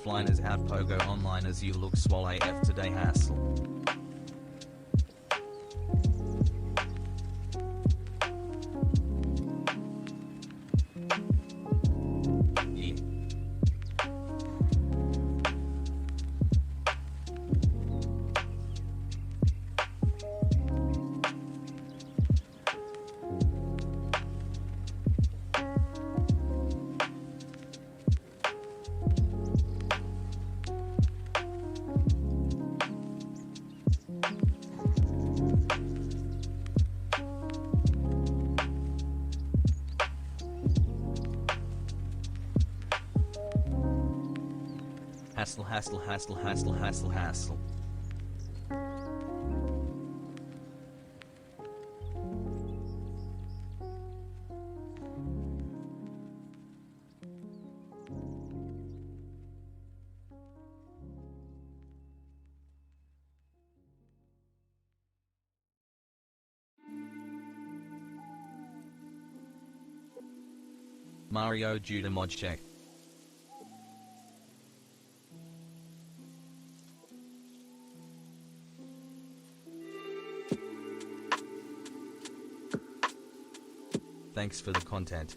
offliners out pogo onliners, you look swole AF today, Hassel. Hassle, hassle, hassle, hassle, hassle, hassle. Mario Judah mod check. Thanks for the content.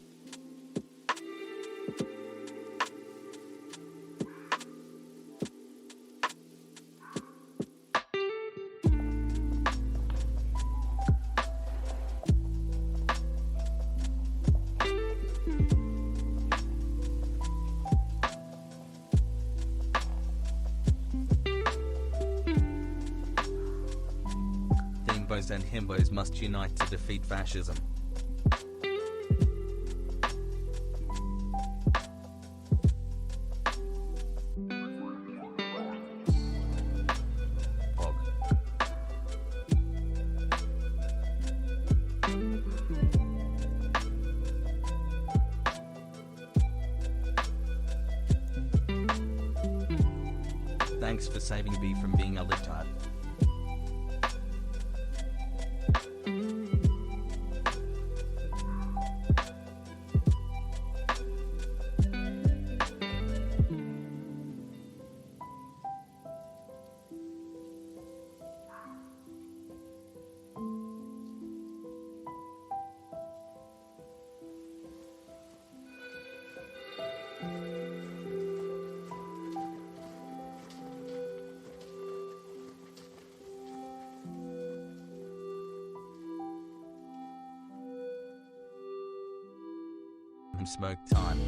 Thimbos and himbos must unite to defeat fascism. Thanks for saving B from being a libtard. Smoke time.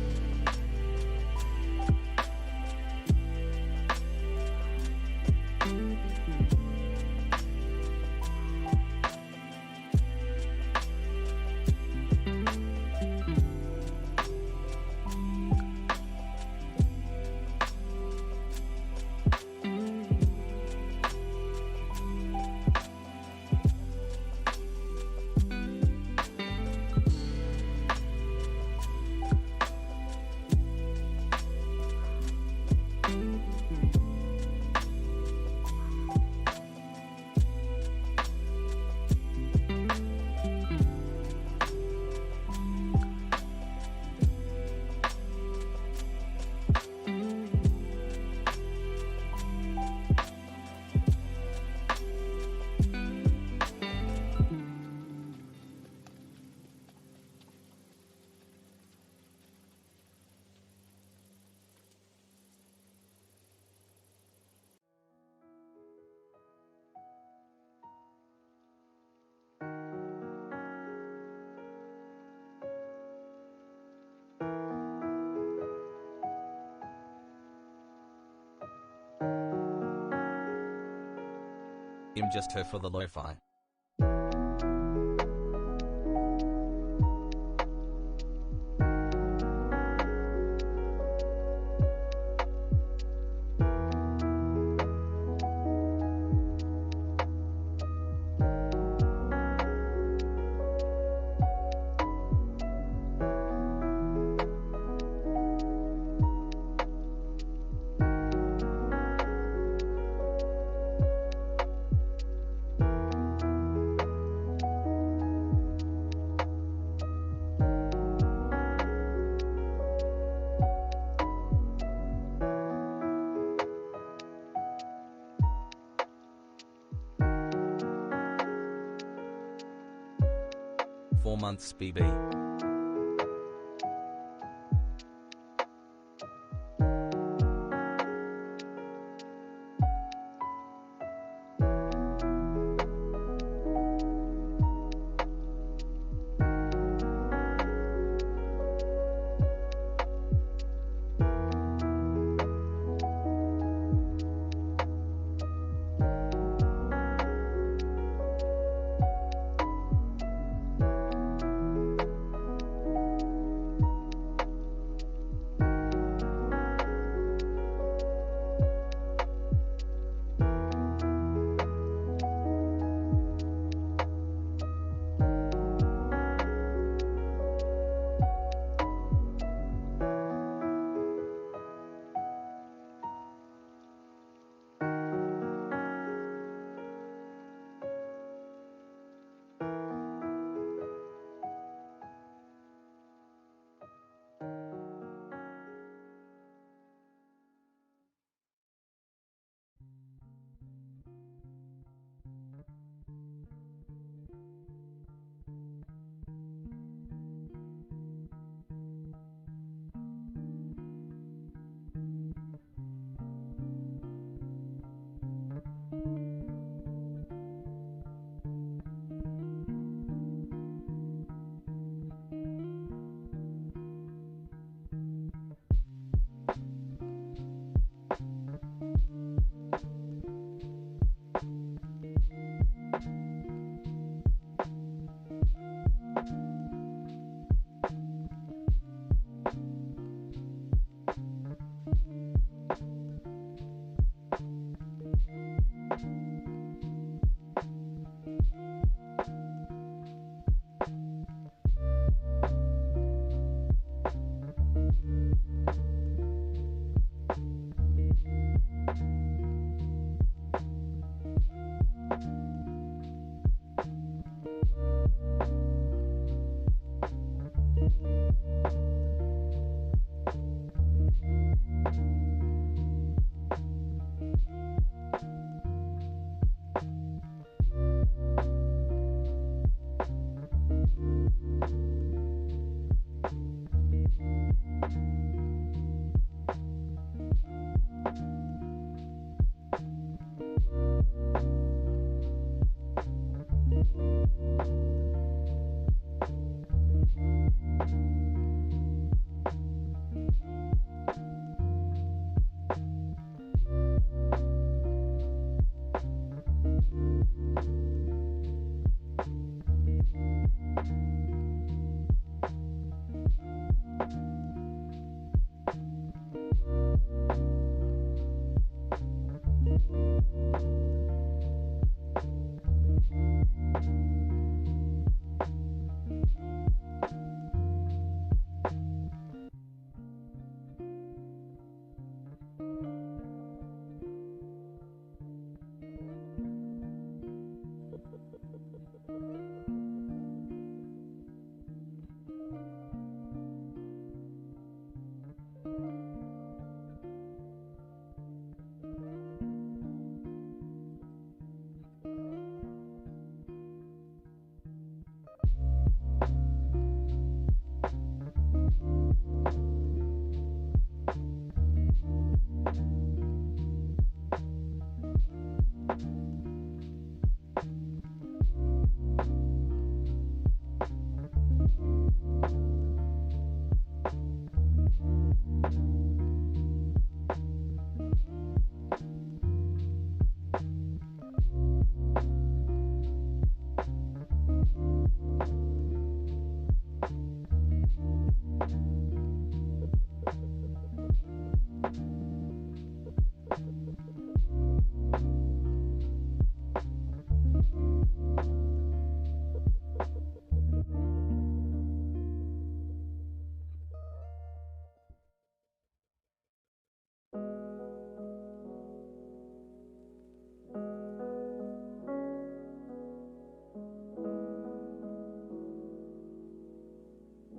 Just her for the lo-fi. 4 months BB.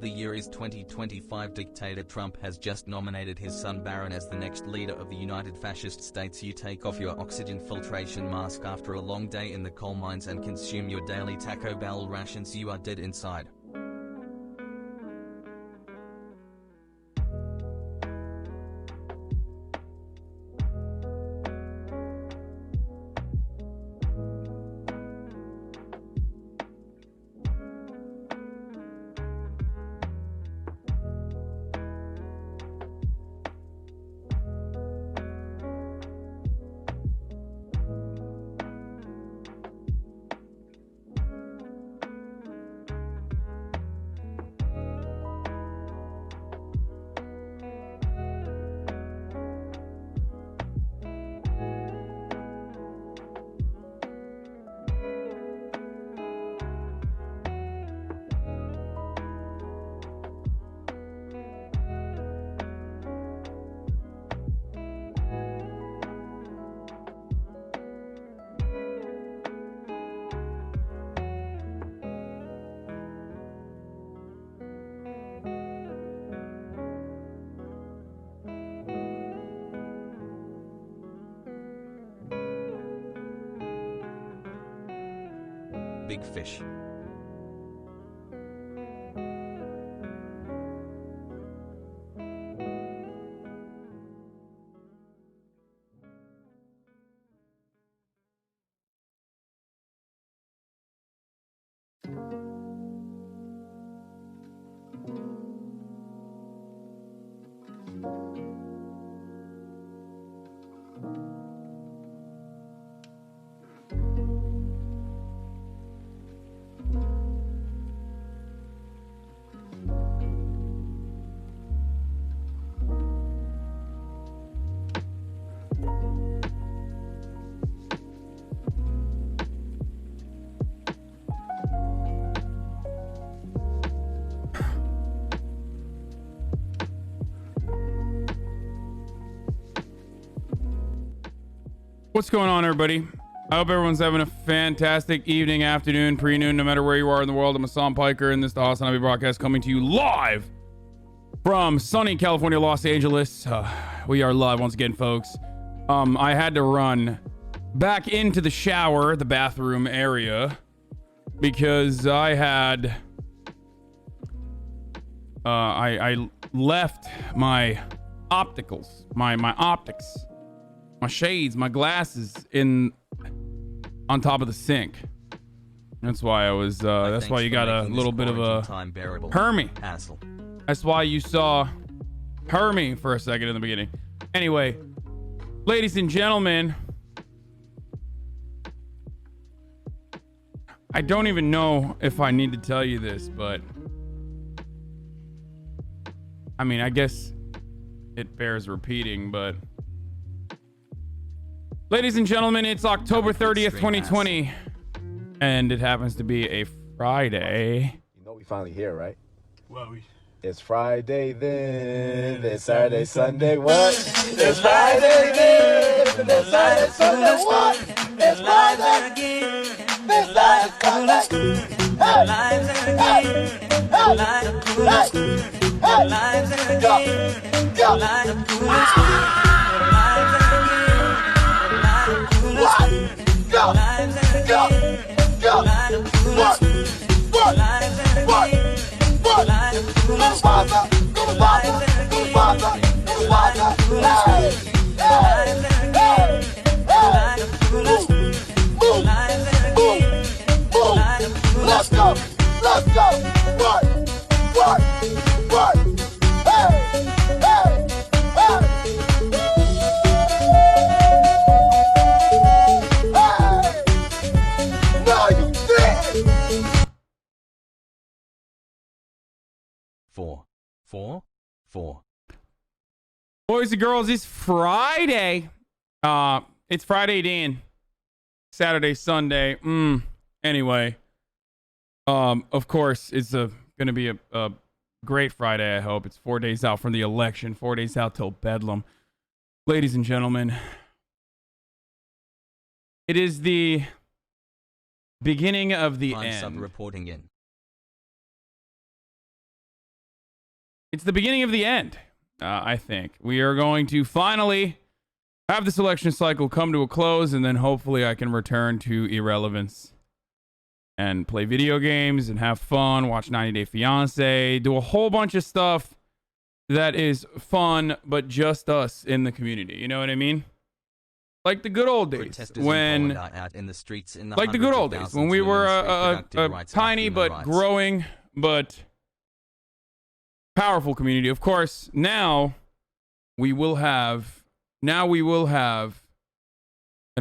The year is 2025. Dictator Trump has just nominated his son Barron as the next leader of the United Fascist States. You take off your oxygen filtration mask after a long day in the coal mines and consume your daily Taco Bell rations. You are dead inside. big fish. What's going on, everybody? I hope everyone's having a fantastic evening, afternoon, pre-noon, no matter where you are in the world. I'm Hasan Piker, and this is the HasanAbi broadcast coming to you live from sunny California, Los Angeles. We are live once again, folks. I had to run back into the shower, the bathroom area, because I had I left my opticals, my optics, my shades, my glasses on top of the sink. That's why I was that's why you got a little bit of a Hermie. That's why you saw Hermie for a second in the beginning. Anyway, ladies and gentlemen, I don't even know if I need to tell you this, but I mean, I guess it bears repeating, but ladies and gentlemen, it's October 30th, 2020, and it happens to be a Friday. You know we finally here, right? Well, It's Friday then, it's Saturday, Sunday, what? It's Friday then, it's Saturday, Sunday, what? It's Friday again, it's Saturday, Sunday, Let's go, let's go, what, hey, no you did. 4. Boys and girls, it's Friday. It's Friday, Dan. Saturday, Sunday. Anyway, of course, it's gonna be a great Friday. I hope it's 4 days out from the election. 4 days out till Bedlam. Ladies and gentlemen, it is the beginning of the end. Sub reporting in. It's the beginning of the end. I think we are going to finally have this election cycle come to a close, and then hopefully I can return to irrelevance and play video games and have fun, watch 90 Day Fiance, do a whole bunch of stuff that is fun, but just us in the community. You know what I mean? Like the good old days when, like the good old days when we were a tiny but growing but powerful community. Of course, now we will have an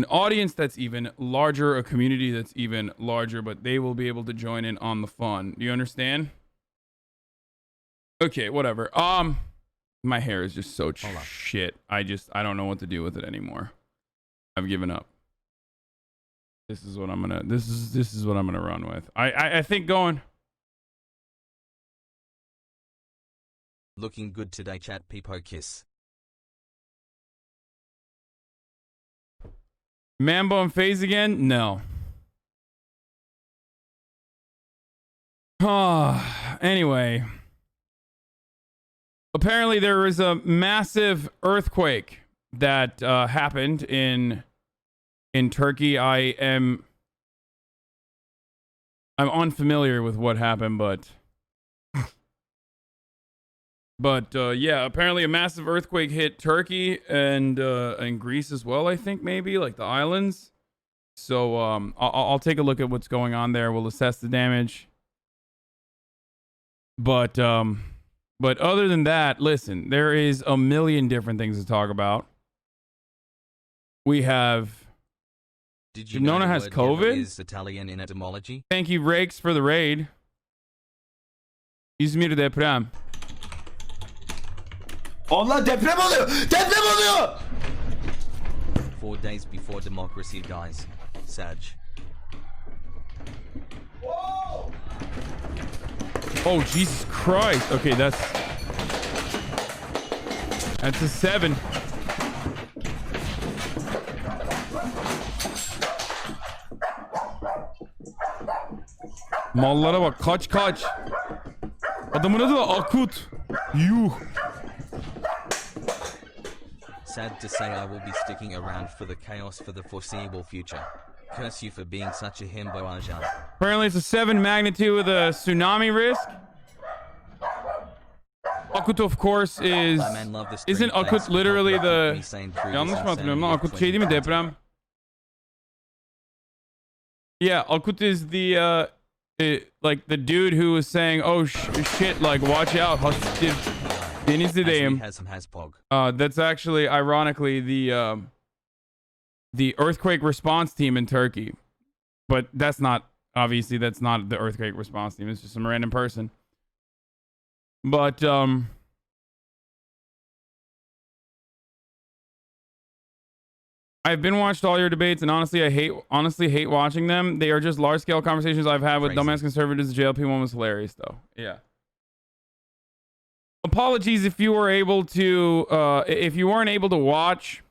audience that's even larger, a community that's even larger, but they will be able to join in on the fun. Do you understand? Okay, whatever. My hair is just so shit. I don't know what to do with it anymore. I've given up. This is what I'm gonna run with. I think going. Looking good today, chat. Peepo kiss. Mambo and Phase again? No. Anyway. Apparently there was a massive earthquake that happened in Turkey. I am I'm unfamiliar with what happened, but yeah, apparently a massive earthquake hit Turkey and Greece as well. I think maybe like the islands. So I'll take a look at what's going on there. We'll assess the damage. But other than that, listen, there is a million different things to talk about. We have. Did you Nona know has the word COVID? yellow is Italian in etymology? Thank you, Rakes, for the raid. İzmir deprem. Allah deprem oluyor. Deprem oluyor. 4 days before democracy dies. Sag. Oh, Jesus Christ. Okay, that's a 7. Mallara bak. Kaç. Adamın adı da Akut. Yuh. Sad to say I will be sticking around for the chaos for the foreseeable future. Curse you for being such a himbo, Ajan. Apparently it's a 7 magnitude with a tsunami risk. Akut, of course, is... Isn't Akut literally the... Yanlış mı hatırlıyorum lan? Akut şey değil mi? Deprem. Yeah, Akut is the... like the dude who was saying, oh shit, like watch out. Denizdeyim. That's actually, ironically, the earthquake response team in Turkey. But that's not, obviously, that's not the earthquake response team. It's just some random person. But, I've been watched all your debates, and honestly hate watching them. They are just large-scale conversations I've had with dumbass conservatives. The JLP one was hilarious, though. Yeah. Apologies if you were able to, if you weren't able to watch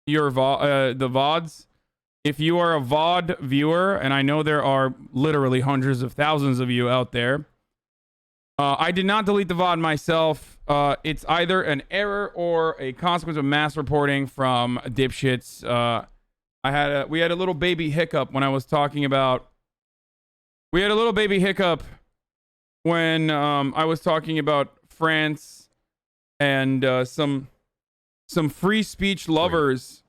your the VODs. If you are a VOD viewer, and I know there are literally hundreds of thousands of you out there, I did not delete the VOD myself. It's either an error or a consequence of mass reporting from dipshits. We had a little baby hiccup when I was talking about. We had a little baby hiccup when I was talking about France and some free speech lovers.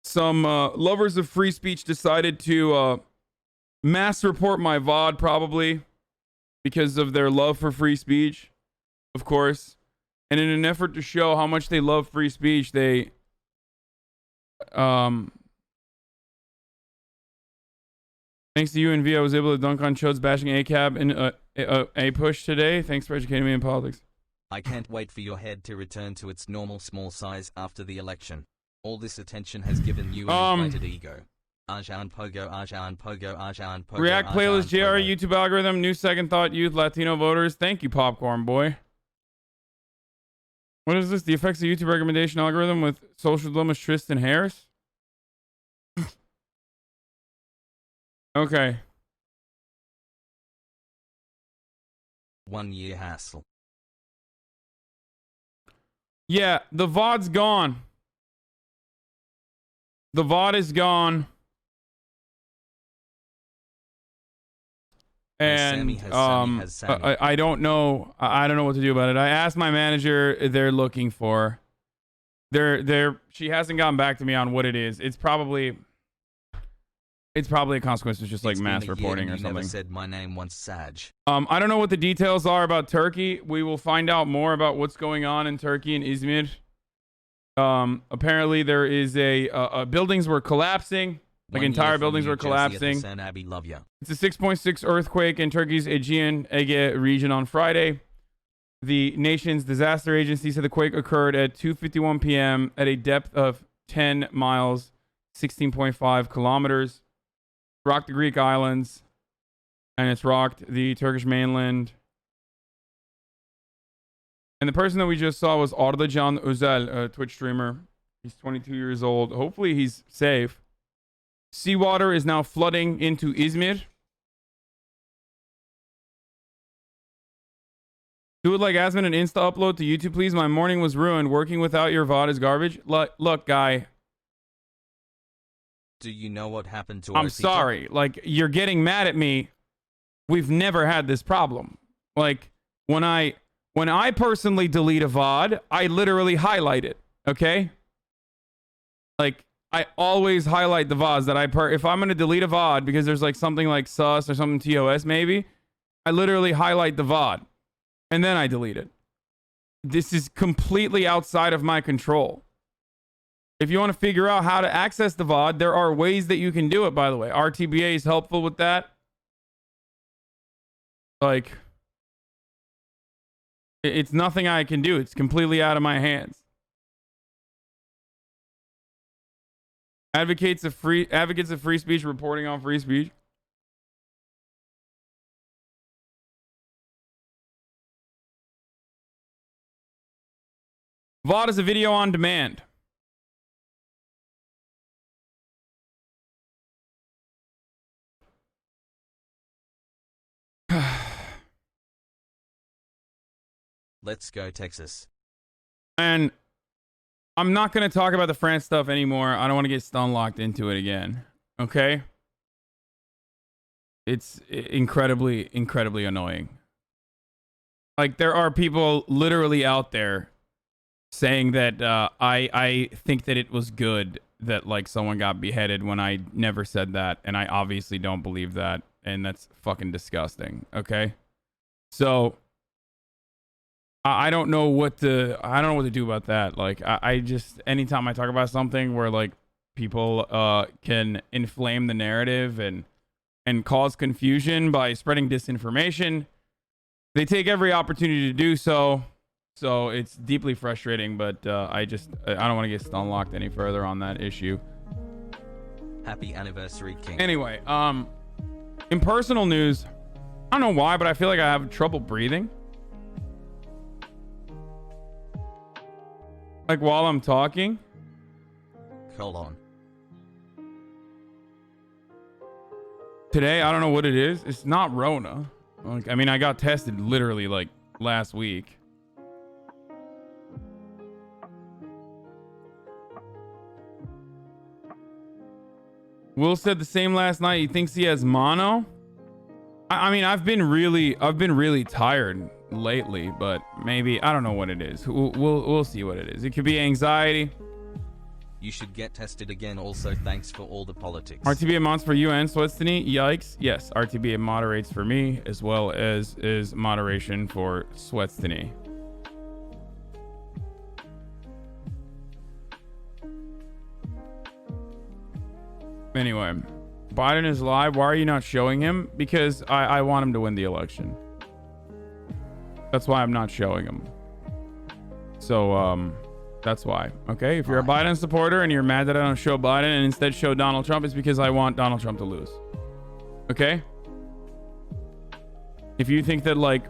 Some lovers of free speech decided to mass report my VOD, probably because of their love for free speech, of course. And in an effort to show how much they love free speech, they thanks to you and V, I was able to dunk on Chode's bashing ACAB in a push today. Thanks for educating me in politics. I can't wait for your head to return to its normal small size after the election. All this attention has given you an inflated ego. Ajan Pogo, Ajan Pogo, Ajan Pogo. React playlist, JR, YouTube algorithm, new second thought, youth, Latino voters. Thank you, Popcorn Boy. What is this? The effects of YouTube recommendation algorithm with social dilemma Tristan Harris? Okay. 1 year hassle. Yeah, the VOD's gone. The VOD is gone. And I don't know. I don't know what to do about it. I asked my manager. They're looking for. She hasn't gotten back to me on what it is. It's probably a consequence of just like mass reporting or something. Never said my name once, Sag. I don't know what the details are about Turkey. We will find out more about what's going on in Turkey and Izmir. Apparently there is buildings were collapsing. Like entire buildings were collapsing. HasanAbi, love ya. It's a 6.6 earthquake in Turkey's Aegean Ege region on Friday. The nation's disaster agency said the quake occurred at 2:51 p.m. at a depth of 10 miles, 16.5 kilometers. Rocked the Greek islands, and it's rocked the Turkish mainland. And the person that we just saw was Ardacan Özel, a Twitch streamer. He's 22 years old. Hopefully he's safe. Seawater is now flooding into Izmir. Do it like Asman and Insta upload to YouTube, please. My morning was ruined. Working without your VOD is garbage. Look, guy. Do you know what happened to I'm Osita? sorry. Like, you're getting mad at me. We've never had this problem. Like, when I personally delete a VOD, I literally highlight it, okay? Like, I always highlight the VODs that if I'm going to delete a VOD because there's like something like sus or something TOS maybe, I literally highlight the VOD and then I delete it. This is completely outside of my control. If you want to figure out how to access the VOD, there are ways that you can do it, by the way. RTBA is helpful with that. Like, it's nothing I can do. It's completely out of my hands. Advocates of free speech reporting on free speech. VOD is a video on demand. Let's go, Texas. And I'm not going to talk about the France stuff anymore. I don't want to get stun locked into it again. Okay? It's incredibly, incredibly annoying. Like, there are people literally out there saying that I think that it was good that, like, someone got beheaded when I never said that. And I obviously don't believe that. And that's fucking disgusting. Okay? So I don't know what to do about that. Like, I just, anytime I talk about something where like people can inflame the narrative and cause confusion by spreading disinformation, they take every opportunity to do so. So it's deeply frustrating, but I don't want to get stun locked any further on that issue. Happy anniversary, King. Anyway, in personal news, I don't know why, but I feel like I have trouble breathing. Like, while I'm talking. Hold on. Today, I don't know what it is. It's not Rona. Like, I mean, I got tested literally like last week. Will said the same last night. He thinks he has mono. I mean, I've been really tired lately, but maybe, I don't know what it is. We'll see what it is. It could be anxiety. You should get tested again. Also, thanks for all the politics. RTBA mods for you and Swetstany. Yikes. Yes, RTBA moderates for me as well as is moderation for Swetstany. Anyway, Biden is live. Why are you not showing him? Because I want him to win the election. That's why I'm not showing him. So, that's why. Okay? If you're a Biden supporter and you're mad that I don't show Biden and instead show Donald Trump, it's because I want Donald Trump to lose. Okay? If you think that, like,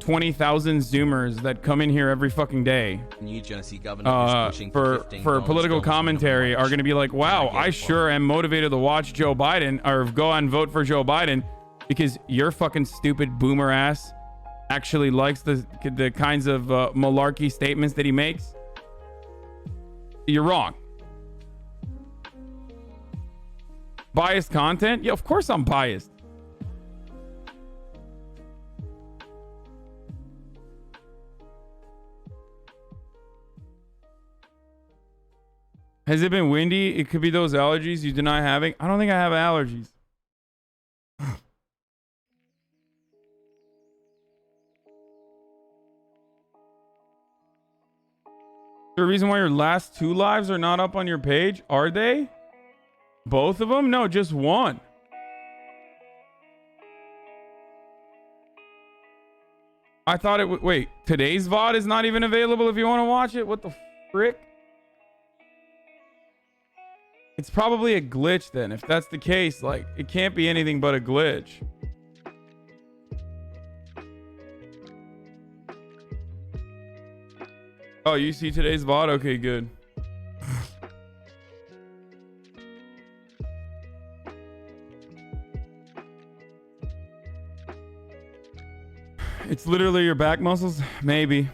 20,000 Zoomers that come in here every fucking day New Jersey governor is pushing for political commentary are going to be like, wow, I sure am motivated to watch Joe Biden or go and vote for Joe Biden because your fucking stupid boomer ass actually likes the kinds of malarkey statements that he makes. You're wrong. Biased content? Yeah, of course I'm biased. Has it been windy? It could be those allergies you deny having. I don't think I have allergies. The reason why your last two lives are not up on your page? Are they? Both of them? No, just one. I thought it would. Wait, today's VOD is not even available if you want to watch it? What the frick? It's probably a glitch then. If that's the case, like, it can't be anything but a glitch. Oh, you see today's VOD? Okay, good. It's literally your back muscles? Maybe.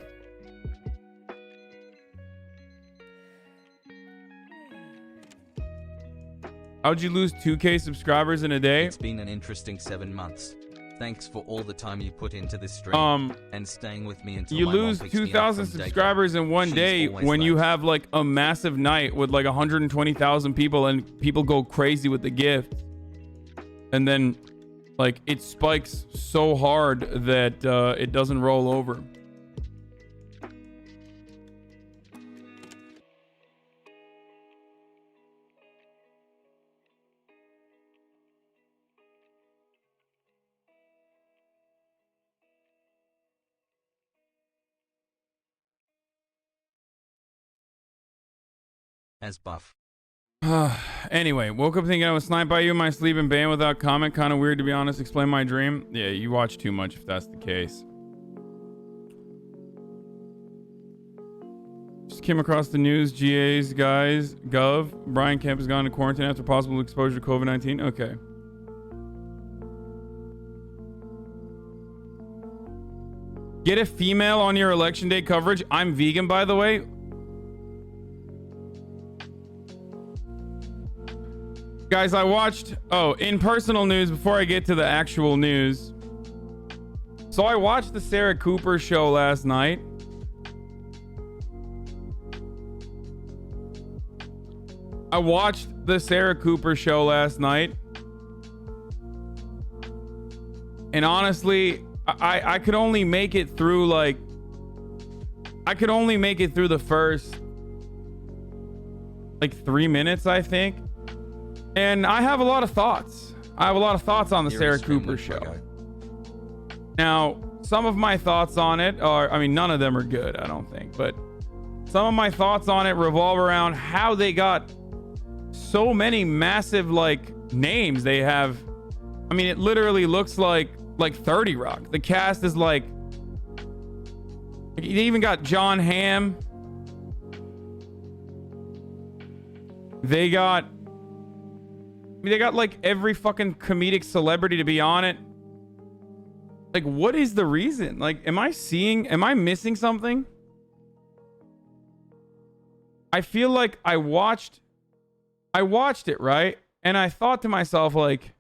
How'd you lose 2K subscribers in a day? It's been an interesting 7 months. Thanks for all the time you put into this stream and staying with me until you my lose mom picks me up 2,000 from daycare. subscribers in one She's day always when you late. have like a massive night with like 120,000 people and people go crazy with the gift. And then like it spikes so hard that it doesn't roll over. As buff. Anyway, woke up thinking I was sniped by you in my sleep and banned without comment. Kind of weird, to be honest. Explain my dream. Yeah, you watch too much if that's the case. Just came across the news. GA's guys, Gov. Brian Kemp has gone to quarantine after possible exposure to COVID-19. Okay. Get a female on your election day coverage. I'm vegan, by the way. Guys, I watched... Oh, in personal news, before I get to the actual news. So I watched the Sarah Cooper show last night. And honestly, I could only make it through like... I could only make it through the first... like 3 minutes, I think. And I have a lot of thoughts. I have a lot of thoughts on the Sarah Cooper show. Now, some of my thoughts on it are, I mean, none of them are good, I don't think. But some of my thoughts on it revolve around how they got so many massive, like, names they have. I mean, it literally looks like 30 Rock. The cast is like... They even got John Hamm. They got like every fucking comedic celebrity to be on it. Like, what is the reason? Like, am I missing something? I feel like I watched it, right? And I thought to myself, like,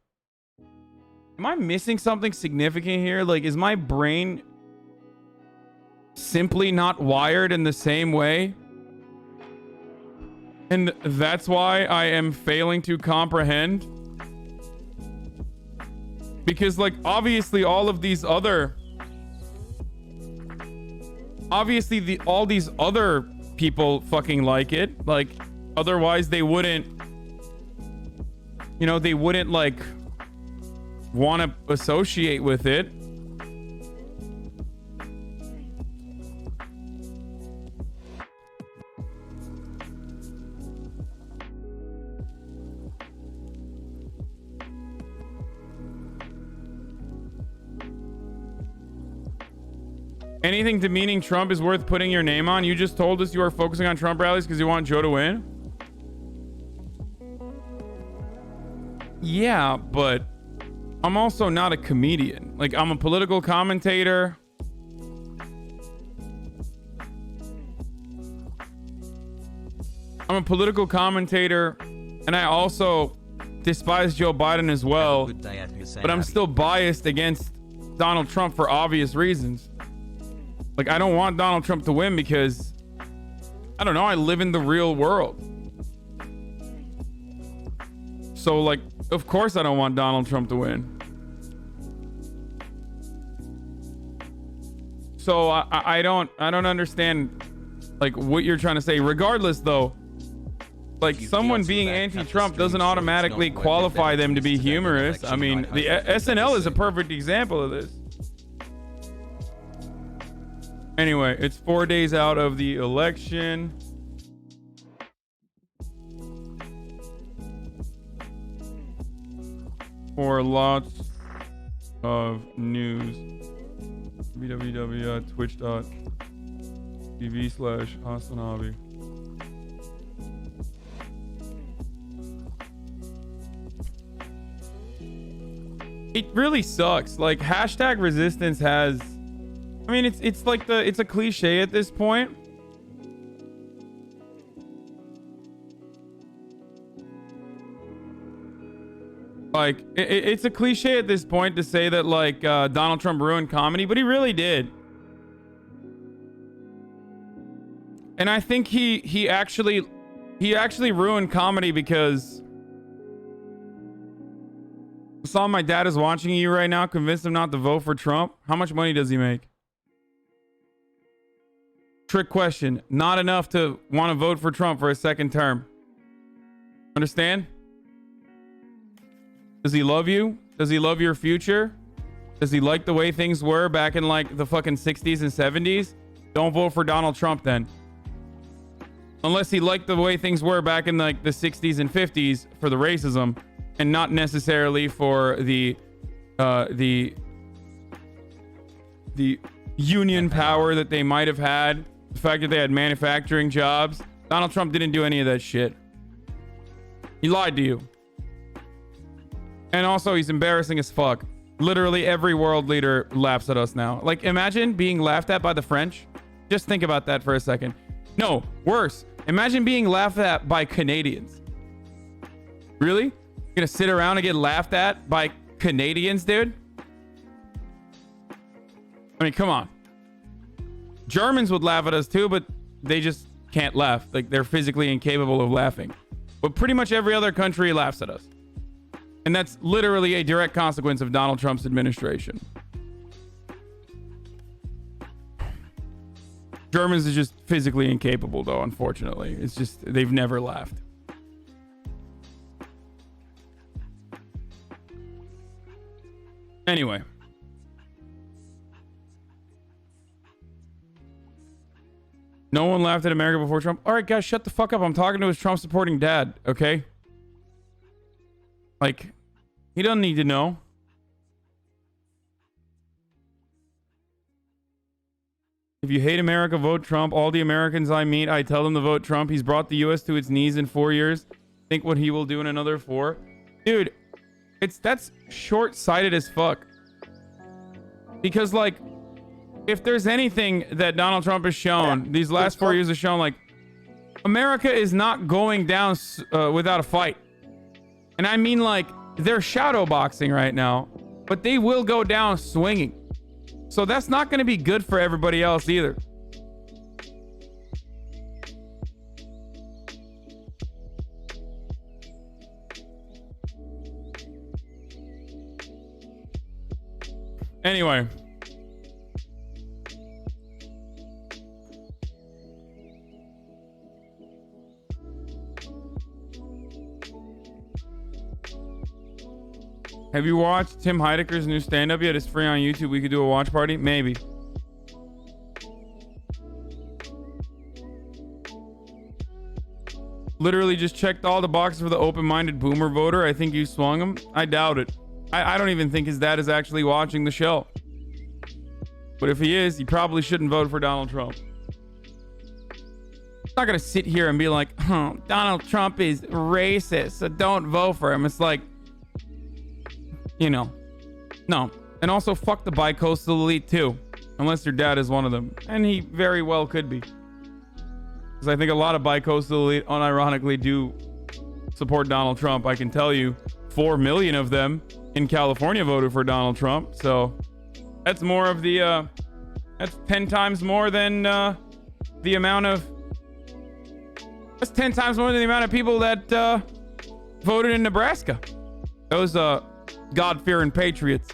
am I missing something significant here? Like, is my brain simply not wired in the same way? And that's why I am failing to comprehend. Because, like, obviously all these other people fucking like it. Like, otherwise they wouldn't, like, want to associate with it. Anything demeaning Trump is worth putting your name on. You just told us you are focusing on Trump rallies because you want Joe to win. Yeah, but I'm also not a comedian. Like, I'm a political commentator. And I also despise Joe Biden as well. But I'm still biased against Donald Trump for obvious reasons. Like, I don't want Donald Trump to win because, I don't know, I live in the real world. So, like, of course I don't want Donald Trump to win. So I don't understand, like, what you're trying to say. Regardless, though, like, someone being anti-Trump doesn't automatically qualify them to be humorous. I mean, the SNL is a perfect example of this. Anyway, it's 4 days out of the election. For lots of news, www.twitch.tv/HasanAbi. It really sucks. Like, hashtag resistance has... I mean, it's like it's a cliche at this point. Like, it's a cliche at this point to say that, like, Donald Trump ruined comedy, but he really did. And I think he actually ruined comedy because Hasan, my dad is watching you right now. Convince him not to vote for Trump. How much money does he make? Trick question. Not enough to want to vote for Trump for a second term. Understand? Does he love you? Does he love your future? Does he like the way things were back in like the fucking 60s and 70s? Don't vote for Donald Trump then. Unless he liked the way things were back in like the 60s and 50s for the racism and not necessarily for the union power that they might have had. The fact that they had manufacturing jobs. Donald Trump didn't do any of that shit. He lied to you. And also, he's embarrassing as fuck. Literally every world leader laughs at us now. Like, imagine being laughed at by the French. Just think about that for a second. No, worse. Imagine being laughed at by Canadians. Really? You're gonna sit around and get laughed at by Canadians, dude? I mean, come on. Germans would laugh at us too, but they just can't laugh. Like, they're physically incapable of laughing. But pretty much every other country laughs at us. And that's literally a direct consequence of Donald Trump's administration. Germans are just physically incapable, though, unfortunately. It's just, they've never laughed. Anyway. No one laughed at America before Trump. All right, guys, shut the fuck up. I'm talking to his Trump supporting dad, okay? Like, he doesn't need to know. If you hate America, vote Trump. All the Americans I meet, I tell them to vote Trump. He's brought the U.S. to its knees in 4 years. Think what he will do in another 4. Dude, that's short-sighted as fuck. Because, like, if there's anything that Donald Trump has shown, these last 4 years have shown, like, America is not going down without a fight. And I mean, like, they're shadow boxing right now, but they will go down swinging. So that's not going to be good for everybody else either. Anyway. Have you watched Tim Heidecker's new stand-up yet? It's free on YouTube. We could do a watch party? Maybe. Literally just checked all the boxes for the open-minded boomer voter. I think you swung him. I doubt it. I don't even think his dad is actually watching the show. But if he is, he probably shouldn't vote for Donald Trump. I'm not going to sit here and be like, oh, Donald Trump is racist, so don't vote for him. It's like, you know, no. And also fuck the bi-coastal elite too, unless your dad is one of them. And he very well could be. Because I think a lot of bi-coastal elite unironically do support Donald Trump. I can tell you 4 million of them in California voted for Donald Trump. So that's more of the, that's 10 times more than the amount of, that's 10 times more than the amount of people that voted in Nebraska. Those, God-fearing patriots.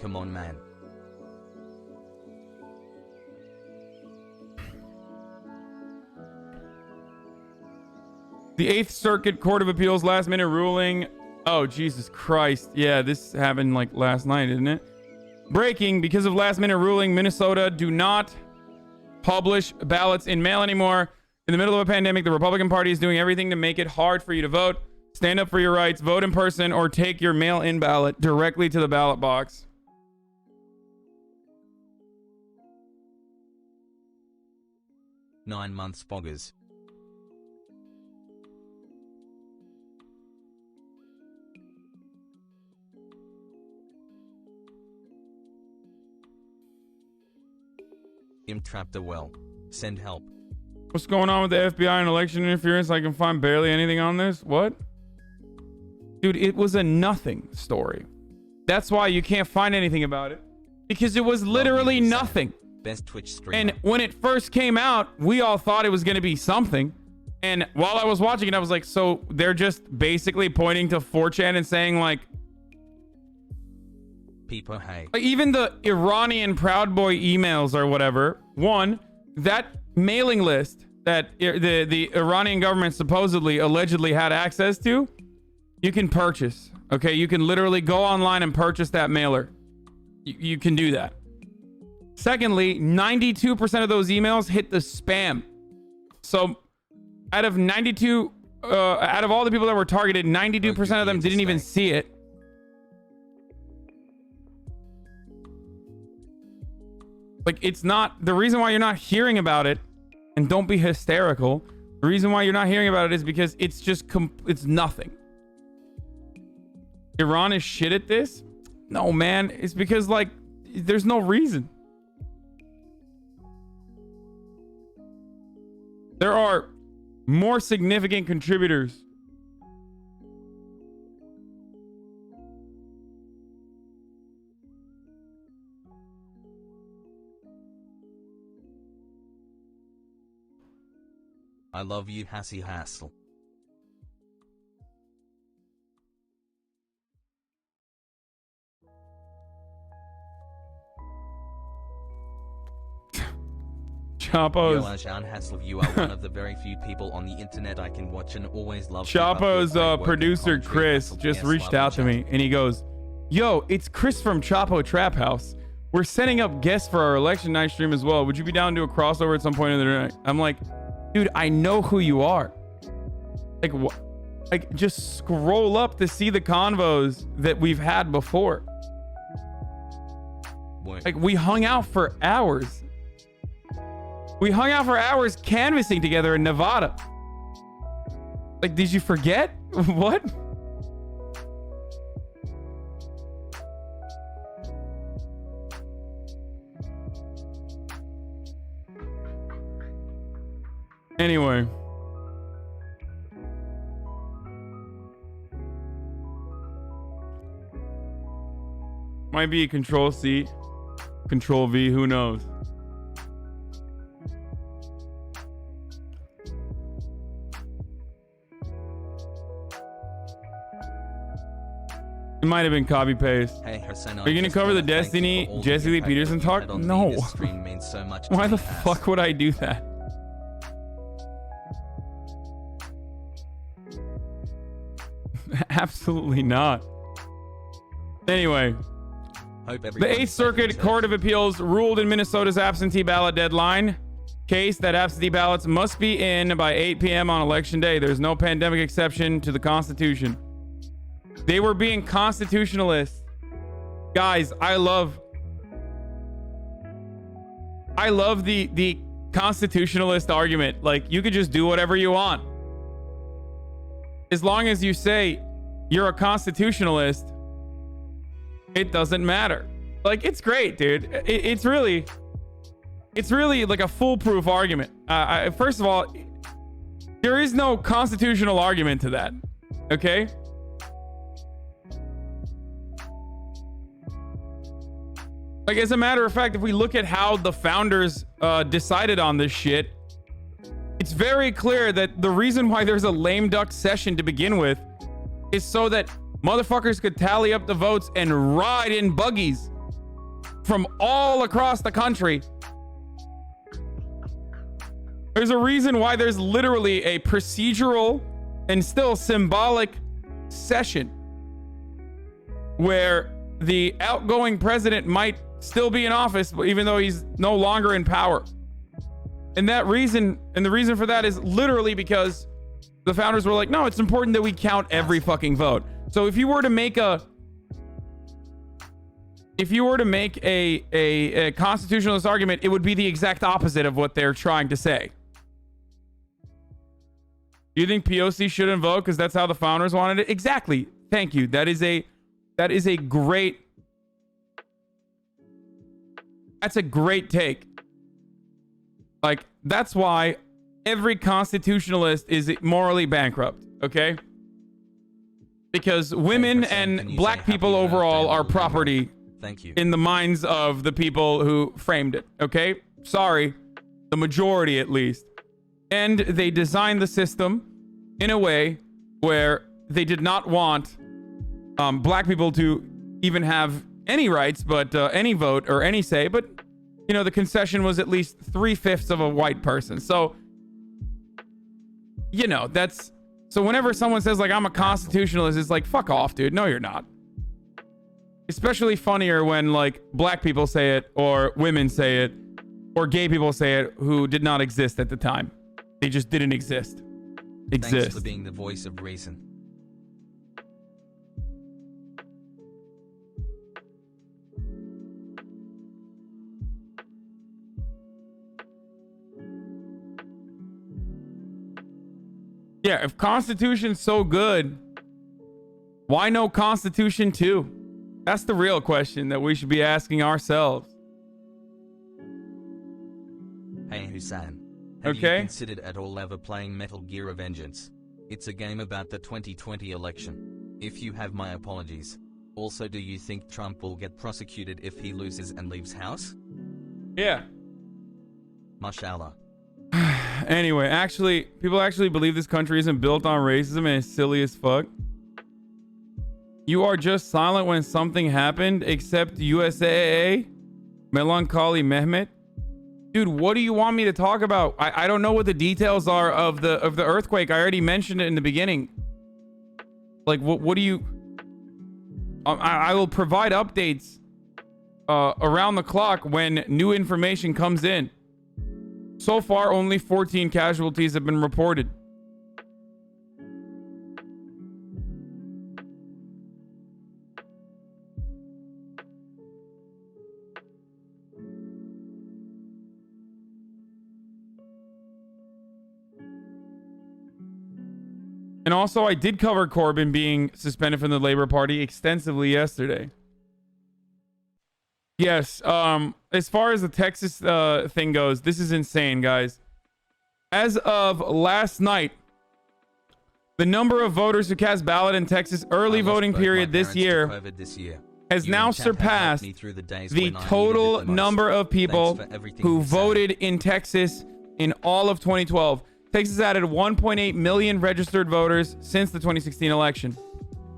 Come on, man. The 8th Circuit Court of Appeals last-minute ruling. Oh, Jesus Christ. Yeah, this happened like last night, didn't it? Breaking, because of last-minute ruling, Minnesota do not publish ballots in mail anymore. In the middle of a pandemic, the Republican Party is doing everything to make it hard for you to vote. Stand up for your rights, vote in person, or take your mail-in ballot directly to the ballot box. Nine months boggers. Trapped a well. Send help. What's going on with the FBI and election interference? I can find barely anything on this. What? Dude, it was a nothing story. That's why you can't find anything about it. Because it was literally nothing. Best Twitch streamer. And when it first came out, we all thought it was going to be something. And while I was watching it, I was like, so they're just basically pointing to 4chan and saying like, people hate. like even the Iranian Proud Boy emails or whatever, one, that mailing list that the Iranian government supposedly, allegedly had access to, you can purchase. Okay, you can literally go online and purchase that mailer. You can do that. Secondly, 92% of those emails hit the spam. So out of all the people that were targeted, 92% of them didn't even see it. Like, it's not the reason why you're not hearing about it, and don't be hysterical. The reason why you're not hearing about it is because it's just it's nothing. Iran is shit at this? No, man. It's because like there's no reason. There are more significant contributors. I love you, Hassy Hassel. Chapo's. Yo, Hasan Hassel, you are one of the very few people on the internet I can watch and always love. Chapo's producer Chris just reached out to me and he goes, yo, it's Chris from Chapo Trap House. We're setting up guests for our election night stream as well. Would you be down to do a crossover at some point in the night? I'm like, dude, I know who you are. Like, like just scroll up to see the convos that we've had before. Like, we hung out for hours. We hung out for hours canvassing together in Nevada. Like, did you forget? What? Anyway. Might be a Control C, Control V, who knows? It might have been copy paste. Hey, Hasan, are you gonna cover the Destiny Jesse Lee Peterson talk? No. This stream means so much Why the fuck would I do that? Absolutely not. Anyway, the 8th Circuit Court of Appeals ruled in Minnesota's absentee ballot deadline case that absentee ballots must be in by 8 p.m. on election day. There's no pandemic exception to the Constitution. They were being constitutionalists. Guys, I love the constitutionalist argument. Like, you could just do whatever you want. As long as you say you're a constitutionalist, it doesn't matter. Like, it's great, dude. It's really like a foolproof argument. First of all, there is no constitutional argument to that. Okay? Like, as a matter of fact, if we look at how the founders decided on this shit, it's very clear that the reason why there's a lame duck session to begin with is so that motherfuckers could tally up the votes and ride in buggies from all across the country. There's a reason why there's literally a procedural and still symbolic session where the outgoing president might still be in office, even though he's no longer in power. And the reason for that is literally because the founders were like, no, it's important that we count every fucking vote. So if you were to make a constitutionalist argument, it would be the exact opposite of what they're trying to say. Do you think POC shouldn't vote because that's how the founders wanted it? Exactly. Thank you. That's a great take. Like, that's why every constitutionalist is morally bankrupt, okay? Because women and black people overall are property Thank you. in the minds of the people who framed it, okay? Sorry, the majority at least. And they designed the system in a way where they did not want black people to even have any rights, but any vote or any say. But, you know, the concession was at least 3/5 of a white person. So, you know, that's... So whenever someone says, like, I'm a constitutionalist, it's like, fuck off, dude. No, you're not. Especially funnier when, like, black people say it, or women say it, or gay people say it who did not exist at the time. They just didn't exist. Thanks for being the voice of reason. Yeah, if Constitution's so good, why no Constitution 2? That's the real question that we should be asking ourselves. Hey Hasan, have you considered at all ever playing Metal Gear Vengeance? It's a game about the 2020 election. If you have, my apologies. Also, do you think Trump will get prosecuted if he loses and leaves house? Yeah. Mashallah. Anyway, people actually believe this country isn't built on racism and it's silly as fuck. You are just silent when something happened, except USAA? Melancholy Mehmet? Dude, what do you want me to talk about? I don't know what the details are of the earthquake. I already mentioned it in the beginning. Like, what do you... I will provide updates around the clock when new information comes in. So far, only 14 casualties have been reported. And also, I did cover Corbyn being suspended from the Labour Party extensively yesterday. Yes, as far as the Texas thing goes, this is insane, guys. As of last night, the number of voters who cast ballot in Texas early voting period this year has now surpassed the total number of people who voted in Texas in all of 2012. Texas added 1.8 million registered voters since the 2016 election.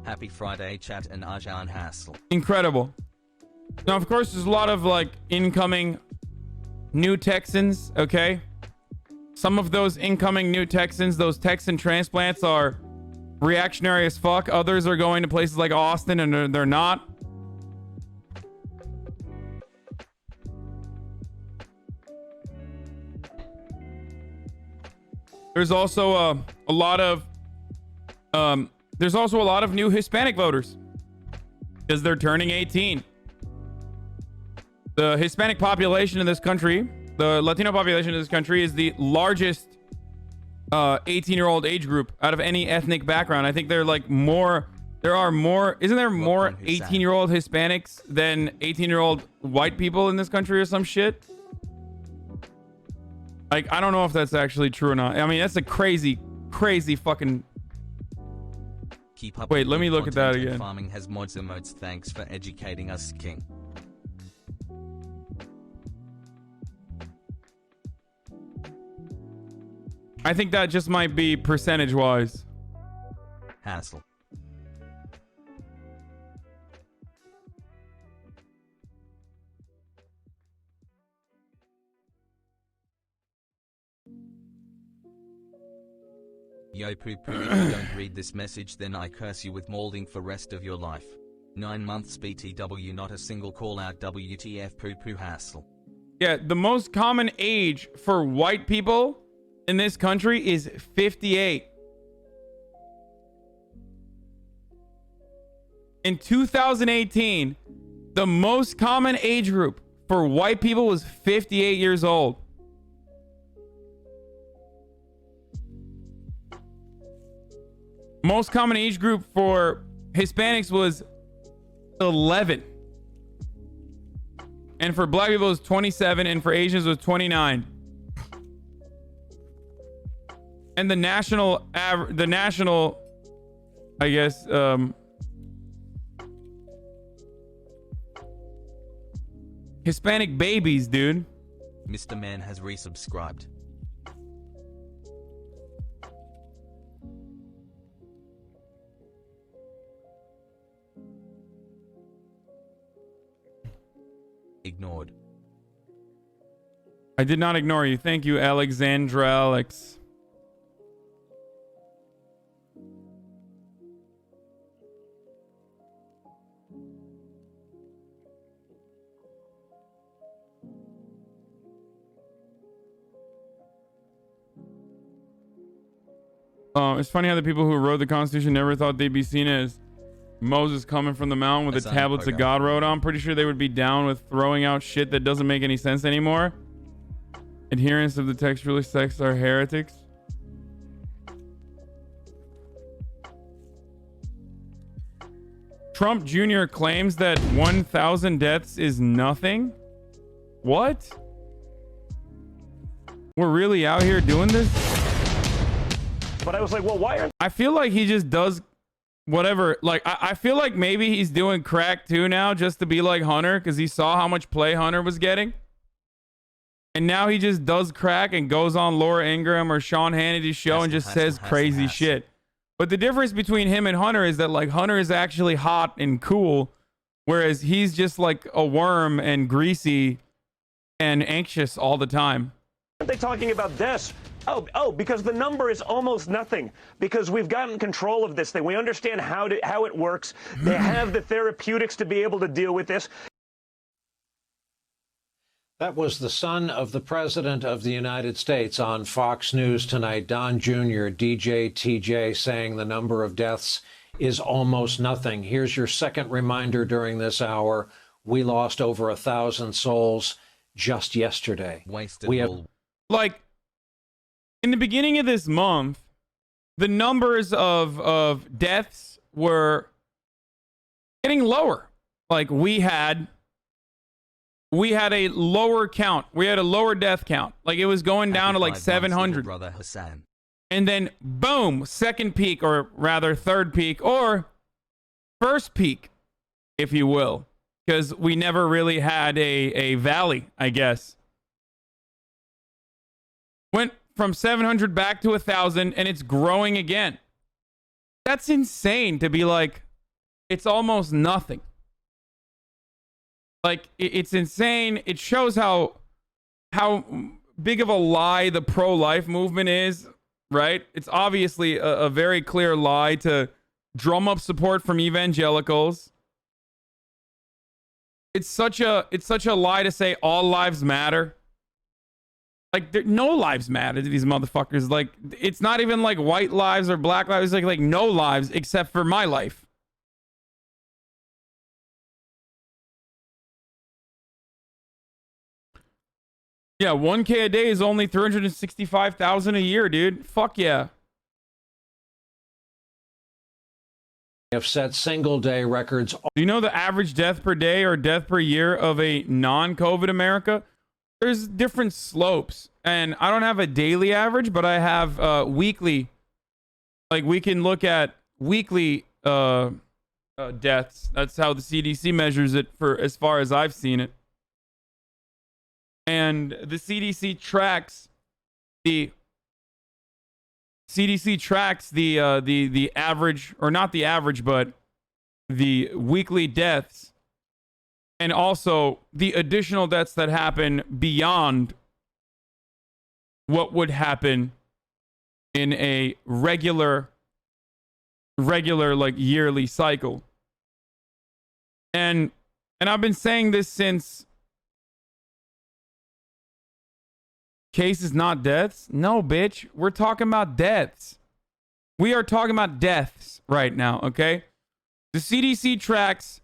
Happy Friday, chat and Arjan Hassel. Incredible. Now, of course, there's a lot of, like, incoming new Texans, okay? Some of those incoming new Texans, those Texan transplants, are reactionary as fuck. Others are going to places like Austin, and they're not. There's also a lot of new Hispanic voters because they're turning 18. The Hispanic population in this country, the Latino population in this country, is the largest 18-year-old age group out of any ethnic background. I think isn't there more 18-year-old Hispanics than 18-year-old white people in this country or some shit? Like, I don't know if that's actually true or not. I mean, that's a crazy fucking... Keep up. Wait, let me look at that again. Farming has mods emotes. Thanks for educating us, King. I think that just might be percentage-wise. Hassle. Yo poo poo, if you don't read this message then I curse you with molding for rest of your life. 9 months BTW, not a single call out. WTF poo poo hassle. Yeah, the most common age for white people in this country is 58. In 2018, the most common age group for white people was 58 years old. Most common age group for Hispanics was 11. And for black people it was 27, and for Asians it was 29. And the national, I guess, Hispanic babies, dude. Mr. Man has resubscribed. Ignored. I did not ignore you. Thank you, Alexandra Alex. It's funny how the people who wrote the Constitution never thought they'd be seen as Moses coming from the mountain with the tablets that God wrote on. Pretty sure they would be down with throwing out shit that doesn't make any sense anymore. Adherents of the textualist sects are heretics. Trump Jr. claims that 1,000 deaths is nothing. What? We're really out here doing this? But I was like, well, why aren't... I feel like he just does whatever. Like, I feel like maybe he's doing crack too now just to be like Hunter because he saw how much play Hunter was getting. And now he just does crack and goes on Laura Ingraham or Sean Hannity's show and just says crazy shit. But the difference between him and Hunter is that, like, Hunter is actually hot and cool, whereas he's just like a worm and greasy and anxious all the time. Aren't they talking about deaths? Oh, because the number is almost nothing. Because we've gotten control of this thing. We understand how it works. They have the therapeutics to be able to deal with this. That was the son of the President of the United States on Fox News tonight, Don Jr., DJ TJ, saying the number of deaths is almost nothing. Here's your second reminder during this hour. We lost over 1,000 souls just yesterday. Like, in the beginning of this month, the numbers of deaths were getting lower. Like, we had a lower count. We had a lower death count. Like, it was going down to like 700. Brother Hasan. And then, boom, second peak, or rather third peak, or first peak, if you will. Because we never really had a valley, I guess. Went from 700 back to 1,000, and it's growing again. That's insane to be like, it's almost nothing. Like, it's insane. It shows how big of a lie the pro-life movement is, right? It's obviously a very clear lie to drum up support from evangelicals. It's such a lie to say all lives matter. Like, no lives matter to these motherfuckers. Like, it's not even like white lives or black lives. It's like no lives except for my life. Yeah, 1K a day is only 365,000 a year, dude. Fuck yeah. Have set single-day records. Do you know the average death per day or death per year of a non-COVID America? There's different slopes, and I don't have a daily average, but I have weekly. Like, we can look at weekly deaths. That's how the CDC measures it, for as far as I've seen it. And the CDC tracks the average, or not the average, but the weekly deaths, and also the additional deaths that happen beyond what would happen in a regular like yearly cycle. And I've been saying this since cases, not deaths. No, bitch. We're talking about deaths. We are talking about deaths right now, okay? The CDC tracks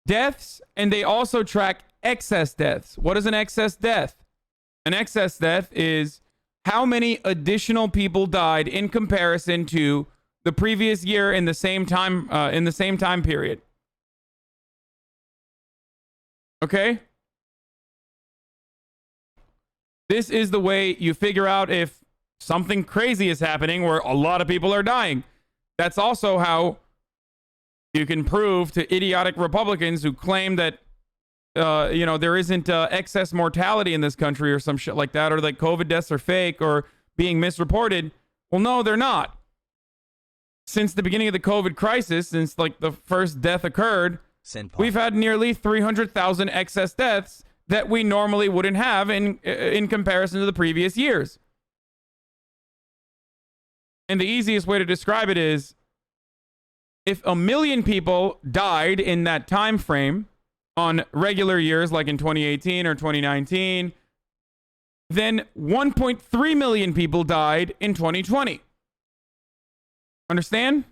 deaths, and they also track excess deaths. What is an excess death? An excess death is how many additional people died in comparison to the previous year in the same time period. Okay? This is the way you figure out if something crazy is happening where a lot of people are dying. That's also how you can prove to idiotic Republicans who claim that, there isn't excess mortality in this country or some shit like that, or like COVID deaths are fake or being misreported. Well, no, they're not. Since the beginning of the COVID crisis, since like the first death occurred, we've had nearly 300,000 excess deaths that we normally wouldn't have in comparison to the previous years. And the easiest way to describe it is, if 1 million people died in that time frame on regular years, like in 2018 or 2019, then 1.3 million people died in 2020. Understand?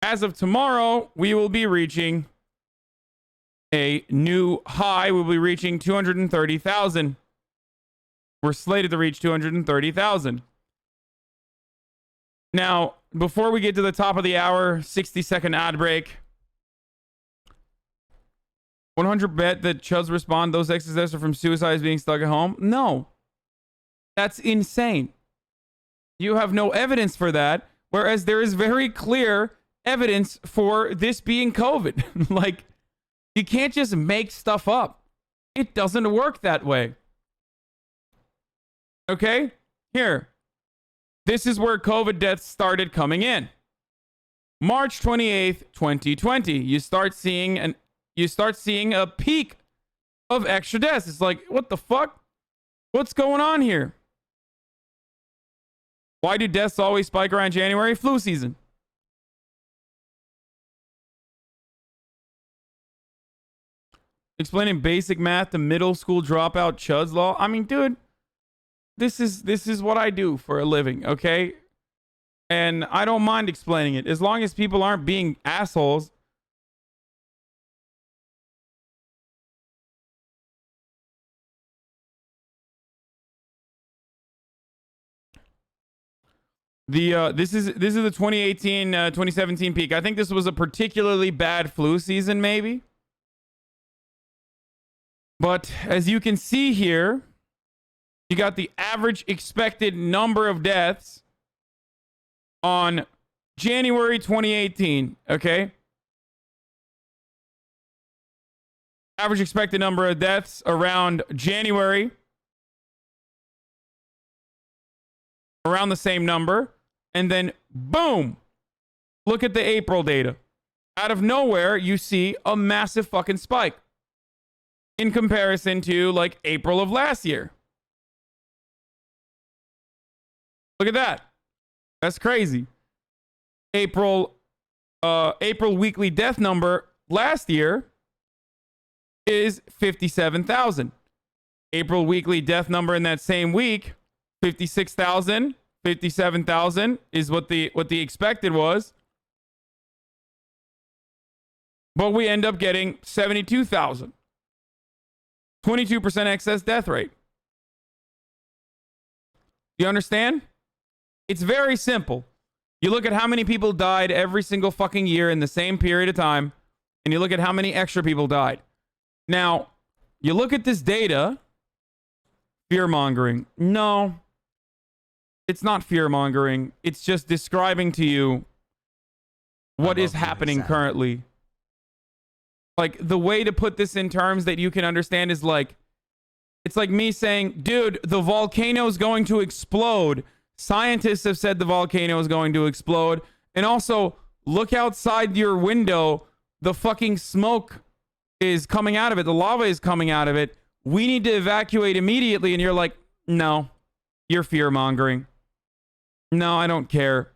As of tomorrow, we will be reaching a new high. We'll be reaching 230,000. We're slated to reach 230,000. Now, before we get to the top of the hour, 60-second ad break. 100 bet that Chuds respond those excess are from suicides being stuck at home? No. That's insane. You have no evidence for that, whereas there is very clear evidence for this being COVID. Like, you can't just make stuff up. It doesn't work that way. Okay? Here. This is where COVID deaths started coming in. March 28th, 2020. You start seeing a peak of extra deaths. It's like, what the fuck? What's going on here? Why do deaths always spike around January? Flu season. Explaining basic math to middle school dropout chuds law. I mean, dude, this is what I do for a living, okay? And I don't mind explaining it as long as people aren't being assholes. This is the 2018 2017 peak. I think this was a particularly bad flu season, maybe. But as you can see here, you got the average expected number of deaths on January 2018, okay? Average expected number of deaths around January, around the same number, and then boom, look at the April data. Out of nowhere, you see a massive fucking spike in comparison to like April of last year. Look at that. That's crazy. April weekly death number last year is 57,000. April weekly death number in that same week, 56,000, 57,000 is what the expected was. But we end up getting 72,000. 22% excess death rate. You understand? It's very simple. You look at how many people died every single fucking year in the same period of time, and you look at how many extra people died. Now, you look at this data, fear-mongering. No, it's not fear-mongering. It's just describing to you what is happening currently. Like, the way to put this in terms that you can understand is like, it's like me saying, dude, the volcano is going to explode. Scientists have said the volcano is going to explode. And also, look outside your window. The fucking smoke is coming out of it. The lava is coming out of it. We need to evacuate immediately. And you're like, no, you're fear-mongering. No, I don't care.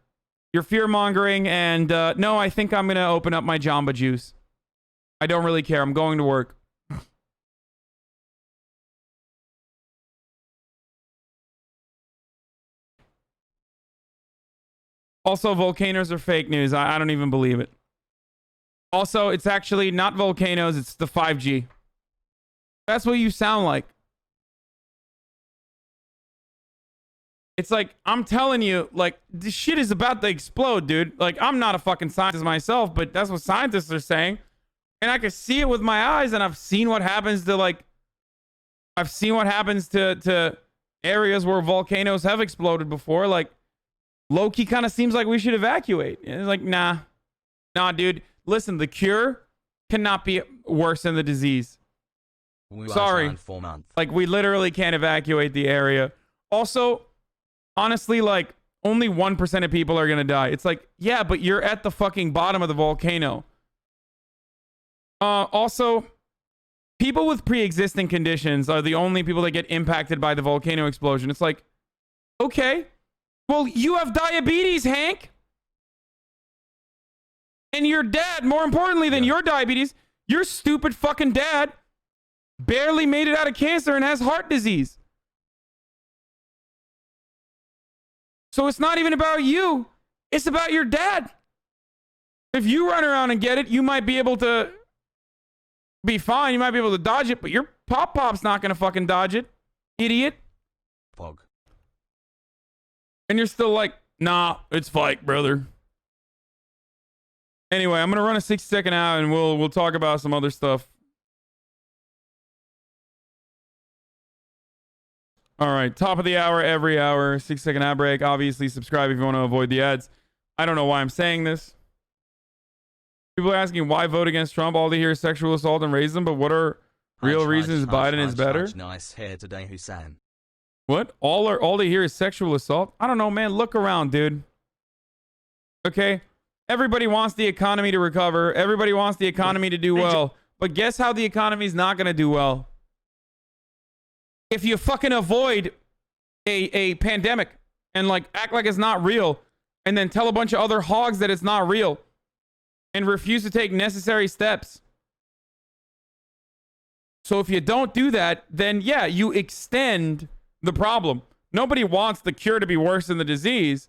You're fear-mongering. And no, I think I'm going to open up my Jamba Juice. I don't really care. I'm going to work. Also, volcanoes are fake news. I don't even believe it. Also, it's actually not volcanoes. It's the 5G. That's what you sound like. It's like, I'm telling you, like, this shit is about to explode, dude. Like, I'm not a fucking scientist myself, but that's what scientists are saying. And I can see it with my eyes, and I've seen what happens to, like, to areas where volcanoes have exploded before. Like, low-key kind of seems like we should evacuate. And it's like, nah, dude. Listen, the cure cannot be worse than the disease. Sorry. Like, we literally can't evacuate the area. Also, honestly, like, only 1% of people are going to die. It's like, yeah, but you're at the fucking bottom of the volcano. Also, people with pre-existing conditions are the only people that get impacted by the volcano explosion. It's like, okay, well, you have diabetes, Hank. And your dad, more importantly than your diabetes, your stupid fucking dad barely made it out of cancer and has heart disease. So it's not even about you. It's about your dad. If you run around and get it, you might be able to be fine. You might be able to dodge it, but your pop-pop's not going to fucking dodge it. Idiot. Pog. And you're still like, nah, it's fake, brother. Anyway, I'm going to run a 60-second ad and we'll talk about some other stuff. All right, top of the hour, every hour, 6-second ad break. Obviously, subscribe if you want to avoid the ads. I don't know why I'm saying this. People are asking why vote against Trump. All they hear is sexual assault and racism, but what are real reasons Biden is better? Nice hair today, Hasan. What? All they hear is sexual assault? I don't know, man. Look around, dude. Okay? Everybody wants the economy to recover. Everybody wants the economy to do well. But guess how the economy's not going to do well? If you fucking avoid a pandemic and like act like it's not real and then tell a bunch of other hogs that it's not real and refuse to take necessary steps. So if you don't do that, then yeah, you extend the problem. Nobody wants the cure to be worse than the disease,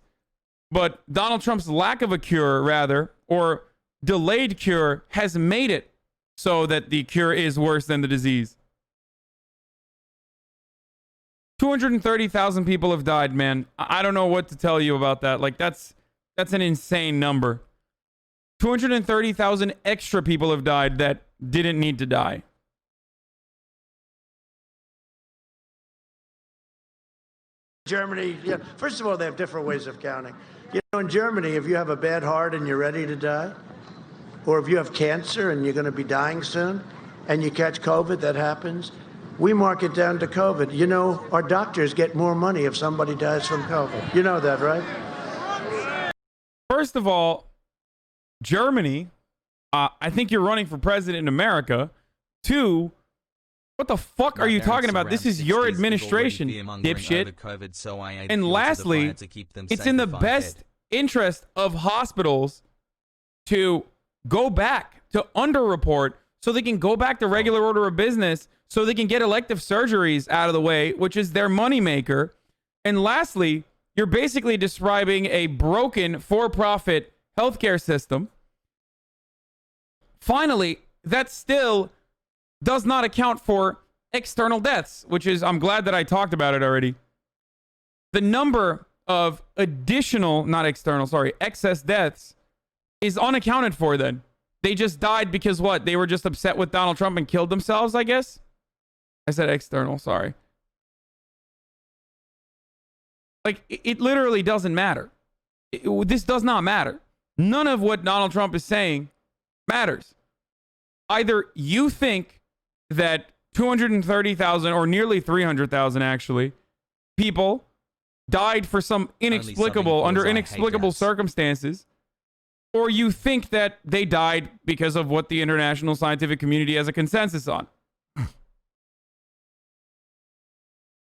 but Donald Trump's lack of a cure, rather, or delayed cure, has made it so that the cure is worse than the disease. 230,000 people have died, man. I don't know what to tell you about that. Like, that's an insane number. 230,000 extra people have died that didn't need to die. Germany, yeah, first of all, they have different ways of counting. You know, in Germany, if you have a bad heart and you're ready to die, or if you have cancer and you're going to be dying soon, and you catch COVID, that happens. We mark it down to COVID. You know, our doctors get more money if somebody dies from COVID. You know that, right? First of all, Germany, I think you're running for president in America. Two, what the fuck are you talking about? This is your administration, dipshit. And lastly, it's in the best interest of hospitals to go back to underreport so they can go back to regular order of business, so they can get elective surgeries out of the way, which is their moneymaker. And lastly, you're basically describing a broken for-profit healthcare system. Finally, that still does not account for external deaths, which is, I'm glad that I talked about it already. The number of additional, not external, sorry, excess deaths is unaccounted for then. They just died because what? They were just upset with Donald Trump and killed themselves, I guess? I said external, sorry. Like, it literally doesn't matter. This does not matter. None of what Donald Trump is saying matters. Either you think that 230,000 or nearly 300,000 actually people died for some inexplicable, under inexplicable circumstances, or you think that they died because of what the international scientific community has a consensus on.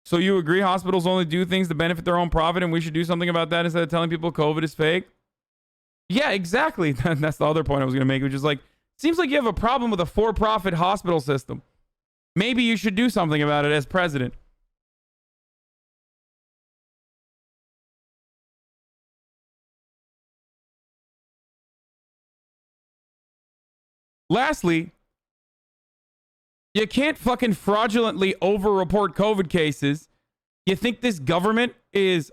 So you agree hospitals only do things to benefit their own profit and we should do something about that instead of telling people COVID is fake? Yeah, exactly. That's the other point I was going to make, which is like, seems like you have a problem with a for-profit hospital system. Maybe you should do something about it as president. Lastly, you can't fucking fraudulently over-report COVID cases. You think this government is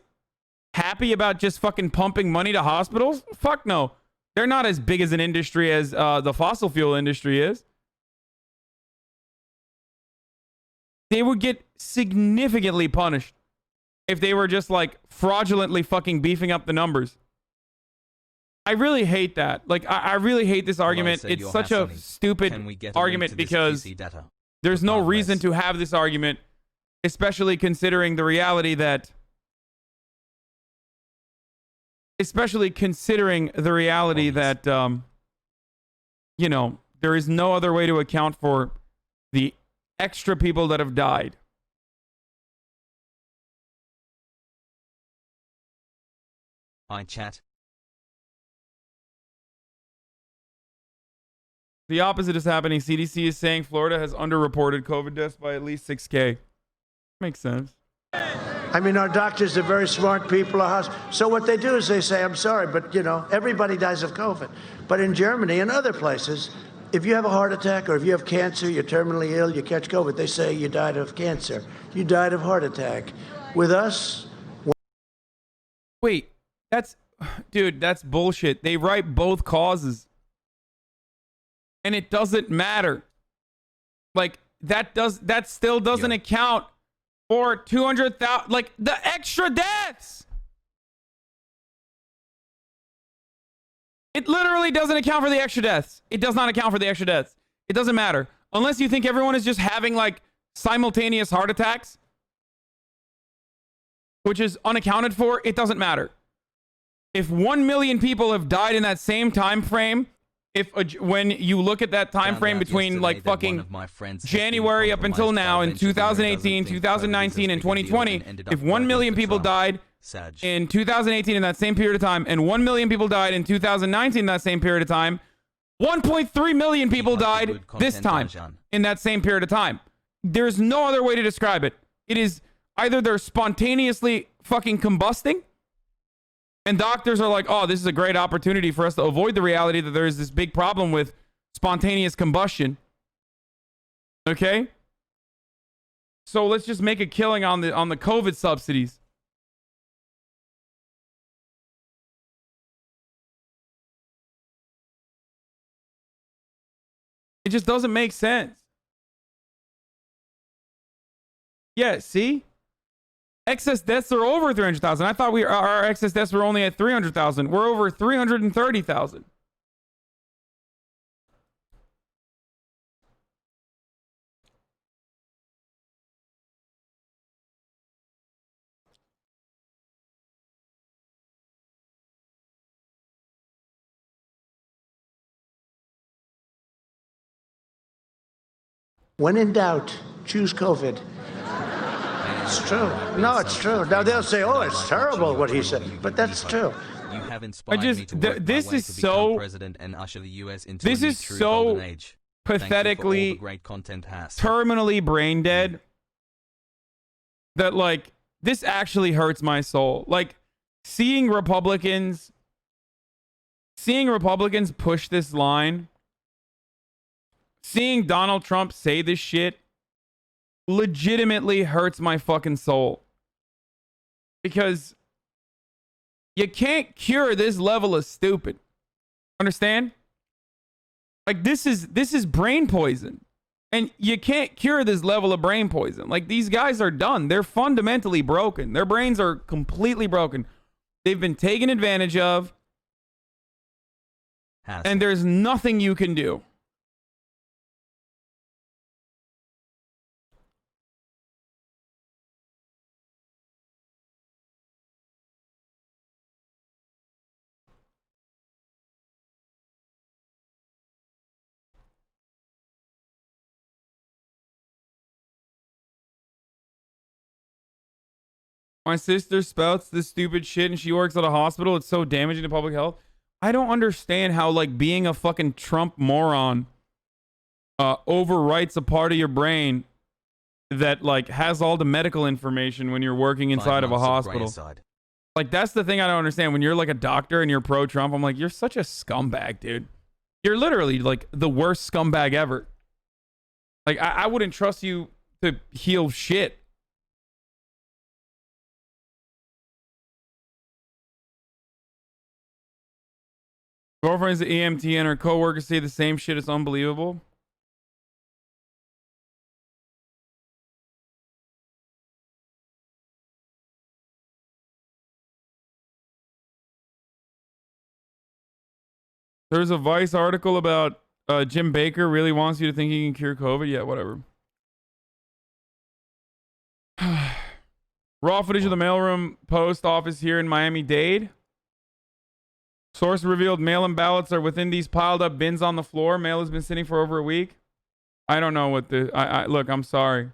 happy about just fucking pumping money to hospitals? Fuck no. They're not as big as an industry as the fossil fuel industry is. They would get significantly punished if they were just like fraudulently fucking beefing up the numbers. I really hate that. Like, I really hate this argument. It's such a stupid argument because there's no reason to have this argument, especially considering the reality that you know, there is no other way to account for the extra people that have died. Hi, chat. The opposite is happening. CDC is saying Florida has underreported COVID deaths by at least 6K. Makes sense. I mean, our doctors are very smart people. So what they do is they say, I'm sorry, but, you know, everybody dies of COVID. But in Germany and other places, if you have a heart attack or if you have cancer, you're terminally ill, you catch COVID, they say you died of cancer. You died of heart attack. With us... Wait, dude, that's bullshit. They write both causes. And it doesn't matter. Like, that still doesn't account for 200,000, like, the extra deaths. It literally doesn't account for the extra deaths. It does not account for the extra deaths. It doesn't matter. Unless you think everyone is just having, like, simultaneous heart attacks, which is unaccounted for, it doesn't matter. If 1 million people have died in that same time frame, when you look at that time frame between like fucking January up until now in 2018, 2019, and 2020, if 1 million people died in 2018 in that same period of time, and 1 million people died in 2019 in that same period of time, 1.3 million people died this time in that same period of time. There's no other way to describe it. It is either they're spontaneously fucking combusting, and doctors are like, oh, this is a great opportunity for us to avoid the reality that there is this big problem with spontaneous combustion. Okay? So let's just make a killing on the COVID subsidies. It just doesn't make sense. Yeah, see? Excess deaths are over 300,000. I thought our excess deaths were only at 300,000. We're over 330,000. When in doubt, choose COVID. It's true. No, it's true. Now they'll say, "Oh, it's terrible what he said," but that's true. You have inspired me to work this my way is to so become president and usher the US into this a new is true so golden age. pathetically Great content has. terminally brain dead that like this actually hurts my soul. Like seeing Republicans push this line, seeing Donald Trump say this shit legitimately hurts my fucking soul. Because you can't cure this level of stupid. Understand? Like this is brain poison. And you can't cure this level of brain poison. Like these guys are done. They're fundamentally broken. Their brains are completely broken. They've been taken advantage of. And there's nothing you can do. My sister spouts this stupid shit and she works at a hospital. It's so damaging to public health. I don't understand how, like, being a fucking Trump moron overwrites a part of your brain that, like, has all the medical information when you're working inside of a hospital. Like, that's the thing I don't understand. When you're, like, a doctor and you're pro-Trump, I'm like, you're such a scumbag, dude. You're literally, like, the worst scumbag ever. Like, I wouldn't trust you to heal shit. Girlfriend's the EMT and her coworkers say the same shit. It's unbelievable. There's a Vice article about Jim Baker really wants you to think he can cure COVID. Yeah, whatever. Raw footage of the mailroom post office here in Miami-Dade. Source revealed mail-in ballots are within these piled up bins on the floor. Mail has been sitting for over a week. I don't know what the... look, I'm sorry.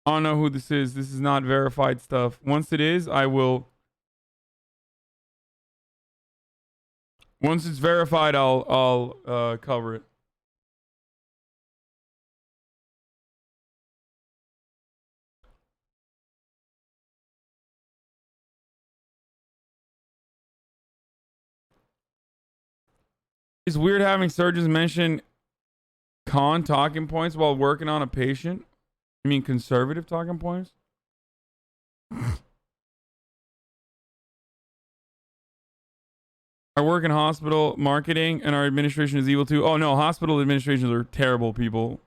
I don't know who this is. This is not verified stuff. Once it is, I will... Once it's verified, I'll cover it. It's weird having surgeons mention talking points while working on a patient. I mean, conservative talking points. I work in hospital marketing and our administration is evil too. Oh no, hospital administrations are terrible people.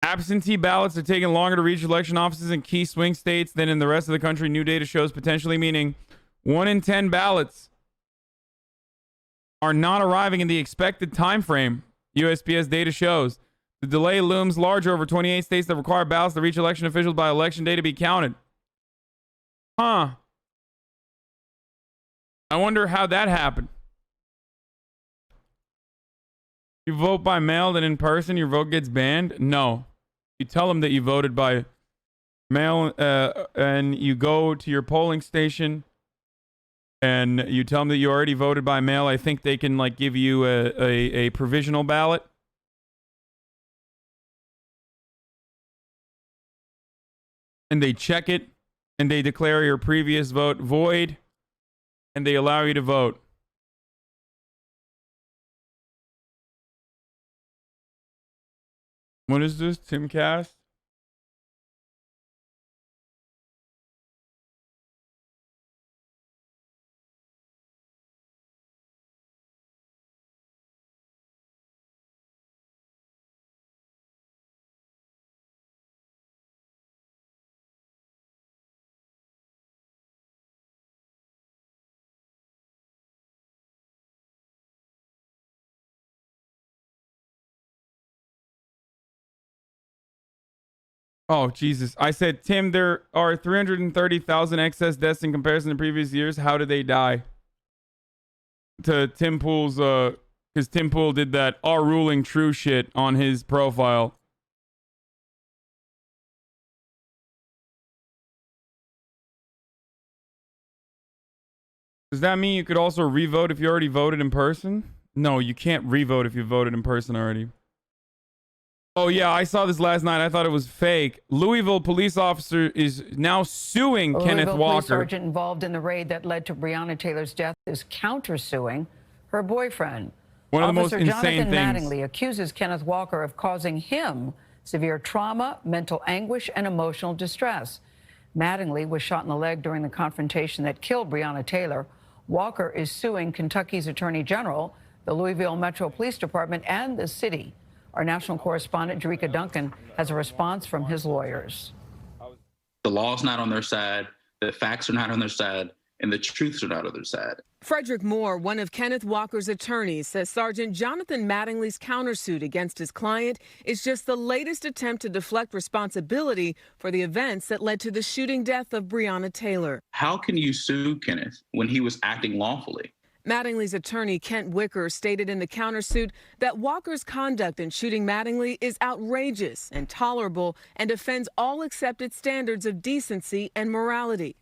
Absentee ballots are taking longer to reach election offices in key swing states than in the rest of the country. New data shows potentially meaning 1 in 10 ballots are not arriving in the expected time frame. USPS data shows the delay looms larger over 28 states that require ballots to reach election officials by election day to be counted. Huh. I wonder how that happened. You vote by mail, then in person, your vote gets banned? No. You tell them that you voted by mail and you go to your polling station and you tell them that you already voted by mail. I think they can like give you a provisional ballot. And they check it and they declare your previous vote void and they allow you to vote. What is this? Timcast? Oh, Jesus. I said, Tim, there are 330,000 excess deaths in comparison to previous years. How did they die? To Tim Pool's, because Tim Pool did that "our ruling true" shit on his profile. Does that mean you could also re-vote if you already voted in person? No, you can't re-vote if you voted in person already. Oh, yeah, I saw this last night. I thought it was fake. Louisville police officer is now suing Kenneth Louisville Walker. Police sergeant involved in the raid that led to Breonna Taylor's death is countersuing her boyfriend. One of the most Officer insane Jonathan things. Mattingly accuses Kenneth Walker of causing him severe trauma, mental anguish, and emotional distress. Mattingly was shot in the leg during the confrontation that killed Breonna Taylor. Walker is suing Kentucky's Attorney General, the Louisville Metro Police Department, and the city. Our national correspondent, Jerika Duncan, has a response from his lawyers. The law's not on their side, the facts are not on their side, and the truths are not on their side. Frederick Moore, one of Kenneth Walker's attorneys, says Sergeant Jonathan Mattingly's countersuit against his client is just the latest attempt to deflect responsibility for the events that led to the shooting death of Breonna Taylor. How can you sue Kenneth when he was acting lawfully? Mattingly's attorney, Kent Wicker, stated in the countersuit that Walker's conduct in shooting Mattingly is outrageous, intolerable, and offends all accepted standards of decency and morality.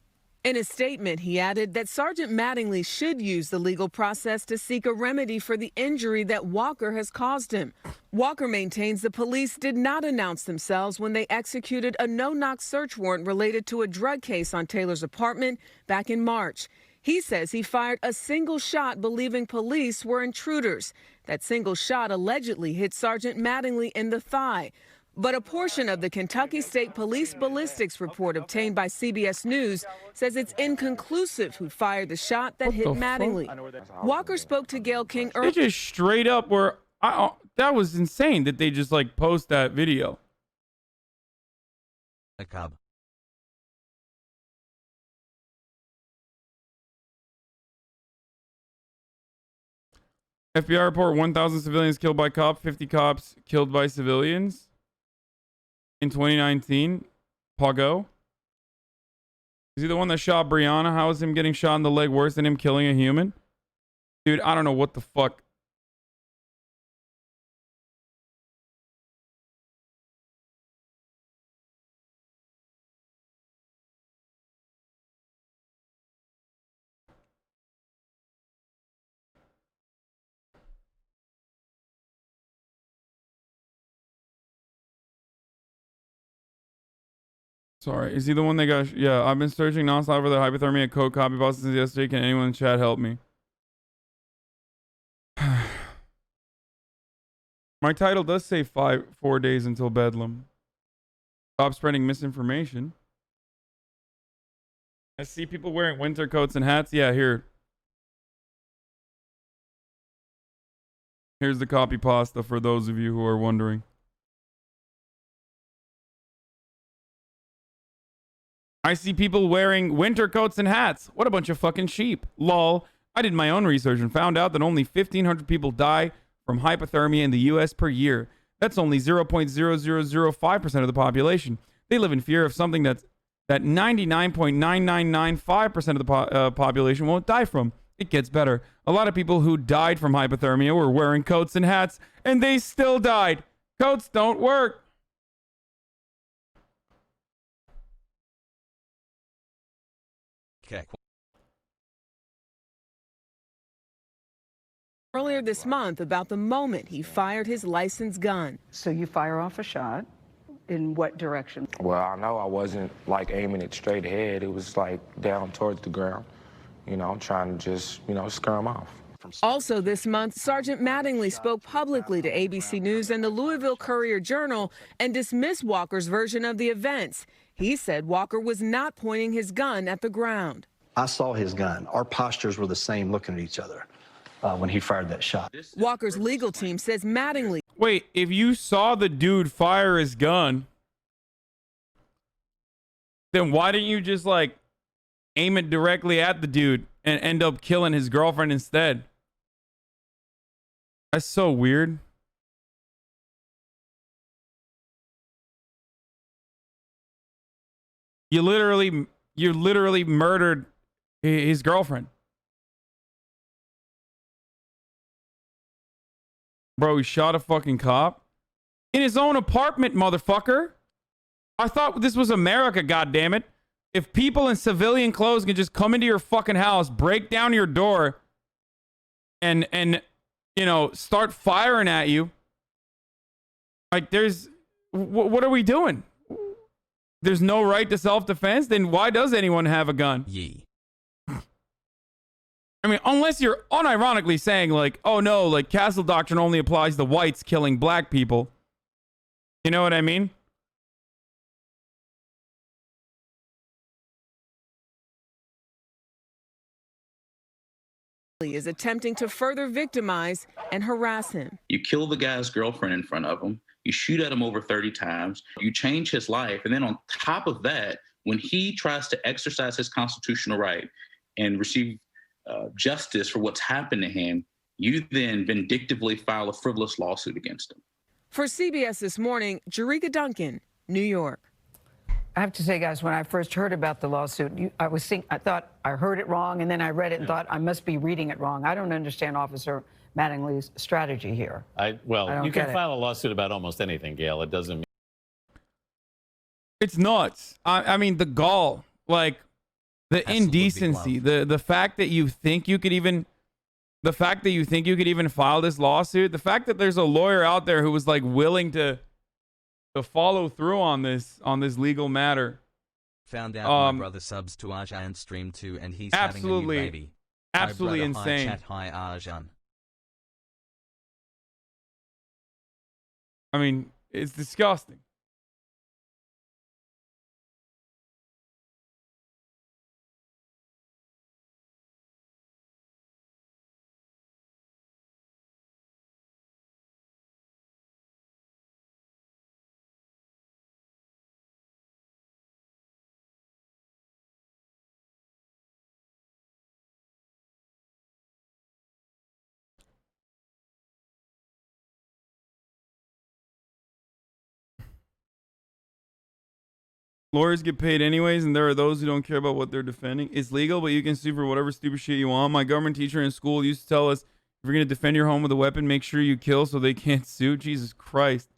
In a statement, he added that Sergeant Mattingly should use the legal process to seek a remedy for the injury that Walker has caused him. Walker maintains the police did not announce themselves when they executed a no-knock search warrant related to a drug case on Taylor's apartment back in March. He says he fired a single shot believing police were intruders. That single shot allegedly hit Sergeant Mattingly in the thigh. But a portion of the Kentucky State Police ballistics report obtained by CBS News says it's inconclusive who fired the shot that hit Mattingly. Walker spoke to Gayle King earlier. They just straight up were... that was insane that they just like post that video. A cub. FBI report 1,000 civilians killed by cops, 50 cops killed by civilians in 2019. Pogo. Is he the one that shot Breonna? How is him getting shot in the leg worse than him killing a human? Dude, I don't know what the fuck. Sorry, is he the one that got... Yeah, I've been searching nonstop for the hypothermia code copy box since yesterday. Can anyone in chat help me? My title does say 4 days until Bedlam. Stop spreading misinformation. I see people wearing winter coats and hats. Yeah, here. Here's the copy pasta for those of you who are wondering. I see people wearing winter coats and hats. What a bunch of fucking sheep. Lol. I did my own research and found out that only 1,500 people die from hypothermia in the U.S. per year. That's only 0.0005% of the population. They live in fear of something that 99.9995% of the population won't die from. It gets better. A lot of people who died from hypothermia were wearing coats and hats, and they still died. Coats don't work. Okay. Earlier this month about the moment he fired his licensed gun. So you fire off a shot. In what direction? Well, I know I wasn't like aiming it straight ahead. It was like down towards the ground, you know, trying to just, you know, scare him off. Also this month, Sergeant Mattingly spoke publicly to ABC News and the Louisville Courier-Journal and dismissed Walker's version of the events. He said Walker was not pointing his gun at the ground. I saw his gun. Our postures were the same, looking at each other when he fired that shot. Walker's legal team says Mattingly... Wait, if you saw the dude fire his gun, then why didn't you just, like, aim it directly at the dude and end up killing his girlfriend instead? That's so weird. You literally murdered his girlfriend. Bro, he shot a fucking cop in his own apartment, motherfucker. I thought this was America, goddammit. If people in civilian clothes can just come into your fucking house, break down your door, and you know, start firing at you, like, there's... what are we doing? There's no right to self-defense? Then why does anyone have a gun? Yee. I mean, unless you're unironically saying, like, oh no, like, Castle Doctrine only applies to whites killing black people. You know what I mean? is attempting to further victimize and harass him. You kill the guy's girlfriend in front of him. You shoot at him over 30 times. You change his life. And then on top of that, when he tries to exercise his constitutional right and receive justice for what's happened to him, you then vindictively file a frivolous lawsuit against him. For CBS This Morning, Jerika Duncan, New York. I have to say, guys, when I first heard about the lawsuit, I thought I heard it wrong, and then I read it and thought I must be reading it wrong. I don't understand Officer Mattingly's strategy here. Well, you can file a lawsuit about almost anything, Gail. It doesn't mean... It's nuts. I mean, the gall, like, the indecency, the fact that you think you could even... The fact that you think you could even file this lawsuit, the fact that there's a lawyer out there who was, like, willing to follow through on this legal matter. Found out my brother subs to Arjan stream too, and he's having a new baby. Absolutely Hi, brother, insane. Hi, chat, hi, Arjan. I mean, it's disgusting. Lawyers get paid anyways, and there are those who don't care about what they're defending. It's legal, but you can sue for whatever stupid shit you want. My government teacher in school used to tell us, if you're going to defend your home with a weapon, make sure you kill so they can't sue. Jesus Christ.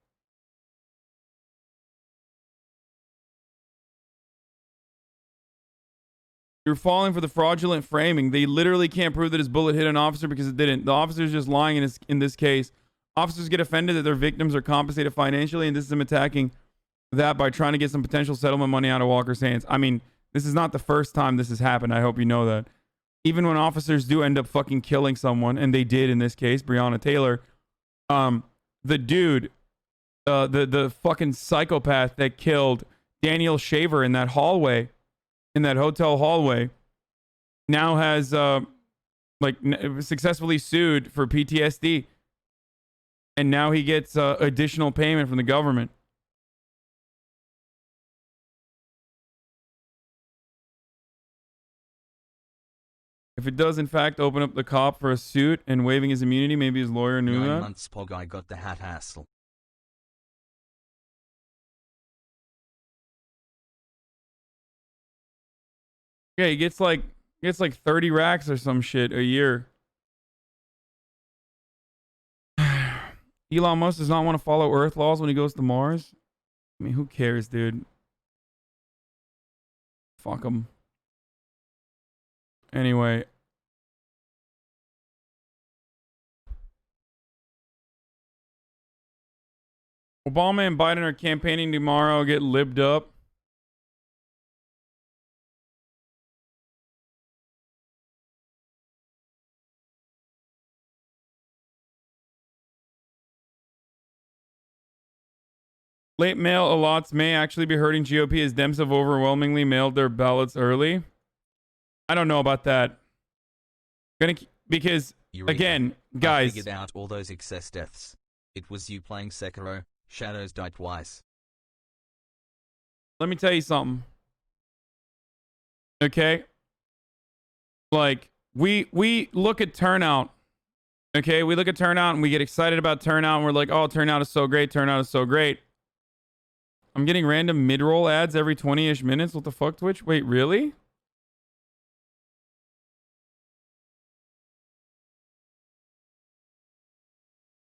You're falling for the fraudulent framing. They literally can't prove that his bullet hit an officer because it didn't. The officer's just lying in this case. Officers get offended that their victims are compensated financially, and this is them attacking that by trying to get some potential settlement money out of Walker's hands. I mean, this is not the first time this has happened. I hope you know that. Even when officers do end up fucking killing someone, and they did in this case, Breonna Taylor, the dude, the fucking psychopath that killed Daniel Shaver in that hallway, in that hotel hallway, now has successfully sued for PTSD, and now he gets additional payment from the government. If it does, in fact, open up the cop for a suit and waiving his immunity, maybe his lawyer knew 9 that. months Pog, I got the hat hassle. Yeah, he gets like 30 racks or some shit a year. Elon Musk does not want to follow Earth laws when he goes to Mars. I mean, who cares, dude? Fuck him. Anyway. Obama and Biden are campaigning tomorrow. Get libbed up. Late mail allots may actually be hurting GOP as Dems have overwhelmingly mailed their ballots early. I don't know about that. Because, again, guys. I figured out all those excess deaths. It was you playing Sekiro. Shadows died twice. Let me tell you something. Okay? Like, we look at turnout. Okay? We look at turnout and we get excited about turnout and we're like, oh, turnout is so great. Turnout is so great. I'm getting random mid-roll ads every 20-ish minutes. What the fuck, Twitch? Wait, really?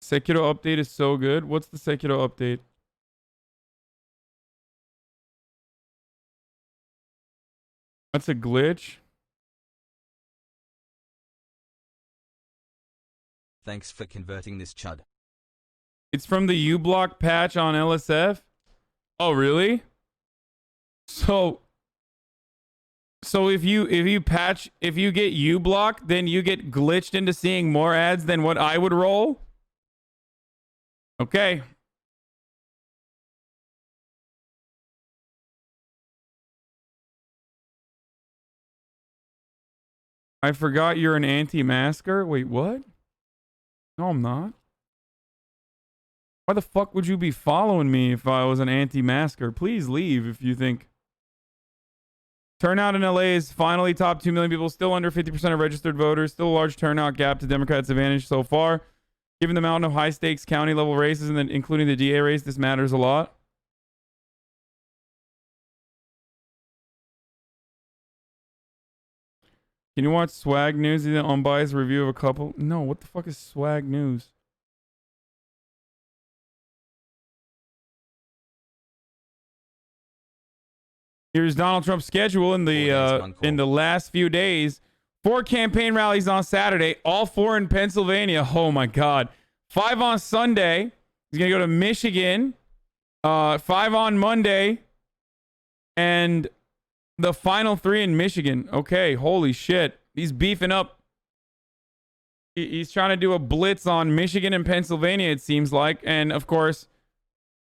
Sekiro update is so good. What's the Sekiro update? That's a glitch. Thanks for converting this chud. It's from the uBlock patch on LSF? Oh, really? So if you get uBlock, then you get glitched into seeing more ads than what I would roll? Okay. I forgot you're an anti-masker. Wait, what? No, I'm not. Why the fuck would you be following me if I was an anti-masker? Please leave if you think. Turnout in LA is finally top 2 million people, still under 50% of registered voters, still a large turnout gap to Democrats' advantage so far. Given the mountain of high-stakes county-level races, and then including the DA race, this matters a lot. Can you watch Swag News? Is an unbiased review of a couple? No, what the fuck is Swag News? Here's Donald Trump's schedule in the last few days. 4 campaign rallies on Saturday, all 4 in Pennsylvania. Oh my God. 5 on Sunday. He's gonna go to Michigan. 5 on Monday. And The final 3 in Michigan. Okay, holy shit. He's beefing up. He's trying to do a blitz on Michigan and Pennsylvania, it seems like. And, of course,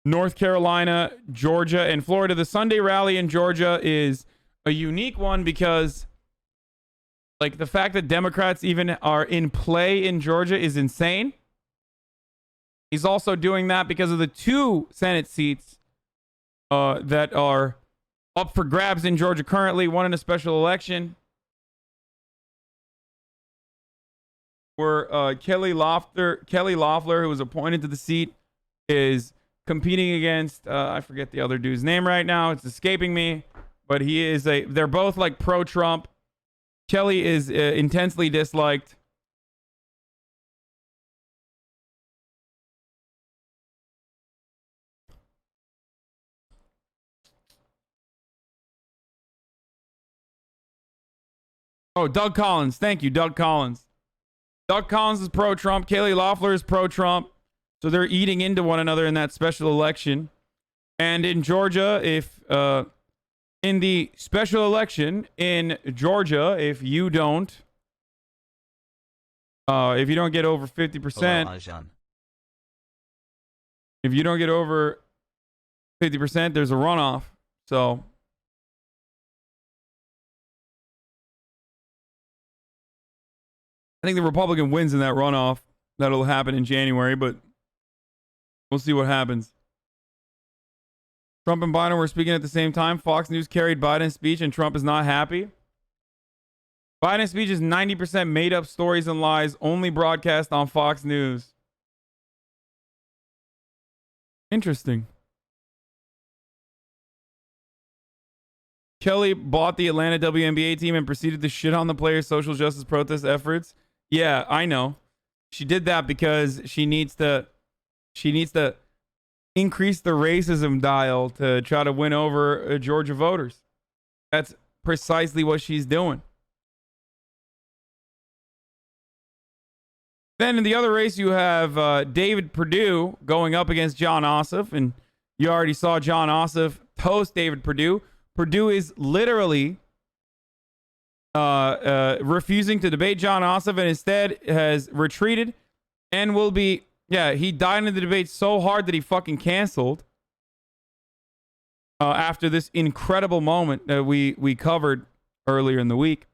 North Carolina, Georgia, and Florida. The Sunday rally in Georgia is a unique one because, like, the fact that Democrats even are in play in Georgia is insane. He's also doing that because of the 2 Senate seats that are up for grabs in Georgia currently, one in a special election, where Kelly Loeffler, who was appointed to the seat, is competing against, I forget the other dude's name right now. It's escaping me, but they're both like pro-Trump. Kelly is intensely disliked. Oh, Doug Collins. Thank you, Doug Collins. Doug Collins is pro-Trump. Kelly Loeffler is pro-Trump. So they're eating into one another in that special election. And in Georgia, in the special election in Georgia, if you don't get over 50%, if you don't get over 50%, there's a runoff. So I think the Republican wins in that runoff. That'll happen in January, but we'll see what happens. Trump and Biden were speaking at the same time. Fox News carried Biden's speech, and Trump is not happy. Biden's speech is 90% made-up stories and lies, only broadcast on Fox News. Interesting. Kelly bought the Atlanta WNBA team and proceeded to shit on the players' social justice protest efforts. Yeah, I know. She did that because she needs to increase the racism dial to try to win over Georgia voters. That's precisely what she's doing. Then in the other race, you have David Perdue going up against Jon Ossoff, and you already saw Jon Ossoff toast David Perdue. Perdue is literally refusing to debate Jon Ossoff and instead has retreated and will be, he died in the debate so hard that he fucking canceled after this incredible moment that we covered earlier in the week.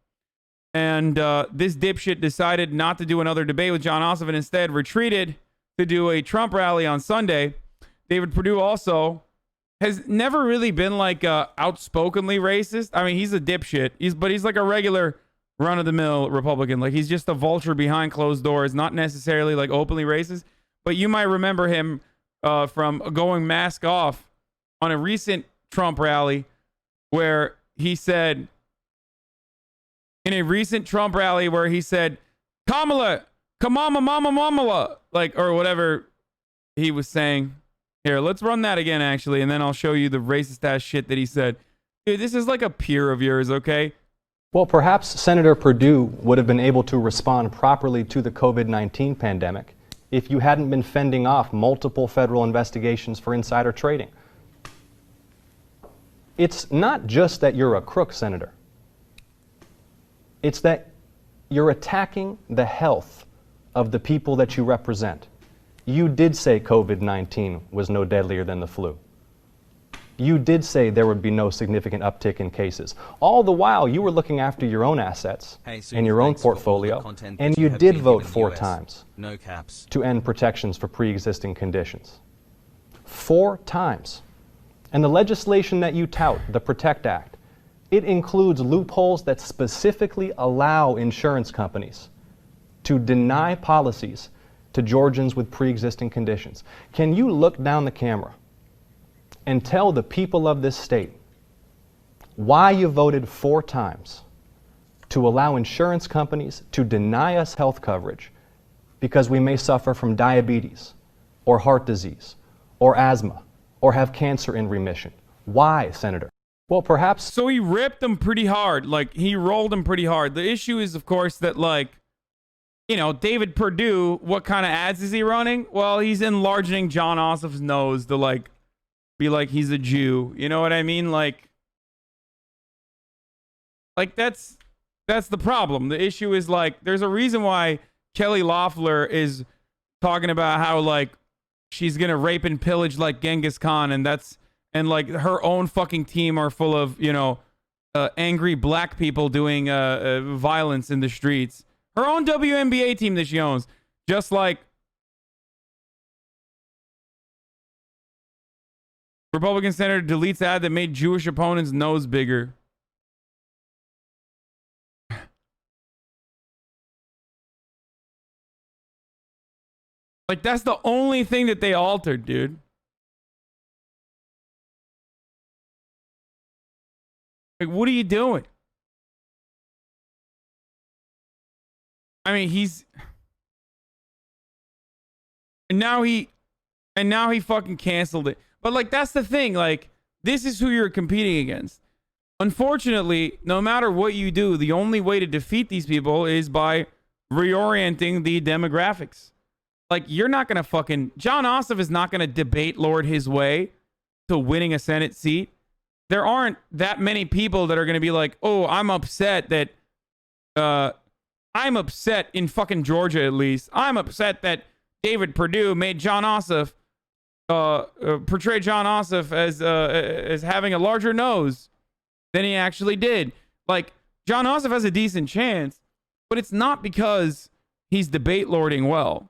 And this dipshit decided not to do another debate with Jon Ossoff and instead retreated to do a Trump rally on Sunday. David Perdue also has never really been like outspokenly racist. I mean, he's a dipshit. But he's like a regular run-of-the-mill Republican. Like, he's just a vulture behind closed doors, not necessarily like openly racist. But you might remember him from going mask off on a recent Trump rally where he said, Kamala, Kamama, Mama, Mamala, like, or whatever he was saying. Here, let's run that again, actually, and then I'll show you the racist-ass shit that he said. Dude, this is like a peer of yours, okay? Well, perhaps Senator Perdue would have been able to respond properly to the COVID-19 pandemic if you hadn't been fending off multiple federal investigations for insider trading. It's not just that you're a crook, Senator. It's that you're attacking the health of the people that you represent. You did say COVID-19 was no deadlier than the flu. You did say there would be no significant uptick in cases. All the while, you were looking after your own assets and your own portfolio, and you did vote 4 times to end protections for pre-existing conditions. 4 times. And the legislation that you tout, the PROTECT Act, it includes loopholes that specifically allow insurance companies to deny policies to Georgians with pre-existing conditions. Can you look down the camera and tell the people of this state why you voted 4 times to allow insurance companies to deny us health coverage because we may suffer from diabetes or heart disease or asthma or have cancer in remission? Why, Senator? Well, perhaps... So he ripped them pretty hard. Like, he rolled them pretty hard. The issue is, of course, that, like, you know, David Perdue, what kind of ads is he running? Well, he's enlarging Jon Ossoff's nose to, like, be like he's a Jew. You know what I mean? Like, Like, that's the problem. The issue is, like, there's a reason why Kelly Loeffler is talking about how, like, she's gonna rape and pillage like Genghis Khan, and like her own fucking team are full of, you know, angry black people doing violence in the streets. Her own WNBA team that she owns, just like Republican senator deletes ad that made Jewish opponents' nose bigger. Like, that's the only thing that they altered, dude. Like, what are you doing? I mean, and now he fucking canceled it. But, like, that's the thing. Like, this is who you're competing against. Unfortunately, no matter what you do, the only way to defeat these people is by reorienting the demographics. Like, you're not going to fucking... John Ossoff is not going to debate lord his way to winning a Senate seat. There aren't that many people that are going to be like, oh, I'm upset that... I'm upset in fucking Georgia, at least. I'm upset that David Perdue made John Ossoff... portray John Ossoff as having a larger nose than he actually did. Like, John Ossoff has a decent chance, but it's not because he's debate lording well.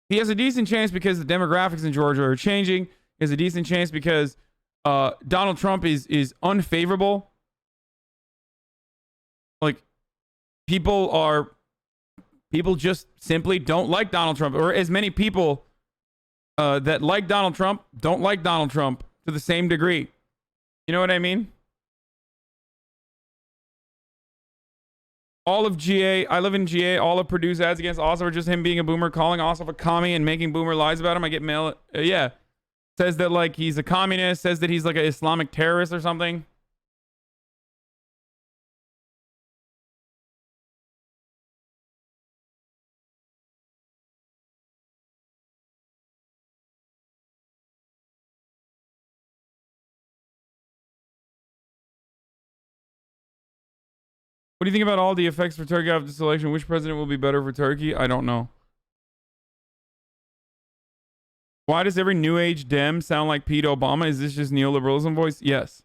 He has a decent chance because the demographics in Georgia are changing. He has a decent chance because Donald Trump is unfavorable. Like, people just simply don't like Donald Trump, or as many people that like Donald Trump don't like Donald Trump to the same degree. You know what I mean? All of GA, I live in GA, all of Purdue's ads against Ossoff are just him being a boomer, calling Ossoff a commie and making boomer lies about him. I get mail. Yeah. Says that, like, he's a communist, says that he's like an Islamic terrorist or something. What do you think about all the effects for Turkey after this election? Which president will be better for Turkey? I don't know. Why does every new age Dem sound like Pete Obama? Is this just neoliberalism voice? Yes.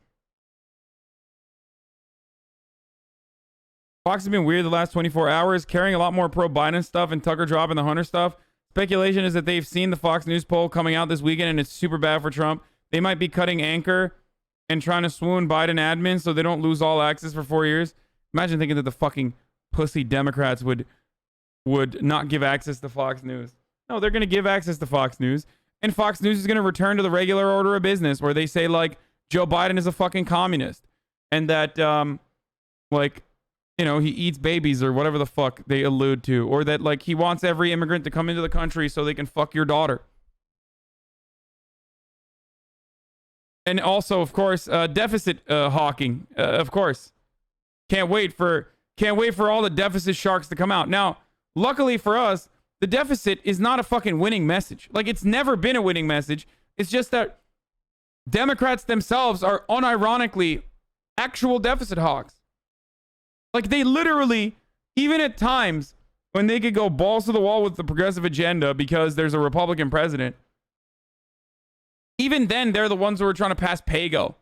Fox has been weird the last 24 hours, carrying a lot more pro-Biden stuff and Tucker dropping the Hunter stuff. Speculation is that they've seen the Fox News poll coming out this weekend and it's super bad for Trump. They might be cutting Anchor and trying to swoon Biden admin so they don't lose all access for 4 years. Imagine thinking that the fucking pussy Democrats would not give access to Fox News. No, they're going to give access to Fox News. And Fox News is going to return to the regular order of business where they say, like, Joe Biden is a fucking communist. And that, like, you know, he eats babies or whatever the fuck they allude to. Or that, like, he wants every immigrant to come into the country so they can fuck your daughter. And also, of course, deficit hawking. Of course. Can't wait for all the deficit sharks to come out. Now, luckily for us, the deficit is not a fucking winning message. Like, it's never been a winning message. It's just that Democrats themselves are unironically actual deficit hawks. Like, they literally, even at times when they could go balls to the wall with the progressive agenda because there's a Republican president, even then they're the ones who are trying to pass PAYGO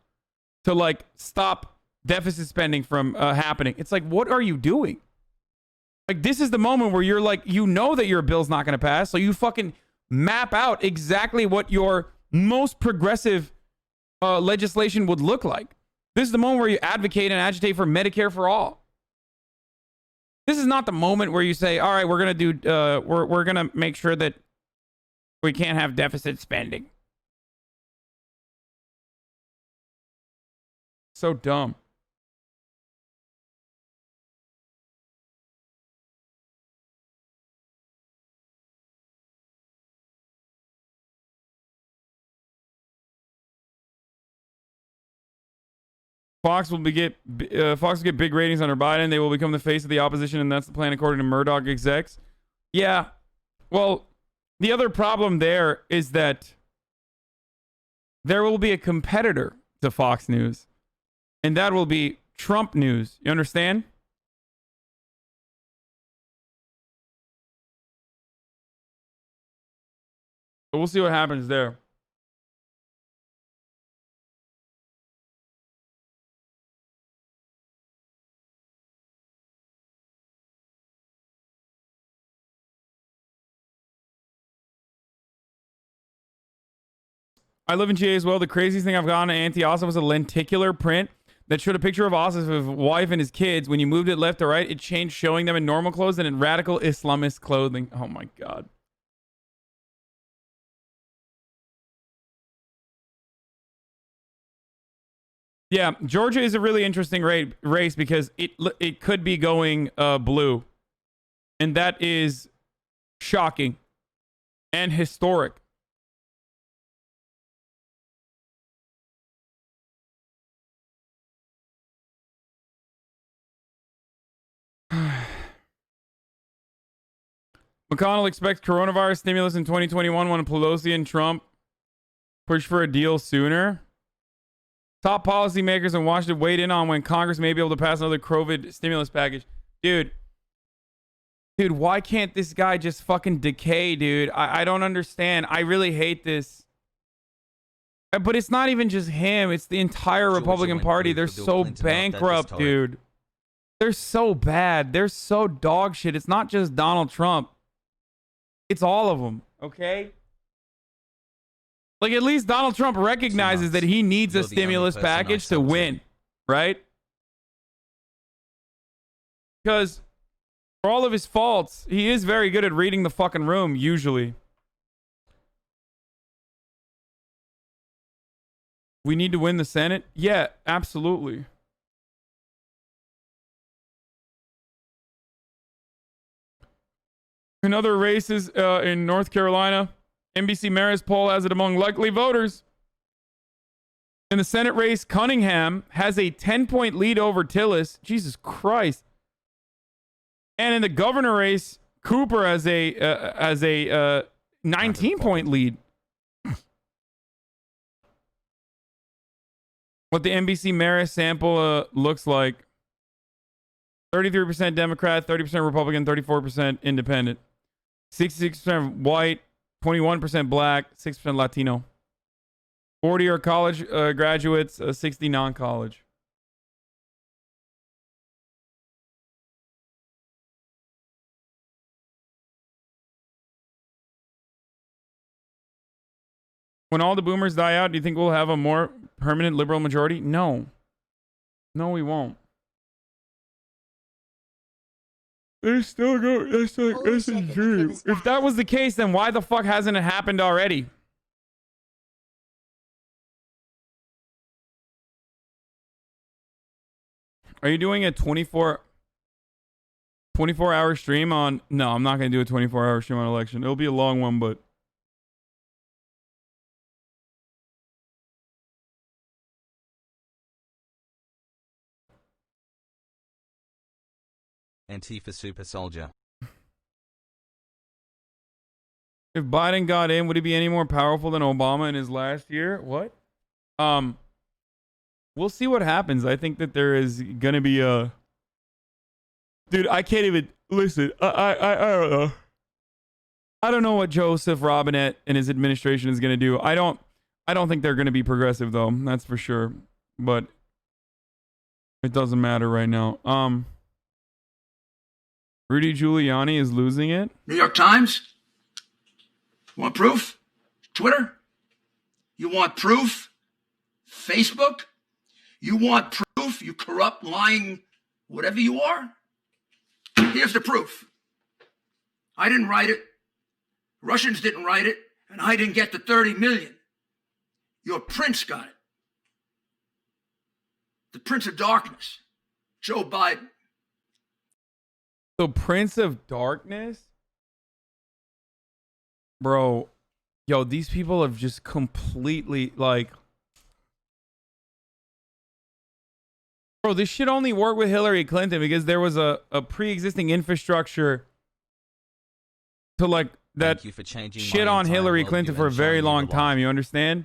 to, like, stop deficit spending from happening. It's like, what are you doing? Like, this is the moment where you're like, you know that your bill's not going to pass, so you fucking map out exactly what your most progressive legislation would look like. This is the moment where you advocate and agitate for Medicare for all. This is not the moment where you say, all right, we're going to do, we're going to make sure that we can't have deficit spending. So dumb. Fox will get big ratings under Biden. They will become the face of the opposition, and that's the plan according to Murdoch execs. Yeah. Well, the other problem there is that there will be a competitor to Fox News, and that will be Trump news. You understand? But we'll see what happens there. I live in GA as well. The craziest thing I've gotten to Auntie-Asa was a lenticular print that showed a picture of Asa with his wife and his kids. When you moved it left to right, it changed, showing them in normal clothes and in radical Islamist clothing. Oh my God. Yeah, Georgia is a really interesting race because it could be going blue. And that is shocking and historic. McConnell expects coronavirus stimulus in 2021 when Pelosi and Trump push for a deal sooner. Top policymakers in Washington weighed in on when Congress may be able to pass another COVID stimulus package. Dude, why can't this guy just fucking decay, dude? I don't understand. I really hate this. But it's not even just him. It's the entire Republican Party. They're so bankrupt, dude. They're so bad. They're so dog shit. It's not just Donald Trump. It's all of them, okay? Like, at least Donald Trump recognizes that he needs a stimulus package to win, right? Because for all of his faults, he is very good at reading the fucking room, usually. We need to win the Senate? Yeah, absolutely. In other races in North Carolina, NBC Marist poll has it among likely voters. In the Senate race, Cunningham has a 10-point lead over Tillis. Jesus Christ. And in the governor race, Cooper has a 19-point lead. What the NBC Marist sample looks like. 33% Democrat, 30% Republican, 34% Independent. 66% white, 21% black, 6% Latino. 40 are college graduates, 60 non-college. When all the boomers die out, do you think we'll have a more permanent liberal majority? No. No, we won't. They're still going. That's a dream. If that was the case, then why the fuck hasn't it happened already? Are you doing a 24-hour stream on... No, I'm not going to do a 24-hour stream on election. It'll be a long one, but... Antifa super soldier. If Biden got in, would he be any more powerful than Obama in his last year? What? We'll see what happens. I think that there is gonna be a... Dude, I can't even... Listen, I don't know. I don't know what Joseph Robinette and his administration is gonna do. I don't think they're gonna be progressive, though. That's for sure. But it doesn't matter right now. Rudy Giuliani is losing it. New York Times? You want proof? Twitter? You want proof? Facebook? You want proof? You corrupt, lying, whatever you are? Here's the proof. I didn't write it. Russians didn't write it. And I didn't get the 30 million. Your prince got it. The Prince of Darkness, Joe Biden. So Prince of Darkness? Bro, yo, these people have just completely, like... Bro, this shit only worked with Hillary Clinton because there was a pre-existing infrastructure to, like, that shit on Hillary Clinton for a very long time. You understand?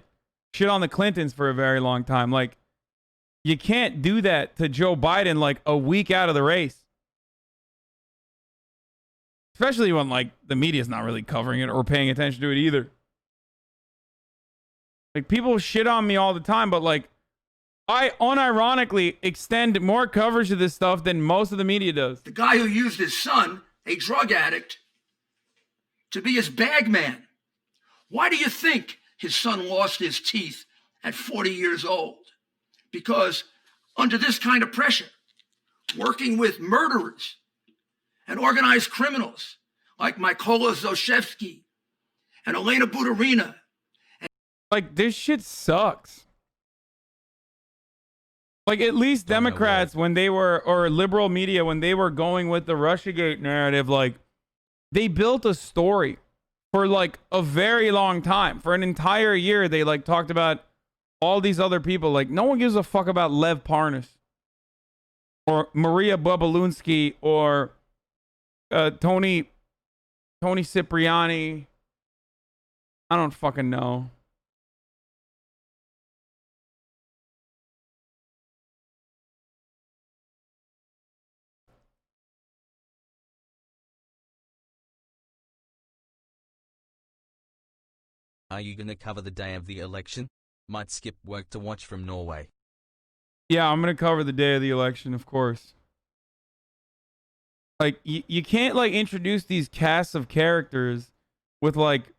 Shit on the Clintons for a very long time. Like, you can't do that to Joe Biden like a week out of the race. Especially when like the media's not really covering it or paying attention to it either. Like people shit on me all the time, but like I unironically extend more coverage of this stuff than most of the media does. The guy who used his son, a drug addict, to be his bag man. Why do you think his son lost his teeth at 40 years old? Because under this kind of pressure, working with murderers and organized criminals like Mykola Zoshevsky and Elena Buturina. Like, this shit sucks. Like, at least Democrats, when they were, or liberal media, when they were going with the Russiagate narrative, like, they built a story for, like, a very long time. For an entire year, they, like, talked about all these other people. Like, no one gives a fuck about Lev Parnas or Maria Babalunsky or Tony Cipriani. I don't fucking know. Are you gonna cover the day of the election? Might skip work to watch from Norway. Yeah, I'm gonna cover the day of the election, of course. Like, you can't, like, introduce these casts of characters with, like,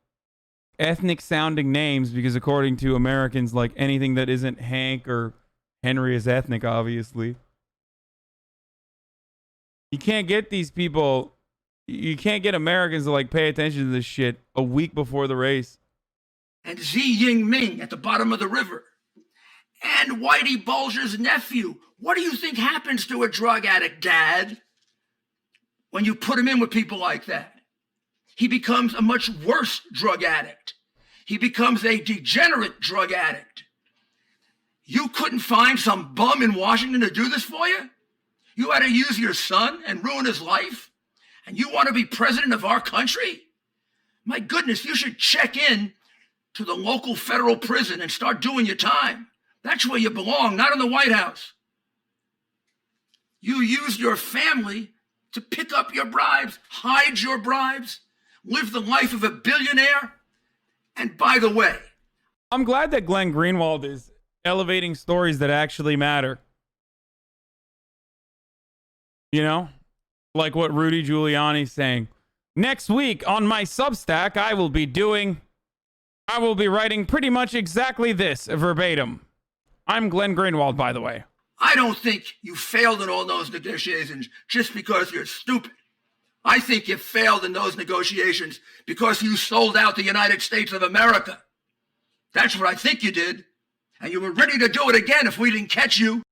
ethnic-sounding names, because according to Americans, like, anything that isn't Hank or Henry is ethnic, obviously. You can't get these people... You can't get Americans to, like, pay attention to this shit a week before the race. And Xi Jinping at the bottom of the river. And Whitey Bulger's nephew. What do you think happens to a drug addict, Dad? When you put him in with people like that, he becomes a much worse drug addict. He becomes a degenerate drug addict. You couldn't find some bum in Washington to do this for you? You had to use your son and ruin his life? And you want to be president of our country? My goodness, you should check in to the local federal prison and start doing your time. That's where you belong, not in the White House. You use your family to pick up your bribes, hide your bribes, live the life of a billionaire. And by the way, I'm glad that Glenn Greenwald is elevating stories that actually matter. You know? Like what Rudy Giuliani's saying. Next week on my Substack, I will be writing pretty much exactly this verbatim. I'm Glenn Greenwald, by the way. I don't think you failed in all those negotiations just because you're stupid. I think you failed in those negotiations because you sold out the United States of America. That's what I think you did. And you were ready to do it again if we didn't catch you.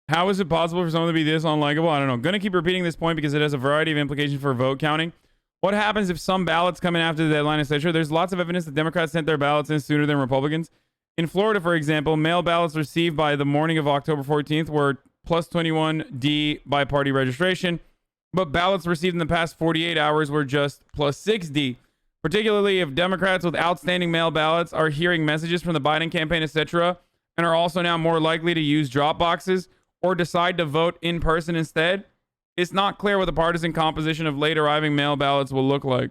How is it possible for someone to be this unlikable? I don't know. I'm going to keep repeating this point because it has a variety of implications for vote counting. What happens if some ballots come in after the deadline, etc.? There's lots of evidence that Democrats sent their ballots in sooner than Republicans. In Florida, for example, mail ballots received by the morning of October 14th were plus 21D by party registration, but ballots received in the past 48 hours were just plus 6D. Particularly if Democrats with outstanding mail ballots are hearing messages from the Biden campaign, etc., and are also now more likely to use drop boxes or decide to vote in person instead, it's not clear what the partisan composition of late arriving mail ballots will look like.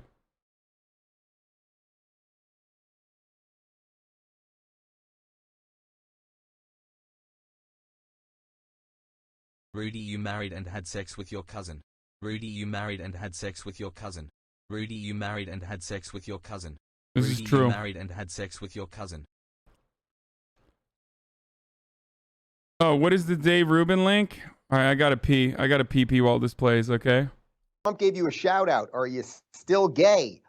Rudy, you married and had sex with your cousin. Rudy, you married and had sex with your cousin. Rudy, you married and had sex with your cousin. This Rudy, is true. You married and had sex with your cousin. Oh, what is the Dave Rubin link? All right, I gotta pee. I gotta pee while this plays, okay? Trump gave you a shout out. Are you still gay?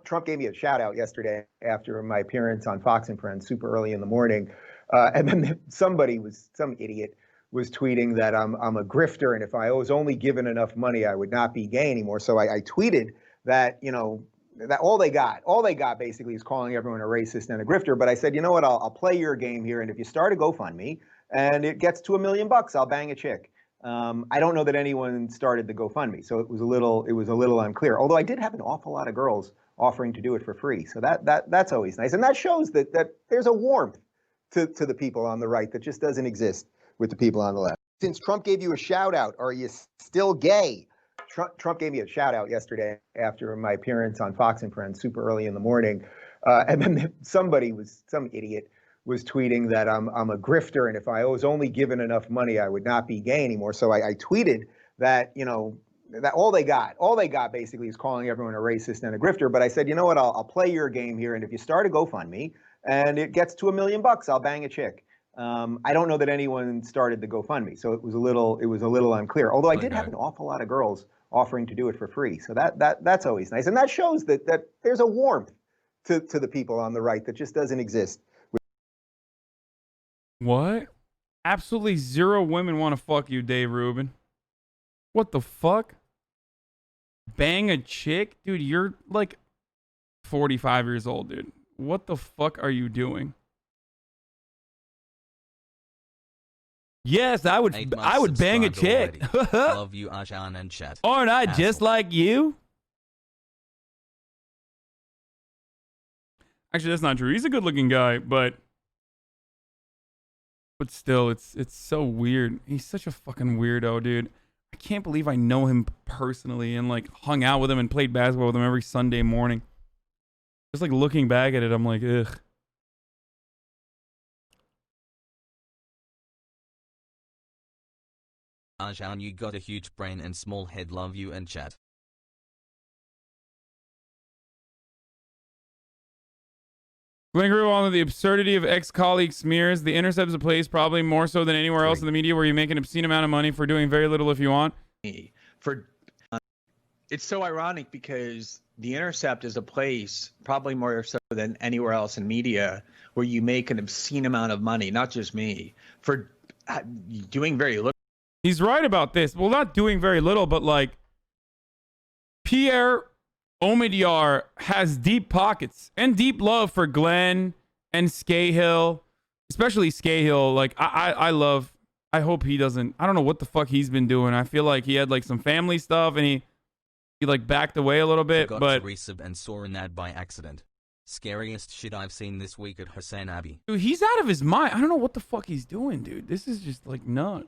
Trump gave me a shout out yesterday after my appearance on Fox and Friends super early in the morning. And then some idiot was tweeting that I'm a grifter, and if I was only given enough money, I would not be gay anymore. So I tweeted that, that all they got basically is calling everyone a racist and a grifter. But I said, you know what, I'll play your game here. And if you start a GoFundMe and it gets to $1 million, I'll bang a chick. I don't know that anyone started the GoFundMe, so it was a little unclear. Although I did have an awful lot of girls offering to do it for free. So that's always nice. And that shows that there's a warmth to the people on the right that just doesn't exist with the people on the left. Since Trump gave you a shout out, are you still gay? Trump gave me a shout out yesterday after my appearance on Fox and Friends super early in the morning. And then some idiot was tweeting that I'm a grifter, and if I was only given enough money, I would not be gay anymore. So I tweeted that, that all they got basically is calling everyone a racist and a grifter. But I said, you know what, I'll play your game here, and if you start a GoFundMe and it gets to $1 million, I'll bang a chick. I don't know that anyone started the GoFundMe, so it was a little unclear. Although I did have an awful lot of girls offering to do it for free, so that's always nice, and that shows that there's a warmth to the people on the right that just doesn't exist. What? Absolutely zero women want to fuck you, Dave Rubin. What the fuck? Bang a chick? Dude, you're like 45 years old, dude. What the fuck are you doing? Yes, I would bang a chick. Love you, Hasan and chat. Aren't I just like you? Actually, that's not true. He's a good-looking guy, but still, it's so weird. He's such a fucking weirdo, dude. I can't believe I know him personally and like hung out with him and played basketball with him every Sunday morning. Just like looking back at it, I'm like, ugh. Hasan, you got a huge brain and small head. Love you and chat. Glenn Grew on the absurdity of ex-colleague smears. The Intercept is a place probably more so than anywhere else in the media where you make an obscene amount of money for doing very little if you want. It's so ironic because the Intercept is a place probably more so than anywhere else in media where you make an obscene amount of money, not just me, for doing very little. He's right about this. Well, not doing very little, but like Pierre Omidyar has deep pockets and deep love for Glenn and Scahill, especially Scahill. Like I hope he doesn't, I don't know what the fuck he's been doing. I feel like he had like some family stuff and he like backed away a little bit, but to resub and saw an ad by accident. Scariest shit I've seen this week at HasanAbi. Dude, he's out of his mind. I don't know what the fuck he's doing, dude. This is just like nuts.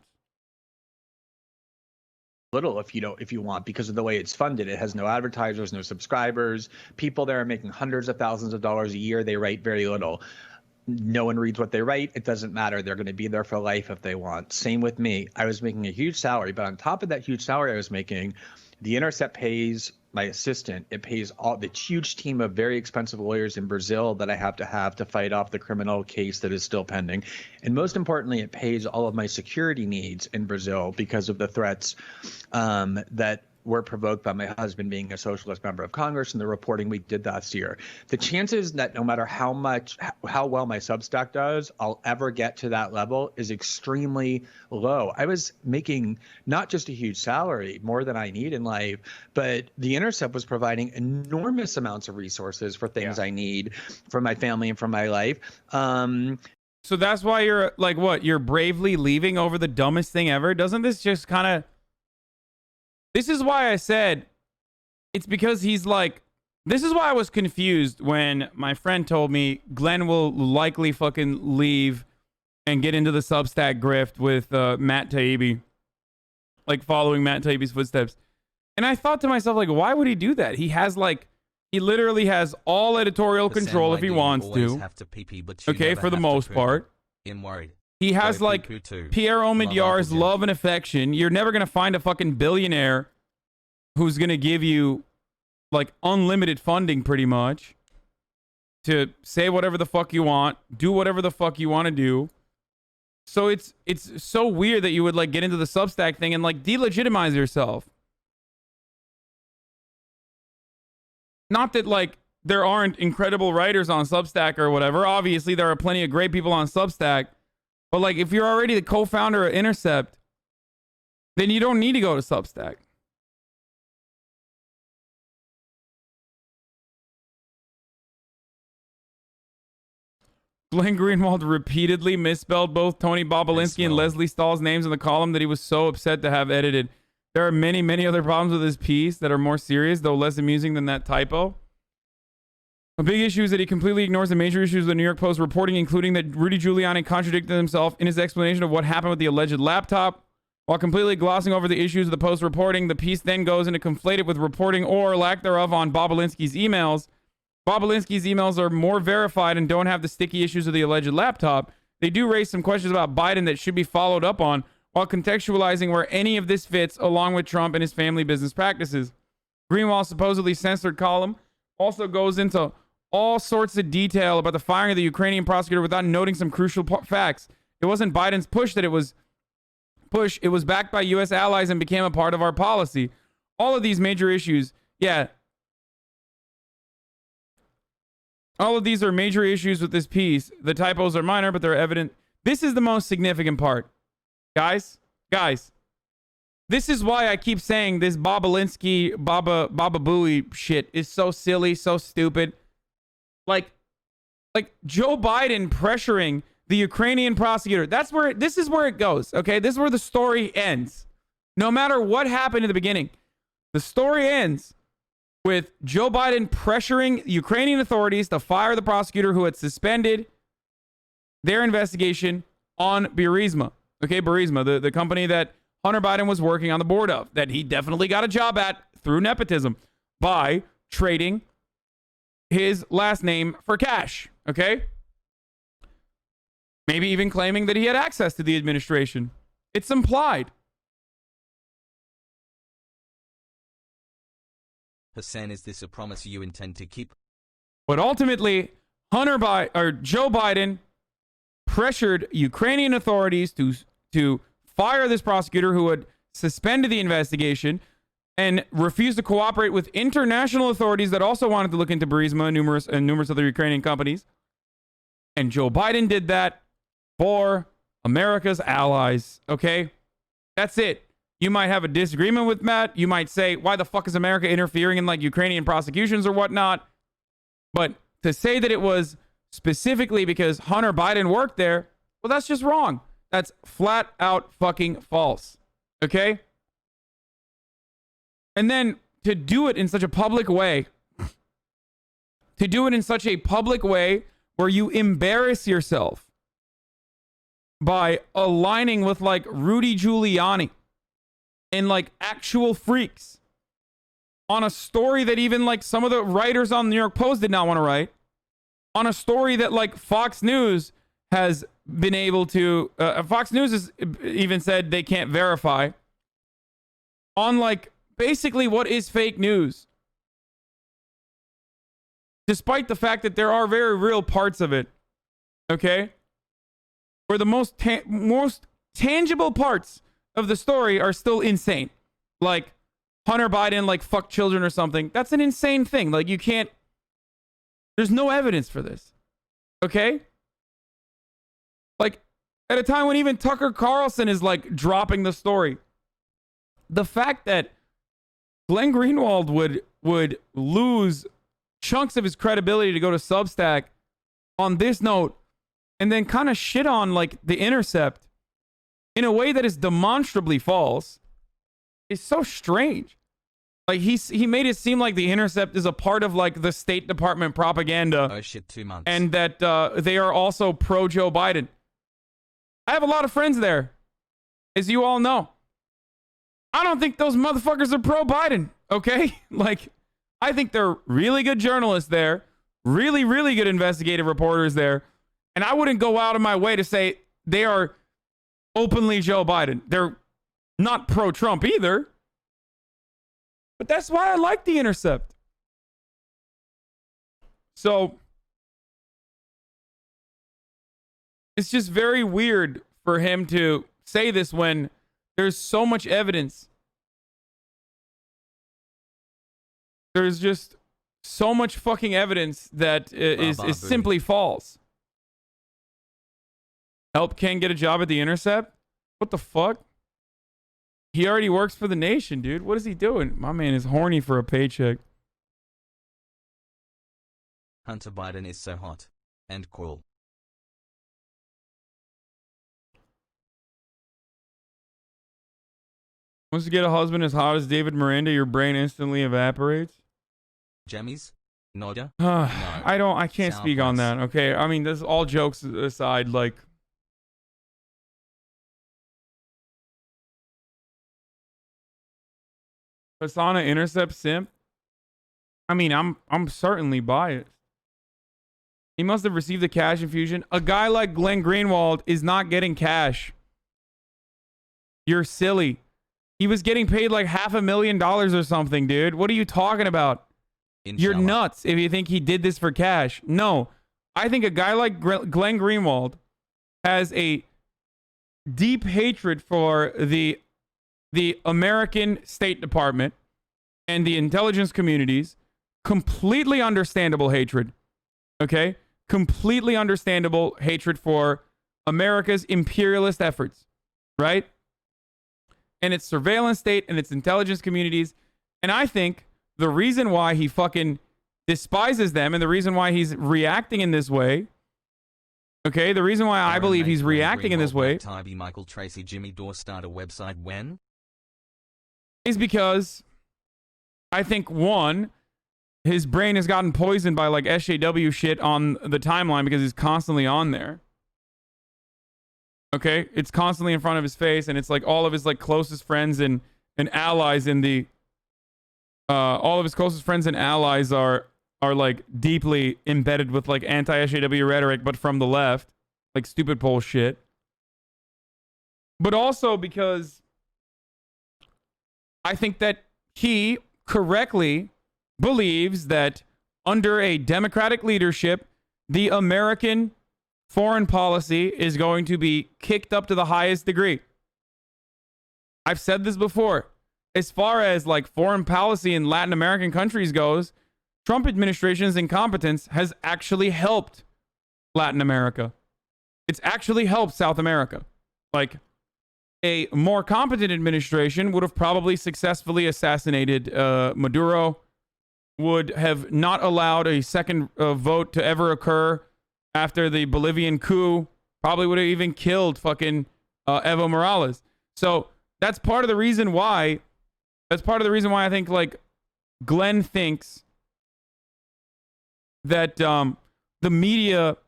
Little if you want, because of the way it's funded. It has no advertisers, no subscribers. People there are making hundreds of thousands of dollars a year. They write very little. No one reads what they write. It doesn't matter. They're going to be there for life if they want. Same with me. I was making a huge salary, but on top of that huge salary I was making, the Intercept pays my assistant. It pays all the huge team of very expensive lawyers in Brazil that I have to fight off the criminal case that is still pending. And most importantly, it pays all of my security needs in Brazil because of the threats that were provoked by my husband being a socialist member of Congress and the reporting we did last year. The chances that no matter how well my Substack does, I'll ever get to that level is extremely low. I was making not just a huge salary, more than I need in life, but the Intercept was providing enormous amounts of resources for things I need for my family and for my life. So that's why you're like, what? You're bravely leaving over the dumbest thing ever? Doesn't this just kind of... This is why I said it's because he's like, this is why I was confused when my friend told me Glenn will likely fucking leave and get into the Substack grift with Matt Taibbi, like following Matt Taibbi's footsteps. And I thought to myself, like, why would he do that? He has like, he literally has all editorial control if he wants to. Okay, for the most part. He has like Pierre Omidyar's love and affection. You're never going to find a fucking billionaire who's going to give you like unlimited funding pretty much to say whatever the fuck you want, do whatever the fuck you want to do. So it's so weird that you would like get into the Substack thing and like delegitimize yourself. Not that like there aren't incredible writers on Substack or whatever. Obviously there are plenty of great people on Substack. But like, if you're already the co-founder of Intercept, then you don't need to go to Substack. Glenn Greenwald repeatedly misspelled both Tony Bobolinsky and Leslie Stahl's names in the column that he was so upset to have edited. There are many, many other problems with this piece that are more serious, though less amusing than that typo. A big issue is that he completely ignores the major issues of the New York Post reporting, including that Rudy Giuliani contradicted himself in his explanation of what happened with the alleged laptop. While completely glossing over the issues of the Post reporting, the piece then goes into conflate it with reporting or lack thereof on Bobulinski's emails. Bobulinski's emails are more verified and don't have the sticky issues of the alleged laptop. They do raise some questions about Biden that should be followed up on, while contextualizing where any of this fits along with Trump and his family business practices. Greenwald's supposedly censored column also goes into all sorts of detail about the firing of the Ukrainian prosecutor without noting some crucial facts. It wasn't Biden's push that it was backed by U.S. allies and became a part of our policy. All of these major issues, yeah. All of these are major issues with this piece. The typos are minor, but they're evident. This is the most significant part. Guys, this is why I keep saying this Bobulinski, Baba Booey shit is so silly, so stupid. Like Joe Biden pressuring the Ukrainian prosecutor. This is where it goes, okay? This is where the story ends. No matter what happened in the beginning, the story ends with Joe Biden pressuring Ukrainian authorities to fire the prosecutor who had suspended their investigation on Burisma. Okay, Burisma, the company that Hunter Biden was working on the board of, that he definitely got a job at through nepotism by trading his last name for cash, okay? Maybe even claiming that he had access to the administration. It's implied. Hasan, is this a promise you intend to keep? But ultimately, Joe Biden pressured Ukrainian authorities to fire this prosecutor who had suspended the investigation and refused to cooperate with international authorities that also wanted to look into Burisma and numerous other Ukrainian companies. And Joe Biden did that for America's allies, okay? That's it. You might have a disagreement with Matt. You might say, why the fuck is America interfering in like Ukrainian prosecutions or whatnot? But to say that it was specifically because Hunter Biden worked there, well, that's just wrong. That's flat out fucking false, okay? And then to do it in such a public way, where you embarrass yourself by aligning with like Rudy Giuliani and like actual freaks on a story that even like some of the writers on the New York Post did not want to write, on a story that like Fox News has been able to, Fox News has even said they can't verify, on like basically what is fake news. Despite the fact that there are very real parts of it, okay? Where the most tangible parts of the story are still insane. Like Hunter Biden like fucked children or something. That's an insane thing. Like you can't, there's no evidence for this. Okay? Like at a time when even Tucker Carlson is like dropping the story. The fact that Glenn Greenwald would lose chunks of his credibility to go to Substack on this note and then kind of shit on like The Intercept in a way that is demonstrably false is so strange. Like he made it seem like The Intercept is a part of like the State Department propaganda. Oh shit, 2 months. And that they are also pro Joe Biden. I have a lot of friends there, as you all know. I don't think those motherfuckers are pro Biden, okay? Like, I think they're really good journalists there, really, really good investigative reporters there, and I wouldn't go out of my way to say they are openly Joe Biden. They're not pro-Trump either, but that's why I like The Intercept. So, it's just very weird for him to say this when there's so much evidence. There's just so much fucking evidence that is simply false. Help Ken get a job at The Intercept? What the fuck? He already works for the nation, dude. What is he doing? My man is horny for a paycheck. Hunter Biden is so hot and cool. Once you get a husband as hot as David Miranda, your brain instantly evaporates. Jammies? Nodder? I can't speak on that, okay? I mean, this all jokes aside, like, Hasana intercept simp? I mean, I'm certainly biased. He must have received the cash infusion. A guy like Glenn Greenwald is not getting cash. You're silly. He was getting paid like $500,000 or something, dude. What are you talking about? You're nuts if you think he did this for cash. No. I think a guy like Glenn Greenwald has a deep hatred for the American State Department and the intelligence communities. Completely understandable hatred. Okay? Completely understandable hatred for America's imperialist efforts. Right? And its surveillance state and its intelligence communities. And I think the reason why he fucking despises them and the reason why he's reacting in this way, okay, the reason why I believe he's reacting in this way Michael Tracy Jimmy Dore start a website when? Is because I think, one, his brain has gotten poisoned by like SJW shit on the timeline because he's constantly on there. Okay, it's constantly in front of his face, and it's like all of his like closest friends and allies in the all of his closest friends and allies are like deeply embedded with like anti-SJW rhetoric, but from the left, like stupid poll shit. But also because I think that he correctly believes that under a Democratic leadership, the American foreign policy is going to be kicked up to the highest degree. I've said this before. As far as like foreign policy in Latin American countries goes, Trump administration's incompetence has actually helped Latin America. It's actually helped South America. Like, a more competent administration would have probably successfully assassinated Maduro, would have not allowed a second vote to ever occur after the Bolivian coup, probably would have even killed fucking Evo Morales. So that's part of the reason why. That's part of the reason why I think like Glenn thinks that the media,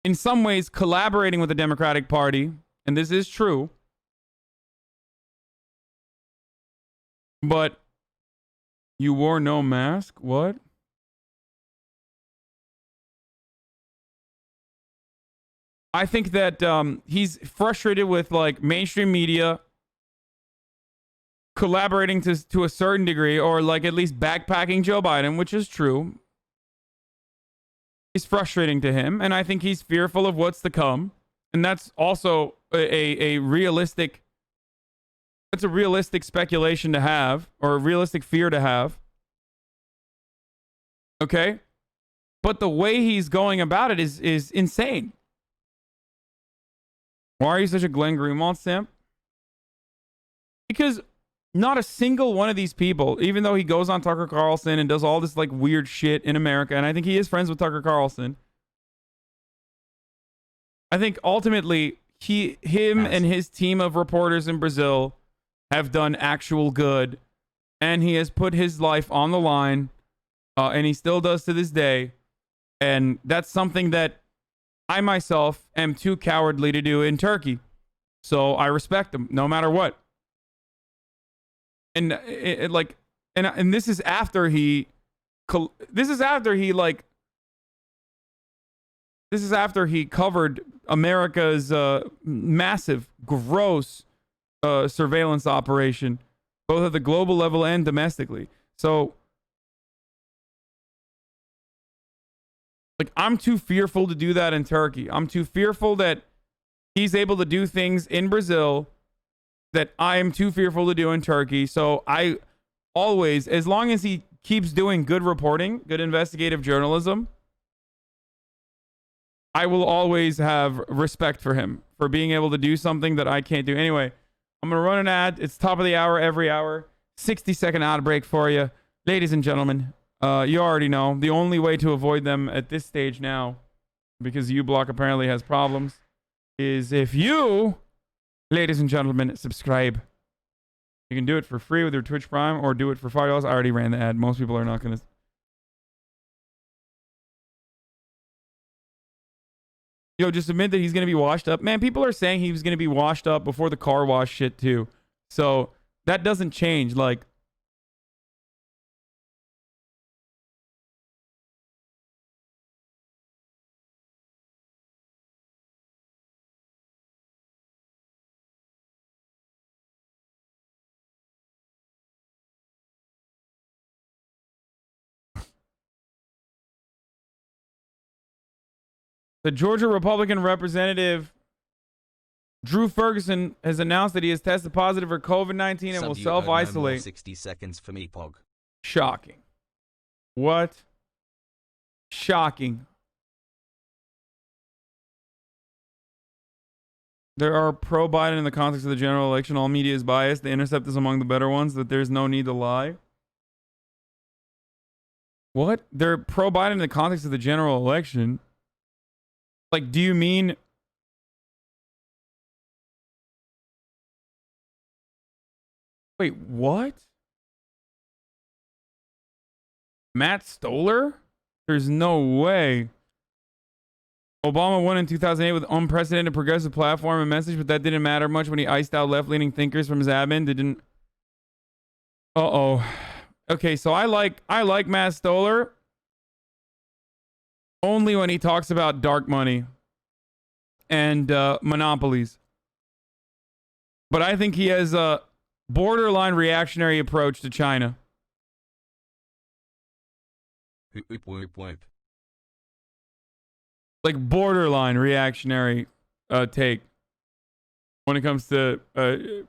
in some ways, collaborating with the Democratic Party, and this is true, but you wore no mask? What? I think that he's frustrated with like mainstream media collaborating to a certain degree, or like at least backpacking Joe Biden, which is true. It's frustrating to him, and I think he's fearful of what's to come. And that's also a realistic, that's a realistic speculation to have, or a realistic fear to have. Okay? But the way he's going about it is insane. Why are you such a Glenn Greenwald simp? Because not a single one of these people, even though he goes on Tucker Carlson and does all this like weird shit in America, and I think he is friends with Tucker Carlson, I think ultimately him and his team of reporters in Brazil have done actual good, and he has put his life on the line, and he still does to this day, and that's something that I myself am too cowardly to do in Turkey. So I respect him no matter what. And and this is after he covered America's massive, gross surveillance operation, both at the global level and domestically. So like, I'm too fearful to do that in Turkey. I'm too fearful that he's able to do things in Brazil that I am too fearful to do in Turkey. So I always, as long as he keeps doing good reporting, good investigative journalism, I will always have respect for him for being able to do something that I can't do. Anyway, I'm going to run an ad. It's top of the hour every hour. 60-second ad break for you. Ladies and gentlemen, you already know the only way to avoid them at this stage now, because uBlock apparently has problems, is if you, ladies and gentlemen, subscribe. You can do it for free with your Twitch Prime, or do it for $5. I already ran the ad. Most people are not going to Yo, just admit that he's going to be washed up. Man, people are saying he was going to be washed up before the car wash shit too. So that doesn't change. Like, the Georgia Republican representative Drew Ferguson has announced that he has tested positive for COVID-19 and will self-isolate. 60 seconds for me, Pog. Shocking. What? Shocking. There are pro-Biden in the context of the general election. All media is biased. The Intercept is among the better ones. That there's no need to lie. What? They're pro-Biden in the context of the general election. Like, do you mean... Wait, what? Matt Stoller? There's no way. Obama won in 2008 with unprecedented progressive platform and message, but that didn't matter much when he iced out left-leaning thinkers from his admin. Didn't... Uh-oh. Okay, so I like Matt Stoller only when he talks about dark money and monopolies. But I think he has a borderline reactionary approach to China. Like borderline reactionary take when it comes to... did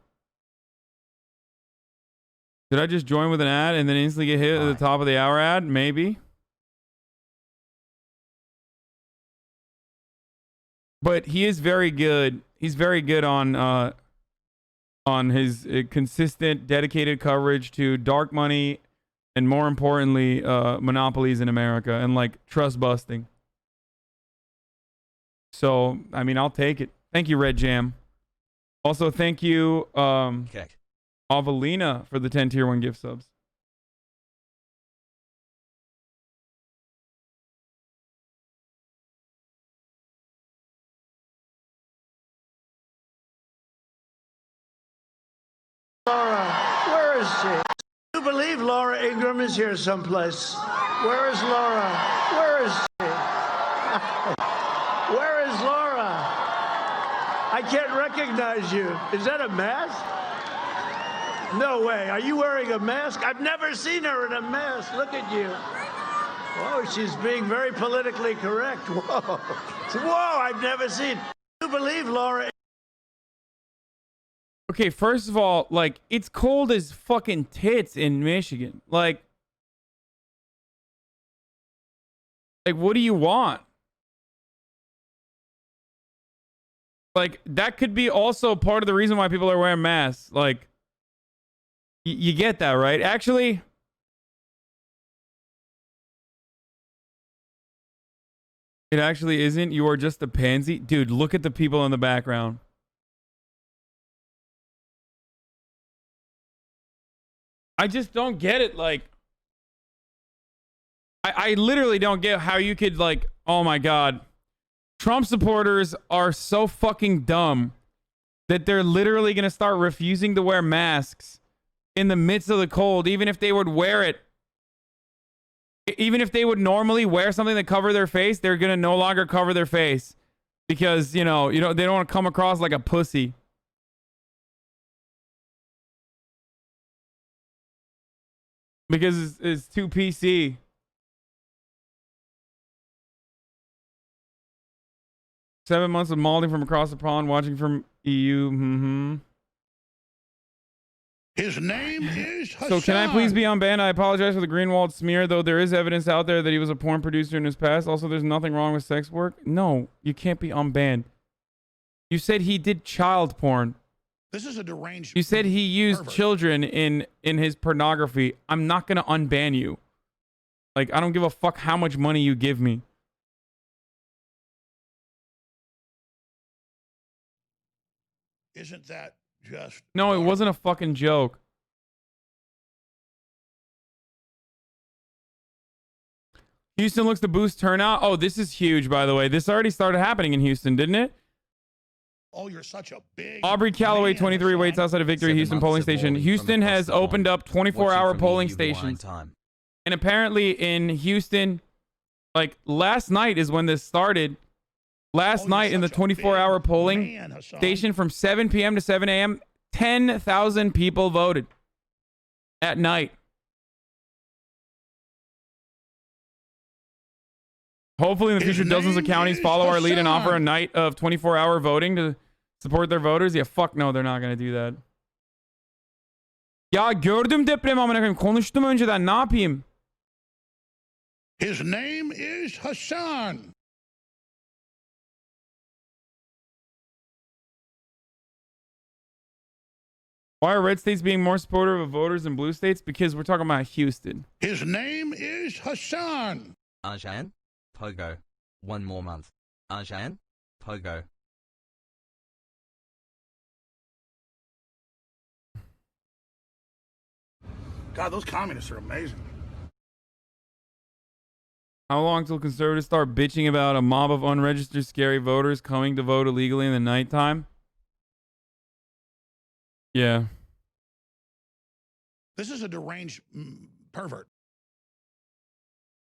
I just join with an ad and then instantly get hit at the top of the hour ad? Maybe. But he is very good. He's very good on his consistent, dedicated coverage to dark money and, more importantly, monopolies in America and like trust busting. So, I mean, I'll take it. Thank you, Red Jam. Also, thank you, Avelina, for the 10 tier 1 gift subs. Laura, where is she? Do you believe Laura Ingraham is here someplace? Where is Laura? Where is she? Where is Laura? I can't recognize you. Is that a mask? No way. Are you wearing a mask? I've never seen her in a mask. Look at you. Whoa, she's being very politically correct. Whoa. Whoa, I've never seen. Do you believe Laura? Okay, first of all, like, it's cold as fucking tits in Michigan. Like, what do you want? Like, that could be also part of the reason why people are wearing masks. Like, you get that, right? Actually, it actually isn't. You are just a pansy. Dude, look at the people in the background. I just don't get it. Like, I literally don't get how you could, like, oh my God. Trump supporters are so fucking dumb that they're literally going to start refusing to wear masks in the midst of the cold, even if they would wear it. Even if they would normally wear something that cover their face, they're going to no longer cover their face because, you know, they don't want to come across like a pussy. Because it's too PC. Seven months of mauling from across the pond, watching from EU. His name is Hasan. So can I please be unbanned? I apologize for the Greenwald smear, though there is evidence out there that he was a porn producer in his past. Also, there's nothing wrong with sex work. No, you can't be unbanned. You said he did child porn. This is a deranged. You said he used children in his pornography. I'm not going to unban you. Like, I don't give a fuck how much money you give me. Isn't that just... No, it wasn't a fucking joke. Houston looks to boost turnout. Oh, this is huge, by the way. This already started happening in Houston, didn't it? Oh, you're such a big Aubrey Calloway, 23, waits outside of Victory Houston polling station. Houston has opened up 24-hour polling stations. And apparently in Houston, like last night is when this started. Last night in the 24-hour polling station from 7 p.m. to 7 a.m., 10,000 people voted at night. Hopefully in the future, dozens of counties follow our lead and offer a night of 24-hour voting to support their voters. Yeah, fuck no, they're not going to do that. Ya gördüm depremi amına koyayım. Konuştum önceden. Ne yapayım? His name is Hasan. Why are red states being more supportive of voters than blue states? Because we're talking about Houston. His name is Hasan. Arjan? Pogo. 1 more month. Arjan? Pogo. God, those communists are amazing. How long till conservatives start bitching about a mob of unregistered scary voters coming to vote illegally in the nighttime? Yeah. This is a deranged pervert.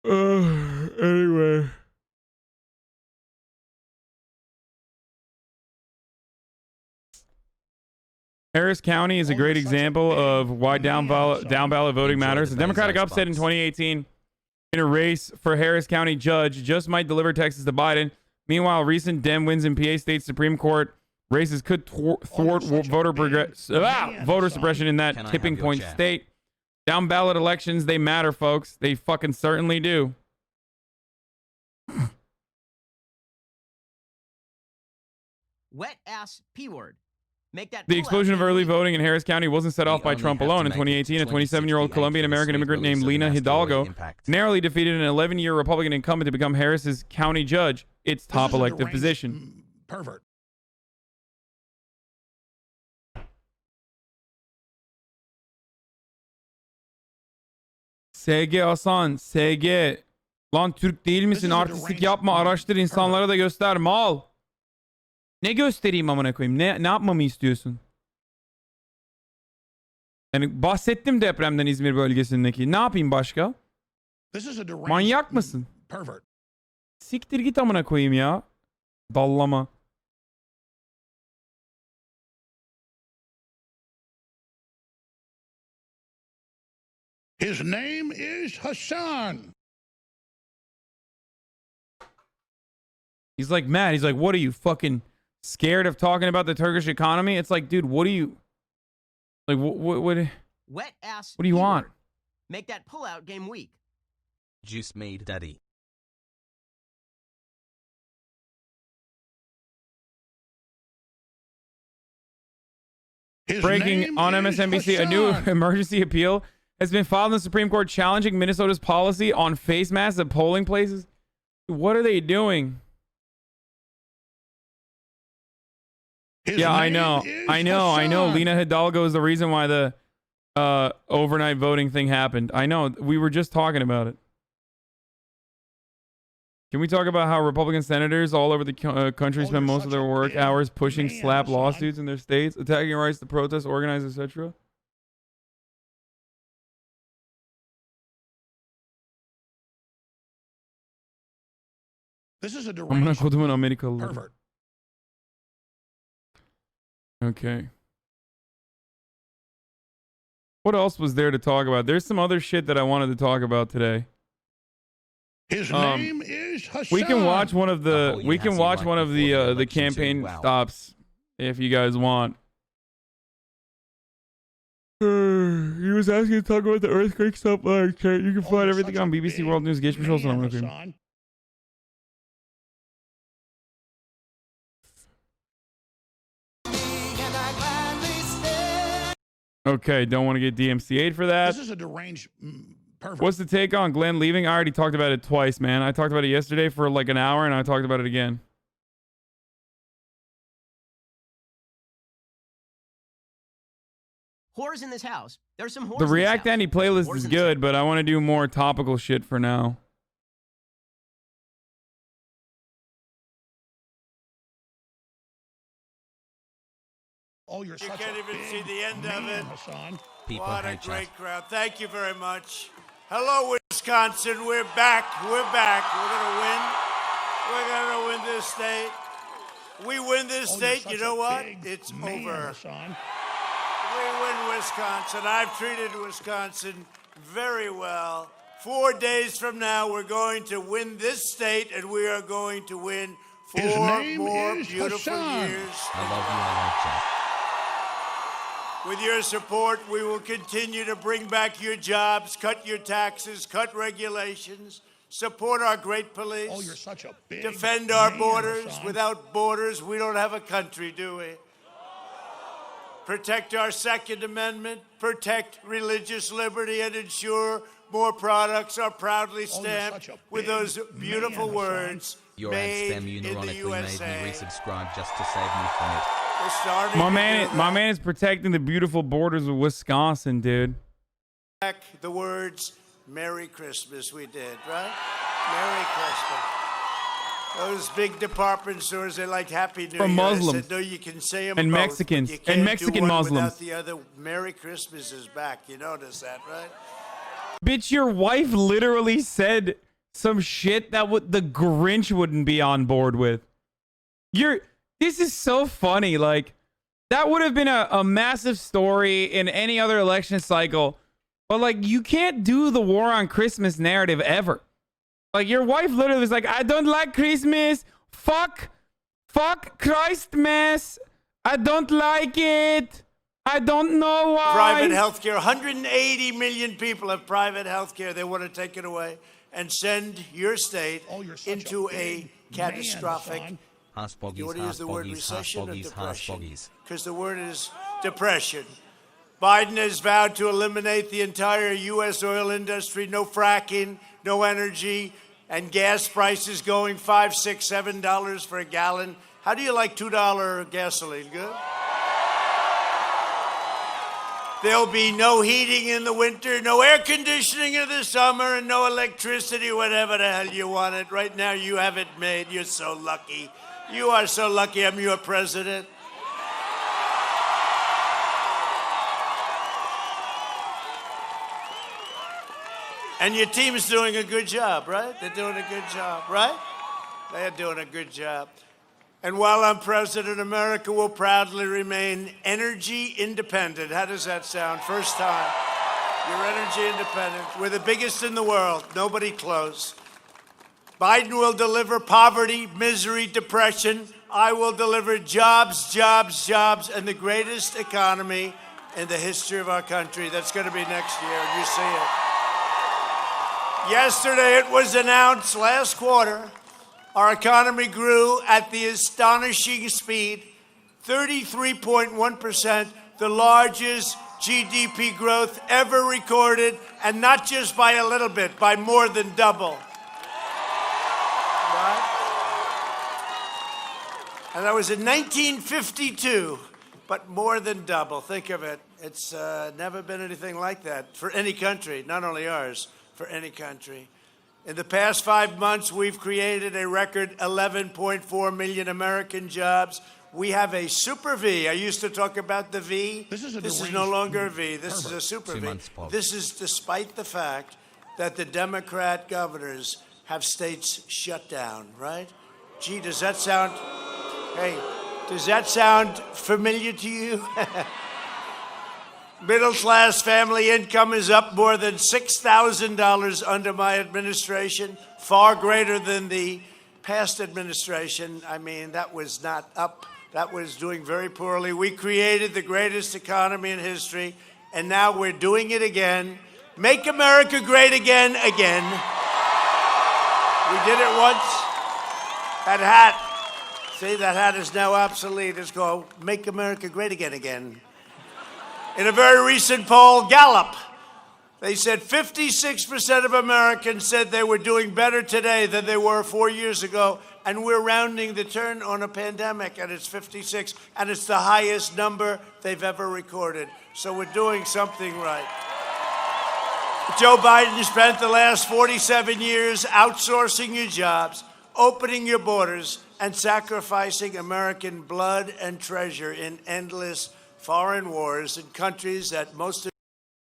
Anyway. Harris County is a great example of why down ballot voting matters. The Democratic upset in 2018 in a race for Harris County judge just might deliver Texas to Biden. Meanwhile, recent Dem wins in PA State Supreme Court races could thwart voter suppression in that tipping point state. Down ballot elections, they matter, folks. They fucking certainly do. Wet ass P word. Make that the explosion of early voting in Harris County wasn't set off by Trump alone. In 2018, a 27-year-old Colombian-American immigrant named Lena Hidalgo narrowly defeated an 11-year Republican incumbent to become Harris's county judge, its top elective position. Pervert. SG Hasan, SG. Lan Türk değil misin? Artistlik yapma, araştır, insanlara da göster. Mal. Ne göstereyim amına koyayım? Ne yapmamı istiyorsun? Yani bahsettim depremden İzmir bölgesindeki. Ne yapayım başka? Manyak mısın? Pervert. Siktir git amına koyayım ya. Dallama. His name is Hasan. He's like mad. He's like, what are you, fucking scared of talking about the Turkish economy? It's like, dude, what do you... Like, what Wet ass do you want? Make that pullout game weak. Juice me, daddy. Breaking on MSNBC, a new emergency appeal has been filed in the Supreme Court challenging Minnesota's policy on face masks at polling places. What are they doing? I know. Lena Hidalgo is the reason why the overnight voting thing happened. I know. We were just talking about it. Can we talk about how Republican senators all over the country spend most of their work hours pushing slap lawsuits in their states, attacking rights to protest, organize, etc.? This is a deranged pervert. Okay. What else was there to talk about? There's some other shit that I wanted to talk about today. His name is Hasan. We can watch one of the the campaign stops if you guys want. He was asking to talk about the earthquake stuff. You can find everything on BBC World News. Geç olsun amına koyayım. Okay, don't want to get DMCA'd for that. This is a deranged pervert. What's the take on Glenn leaving? I already talked about it twice, man. I talked about it yesterday for like an hour, and I talked about it again. Whores in this house. There's some whores. The React Andy playlist is good, but I want to do more topical shit for now. Oh, you're You such can't a even big see the end of man, it. Hasan. People What a hate great chat. crowd. Thank you very much. Hello, Wisconsin. We're back. We're back. We're going to win. We're going to win this state. We win this state, you know what? It's over. Hasan. We win Wisconsin. I've treated Wisconsin very well. 4 days from now, we're going to win this state, and we are going to win His 4 name more is beautiful Hasan. years. I love you, I like chat. With your support, we will continue to bring back your jobs, cut your taxes, cut regulations, support our great police. Oh, you're such a big defend our man, borders. Hasan. Without borders, we don't have a country, do we? Protect our Second Amendment, protect religious liberty, and ensure more products are proudly stamped with those beautiful words, Your ad made spam in the unironically made USA. me resubscribe just to save me from it. We're starting My to man, do my that. man is protecting the beautiful borders of Wisconsin, dude. Back the words, Merry Christmas, we did, right? Merry Christmas. Those big department stores, they're like Happy New For Year. Muslims I said, no, you can say them and both, Mexicans but you and can't Mexican do one Muslims. without the other. Merry Christmas is back. You notice that, right? Bitch, your wife literally said some shit that the Grinch wouldn't be on board with. This is so funny. Like, that would have been a massive story in any other election cycle. But, like, you can't do the war on Christmas narrative ever. Like, your wife literally was like, I don't like Christmas. Fuck Christmas. I don't like it. I don't know why. Private health care. 180 million people have private health care. They want to take it away and send your state into a catastrophic. Haspoggies, You want to use the word Haspoggies, recession or Haspoggies, depression? Haspoggies. Because the word is depression. Biden has vowed to eliminate the entire U.S. oil industry. No fracking, no energy, and gas prices going $5, $6, $7 for a gallon. How do you like $2 gasoline? Good? There'll be no heating in the winter, no air conditioning in the summer, and no electricity, whatever the hell you want it. Right now, you have it made. You're so lucky. You are so lucky I'm your president. And your team's doing a good job, right? They're doing a good job, right? They're doing a good job. And while I'm president, America will proudly remain energy independent. How does that sound? First time. You're energy independent. We're the biggest in the world. Nobody close. Biden will deliver poverty, misery, depression. I will deliver jobs, jobs, jobs, and the greatest economy in the history of our country. That's going to be next year. You see it. Yesterday, it was announced last quarter, our economy grew at the astonishing speed, 33.1%, the largest GDP growth ever recorded, and not just by a little bit, by more than double. Right? And that was in 1952, but more than double. Think of it. It's never been anything like that for any country, not only ours, for any country. In the past 5 months, we've created a record 11.4 million American jobs. We have a super V. I used to talk about the V. This is no longer a V. This is a super V. This is despite the fact that the Democrat governors have states shut down, right? Gee, does that sound, hey, does that sound familiar to you? Middle-class family income is up more than $6,000 under my administration, far greater than the past administration. I mean, that was not up. That was doing very poorly. We created the greatest economy in history, and now we're doing it again. Make America great again, again. We did it once. That hat, see, that hat is now obsolete. It's called Make America Great Again, again. In a very recent poll, Gallup, they said 56% of Americans said they were doing better today than they were 4 years ago, and we're rounding the turn on a pandemic, and it's 56, and it's the highest number they've ever recorded. So we're doing something right. Joe Biden spent the last 47 years outsourcing your jobs, opening your borders, and sacrificing American blood and treasure in endless foreign wars in countries that most of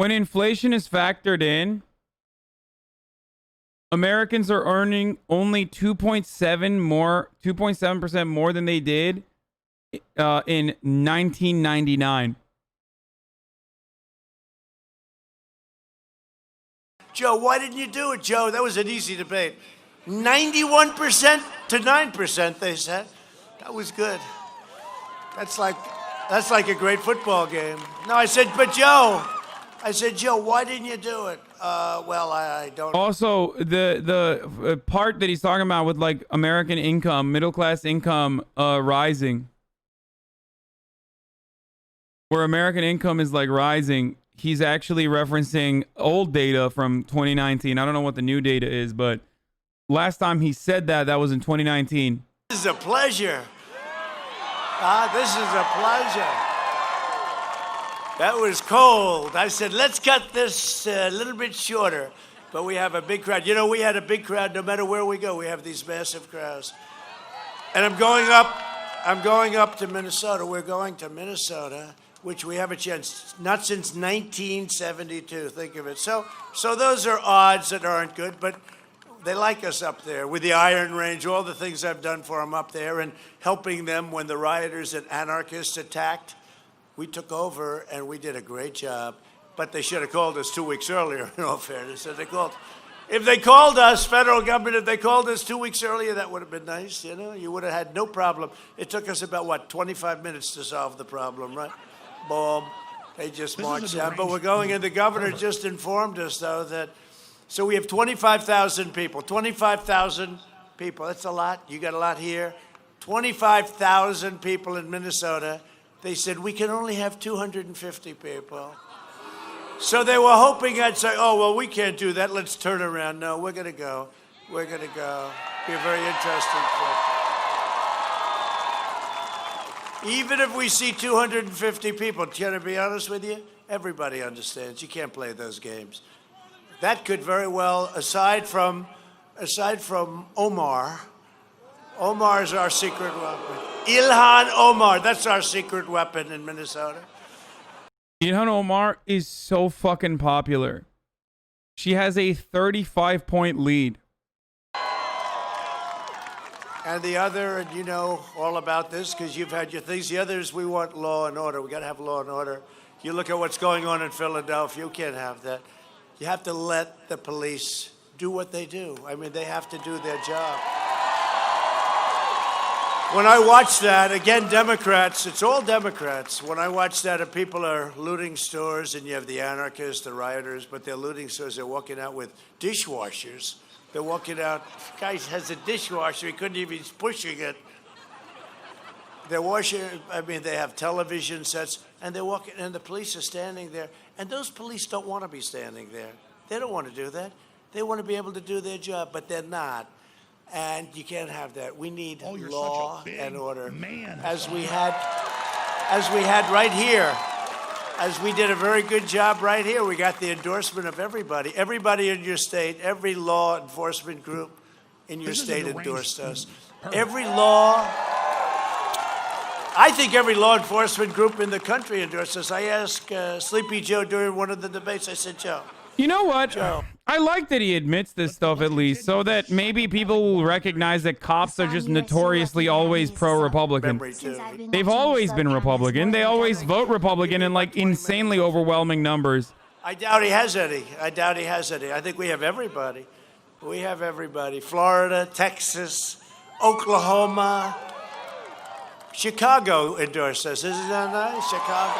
When inflation is factored in, Americans are earning only 2.7% more than they did in 1999. Joe, why didn't you do it, Joe? That was an easy debate. 91% to 9%, they said. That was good. That's like a great football game. No, I said, Joe, why didn't you do it? Well, I don't. Also, the part that he's talking about with like American income, middle class income rising, where American income is like rising, he's actually referencing old data from 2019. I don't know what the new data is, but last time he said that was in 2019. This is a pleasure. This is a pleasure. That was cold. I said, let's cut this a little bit shorter. But we have a big crowd. You know, we had a big crowd no matter where we go. We have these massive crowds. And I'm going up to Minnesota. We're going to Minnesota, which we have a chance, not since 1972, think of it. So those are odds that aren't good, but they like us up there with the Iron Range, all the things I've done for them up there and helping them when the rioters and anarchists attacked. We took over and we did a great job, but they should have called us 2 weeks earlier, in all fairness. If they called us, federal government, if they called us 2 weeks earlier, that would have been nice, you know? You would have had no problem. It took us about, 25 minutes to solve the problem, right? Boom. They just marched down. But we're going, and the governor just informed us, though, that, so we have 25,000 people. 25,000 people, that's a lot. You got a lot here. 25,000 people in Minnesota. They said, we can only have 250 people. So they were hoping I'd say, oh, well, we can't do that. Let's turn around. No, we're going to go. We're going to go. Be a very interesting trip. Even if we see 250 people, can I be honest with you? Everybody understands. You can't play those games. That could very well, aside from Omar is our secret weapon. Ilhan Omar, that's our secret weapon in Minnesota. Ilhan Omar is so fucking popular. She has a 35-point lead. And the other, and you know all about this because you've had your things. The others, we want law and order. We got to have law and order. You look at what's going on in Philadelphia, you can't have that. You have to let the police do what they do. I mean, they have to do their job. When I watch that, again, Democrats, it's all Democrats. When I watch that, and people are looting stores, and you have the anarchists, the rioters, but they're looting stores, they're walking out with dishwashers. They're walking out, guy has a dishwasher, he couldn't even, he's pushing it. They're washing, they have television sets, and they're walking, and the police are standing there. And those police don't want to be standing there. They don't want to do that. They want to be able to do their job, but they're not. And you can't have that. We need law and order, as we had right here. As we did a very good job right here. We got the endorsement of everybody. Everybody in your state, every law enforcement group in your state endorsed us. Every law. I think every law enforcement group in the country endorsed us. I asked Sleepy Joe during one of the debates. I said, Joe. You know what? Joe. I like that he admits this stuff at least, so that maybe people will recognize that cops are just notoriously always pro-Republican. They've always been Republican. They always vote Republican in like insanely overwhelming numbers. I doubt he has any. I think we have everybody. We have everybody. Florida, Texas, Oklahoma, Chicago endorsed us. Isn't that nice? Chicago.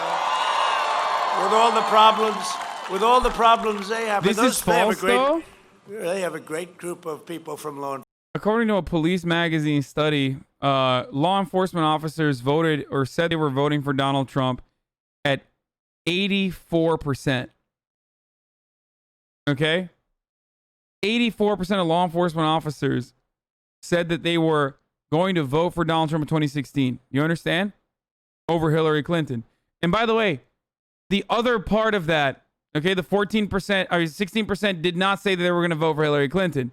With all the problems they have. This is false, though? They have a great group of people from law enforcement. According to a police magazine study, law enforcement officers voted or said they were voting for Donald Trump at 84%. Okay? 84% of law enforcement officers said that they were going to vote for Donald Trump in 2016. You understand? Over Hillary Clinton. And by the way, the other part of that, okay, the 14% or 16% did not say that they were going to vote for Hillary Clinton.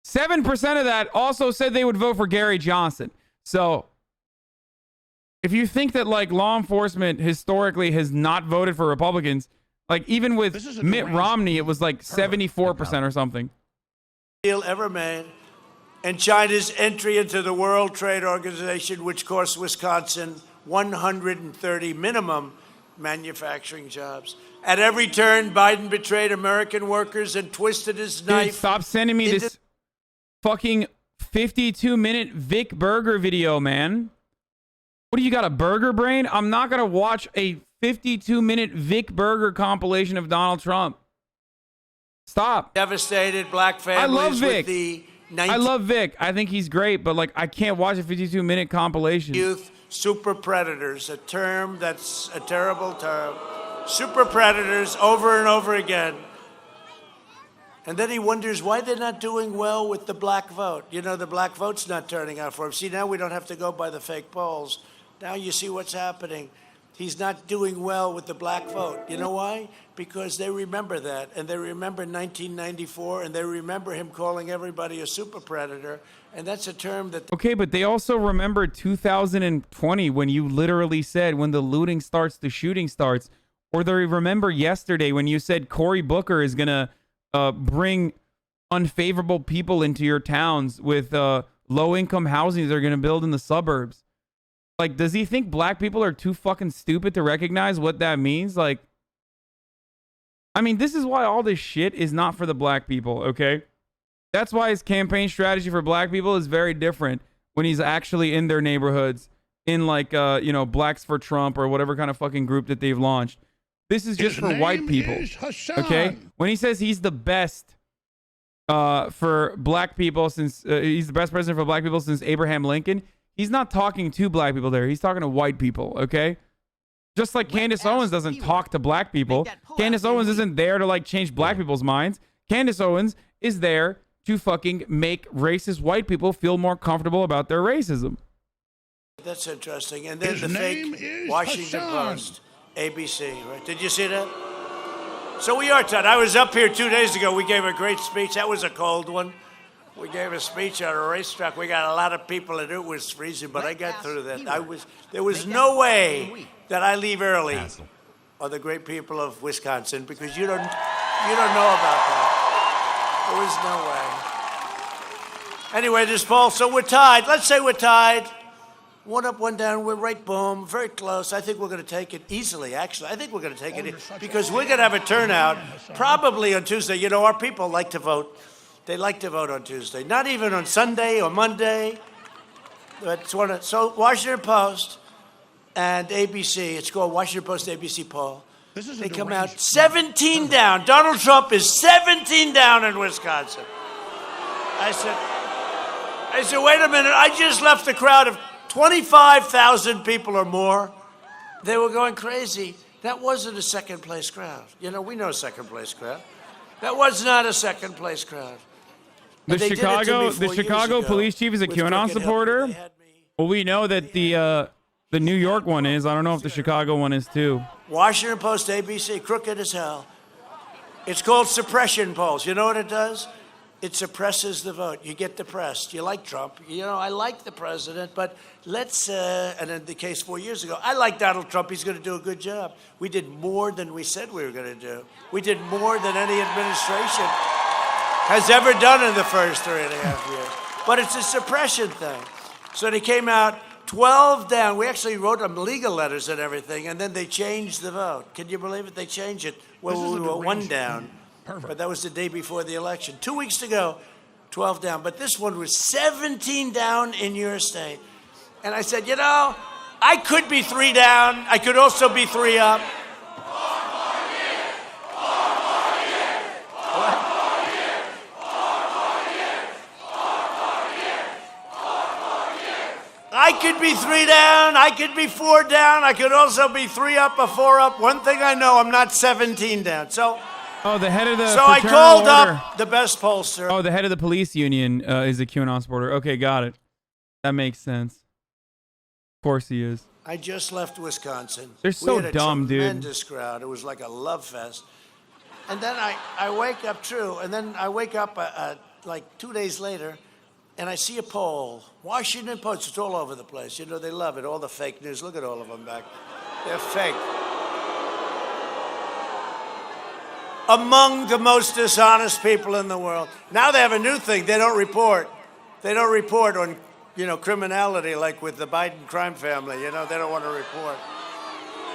7% of that also said they would vote for Gary Johnson. So if you think that like law enforcement historically has not voted for Republicans, like even with Mitt Romney, it was like 74% or something. Deal ever made, and China's entry into the World Trade Organization, which cost Wisconsin 130 minimum manufacturing jobs. At every turn, Biden betrayed American workers and twisted his knife. Dude, stop sending me this fucking 52-minute Vic Burger video, man. What do you got, a burger brain? I'm not gonna watch a 52-minute Vic Burger compilation of Donald Trump. Stop. Devastated black families. I love Vic. With the I love Vic. I think he's great, but like I can't watch a 52-minute compilation. Youth super predators, a term that's a terrible term. Super predators over and over again. And then he wonders why they're not doing well with the black vote. You know, the black vote's not turning out for him. See, now we don't have to go by the fake polls. Now you see what's happening. He's not doing well with the black vote. You know why? Because they remember that, and they remember 1994, and they remember him calling everybody a super predator, and that's a term that... Okay, but they also remember 2020 when you literally said, when the looting starts, the shooting starts. Or they remember yesterday when you said Cory Booker is going to bring unfavorable people into your towns with low-income housing they're going to build in the suburbs. Like, does he think black people are too fucking stupid to recognize what that means? Like, I mean, this is why all this shit is not for the black people, okay? That's why his campaign strategy for black people is very different when he's actually in their neighborhoods, in like, you know, Blacks for Trump or whatever kind of fucking group that they've launched. This is just for white people, okay? When he says he's the best for black people since he's the best president for black people since Abraham Lincoln, he's not talking to black people there. He's talking to white people, okay? Just like Candace Owens doesn't talk to black people. Candace Owens isn't there to like change black people's minds. Candace Owens is there to fucking make racist white people feel more comfortable about their racism. That's interesting. And then the fake Washington Post. ABC, right? Did you see that? So we are, Todd. I was up here 2 days ago. We gave a great speech. That was a cold one. We gave a speech at a racetrack. We got a lot of people, and it was freezing, but I got through that. There was no way that I leave early, or the great people of Wisconsin, because you don't know about that. There was no way. Anyway, this poll. So we're tied. Let's say we're tied. 1 up, 1 down. We're right, boom, very close. I think we're going to take it easily, actually. I think we're going to take it because we're going to have a turnout probably on Tuesday. You know, our people like to vote. They like to vote on Tuesday. Not even on Sunday or Monday. But so Washington Post and ABC, it's called Washington Post ABC poll. They come out 17 down. Donald Trump is 17 down in Wisconsin. I said, wait a minute. I just left a crowd of 25,000 people or more. They were going crazy. That wasn't a second place crowd. You know, we know a second place crowd. That was not a second place crowd. The Chicago police chief is a QAnon supporter. Well, we know that the New York one is. I don't know if the Chicago one is too. Washington Post, ABC, crooked as hell. It's called suppression polls. You know what it does? It suppresses the vote. You get depressed. You like Trump. You know, I like the president, but let's, and in the case 4 years ago, I like Donald Trump. He's going to do a good job. We did more than we said we were going to do. We did more than any administration has ever done in the first 3.5 years. But it's a suppression thing. So they came out 12 down. We actually wrote them legal letters and everything, and then they changed the vote. Can you believe it? They changed it. Well, we were 1 down. Perfect. But that was the day before the election. 2 weeks to go, 12 down. But this one was 17 down in your state. And I said, you know, I could be 3 down. I could also be 3 up. I could be 3 down. I could be 4 down. I could also be 3 up or 4 up. One thing I know, I'm not 17 down. So... Oh, the head of the So I called up the best pollster. Oh, the head of the police union is a QAnon supporter. Okay, got it. That makes sense. Of course he is. I just left Wisconsin. They're so dumb, dude. Tremendous crowd. It was like a love fest. And then I wake up, and then I wake up like 2 days later, and I see a poll, Washington Post, it's all over the place. You know, they love it, all the fake news. Look at all of them back. They're fake. Among the most dishonest people in the world. Now they have a new thing. They don't report. They don't report on, you know, criminality like with the Biden crime family. You know, they don't want to report.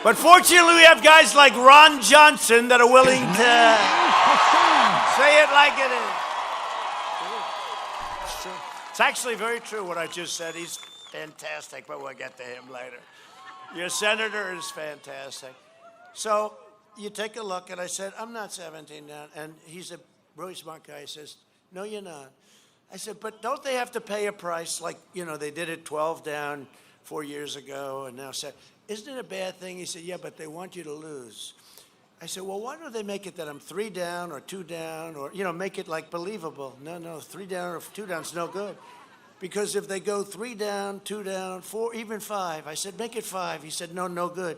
But fortunately, we have guys like Ron Johnson that are willing to say it like it is. It's true. It's actually very true what I just said. He's fantastic, but we'll get to him later. Your senator is fantastic. So you take a look, and I said, I'm not 17 down. And he's a really smart guy. He says, no, you're not. I said, but don't they have to pay a price? Like, you know, they did it 12 down 4 years ago, and now said, isn't it a bad thing? He said, yeah, but they want you to lose. I said, well, why don't they make it that I'm 3 down or 2 down, or, you know, make it like believable? No, 3 down or 2 down is no good. Because if they go 3 down, 2 down, 4, even 5, I said, make it 5. He said, no good.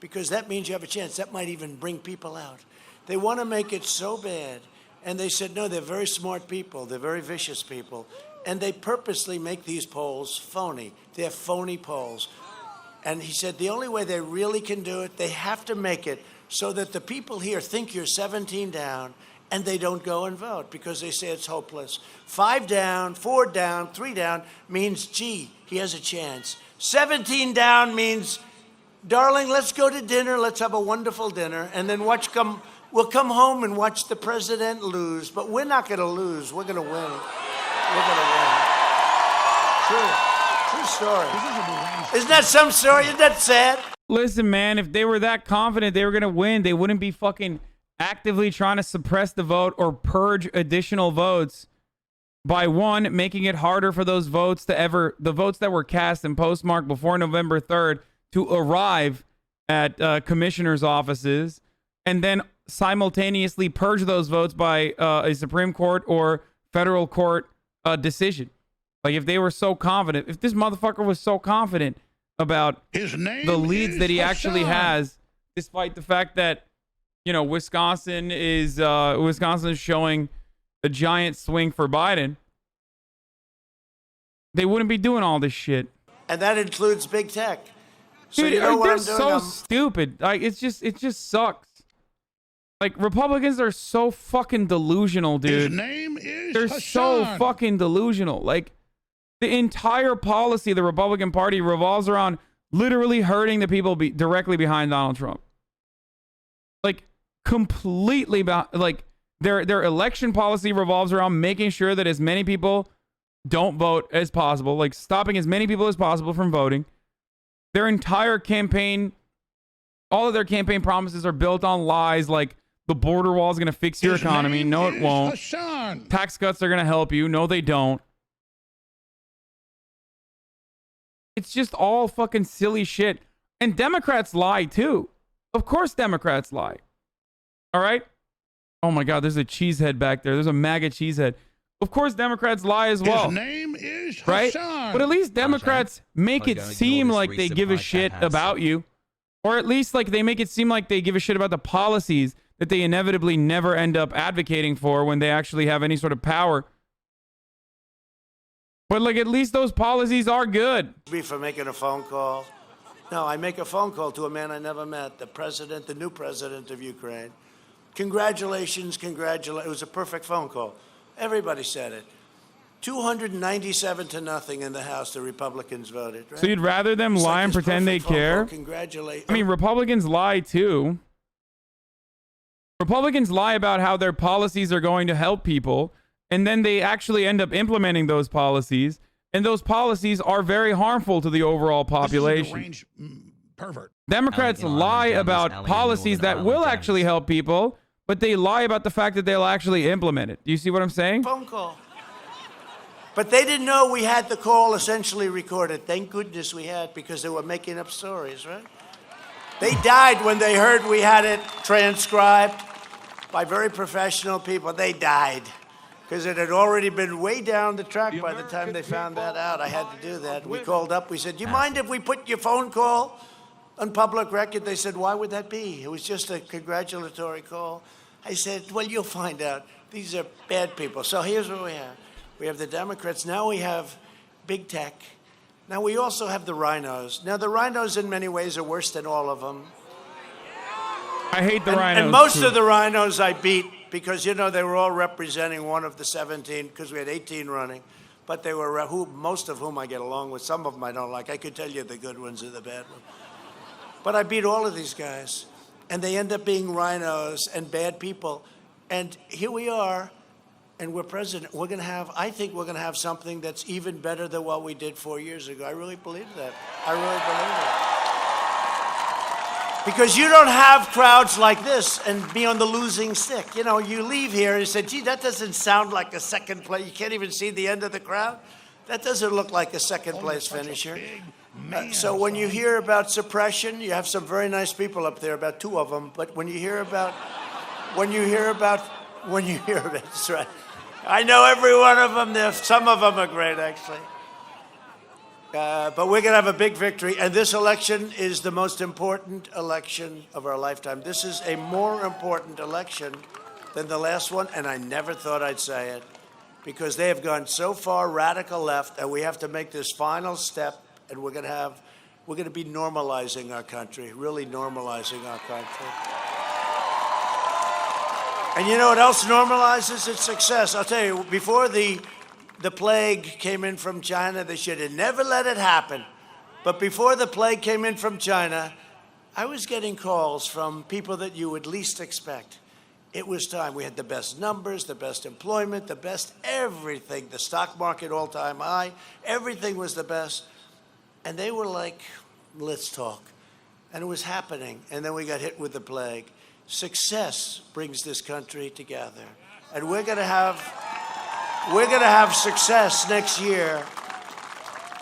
Because that means you have a chance. That might even bring people out. They want to make it so bad. And they said, no, they're very smart people. They're very vicious people. And they purposely make these polls phony. They're phony polls. And he said, the only way they really can do it, they have to make it so that the people here think you're 17 down and they don't go and vote because they say it's hopeless. 5 down, 4 down, 3 down means, gee, he has a chance. 17 down means, darling, let's go to dinner. Let's have a wonderful dinner. And then we'll come home and watch the president lose. But we're not going to lose. We're going to win. We're going to win. True story. Isn't that some story? Isn't that sad? Listen, man, if they were that confident they were going to win, they wouldn't be fucking actively trying to suppress the vote or purge additional votes by, one, making it harder for those votes the votes that were cast and postmarked before November 3rd to arrive at commissioners' offices, and then simultaneously purge those votes by a Supreme Court or federal court decision. Like, if they were so confident, if this motherfucker was so confident about the leads that he actually has, despite the fact that, you know, Wisconsin is showing a giant swing for Biden, they wouldn't be doing all this shit. And that includes big tech. So Dude, you know what they're I'm doing? so stupid. Like, it just sucks. Like, Republicans are so fucking delusional, dude. His name is They're Hasan. so fucking delusional. Like, the entire policy of the Republican Party revolves around literally hurting the people directly behind Donald Trump. Like, completely, like, their election policy revolves around making sure that as many people don't vote as possible, like stopping as many people as possible from voting. Their entire campaign, all of their campaign promises are built on lies like the border wall is going to fix your economy. No, it won't. Hasan. Tax cuts are going to help you. No, they don't. It's just all fucking silly shit. And Democrats lie too. Of course Democrats lie. All right? Oh my God, there's a cheesehead back there. There's a MAGA cheesehead. Of course Democrats lie as well. His name is right? Hasan. But at least Democrats make it seem like they give a shit about you. Or at least like they make it seem like they give a shit about the policies that they inevitably never end up advocating for when they actually have any sort of power. But like, at least those policies are good. Me for making a phone call. No, I make a phone call to a man I never met, the new president of Ukraine. Congratulations. It was a perfect phone call. Everybody said it. 297 to nothing in the House, the Republicans voted. Right? So you'd rather them lie and pretend they care? I mean, Republicans lie too. Republicans lie about how their policies are going to help people, and then they actually end up implementing those policies, and those policies are very harmful to the overall population. Pervert. Democrats lie about policies that will actually help people, but they lie about the fact that they'll actually implement it. Do you see what I'm saying? Phone call. But they didn't know we had the call essentially recorded. Thank goodness we had, because they were making up stories, right? They died when they heard we had it transcribed by very professional people. They died because it had already been way down the track by the time they found that out. I had to do that. We called up. We said, do you mind if we put your phone call on public record? They said, why would that be? It was just a congratulatory call. I said, well, you'll find out. These are bad people. So here's what we have. We have the Democrats. Now we have big tech. Now we also have the rhinos. Now the rhinos in many ways are worse than all of them. I hate the rhinos. And most too. of the rhinos I beat because, you know, they were all representing one of the 17 because we had 18 running. But they were most of whom I get along with. Some of them I don't like. I could tell you the good ones and the bad ones. But I beat all of these guys. And they end up being rhinos and bad people. And here we are, and we're president. We're going to have, I think we're going to have something that's even better than what we did 4 years ago. I really believe that. I really believe it. Because you don't have crowds like this and be on the losing stick. You know, you leave here and you say, gee, that doesn't sound like a second place. You can't even see the end of the crowd. That doesn't look like a second place finisher. So when you hear about suppression, you have some very nice people up there, about 2 of them. But when you hear about, that's right. I know every one of them. Some of them are great, actually. But we're going to have a big victory. And this election is the most important election of our lifetime. This is a more important election than the last one. And I never thought I'd say it because they have gone so far radical left and we have to make this final step. And we're going to be normalizing our country, really normalizing our country. And you know what else normalizes its success? I'll tell you, before the plague came in from China, they should have never let it happen. But before the plague came in from China, I was getting calls from people that you would least expect. It was time. We had the best numbers, the best employment, the best everything. The stock market all-time high. Everything was the best. And they were like, let's talk. And it was happening. And then we got hit with the plague. Success brings this country together. And we're going to have success next year.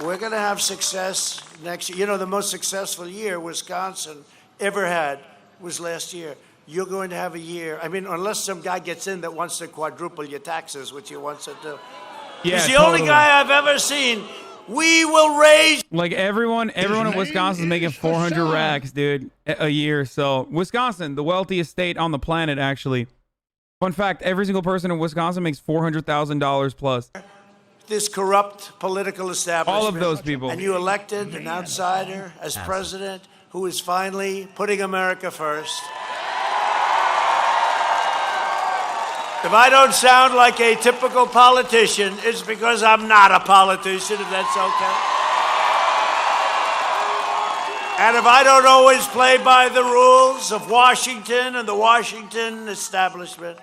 We're going to have success next year. You know, the most successful year Wisconsin ever had was last year. You're going to have a year. I mean, unless some guy gets in that wants to quadruple your taxes, which he wants to do. Yeah, he's the totally. only guy I've ever seen. We will raise. Like everyone in Wisconsin is making 400 racks, dude, a year. So Wisconsin, the wealthiest state on the planet, actually. Fun fact: every single person in Wisconsin makes $400,000 plus. This corrupt political establishment. All of those people. And you elected an outsider as president who is finally putting America first. If I don't sound like a typical politician, it's because I'm not a politician, if that's okay. And if I don't always play by the rules of Washington and the Washington establishment,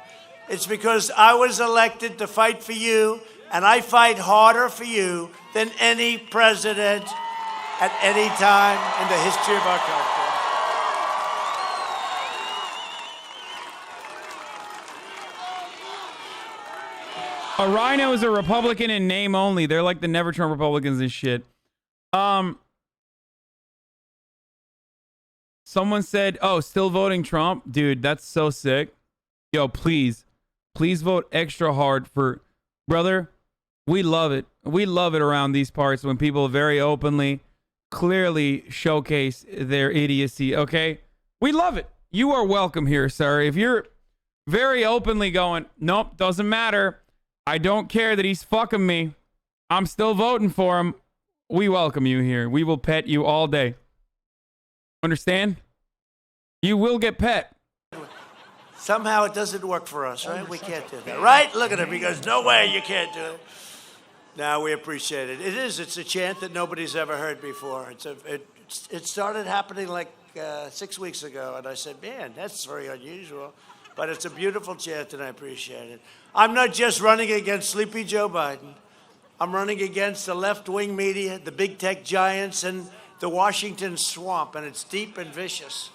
it's because I was elected to fight for you, and I fight harder for you than any president at any time in the history of our country. A rhino is a Republican in name only. They're like the Never Trump Republicans and shit. Someone said, oh, still voting Trump? Dude, that's so sick. Yo, please vote extra hard for, brother, we love it. We love it around these parts when people very openly, clearly showcase their idiocy, okay? We love it. You are welcome here, sir. If you're very openly going, nope, doesn't matter. I don't care that he's fucking me. I'm still voting for him. We welcome you here. We will pet you all day. Understand? You will get pet. Somehow it doesn't work for us, right? We can't do that, right? Look at him. He goes, no way, you can't do it. No, we appreciate it. It's a chant that nobody's ever heard before. It started happening like 6 weeks ago, and I said, man, that's very unusual. But it's a beautiful chant, and I appreciate it. I'm not just running against Sleepy Joe Biden. I'm running against the left-wing media, the big tech giants, and the Washington swamp, and it's deep and vicious.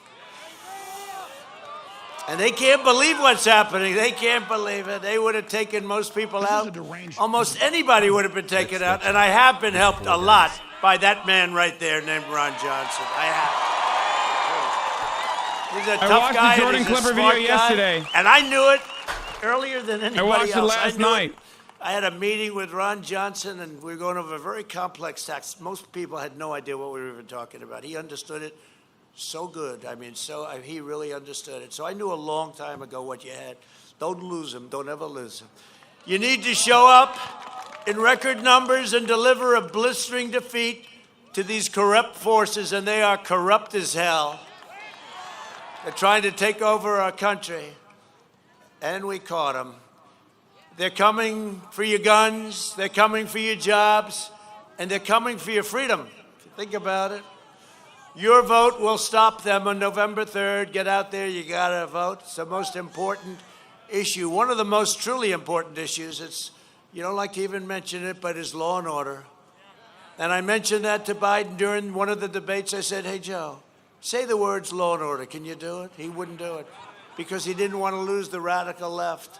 And they can't believe what's happening. They can't believe it. They would have taken most people out. Almost anybody would have been taken out, and I have been helped a lot by that man right there named Ron Johnson. I have. He's a tough guy. I watched the Jordan Clipper video yesterday. And I knew it earlier than anybody else. I watched it last night. I had a meeting with Ron Johnson, and we were going over a very complex tax. Most people had no idea what we were even talking about. He understood it so good. I mean, he really understood it. So I knew a long time ago what you had. Don't lose him. Don't ever lose him. You need to show up. in record numbers and deliver a blistering defeat to these corrupt forces, and they are corrupt as hell. They're trying to take over our country, and we caught them. They're coming for your guns, they're coming for your jobs, and they're coming for your freedom. If you think about it. Your vote will stop them on November 3rd. Get out there, you gotta vote. It's the most important issue, one of the most truly important issues. You don't like to even mention it, but it's law and order. And I mentioned that to Biden during one of the debates. I said, hey, Joe, say the words law and order. Can you do it? He wouldn't do it because he didn't want to lose the radical left.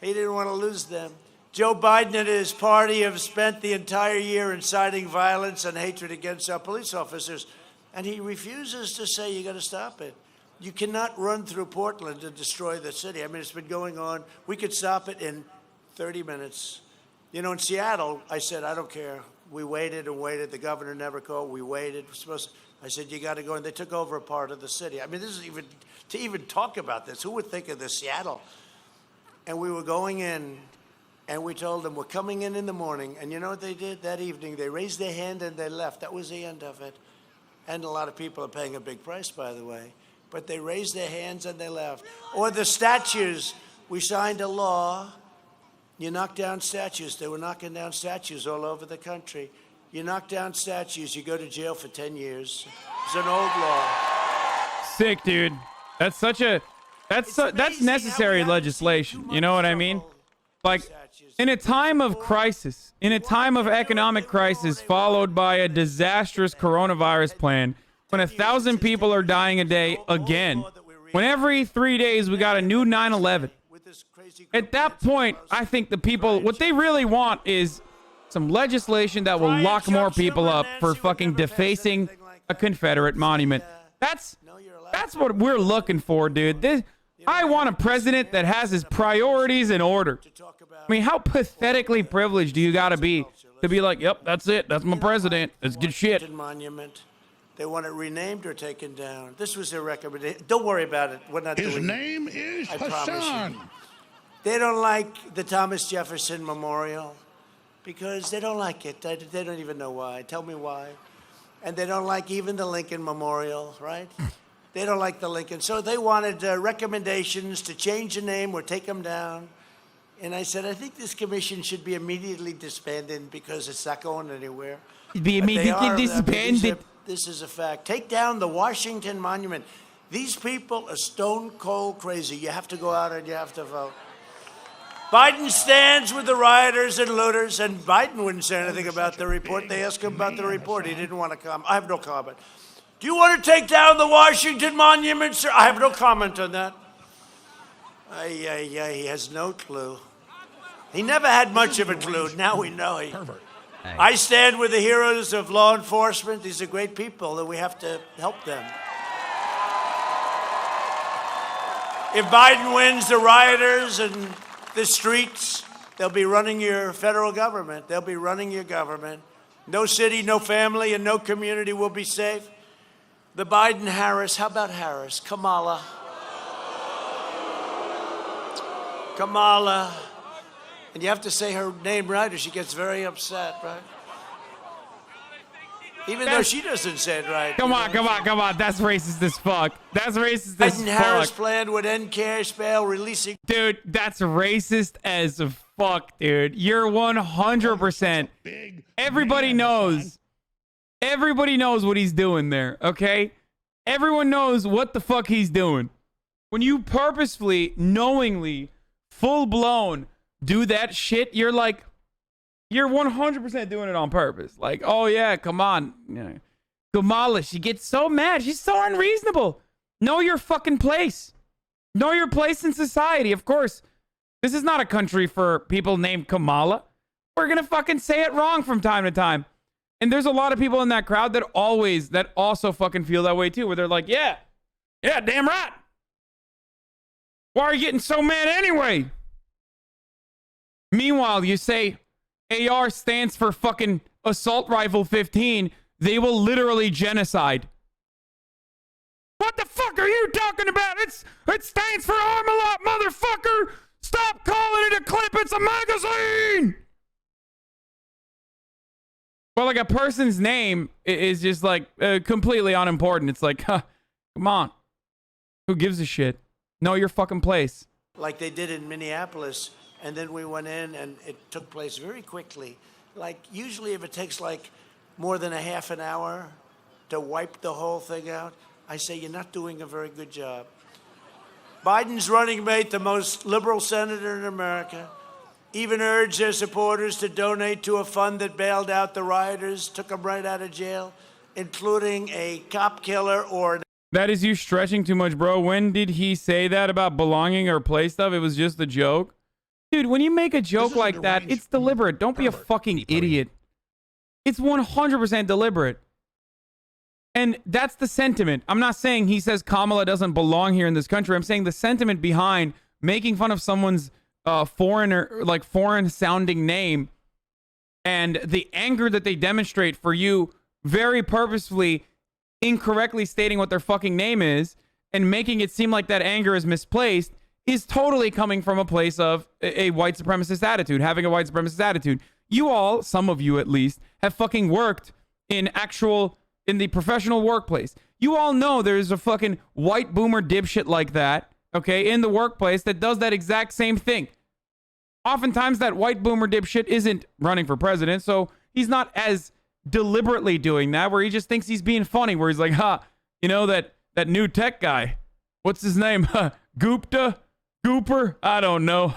He didn't want to lose them. Joe Biden and his party have spent the entire year inciting violence and hatred against our police officers. And he refuses to say you got to stop it. You cannot run through Portland and destroy the city. I mean, it's been going on. We could stop it in 30 minutes. You know, in Seattle, I said, I don't care. We waited and waited. The governor never called. We waited. I said, you got to go. And they took over a part of the city. I mean, this is even, to even talk about this, who would think of this, Seattle? And we were going in, and we told them, we're coming in the morning. And you know what they did that evening? They raised their hand and they left. That was the end of it. And a lot of people are paying a big price, by the way. But they raised their hands and they left. Or the statues. We signed a law. You knock down statues. They were knocking down statues all over the country. You knock down statues, you go to jail for 10 years. It's an old law. Sick, dude. That's such a... That's necessary legislation. You know what I mean? Like, in a time of crisis, in a time of economic crisis followed by a disastrous coronavirus plan, when 1,000 people are dying a day again, when every 3 days we got a new 9/11, at that point, I think the people, what they really want is some legislation that will lock more people up for fucking defacing a Confederate monument. That's what we're looking for, dude. I want a president that has his priorities in order. I mean, how pathetically privileged do you got to be like, yep, that's it. That's my president. That's good shit. Monument. They want it renamed or taken down. This was their recommendation. Don't worry about it. We're not doing it. His name is Hasan. They don't like the Thomas Jefferson Memorial because they don't like it. They don't even know why. Tell me why. And they don't like even the Lincoln Memorial, right? They don't like the Lincoln. So they wanted recommendations to change the name or take them down. And I said, I think this commission should be immediately disbanded because it's not going anywhere. Be immediately disbanded. This is a fact. Take down the Washington Monument. These people are stone cold crazy. You have to go out and you have to vote. Biden stands with the rioters and looters, and Biden wouldn't say anything about the report. They asked him about the report. He didn't want to comment. I have no comment. Do you want to take down the Washington Monument, sir? I have no comment on that. He has no clue. He never had much of a clue. Now we know he. I stand with the heroes of law enforcement. These are great people, and we have to help them. If Biden wins, the rioters and the streets, they'll be running your federal government. They'll be running your government. No city, no family, and no community will be safe. The Biden-Harris, how about Harris? Kamala. And you have to say her name right or she gets very upset, right? Even though she doesn't say it right. Come on. That's racist as fuck. That's racist as fuck. Biden-Harris plan would end cash bail releasing. Dude, that's racist as fuck, dude. You're 100%. Everybody knows. Everybody knows what he's doing there, okay? Everyone knows what the fuck he's doing. When you purposefully, knowingly, full-blown do that shit, you're like, you're 100% doing it on purpose. Like, oh yeah, come on. Kamala, she gets so mad. She's so unreasonable. Know your fucking place. Know your place in society, of course. This is not a country for people named Kamala. We're gonna fucking say it wrong from time to time. And there's a lot of people in that crowd that also fucking feel that way too, where they're like, yeah, damn right. Why are you getting so mad anyway? Meanwhile, you say AR stands for fucking assault rifle 15, they will literally genocide. What the fuck are you talking about? It stands for Armalot, motherfucker! Stop calling it a clip, it's a magazine! Well, like a person's name is just like completely unimportant. It's like, huh, come on. Who gives a shit? Know your fucking place. Like they did in Minneapolis, and then we went in and it took place very quickly. Like usually if it takes like more than a half an hour to wipe the whole thing out, I say you're not doing a very good job. Biden's running mate, the most liberal senator in America, even urged their supporters to donate to a fund that bailed out the rioters, took them right out of jail, including a cop killer or... That is you stretching too much, bro. When did he say that about belonging or play stuff? It was just a joke. Dude, when you make a joke like that, it's deliberate. Don't be a fucking idiot. It's 100% deliberate. And that's the sentiment. I'm not saying he says Kamala doesn't belong here in this country. I'm saying the sentiment behind making fun of someone's foreign sounding name and the anger that they demonstrate for you very purposefully incorrectly stating what their fucking name is and making it seem like that anger is misplaced is totally coming from a place of a white supremacist attitude, having a white supremacist attitude. You all, some of you at least, have fucking worked in the professional workplace. You all know there's a fucking white boomer dipshit like that, okay, in the workplace that does that exact same thing. Oftentimes that white boomer dipshit isn't running for president, so he's not as deliberately doing that, where he just thinks he's being funny, where he's like, you know, that new tech guy, what's his name? Gupta? Gooper? I don't know.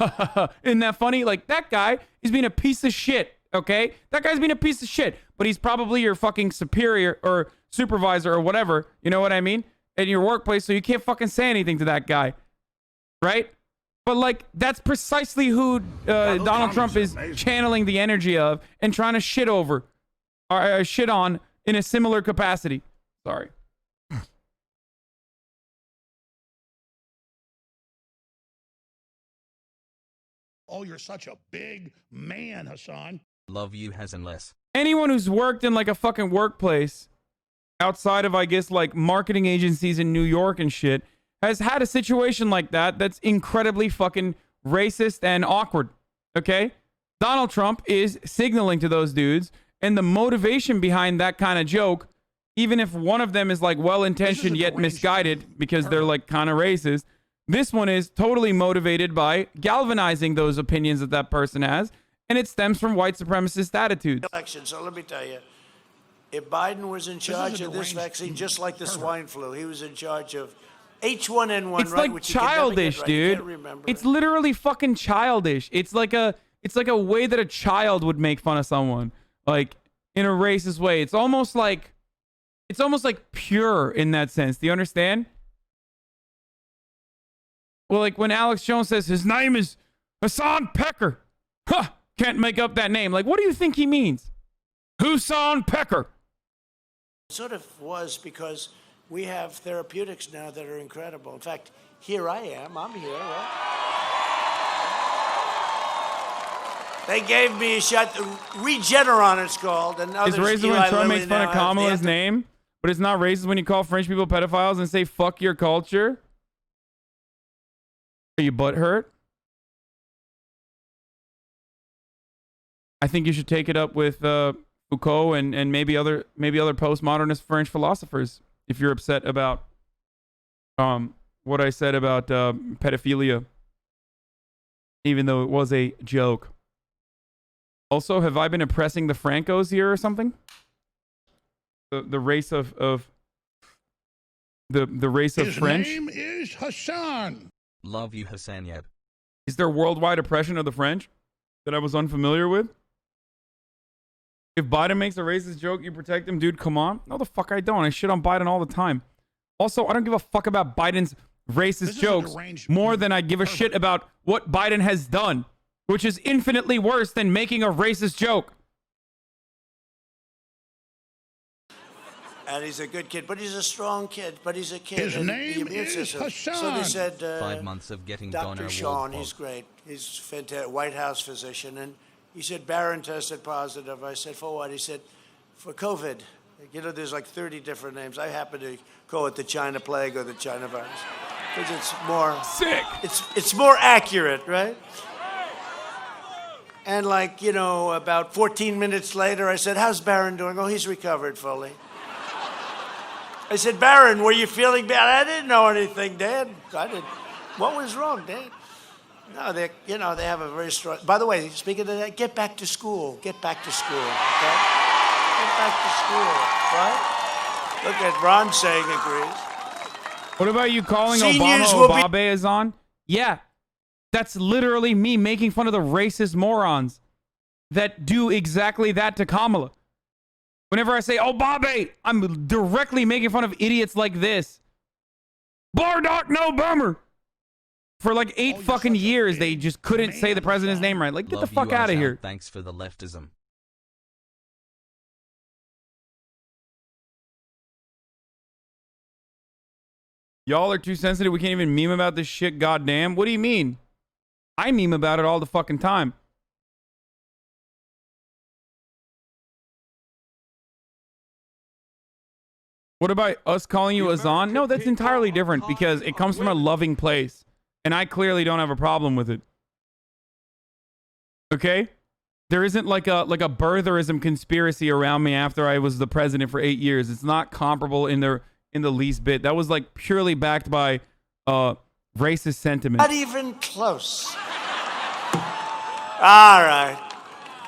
Isn't that funny? Like, that guy is being a piece of shit, okay? That guy's being a piece of shit, but he's probably your fucking superior or supervisor or whatever, you know what I mean? In your workplace, so you can't fucking say anything to that guy, right? But, like, that's precisely who Donald Trump is channeling the energy of and trying to shit over or shit on in a similar capacity. Sorry. Oh, you're such a big man, Hasan. Love you, Hasan less. Anyone who's worked in like a fucking workplace outside of, I guess, like marketing agencies in New York and shit has had a situation like that that's incredibly fucking racist and awkward. Okay? Donald Trump is signaling to those dudes, and the motivation behind that kind of joke, even if one of them is like well-intentioned yet misguided because they're like kind of racist, this one is totally motivated by galvanizing those opinions that that person has, and it stems from white supremacist attitudes. So let me tell you, if Biden was in charge of this vaccine, just like the swine flu, he was in charge of H1N1, it's like childish, dude. It's literally fucking childish. It's like a way that a child would make fun of someone, like in a racist way. It's almost like pure in that sense. Do you understand? Well, like when Alex Jones says his name is Hasan Pecker. Huh, can't make up that name. Like, what do you think he means? Hasan Pecker. It sort of was because we have therapeutics now that are incredible. In fact, here I am. I'm here. Right? They gave me a shot. Regeneron, it's called. And others, it's racist when Trump makes fun of Kamala's name, but it's not racist when you call French people pedophiles and say, fuck your culture? Are you butthurt? I think you should take it up with Foucault and maybe other postmodernist French philosophers if you're upset about what I said about pedophilia, even though it was a joke. Also, have I been oppressing the Francos here or something? The race of the race of French? His name is Hasan. Love you, HasanAbi. Is there worldwide oppression of the French that I was unfamiliar with? If Biden makes a racist joke, you protect him, dude, come on. No, the fuck I don't. I shit on Biden all the time. Also, I don't give a fuck about Biden's racist jokes more than I give a shit about what Biden has done, which is infinitely worse than making a racist joke. And he's a good kid, but he's a strong kid, but he's a kid. His name is Hasan. So they said, 5 months of getting Dr. Sean, he's great. He's fantastic, White House physician. And he said, Barron tested positive. I said, for what? He said, for COVID. You know, there's like 30 different names. I happen to call it the China plague or the China virus. Because it's more... Sick! It's more accurate, right? And like, you know, about 14 minutes later, I said, how's Barron doing? Oh, he's recovered fully. I said, Barron, were you feeling bad? I didn't know anything, Dad. I didn't. What was wrong, Dad? No, they, you know, they have a very strong. By the way, speaking of that, get back to school. Get back to school. Okay? Get back to school. Right? Look at Ron saying agrees. What about you calling Seniors Obama Obabe is on? Yeah, that's literally me making fun of the racist morons that do exactly that to Kamala. Whenever I say Obabe, I'm directly making fun of idiots like this. Bardock, no bummer. For like 8 fucking years, they just couldn't say the president's name right. Like, get the fuck out of here. Thanks for the leftism. Y'all are too sensitive. We can't even meme about this shit, goddamn. What do you mean? I meme about it all the fucking time. What about us calling you Hasan? No, that's entirely different because it comes from a loving place. And I clearly don't have a problem with it. Okay? There isn't like a birtherism conspiracy around me after I was the president for 8 years. It's not comparable in the least bit. That was like purely backed by racist sentiment. Not even close. All right.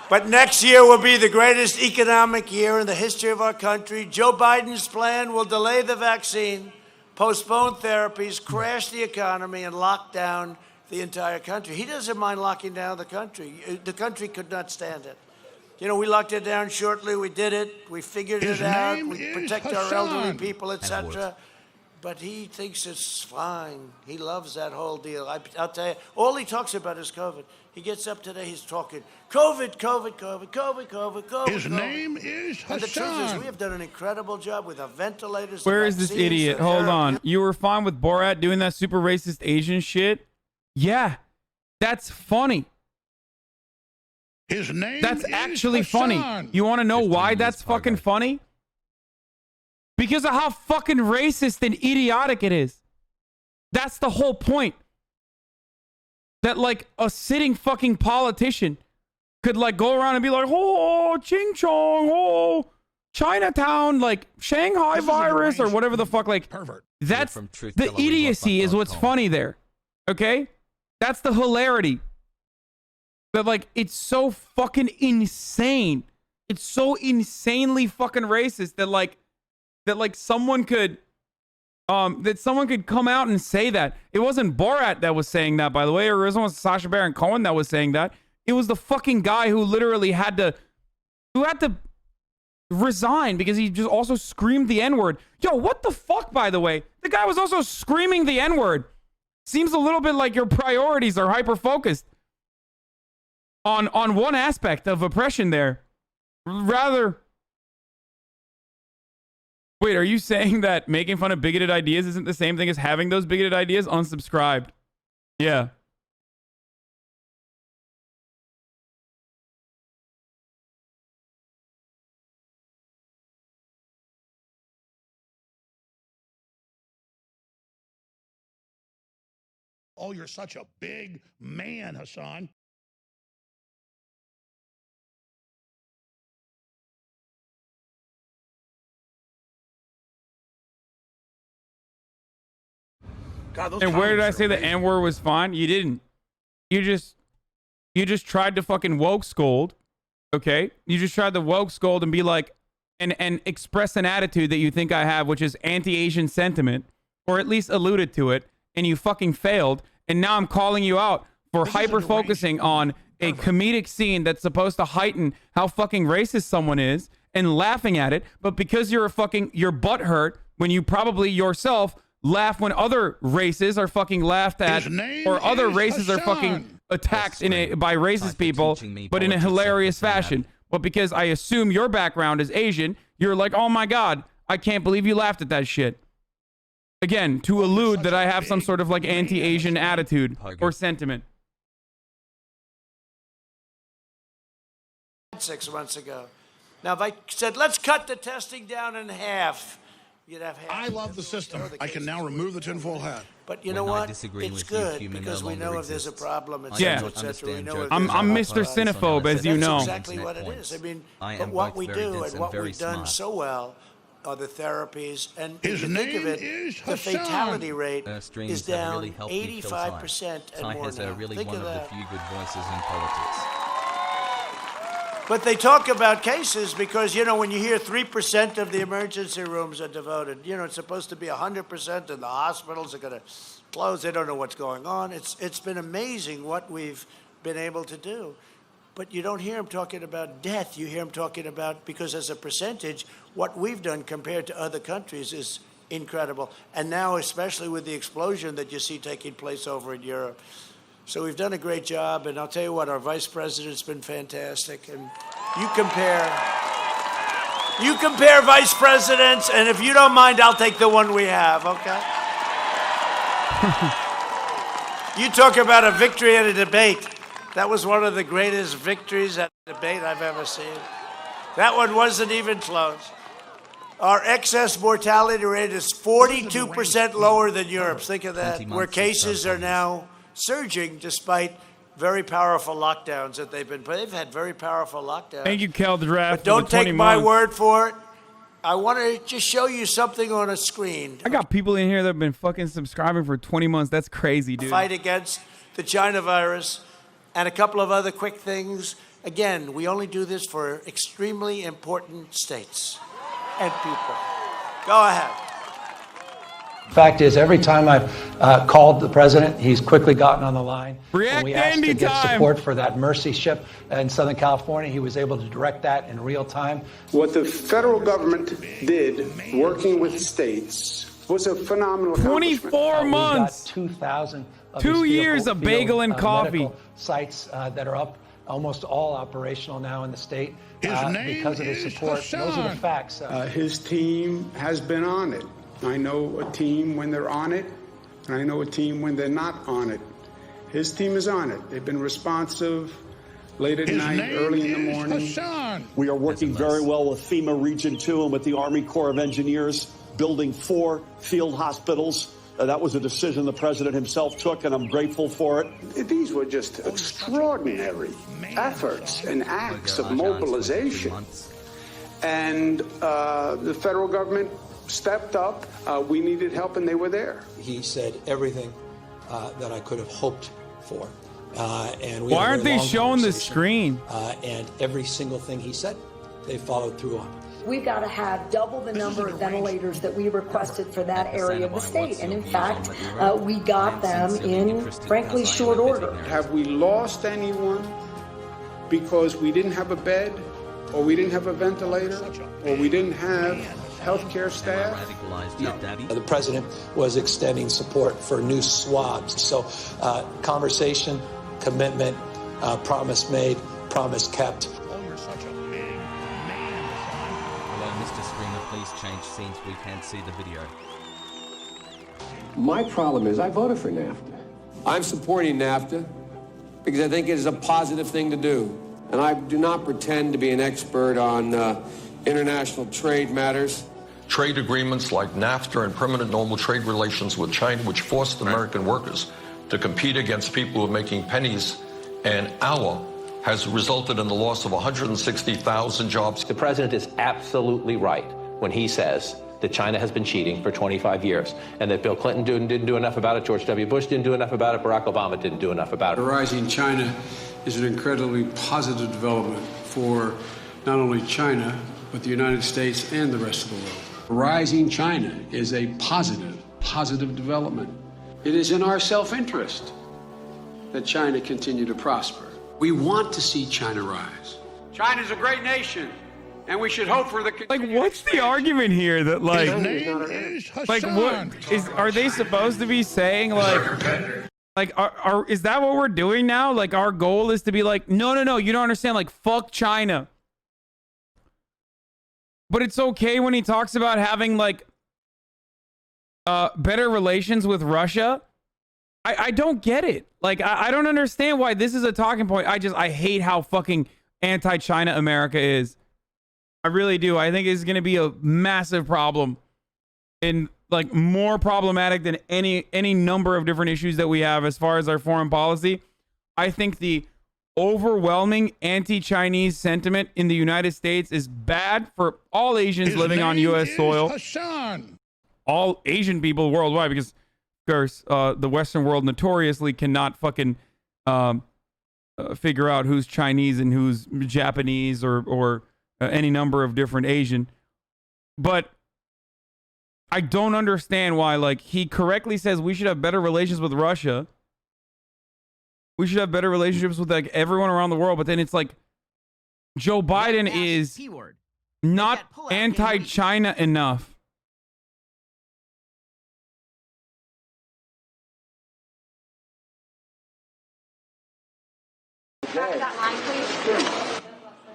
But next year will be the greatest economic year in the history of our country. Joe Biden's plan will delay the vaccine, postpone therapies, crash the economy, and lock down the entire country. He doesn't mind locking down the country. The country could not stand it. You know, we locked it down shortly. We did it. We figured it out. We protect our elderly people, etc. But he thinks it's fine. He loves that whole deal. I'll tell you, all he talks about is COVID. He gets up today, he's talking COVID, COVID, COVID, COVID, COVID, COVID. His name is Hasan. And the truth is, we have done an incredible job with our ventilators. Where is this idiot? Hold on. You were fine with Borat doing that super racist Asian shit? Yeah, that's funny. His name That's is actually Hasan. funny. You want to know why that's fucking funny? Because of how fucking racist and idiotic it is. That's the whole point. That like a sitting fucking politician could like go around and be like, oh, ching chong, oh, Chinatown, like Shanghai virus or whatever the fuck. Like, that's the idiocy is what's funny there. Okay? That's the hilarity. That like, it's so fucking insane. It's so insanely fucking racist that like someone could come out and say that. It wasn't Borat that was saying that, by the way, or it wasn't Sacha Baron Cohen that was saying that. It was the fucking guy who literally had to resign because he just also screamed the N-word. Yo, what the fuck, by the way? The guy was also screaming the N-word. Seems a little bit like your priorities are hyper-focused on one aspect of oppression there. Rather... Wait, are you saying that making fun of bigoted ideas isn't the same thing as having those bigoted ideas? Unsubscribed. Yeah. Oh, you're such a big man, Hasan. God, and where did I say the N-word was fine? You didn't. You just tried to fucking woke scold. Okay? You just tried to woke scold and be like, and express an attitude that you think I have, which is anti-Asian sentiment, or at least alluded to it, and you fucking failed. And now I'm calling you out for hyper-focusing on a comedic scene that's supposed to heighten how fucking racist someone is and laughing at it. But because you're your butt hurt when you probably yourself laugh when other races are fucking laughed at, or other races are fucking attacked by racist people, but in a hilarious fashion. But because I assume your background is Asian, you're like, oh my God, I can't believe you laughed at that shit. Again, to allude that I have some sort of like anti-Asian attitude or sentiment. 6 months ago. Now, if I said, let's cut the testing down in half, you'd have half. I love the system. I can now remove the tinfoil hat. But you know what? It's good because we know if there's a problem, Yeah. etc. We know if I'm there's Mr. Cinephobe, as you know. That's exactly what it is. I mean, but what we do and what we've done so well are the therapies. And if you think of it, the fatality rate is down 85% and more now. Think of that. Few good voices in politics. But they talk about cases because, you know, when you hear 3% of the emergency rooms are devoted, you know, it's supposed to be 100% and the hospitals are going to close. They don't know what's going on. It's been amazing what we've been able to do. But you don't hear them talking about death. You hear them talking about, because as a percentage, what we've done compared to other countries is incredible. And now, especially with the explosion that you see taking place over in Europe. So we've done a great job, and I'll tell you what, our vice president's been fantastic. And you compare vice presidents, and if you don't mind, I'll take the one we have, okay? You talk about a victory at a debate. That was one of the greatest victories at a debate I've ever seen. That one wasn't even close. Our excess mortality rate is 42% lower than Europe's. Think of that, where cases are now surging despite very powerful lockdowns that they've had very powerful lockdowns. Thank you, Kel Draft. But don't take my word for it. I want to just show you something on a screen. I got people in here that have been fucking subscribing for 20 months. That's crazy, dude. Fight against the China virus and a couple of other quick things. Again, we only do this for extremely important states and people. Go ahead. Fact is, every time I've called the president, he's quickly gotten on the line. When we asked to get support for that Mercy ship in Southern California, he was able to direct that in real time. What the federal government did, working with states, was a phenomenal 24 months. We've got 2,000 of 2 these years of bagel and coffee medical sites that are up, almost all operational now in the state because of his support. Hasan. Those are the facts. His team has been on it. I know a team when they're on it, and I know a team when they're not on it. His team is on it. They've been responsive late at night, early in the morning. Hasan. We are working very well with FEMA Region 2 and with the Army Corps of Engineers, building 4 field hospitals. That was a decision the president himself took, and I'm grateful for it. These were just extraordinary efforts and acts of mobilization. And the federal government stepped up. We needed help, and they were there. He said everything that I could have hoped for. And we why aren't they showing the screen? And every single thing he said, they followed through on. We've got to have double the number of ventilators that we requested for that area of the state. And in fact, we got them in, frankly, short order. Have we lost anyone because we didn't have a bed, or we didn't have a ventilator, or we didn't have healthcare staff? No. The president was extending support for new swabs. So conversation, commitment, promise made, promise kept. Mr. Streamer, please change scenes. We can't see the video. My problem is I voted for NAFTA. I'm supporting NAFTA because I think it is a positive thing to do. And I do not pretend to be an expert on international trade matters. Trade agreements like NAFTA and permanent normal trade relations with China, which forced American workers to compete against people who are making pennies an hour, has resulted in the loss of 160,000 jobs. The president is absolutely right when he says that China has been cheating for 25 years and that Bill Clinton didn't do enough about it, George W. Bush didn't do enough about it, Barack Obama didn't do enough about it. The rising China is an incredibly positive development for not only China, but the United States and the rest of the world. Rising China is a positive development. It is in our self-interest that China continue to prosper. We want to see China rise. China's a great nation, and we should hope for the like. What's the argument here? That like what is? Are they supposed to be saying like is that what we're doing now? Like our goal is to be like no, you don't understand. Like fuck China. But it's okay when he talks about having like better relations with Russia. I don't get it. Like I don't understand why this is a talking point. I hate how fucking anti-China America is. I really do. I think it's going to be a massive problem and like more problematic than any number of different issues that we have as far as our foreign policy. I think the overwhelming anti-Chinese sentiment in the United States is bad for all Asians living on U.S. soil. Hasan. All Asian people worldwide, because of course the Western world notoriously cannot fucking figure out who's Chinese and who's Japanese or any number of different Asian. But I don't understand why, like, he correctly says we should have better relations with Russia. We should have better relationships with like everyone around the world, but then it's like Joe Biden is not anti-China enough.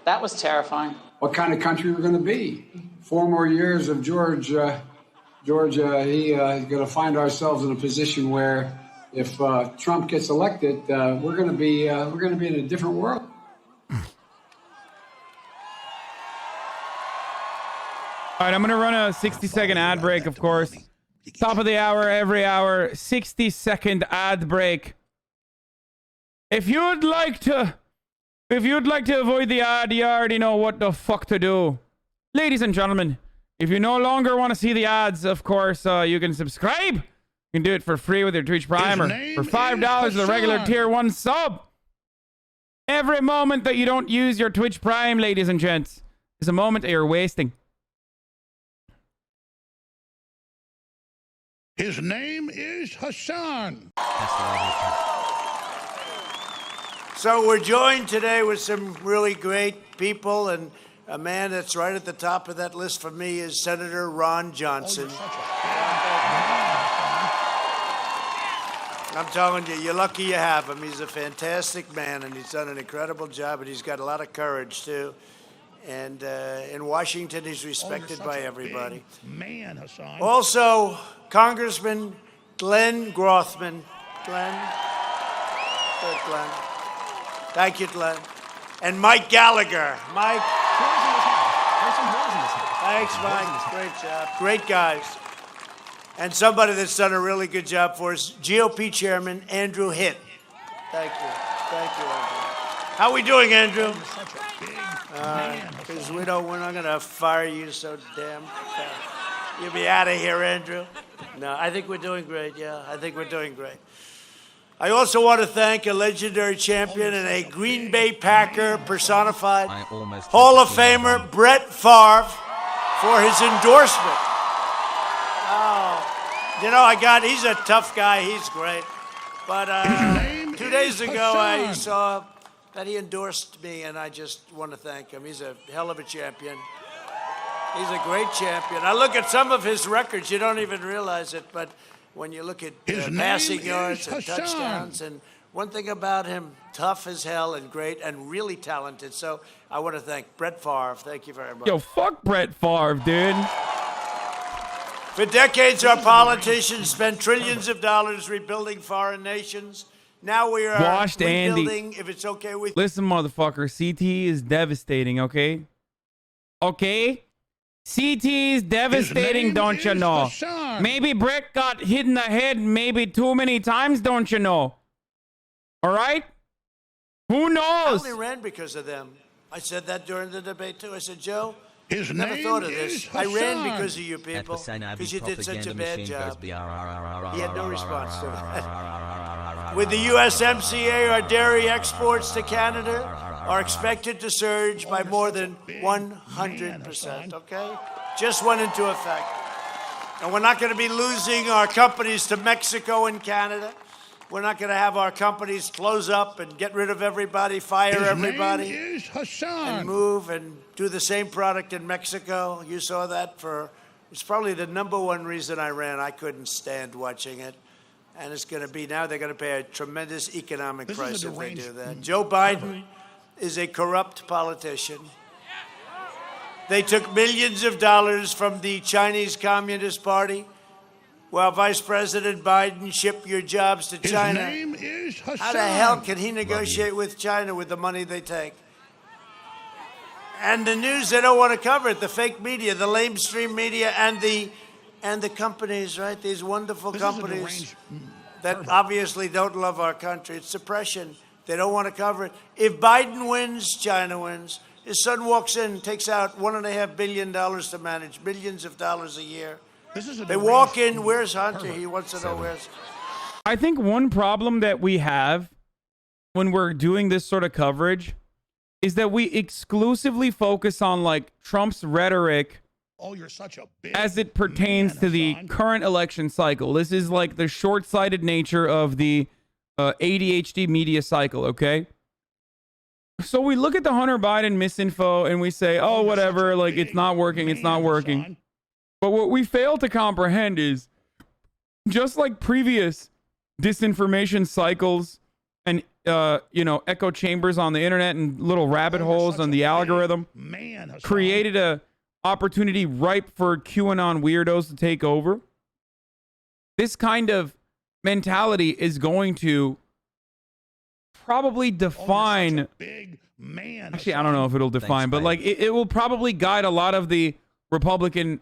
That was terrifying. What kind of country we're going to be? 4 more years of Georgia, he's going to find ourselves in a position where if Trump gets elected, we're going to be in a different world. All right, I'm going to run a 60-second ad break, of course. Top of the hour, every hour, 60-second ad break. If you'd like to avoid the ad, you already know what the fuck to do. Ladies and gentlemen, if you no longer want to see the ads, of course, you can subscribe. You can do it for free with your Twitch Prime or for $5 the regular tier 1 sub. Every moment that you don't use your Twitch Prime, ladies and gents, is a moment that you're wasting. His name is Hasan. So we're joined today with some really great people, and a man that's right at the top of that list for me is Senator Ron Johnson. I'm telling you, you're lucky you have him. He's a fantastic man, and he's done an incredible job, and he's got a lot of courage, too. And in Washington, he's respected by everybody. Man, Hasan. Also, Congressman Glenn Grothman. Glenn? Good, Glenn. Thank you, Glenn. And Mike Gallagher. Mike. Thanks, Mike. Great job. Great guys. And somebody that's done a really good job for us, GOP Chairman Andrew Hitt. Thank you. Thank you, Andrew. How we doing, Andrew? Because we're not going to fire you so damn fast. You'll be out of here, Andrew. No, I think we're doing great, yeah. I think we're doing great. I also want to thank a legendary champion and a Green Bay Packer personified Hall of Famer Brett Favre for his endorsement. He's a tough guy. He's great. But 2 days ago, I saw that he endorsed me, and I just want to thank him. He's a hell of a champion. He's a great champion. I look at some of his records. You don't even realize it, but when you look at passing yards and touchdowns, and one thing about him, tough as hell and great and really talented. So I want to thank Brett Favre. Thank you very much. Yo, fuck Brett Favre, dude. For decades, our politicians spent trillions of dollars rebuilding foreign nations. Now we are Washed rebuilding, Andy. if it's okay with Listen, motherfucker, CT is devastating, okay? Okay? CT is devastating, don't you know? Hasan. Maybe Brett got hit in the head maybe too many times, don't you know? All right? Who I knows? only ran because of them. I said that during the debate, too. I said, Joe, His never name thought of is this. I ran Hasan. because of you people, because you did such a bad job. He had no response to that. With the USMCA, our dairy exports to Canada are expected to surge by more than 100%, okay? Just went into effect. And we're not going to be losing our companies to Mexico and Canada. We're not going to have our companies close up and get rid of everybody, fire everybody, His name is Hasan. and move and do the same product in Mexico. You saw that it's probably the #1 reason I ran. I couldn't stand watching it. And it's going to be, now they're going to pay a tremendous economic price if they do that. Joe Biden is a corrupt politician. They took millions of dollars from the Chinese Communist Party while Vice President Biden shipped your jobs to China. His name is Hasan. How the hell can he negotiate with China with the money they take? And the news, they don't want to cover it. The fake media, the lamestream media, and the and the companies, right? These wonderful companies that obviously don't love our country. It's suppression. They don't want to cover it. If Biden wins, China wins. His son walks in, takes out $1.5 billion to manage, billions of dollars a year. They walk in, where's Hunter? He wants to know where's... I think one problem that we have when we're doing this sort of coverage is that we exclusively focus on like Trump's rhetoric you're such a big as it pertains to the current election cycle. This is like the short-sighted nature of the ADHD media cycle, okay? So we look at the Hunter Biden misinfo and we say, oh, whatever, like it's not working, it's not working. But what we fail to comprehend is just like previous disinformation cycles and, echo chambers on the internet and little rabbit holes on the algorithm created a opportunity ripe for QAnon weirdos to take over. This kind of mentality is going to probably define... Actually, I don't know if it'll define, but like it will probably guide a lot of the Republican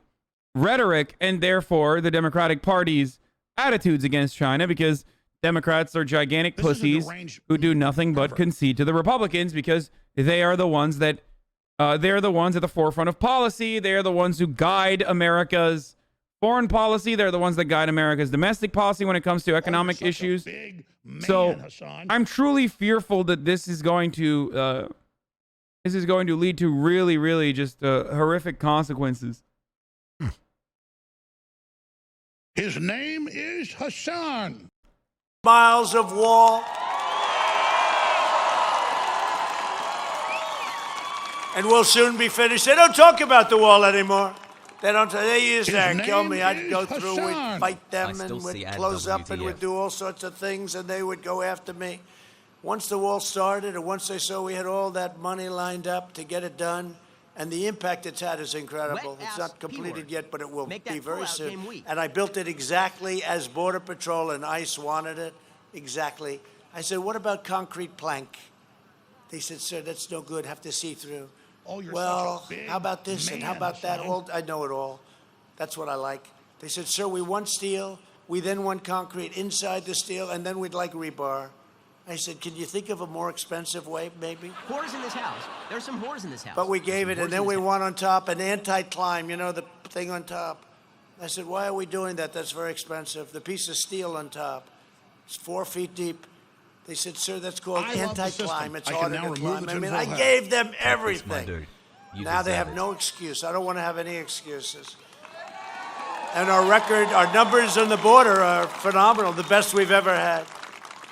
rhetoric and therefore the Democratic Party's attitudes against China, because Democrats are gigantic pussies who do nothing but concede to the Republicans because they are the ones that they're the ones at the forefront of policy. They're the ones who guide America's foreign policy. They're the ones that guide America's domestic policy when it comes to economic issues. So I'm truly fearful that this is going to lead to really, really just horrific consequences. His name is Hasan. Miles of wall. And we'll soon be finished. They don't talk about the wall anymore. They used to kill me. I'd go through, we'd fight them, and we'd close up, and we'd do all sorts of things, and they would go after me. Once the wall started, or once they saw we had all that money lined up to get it done, and the impact it's had is incredible. It's not completed yet, but it will be very soon. And I built it exactly as Border Patrol and ICE wanted it, exactly. I said, what about concrete plank? They said, sir, that's no good, have to see through. Well, how about this and how about that? I know it all. That's what I like. They said, sir, we want steel. We then want concrete inside the steel, and then we'd like rebar. I said, can you think of a more expensive way, maybe? Whores in this house. There's some whores in this house. But we gave it, and then we want on top an anti-climb, the thing on top. I said, why are we doing that? That's very expensive. The piece of steel on top. It's 4 feet deep. They said, sir, that's called anti-climb. It's harder to climb. I mean, I gave them everything. Now they have no excuse. I don't want to have any excuses. And our numbers on the border are phenomenal, the best we've ever had.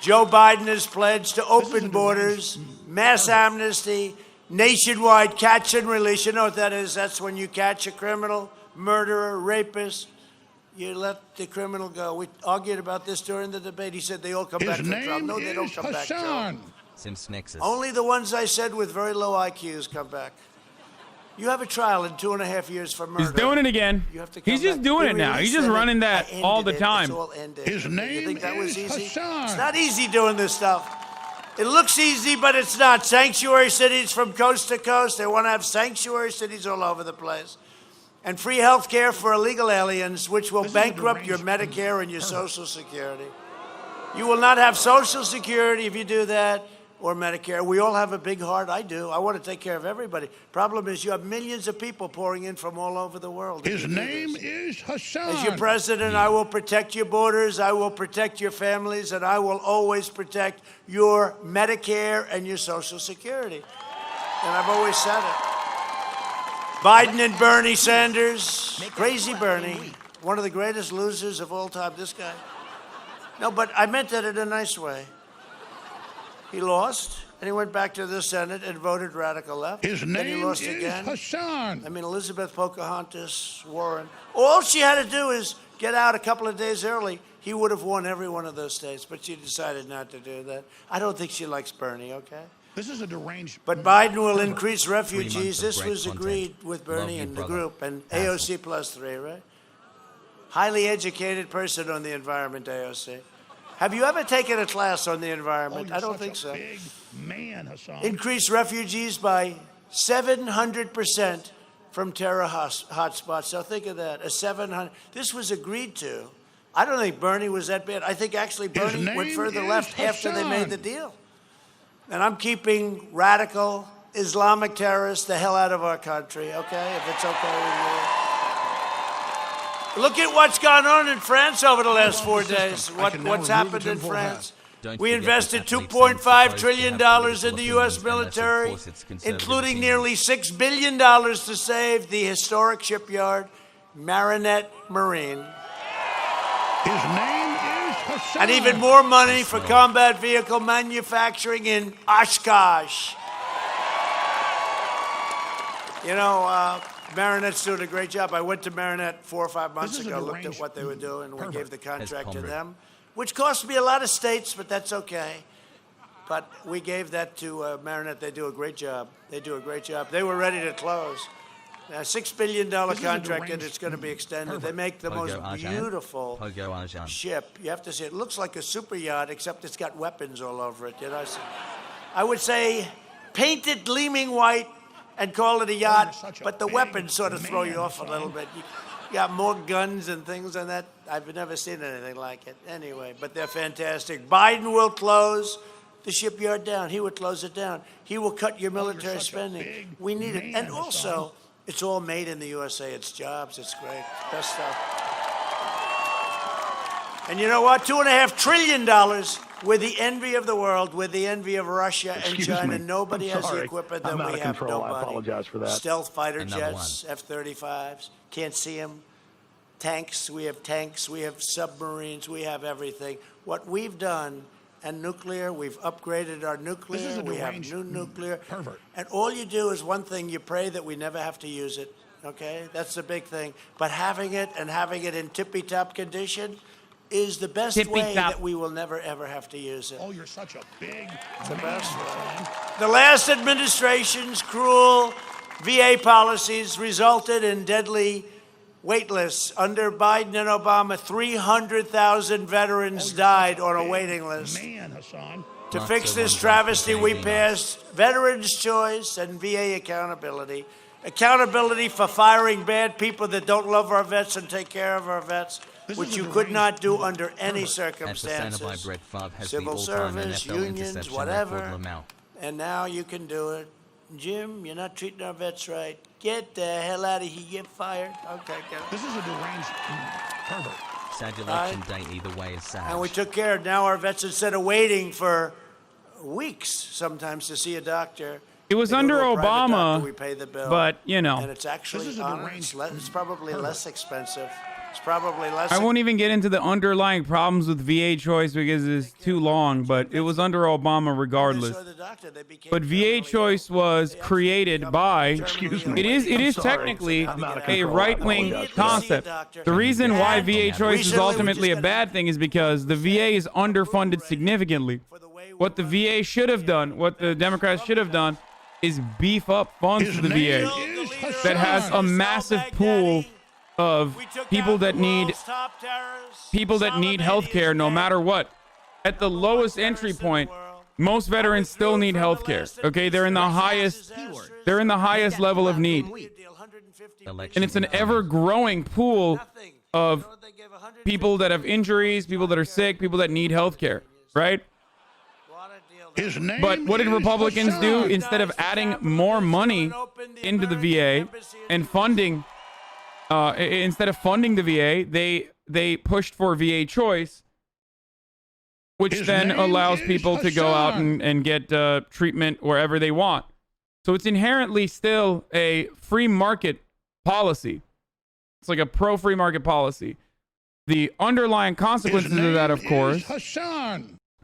Joe Biden has pledged to open borders, mass amnesty, nationwide catch and release. You know what that is? That's when you catch a criminal, murderer, rapist. You let the criminal go. We argued about this during the debate. He said they all come back for Trump. No, they don't come back, Joe. Since Nexus. Only the ones I said with very low IQs come back. You have a trial in 2.5 years for murder. He's doing it again. He's just doing it now. He's just running that all the time. It's all ended. His name you think that was easy? Hasan. It's not easy doing this stuff. It looks easy, but it's not. Sanctuary cities from coast to coast. They want to have sanctuary cities all over the place. And free health care for illegal aliens, which will bankrupt your Medicare and your Social Security. You will not have Social Security if you do that, or Medicare. We all have a big heart. I do. I want to take care of everybody. Problem is you have millions of people pouring in from all over the world. His name is Hasan. As your president, I will protect your borders, I will protect your families, and I will always protect your Medicare and your Social Security. And I've always said it. Biden and Bernie Sanders, crazy Bernie, one of the greatest losers of all time, this guy. No, but I meant that in a nice way. He lost, and he went back to the Senate and voted radical left. His then he name lost is again. Hasan. I mean, Elizabeth Pocahontas Warren. All she had to do is get out a couple of days early. He would have won every one of those states, but she decided not to do that. I don't think she likes Bernie, okay? This is a deranged... But Biden will increase refugees. This was agreed with Bernie and the group, and AOC +3, right? Highly educated person on the environment, AOC. Have you ever taken a class on the environment? I don't think so. Big man, Hasan. Increase refugees by 700% from terror hotspots. So think of that, a 700. This was agreed to. I don't think Bernie was that bad. I think actually Bernie went further left after they made the deal. And I'm keeping radical Islamic terrorists the hell out of our country, okay, if it's okay with you. Look at what's gone on in France over the last 4 days. What's happened in France? We invested $2.5 trillion in the U.S. military, including nearly $6 billion to save the historic shipyard, Marinette Marine. His name is Hasan. And even more money for combat vehicle manufacturing in Oshkosh. You know, Marinette's doing a great job. I went to Marinette 4 or 5 months ago, looked at what they were doing. We gave the contract to them, which cost me a lot of states, but that's okay. But we gave that to Marinette. They do a great job. They do a great job. They were ready to close. A $6 billion contract, and it's going to be extended. They make the most beautiful ship. You have to see it. It looks like a super yacht, except it's got weapons all over it. You know, I would say paint it gleaming white and call it a yacht, but the weapons sort of throw you off a little bit. You got more guns and things than that. I've never seen anything like it. Anyway, but they're fantastic. Biden will close the shipyard down. He would close it down. He will cut your military spending. We need it. And also, it's all made in the USA. It's jobs. It's great. It's best stuff. And you know what? $2.5 trillion. We're the envy of the world. We're the envy of Russia and China. Nobody has the equipment that we have. Nobody. I apologize for that. Stealth fighter jets, F-35s. Can't see them. Tanks. We have tanks. We have submarines. We have everything. What we've done, and nuclear, we've upgraded our nuclear. We have new nuclear. And all you do is one thing. You pray that we never have to use it. Okay? That's the big thing. But having it and having it in tippy-top condition is the best way that we will never, ever have to use it. Oh, you're such a big It's the best way. The last administration's cruel VA policies resulted in deadly wait lists. Under Biden and Obama, 300,000 veterans died on a waiting list. Man, Hasan. To fix this travesty, we passed Veterans' Choice and VA accountability. Accountability for firing bad people that don't love our vets and take care of our vets, which you could not do under any circumstances. Civil service, unions, whatever. And now you can do it. Jim, you're not treating our vets right. Get the hell out of here. Get fired. Okay, get it. This is a deranged pervert. Sad election day either way is sad. And we took care of now our vets, instead of waiting for weeks sometimes to see a doctor. It was under Obama, we pay the bill. but, you know. And it's actually, it's probably less expensive. It's probably less. I won't even get into the underlying problems with VA choice because it's too long, but it was under Obama regardless. But VA choice was created by, it is technically a right-wing concept. The reason why VA choice is ultimately a bad thing is because the VA is underfunded significantly. What the VA should have done, what the Democrats should have done, is beef up funds to the VA that has a massive pool of people that need health care no matter what. At the lowest entry point, most veterans still need health care. Okay, they're in the highest level of need. And it's an ever-growing pool of people that have injuries, people that are sick, people that need health care, right? But what did Republicans do? Instead of adding more money into the VA and funding instead of funding the VA, they pushed for VA choice, which then allows people to go out and get treatment wherever they want. So it's inherently still a free market policy. It's like a pro-free market policy. The underlying consequences of that, of course,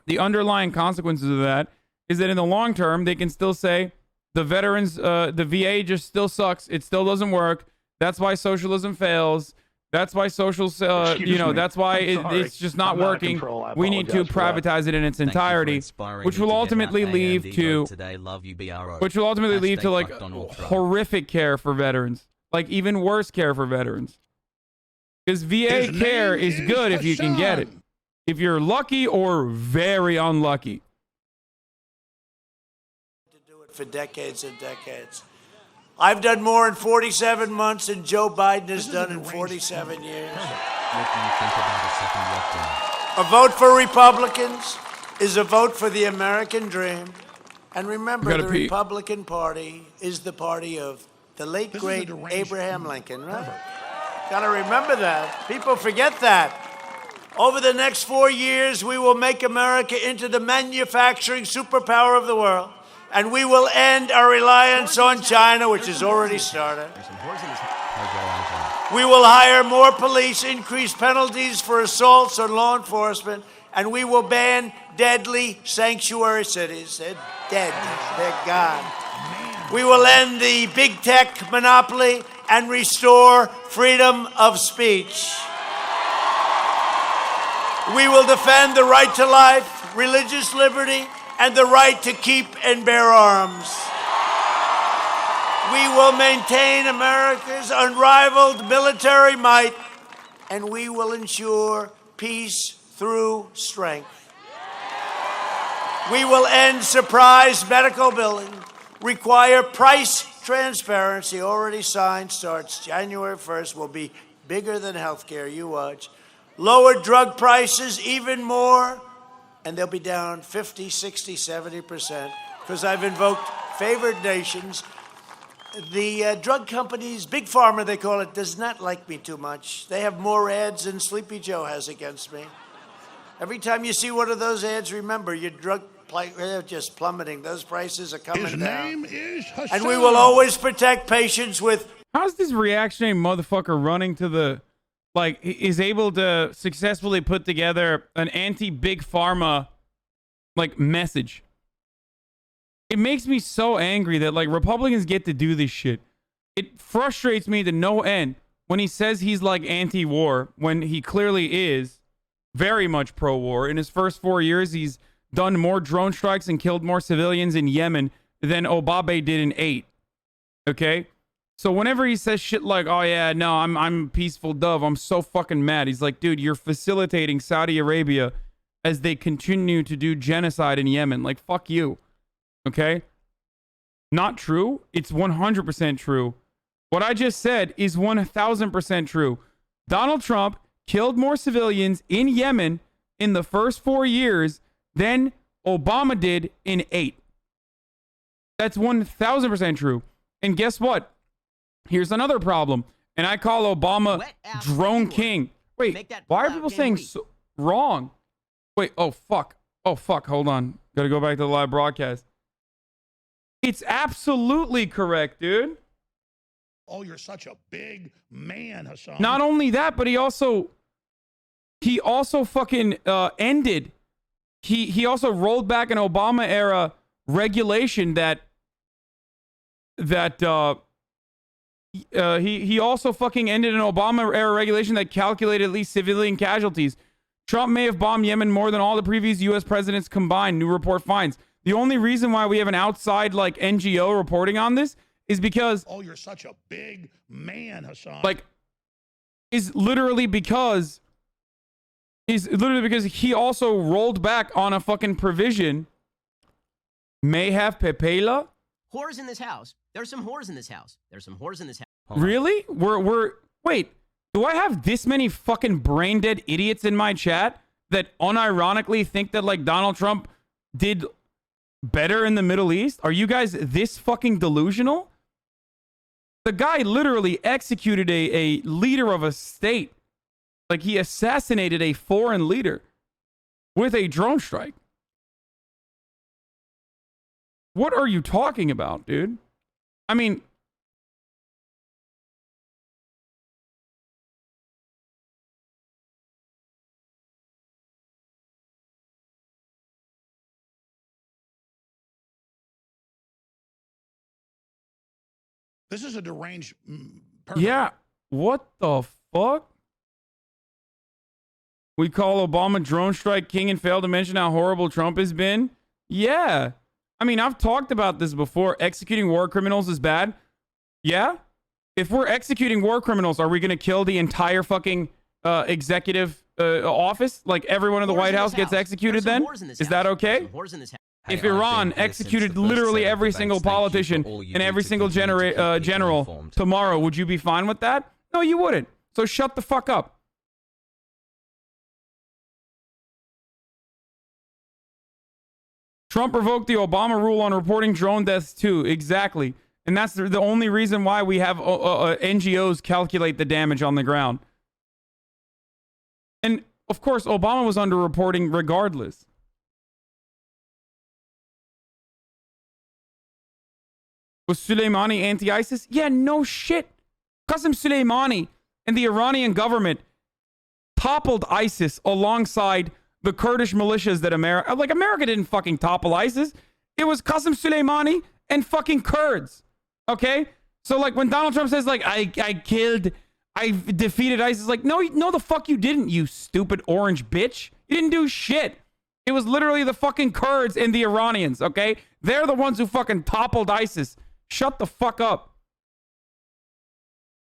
the underlying consequences of that is that in the long term, they can still say the veterans, the VA just still sucks. It still doesn't work. That's why socialism fails. That's why that's why it's just not working. We need to privatize it in its entirety, which will ultimately lead to like horrific care for veterans, like even worse care for veterans. Because VA care is good if you can get it. If you're lucky or very unlucky. To do it for decades and decades. I've done more in 47 months than Joe Biden has done in 47 years. What do you think about a second lockdown? A vote for Republicans is a vote for the American dream. And remember, the Republican Party is the party of the late, great Abraham Lincoln, right? Got to remember that. People forget that. Over the next 4 years, we will make America into the manufacturing superpower of the world. And we will end our reliance on China, which has already started. We will hire more police, increase penalties for assaults on law enforcement, and we will ban deadly sanctuary cities. They're dead. They're gone. We will end the big tech monopoly and restore freedom of speech. We will defend the right to life, religious liberty, and the right to keep and bear arms. We will maintain America's unrivaled military might, and we will ensure peace through strength. We will end surprise medical billing, require price transparency, already signed, starts January 1st, will be bigger than healthcare, you watch. Lower drug prices even more, and they'll be down 50, 60, 70%, because I've invoked favored nations. The drug companies, Big Pharma they call it, does not like me too much. They have more ads than Sleepy Joe has against me. Every time you see one of those ads, remember, your drug they're just plummeting. Those prices are coming down. His name is Hasan. And we will always protect patients with... How's this reactionary motherfucker running to the... Like, is able to successfully put together an anti-Big Pharma, like, message? It makes me so angry that, like, Republicans get to do this shit. It frustrates me to no end when he says he's, like, anti-war, when he clearly is very much pro-war. In his first 4 years, he's done more drone strikes and killed more civilians in Yemen than Obama did in 8. Okay? So whenever he says shit like, oh yeah, no, I'm a peaceful dove, I'm so fucking mad. He's like, dude, you're facilitating Saudi Arabia as they continue to do genocide in Yemen. Like, fuck you. Okay? Not true. It's 100% true. What I just said is 1000% true. Donald Trump killed more civilians in Yemen in the first 4 years than Obama did in 8. That's 1000% true. And guess what? Here's another problem. And I call Obama drone king. Wait, why are people saying so wrong? Wait, oh, fuck. Oh, fuck. Hold on. Gotta go back to the live broadcast. It's absolutely correct, dude. Oh, you're such a big man, Hasan. Not only that, but he also fucking ended. He also rolled back an Obama era regulation that he also fucking ended an Obama era regulation that calculated at least civilian casualties. Trump may have bombed Yemen more than all the previous U.S. presidents combined, new report finds. The only reason why we have an outside, like, NGO reporting on this is because... Oh, you're such a big man, Hasan. Like, is literally because he also rolled back on a fucking provision. May have Pepela. Whores in this house. There's some whores in this house. There's some whores in this house. Really? Wait, do I have this many fucking brain dead idiots in my chat that unironically think that, like, Donald Trump did better in the Middle East? Are you guys this fucking delusional? The guy literally executed a leader of a state. Like, he assassinated a foreign leader with a drone strike. What are you talking about, dude? I mean, this is a deranged person. Yeah. What the fuck? We call Obama drone strike king and fail to mention how horrible Trump has been? Yeah. I mean, I've talked about this before. Executing war criminals is bad. Yeah. If we're executing war criminals, are we going to kill the entire fucking executive office? Like, everyone in the White House gets executed then? Is that okay? if Iran executed literally every single politician and every single general tomorrow, would you be fine with that? No, you wouldn't. So shut the fuck up. Trump revoked the Obama rule on reporting drone deaths too. Exactly. And that's the only reason why we have NGOs calculate the damage on the ground. And of course, Obama was underreporting regardless. Was Soleimani anti-ISIS? Yeah, no shit. Qasem Soleimani and the Iranian government toppled ISIS alongside the Kurdish militias that America didn't fucking topple ISIS. It was Qasem Soleimani and fucking Kurds. Okay? So like when Donald Trump says like, I defeated ISIS, like, no, the fuck you didn't, you stupid orange bitch. You didn't do shit. It was literally the fucking Kurds and the Iranians, okay? They're the ones who fucking toppled ISIS. Shut the fuck up.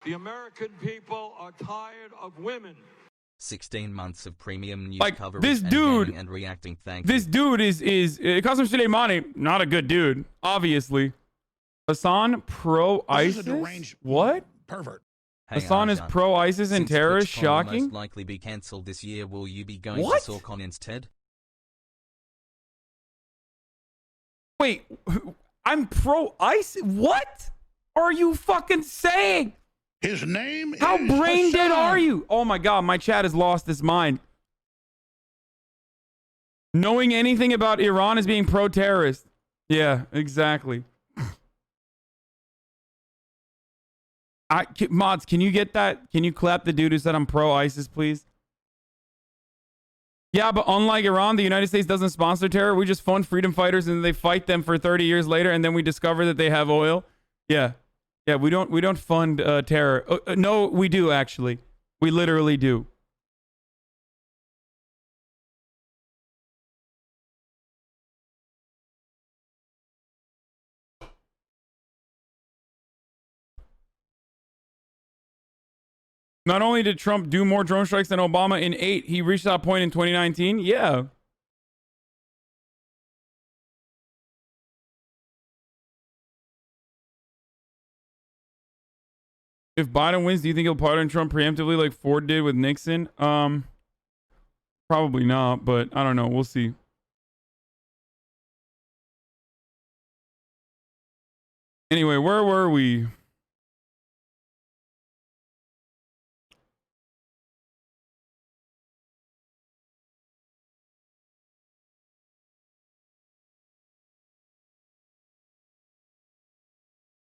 The American people are tired of women. 16 months of premium news like coverage this dude and reacting. This dude is Qasem Soleimani, not a good dude, obviously. Hasan pro ISIS? What? Pervert. Hey, Hasan is pro ISIS and terrorist. Shocking. Most likely be cancelled this year. Will you be going what? to SawCon instead? Wait, I'm pro ISIS. What are you fucking saying? His name How is brain dead Hasan. are you? Oh my god, my chat has lost its mind. Knowing anything about Iran as being pro-terrorist. Yeah, exactly. Mods, can you get that? Can you clap the dude who said I'm pro-ISIS, please? Yeah, but unlike Iran, the United States doesn't sponsor terror. We just fund freedom fighters and they fight them for 30 years later, and then we discover that they have oil. Yeah. Yeah, we don't fund terror. No, we do, actually. We literally do. Not only did Trump do more drone strikes than Obama in 8, he reached that point in 2019. Yeah. If Biden wins, do you think he'll pardon Trump preemptively like Ford did with Nixon? Probably not, but I don't know. We'll see. Anyway, where were we?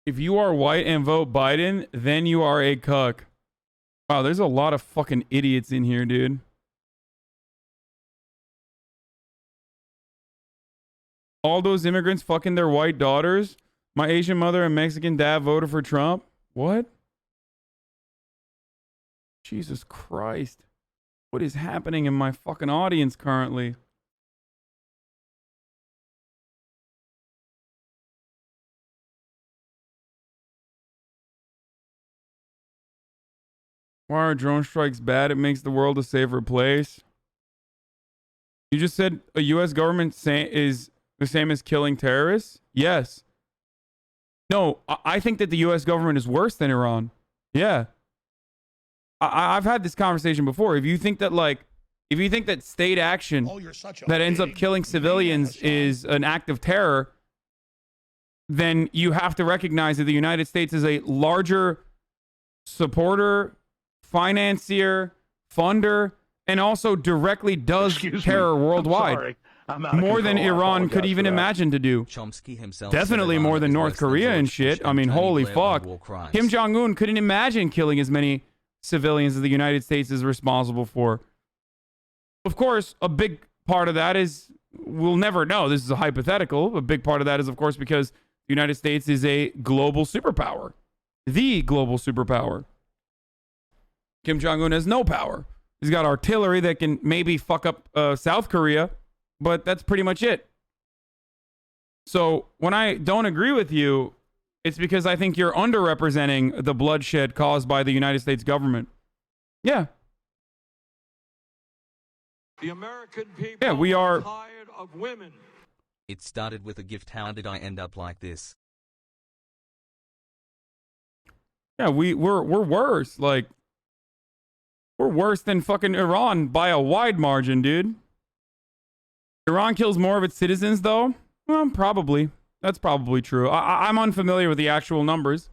If you are white and vote Biden, then you are a cuck. Wow, there's a lot of fucking idiots in here, dude. All those immigrants fucking their white daughters. My Asian mother and Mexican dad voted for Trump. What? Jesus Christ. What is happening in my fucking audience currently? Why are drone strikes bad? It makes the world a safer place. You just said a U.S. government is the same as killing terrorists? Yes. No, I think that the U.S. government is worse than Iran. Yeah. I've had this conversation before. If you think that state action that ends up killing civilians is an act of terror, then you have to recognize that the United States is a larger supporter, financier, funder, and also directly does terror worldwide. More than Iran could even imagine to do. Definitely more than North Korea and shit. I mean, holy fuck. Kim Jong-un couldn't imagine killing as many civilians as the United States is responsible for. Of course, a big part of that is, we'll never know. This is a hypothetical. A big part of that is, of course, because the United States is a global superpower. The global superpower. Kim Jong-un has no power. He's got artillery that can maybe fuck up South Korea, but that's pretty much it. So when I don't agree with you, it's because I think you're underrepresenting the bloodshed caused by the United States government. Yeah. The American people Yeah, we are tired of women. It started with a gift. How did I end up like this? Yeah, we're worse. Like, we're worse than fucking Iran by a wide margin, dude. Iran kills more of its citizens, though? Well, probably. That's probably true. I'm unfamiliar with the actual numbers.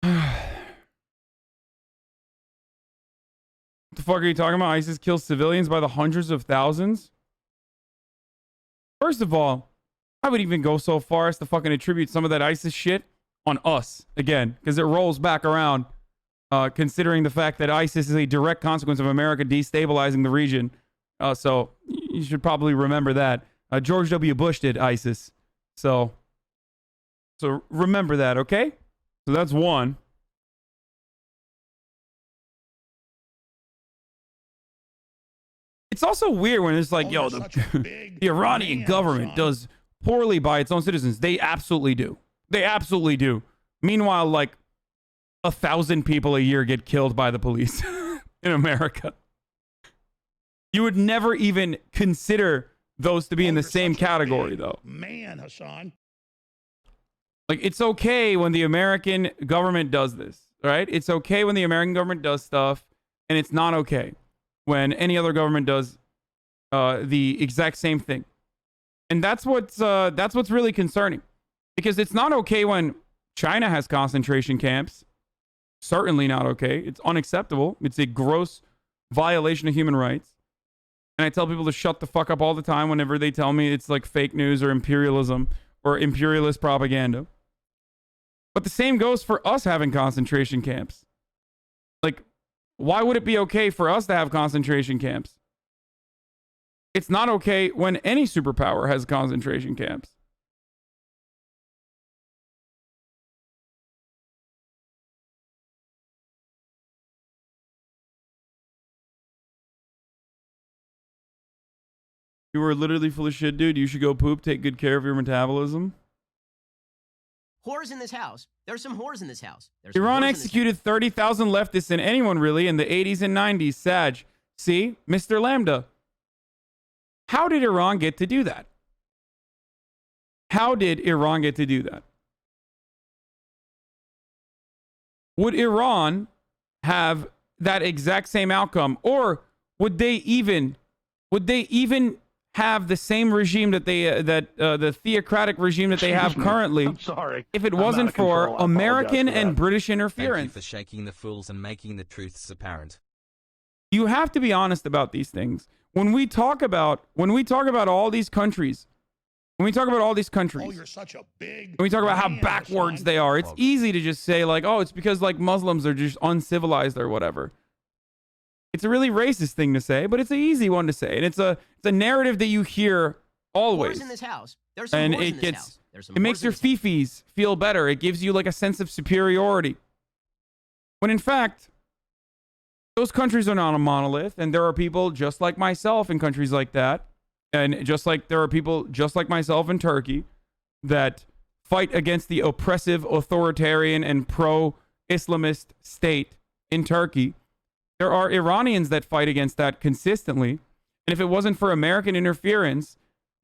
What the fuck are you talking about? ISIS kills civilians by the hundreds of thousands? First of all, I would even go so far as to fucking attribute some of that ISIS shit on us, again, because it rolls back around, considering the fact that ISIS is a direct consequence of America destabilizing the region. So you should probably remember that. George W. Bush did ISIS. So remember that, okay? So that's one. It's also weird when it's like, yo, the Iranian government does poorly by its own citizens. They absolutely do. They absolutely do. Meanwhile, like 1,000 people a year get killed by the police in America. You would never even consider those to be in the same category, though. Man, Hasan. Like, it's okay when the American government does this, right? It's okay when the American government does stuff, and it's not okay when any other government does the exact same thing. And that's what's really concerning, because it's not okay when China has concentration camps. Certainly not okay. It's unacceptable. It's a gross violation of human rights. And I tell people to shut the fuck up all the time whenever they tell me it's like fake news or imperialism or imperialist propaganda. But the same goes for us having concentration camps. Like, why would it be okay for us to have concentration camps? It's not okay when any superpower has concentration camps. You are literally full of shit, dude. You should go poop. Take good care of your metabolism. Whores in this house. There's some whores in this house. Iran executed 30,000 leftists and anyone really in the 80s and 90s. Sag. See? Mr. Lambda. How did Iran get to do that? How did Iran get to do that? Would Iran have that exact same outcome? Or would they even have the same regime that the theocratic regime that they have currently? I'm sorry. If it wasn't for American and British interference. Thank you for shaking the fools and making the truths apparent. You have to be honest about these things. When we talk about all these countries, oh, you're such a big when we talk about how backwards they are, it's easy to just say like, oh, it's because like Muslims are just uncivilized or whatever. It's a really racist thing to say, but it's an easy one to say, and it's a narrative that you hear always. Whores in this house. There's some and whores it in this gets house. There's some it makes whores your in this house. fifis feel better. It gives you like a sense of superiority. When in fact, those countries are not a monolith, and there are people just like myself in countries like that, and just like there are people just like myself in Turkey that fight against the oppressive, authoritarian, and pro-Islamist state in Turkey. There are Iranians that fight against that consistently, and if it wasn't for American interference,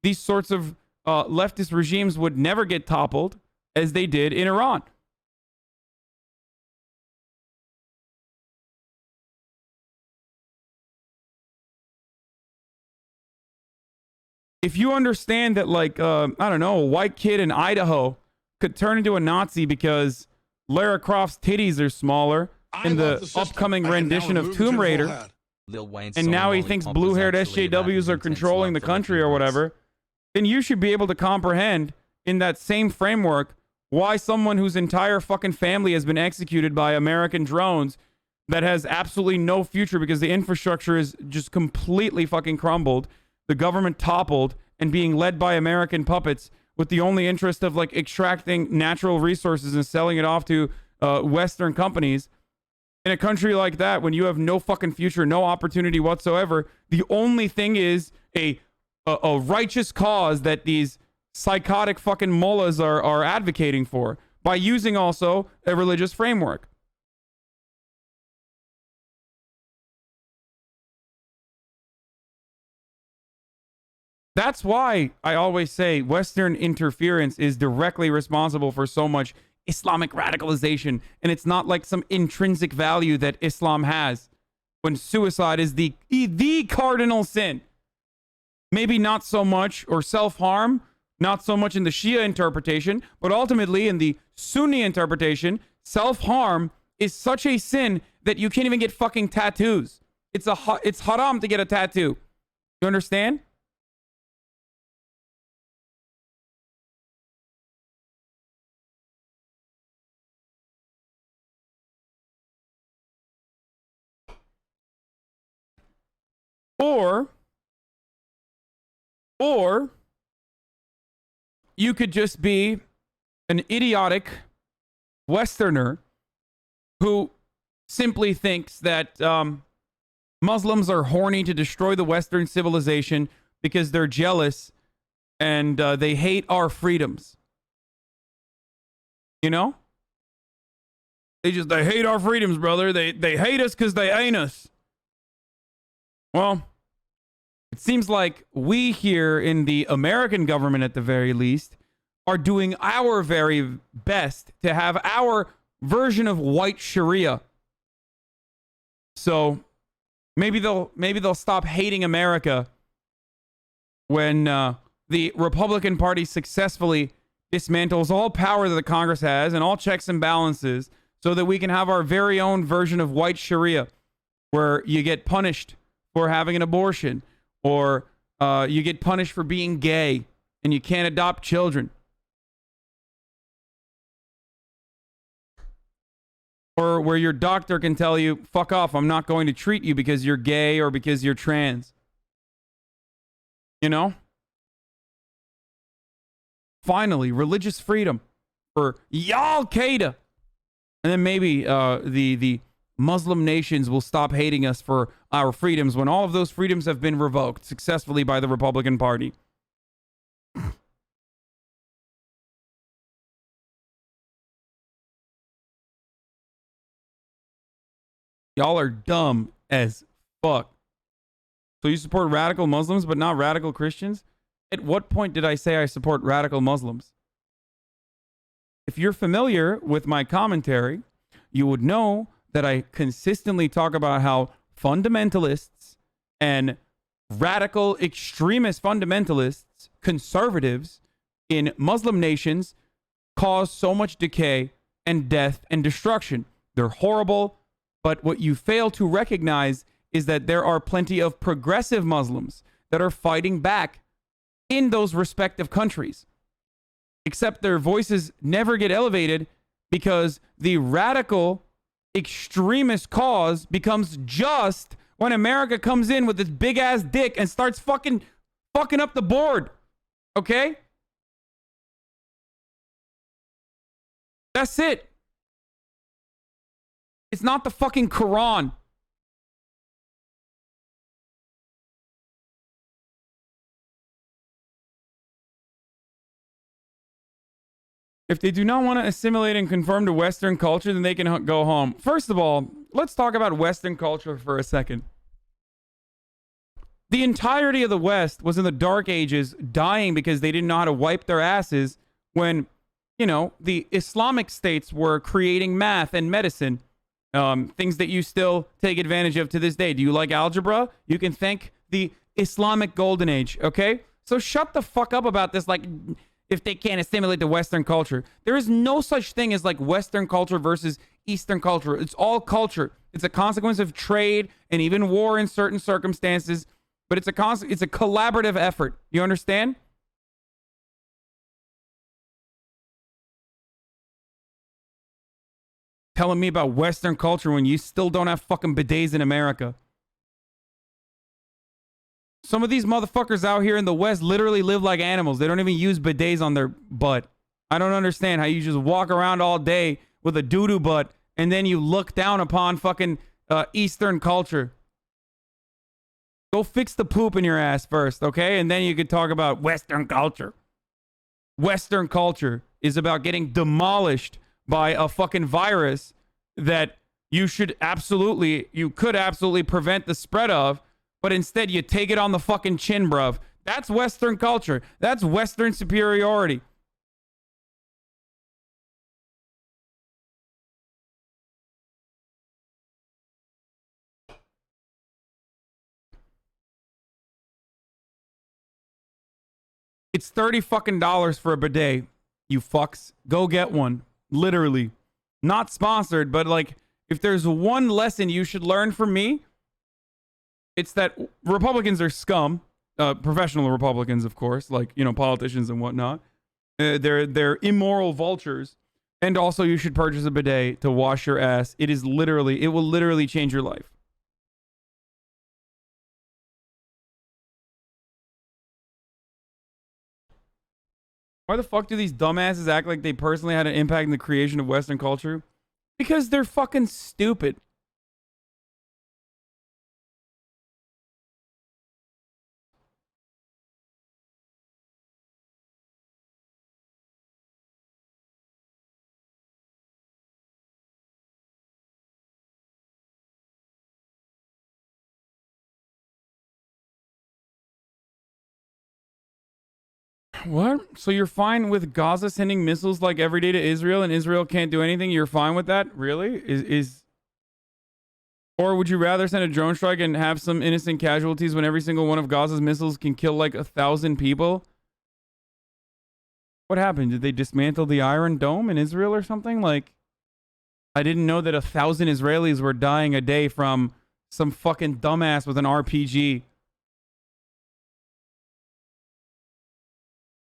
these sorts of leftist regimes would never get toppled as they did in Iran. If you understand that, like, I don't know, a white kid in Idaho could turn into a Nazi because Lara Croft's titties are smaller in the upcoming rendition of Tomb Raider, and now he thinks blue-haired SJWs are controlling the country or whatever, then you should be able to comprehend in that same framework why someone whose entire fucking family has been executed by American drones that has absolutely no future because the infrastructure is just completely fucking crumbled, the government toppled, and being led by American puppets with the only interest of like extracting natural resources and selling it off to Western companies. In a country like that, when you have no fucking future, no opportunity whatsoever, the only thing is a righteous cause that these psychotic fucking mullahs are advocating for by using also a religious framework. That's why I always say Western interference is directly responsible for so much Islamic radicalization. And it's not like some intrinsic value that Islam has, when suicide is the cardinal sin. Maybe not so much, or self-harm, not so much in the Shia interpretation, but ultimately in the Sunni interpretation, self-harm is such a sin that you can't even get fucking tattoos. It's haram to get a tattoo. You understand? Or you could just be an idiotic Westerner who simply thinks that Muslims are horny to destroy the Western civilization because they're jealous and they hate our freedoms. You know? They hate our freedoms, brother. They hate us because they ain't us. Well, it seems like we here in the American government, at the very least, are doing our very best to have our version of white Sharia. So maybe they'll stop hating America when the Republican Party successfully dismantles all power that the Congress has and all checks and balances, so that we can have our very own version of white Sharia, where you get punished for having an abortion, or you get punished for being gay, and you can't adopt children. Or where your doctor can tell you, fuck off, I'm not going to treat you because you're gay or because you're trans. You know? Finally, religious freedom for Al-Qaeda. And then maybe the Muslim nations will stop hating us for our freedoms when all of those freedoms have been revoked successfully by the Republican Party. Y'all are dumb as fuck. So you support radical Muslims but not radical Christians? At what point did I say I support radical Muslims? If you're familiar with my commentary, you would know that I consistently talk about how fundamentalists and radical extremist fundamentalists, conservatives in Muslim nations, cause so much decay and death and destruction. They're horrible, but what you fail to recognize is that there are plenty of progressive Muslims that are fighting back in those respective countries. Except their voices never get elevated because the radical extremist cause becomes just when America comes in with this big ass dick and starts fucking up the board. Okay? That's it. It's not the fucking Quran. If they do not want to assimilate and conform to Western culture, then they can go home. First of all, let's talk about Western culture for a second. The entirety of the West was in the Dark Ages dying because they didn't know how to wipe their asses when, you know, the Islamic states were creating math and medicine. Things that you still take advantage of to this day. Do you like algebra? You can thank the Islamic Golden Age, okay? So shut the fuck up about this, like, if they can't assimilate to Western culture. There is no such thing as like Western culture versus Eastern culture. It's all culture. It's a consequence of trade and even war in certain circumstances, but it's a collaborative effort. You understand? Telling me about Western culture when you still don't have fucking bidets in America. Some of these motherfuckers out here in the West literally live like animals. They don't even use bidets on their butt. I don't understand how you just walk around all day with a doo-doo butt and then you look down upon fucking Eastern culture. Go fix the poop in your ass first, okay? And then you could talk about Western culture. Western culture is about getting demolished by a fucking virus that you could absolutely prevent the spread of, but instead you take it on the fucking chin, bruv. That's Western culture. That's Western superiority. It's $30 fucking for a bidet, you fucks. Go get one. Literally. Not sponsored, but like, if there's one lesson you should learn from me, it's that Republicans are scum. Professional Republicans, of course, like, you know, politicians and whatnot. They're immoral vultures. And also, you should purchase a bidet to wash your ass. It will literally change your life. Why the fuck do these dumbasses act like they personally had an impact in the creation of Western culture? Because they're fucking stupid. What? So you're fine with Gaza sending missiles like every day to Israel and Israel can't do anything? You're fine with that? Really? Or would you rather send a drone strike and have some innocent casualties when every single one of Gaza's missiles can kill like 1,000 people? What happened? Did they dismantle the Iron Dome in Israel or something? Like, I didn't know that 1,000 Israelis were dying a day from some fucking dumbass with an RPG.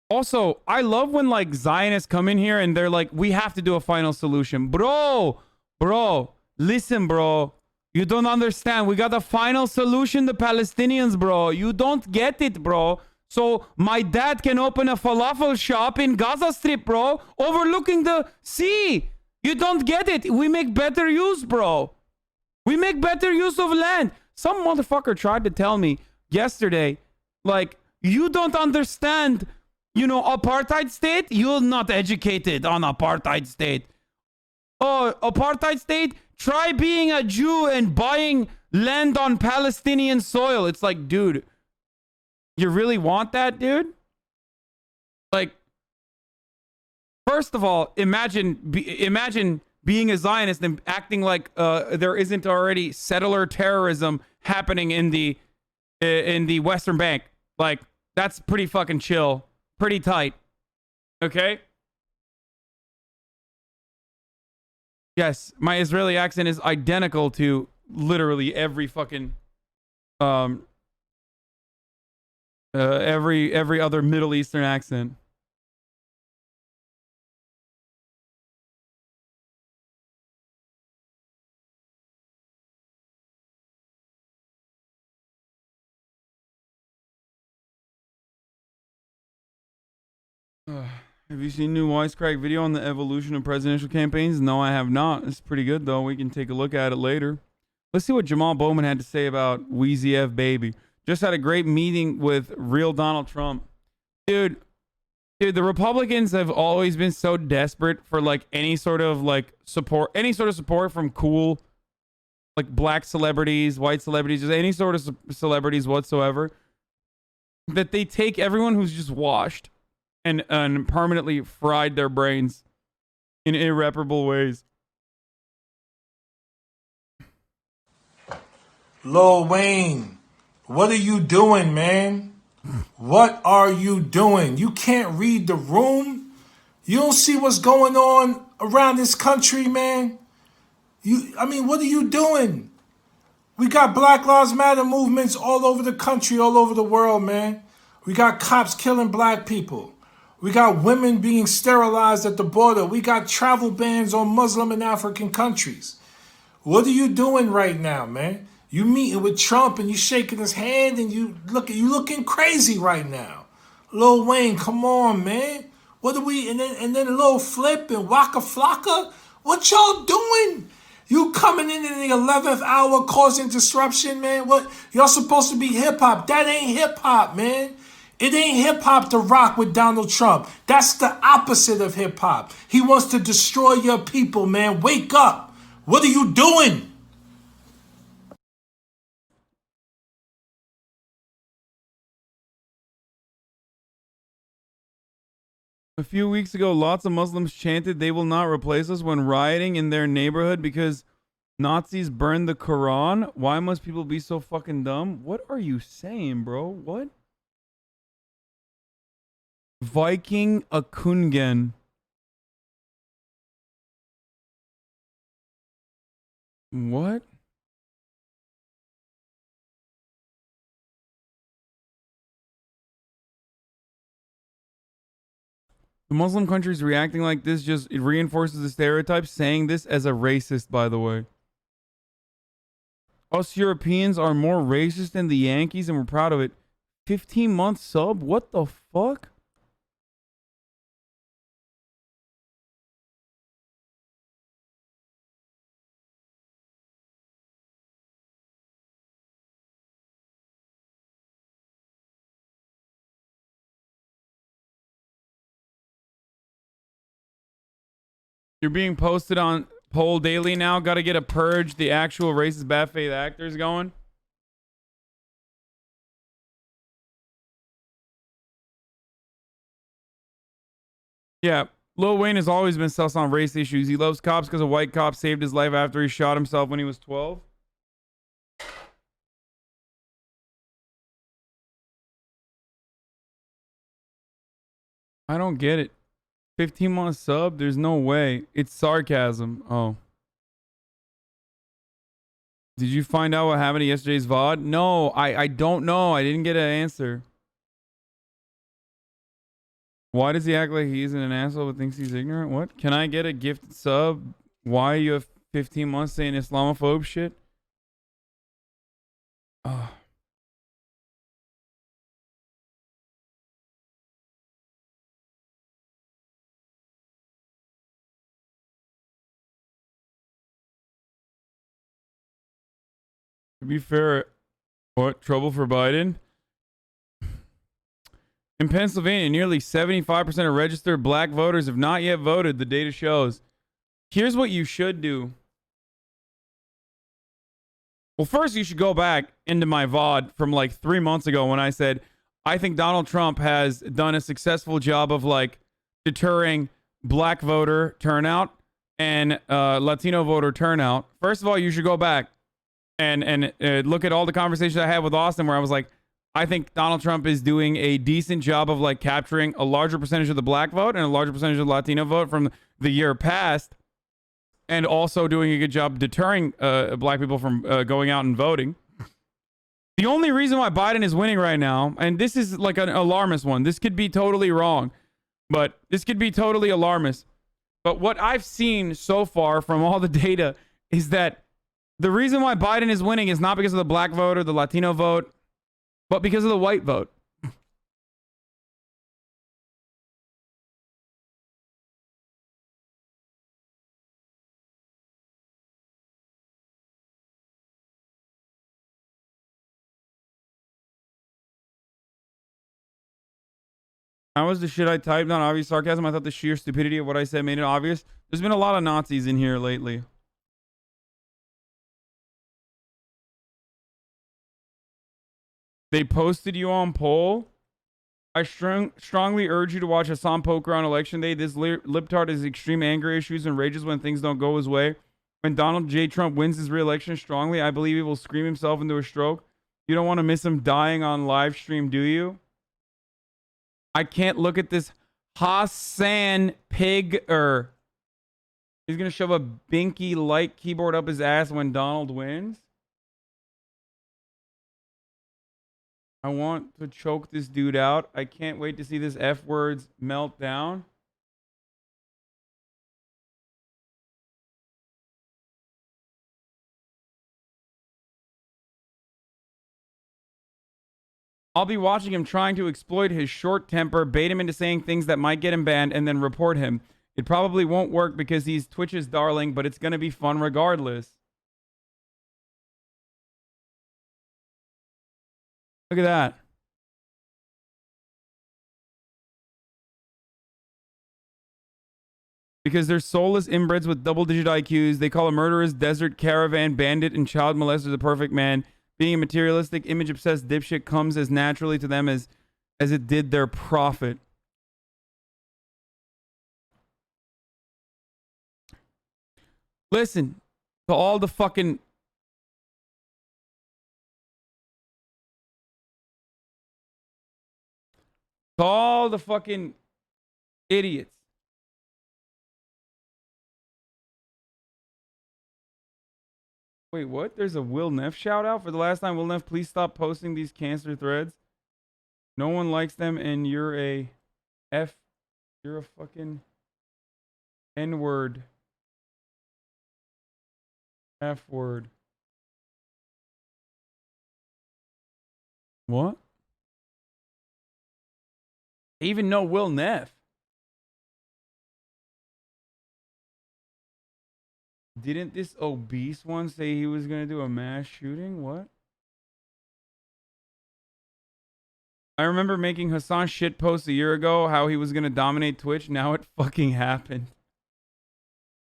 Also, I love when like Zionists come in here and they're like, we have to do a final solution. Bro, listen, bro. You don't understand. We got a final solution, the Palestinians, bro. You don't get it, bro. So my dad can open a falafel shop in Gaza Strip, bro, overlooking the sea. You don't get it. We make better use, bro. We make better use of land. Some motherfucker tried to tell me yesterday, like, you don't understand, you know, apartheid state? You're not educated on apartheid state. Oh, apartheid state? Try being a Jew and buying land on Palestinian soil. It's like, dude, you really want that, dude? Like, first of all, imagine being a Zionist and acting like there isn't already settler terrorism happening in the Western Bank. Like, that's pretty fucking chill. Pretty tight. Okay? Yes, my Israeli accent is identical to literally every fucking every other Middle Eastern accent. Have you seen new Wisecrack video on the evolution of presidential campaigns? No, I have not. It's pretty good, though. We can take a look at it later. Let's see what Jamal Bowman had to say about Wheezy F Baby. Just had a great meeting with real Donald Trump. Dude, the Republicans have always been so desperate for, like, any sort of support from cool, like, black celebrities, white celebrities, just any sort of celebrities whatsoever, that they take everyone who's just washed and permanently fried their brains in irreparable ways. Lil Wayne, what are you doing, man? What are you doing? You can't read the room? You don't see what's going on around this country, man? What are you doing? We got Black Lives Matter movements all over the country, all over the world, man. We got cops killing black people. We got women being sterilized at the border. We got travel bans on Muslim and African countries. What are you doing right now, man? You meeting with Trump and you shaking his hand and you looking crazy right now. Lil Wayne, come on, man. What are we, and then a little Flip and Waka Flocka? What y'all doing? You coming in the 11th hour causing disruption, man? What? Y'all supposed to be hip hop. That ain't hip hop, man. It ain't hip hop to rock with Donald Trump. That's the opposite of hip hop. He wants to destroy your people, man. Wake up. What are you doing? A few weeks ago, lots of Muslims chanted they will not replace us when rioting in their neighborhood because Nazis burned the Quran. Why must people be so fucking dumb? What are you saying, bro? What? Viking Akungen. What? The Muslim countries reacting like this just it reinforces the stereotype, saying this as a racist, by the way. Us Europeans are more racist than the Yankees and we're proud of it. 15-month sub? What the fuck? You're being posted on Poll Daily now. Got to get a purge the actual racist bad faith actors going. Yeah, Lil Wayne has always been sus on race issues. He loves cops because a white cop saved his life after he shot himself when he was 12. I don't get it. 15-month sub? There's no way. It's sarcasm. Oh. Did you find out what happened to yesterday's VOD? No, I don't know. I didn't get an answer. Why does he act like he isn't an asshole but thinks he's ignorant? What? Can I get a gifted sub? Why you have 15 months saying Islamophobe shit? Oh. To be fair, what? Trouble for Biden? In Pennsylvania, nearly 75% of registered black voters have not yet voted, the data shows. Here's what you should do. Well, first, you should go back into my VOD from like 3 months ago when I said, I think Donald Trump has done a successful job of like deterring black voter turnout and Latino voter turnout. First of all, you should go back and look at all the conversations I had with Austin where I was like, I think Donald Trump is doing a decent job of like capturing a larger percentage of the black vote and a larger percentage of the Latino vote from the year past, and also doing a good job deterring black people from going out and voting. The only reason why Biden is winning right now, and this is like an alarmist one, this could be totally wrong, but this could be totally alarmist. But what I've seen so far from all the data is that the reason why Biden is winning is not because of the black vote or the Latino vote, but because of the white vote. That was the shit I typed on obvious sarcasm. I thought the sheer stupidity of what I said made it obvious. There's been a lot of Nazis in here lately. They posted you on poll. I strongly urge you to watch Hasan Poker on election day. This libtard has extreme anger issues and rages when things don't go his way. When Donald J. Trump wins his re-election strongly, I believe he will scream himself into a stroke. You don't want to miss him dying on live stream, do you? I can't look at this Hasan pig-er. He's going to shove a binky light keyboard up his ass when Donald wins. I want to choke this dude out. I can't wait to see this F words melt down. I'll be watching him trying to exploit his short temper, bait him into saying things that might get him banned, and then report him. It probably won't work because he's Twitch's darling, but it's going to be fun regardless. Look at that. Because they're soulless inbreds with double-digit IQs. They call a murderous desert caravan bandit and child molester the perfect man. Being a materialistic, image-obsessed dipshit comes as naturally to them as it did their prophet. Listen to all the fucking... To all the fucking idiots. Wait, what? There's a Will Neff shout out for the last time. Will Neff, please stop posting these cancer threads. No one likes them, and you're a fucking N-word. F-word. What? I even know Will Neff. Didn't this obese one say he was going to do a mass shooting? What? I remember making Hasan shit post a year ago how he was going to dominate Twitch. Now it fucking happened.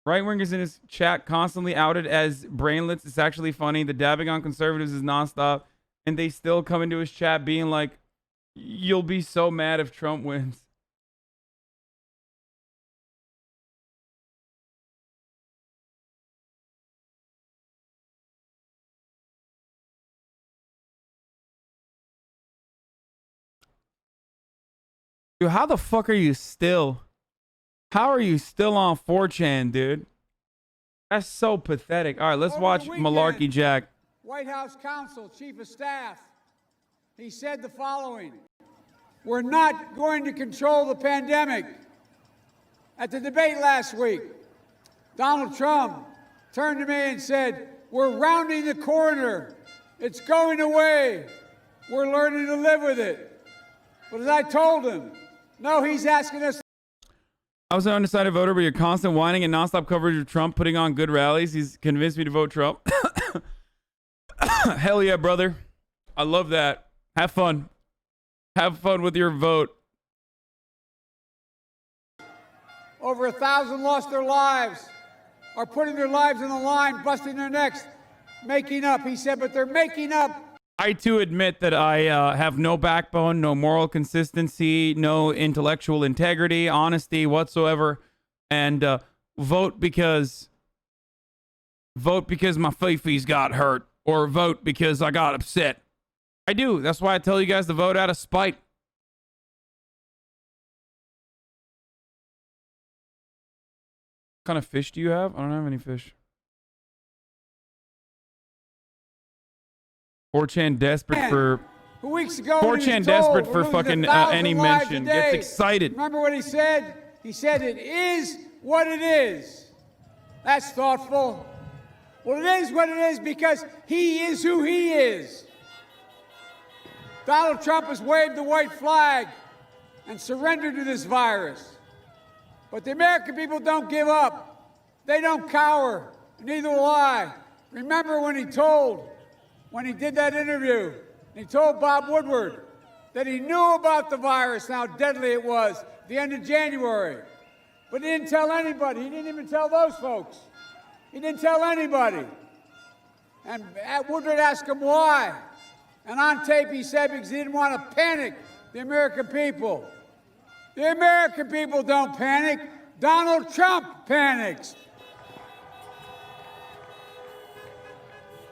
Right-wingers in his chat constantly outed as brainlets. It's actually funny. The dabbing on conservatives is nonstop. And they still come into his chat being like, you'll be so mad if Trump wins. Dude, how the fuck are you still? How are you still on 4chan, dude? That's so pathetic. All right, let's watch Malarkey Jack. White House Counsel, Chief of Staff, he said the following: we're not going to control the pandemic. At the debate last week, Donald Trump turned to me and said, we're rounding the corner. It's going away. We're learning to live with it. But as I told him, no, he's asking us. I was an undecided voter, but your constant whining and nonstop coverage of Trump putting on good rallies, he's convinced me to vote Trump. Hell yeah, brother. I love that. Have fun. Have fun with your vote. Over 1,000 lost their lives, are putting their lives on the line, busting their necks, making up. He said, but they're making up. I too admit that I have no backbone, no moral consistency, no intellectual integrity, honesty whatsoever, and vote because my fifis got hurt, or vote because I got upset. I do. That's why I tell you guys to vote out of spite. What kind of fish do you have? I don't have any fish. 4chan desperate for 4chan desperate for fucking any mention. Gets excited. Remember what he said? He said it is what it is. That's thoughtful. Well, it is what it is because he is who he is. Donald Trump has waved the white flag and surrendered to this virus. But the American people don't give up. They don't cower. Neither will I. Remember when he did that interview, he told Bob Woodward that he knew about the virus and how deadly it was at the end of January. But he didn't tell anybody. He didn't even tell those folks. He didn't tell anybody. And Woodward asked him why. And on tape he said because he didn't want to panic the American people. The American people don't panic. Donald Trump panics.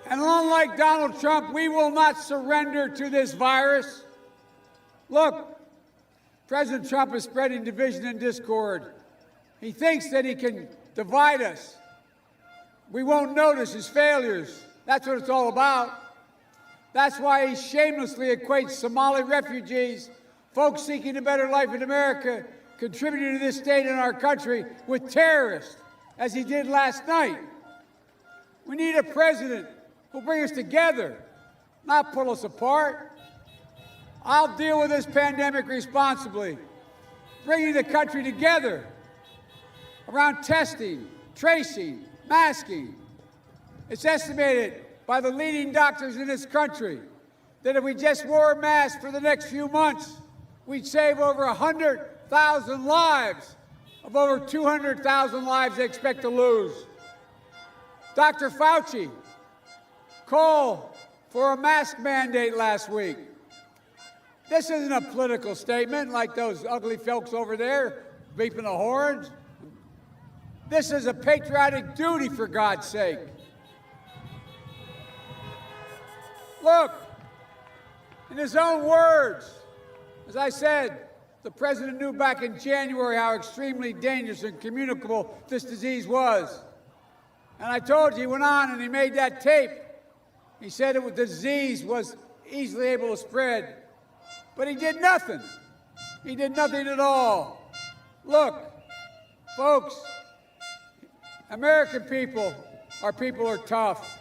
And unlike Donald Trump, we will not surrender to this virus. Look, President Trump is spreading division and discord. He thinks that he can divide us. We won't notice his failures. That's what it's all about. That's why he shamelessly equates Somali refugees, folks seeking a better life in America, contributing to this state and our country, with terrorists, as he did last night. We need a president who'll bring us together, not pull us apart. I'll deal with this pandemic responsibly, bringing the country together around testing, tracing, masking. It's estimated by the leading doctors in this country that if we just wore a mask for the next few months, we'd save over 100,000 lives of over 200,000 lives they expect to lose. Dr. Fauci called for a mask mandate last week. This isn't a political statement like those ugly folks over there beeping the horns. This is a patriotic duty, for God's sake. Look, in his own words, as I said, the president knew back in January how extremely dangerous and communicable this disease was. And I told you, he went on and he made that tape. He said the disease was easily able to spread. But he did nothing. He did nothing at all. Look, folks, American people are tough.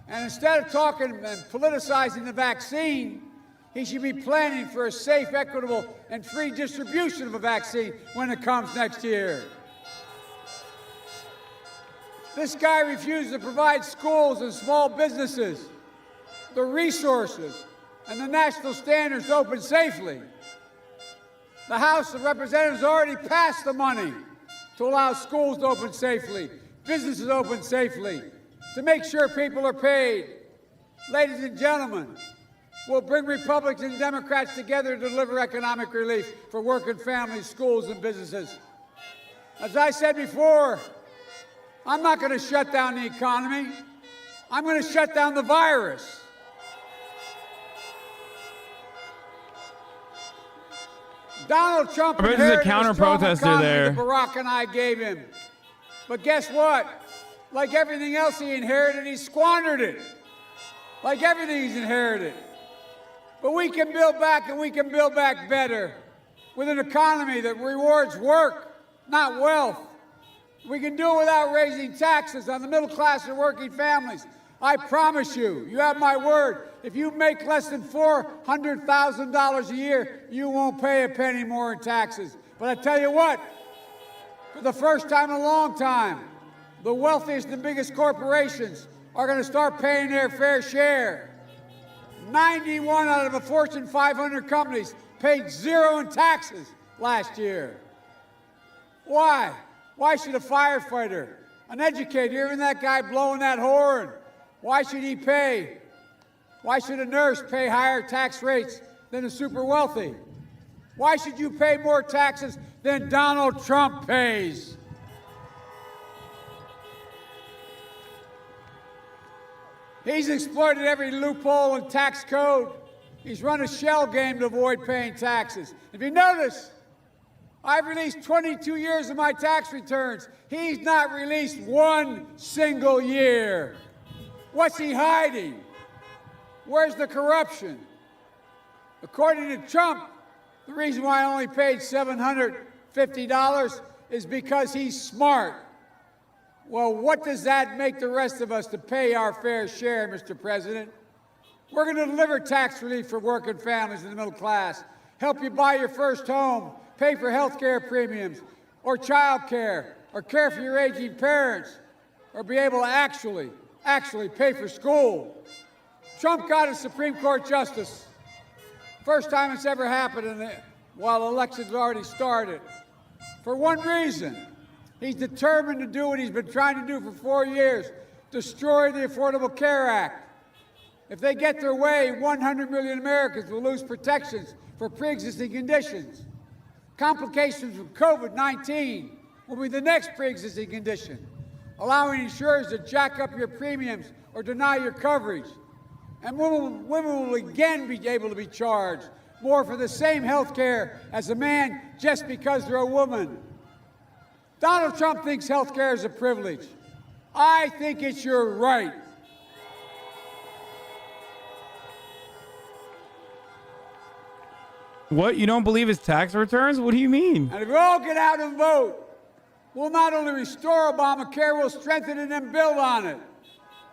And instead of talking and politicizing the vaccine, he should be planning for a safe, equitable, and free distribution of a vaccine when it comes next year. This guy refuses to provide schools and small businesses the resources and the national standards to open safely. The House of Representatives already passed the money to allow schools to open safely, businesses to open safely, to make sure people are paid. Ladies and gentlemen, we'll bring Republicans and Democrats together to deliver economic relief for working families, schools, and businesses. As I said before, I'm not going to shut down the economy. I'm going to shut down the virus. Donald Trump inherited a counter strong protester economy there. that Barack and I gave him. But guess what? Like everything else he inherited, he squandered it. Like everything he's inherited. But we can build back, and we can build back better with an economy that rewards work, not wealth. We can do it without raising taxes on the middle class and working families. I promise you, you have my word, if you make less than $400,000 a year, you won't pay a penny more in taxes. But I tell you what, for the first time in a long time, the wealthiest and biggest corporations are going to start paying their fair share. 91 out of the Fortune 500 companies paid zero in taxes last year. Why? Why should a firefighter, an educator, even that guy blowing that horn, why should he pay? Why should a nurse pay higher tax rates than the super wealthy? Why should you pay more taxes than Donald Trump pays? He's exploited every loophole in tax code. He's run a shell game to avoid paying taxes. If you notice, I've released 22 years of my tax returns. He's not released one single year. What's he hiding? Where's the corruption? According to Trump, the reason why I only paid $750 is because he's smart. Well, what does that make the rest of us to pay our fair share, Mr. President? We're going to deliver tax relief for working families in the middle class, help you buy your first home, pay for health care premiums, or child care, or care for your aging parents, or be able to actually pay for school. Trump got a Supreme Court justice. First time it's ever happened while elections already started. For one reason, he's determined to do what he's been trying to do for 4 years, destroy the Affordable Care Act. If they get their way, 100 million Americans will lose protections for pre-existing conditions. Complications from COVID-19 will be the next pre-existing condition, allowing insurers to jack up your premiums or deny your coverage. And women will again be able to be charged more for the same health care as a man just because they're a woman. Donald Trump thinks health care is a privilege. I think it's your right. What? You don't believe his tax returns? What do you mean? And if we all get out and vote, we'll not only restore Obamacare, we'll strengthen it and build on it.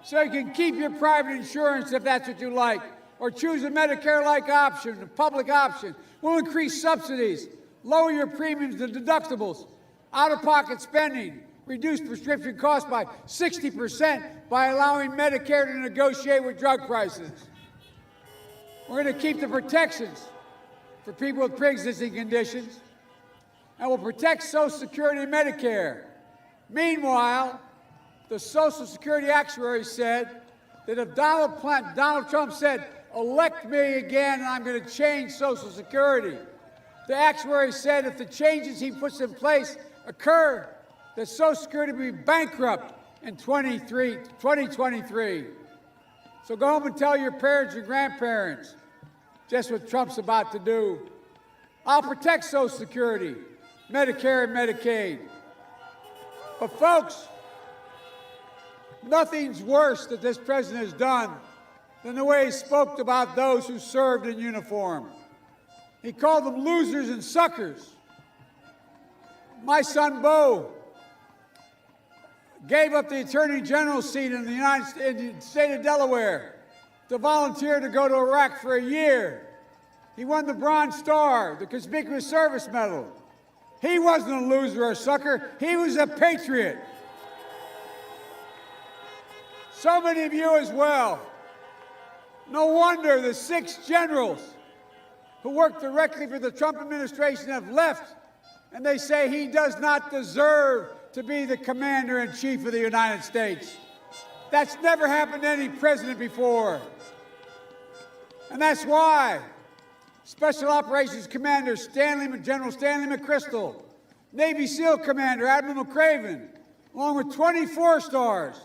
So you can keep your private insurance if that's what you like, or choose a Medicare-like option, a public option. We'll increase subsidies, lower your premiums and deductibles, out-of-pocket spending, reduce prescription costs by 60% by allowing Medicare to negotiate with drug prices. We're going to keep the protections for people with pre-existing conditions, and we'll protect Social Security and Medicare. Meanwhile, the Social Security actuary said that if Donald Trump said, elect me again and I'm going to change Social Security, the actuary said if the changes he puts in place occur, that Social Security will be bankrupt in 2023. So go home and tell your parents and grandparents just what Trump's about to do. I'll protect Social Security, Medicare, and Medicaid. But folks, nothing's worse that this president has done than the way he spoke about those who served in uniform. He called them losers and suckers. My son, Beau, gave up the Attorney General's seat in the state of Delaware to volunteer to go to Iraq for a year. He won the Bronze Star, the Conspicuous Service Medal. He wasn't a loser or a sucker. He was a patriot. So many of you as well. No wonder the 6 generals who worked directly for the Trump administration have left, and they say he does not deserve to be the commander-in-chief of the United States. That's never happened to any president before. And that's why Special Operations Commander General Stanley McChrystal, Navy SEAL Commander Admiral McCraven, along with 24 stars,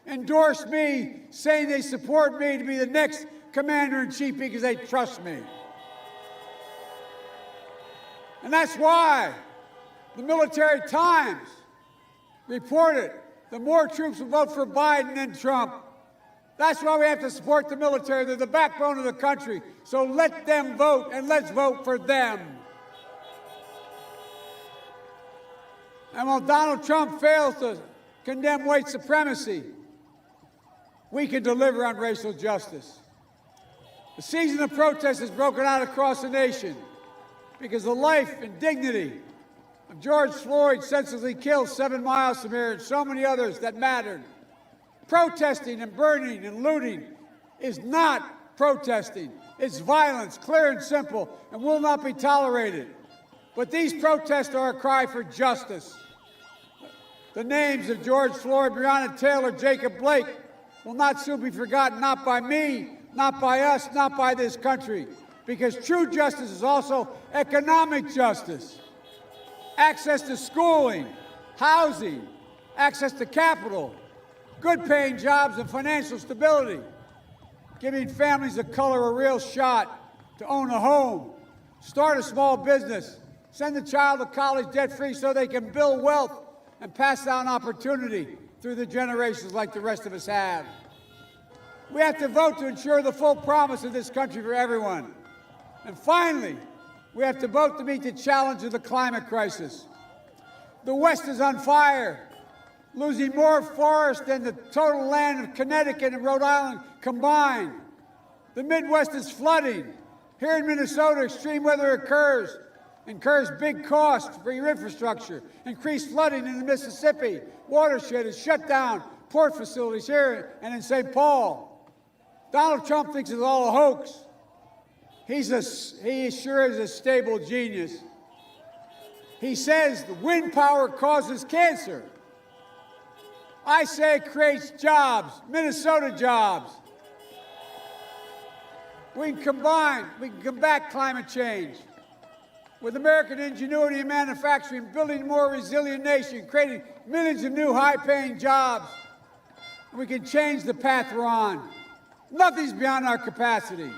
endorsed me, saying they support me to be the next commander-in-chief because they trust me. And that's why the Military Times reported the more troops will vote for Biden than Trump. That's why we have to support the military. They're the backbone of the country. So let them vote, and let's vote for them. And while Donald Trump fails to condemn white supremacy, we can deliver on racial justice. The season of protest has broken out across the nation because the life and dignity of George Floyd, senselessly killed 7 miles from here, and so many others that mattered. Protesting and burning and looting is not protesting. It's violence, clear and simple, and will not be tolerated. But these protests are a cry for justice. The names of George Floyd, Breonna Taylor, Jacob Blake will not soon be forgotten, not by me, not by us, not by this country, because true justice is also economic justice. Access to schooling, housing, access to capital, good-paying jobs and financial stability, giving families of color a real shot to own a home, start a small business, send a child to college debt-free so they can build wealth and pass down opportunity through the generations like the rest of us have. We have to vote to ensure the full promise of this country for everyone. And finally, we have to vote to meet the challenge of the climate crisis. The West is on fire, losing more forest than the total land of Connecticut and Rhode Island combined. The Midwest is flooding. Here in Minnesota, extreme weather incurs big costs for your infrastructure. Increased flooding in the Mississippi watershed has shut down port facilities here and in St. Paul. Donald Trump thinks it's all a hoax. He sure is a stable genius. He says the wind power causes cancer. I say it creates jobs, Minnesota jobs. We can combat climate change with American ingenuity in manufacturing, building a more resilient nation, creating millions of new high-paying jobs. We can change the path we're on. Nothing's beyond our capacity.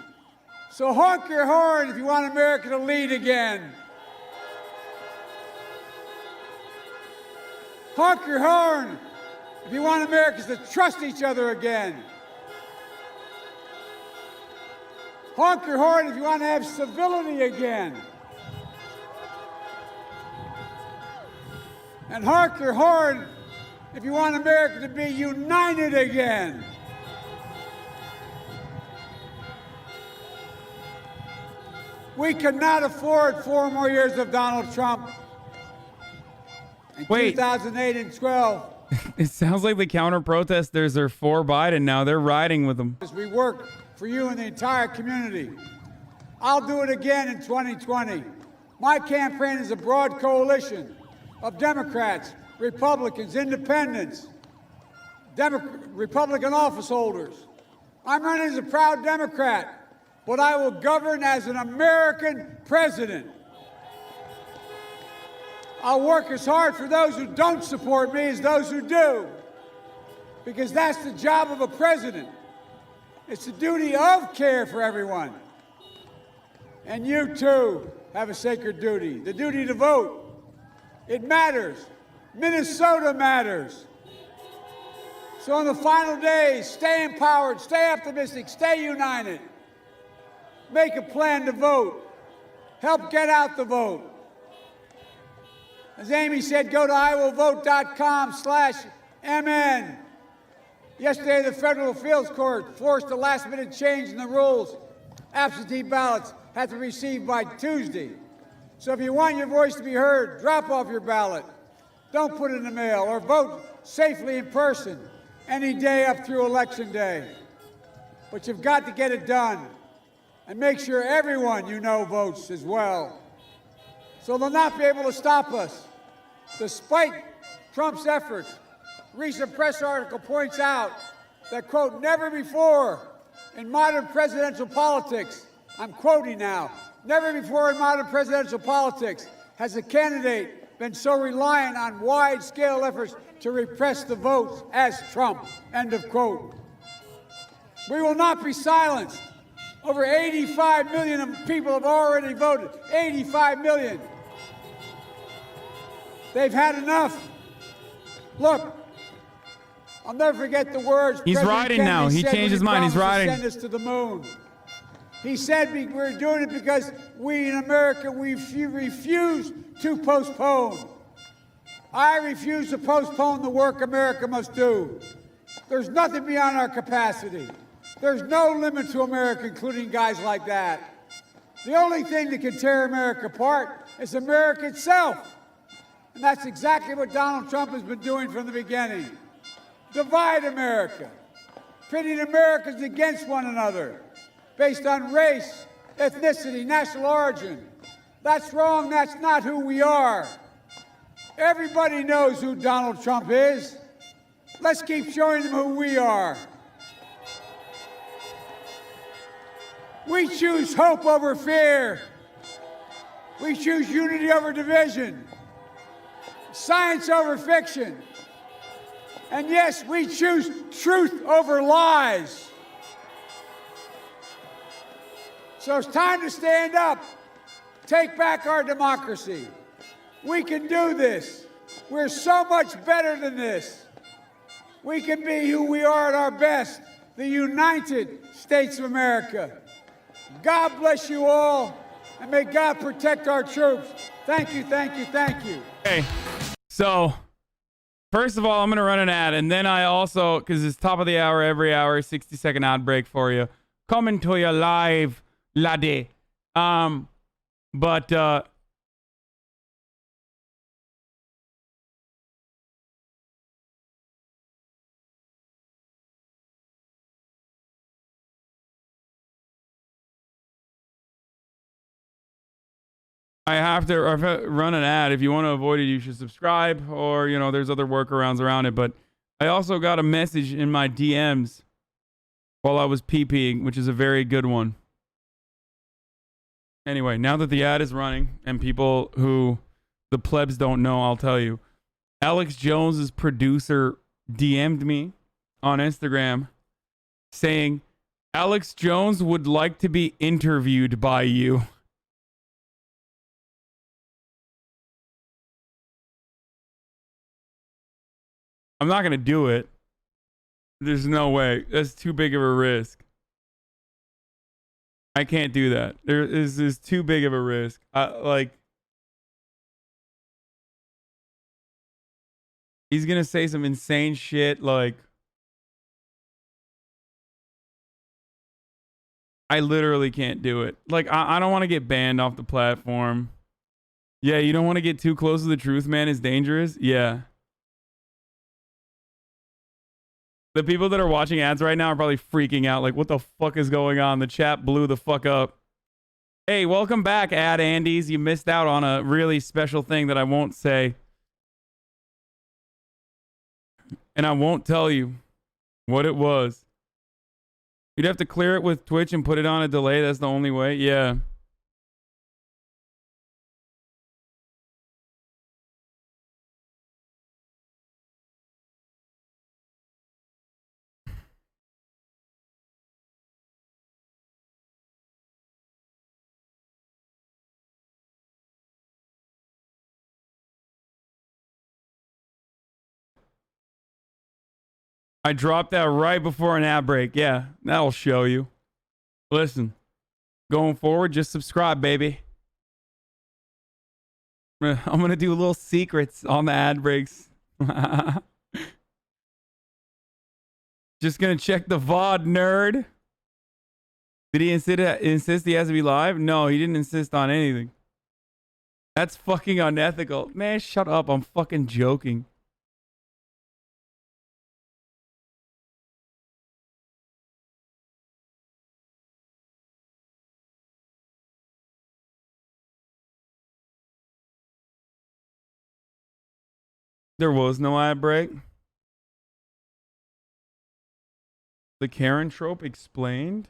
So honk your horn if you want America to lead again. Honk your horn if you want Americans to trust each other again. Honk your horn if you want to have civility again. And honk your horn if you want America to be united again. We cannot afford 4 more years of Donald Trump. In 2008 and 12. It sounds like the counter-protesters are for Biden now. They're riding with him. As we work for you and the entire community. I'll do it again in 2020. My campaign is a broad coalition of Democrats, Republicans, Independents, Republican office holders. I'm running as a proud Democrat, but I will govern as an American president. I'll work as hard for those who don't support me as those who do, because that's the job of a president. It's the duty of care for everyone. And you, too, have a sacred duty, the duty to vote. It matters. Minnesota matters. So on the final days, stay empowered, stay optimistic, stay united. Make a plan to vote. Help get out the vote. As Amy said, go to iwillvote.com/MN. Yesterday, the Federal Appeals Court forced a last-minute change in the rules. Absentee ballots have to be received by Tuesday. So if you want your voice to be heard, drop off your ballot. Don't put it in the mail, or vote safely in person any day up through Election Day. But you've got to get it done. And make sure everyone you know votes as well. So they'll not be able to stop us. Despite Trump's efforts, a recent press article points out that, quote, never before in modern presidential politics, I'm quoting now, never before in modern presidential politics has a candidate been so reliant on wide-scale efforts to repress the votes as Trump, end of quote. We will not be silenced. Over 85 million people have already voted. 85 million. They've had enough. Look, I'll never forget the words. He's President riding Kennedy now. He said changed when his mind. He's promised to riding. Send us to the moon. He said we're doing it because we in America, we refuse to postpone. I refuse to postpone the work America must do. There's nothing beyond our capacity. There's no limit to America, including guys like that. The only thing that can tear America apart is America itself. And that's exactly what Donald Trump has been doing from the beginning. Divide America, pitting Americans against one another based on race, ethnicity, national origin. That's wrong. That's not who we are. Everybody knows who Donald Trump is. Let's keep showing them who we are. We choose hope over fear. We choose unity over division, science over fiction. And yes, we choose truth over lies. So it's time to stand up, take back our democracy. We can do this. We're so much better than this. We can be who we are at our best, the United States of America. God bless you all, and may God protect our troops. Thank you, thank you, thank you. Okay, so first of all, I'm going to run an ad, and then I also, because it's top of the hour, every hour, 60-second ad break for you. Coming to you live, laddie. But I have to run an ad. If you want to avoid it, you should subscribe, or, you know, there's other workarounds around it. But I also got a message in my DMs while I was pee-peeing, which is a very good one. Anyway, now that the ad is running, and people who the plebs don't know, I'll tell you. Alex Jones's producer DM'd me on Instagram saying, Alex Jones would like to be interviewed by you. I'm not going to do it. There's no way. That's too big of a risk. I can't do that. This is too big of a risk. Like, he's going to say some insane shit. Like, I literally can't do it. Like, I don't want to get banned off the platform. Yeah, you don't want to get too close to the truth, man. It's dangerous. Yeah. The people that are watching ads right now are probably freaking out. Like, what the fuck is going on? The chat blew the fuck up. Hey, welcome back, Ad Andes. You missed out on a really special thing that I won't say. And I won't tell you what it was. You'd have to clear it with Twitch and put it on a delay. That's the only way. Yeah. I dropped that right before an ad break. Yeah, that'll show you. Listen, going forward, just subscribe, baby. I'm going to do little secrets on the ad breaks. Just going to check the VOD, nerd. Did he insist he has to be live? No, he didn't insist on anything. That's fucking unethical. Man, shut up. I'm fucking joking. There was no ad break. The Karen trope explained?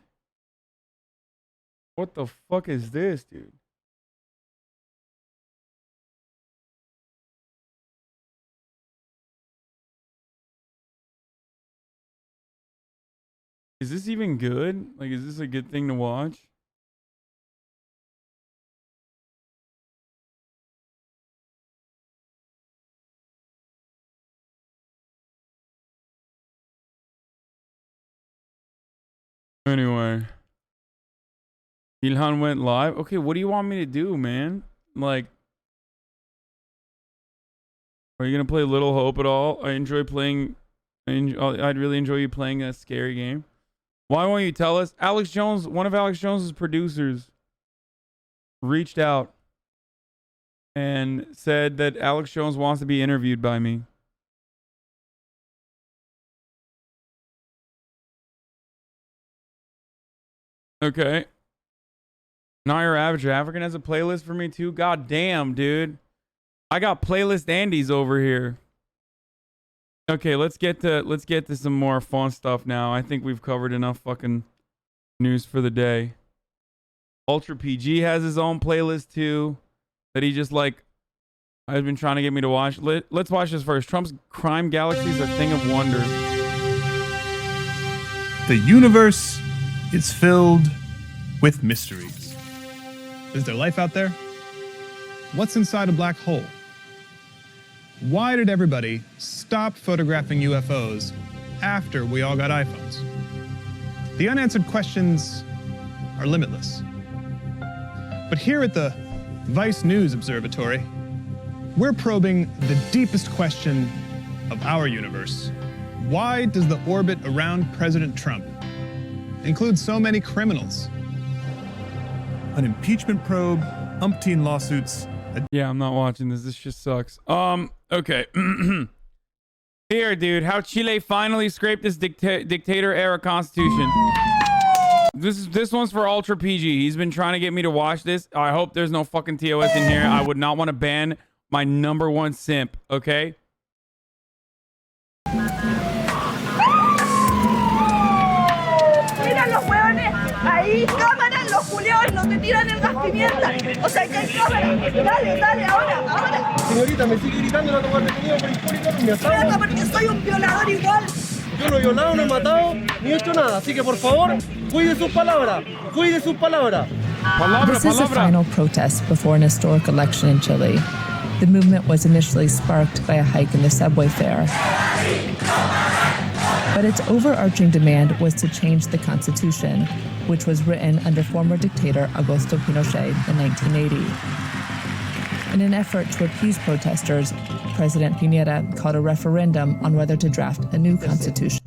What the fuck is this, dude? Is this even good? Like, is this a good thing to watch? Anyway. Ilhan went live. Okay, what do you want me to do, man? Like, are you going to play Little Hope at all? I enjoy playing... I'd really enjoy you playing a scary game. Why won't you tell us? Alex Jones, one of Alex Jones's producers, reached out and said that Alex Jones wants to be interviewed by me. Okay. Now your average African has a playlist for me too? God damn, dude. I got playlist Andes over here. Okay, let's get to some more fun stuff now. I think we've covered enough fucking news for the day. Ultra PG has his own playlist too that he just like has been trying to get me to watch. Let's watch this first. Trump's crime galaxy is a thing of wonder. The universe is filled with mysteries. Is there life out there? What's inside a black hole? Why did everybody stop photographing UFOs after we all got iPhones? The unanswered questions are limitless. But here at the Vice News Observatory, we're probing the deepest question of our universe. Why does the orbit around President Trump include so many criminals? An impeachment probe, umpteen lawsuits. Yeah, I'm not watching this. This just sucks. Okay. Here, dude. How Chile finally scraped this dictator-era constitution. This one's for Ultra PG. He's been trying to get me to watch this. I hope there's no fucking TOS in here. I would not want to ban my #1 simp, okay? Mira los huevones, ahí cámara, los culeos no te tiran el gas pimienta. O sea que hay cámara. Dale, ahora. Señorita, me sigue gritando la tomar detenido por impúnico, me Pero porque soy un violador igual. Yo no he violado, no he matado, ni he hecho nada. Así que por favor, cuide sus palabras. Cuide sus palabras. This is the final protest before an historic election in Chile. The movement was initially sparked by a hike in the subway fare. But its overarching demand was to change the Constitution, which was written under former dictator Augusto Pinochet in 1980. In an effort to appease protesters, President Piñera called a referendum on whether to draft a new constitution.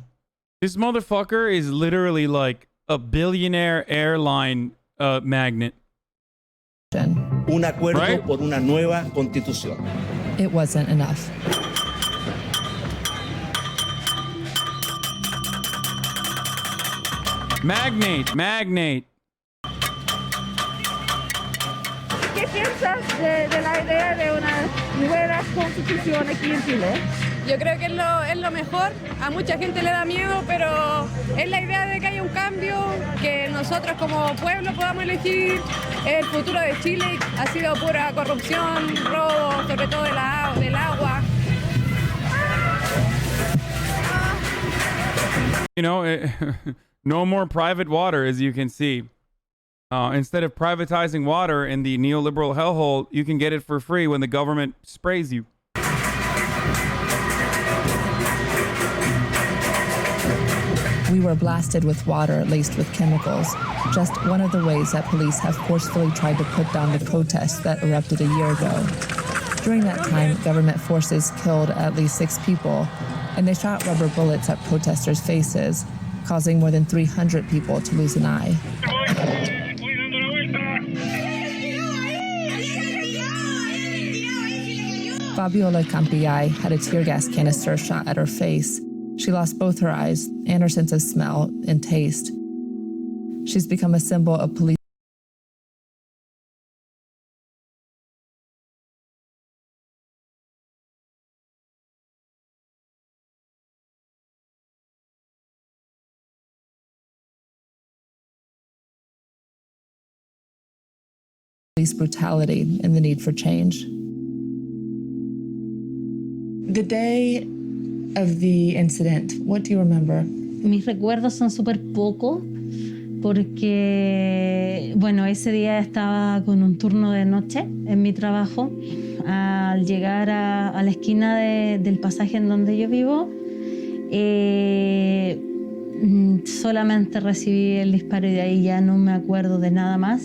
This motherfucker is literally like a billionaire airline magnate. Un acuerdo por una nueva constitución. It wasn't enough. Magnate. ¿Qué piensas de la idea de una nueva constitución aquí en Chile? Yo creo que es lo mejor. A mucha gente le da miedo, pero es la idea de que haya un cambio, que nosotros como pueblo podamos elegir el futuro de Chile. Ha sido pura corrupción, robo, sobre todo del agua. You know, no more private water, as you can see. Instead of privatizing water in the neoliberal hellhole, you can get it for free when the government sprays you. We were blasted with water laced with chemicals, just one of the ways that police have forcefully tried to put down the protests that erupted a year ago. During that time, government forces killed at least 6 people, and they shot rubber bullets at protesters' faces, causing more than 300 people to lose an eye. Fabiola Campiai had a tear gas canister shot at her face. She lost both her eyes and her sense of smell and taste. She's become a symbol of police brutality and the need for change. The day of the incident, what do you remember? Mis recuerdos son súper pocos porque, bueno, ese día estaba con un turno de noche en mi trabajo. Al llegar a la esquina del pasaje en donde yo vivo, solamente recibí el disparo y de ahí ya no me acuerdo de nada más.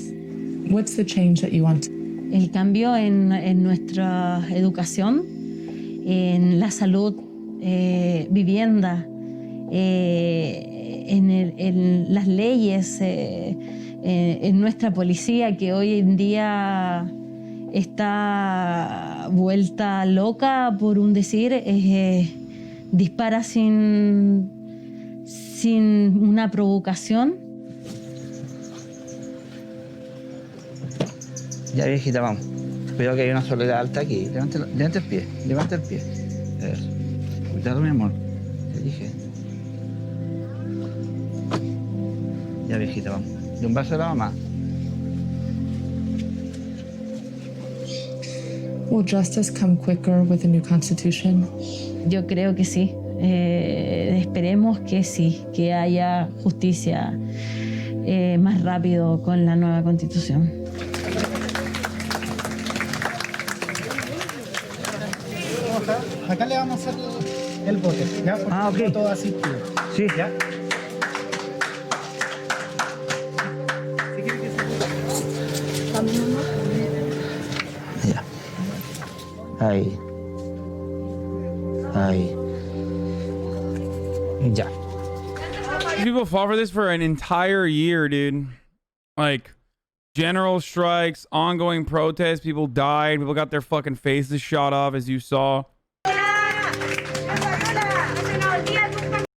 What's the change that you want? El cambio en nuestra educación, en la salud, vivienda, en las leyes, en nuestra policía que hoy en día está vuelta loca por un decir, dispara sin una provocación. Ya, viejita, vamos. Cuidado que hay una soledad alta aquí. Levante el pie, levante el pie. Eso. Cuidado, mi amor. Te dije. Ya, viejita, vamos. De un vaso de la mamá. Will justice come quicker with the new constitution? Yo creo que sí. Esperemos que sí, que haya justicia más rápido con la nueva constitución. Acá le vamos a hacer el bote, ¿ya? Porque ok. Todo asistido. Sí. ¿Ya? Ya. Ahí. Ahí. Ya. People fought for this for an entire year, dude. Like, general strikes, ongoing protests, people died, people got their fucking faces shot off, as you saw.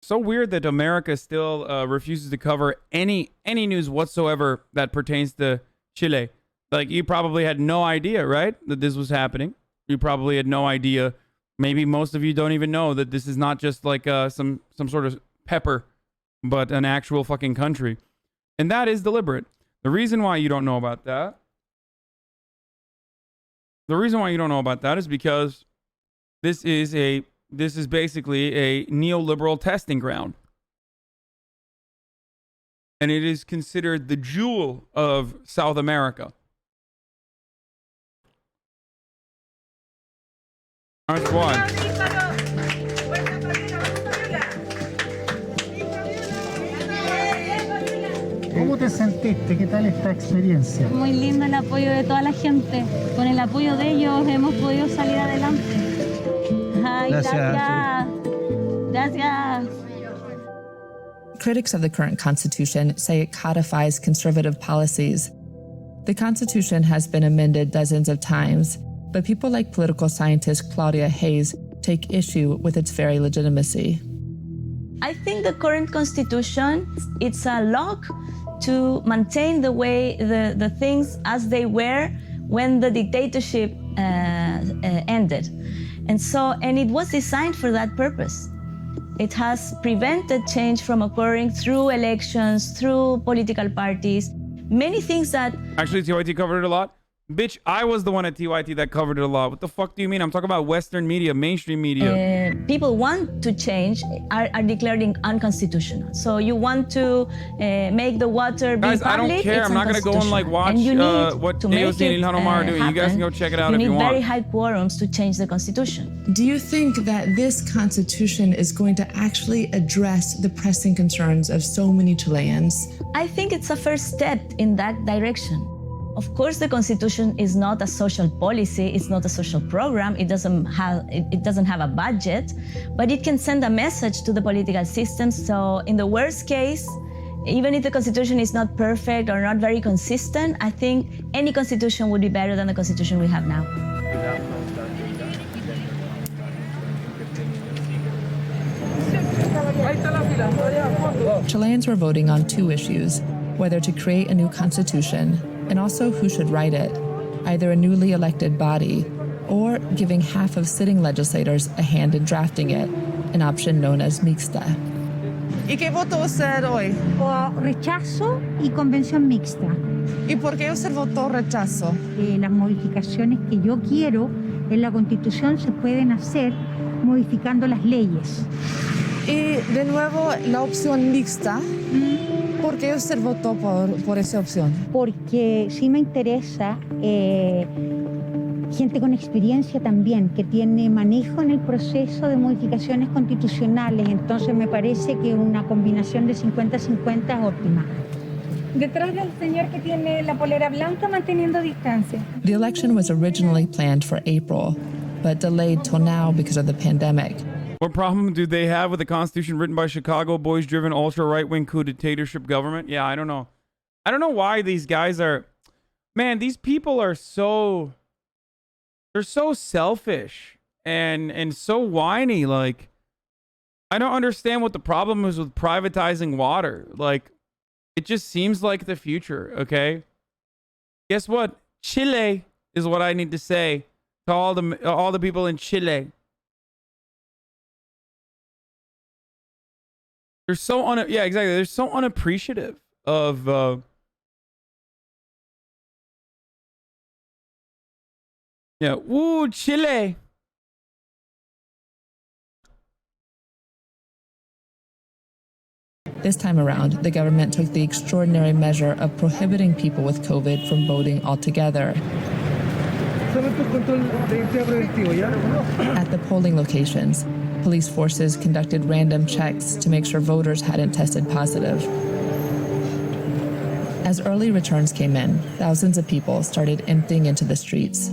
So weird that America still refuses to cover any news whatsoever that pertains to Chile. Like, you probably had no idea, right, that this was happening. You probably had no idea. Maybe most of you don't even know that this is not just like some sort of pepper, but an actual fucking country. And that is deliberate. The reason why you don't know about that, is because this is basically a neoliberal testing ground. And it is considered the jewel of South America. That's why. ¿Cómo te sentiste? ¿Qué tal esta experiencia? Muy lindo el apoyo de toda la gente. Con el apoyo de ellos hemos podido salir adelante. Ay, gracias. Gracias. Critics of the current constitution say it codifies conservative policies. The constitution has been amended dozens of times, but people like political scientist Claudia Hayes take issue with its very legitimacy. I think the current constitution, it's a lock to maintain the way the things as they were when the dictatorship ended. And it was designed for that purpose. It has prevented change from occurring through elections, through political parties, many things that... Actually, TYT covered it a lot. Bitch, I was the one at TYT that covered it a lot. What the fuck do you mean? I'm talking about Western media, mainstream media. People want to change are declaring unconstitutional. So you want to make the water be Guys, public. I don't care. I'm not going to go and like watch what AOC and Ilhan Omar are doing. You guys can go check it out if you want. You need very high quorums to change the constitution. Do you think that this constitution is going to actually address the pressing concerns of so many Chileans? I think it's a first step in that direction. Of course, the Constitution is not a social policy. It's not a social program. It doesn't have a budget, but it can send a message to the political system. So in the worst case, even if the Constitution is not perfect or not very consistent, I think any Constitution would be better than the Constitution we have now. Chileans were voting on two issues, whether to create a new constitution and also who should write it, either a newly elected body or giving half of sitting legislators a hand in drafting it, an option known as mixta. ¿Y qué votó usted hoy? Rechazo y convención mixta. ¿Y por qué usted votó rechazo? Las modificaciones que yo quiero en la Constitución se pueden hacer modificando las leyes. Y de nuevo, la opción mixta. ¿Por qué usted votó por esa opción? Porque sí me interesa gente con experiencia también, que tiene manejo en el proceso de modificaciones constitucionales. Entonces me parece que una combinación de 50-50 es óptima. Detrás del señor que tiene la polera blanca manteniendo distancia. The election was originally planned for April, but delayed till now because of the pandemic. What problem do they have with the Constitution written by Chicago boys-driven ultra-right-wing coup dictatorship government? Yeah, I don't know. I don't know why these guys are... Man, these people are so... They're so selfish and so whiny. Like, I don't understand what the problem is with privatizing water. Like, it just seems like the future, okay? Guess what? Chile is what I need to say to all the people in Chile. They're so yeah, exactly. They're so unappreciative of yeah, woo, Chile. This time around, the government took the extraordinary measure of prohibiting people with COVID from voting altogether. At the polling locations, police forces conducted random checks to make sure voters hadn't tested positive. As early returns came in, thousands of people started emptying into the streets.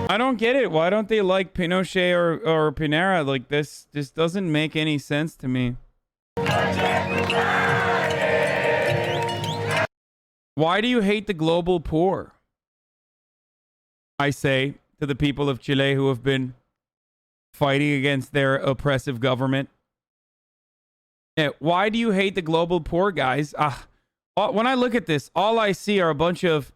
I don't get it. Why don't they like Pinochet or Pinera? Like, this doesn't make any sense to me. Why do you hate the global poor? I say to the people of Chile who have been fighting against their oppressive government. Yeah, why do you hate the global poor, guys? When I look at this, all I see are a bunch of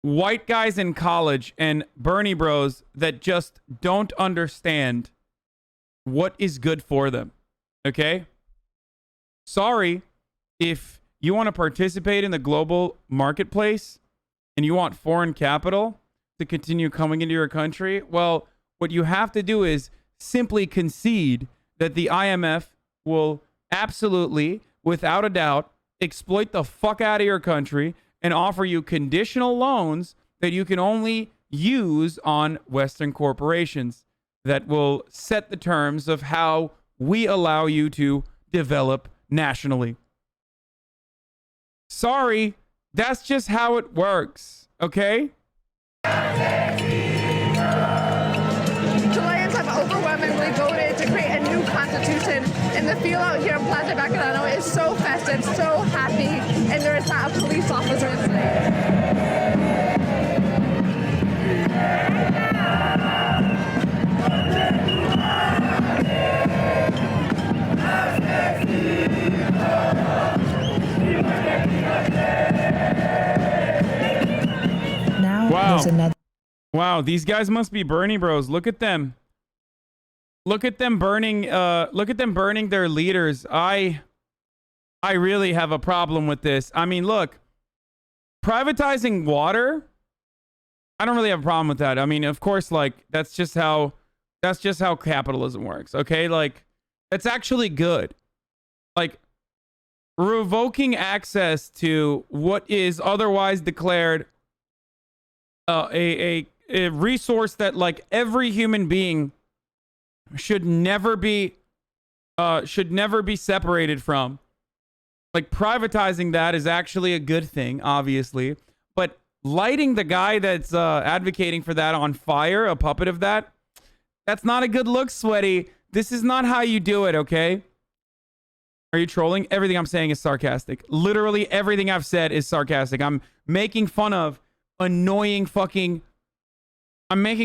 white guys in college and Bernie bros that just don't understand what is good for them. Okay? Sorry, if you want to participate in the global marketplace and you want foreign capital to continue coming into your country, well, what you have to do is simply concede that the IMF will absolutely, without a doubt, exploit the fuck out of your country and offer you conditional loans that you can only use on Western corporations that will set the terms of how we allow you to develop nationally. Sorry, that's just how it works, okay? Chileans have overwhelmingly voted to create a new constitution, and the feel out here in Plaza Baquedano is so festive, so happy, and there is not a police officer in sight. there's another. Wow, these guys must be Bernie bros. Look at them. Look at them burning their leaders. I really have a problem with this. I mean, look, privatizing water, I don't really have a problem with that. I mean, of course, like that's just how capitalism works. Okay? Like that's actually good. Like revoking access to what is otherwise declared a resource that like every human being should never be separated from. Like privatizing that is actually a good thing, obviously, but lighting the guy that's advocating for that on fire, a puppet of that, that's not a good look, Sweaty. This is not how you do it, okay? Are you trolling? Everything I'm saying is sarcastic. Literally everything I've said is sarcastic. I'm making fun of annoying fucking like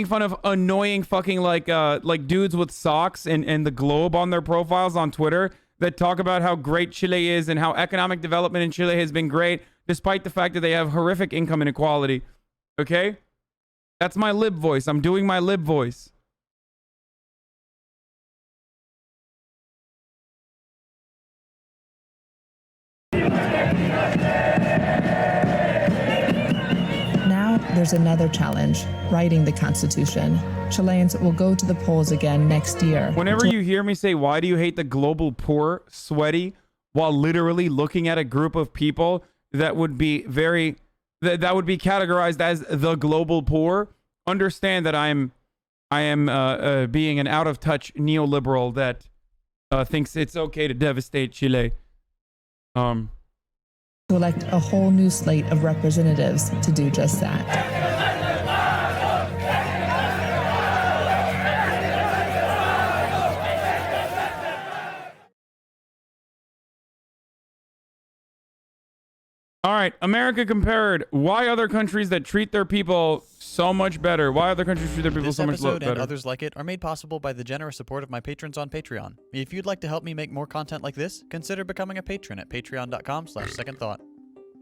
dudes with socks and the globe on their profiles on Twitter that talk about how great Chile is and how economic development in Chile has been great despite the fact that they have horrific income inequality. Okay? That's my lib voice. I'm doing my lib voice. Now there's another challenge, writing the Constitution. Chileans will go to the polls again next year. Whenever you hear me say, why do you hate the global poor, Sweaty, while literally looking at a group of people that would be that would be categorized as the global poor, understand that I am being an out of touch neoliberal that thinks it's okay to devastate Chile. To elect a whole new slate of representatives to do just that. All right, America compared. Why other countries that treat their people so much better? Why other countries treat their people so much better? This episode and others like it are made possible by the generous support of my patrons on Patreon. If you'd like to help me make more content like this, consider becoming a patron at patreon.com/secondthought.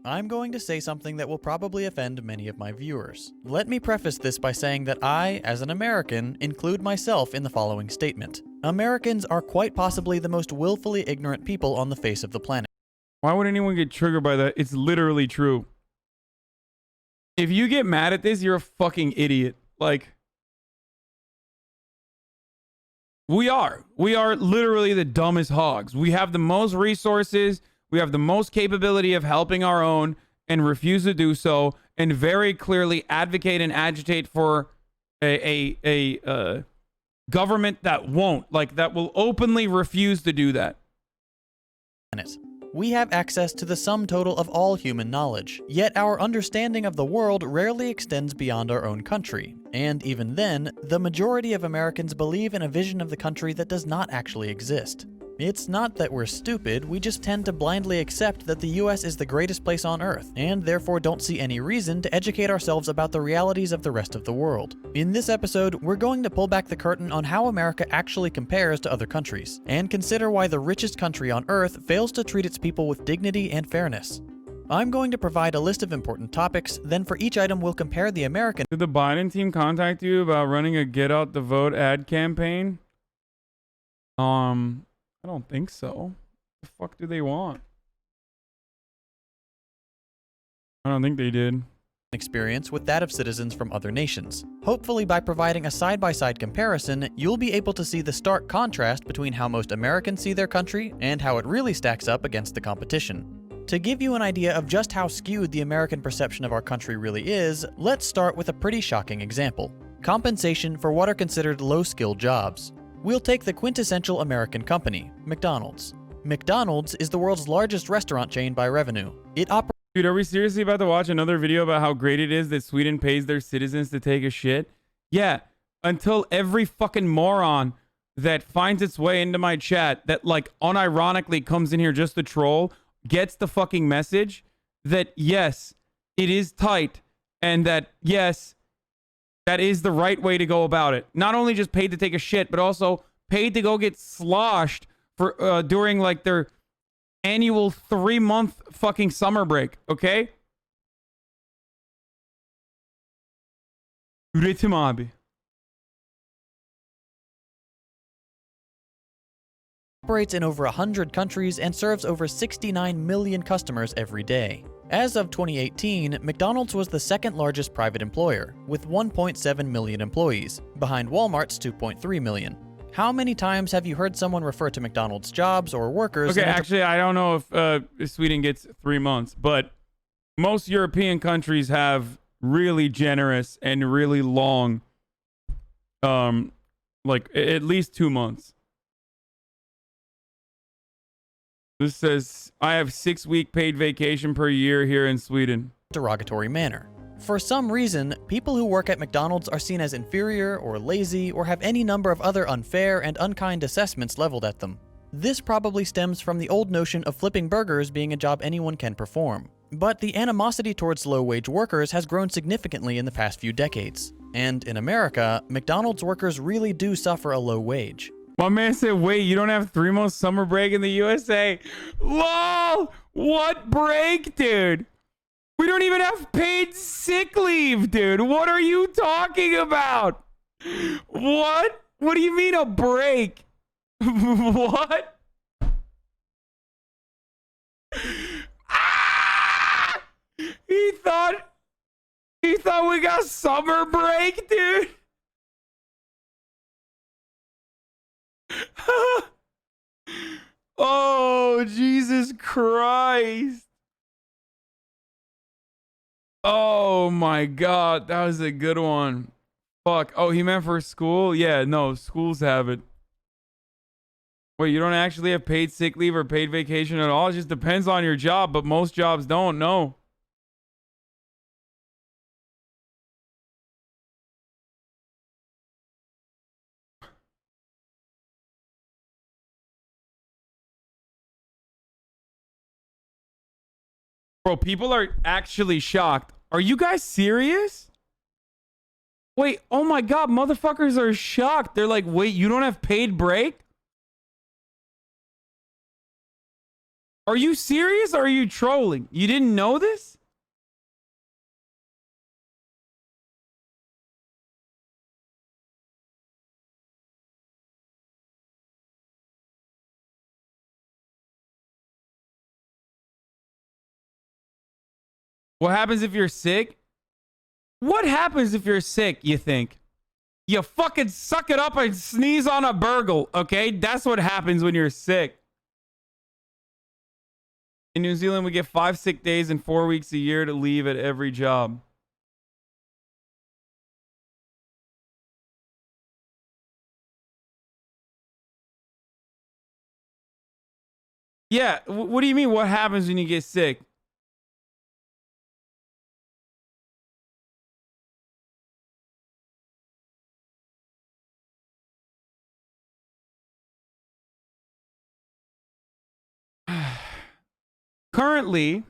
I'm going to say something that will probably offend many of my viewers. Let me preface this by saying that I, as an American, include myself in the following statement. Americans are quite possibly the most willfully ignorant people on the face of the planet. Why would anyone get triggered by that? It's literally true. If you get mad at this, you're a fucking idiot. Like, we are literally the dumbest hogs. We have the most resources. We have the most capability of helping our own and refuse to do so, and very clearly advocate and agitate for a government that won't, like, that will openly refuse to do that. We have access to the sum total of all human knowledge, yet our understanding of the world rarely extends beyond our own country. And even then, the majority of Americans believe in a vision of the country that does not actually exist. It's not that we're stupid, we just tend to blindly accept that the US is the greatest place on Earth, and therefore don't see any reason to educate ourselves about the realities of the rest of the world. In this episode, we're going to pull back the curtain on how America actually compares to other countries, and consider why the richest country on Earth fails to treat its people with dignity and fairness. I'm going to provide a list of important topics, then for each item we'll compare the American— Did the Biden team contact you about running a Get Out the Vote ad campaign? I don't think so. The fuck do they want? I don't think they did. Experience with that of citizens from other nations. Hopefully, by providing a side-by-side comparison, you'll be able to see the stark contrast between how most Americans see their country and how it really stacks up against the competition. To give you an idea of just how skewed the American perception of our country really is, let's start with a pretty shocking example. Compensation for what are considered low-skilled jobs. We'll take the quintessential American company, McDonald's. McDonald's is the world's largest restaurant chain by revenue. It operates— Dude, are we seriously about to watch another video about how great it is that Sweden pays their citizens to take a shit? Yeah, until every fucking moron that finds its way into my chat that, like, unironically comes in here just to troll gets the fucking message that, yes, it is tight, and that, yes, that is the right way to go about it. Not only just paid to take a shit, but also paid to go get sloshed for during, like, their annual 3-month fucking summer break, okay? Üretim abi. Operates in over 100 countries and serves over 69 million customers every day. As of 2018, McDonald's was the second largest private employer, with 1.7 million employees, behind Walmart's 2.3 million. How many times have you heard someone refer to McDonald's jobs or workers? Okay, actually, I don't know if Sweden gets 3 months, but most European countries have really generous and really long, like at least 2 months. This says, I have 6-week paid vacation per year here in Sweden. Derogatory manner. For some reason, people who work at McDonald's are seen as inferior or lazy or have any number of other unfair and unkind assessments leveled at them. This probably stems from the old notion of flipping burgers being a job anyone can perform. But the animosity towards low-wage workers has grown significantly in the past few decades. And in America, McDonald's workers really do suffer a low wage. My man said, wait, you don't have 3 months summer break in the USA? LOL! What break, dude? We don't even have paid sick leave, dude. What are you talking about? What? What do you mean a break? What? Ah! He thought we got summer break, dude. Oh, Jesus Christ. Oh my God, that was a good one. Fuck. Oh, he meant for school? Yeah, no, schools have it. Wait, you don't actually have paid sick leave or paid vacation at all? It just depends on your job, but most jobs don't, no. Bro, people are actually shocked. Are you guys serious? Wait, oh my God, motherfuckers are shocked. They're like, wait, you don't have paid break? Are you serious or are you trolling? You didn't know this? What happens if you're sick? What happens if you're sick, you think? You fucking suck it up and sneeze on a burgle, okay? That's what happens when you're sick. In New Zealand, we get 5 sick days and 4 weeks a year to leave at every job. Yeah, what do you mean what happens when you get sick? Currently,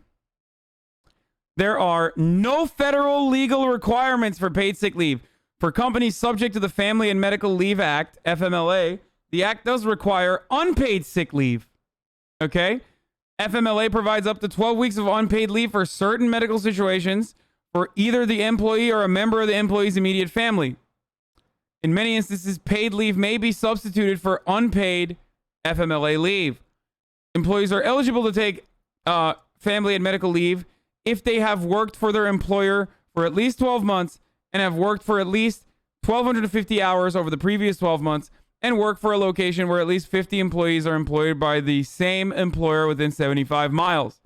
there are no federal legal requirements for paid sick leave. For companies subject to the Family and Medical Leave Act, FMLA, the act does require unpaid sick leave. Okay? FMLA provides up to 12 weeks of unpaid leave for certain medical situations for either the employee or a member of the employee's immediate family. In many instances, paid leave may be substituted for unpaid FMLA leave. Employees are eligible to take family and medical leave if they have worked for their employer for at least 12 months and have worked for at least 1,250 hours over the previous 12 months and work for a location where at least 50 employees are employed by the same employer within 75 miles.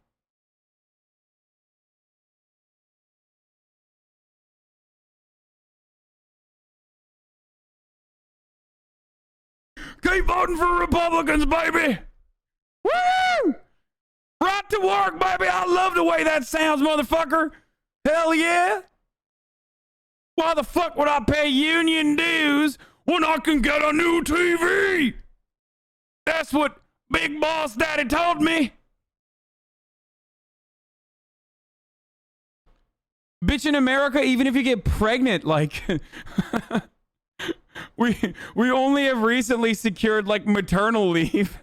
Keep voting for Republicans, baby! Woo! Right to work, baby! I love the way that sounds, motherfucker! Hell yeah! Why the fuck would I pay union dues when I can get a new TV? That's what Big Boss Daddy told me. Bitch, in America, even if you get pregnant, like... we only have recently secured, like, maternal leave.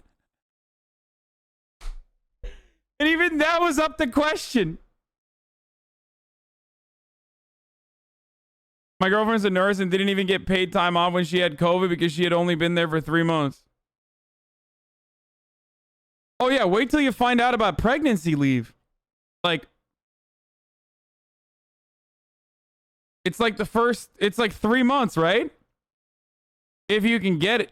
And even that was up to question. My girlfriend's a nurse and didn't even get paid time off when she had COVID because she had only been there for 3 months. Oh yeah, wait till you find out about pregnancy leave. Like, it's like it's like 3 months, right? If you can get it.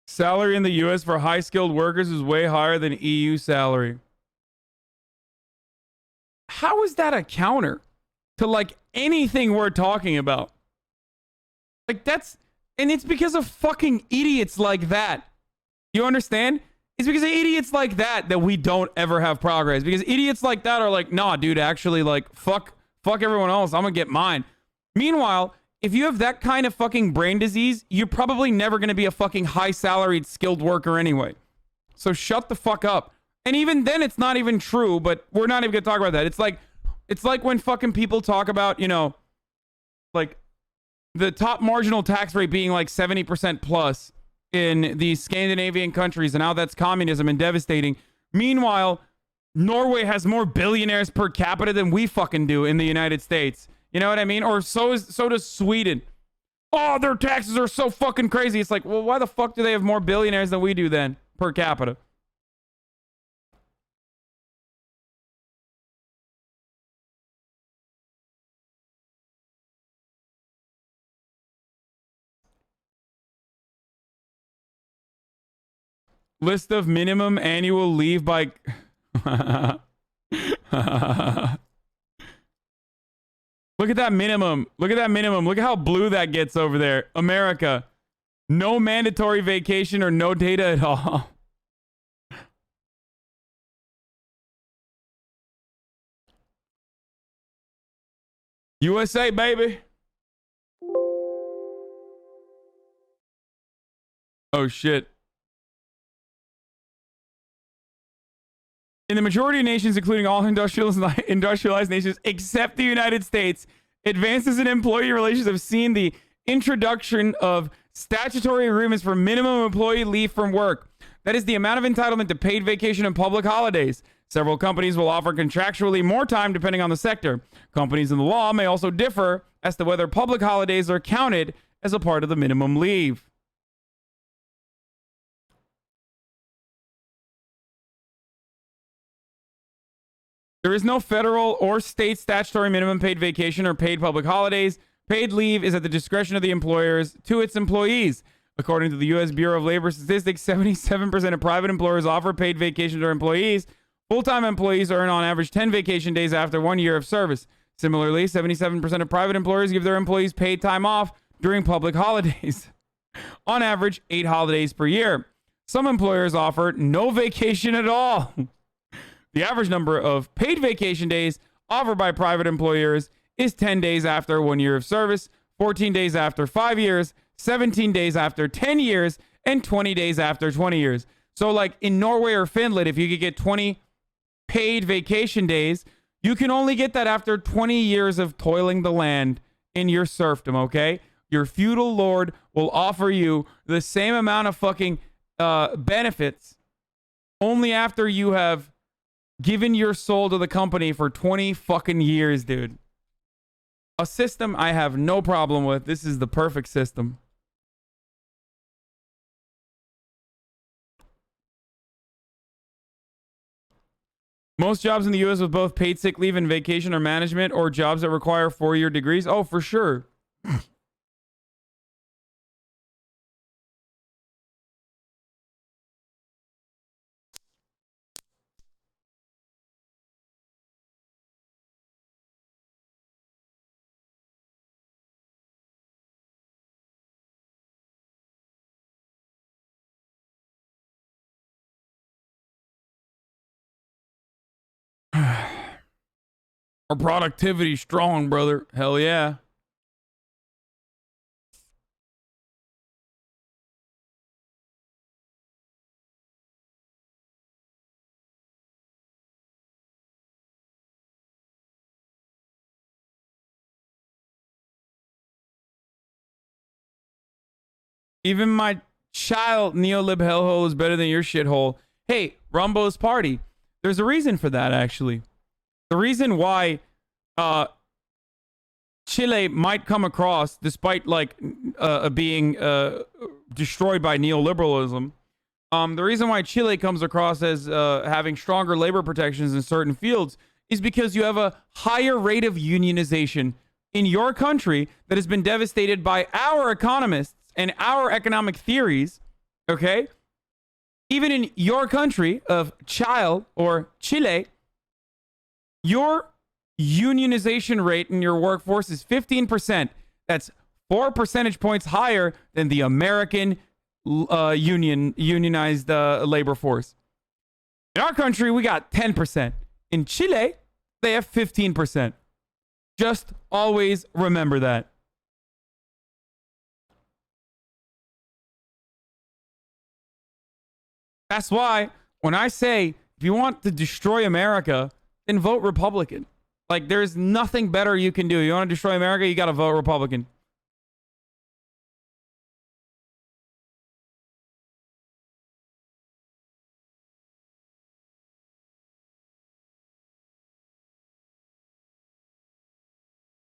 Salary in the US for high-skilled workers is way higher than EU salary. How is that a counter to like anything we're talking about? Like and it's because of fucking idiots like that. You understand? It's because of idiots like that we don't ever have progress. Because idiots like that are like, nah, dude, actually, like, fuck everyone else. I'm gonna get mine. Meanwhile, if you have that kind of fucking brain disease, you're probably never gonna be a fucking high-salaried skilled worker anyway. So shut the fuck up. And even then, it's not even true, but we're not even gonna talk about that. It's like when fucking people talk about, you know, like the top marginal tax rate being like 70% plus in the Scandinavian countries and how that's communism and devastating. Meanwhile, Norway has more billionaires per capita than we fucking do in the United States. You know what I mean? Or so does Sweden. Oh, their taxes are so fucking crazy. It's like, well, why the fuck do they have more billionaires than we do then per capita? List of minimum annual leave by... Look at that minimum. Look at that minimum. Look at how blue that gets over there. America. No mandatory vacation or no data at all. USA, baby. Oh, shit. In the majority of nations, including all industrialized nations except the United States, advances in employee relations have seen the introduction of statutory agreements for minimum employee leave from work. That is the amount of entitlement to paid vacation and public holidays. Several companies will offer contractually more time depending on the sector. Companies in the law may also differ as to whether public holidays are counted as a part of the minimum leave. There is no federal or state statutory minimum paid vacation or paid public holidays. Paid leave is at the discretion of the employers to its employees. According to the U.S. Bureau of Labor Statistics, 77% of private employers offer paid vacation to their employees. Full-time employees earn on average 10 vacation days after 1 year of service. Similarly, 77% of private employers give their employees paid time off during public holidays. On average, 8 holidays per year. Some employers offer no vacation at all. The average number of paid vacation days offered by private employers is 10 days after 1 year of service, 14 days after 5 years, 17 days after 10 years, and 20 days after 20 years. So like in Norway or Finland, if you could get 20 paid vacation days, you can only get that after 20 years of toiling the land in your serfdom, okay? Your feudal lord will offer you the same amount of fucking benefits only after you have given your soul to the company for 20 fucking years, dude. A system I have no problem with. This is the perfect system. Most jobs in the U.S. with both paid sick leave and vacation are management or jobs that require 4-year degrees. Oh, for sure. Our productivity strong, brother. Hell yeah. Even my child neolib hellhole is better than your shithole. Hey, Rumbo's party. There's a reason for that, actually. The reason why Chile might come across, despite like being destroyed by neoliberalism, the reason why Chile comes across as having stronger labor protections in certain fields is because you have a higher rate of unionization in your country that has been devastated by our economists and our economic theories, okay? Even in your country of Chile, your unionization rate in your workforce is 15%. That's 4 percentage points higher than the American unionized labor force. In our country, we got 10%. In Chile, they have 15%. Just always remember that. That's why when I say, if you want to destroy America, then vote Republican. Like, there's nothing better you can do. You want to destroy America, you got to vote Republican.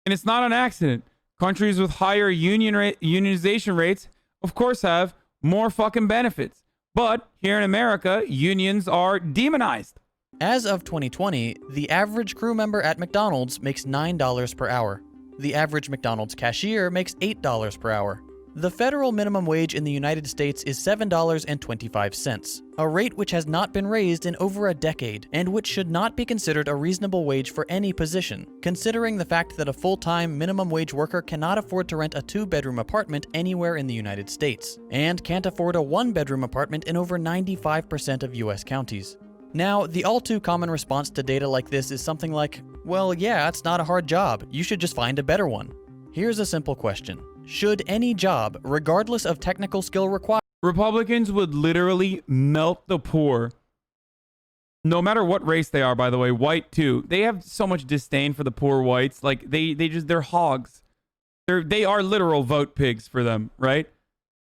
And it's not an accident. Countries with higher unionization rates, of course, have more fucking benefits. But here in America, unions are demonized. As of 2020, the average crew member at McDonald's makes $9 per hour. The average McDonald's cashier makes $8 per hour. The federal minimum wage in the United States is $7.25, a rate which has not been raised in over a decade, and which should not be considered a reasonable wage for any position, considering the fact that a full-time minimum wage worker cannot afford to rent a 2-bedroom apartment anywhere in the United States, and can't afford a 1-bedroom apartment in over 95% of US counties. Now, the all-too-common response to data like this is something like, well, yeah, it's not a hard job, you should just find a better one. Here's a simple question. Should any job, regardless of technical skill required... Republicans would literally melt the poor. No matter what race they are, by the way, white too. They have so much disdain for the poor whites. Like, they're hogs. They are literal vote pigs for them, right?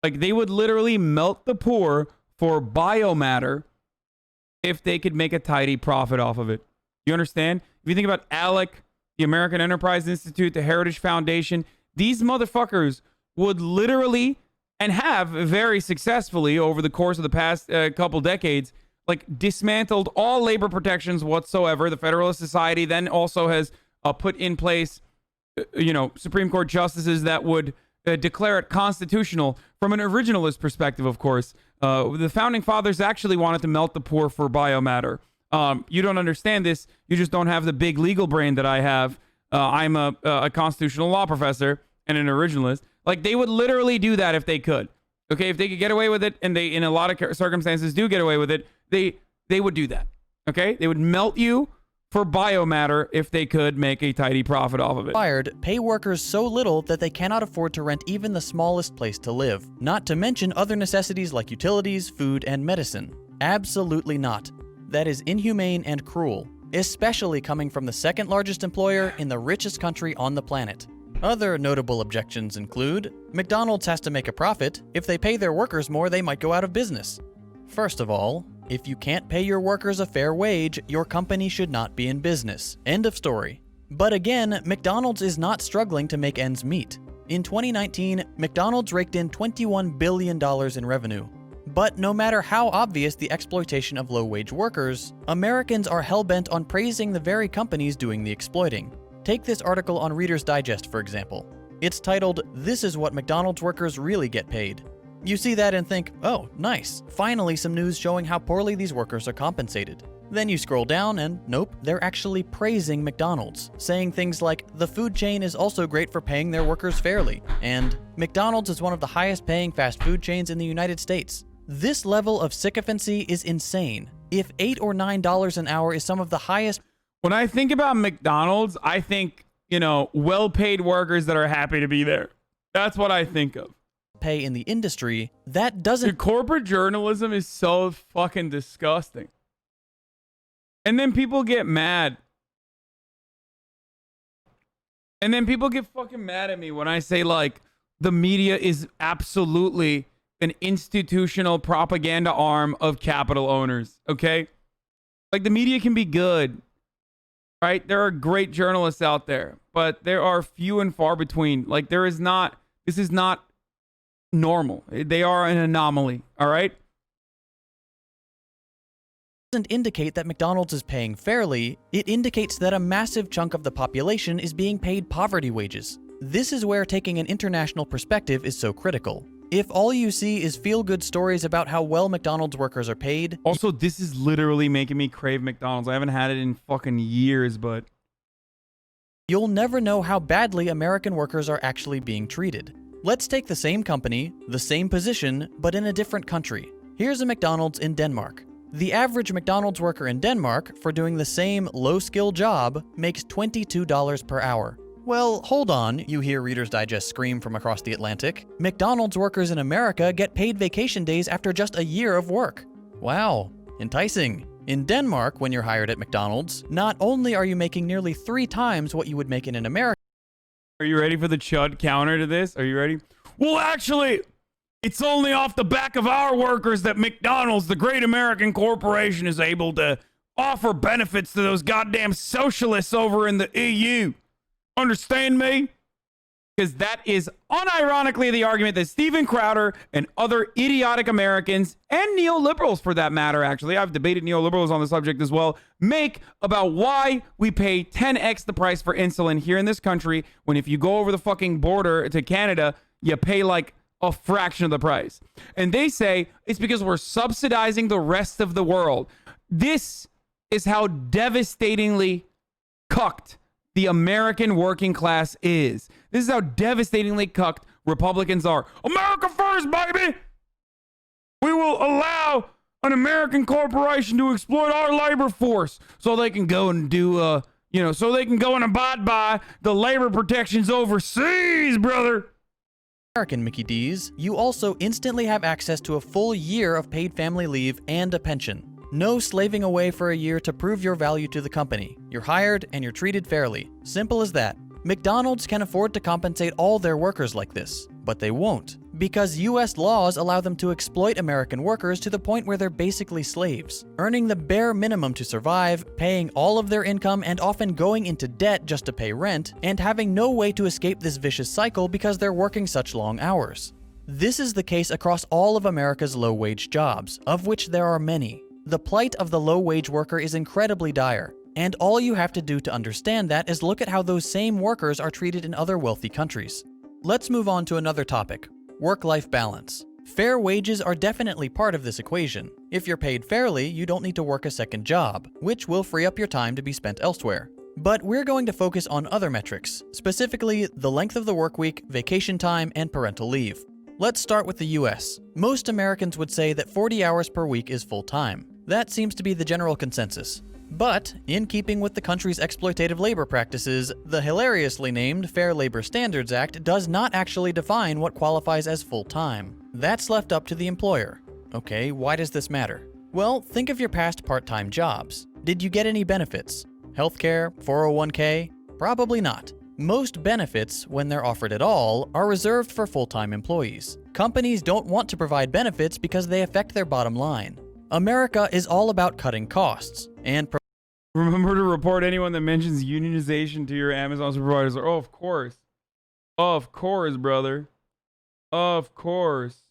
Like, they would literally melt the poor for biomatter if they could make a tidy profit off of it. You understand? If you think about ALEC, the American Enterprise Institute, the Heritage Foundation, these motherfuckers would literally, and have very successfully over the course of the past couple decades, like, dismantled all labor protections whatsoever. The Federalist Society then also has put in place, Supreme Court justices that would declare it constitutional from an originalist perspective, of course. The Founding Fathers actually wanted to melt the poor for biomatter. You don't understand this. You just don't have the big legal brain that I have. I'm a constitutional law professor and an originalist. Like, they would literally do that if they could. Okay, if they could get away with it, and they, in a lot of circumstances, do get away with it, they would do that. Okay, they would melt you for biomatter if they could make a tidy profit off of it. Pay workers so little that they cannot afford to rent even the smallest place to live. Not to mention other necessities like utilities, food, and medicine. Absolutely not. That is inhumane and cruel, especially coming from the second largest employer in the richest country on the planet. Other notable objections include, McDonald's has to make a profit. If they pay their workers more, they might go out of business. First of all, if you can't pay your workers a fair wage, your company should not be in business. End of story. But again, McDonald's is not struggling to make ends meet. In 2019, McDonald's raked in $21 billion in revenue. But no matter how obvious the exploitation of low-wage workers, Americans are hell-bent on praising the very companies doing the exploiting. Take this article on Reader's Digest, for example. It's titled, "This is what McDonald's workers really get paid." You see that and think, oh, nice, finally some news showing how poorly these workers are compensated. Then you scroll down and nope, they're actually praising McDonald's, saying things like, the food chain is also great for paying their workers fairly, and McDonald's is one of the highest paying fast food chains in the United States. This level of sycophancy is insane. If $8 or $9 an hour is some of the highest... When I think about McDonald's, I think, well-paid workers that are happy to be there. That's what I think of. Pay in the industry, that doesn't... The corporate journalism is so fucking disgusting. And then people get mad. And then people get fucking mad at me when I say, like, the media is absolutely an institutional propaganda arm of capital owners, okay? Like, the media can be good, right? There are great journalists out there, but there are few and far between. Like, this is not normal. They are an anomaly, all right? Doesn't indicate that McDonald's is paying fairly, it indicates that a massive chunk of the population is being paid poverty wages. This is where taking an international perspective is so critical. If all you see is feel-good stories about how well McDonald's workers are paid... Also, this is literally making me crave McDonald's. I haven't had it in fucking years, but... You'll never know how badly American workers are actually being treated. Let's take the same company, the same position, but in a different country. Here's a McDonald's in Denmark. The average McDonald's worker in Denmark, for doing the same low-skill job, makes $22 per hour. Well, hold on, you hear Reader's Digest scream from across the Atlantic. McDonald's workers in America get paid vacation days after just a year of work. Wow, enticing. In Denmark, when you're hired at McDonald's, not only are you making nearly 3 times what you would make in America... Are you ready for the chud counter to this? Are you ready? Well, actually, it's only off the back of our workers that McDonald's, the great American corporation, is able to offer benefits to those goddamn socialists over in the EU. Understand me? Because that is unironically the argument that Steven Crowder and other idiotic Americans, and neoliberals for that matter, actually, I've debated neoliberals on the subject as well, make about why we pay 10x the price for insulin here in this country, when if you go over the fucking border to Canada, you pay like a fraction of the price. And they say it's because we're subsidizing the rest of the world. This is how devastatingly cucked the American working class is. This is how devastatingly cucked Republicans are. America first, baby! We will allow an American corporation to exploit our labor force so they can go and do, so they can go and abide by the labor protections overseas, brother. American Mickey D's, you also instantly have access to a full year of paid family leave and a pension. No slaving away for a year to prove your value to the company. You're hired and you're treated fairly. Simple as that. McDonald's can afford to compensate all their workers like this, but they won't, because US laws allow them to exploit American workers to the point where they're basically slaves, earning the bare minimum to survive, paying all of their income and often going into debt just to pay rent, and having no way to escape this vicious cycle because they're working such long hours. This is the case across all of America's low-wage jobs, of which there are many. The plight of the low-wage worker is incredibly dire, and all you have to do to understand that is look at how those same workers are treated in other wealthy countries. Let's move on to another topic, work-life balance. Fair wages are definitely part of this equation. If you're paid fairly, you don't need to work a second job, which will free up your time to be spent elsewhere. But we're going to focus on other metrics, specifically the length of the work week, vacation time, and parental leave. Let's start with the US. Most Americans would say that 40 hours per week is full-time. That seems to be the general consensus. But, in keeping with the country's exploitative labor practices, the hilariously named Fair Labor Standards Act does not actually define what qualifies as full-time. That's left up to the employer. Okay, why does this matter? Well, think of your past part-time jobs. Did you get any benefits? Healthcare, 401k? Probably not. Most benefits, when they're offered at all, are reserved for full-time employees. Companies don't want to provide benefits because they affect their bottom line. America is all about cutting costs and remember to report anyone that mentions unionization to your Amazon supervisors. Oh, of course. Of course, brother. Of course.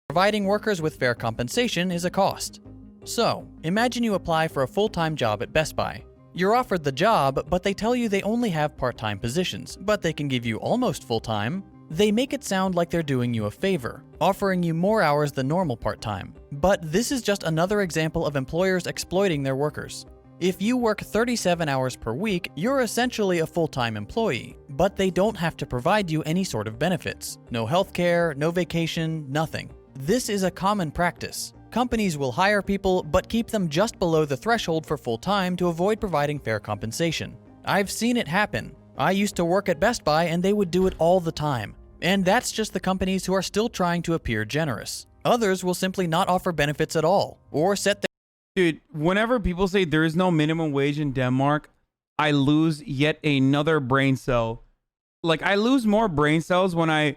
Providing workers with fair compensation is a cost. So, imagine you apply for a full-time job at Best Buy. You're offered the job, but they tell you they only have part-time positions, but they can give you almost full-time. They make it sound like they're doing you a favor, offering you more hours than normal part-time. But this is just another example of employers exploiting their workers. If you work 37 hours per week, you're essentially a full-time employee, but they don't have to provide you any sort of benefits. No healthcare, no vacation, nothing. This is a common practice. Companies will hire people, but keep them just below the threshold for full-time to avoid providing fair compensation. I've seen it happen. I used to work at Best Buy and they would do it all the time. And that's just the companies who are still trying to appear generous. Others will simply not offer benefits at all, or set their... Dude, whenever people say there is no minimum wage in Denmark, I lose yet another brain cell like, I lose more brain cells when I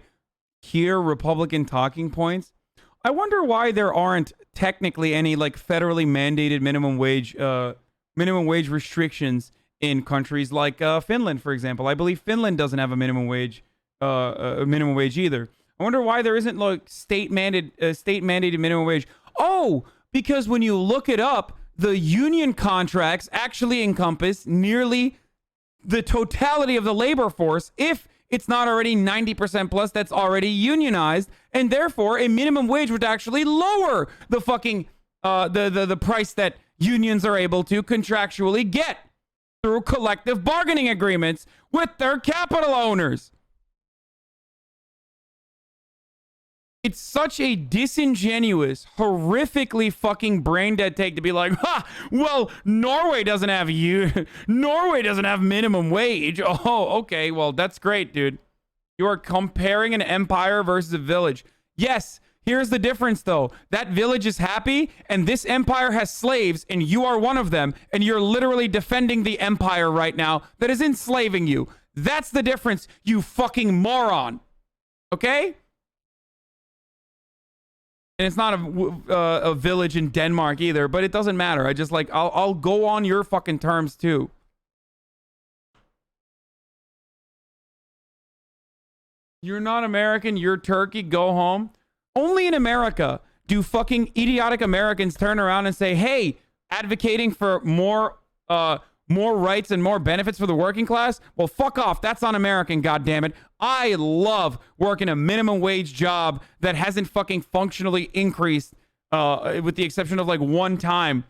hear Republican talking points. I wonder why there aren't technically any like federally mandated minimum wage restrictions in countries like Finland, for example. I believe Finland doesn't have a minimum wage either. I wonder why there isn't like state mandated minimum wage. Oh, because when you look it up, the union contracts actually encompass nearly the totality of the labor force, if it's not already 90% plus that's already unionized, and therefore a minimum wage would actually lower the fucking the price that unions are able to contractually get through collective bargaining agreements with their capital owners. It's such a disingenuous, horrifically fucking brain dead take to be like, ha, well, Norway doesn't have minimum wage. Oh, okay, well, that's great, dude. You are comparing an empire versus a village. Yes, here's the difference, though. That village is happy, and this empire has slaves, and you are one of them, and you're literally defending the empire right now that is enslaving you. That's the difference, you fucking moron. Okay? And it's not a village in Denmark either, but it doesn't matter. I just like, I'll go on your fucking terms too. You're not American, you're Turkey, go home. Only in America do fucking idiotic Americans turn around and say, hey, advocating for more rights and more benefits for the working class? Well, fuck off. That's un-American, goddammit. I love working a minimum wage job that hasn't fucking functionally increased, with the exception of like one time,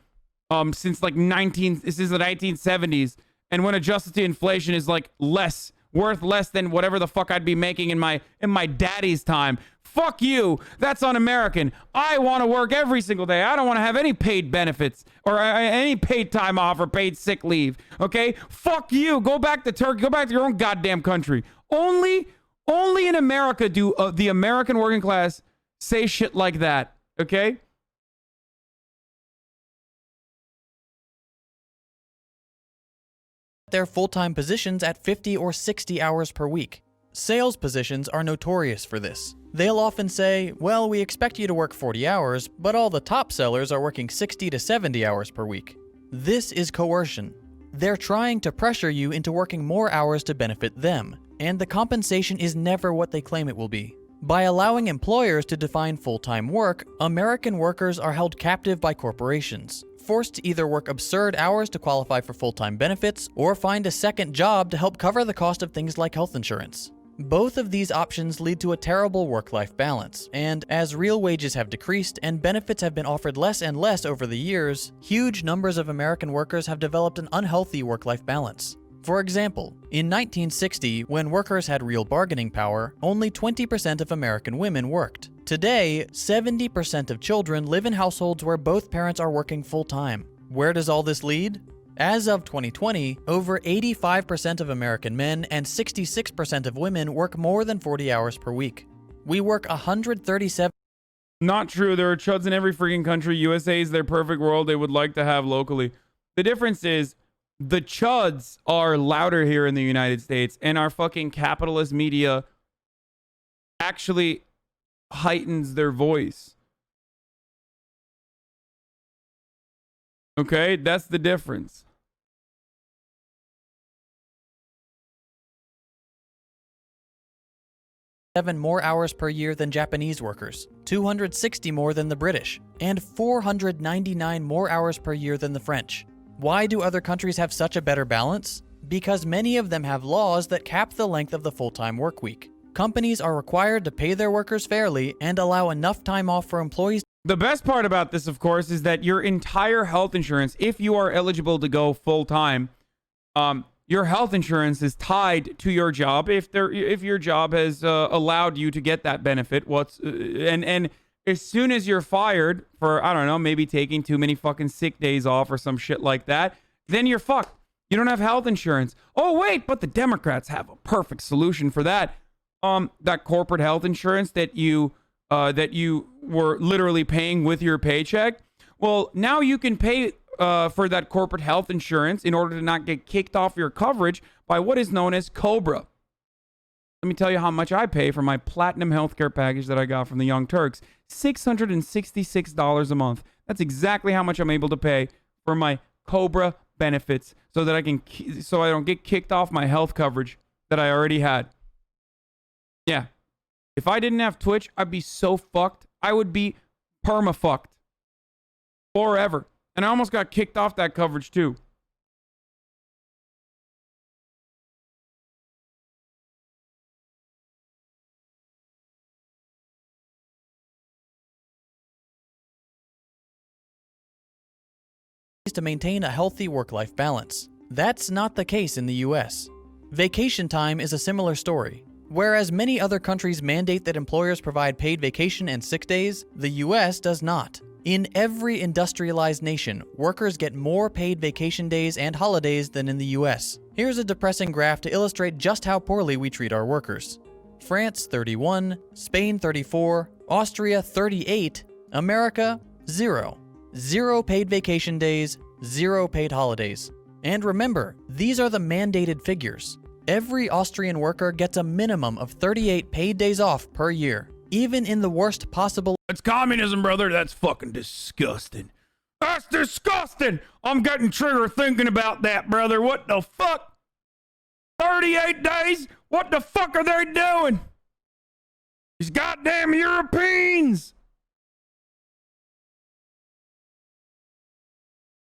since the 1970s. And when adjusted to inflation is like worth less than whatever the fuck I'd be making in my daddy's time. Fuck you. That's un-American. I want to work every single day. I don't want to have any paid benefits or any paid time off or paid sick leave. Okay? Fuck you. Go back to Turkey. Go back to your own goddamn country. Only in America do the American working class say shit like that. Okay? Their full-time positions at 50 or 60 hours per week. Sales positions are notorious for this. They'll often say, well, we expect you to work 40 hours, but all the top sellers are working 60 to 70 hours per week. This is coercion. They're trying to pressure you into working more hours to benefit them, and the compensation is never what they claim it will be. By allowing employers to define full-time work, American workers are held captive by corporations, forced to either work absurd hours to qualify for full-time benefits or find a second job to help cover the cost of things like health insurance. Both of these options lead to a terrible work-life balance, and as real wages have decreased and benefits have been offered less and less over the years, huge numbers of American workers have developed an unhealthy work-life balance. For example, in 1960, when workers had real bargaining power, only 20% of American women worked. Today, 70% of children live in households where both parents are working full-time. Where does all this lead? As of 2020, over 85% of American men and 66% of women work more than 40 hours per week. We work 137. Not true. There are chuds in every freaking country. USA is their perfect world they would like to have locally. The difference is the chuds are louder here in the United States, and our fucking capitalist media actually heightens their voice. Okay, that's the difference. More hours per year than Japanese workers, 260 more than the British, and 499 more hours per year than the French. Why do other countries have such a better balance? Because many of them have laws that cap the length of the full-time work week. Companies are required to pay their workers fairly and allow enough time off for employees. The best part about this, of course, is that your entire health insurance, if you are eligible to go full-time, your health insurance is tied to your job. If your job has allowed you to get that benefit, and as soon as you're fired for, I don't know, maybe taking too many fucking sick days off or some shit like that, then you're fucked. You don't have health insurance. Oh wait, but the Democrats have a perfect solution for that. That corporate health insurance that you were literally paying with your paycheck. Well, now you can pay for that corporate health insurance in order to not get kicked off your coverage by what is known as COBRA. Let me tell you how much I pay for my platinum healthcare package that I got from the Young Turks. $666 a month. That's exactly how much I'm able to pay for my Cobra benefits so that I don't get kicked off my health coverage that I already had. Yeah. If I didn't have Twitch, I'd be so fucked. I would be perma-fucked. Forever. And I almost got kicked off that coverage too. To maintain a healthy work-life balance. That's not the case in the US. Vacation time is a similar story. Whereas many other countries mandate that employers provide paid vacation and sick days, the US does not. In every industrialized nation, workers get more paid vacation days and holidays than in the US. Here's a depressing graph to illustrate just how poorly we treat our workers. France 31, Spain 34, Austria 38, America 0. 0 paid vacation days, 0 paid holidays. And remember, these are the mandated figures. Every Austrian worker gets a minimum of 38 paid days off per year, even in the worst possible. It's communism, brother. That's fucking disgusting. That's disgusting. I'm getting triggered thinking about that, brother. What the fuck? 38 days? What the fuck are they doing? These goddamn Europeans.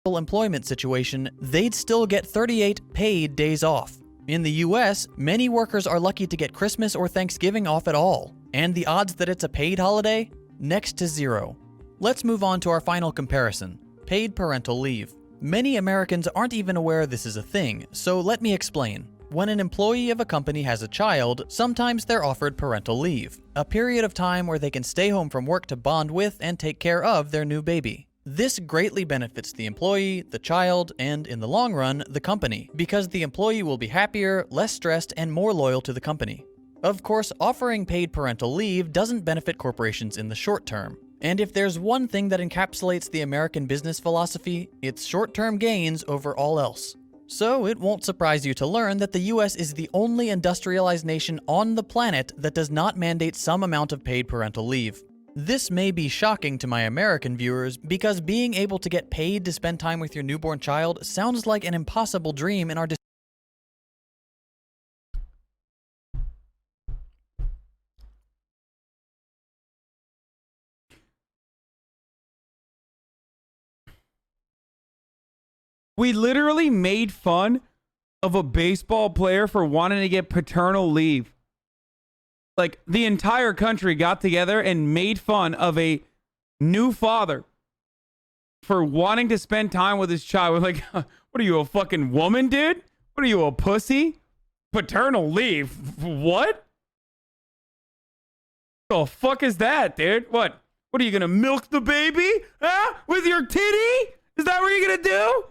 Employment situation, they'd still get 38 paid days off. In the US, many workers are lucky to get Christmas or Thanksgiving off at all, and the odds that it's a paid holiday? Next to 0. Let's move on to our final comparison, paid parental leave. Many Americans aren't even aware this is a thing, so let me explain. When an employee of a company has a child, sometimes they're offered parental leave, a period of time where they can stay home from work to bond with and take care of their new baby. This greatly benefits the employee, the child, and in the long run, the company, because the employee will be happier, less stressed, and more loyal to the company. Of course, offering paid parental leave doesn't benefit corporations in the short term. And if there's one thing that encapsulates the American business philosophy, it's short-term gains over all else. So it won't surprise you to learn that the US is the only industrialized nation on the planet that does not mandate some amount of paid parental leave. This may be shocking to my American viewers because being able to get paid to spend time with your newborn child sounds like an impossible dream in our We literally made fun of a baseball player for wanting to get paternal leave. Like, the entire country got together and made fun of a new father for wanting to spend time with his child. We're like, what are you, a fucking woman, dude? What are you, a pussy? Paternal leave? What? The fuck is that, dude? What? What are you gonna milk the baby? Huh? With your titty? Is that what you're gonna do?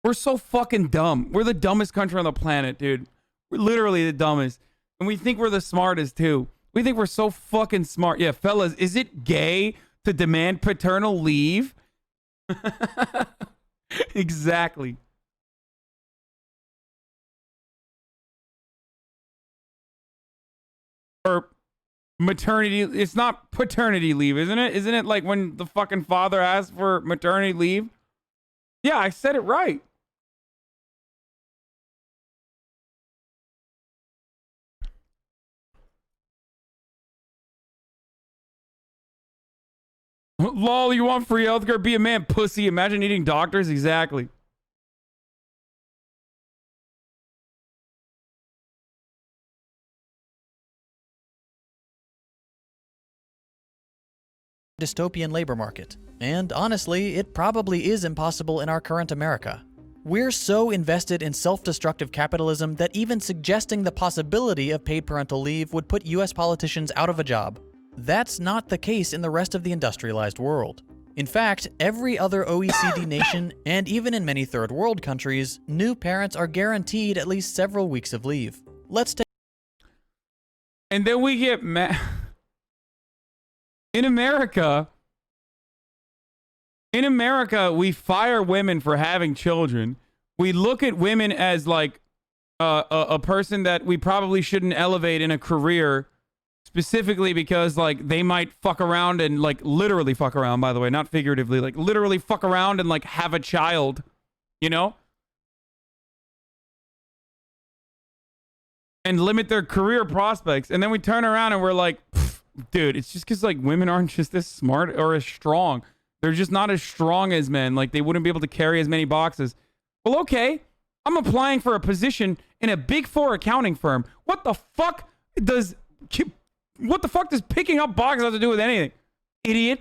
We're so fucking dumb. We're the dumbest country on the planet, dude. We're literally the dumbest. And we think we're the smartest, too. We think we're so fucking smart. Yeah, fellas, is it gay to demand paternal leave? Exactly. Or maternity. It's not paternity leave, isn't it? Isn't it like when the fucking father asks for maternity leave? Yeah, I said it right. Lol, you want free healthcare? Be a man, pussy. Imagine eating doctors. Exactly. Dystopian labor market. And honestly, it probably is impossible in our current America. We're so invested in self-destructive capitalism that even suggesting the possibility of paid parental leave would put US politicians out of a job. That's not the case in the rest of the industrialized world. In fact, every other OECD nation, and even in many third world countries, new parents are guaranteed at least several weeks of leave. Let's take. And then we get mad. In America, we fire women for having children. We look at women as like a person that we probably shouldn't elevate in a career, specifically because like they might fuck around and like literally fuck around, by the way, not figuratively, like literally fuck around and like have a child, you know, and limit their career prospects. And then we turn around and we're like, dude, it's just because like women aren't just as smart or as strong. They're just not as strong as men. Like they wouldn't be able to carry as many boxes. Well, okay, I'm applying for a position in a Big Four accounting firm. What the fuck does picking up boxes have to do with anything? Idiot.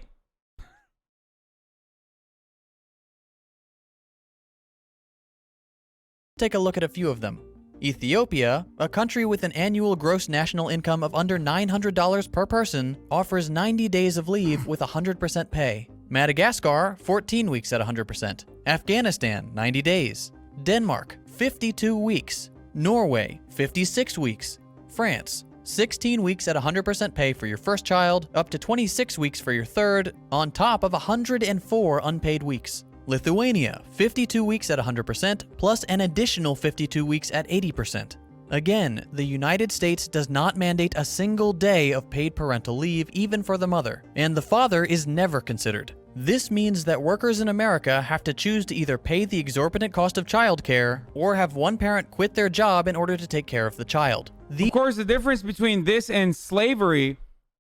Take a look at a few of them. Ethiopia, a country with an annual gross national income of under $900 per person, offers 90 days of leave with 100% pay. Madagascar, 14 weeks at 100%. Afghanistan, 90 days. Denmark, 52 weeks. Norway, 56 weeks. France, 16 weeks at 100% pay for your first child, up to 26 weeks for your third, on top of 104 unpaid weeks. Lithuania, 52 weeks at 100%, plus an additional 52 weeks at 80%. Again, the United States does not mandate a single day of paid parental leave even for the mother, and the father is never considered. This means that workers in America have to choose to either pay the exorbitant cost of childcare or have one parent quit their job in order to take care of the child. Of course, the difference between this and slavery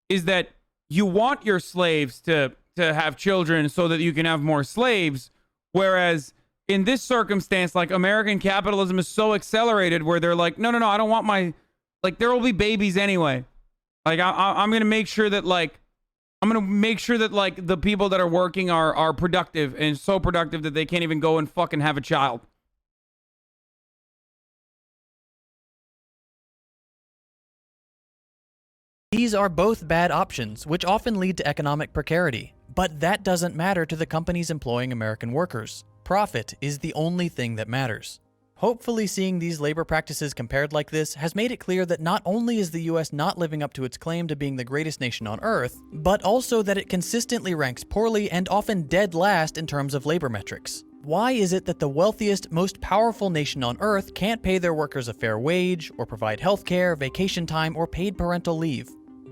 is that you want your slaves to have children so that you can have more slaves, whereas in this circumstance, like American capitalism is so accelerated where they're like, no, I don't want my, like there will be babies anyway. Like I'm going to make sure that like, the people that are working are productive and so productive that they can't even go and fucking have a child. These are both bad options, which often lead to economic precarity. But that doesn't matter to the companies employing American workers. Profit is the only thing that matters. Hopefully, seeing these labor practices compared like this has made it clear that not only is the US not living up to its claim to being the greatest nation on Earth, but also that it consistently ranks poorly and often dead last in terms of labor metrics. Why is it that the wealthiest, most powerful nation on Earth can't pay their workers a fair wage, or provide healthcare, vacation time, or paid parental leave?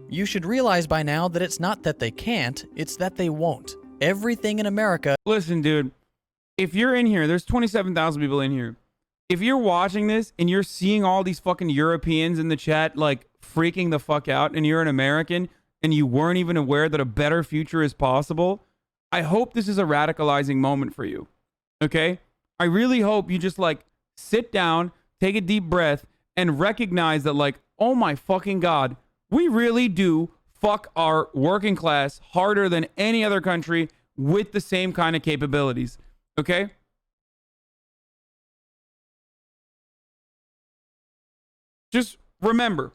You should realize by now that it's not that they can't, it's that they won't. Everything in America... Listen, dude, if you're in here, there's 27,000 people in here. If you're watching this and you're seeing all these fucking Europeans in the chat, like, freaking the fuck out, and you're an American, and you weren't even aware that a better future is possible, I hope this is a radicalizing moment for you, okay? I really hope you just, like, sit down, take a deep breath, and recognize that, like, oh my fucking God, we really do fuck our working class harder than any other country with the same kind of capabilities, okay? Just remember,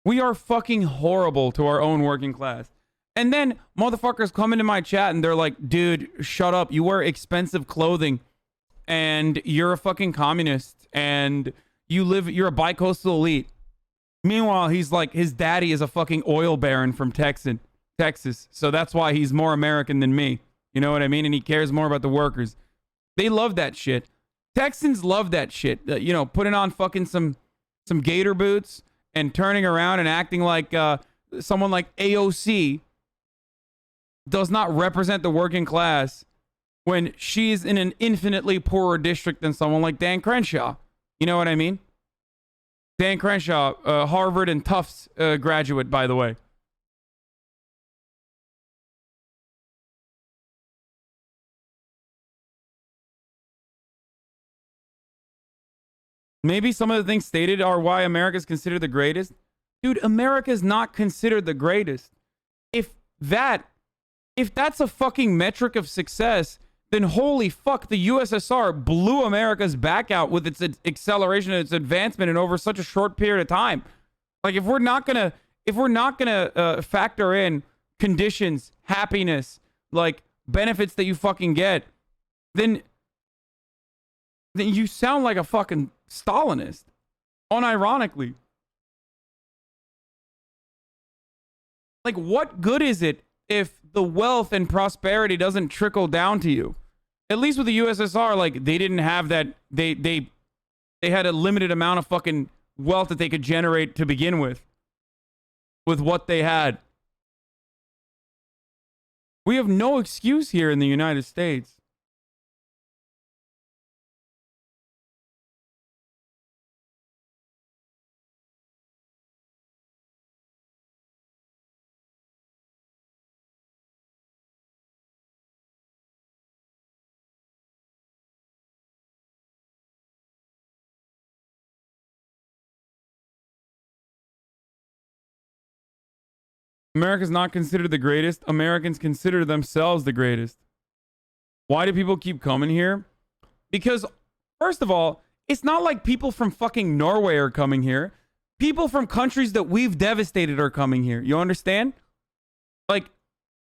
we are fucking horrible to our own working class. And then motherfuckers come into my chat and they're like, dude, shut up. You wear expensive clothing and you're a fucking communist and you're a bi-coastal elite. Meanwhile, he's like, his daddy is a fucking oil baron from Texas. So that's why he's more American than me. You know what I mean? And he cares more about the workers. They love that shit. Texans love that shit. You know, putting on fucking some gator boots and turning around and acting like someone like AOC does not represent the working class when she's in an infinitely poorer district than someone like Dan Crenshaw. You know what I mean? Dan Crenshaw, Harvard and Tufts graduate, by the way. Maybe some of the things stated are why America's considered the greatest. Dude, America's not considered the greatest. If that's a fucking metric of success, then holy fuck, the USSR blew America's back out with its acceleration and its advancement in over such a short period of time. Like, if we're not gonna factor in conditions, happiness, like benefits that you fucking get, then you sound like a fucking Stalinist, unironically. Like, what good is it if the wealth and prosperity doesn't trickle down to you? At least with the USSR, like, they didn't have that. They They had a limited amount of fucking wealth that they could generate to begin with what they had. We have no excuse here in the United States. America's not considered the greatest. Americans consider themselves the greatest. Why do people keep coming here? Because, first of all, it's not like people from fucking Norway are coming here. People from countries that we've devastated are coming here. You understand? Like,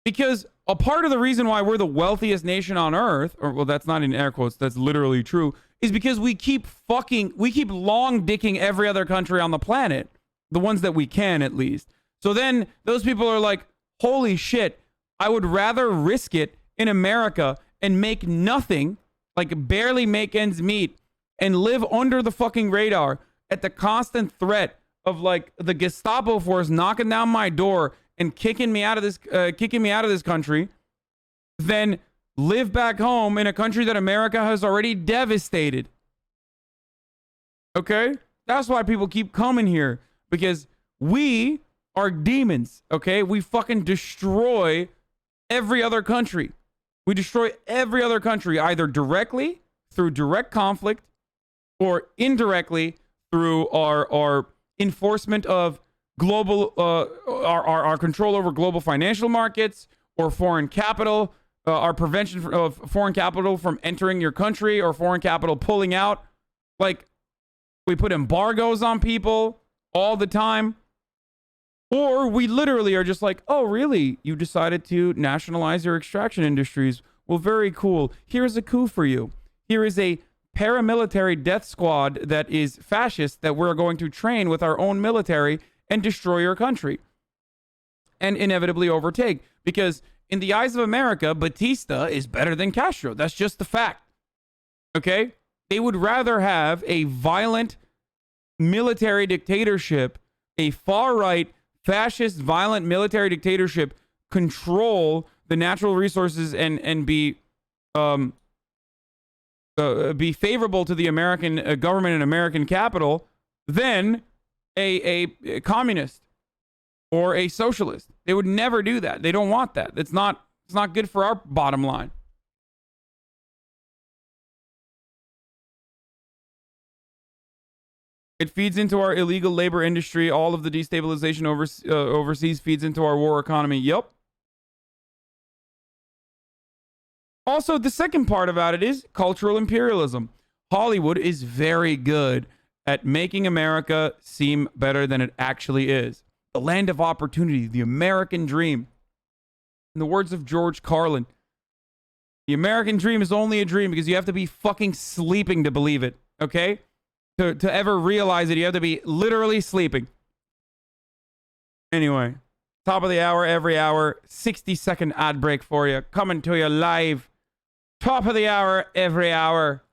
because a part of the reason why we're the wealthiest nation on earth, or well, that's not in air quotes, that's literally true, is because we keep long dicking every other country on the planet. The ones that we can, at least. So then those people are like, holy shit, I would rather risk it in America and make nothing, like barely make ends meet, and live under the fucking radar at the constant threat of like the Gestapo force knocking down my door and kicking me out of this country, than live back home in a country that America has already devastated. Okay? That's why people keep coming here, because we are demons, okay? We fucking destroy every other country. We destroy every other country, either directly through direct conflict or indirectly through our enforcement of global, our control over global financial markets or foreign capital, our prevention of foreign capital from entering your country or foreign capital pulling out. Like, we put embargoes on people all the time. Or we literally are just like, oh, really? You decided to nationalize your extraction industries? Well, very cool. Here's a coup for you. Here is a paramilitary death squad that is fascist that we're going to train with our own military and destroy your country. And inevitably overtake. Because in the eyes of America, Batista is better than Castro. That's just the fact. Okay? They would rather have a violent military dictatorship, a far-right, fascist, violent military dictatorship control the natural resources and be favorable to the American government and American capital than a communist or a socialist. They would never do that. They don't want that. It's not good for our bottom line. It feeds into our illegal labor industry. All of the destabilization overseas feeds into our war economy. Yep. Also, the second part about it is cultural imperialism. Hollywood is very good at making America seem better than it actually is. The land of opportunity, the American dream. In the words of George Carlin, the American dream is only a dream because you have to be fucking sleeping to believe it. Okay? To ever realize it, you have to be literally sleeping. Anyway, top of the hour, every hour, 60-second ad break for you. Coming to you live. Top of the hour, every hour.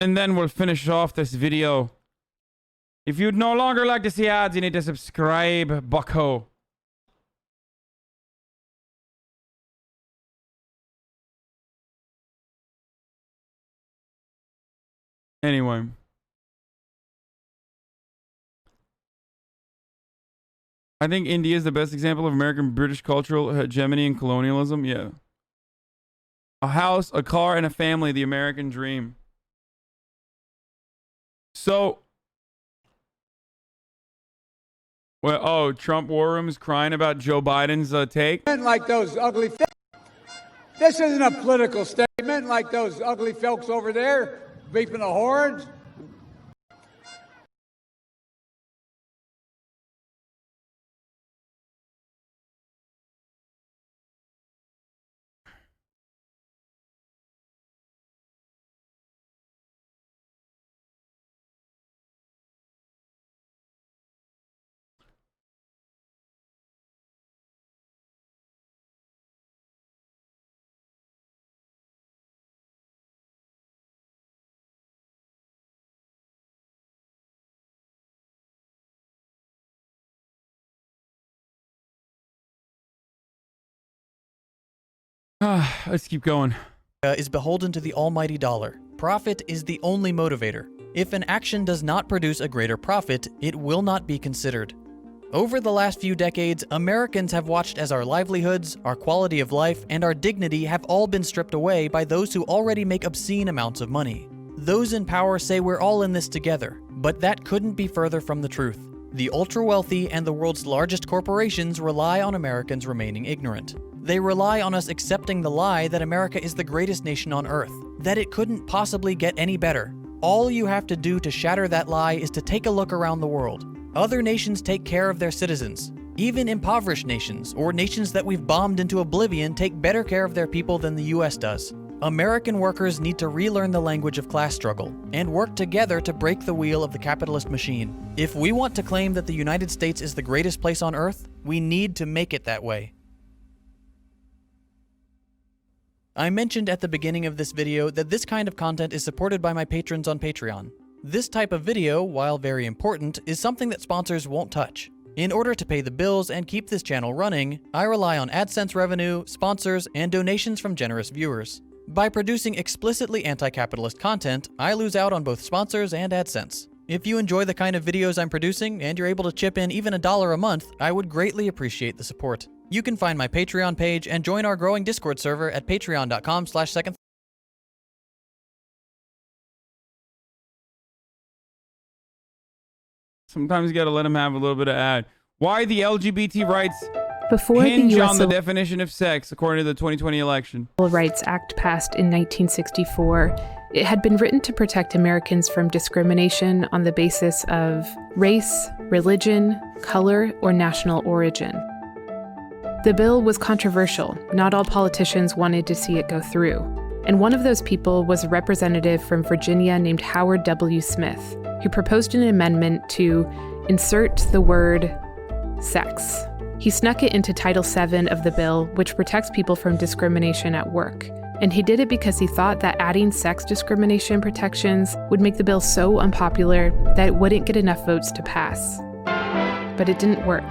And then we'll finish off this video. If you'd no longer like to see ads, you need to subscribe, bucko. Anyway. I think India is the best example of American British cultural hegemony and colonialism. Yeah. A house, a car, and a family, the American dream. So, well, oh, Trump War Room is crying about Joe Biden's take. Like those ugly. This isn't a political statement like those ugly folks over there beeping the horns. Let's keep going. Is beholden to the almighty dollar. Profit is the only motivator. If an action does not produce a greater profit, it will not be considered. Over the last few decades, Americans have watched as our livelihoods, our quality of life, and our dignity have all been stripped away by those who already make obscene amounts of money. Those in power say we're all in this together, but that couldn't be further from the truth. The ultra-wealthy and the world's largest corporations rely on Americans remaining ignorant. They rely on us accepting the lie that America is the greatest nation on earth, that it couldn't possibly get any better. All you have to do to shatter that lie is to take a look around the world. Other nations take care of their citizens. Even impoverished nations, or nations that we've bombed into oblivion, take better care of their people than the US does. American workers need to relearn the language of class struggle and work together to break the wheel of the capitalist machine. If we want to claim that the United States is the greatest place on earth, we need to make it that way. I mentioned at the beginning of this video that this kind of content is supported by my patrons on Patreon. This type of video, while very important, is something that sponsors won't touch. In order to pay the bills and keep this channel running, I rely on AdSense revenue, sponsors, and donations from generous viewers. By producing explicitly anti-capitalist content, I lose out on both sponsors and AdSense. If you enjoy the kind of videos I'm producing and you're able to chip in even $1 a month, I would greatly appreciate the support. You can find my Patreon page and join our growing Discord server at patreon.com/second. Sometimes you gotta let them have a little bit of ad. Why the LGBT rights Before hinge the US on the definition of sex, according to the 2020 election. Civil Rights Act passed in 1964, it had been written to protect Americans from discrimination on the basis of race, religion, color, or national origin. The bill was controversial. Not all politicians wanted to see it go through. And one of those people was a representative from Virginia named Howard W. Smith, who proposed an amendment to insert the word sex. He snuck it into Title VII of the bill, which protects people from discrimination at work. And he did it because he thought that adding sex discrimination protections would make the bill so unpopular that it wouldn't get enough votes to pass. But it didn't work.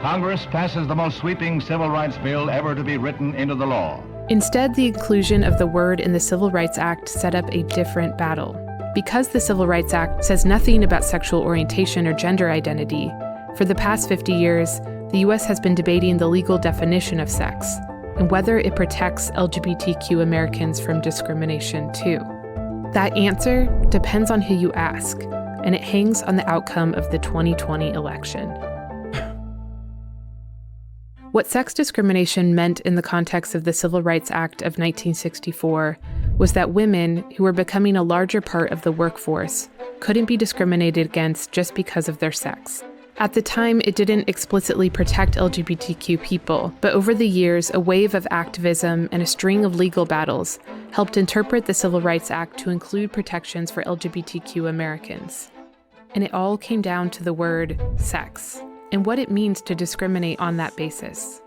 Congress passes the most sweeping civil rights bill ever to be written into the law. Instead, the inclusion of the word in the Civil Rights Act set up a different battle. Because the Civil Rights Act says nothing about sexual orientation or gender identity, for the past 50 years, the US has been debating the legal definition of sex and whether it protects LGBTQ Americans from discrimination too. That answer depends on who you ask, and it hangs on the outcome of the 2020 election. What sex discrimination meant in the context of the Civil Rights Act of 1964 was that women, who were becoming a larger part of the workforce, couldn't be discriminated against just because of their sex. At the time, it didn't explicitly protect LGBTQ people, but over the years, a wave of activism and a string of legal battles helped interpret the Civil Rights Act to include protections for LGBTQ Americans. And it all came down to the word sex and what it means to discriminate on that basis.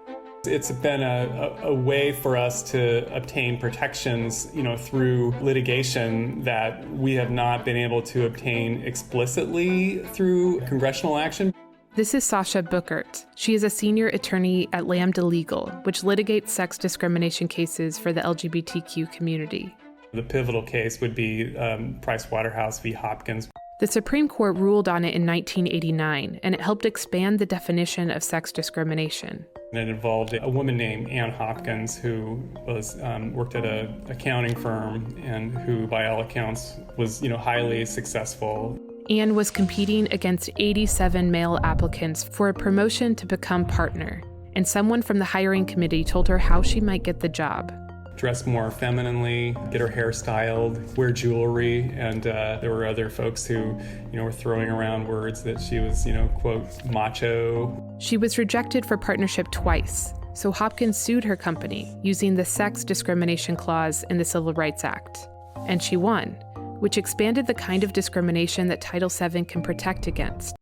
It's been a way for us to obtain protections, through litigation that we have not been able to obtain explicitly through congressional action. This is Sasha Bookert. She is a senior attorney at Lambda Legal, which litigates sex discrimination cases for the LGBTQ community. The pivotal case would be Price Waterhouse v. Hopkins. The Supreme Court ruled on it in 1989, and it helped expand the definition of sex discrimination. It involved a woman named Ann Hopkins who was worked at an accounting firm and who, by all accounts, was highly successful. Ann was competing against 87 male applicants for a promotion to become partner, and someone from the hiring committee told her how she might get the job. Dress more femininely, get her hair styled, wear jewelry, and there were other folks who, were throwing around words that she was, quote, macho. She was rejected for partnership twice, so Hopkins sued her company using the sex discrimination clause in the Civil Rights Act. And she won, which expanded the kind of discrimination that Title VII can protect against.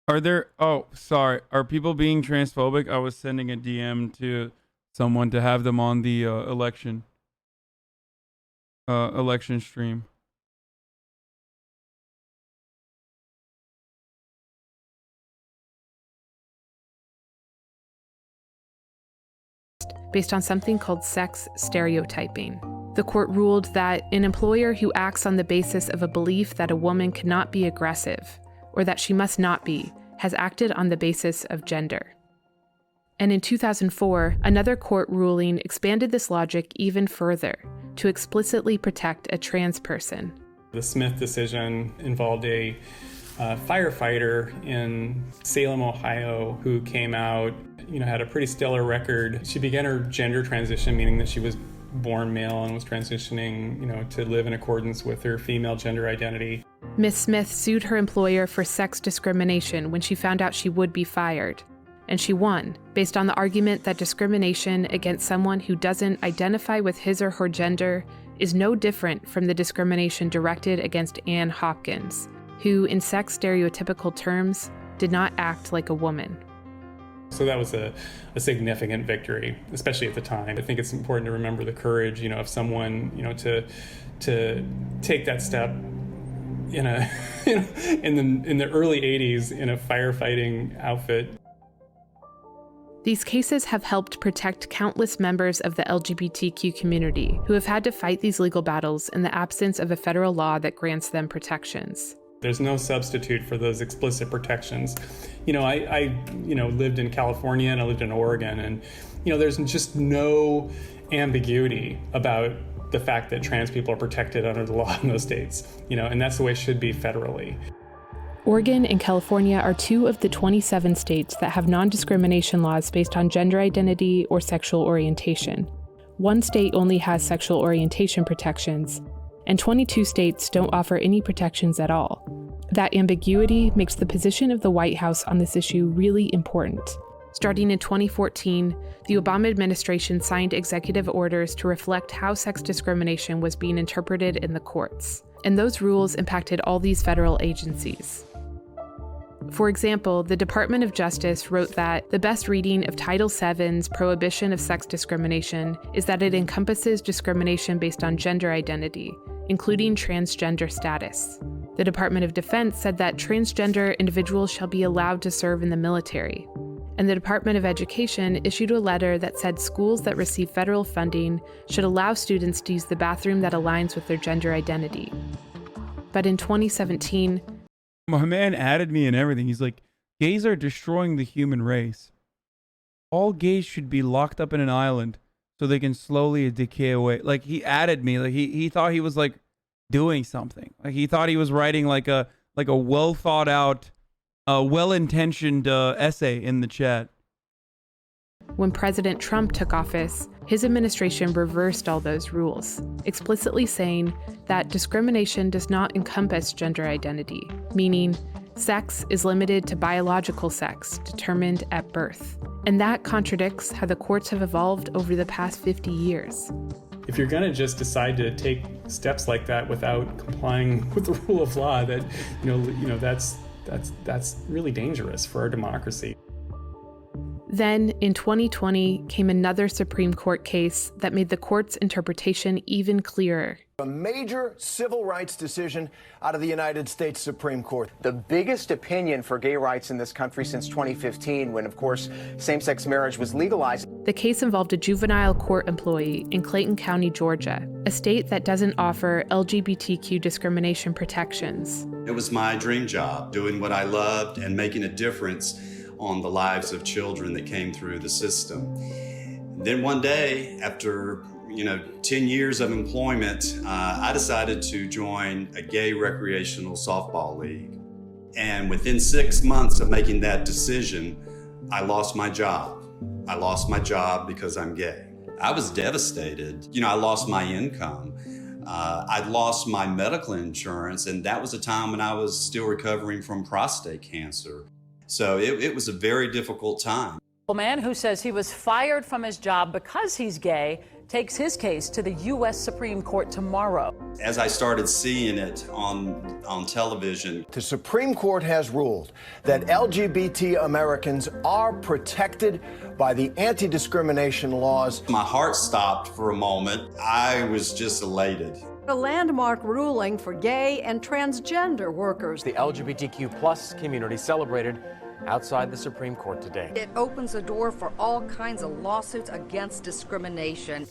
Are people being transphobic? I was sending a DM to someone to have them on the election stream. based on something called sex stereotyping. The court ruled that an employer who acts on the basis of a belief that a woman cannot be aggressive, or that she must not be, has acted on the basis of gender. And in 2004, another court ruling expanded this logic even further to explicitly protect a trans person. The Smith decision involved a firefighter in Salem, Ohio, who came out, had a pretty stellar record. She began her gender transition, meaning that she was born male and was transitioning, to live in accordance with her female gender identity. Ms. Smith sued her employer for sex discrimination when she found out she would be fired. And she won, based on the argument that discrimination against someone who doesn't identify with his or her gender is no different from the discrimination directed against Ann Hopkins, who, in sex stereotypical terms, did not act like a woman. So that was a significant victory, especially at the time. I think it's important to remember the courage, of someone, to take that step in a, in the early 80s in a firefighting outfit. These cases have helped protect countless members of the LGBTQ community who have had to fight these legal battles in the absence of a federal law that grants them protections. There's no substitute for those explicit protections. I lived in California and I lived in Oregon, and, there's just no ambiguity about the fact that trans people are protected under the law in those states, and that's the way it should be federally. Oregon and California are two of the 27 states that have non-discrimination laws based on gender identity or sexual orientation. One state only has sexual orientation protections, and 22 states don't offer any protections at all. That ambiguity makes the position of the White House on this issue really important. Starting in 2014, the Obama administration signed executive orders to reflect how sex discrimination was being interpreted in the courts, and those rules impacted all these federal agencies. For example, the Department of Justice wrote that the best reading of Title VII's prohibition of sex discrimination is that it encompasses discrimination based on gender identity, including transgender status. The Department of Defense said that transgender individuals shall be allowed to serve in the military. And the Department of Education issued a letter that said schools that receive federal funding should allow students to use the bathroom that aligns with their gender identity. But in 2017, my man added me and everything. He's like, gays are destroying the human race. All gays should be locked up in an island so they can slowly decay away. Like, he added me. Like, he thought he was like doing something. Like, he thought he was writing like a well thought out, well-intentioned essay in the chat. When President Trump took office, his administration reversed all those rules, explicitly saying that discrimination does not encompass gender identity, meaning sex is limited to biological sex determined at birth. And that contradicts how the courts have evolved over the past 50 years. If you're going to just decide to take steps like that without complying with the rule of law, that that's really dangerous for our democracy. Then, in 2020, came another Supreme Court case that made the court's interpretation even clearer. A major civil rights decision out of the United States Supreme Court. The biggest opinion for gay rights in this country since 2015, when, of course, same-sex marriage was legalized. The case involved a juvenile court employee in Clayton County, Georgia, a state that doesn't offer LGBTQ discrimination protections. It was my dream job, doing what I loved and making a difference on the lives of children that came through the system. Then one day, after 10 years of employment, I decided to join a gay recreational softball league. And within 6 months of making that decision, I lost my job. I lost my job because I'm gay. I was devastated. I lost my income. I'd lost my medical insurance, and that was a time when I was still recovering from prostate cancer. So it was a very difficult time. A man who says he was fired from his job because he's gay takes his case to the U.S. Supreme Court tomorrow. As I started seeing it on television, the Supreme Court has ruled that LGBT Americans are protected by the anti-discrimination laws. My heart stopped for a moment. I was just elated. A landmark ruling for gay and transgender workers. The LGBTQ+ community celebrated outside the Supreme Court today. It opens a door for all kinds of lawsuits against discrimination.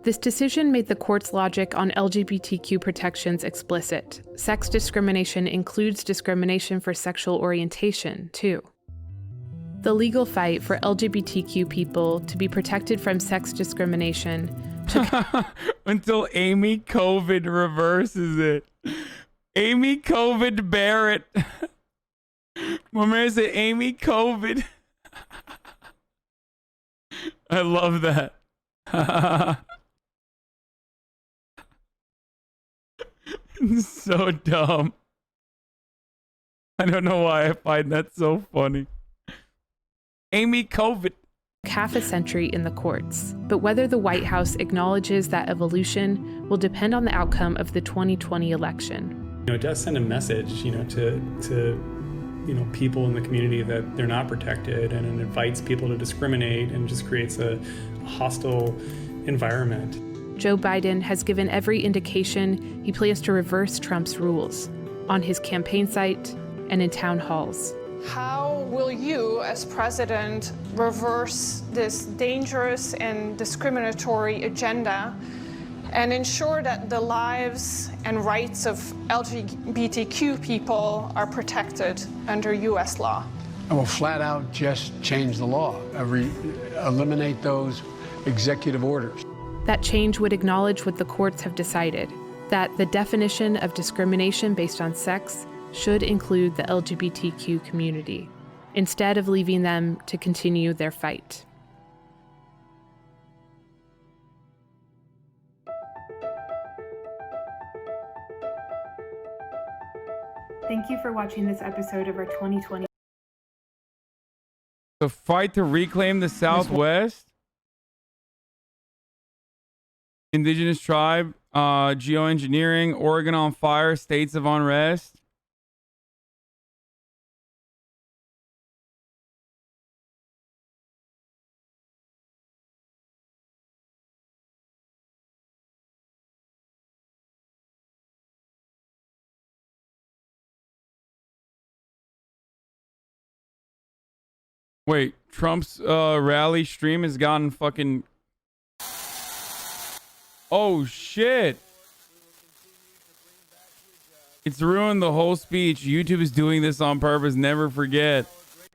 This decision made the court's logic on LGBTQ protections explicit. Sex discrimination includes discrimination for sexual orientation, too. The legal fight for LGBTQ people to be protected from sex discrimination took until Amy COVID reverses it. Amy COVID Barrett. My man said Amy COVID. I love that. So dumb. I don't know why I find that so funny. Amy COVID. Half a century in the courts, but whether the White House acknowledges that evolution will depend on the outcome of the 2020 election. It does send a message, to people in the community that they're not protected, and it invites people to discriminate and just creates a hostile environment. Joe Biden has given every indication he plans to reverse Trump's rules on his campaign site and in town halls. How will you, as president, reverse this dangerous and discriminatory agenda and ensure that the lives and rights of LGBTQ people are protected under U.S. law? I will flat out just change the law, eliminate those executive orders. That change would acknowledge what the courts have decided, that the definition of discrimination based on sex should include the LGBTQ community, instead of leaving them to continue their fight. Thank you for watching this episode of our 2020. The fight to reclaim the Southwest? Indigenous tribe, geoengineering, Oregon on fire, states of unrest. Wait, Trump's rally stream has gotten fucking... Oh, shit. It's ruined the whole speech. YouTube is doing this on purpose. Never forget.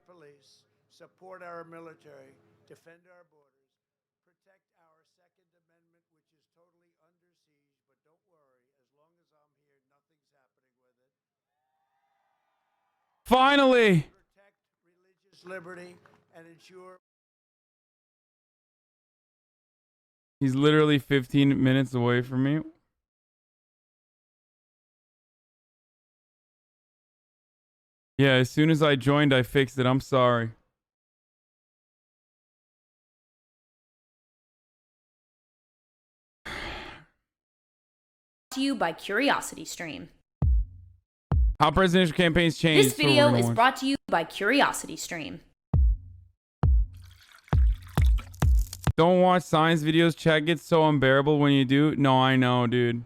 Police, support our military, defend our borders, protect our Second Amendment, which is totally under siege, but don't worry, as long as I'm here, nothing's happening with it. Finally. Protect religious liberty and ensure... He's literally 15 minutes away from me. Yeah, as soon as I joined, I fixed it. I'm sorry. To you by CuriosityStream. How presidential campaigns change. This video is brought to you by CuriosityStream. Don't watch science videos. Chat gets so unbearable when you do. No, I know, dude.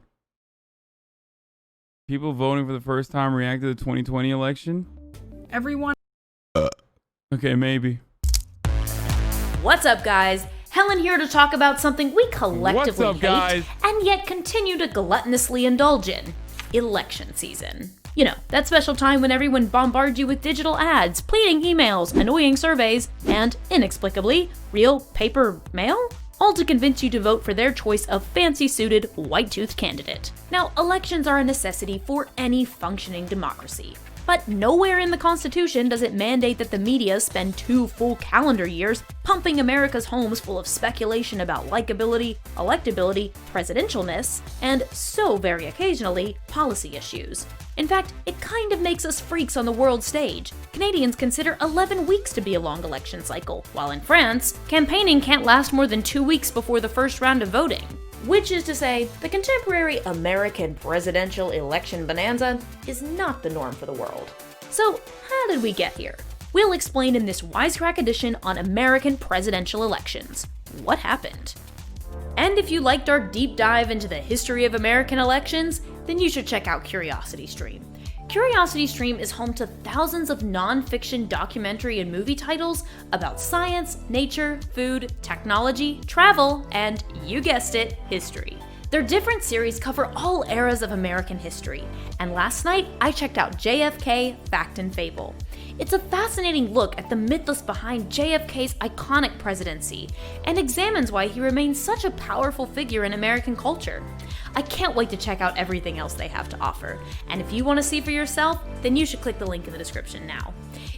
People voting for the first time react to the 2020 election? Everyone. Okay, maybe. What's up, guys? Helen here to talk about something we collectively What's up, guys? hate and yet continue to gluttonously indulge in. Election season. You know, that special time when everyone bombards you with digital ads, pleading emails, annoying surveys, and, inexplicably, real paper mail? All to convince you to vote for their choice of fancy-suited, white-toothed candidate. Now, elections are a necessity for any functioning democracy. But nowhere in the Constitution does it mandate that the media spend 2 full calendar years pumping America's homes full of speculation about likability, electability, presidentialness, and, so very occasionally, policy issues. In fact, it kind of makes us freaks on the world stage. Canadians consider 11 weeks to be a long election cycle, while in France, campaigning can't last more than 2 weeks before the first round of voting. Which is to say, the contemporary American presidential election bonanza is not the norm for the world. So, how did we get here? We'll explain in this Wisecrack edition on American presidential elections. What happened? And if you liked our deep dive into the history of American elections, then you should check out CuriosityStream. CuriosityStream is home to thousands of non-fiction documentary and movie titles about science, nature, food, technology, travel, and, you guessed it, history. Their different series cover all eras of American history, and last night I checked out JFK Fact and Fable. It's a fascinating look at the mythos behind JFK's iconic presidency, and examines why he remains such a powerful figure in American culture. I can't wait to check out everything else they have to offer, and if you want to see for yourself, then you should click the link in the description now.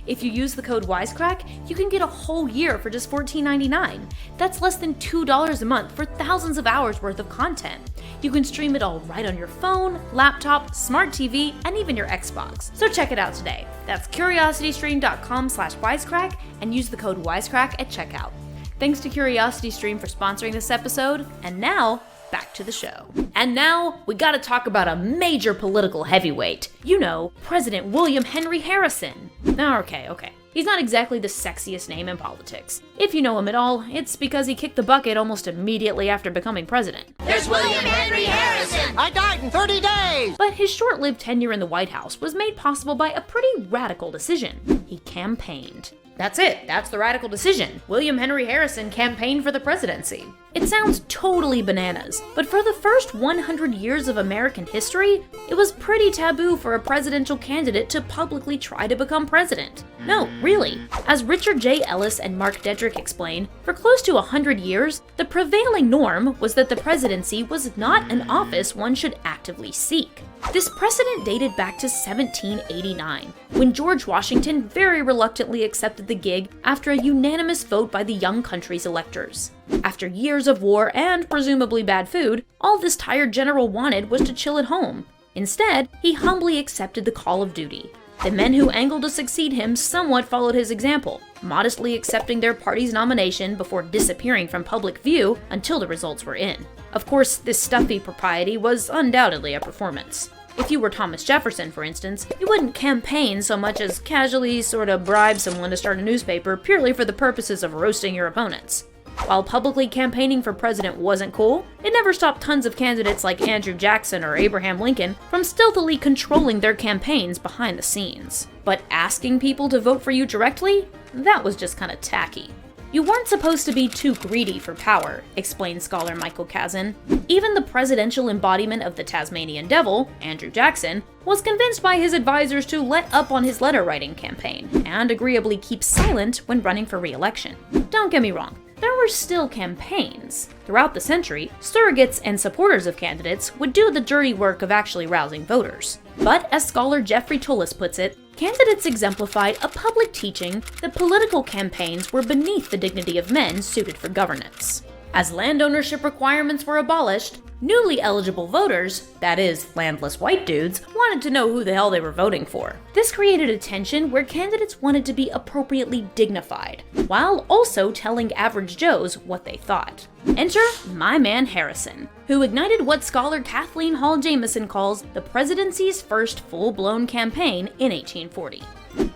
If you use the code WISECRACK, you can get a whole year for just $14.99. That's less than $2 a month for thousands of hours worth of content. You can stream it all right on your phone, laptop, smart TV, and even your Xbox. So check it out today. That's curiositystream.com/wisecrack and use the code WISECRACK at checkout. Thanks to CuriosityStream for sponsoring this episode, and now, back to the show. And now, we gotta talk about a major political heavyweight. You know, President William Henry Harrison. Okay. He's not exactly the sexiest name in politics. If you know him at all, it's because he kicked the bucket almost immediately after becoming president. There's William Henry Harrison! I died in 30 days! But his short-lived tenure in the White House was made possible by a pretty radical decision. He campaigned. That's it, that's the radical decision. William Henry Harrison campaigned for the presidency. It sounds totally bananas, but for the first 100 years of American history, it was pretty taboo for a presidential candidate to publicly try to become president. No, really. As Richard J. Ellis and Mark Dedrick explain, for close to 100 years, the prevailing norm was that the presidency was not an office one should actively seek. This precedent dated back to 1789, when George Washington very reluctantly accepted the gig after a unanimous vote by the young country's electors. After years of war and presumably bad food, all this tired general wanted was to chill at home. Instead, he humbly accepted the call of duty. The men who angled to succeed him somewhat followed his example, modestly accepting their party's nomination before disappearing from public view until the results were in. Of course, this stuffy propriety was undoubtedly a performance. If you were Thomas Jefferson, for instance, you wouldn't campaign so much as casually sort of bribe someone to start a newspaper purely for the purposes of roasting your opponents. While publicly campaigning for president wasn't cool, it never stopped tons of candidates like Andrew Jackson or Abraham Lincoln from stealthily controlling their campaigns behind the scenes. But asking people to vote for you directly? That was just kinda tacky. You weren't supposed to be too greedy for power, explains scholar Michael Kazin. Even the presidential embodiment of the Tasmanian Devil, Andrew Jackson, was convinced by his advisors to let up on his letter-writing campaign, and agreeably keep silent when running for re-election. Don't get me wrong, there were still campaigns. Throughout the century, surrogates and supporters of candidates would do the dirty work of actually rousing voters. But as scholar Jeffrey Tullis puts it, candidates exemplified a public teaching that political campaigns were beneath the dignity of men suited for governance. As land ownership requirements were abolished, newly eligible voters, that is, landless white dudes, wanted to know who the hell they were voting for. This created a tension where candidates wanted to be appropriately dignified, while also telling average Joes what they thought. Enter my man Harrison, who ignited what scholar Kathleen Hall Jamieson calls the presidency's first full-blown campaign in 1840.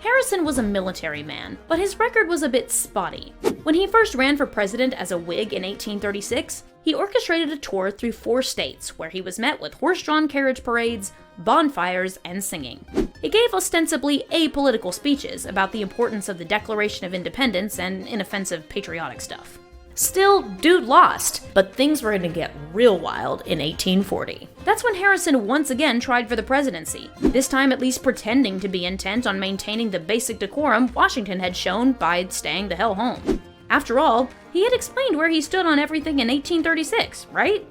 Harrison was a military man, but his record was a bit spotty. When he first ran for president as a Whig in 1836, he orchestrated a tour through 4 states where he was met with horse-drawn carriage parades, bonfires, and singing. He gave ostensibly apolitical speeches about the importance of the Declaration of Independence and inoffensive patriotic stuff. Still, dude lost, but things were gonna get real wild in 1840. That's when Harrison once again tried for the presidency, this time at least pretending to be intent on maintaining the basic decorum Washington had shown by staying the hell home. After all, he had explained where he stood on everything in 1836, right?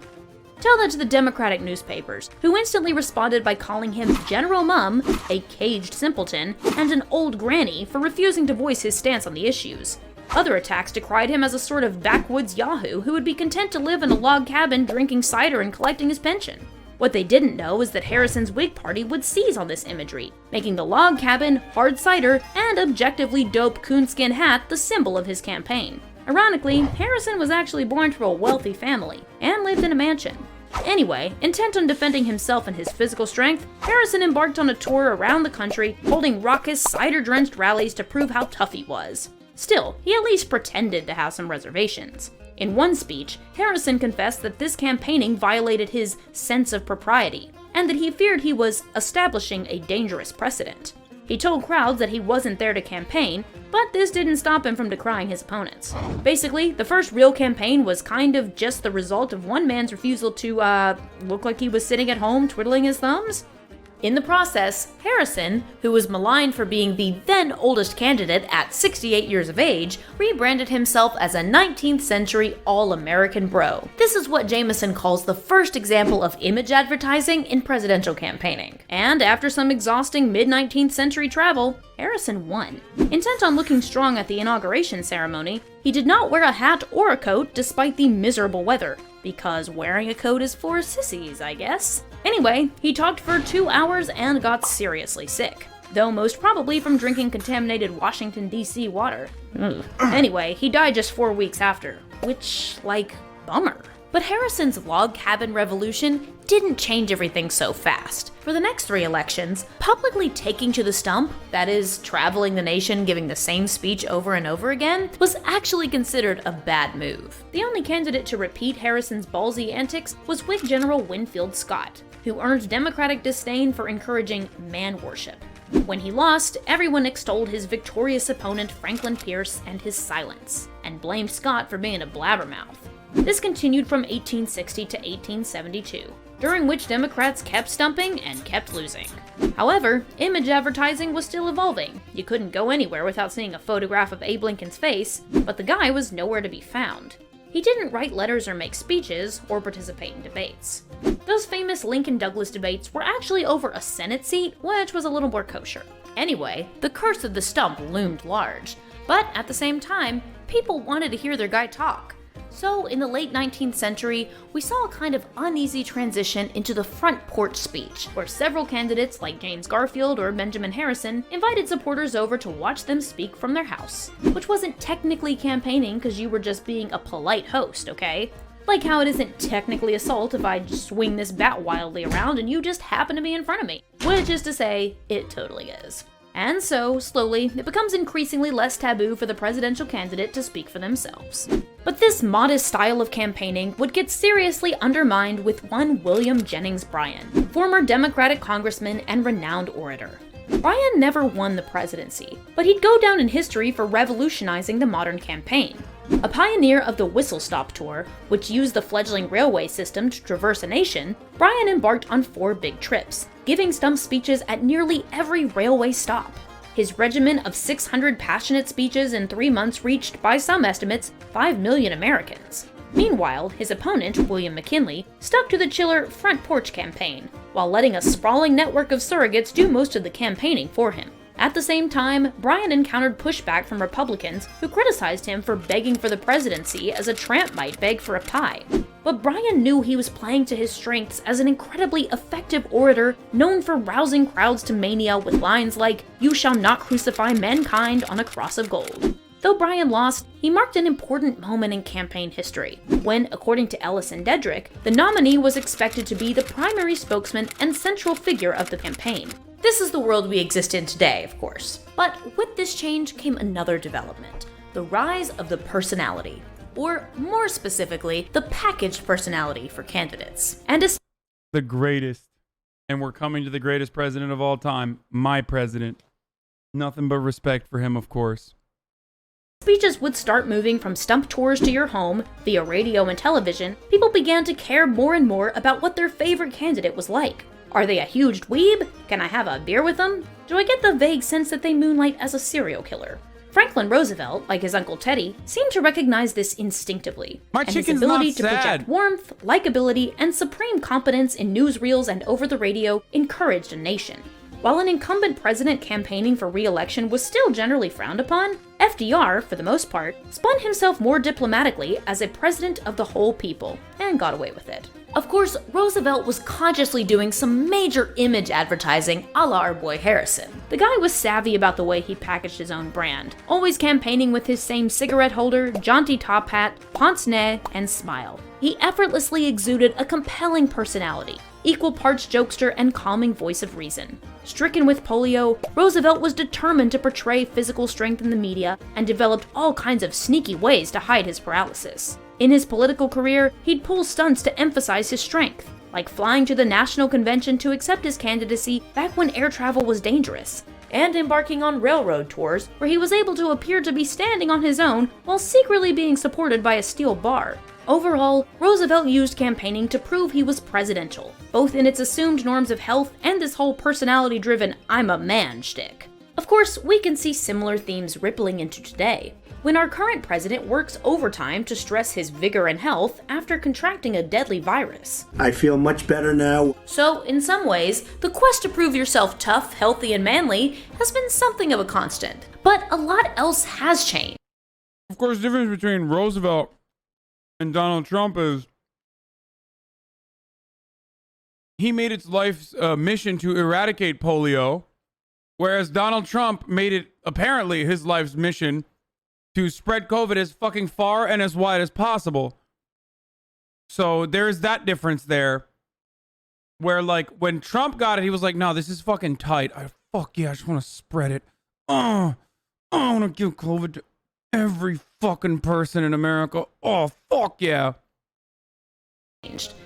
Tell that to the Democratic newspapers, who instantly responded by calling him General Mum, a caged simpleton, and an old granny for refusing to voice his stance on the issues. Other attacks decried him as a sort of backwoods yahoo who would be content to live in a log cabin drinking cider and collecting his pension. What they didn't know is that Harrison's Whig Party would seize on this imagery, making the log cabin, hard cider, and objectively dope coonskin hat the symbol of his campaign. Ironically, Harrison was actually born to a wealthy family, and lived in a mansion. Anyway, intent on defending himself and his physical strength, Harrison embarked on a tour around the country, holding raucous, cider-drenched rallies to prove how tough he was. Still, he at least pretended to have some reservations. In one speech, Harrison confessed that this campaigning violated his sense of propriety, and that he feared he was establishing a dangerous precedent. He told crowds that he wasn't there to campaign, but this didn't stop him from decrying his opponents. Basically, the first real campaign was kind of just the result of one man's refusal to, look like he was sitting at home twiddling his thumbs. In the process, Harrison, who was maligned for being the then oldest candidate at 68 years of age, rebranded himself as a 19th century all-American bro. This is what Jameson calls the first example of image advertising in presidential campaigning. And after some exhausting mid-19th century travel, Harrison won. Intent on looking strong at the inauguration ceremony, he did not wear a hat or a coat despite the miserable weather, because wearing a coat is for sissies, I guess. Anyway, he talked for 2 hours and got seriously sick, though most probably from drinking contaminated Washington, D.C. water. Anyway, he died just 4 weeks after, which, bummer. But Harrison's log cabin revolution didn't change everything so fast. For the next 3 elections, publicly taking to the stump, that is, traveling the nation giving the same speech over and over again, was actually considered a bad move. The only candidate to repeat Harrison's ballsy antics was Whig General Winfield Scott, who earned Democratic disdain for encouraging man worship. When he lost, everyone extolled his victorious opponent Franklin Pierce and his silence, and blamed Scott for being a blabbermouth. This continued from 1860 to 1872, during which Democrats kept stumping and kept losing. However, image advertising was still evolving. You couldn't go anywhere without seeing a photograph of Abe Lincoln's face, but the guy was nowhere to be found. He didn't write letters or make speeches, or participate in debates. Those famous Lincoln-Douglas debates were actually over a Senate seat, which was a little more kosher. Anyway, the curse of the stump loomed large, but at the same time, people wanted to hear their guy talk. So, in the late 19th century, we saw a kind of uneasy transition into the front porch speech, where several candidates like James Garfield or Benjamin Harrison invited supporters over to watch them speak from their house, which wasn't technically campaigning because you were just being a polite host, okay? Like how it isn't technically assault if I swing this bat wildly around and you just happen to be in front of me, which is to say, it totally is. And so, slowly, it becomes increasingly less taboo for the presidential candidate to speak for themselves. But this modest style of campaigning would get seriously undermined with one William Jennings Bryan, former Democratic congressman and renowned orator. Bryan never won the presidency, but he'd go down in history for revolutionizing the modern campaign. A pioneer of the Whistle Stop Tour, which used the fledgling railway system to traverse a nation, Bryan embarked on 4 big trips, giving stump speeches at nearly every railway stop. His regimen of 600 passionate speeches in 3 months reached, by some estimates, 5 million Americans. Meanwhile, his opponent, William McKinley, stuck to the chiller front porch campaign, while letting a sprawling network of surrogates do most of the campaigning for him. At the same time, Bryan encountered pushback from Republicans who criticized him for begging for the presidency as a tramp might beg for a pie. But Bryan knew he was playing to his strengths as an incredibly effective orator known for rousing crowds to mania with lines like, "You shall not crucify mankind on a cross of gold." Though Bryan lost, he marked an important moment in campaign history, when, according to Ellis and Dedrick, the nominee was expected to be the primary spokesman and central figure of the campaign. This is the world we exist in today, of course. But with this change came another development, the rise of the personality, or more specifically, the packaged personality for candidates. And the greatest. And we're coming to the greatest president of all time, my president. Nothing but respect for him, of course. Speeches would start moving from stump tours to your home, via radio and television. People began to care more and more about what their favorite candidate was like. Are they a huge dweeb? Can I have a beer with them? Do I get the vague sense that they moonlight as a serial killer? Franklin Roosevelt, like his Uncle Teddy, seemed to recognize this instinctively. And his ability to project warmth, likability, and supreme competence in newsreels and over the radio encouraged a nation. While an incumbent president campaigning for re-election was still generally frowned upon, FDR, for the most part, spun himself more diplomatically as a president of the whole people, and got away with it. Of course, Roosevelt was consciously doing some major image advertising a la our boy Harrison. The guy was savvy about the way he packaged his own brand, always campaigning with his same cigarette holder, jaunty top hat, pince-nez, and smile. He effortlessly exuded a compelling personality, equal parts jokester and calming voice of reason. Stricken with polio, Roosevelt was determined to portray physical strength in the media and developed all kinds of sneaky ways to hide his paralysis. In his political career, he'd pull stunts to emphasize his strength, like flying to the national convention to accept his candidacy back when air travel was dangerous, and embarking on railroad tours where he was able to appear to be standing on his own while secretly being supported by a steel bar. Overall, Roosevelt used campaigning to prove he was presidential, both in its assumed norms of health and this whole personality-driven "I'm a man" shtick. Of course, we can see similar themes rippling into today, when our current president works overtime to stress his vigor and health after contracting a deadly virus. I feel much better now. So, in some ways, the quest to prove yourself tough, healthy, and manly has been something of a constant. But a lot else has changed. Of course, the difference between Roosevelt and Donald Trump is he made its life's mission to eradicate polio, whereas Donald Trump made it apparently his life's mission to spread COVID as fucking far and as wide as possible. So there's that difference there, where like when Trump got it, he was like, no, this is fucking tight. I just want to spread it. I want to give COVID to every fucking person in America. Oh, fuck yeah.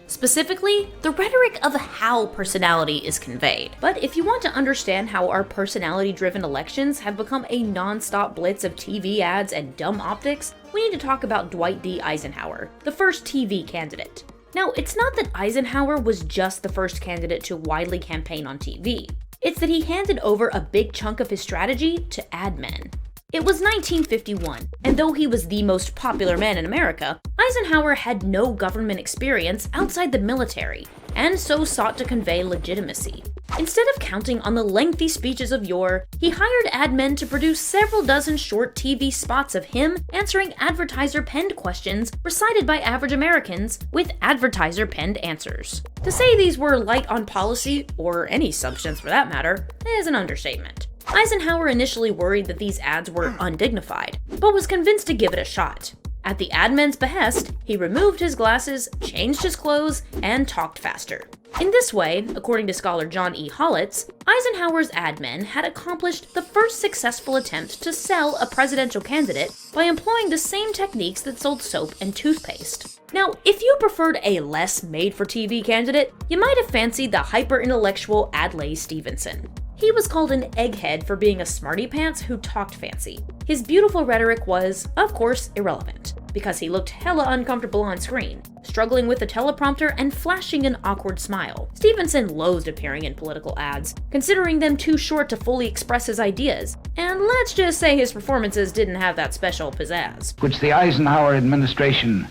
Specifically, the rhetoric of how personality is conveyed. But if you want to understand how our personality-driven elections have become a non-stop blitz of TV ads and dumb optics, we need to talk about Dwight D. Eisenhower, the first TV candidate. Now, it's not that Eisenhower was just the first candidate to widely campaign on TV. It's that he handed over a big chunk of his strategy to ad men. It was 1951, and though he was the most popular man in America, Eisenhower had no government experience outside the military, and so sought to convey legitimacy. Instead of counting on the lengthy speeches of yore, he hired ad men to produce several dozen short TV spots of him answering advertiser-penned questions recited by average Americans with advertiser-penned answers. To say these were light on policy, or any substance for that matter, is an understatement. Eisenhower initially worried that these ads were undignified, but was convinced to give it a shot. At the ad men's behest, he removed his glasses, changed his clothes, and talked faster. In this way, according to scholar John E. Hollitz, Eisenhower's ad men had accomplished the first successful attempt to sell a presidential candidate by employing the same techniques that sold soap and toothpaste. Now, if you preferred a less made-for-TV candidate, you might have fancied the hyper-intellectual Adlai Stevenson. He was called an egghead for being a smarty pants who talked fancy. His beautiful rhetoric was, of course, irrelevant, because he looked hella uncomfortable on screen, struggling with the teleprompter and flashing an awkward smile. Stevenson loathed appearing in political ads, considering them too short to fully express his ideas, and let's just say his performances didn't have that special pizzazz, which the Eisenhower administration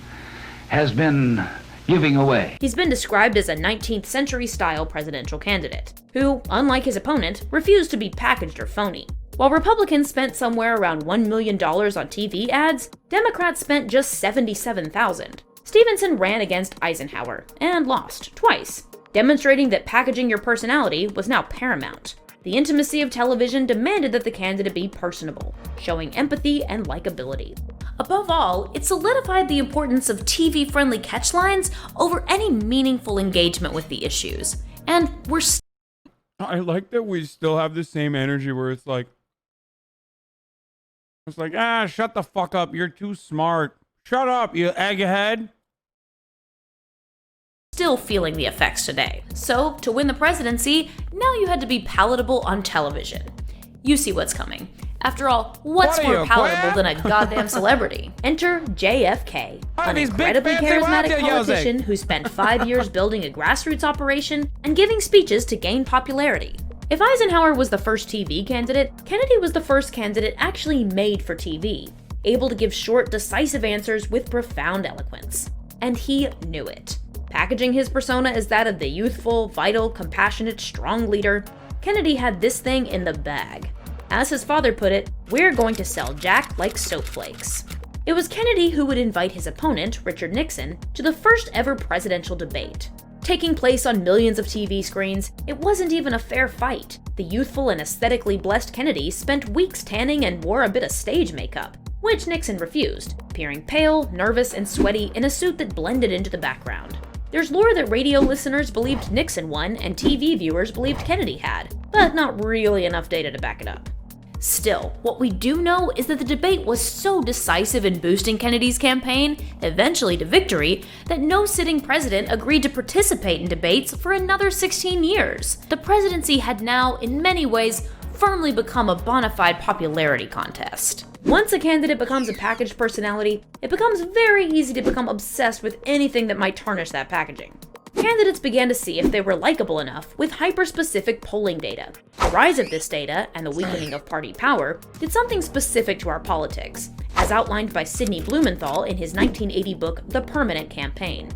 has been giving away. He's been described as a 19th century style presidential candidate, who, unlike his opponent, refused to be packaged or phony. While Republicans spent somewhere around $1 million on TV ads, Democrats spent just $77,000. Stevenson ran against Eisenhower, and lost, twice, demonstrating that packaging your personality was now paramount. The intimacy of television demanded that the candidate be personable, showing empathy and likability. Above all, it solidified the importance of TV-friendly catchlines over any meaningful engagement with the issues. And we're I like that we still have the same energy where it's like, shut the fuck up, you're too smart. Shut up, you egghead. still feeling the effects today. So, to win the presidency, now you had to be palatable on television. You see what's coming. After all, what's more palatable than a goddamn celebrity? Enter JFK, an incredibly charismatic politician who spent 5 years building a grassroots operation and giving speeches to gain popularity. If Eisenhower was the first TV candidate, Kennedy was the first candidate actually made for TV, able to give short, decisive answers with profound eloquence. And he knew it. Packaging his persona as that of the youthful, vital, compassionate, strong leader, Kennedy had this thing in the bag. As his father put it, "We're going to sell Jack like soap flakes." It was Kennedy who would invite his opponent, Richard Nixon, to the first ever presidential debate. Taking place on millions of TV screens, it wasn't even a fair fight. The youthful and aesthetically blessed Kennedy spent weeks tanning and wore a bit of stage makeup, which Nixon refused, appearing pale, nervous, and sweaty in a suit that blended into the background. There's lore that radio listeners believed Nixon won and TV viewers believed Kennedy had, but not really enough data to back it up. Still, what we do know is that the debate was so decisive in boosting Kennedy's campaign, eventually to victory, that no sitting president agreed to participate in debates for another 16 years. The presidency had now, in many ways, firmly become a bona fide popularity contest. Once a candidate becomes a packaged personality, it becomes very easy to become obsessed with anything that might tarnish that packaging. Candidates began to see if they were likable enough with hyper-specific polling data. The rise of this data, and the weakening of party power, did something specific to our politics, as outlined by Sidney Blumenthal in his 1980 book The Permanent Campaign.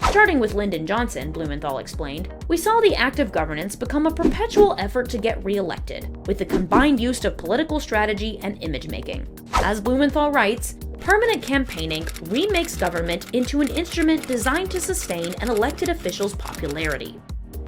Starting with Lyndon Johnson, Blumenthal explained, we saw the act of governance become a perpetual effort to get re-elected, with the combined use of political strategy and image-making. As Blumenthal writes, permanent campaigning remakes government into an instrument designed to sustain an elected official's popularity.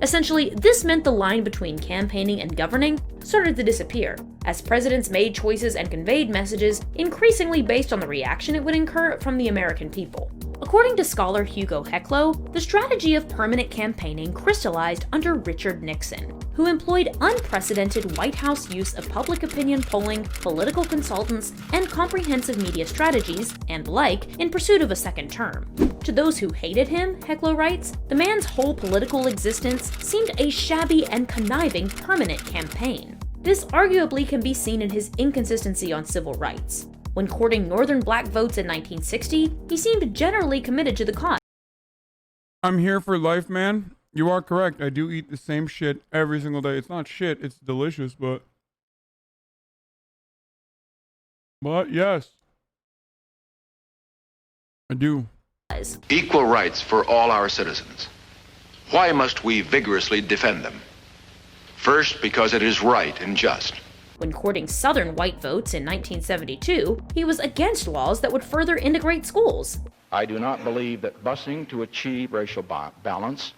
Essentially, this meant the line between campaigning and governing started to disappear, as presidents made choices and conveyed messages increasingly based on the reaction it would incur from the American people. According to scholar Hugo Heclo, the strategy of permanent campaigning crystallized under Richard Nixon, who employed unprecedented White House use of public opinion polling, political consultants, and comprehensive media strategies, and the like, in pursuit of a second term. To those who hated him, Heclo writes, the man's whole political existence seemed a shabby and conniving permanent campaign. This arguably can be seen in his inconsistency on civil rights. When courting Northern black votes in 1960, he seemed generally committed to the cause. I'm here for life, man. You are correct. I do eat the same shit every single day. It's not shit. It's delicious, but yes, I do. Equal rights for all our citizens. Why must we vigorously defend them? First, because it is right and just. When courting Southern white votes in 1972, he was against laws that would further integrate schools. I do not believe that busing to achieve racial balance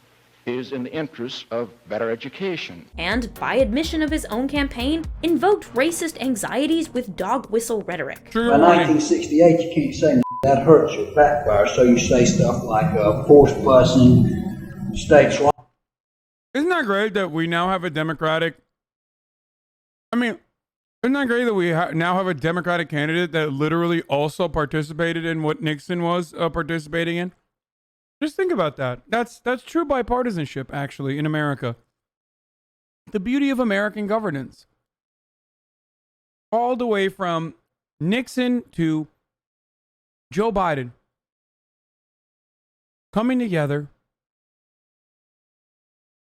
is in the interest of better education. And, by admission of his own campaign, invoked racist anxieties with dog whistle rhetoric. By 1968, you can't say that hurts or backfire, so you say stuff like forced busing, states' rights. Isn't that great that we now have a Democratic? Isn't that great that we now have a Democratic candidate that literally also participated in what Nixon was participating in? Just think about that. That's true bipartisanship, actually, in America. The beauty of American governance. All the way from Nixon to Joe Biden coming together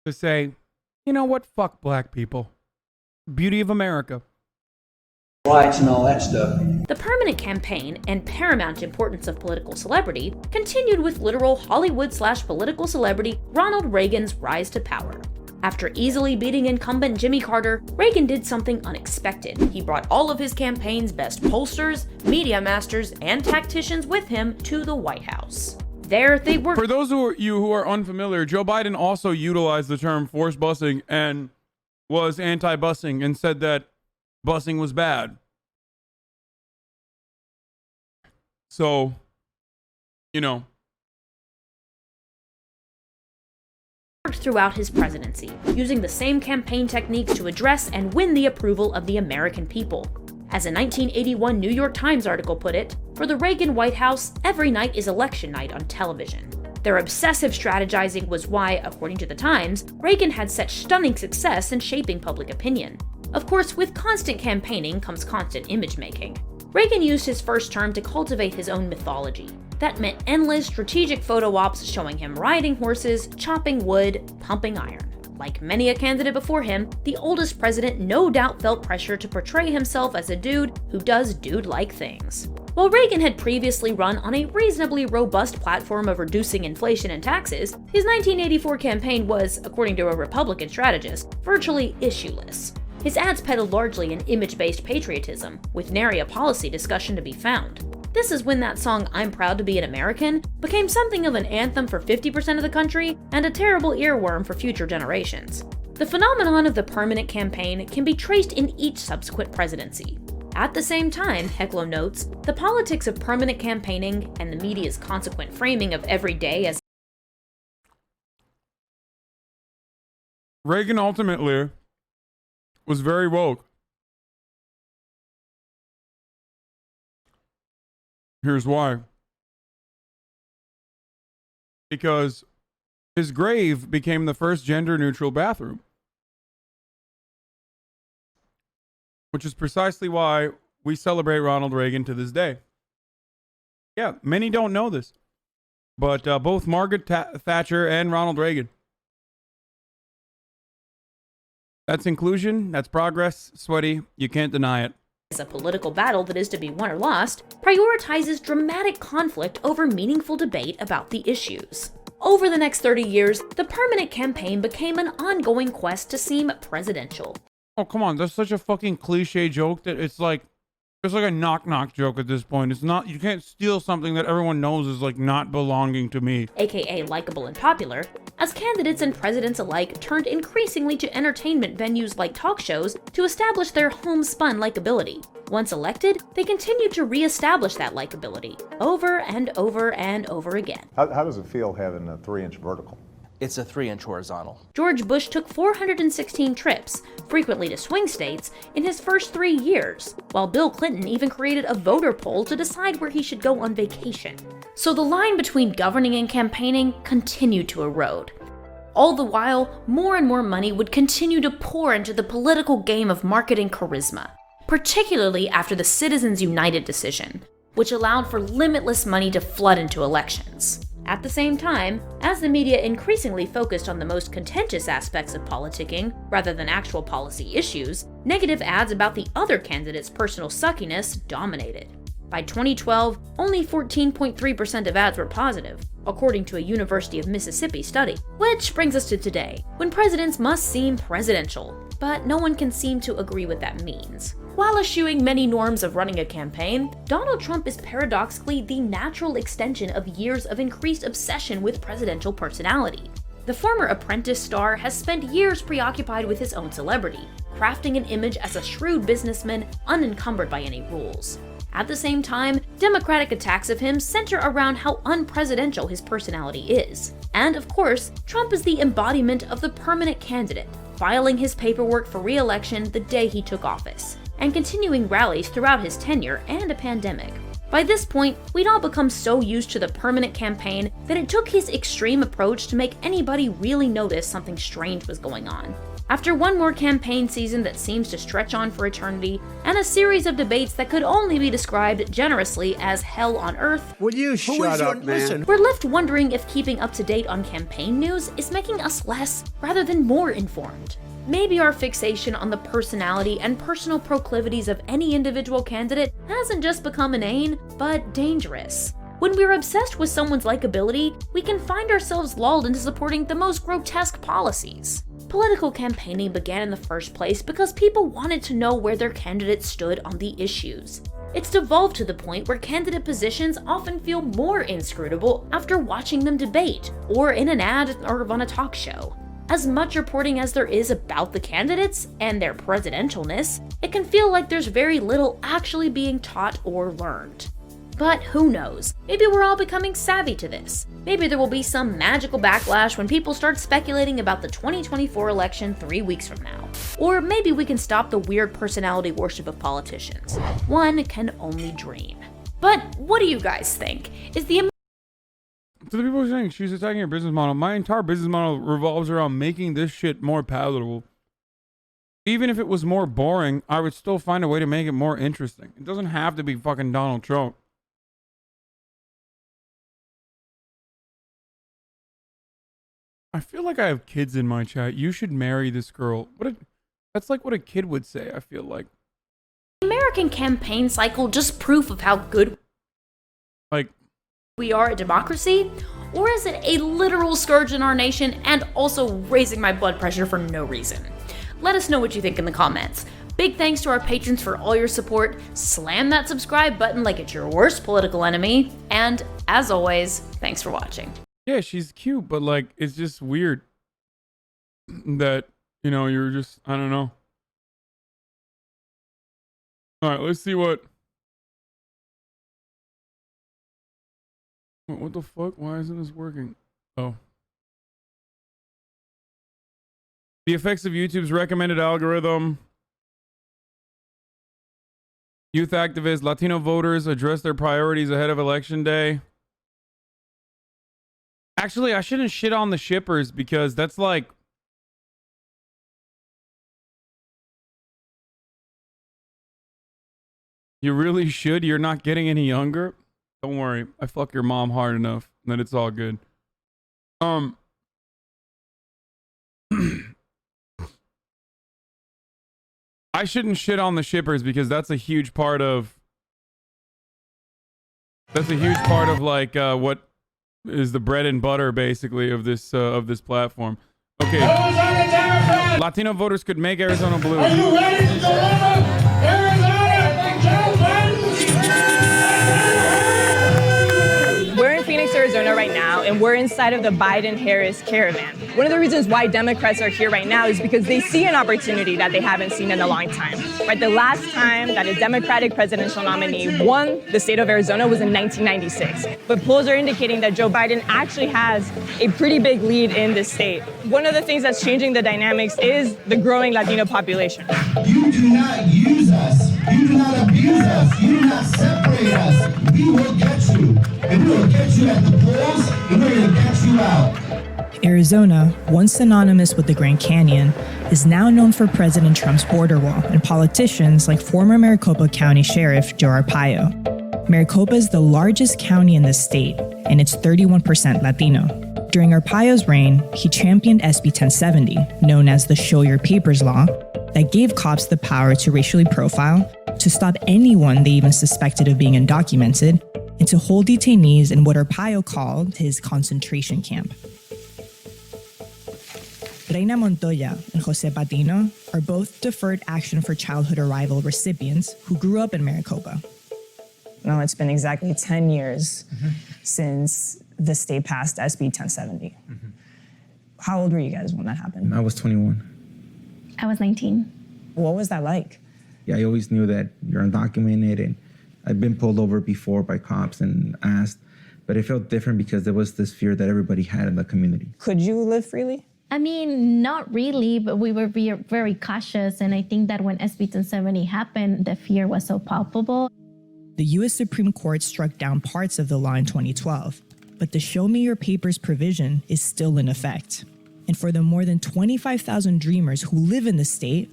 to say, you know what, fuck black people. Beauty of America. Rights and all that stuff. The permanent campaign and paramount importance of political celebrity continued with literal Hollywood/political celebrity Ronald Reagan's rise to power. After easily beating incumbent Jimmy Carter, Reagan did something unexpected. He brought all of his campaign's best pollsters, media masters, and tacticians with him to the White House. There they were. For those of you who are unfamiliar, Joe Biden also utilized the term forced busing and was anti-busing and said that busing was bad. So, throughout his presidency, using the same campaign techniques to address and win the approval of the American people. As a 1981 New York Times article put it, for the Reagan White House, every night is election night on television. Their obsessive strategizing was why, according to the Times, Reagan had such stunning success in shaping public opinion. Of course, with constant campaigning comes constant image making. Reagan used his first term to cultivate his own mythology. That meant endless strategic photo ops showing him riding horses, chopping wood, pumping iron. Like many a candidate before him, the oldest president no doubt felt pressure to portray himself as a dude who does dude-like things. While Reagan had previously run on a reasonably robust platform of reducing inflation and taxes, his 1984 campaign was, according to a Republican strategist, virtually issueless. His ads peddled largely an image-based patriotism, with nary a policy discussion to be found. This is when that song "I'm Proud to Be an American" became something of an anthem for 50% of the country and a terrible earworm for future generations. The phenomenon of the permanent campaign can be traced in each subsequent presidency. At the same time, Heclo notes, the politics of permanent campaigning and the media's consequent framing of every day as Reagan ultimately was very woke. Here's why. Because his grave became the first gender-neutral bathroom. Which is precisely why we celebrate Ronald Reagan to this day. Yeah, many don't know this. But both Margaret Thatcher and Ronald Reagan. That's inclusion, that's progress, sweaty, you can't deny it. As a political battle that is to be won or lost, prioritizes dramatic conflict over meaningful debate about the issues. Over the next 30 years, the permanent campaign became an ongoing quest to seem presidential. Oh, come on, that's such a fucking cliche joke that it's like a knock-knock joke at this point. It's not, you can't steal something that everyone knows is like not belonging to me. AKA likable and popular, as candidates and presidents alike turned increasingly to entertainment venues like talk shows to establish their homespun likability. Once elected, they continued to re-establish that likability, over and over and over again. How does it feel having a 3-inch vertical? It's a 3-inch horizontal. George Bush took 416 trips, frequently to swing states, in his first 3 years, while Bill Clinton even created a voter poll to decide where he should go on vacation. So the line between governing and campaigning continued to erode. All the while, more and more money would continue to pour into the political game of marketing charisma, particularly after the Citizens United decision, which allowed for limitless money to flood into elections. At the same time, as the media increasingly focused on the most contentious aspects of politicking rather than actual policy issues, negative ads about the other candidates' personal suckiness dominated. By 2012, only 14.3% of ads were positive, according to a University of Mississippi study. Which brings us to today, when presidents must seem presidential, but no one can seem to agree what that means. While eschewing many norms of running a campaign, Donald Trump is paradoxically the natural extension of years of increased obsession with presidential personality. The former Apprentice star has spent years preoccupied with his own celebrity, crafting an image as a shrewd businessman unencumbered by any rules. At the same time, Democratic attacks of him center around how unpresidential his personality is. And of course, Trump is the embodiment of the permanent candidate, filing his paperwork for re-election the day he took office, and continuing rallies throughout his tenure and a pandemic. By this point, we'd all become so used to the permanent campaign that it took his extreme approach to make anybody really notice something strange was going on. After one more campaign season that seems to stretch on for eternity, and a series of debates that could only be described generously as hell on earth, Will you shut up, man? we're left wondering if keeping up to date on campaign news is making us less rather than more informed. Maybe our fixation on the personality and personal proclivities of any individual candidate hasn't just become inane, but dangerous. When we're obsessed with someone's likability, we can find ourselves lulled into supporting the most grotesque policies. Political campaigning began in the first place because people wanted to know where their candidates stood on the issues. It's devolved to the point where candidate positions often feel more inscrutable after watching them debate, or in an ad or on a talk show. As much reporting as there is about the candidates and their presidentialness, it can feel like there's very little actually being taught or learned. But who knows? Maybe we're all becoming savvy to this. Maybe there will be some magical backlash when people start speculating about the 2024 election 3 weeks from now. Or maybe we can stop the weird personality worship of politicians. One can only dream. But what do you guys think? Is the To the people who are saying she's attacking your business model, my entire business model revolves around making this shit more palatable. Even if it was more boring, I would still find a way to make it more interesting. It doesn't have to be fucking Donald Trump. I feel like I have kids in my chat. You should marry this girl. That's like what a kid would say, I feel like. American campaign cycle just proof of how good we are at democracy? Or is it a literal scourge in our nation and also raising my blood pressure for no reason? Let us know what you think in the comments. Big thanks to our patrons for all your support. Slam that subscribe button like it's your worst political enemy. And as always, thanks for watching. Yeah, she's cute, but like, it's just weird that, you know, you're just, I don't know. All right, let's see what the fuck? Why isn't this working? Oh. The effects of YouTube's recommended algorithm. Youth activists, Latino voters address their priorities ahead of election day. Actually, I shouldn't shit on the shippers because that's like... You really should. You're not getting any younger. Don't worry. I fuck your mom hard enough that it's all good. I shouldn't shit on the shippers because that's a huge part of... That's a huge part of like what is the bread and butter basically of this platform. Okay. Latino voters could make Arizona blue. Are you ready to deliver Arizona from Joe Biden? We're in Phoenix, Arizona right now, and we're inside of the Biden-Harris caravan. One of the reasons why Democrats are here right now is because they see an opportunity that they haven't seen in a long time. Right, the last time that a Democratic presidential nominee won the state of Arizona was in 1996. But polls are indicating that Joe Biden actually has a pretty big lead in this state. One of the things that's changing the dynamics is the growing Latino population. You do not use us. You do not abuse us. You do not separate us. We will get you. And we will get you at the polls, and we're going to get you out. Arizona, once synonymous with the Grand Canyon, is now known for President Trump's border wall and politicians like former Maricopa County Sheriff Joe Arpaio. Maricopa is the largest county in the state, and it's 31% Latino. During Arpaio's reign, he championed SB 1070, known as the Show Your Papers law, that gave cops the power to racially profile, to stop anyone they even suspected of being undocumented, and to hold detainees in what Arpaio called his concentration camp. Reina Montoya and Jose Patino are both Deferred Action for Childhood Arrival recipients who grew up in Maricopa. Well, it's been exactly 10 years since the state passed SB 1070. How old were you guys when that happened? I was 21. I was 19. What was that like? Yeah, I always knew that you're undocumented, and I've been pulled over before by cops and asked, but it felt different because there was this fear that everybody had in the community. Could you live freely? I mean, not really, but we were very cautious. And I think that when SB 1070 happened, the fear was so palpable. The U.S. Supreme Court struck down parts of the law in 2012, but the Show Me Your Papers provision is still in effect. And for the more than 25,000 dreamers who live in the state,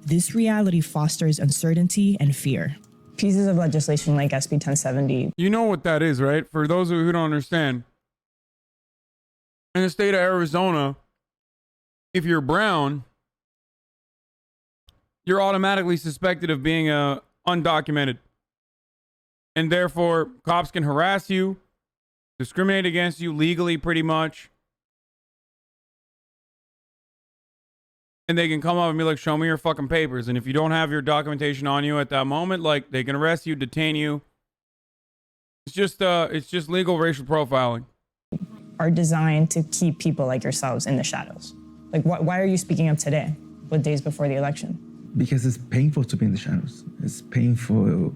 this reality fosters uncertainty and fear. Pieces of legislation like SB 1070. You know what that is, right? For those of you who don't understand, in the state of Arizona, if you're brown, you're automatically suspected of being undocumented. And therefore, cops can harass you, discriminate against you legally pretty much. And they can come up and be like, show me your fucking papers. And if you don't have your documentation on you at that moment, like, they can arrest you, detain you. It's just legal racial profiling. Are designed to keep people like yourselves in the shadows. Like, why are you speaking up today, with days before the election? Because it's painful to be in the shadows. It's painful.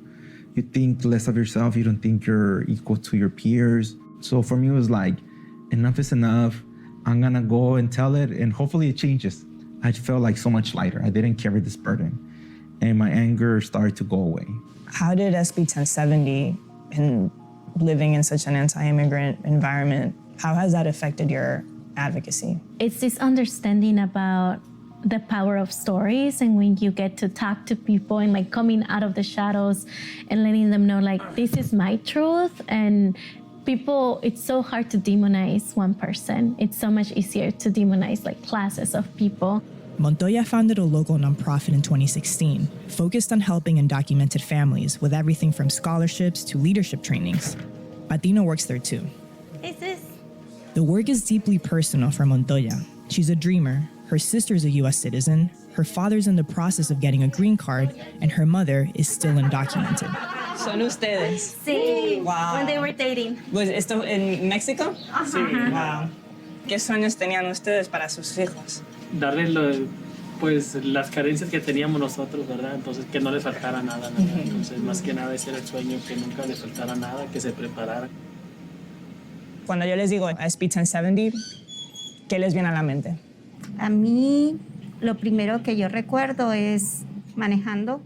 You think less of yourself. You don't think you're equal to your peers. So for me, it was like, enough is enough. I'm gonna go and tell it, and hopefully it changes. I felt like so much lighter. I didn't carry this burden, and my anger started to go away. How did SB 1070 and living in such an anti-immigrant environment, how has that affected your advocacy? It's this understanding about the power of stories, and when you get to talk to people and like coming out of the shadows and letting them know like, this is my truth. And people, it's so hard to demonize one person. It's so much easier to demonize like classes of people. Montoya founded a local nonprofit in 2016, focused on helping undocumented families with everything from scholarships to leadership trainings. Patino works there too. The work is deeply personal for Montoya. She's a dreamer. Her sister's a U.S. citizen. Her father's in the process of getting a green card, and her mother is still undocumented. Son ustedes? Sí. Wow. When they were dating. ¿Was esto en México? Sí. Wow. ¿Qué sueños tenían ustedes para sus hijos? Darles pues las carencias que teníamos nosotros, ¿verdad? Entonces que no les faltara nada. Entonces más que nada ese era el sueño, que nunca les faltara nada, que se prepararan. Cuando yo les digo SB 1070, ¿qué les viene a la mente? A mí lo primero que yo recuerdo es manejando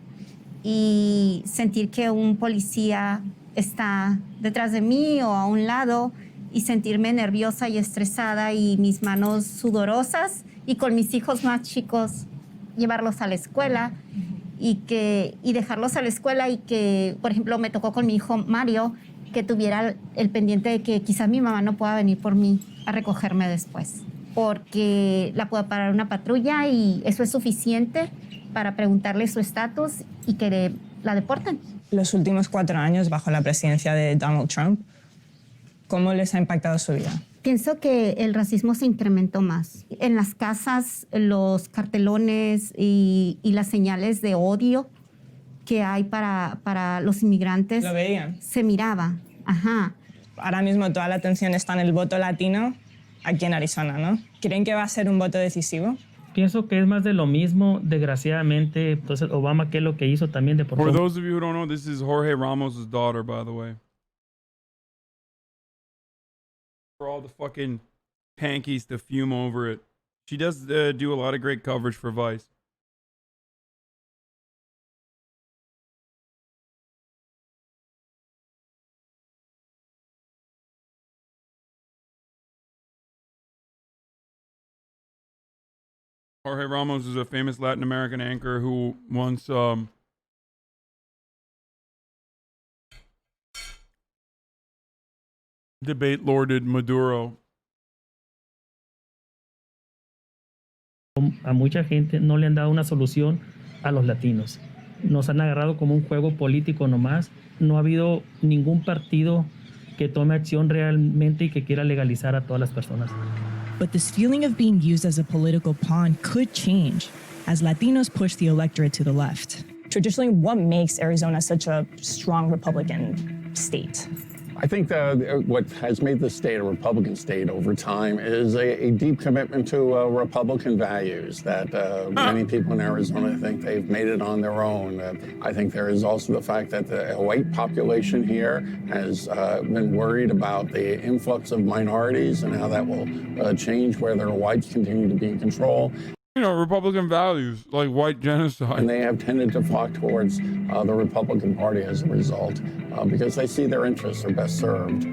y sentir que un policía está detrás de mí o a un lado y sentirme nerviosa y estresada y mis manos sudorosas y con mis hijos más chicos llevarlos a la escuela y dejarlos a la escuela y que, por ejemplo, me tocó con mi hijo Mario que tuviera el pendiente de que quizás mi mamá no pueda venir por mí a recogerme después porque la pueda parar una patrulla y eso es suficiente para preguntarle su estatus y que la deporten. Los últimos 4 años bajo la presidencia de Donald Trump, ¿cómo les ha impactado su vida? Pienso que el racismo se incrementó más. En las casas, los cartelones y las señales de odio que hay para los inmigrantes. ¿Lo veían? Se miraba, ajá. Ahora mismo toda la atención está en el voto latino aquí en Arizona, ¿no? ¿Creen que va a ser un voto decisivo? Pienso que es más de lo mismo, desgraciadamente. Entonces, Obama, ¿qué es lo que hizo también de For those of you who don't know, this is Jorge Ramos' daughter, by the way. For all the fucking tankies to fume over it. She does do a lot of great coverage for Vice. Jorge Ramos is a famous Latin American anchor who once debate lorded Maduro. A mucha gente no le han dado una solución a los latinos. Nos han agarrado como un juego político nomás. No ha habido ningún partido que tome acción realmente y que quiera legalizar a todas las personas. But this feeling of being used as a political pawn could change as Latinos push the electorate to the left. Traditionally, what makes Arizona such a strong Republican state? I think what has made the state a Republican state over time is a deep commitment to Republican values that many people in Arizona think they've made it on their own. I think there is also the fact that the white population here has been worried about the influx of minorities and how that will change whether whites continue to be in control. You know, Republican values, like white genocide. And they have tended to flock towards the Republican Party as a result because they see their interests are best served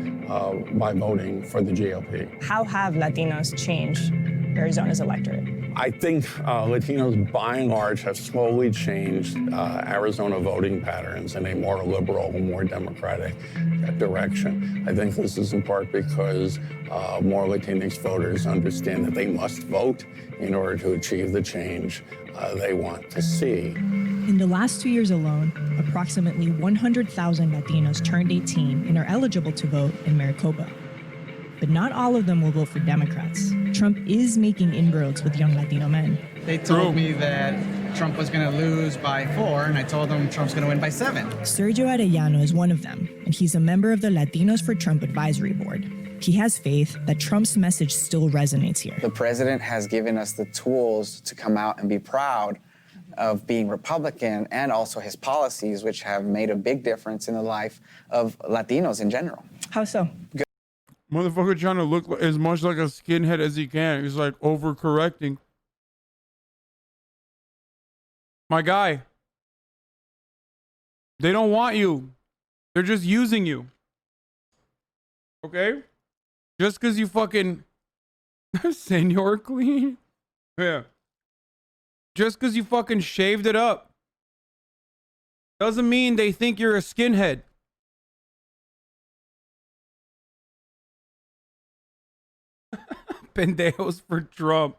by voting for the GOP. How have Latinos changed Arizona's electorate? I think Latinos, by and large, have slowly changed Arizona voting patterns in a more liberal, more democratic direction. I think this is in part because more Latinx voters understand that they must vote in order to achieve the change they want to see. In the last 2 years alone, approximately 100,000 Latinos turned 18 and are eligible to vote in Maricopa. But not all of them will vote for Democrats. Trump is making inroads with young Latino men. They told me that Trump was going to lose by 4, and I told them Trump's going to win by 7. Sergio Arellano is one of them, and he's a member of the Latinos for Trump Advisory Board. He has faith that Trump's message still resonates here. The president has given us the tools to come out and be proud of being Republican and also his policies, which have made a big difference in the life of Latinos in general. How so? Motherfucker trying to look as much like a skinhead as he can. He's like overcorrecting. My guy, they don't want you. They're just using you. Okay? Just because you fucking Senor Clean. Yeah. Just because you fucking shaved it up doesn't mean they think you're a skinhead. Pendejos for Trump.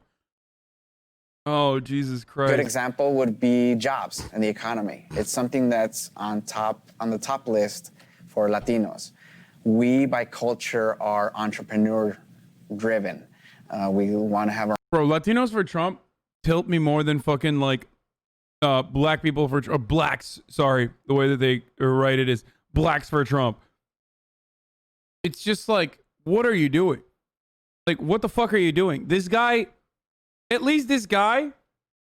Oh, Jesus Christ. Good example would be jobs and the economy. It's something that's on the top list for Latinos. We, by culture, are entrepreneur-driven. We want to have our... Bro, Latinos for Trump tilt me more than fucking like black people for blacks. Sorry, the way that they write it is blacks for Trump. It's just like, what are you doing? Like, what the fuck are you doing? This guy, at least this guy,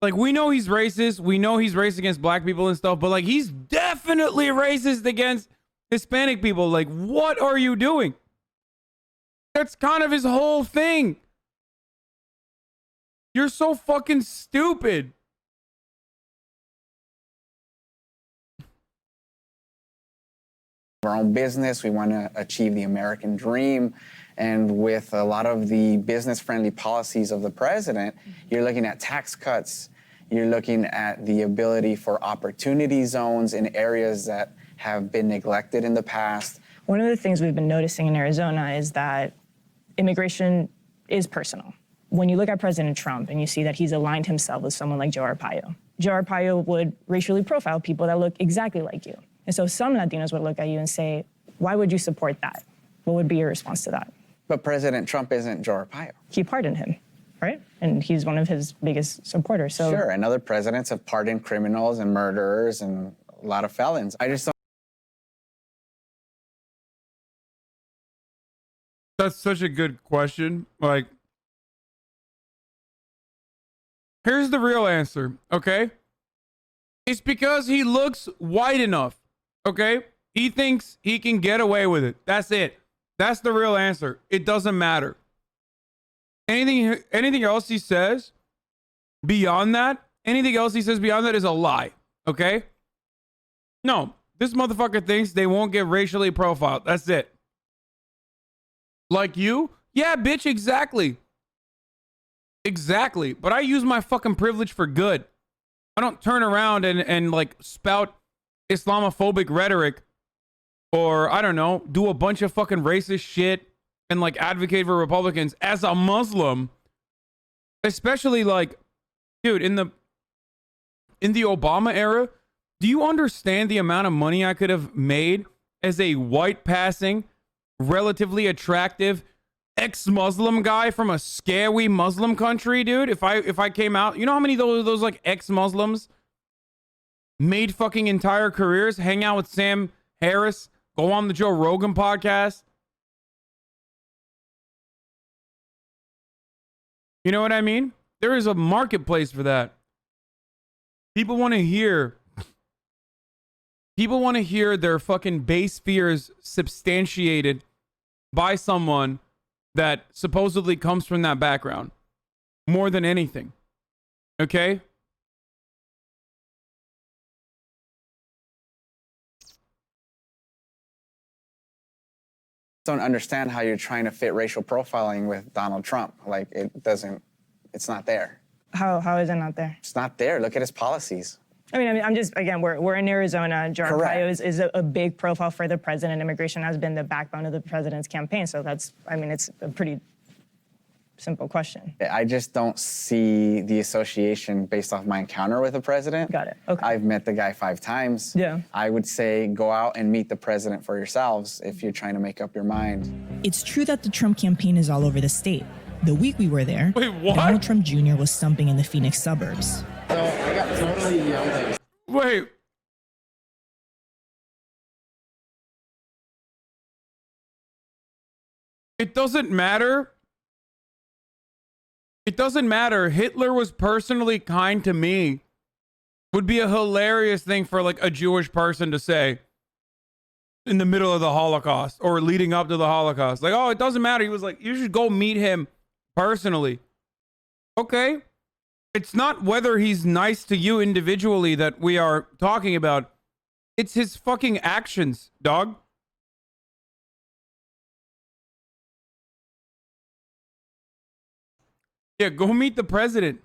like, we know he's racist. We know he's racist against black people and stuff, but like, he's definitely racist against Hispanic people. Like, what are you doing? That's kind of his whole thing. You're so fucking stupid. our own business. We want to achieve the American dream. And with a lot of the business-friendly policies of the president, you're looking at tax cuts. You're looking at the ability for opportunity zones in areas that have been neglected in the past. One of the things we've been noticing in Arizona is that immigration is personal. When you look at President Trump and you see that he's aligned himself with someone like Joe Arpaio, Joe Arpaio would racially profile people that look exactly like you. And so some Latinos would look at you and say, why would you support that? What would be your response to that? But President Trump isn't Joe Arpaio. He pardoned him, right? And he's one of his biggest supporters. So sure, and other presidents have pardoned criminals and murderers and a lot of felons. I just don't. That's such a good question. Like, here's the real answer, okay? It's because he looks white enough, okay? He thinks he can get away with it. That's it. That's the real answer. It doesn't matter. Anything else he says beyond that, is a lie, okay? No, this motherfucker thinks they won't get racially profiled. That's it. Like you? Yeah, bitch, exactly. Exactly. But I use my fucking privilege for good. I don't turn around and like spout Islamophobic rhetoric or, I don't know, do a bunch of fucking racist shit and like advocate for Republicans as a Muslim. Especially like, dude, in the Obama era, do you understand the amount of money I could have made as a white passing, relatively attractive ex-Muslim guy from a scary Muslim country, dude? If I came out, you know how many of those like ex-Muslims made fucking entire careers, hang out with Sam Harris, go on the Joe Rogan podcast? You know what I mean? There is a marketplace for that. People want to hear their fucking base fears substantiated by someone that supposedly comes from that background more than anything. Okay? Don't understand how you're trying to fit racial profiling with Donald Trump. Like, it's not there. How is it not there? It's not there. Look at his policies. I mean, I'm just, again, we're in Arizona. Joe Arpaio is a big profile for the president. Immigration has been the backbone of the president's campaign. So it's a pretty simple question. I just don't see the association based off my encounter with the president. Got it. Okay. I've met the guy 5 times. Yeah. I would say go out and meet the president for yourselves if you're trying to make up your mind. It's true that the Trump campaign is all over the state. The week we were there, wait, what? Donald Trump Jr. was stumping in the Phoenix suburbs. So I got totally yelled at. Wait. It doesn't matter. It doesn't matter. Hitler was personally kind to me. Would be a hilarious thing for like a Jewish person to say in the middle of the Holocaust or leading up to the Holocaust. Like, oh, it doesn't matter. He was like, you should go meet him personally. Okay. It's not whether he's nice to you individually that we are talking about. It's his fucking actions, dog. Yeah, go meet the president.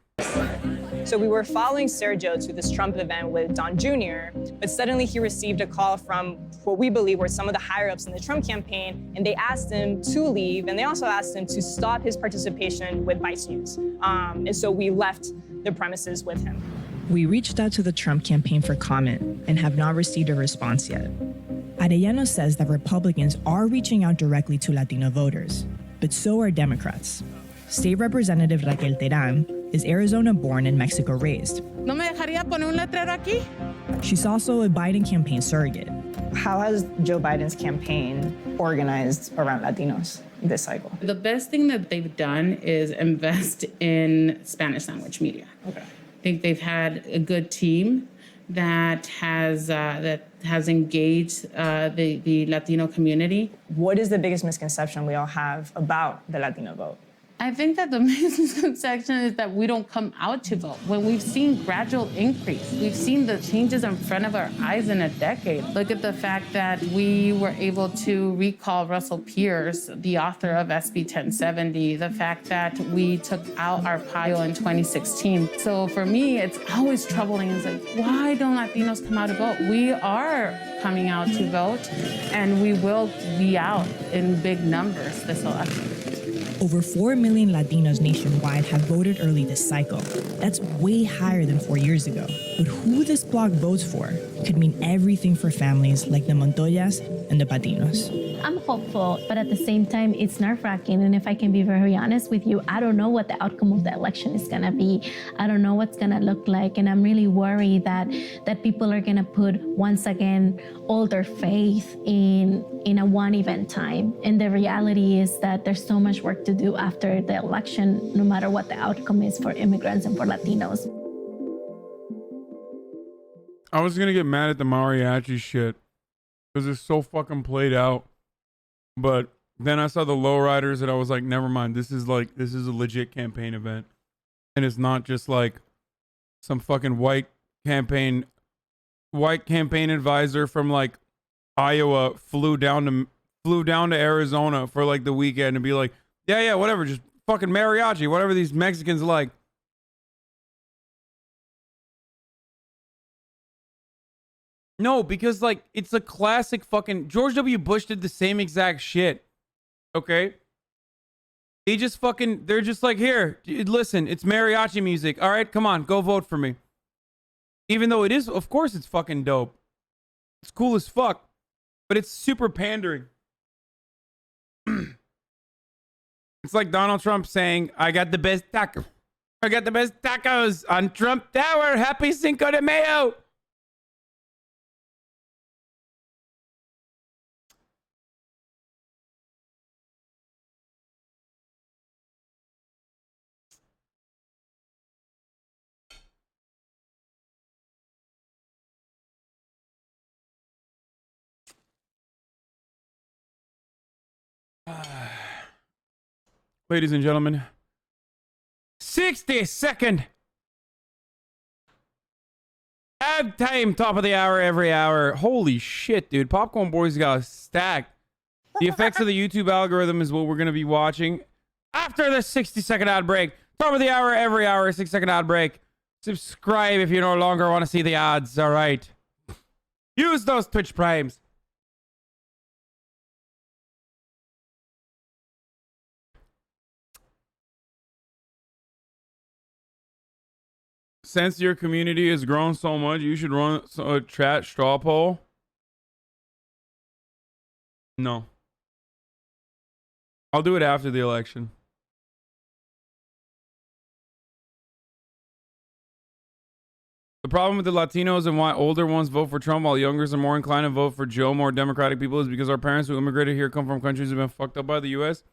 So we were following Sergio to this Trump event with Don Jr., but suddenly he received a call from what we believe were some of the higher-ups in the Trump campaign, and they asked him to leave, and they also asked him to stop his participation with Vice News. And so we left the premises with him. We reached out to the Trump campaign for comment and have not received a response yet. Arellano says that Republicans are reaching out directly to Latino voters, but so are Democrats. State Representative Raquel Terán is Arizona-born and Mexico-raised. ¿No me dejaría poner un letrero aquí? She's also a Biden campaign surrogate. How has Joe Biden's campaign organized around Latinos this cycle? The best thing that they've done is invest in Spanish language media. Okay. I think they've had a good team that has engaged the Latino community. What is the biggest misconception we all have about the Latino vote? I think that the misconception is that we don't come out to vote. When we've seen gradual increase, we've seen the changes in front of our eyes in a decade. Look at the fact that we were able to recall Russell Pierce, the author of SB 1070, the fact that we took out Arpaio in 2016. So for me, it's always troubling. It's like, why don't Latinos come out to vote? We are coming out to vote, and we will be out in big numbers this election. Over 4 million Latinos nationwide have voted early this cycle. That's way higher than 4 years ago. But who this bloc votes for could mean everything for families like the Montoyas and the Patinos. I'm hopeful, but at the same time, it's nerve-wracking. And if I can be very honest with you, I don't know what the outcome of the election is gonna be. I don't know what's gonna look like. And I'm really worried that people are gonna put, once again, all their faith in a one event time. And the reality is that there's so much work to do after the election, no matter what the outcome is for immigrants and for Latinos. I was gonna get mad at the mariachi shit because it's so fucking played out. But then I saw the lowriders and I was like, never mind. This is a legit campaign event. And it's not just like some fucking white campaign advisor from like Iowa flew down to Arizona for like the weekend and be like, yeah, whatever, just fucking mariachi, whatever these Mexicans like. No, because like it's a classic fucking George W. Bush did the same exact shit. Okay? They're just like, here, listen, it's mariachi music. All right, come on, go vote for me. Even though it is, of course it's fucking dope. It's cool as fuck. But it's super pandering. It's like Donald Trump saying, I got the best tacos on Trump Tower. Happy Cinco de Mayo. Ladies and gentlemen, 60-second ad time, top of the hour, every hour. Holy shit, dude. Popcorn Boys got stacked. The effects of the YouTube algorithm is what we're going to be watching after the 60-second ad break. Top of the hour, every hour, 6-second ad break. Subscribe if you no longer want to see the ads, all right? Use those Twitch Primes. Since your community has grown so much, you should run a chat straw poll. No. I'll do it after the election. The problem with the Latinos and why older ones vote for Trump while youngers are more inclined to vote for Joe, more democratic people, is because our parents who immigrated here come from countries that have been fucked up by the U.S.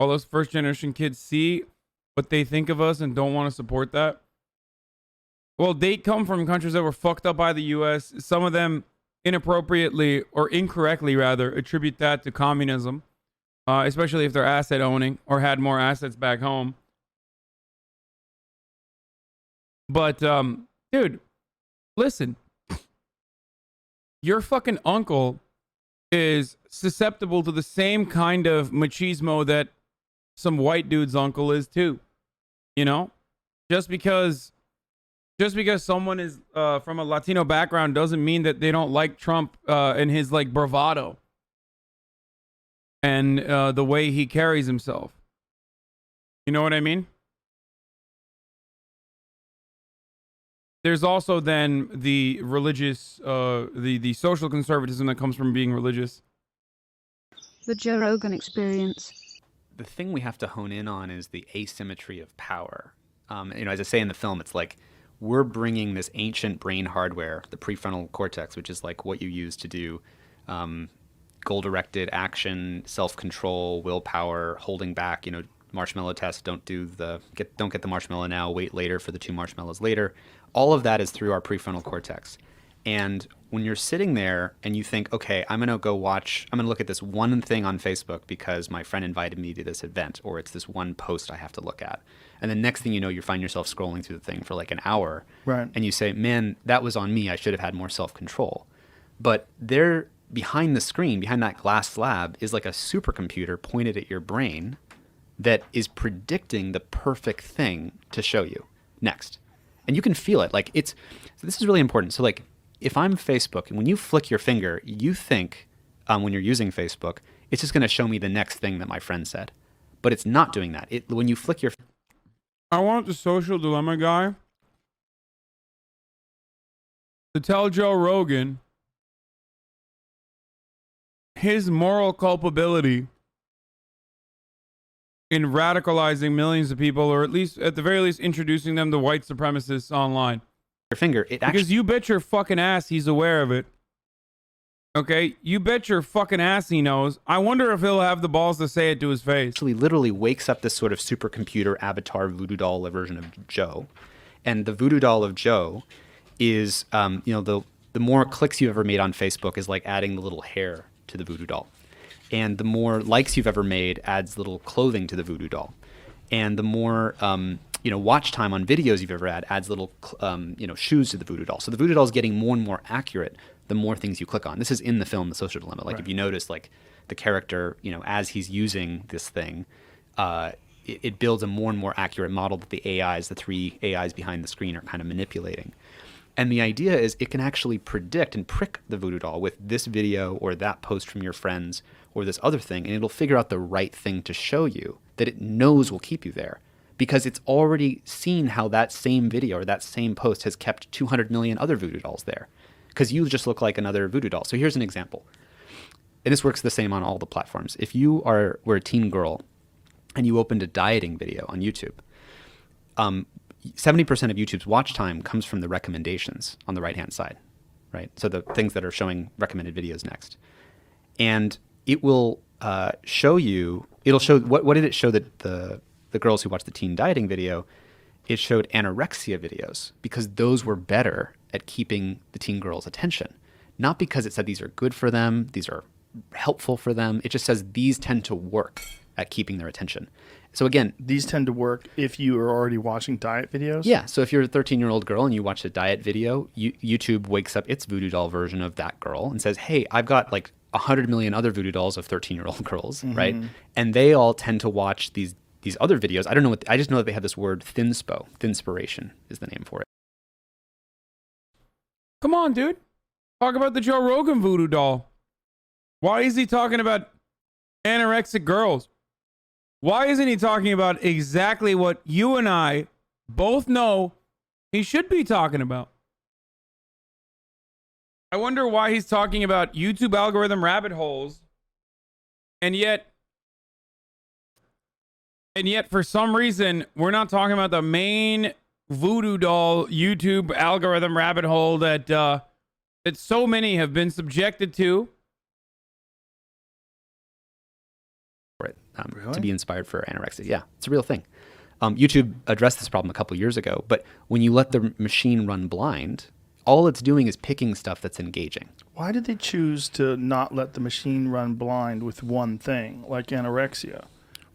All those first generation kids see what they think of us and don't want to support that. Well, they come from countries that were fucked up by the U.S. Some of them inappropriately or incorrectly, rather, attribute that to communism, especially if they're asset owning or had more assets back home. But, dude, listen. Your fucking uncle is susceptible to the same kind of machismo that some white dude's uncle is too. You know? Just because someone is from a Latino background doesn't mean that they don't like Trump and his like bravado and the way he carries himself. You know what I mean? There's also then the religious, the social conservatism that comes from being religious. The Joe Rogan experience. The thing we have to hone in on is the asymmetry of power. As I say in the film, it's like, we're bringing this ancient brain hardware, the prefrontal cortex, which is like what you use to do goal-directed action, self-control, willpower, holding back. Marshmallow test. Don't get the marshmallow now. Wait later for the 2 marshmallows later. All of that is through our prefrontal cortex. And when you're sitting there and you think, okay, I'm going to look at this one thing on Facebook because my friend invited me to this event, or it's this one post I have to look at. And the next thing you know, you find yourself scrolling through the thing for like an hour. Right. And you say, man, that was on me. I should have had more self-control. But there, behind the screen, behind that glass slab, is like a supercomputer pointed at your brain that is predicting the perfect thing to show you next. And you can feel it. Like so this is really important. So like if I'm Facebook, and when you flick your finger, you think when you're using Facebook, it's just going to show me the next thing that my friend said. But it's not doing that. When you flick your... I want the social dilemma guy to tell Joe Rogan his moral culpability in radicalizing millions of people, or at the very least introducing them to white supremacists online. Your finger, because you bet your fucking ass he's aware of it. Okay, you bet your fucking ass he knows. I wonder if he'll have the balls to say it to his face. Actually literally wakes up this sort of supercomputer avatar voodoo doll version of Joe. And the voodoo doll of Joe is, the more clicks you've ever made on Facebook is like adding the little hair to the voodoo doll. And the more likes you've ever made adds little clothing to the voodoo doll. And the more, watch time on videos you've ever had adds little, shoes to the voodoo doll. So the voodoo doll is getting more and more accurate the more things you click on. This is in the film, The Social Dilemma. Like if you notice, like the character, as he's using this thing, it builds a more and more accurate model that the three AIs behind the screen are kind of manipulating. And the idea is it can actually predict and prick the voodoo doll with this video or that post from your friends or this other thing, and it'll figure out the right thing to show you that it knows will keep you there because it's already seen how that same video or that same post has kept 200 million other voodoo dolls there because you just look like another voodoo doll. So here's an example. And this works the same on all the platforms. If you were a teen girl and you opened a dieting video on YouTube, 70% of YouTube's watch time comes from the recommendations on the right-hand side, right? So the things that are showing recommended videos next. And it will show you, what did it show that the girls who watched the teen dieting video? It showed anorexia videos because those were better at keeping the teen girls' attention. Not because it said these are good for them, these are helpful for them. It just says these tend to work at keeping their attention. So again, these tend to work if you are already watching diet videos? Yeah. So if you're a 13-year-old girl and you watch a diet video, YouTube wakes up its voodoo doll version of that girl and says, hey, I've got like 100 million other voodoo dolls of 13-year-old girls, right? And they all tend to watch these other videos. I don't know I just know that they have this word thinspo. Thinspiration is the name for it. Come on, dude. Talk about the Joe Rogan voodoo doll. Why is he talking about anorexic girls? Why isn't he talking about exactly what you and I both know he should be talking about? I wonder why he's talking about YouTube algorithm rabbit holes, and yet for some reason we're not talking about the main voodoo doll YouTube algorithm rabbit hole that so many have been subjected to. To be inspired for anorexia. Yeah, it's a real thing. YouTube addressed this problem a couple years ago, but when you let the machine run blind, all it's doing is picking stuff that's engaging. Why did they choose to not let the machine run blind with one thing, like anorexia?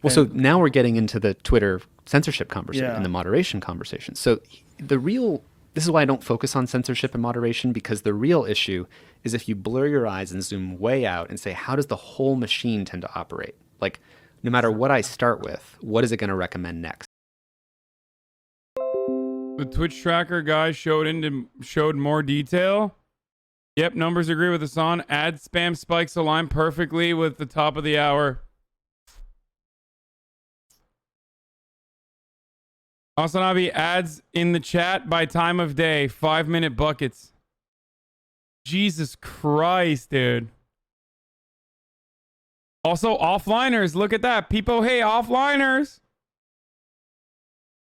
Well, so now we're getting into the Twitter censorship conversation and the moderation conversation. So this is why I don't focus on censorship and moderation, because the real issue is if you blur your eyes and zoom way out and say, how does the whole machine tend to operate? Like, no matter what I start with, what is it going to recommend next? The Twitch tracker guy showed more detail. Yep, numbers agree with Hasan. Ad spam spikes align perfectly with the top of the hour. HasanAbi ads in the chat by time of day. 5-minute buckets. Jesus Christ, dude. Also, offliners. Look at that. People, hey, offliners.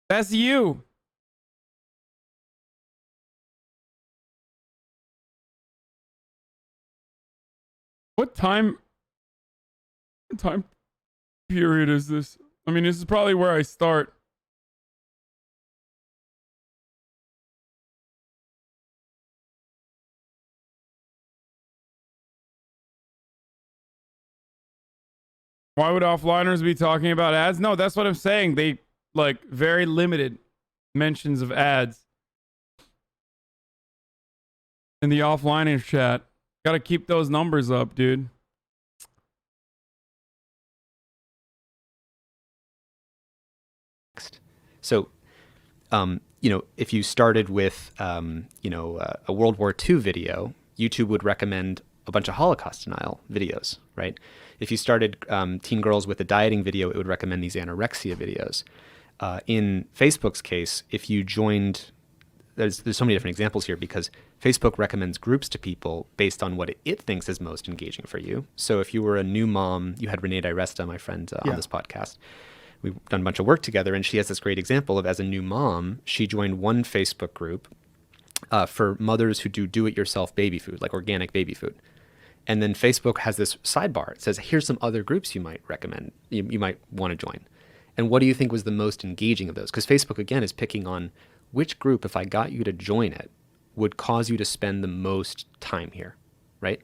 That's you. What time period is this? I mean, this is probably where I start. Why would offliners be talking about ads? No, that's what I'm saying. They like very limited mentions of ads in the offliners chat. Got to keep those numbers up, dude. So, if you started with, a World War II video, YouTube would recommend a bunch of Holocaust denial videos, right? If you started teen girls with a dieting video, it would recommend these anorexia videos. In Facebook's case, if you joined, there's so many different examples here because Facebook recommends groups to people based on what it thinks is most engaging for you. So if you were a new mom, you had Renee DiResta, my friend, on this podcast. We've done a bunch of work together, and she has this great example of, as a new mom, she joined one Facebook group for mothers who do it-yourself baby food, like organic baby food. And then Facebook has this sidebar. It says, here's some other groups you might recommend, you might want to join. And what do you think was the most engaging of those? Because Facebook, again, is picking on which group, if I got you to join it, would cause you to spend the most time here, right?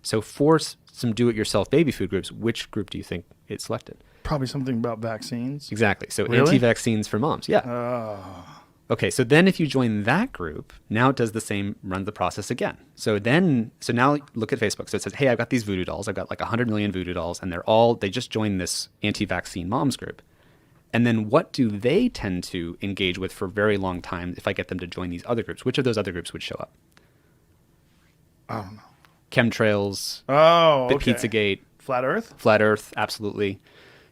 So for some do-it-yourself baby food groups, which group do you think it selected? Probably something about vaccines. Exactly. So Really? anti-vaccines for moms. Yeah. Okay. So then if you join that group, now it does the same, runs the process again. So now look at Facebook. So it says, hey, I've got these voodoo dolls. I've got like 100 million voodoo dolls, and they just joined this anti-vaccine moms group. And then what do they tend to engage with for a very long time if I get them to join these other groups? Which of those other groups would show up? I don't know. Chemtrails. Oh, okay. Pizzagate. Flat Earth? Flat Earth, absolutely.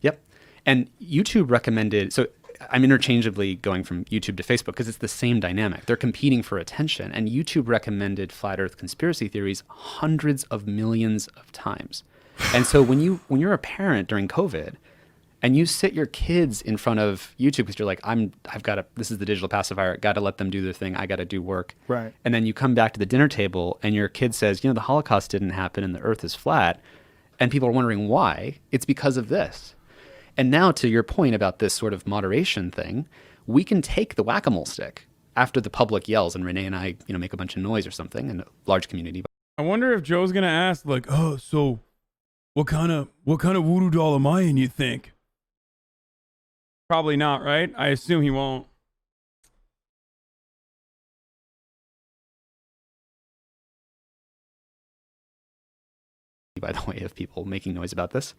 Yep. And YouTube recommended, so I'm interchangeably going from YouTube to Facebook because it's the same dynamic. They're competing for attention. And YouTube recommended Flat Earth conspiracy theories hundreds of millions of times. And so when you're a parent during COVID and you sit your kids in front of YouTube because you're like, this is the digital pacifier, got to let them do their thing, I got to do work. Right. And then you come back to the dinner table and your kid says, the Holocaust didn't happen and the earth is flat. And people are wondering why. It's because of this. And now to your point about this sort of moderation thing, we can take the whack-a-mole stick after the public yells and Renee and I, make a bunch of noise or something in a large community. I wonder if Joe's gonna ask, like, oh, so what kind of voodoo doll am I in, you think? Probably not, right? I assume he won't. By the way, of people making noise about this.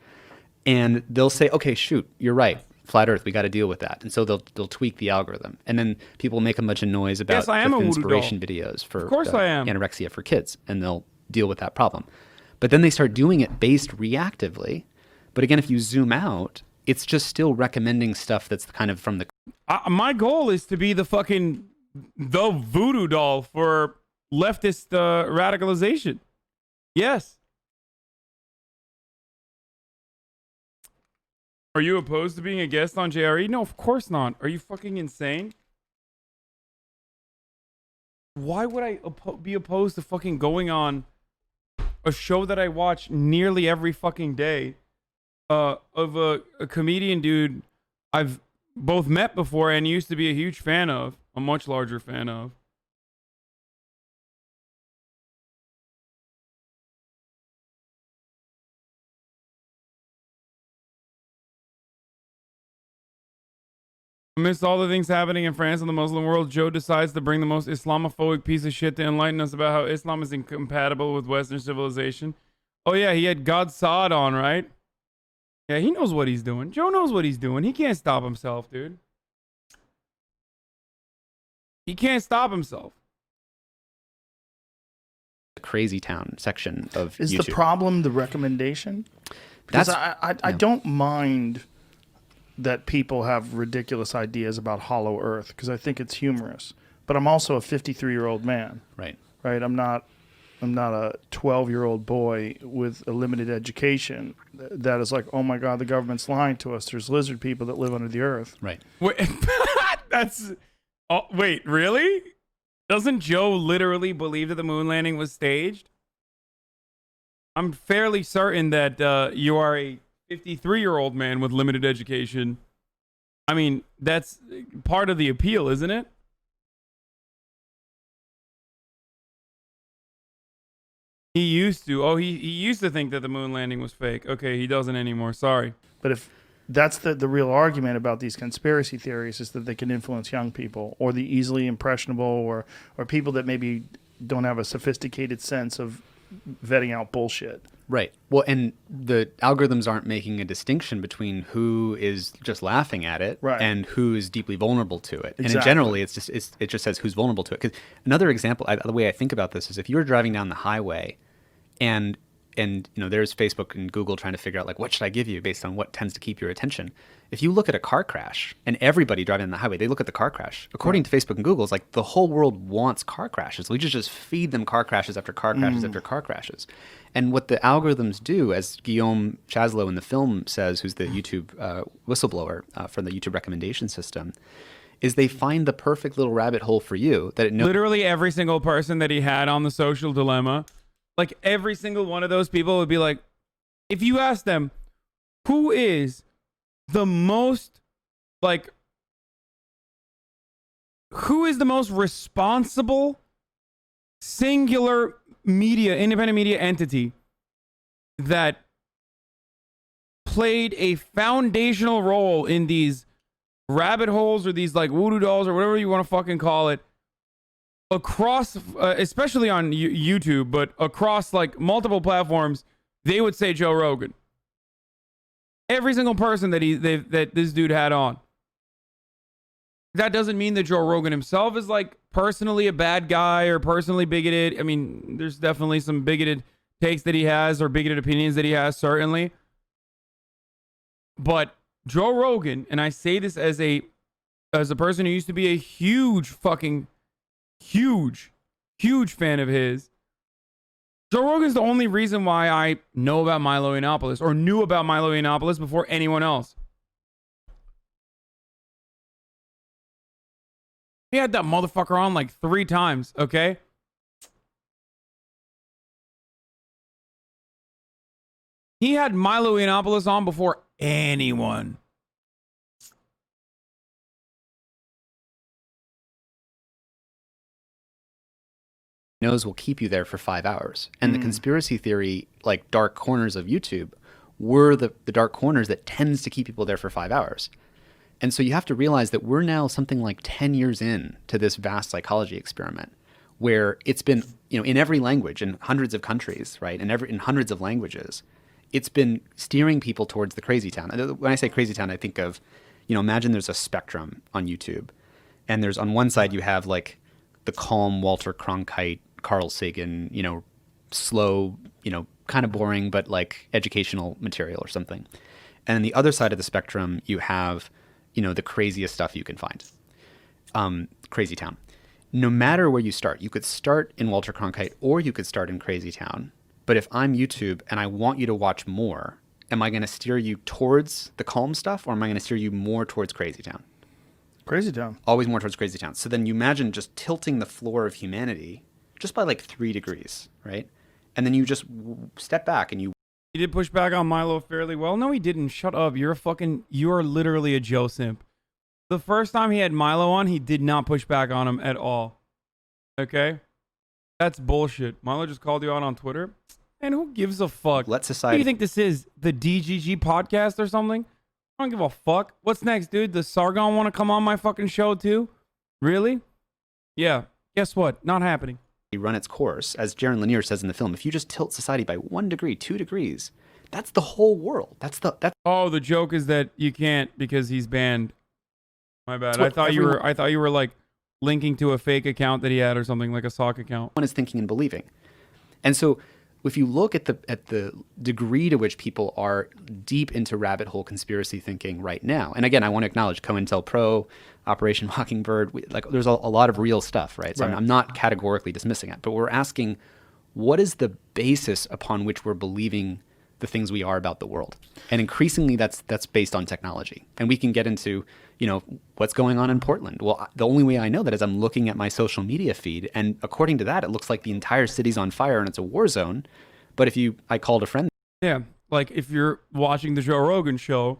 And they'll say, okay, shoot, you're right. Flat Earth, we got to deal with that. And so they'll tweak the algorithm. And then people make a bunch of noise about Yes, I am a voodoo inspiration doll. videos for Of course I am. anorexia for kids. And they'll deal with that problem. But then they start doing it based reactively. But again, if you zoom out, it's just still recommending stuff that's kind of from the... My goal is to be the voodoo doll for leftist radicalization. Yes. Are you opposed to being a guest on JRE? No, of course not. Are you fucking insane? Why would I be opposed to fucking going on a show that I watch nearly every fucking day of a comedian dude I've both met before and used to be a huge fan of, a much larger fan of? Amidst all the things happening in France and the Muslim world, Joe decides to bring the most Islamophobic piece of shit to enlighten us about how Islam is incompatible with Western civilization. Oh yeah, he had God Saad on, right? Yeah, he knows what he's doing. Joe knows what he's doing. He can't stop himself, dude. He can't stop himself. The crazy town section of Is YouTube. the problem the recommendation? Because I don't mind that people have ridiculous ideas about Hollow Earth because I think it's humorous. But I'm also a 53-year-old man. Right. Right. I'm not a 12-year-old boy with a limited education that is like, oh my God, the government's lying to us. There's lizard people that live under the earth. Right. Wait, wait, really? Doesn't Joe literally believe that the moon landing was staged? I'm fairly certain that you are a 53-year-old man with limited education. I mean, that's part of the appeal, isn't it? He used to. Oh, he used to think that the moon landing was fake. Okay, he doesn't anymore. Sorry. But if that's the real argument about these conspiracy theories, is that they can influence young people or the easily impressionable or people that maybe don't have a sophisticated sense of vetting out bullshit. Right. Well, and the algorithms aren't making a distinction between who is just laughing at it and who is deeply vulnerable to it. Exactly. And generally, it just says who's vulnerable to it. Because another example, the way I think about this is if you're driving down the highway, and there's Facebook and Google trying to figure out like what should I give you based on what tends to keep your attention. If you look at a car crash, and everybody driving on the highway, they look at the car crash. According to Facebook and Google, it's like the whole world wants car crashes. We just feed them car crashes after car crashes after car crashes. And what the algorithms do, as Guillaume Chasleau in the film says, who's the YouTube whistleblower from the YouTube recommendation system, is they find the perfect little rabbit hole for you that it knows. Literally every single person that he had on the Social Dilemma, like every single one of those people would be like, if you ask them, who is the most responsible singular independent media entity that played a foundational role in these rabbit holes or these like voodoo dolls or whatever you want to fucking call it across, especially on YouTube, but across like multiple platforms, they would say Joe Rogan. Every single person that this dude had on. That doesn't mean that Joe Rogan himself is like personally a bad guy or personally bigoted. I mean, there's definitely some bigoted takes that he has or bigoted opinions that he has, certainly. But Joe Rogan, and I say this as a person who used to be a huge fan of his. Joe Rogan's the only reason why I know about Milo Yiannopoulos or knew about Milo Yiannopoulos before anyone else. He had that motherfucker on like 3 times, okay? He had Milo Yiannopoulos on before anyone. Knows will keep you there for 5 hours. And the conspiracy theory, like dark corners of YouTube, were the dark corners that tends to keep people there for 5 hours. And so you have to realize that we're now something like 10 years in to this vast psychology experiment where it's been, in every language in hundreds of countries, right? And in hundreds of languages, it's been steering people towards the crazy town. When I say crazy town, I think of, imagine there's a spectrum on YouTube and there's on one side you have like the calm Walter Cronkite, Carl Sagan, slow, kind of boring, but like educational material or something. And on the other side of the spectrum, you have, the craziest stuff you can find. Crazy Town. No matter where you start, you could start in Walter Cronkite or you could start in Crazy Town. But if I'm YouTube and I want you to watch more, am I going to steer you towards the calm stuff or am I going to steer you more towards Crazy Town? Crazy Town. Always more towards Crazy Town. So then you imagine just tilting the floor of humanity just by like 3 degrees, right? And then you just step back and you... He did push back on Milo fairly well. No, he didn't. Shut up. You are literally a Joe simp. The first time he had Milo on, he did not push back on him at all. Okay? That's bullshit. Milo just called you out on Twitter. And who gives a fuck? Let What society... do you think this is? The DGG podcast or something? I don't give a fuck. What's next, dude? Does Sargon want to come on my fucking show too? Really? Yeah. Guess what? Not happening. Run its course, as Jaron Lanier says in the film. If you just tilt society by 1 degree, 2 degrees, that's the whole world. That's Oh, the joke is that you can't because he's banned. My bad. I thought you were like linking to a fake account that he had or something, like a sock account. One is thinking and believing. And so if you look at the degree to which people are deep into rabbit hole conspiracy thinking right now, and again, I want to acknowledge COINTELPRO, Operation Mockingbird, there's a lot of real stuff, right? So I'm not categorically dismissing it, but we're asking, what is the basis upon which we're believing the things we are about the world? And increasingly, that's based on technology. And we can get into, what's going on in Portland. Well, the only way I know that is I'm looking at my social media feed, and according to that, it looks like the entire city's on fire and it's a war zone. But I called a friend. Yeah, like if you're watching the Joe Rogan show,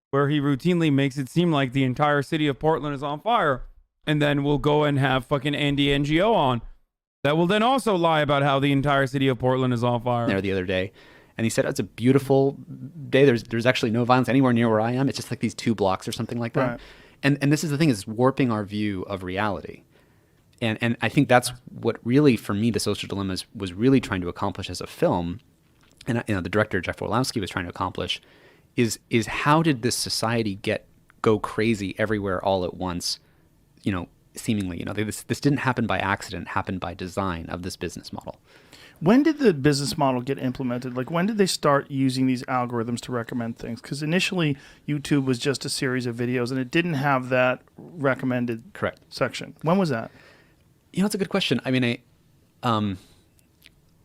where he routinely makes it seem like the entire city of Portland is on fire, and then we'll go and have fucking Andy NGO on. that will then also lie about how the entire city of Portland is on fire. There the other day, and he said it's a beautiful day. There's actually no violence anywhere near where I am. It's just like these 2 blocks or something like that. Right. And this is the thing, is warping our view of reality. And I think that's what really, for me, The Social Dilemma was really trying to accomplish as a film, and the director Jeff Orlowski was trying to accomplish, is how did this society go crazy everywhere all at once? Seemingly, this didn't happen by accident; it happened by design of this business model. When did the business model get implemented? Like, when did they start using these algorithms to recommend things? Because initially, YouTube was just a series of videos, and it didn't have that recommended section. When was that? It's a good question. I mean,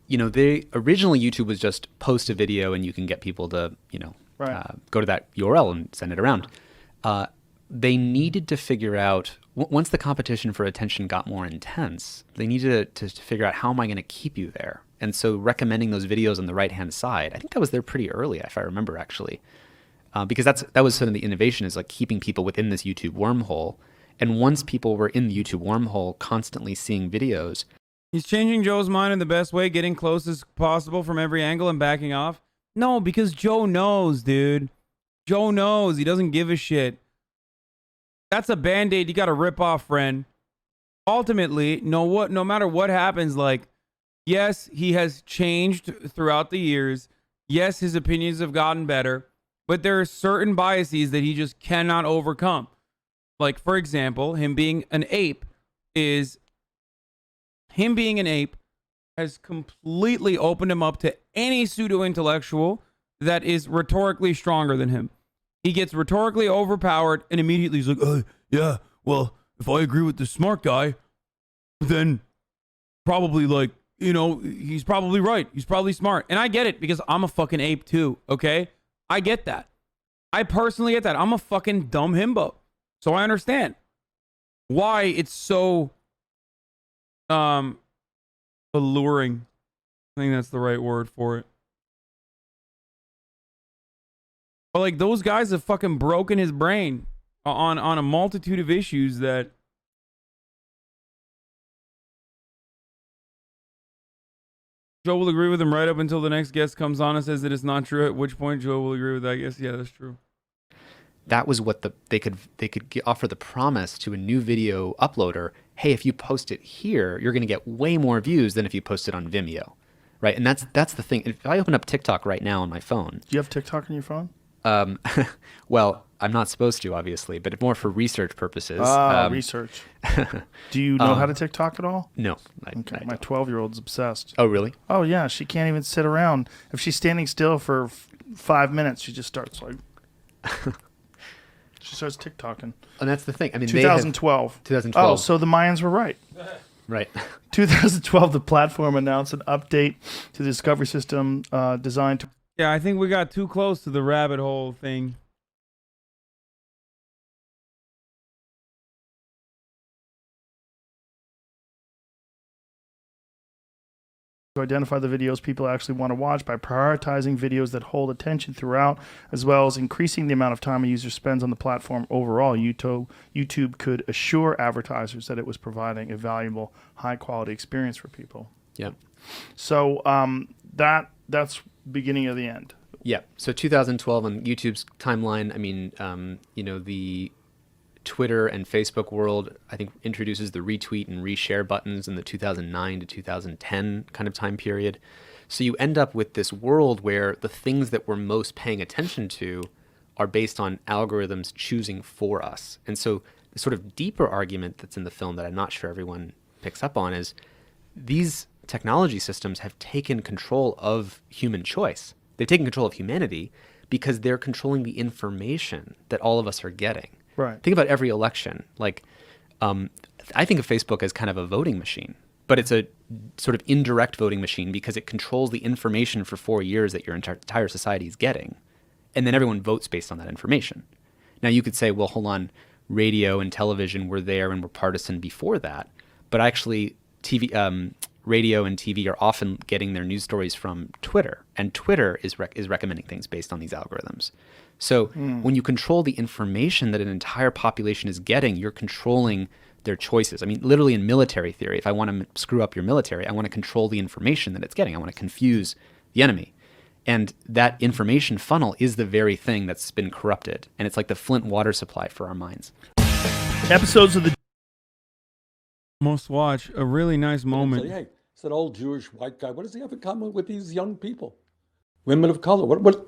they originally YouTube was just post a video and you can get people to, go to that URL and send it around. They needed to figure out, once the competition for attention got more intense, they needed to figure out, how am I going to keep you there? And so recommending those videos on the right-hand side, I think that was there pretty early, if I remember, actually. Because that was sort of the innovation, is like keeping people within this YouTube wormhole. And once people were in the YouTube wormhole, constantly seeing videos. He's changing Joe's mind in the best way, getting close as possible from every angle and backing off. No, because Joe knows, dude. Joe knows. He doesn't give a shit. That's a Band-Aid you got to rip off, friend. Ultimately, no matter what happens, like, yes, he has changed throughout the years. Yes, his opinions have gotten better. But there are certain biases that he just cannot overcome. Like, for example, him being an ape has completely opened him up to any pseudo-intellectual that is rhetorically stronger than him. He gets rhetorically overpowered and immediately he's like, yeah, well, if I agree with the smart guy, then probably he's probably right. He's probably smart. And I get it because I'm a fucking ape too, okay? I get that. I personally get that. I'm a fucking dumb himbo. So I understand why it's so alluring. I think that's the right word for it. But like, those guys have fucking broken his brain on a multitude of issues that Joe will agree with him right up until the next guest comes on and says that it's not true, at which point Joe will agree with that. Yes, yeah, that's true. That was what they could offer the promise to a new video uploader. Hey, if you post it here, you're going to get way more views than if you post it on Vimeo, right? And that's the thing. If I open up TikTok right now on my phone, do you have TikTok on your phone? Well, I'm not supposed to, obviously, but more for research purposes. Research. Do you know how to TikTok at all? No. Okay. My 12-year-old's obsessed. Oh, really? Oh, yeah. She can't even sit around. If she's standing still for 5 minutes, she just starts like. She starts TikToking. And that's the thing. I mean, 2012. 2012. Oh, so the Mayans were right. Right. 2012, the platform announced an update to the Discovery system designed to. Yeah, I think we got too close to the rabbit hole thing. To identify the videos people actually want to watch by prioritizing videos that hold attention throughout, as well as increasing the amount of time a user spends on the platform overall. YouTube could assure advertisers that it was providing a valuable, high-quality experience for people. Yeah. So that's beginning of the end. Yeah. So 2012 on YouTube's timeline, I mean, the Twitter and Facebook world, I think, introduces the retweet and reshare buttons in the 2009 to 2010 kind of time period. So you end up with this world where the things that we're most paying attention to are based on algorithms choosing for us. And so the sort of deeper argument that's in the film that I'm not sure everyone picks up on is these technology systems have taken control of human choice. They've taken control of humanity because they're controlling the information that all of us are getting. Right. Think about every election. Like, I think of Facebook as kind of a voting machine, but it's a sort of indirect voting machine because it controls the information for 4 years that your entire society is getting. And then everyone votes based on that information. Now you could say, well, hold on, radio and television were there and were partisan before that. But actually radio and TV are often getting their news stories from Twitter. And Twitter is recommending things based on these algorithms. So when you control the information that an entire population is getting, you're controlling their choices. I mean, literally in military theory, if I want to screw up your military, I want to control the information that it's getting. I want to confuse the enemy. And that information funnel is the very thing that's been corrupted. And it's like the Flint water supply for our minds. Episodes of the Most watch, a really nice moment. Hey, it's an old Jewish white guy. What does he have in common with these young people? Women of color. What?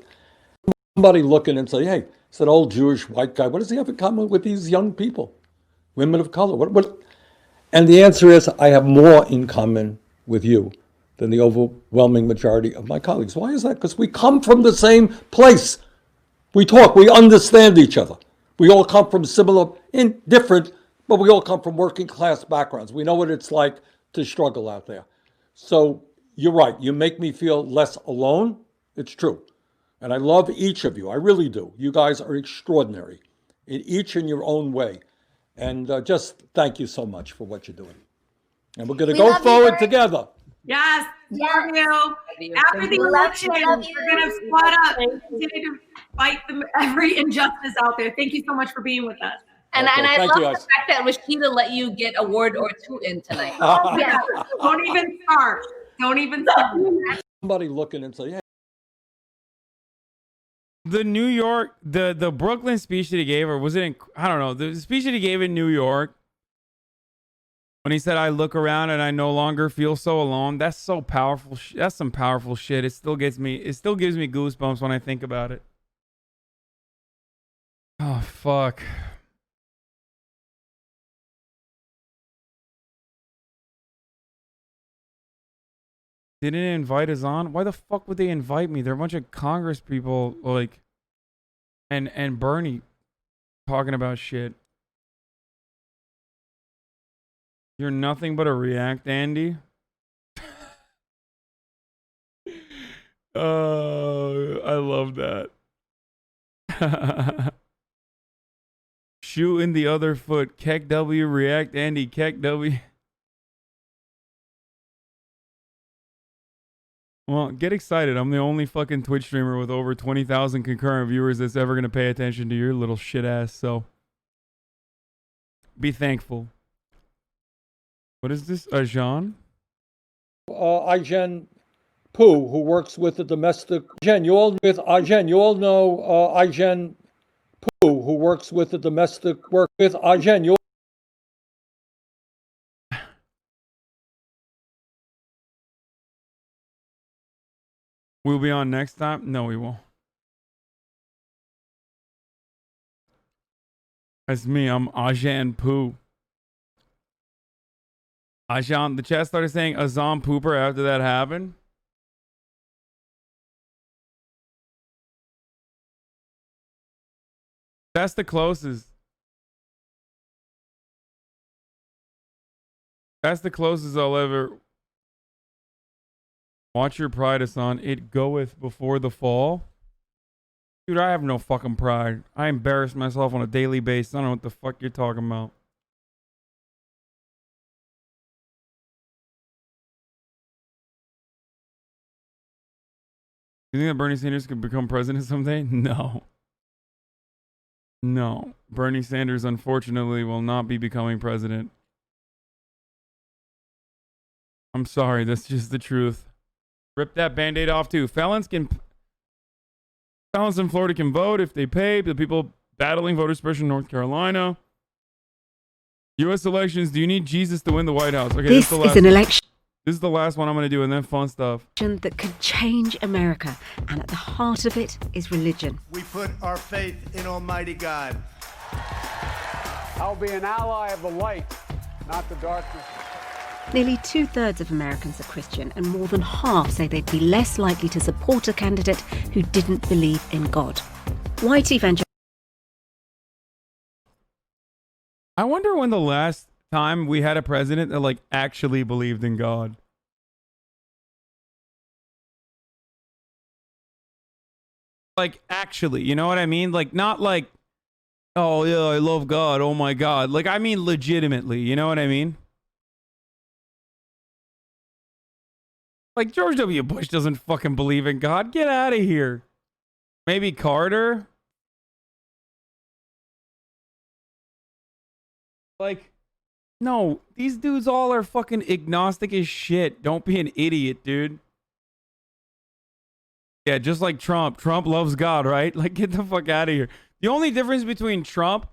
Somebody looking and say, hey, it's an old Jewish white guy. What does he have in common with these young people? Women of color. What? And the answer is, I have more in common with you than the overwhelming majority of my colleagues. Why is that? Because we come from the same place. We talk, we understand each other. We all come from similar, different, but we all come from working class backgrounds. We know what it's like to struggle out there. So you're right, you make me feel less alone. It's true. And I love each of you, I really do. You guys are extraordinary, each in your own way. And just thank you so much for what you're doing. And we're gonna go forward together. Yes, love you. After the election, we're going to squad up and continue to fight every injustice out there. Thank you so much for being with us. And I love the fact that Rashida let you get a word or two in tonight. Oh, yeah. Don't even start. Don't even start. Somebody looking and say, hey. The New York, the Brooklyn speech that he gave, or was it in, I don't know, the speech that he gave in New York, when he said, I look around and I no longer feel so alone. That's so powerful. That's some powerful shit. It still gives me goosebumps when I think about it. Oh, fuck. They didn't invite us on? Why the fuck would they invite me? They're a bunch of Congress people, like, and Bernie talking about shit. You're nothing but a react, Andy. Oh, I love that. Shoe in the other foot. Keck W, react, Andy, Keck W. Well, get excited. I'm the only fucking Twitch streamer with over 20,000 concurrent viewers that's ever going to pay attention to your little shit ass, so be thankful. What is this? Ajan? Ajan Poo, who works with the domestic. Ajan, you all know Ajan Poo, who works with the domestic work with Ajan. You. We'll be on next time? No, we won't. That's me. I'm Ajan Poo. Ajan, the chat started saying Azam Pooper after that happened. That's the closest. That's the closest I'll ever. Watch your pride, Hasan. It goeth before the fall. Dude, I have no fucking pride. I embarrass myself on a daily basis. I don't know what the fuck you're talking about. You think that Bernie Sanders could become president someday? No. No. Bernie Sanders, unfortunately, will not be becoming president. I'm sorry. That's just the truth. Rip that Band-Aid off, too. Felons in Florida can vote if they pay. The people battling voter suppression in North Carolina. U.S. elections. Do you need Jesus to win the White House? Okay, this is an election. This is the last one I'm going to do, and then fun stuff. That could change America, and at the heart of it is religion. We put our faith in Almighty God. I'll be an ally of the light, not the darkness. Nearly 2/3 of Americans are Christian, and more than half say they'd be less likely to support a candidate who didn't believe in God. White evangelicals. I wonder when the last time we had a president that like actually believed in God. Like actually, you know what I mean? Like not like, oh yeah, I love God, oh my God. Like I mean legitimately, you know what I mean? Like George W. Bush doesn't fucking believe in God. Get out of here. Maybe Carter? Like No, these dudes all are fucking agnostic as shit. Don't be an idiot, dude. Yeah, just like Trump. Trump loves God, right? Like, get the fuck out of here. The only difference between Trump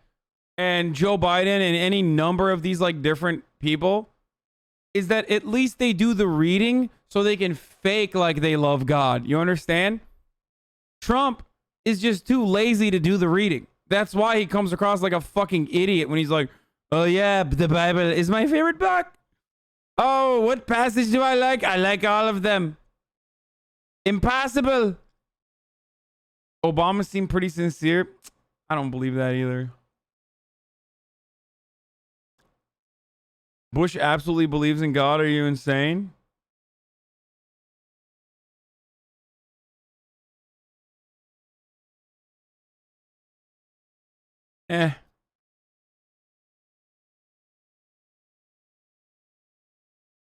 and Joe Biden and any number of these like different people is that at least they do the reading so they can fake like they love God. You understand? Trump is just too lazy to do the reading. That's why he comes across like a fucking idiot when he's like, oh yeah, the Bible is my favorite book. Oh, what passage do I like? I like all of them. Impossible. Obama seemed pretty sincere. I don't believe that either. Bush absolutely believes in God. Are you insane?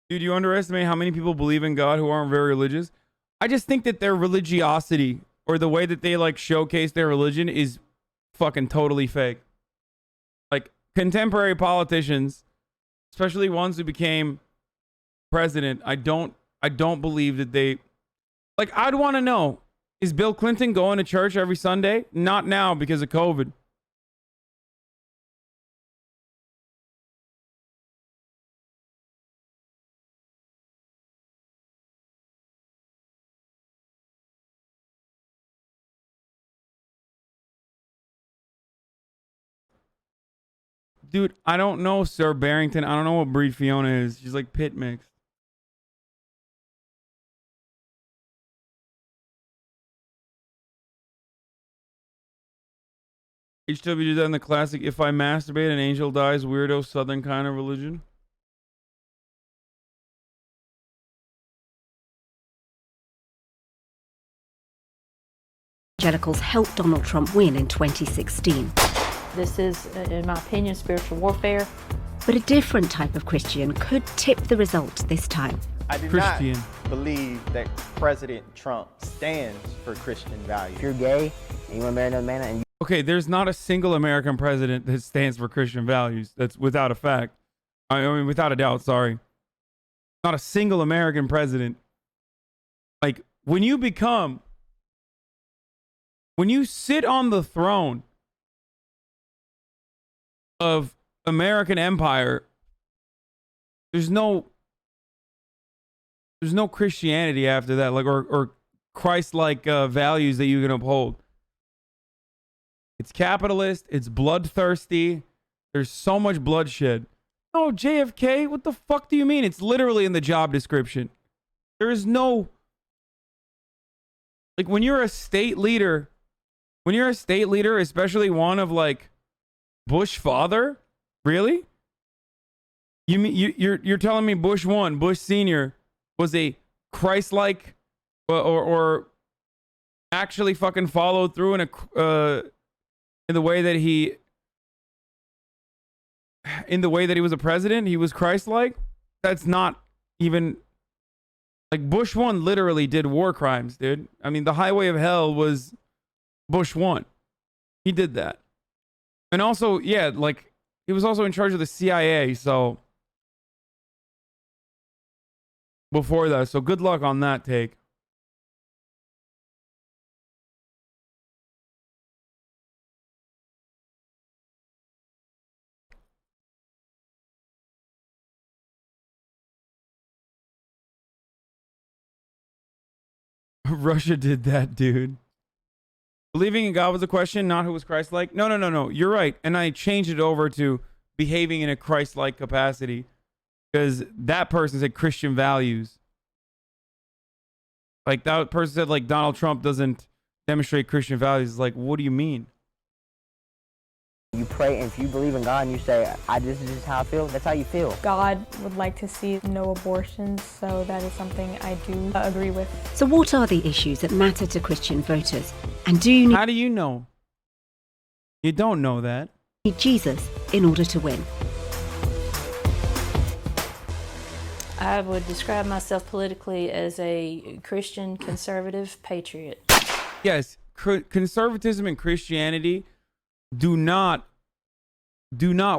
Dude, you underestimate how many people believe in God who aren't very religious. I just think that their religiosity or the way that they like showcase their religion is fucking totally fake. Like contemporary politicians, especially ones who became president, I don't believe that they like. I'd want to know, is Bill Clinton going to church every Sunday? Not now because of COVID. Dude, I don't know Sir Barrington. I don't know what breed Fiona is. She's like pit mixed. HW did that in the classic If I Masturbate an Angel Dies weirdo southern kind of religion. Evangelicals helped Donald Trump win in 2016. This is, in my opinion, spiritual warfare. But a different type of Christian could tip the result this time. I do not believe that President Trump stands for Christian values. If you're gay and you want to marry another man and Okay, there's not a single American president that stands for Christian values. That's without a fact. I mean, without a doubt, sorry. Not a single American president. Like, when you sit on the throne of American empire, there's no Christianity after that, like or Christ-like values that you can uphold. It's capitalist. It's bloodthirsty. There's so much bloodshed. Oh, JFK, what the fuck do you mean? It's literally in the job description. There is no like when you're a state leader, especially one of like Bush father, really? You're telling me Bush 1, Bush Senior was a Christ-like or actually fucking followed through in the way that he was a president, he was Christ-like? That's not even like Bush 1 literally did war crimes, dude. I mean, the highway of hell was Bush 1. He did that. And also, yeah, like he was also in charge of the CIA, so before that. So good luck on that take. Russia did that, dude. Believing in God was the question, not who was Christ-like. No. You're right. And I changed it over to behaving in a Christ-like capacity because that person said Christian values. Like that person said like Donald Trump doesn't demonstrate Christian values. It's like, what do you mean? you pray, and if you believe in God and you say, this is just how I feel, that's how you feel. God would like to see no abortions, so that is something I do agree with. So what are the issues that matter to Christian voters? And do you need... How do you know? You don't know that. ...need Jesus in order to win? I would describe myself politically as a Christian conservative patriot. Yes, conservatism and Christianity do not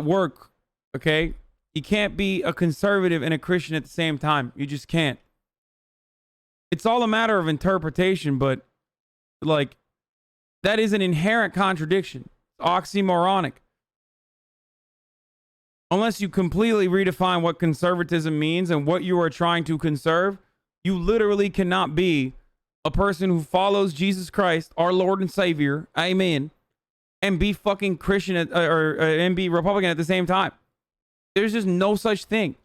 work, okay? You can't be a conservative and a Christian at the same time. You just can't. It's all a matter of interpretation, but like that is an inherent contradiction. It's oxymoronic. Unless you completely redefine what conservatism means and what you are trying to conserve, you literally cannot be a person who follows Jesus Christ, our Lord and Savior, amen, and be fucking Christian and be Republican at the same time. There's just no such thing.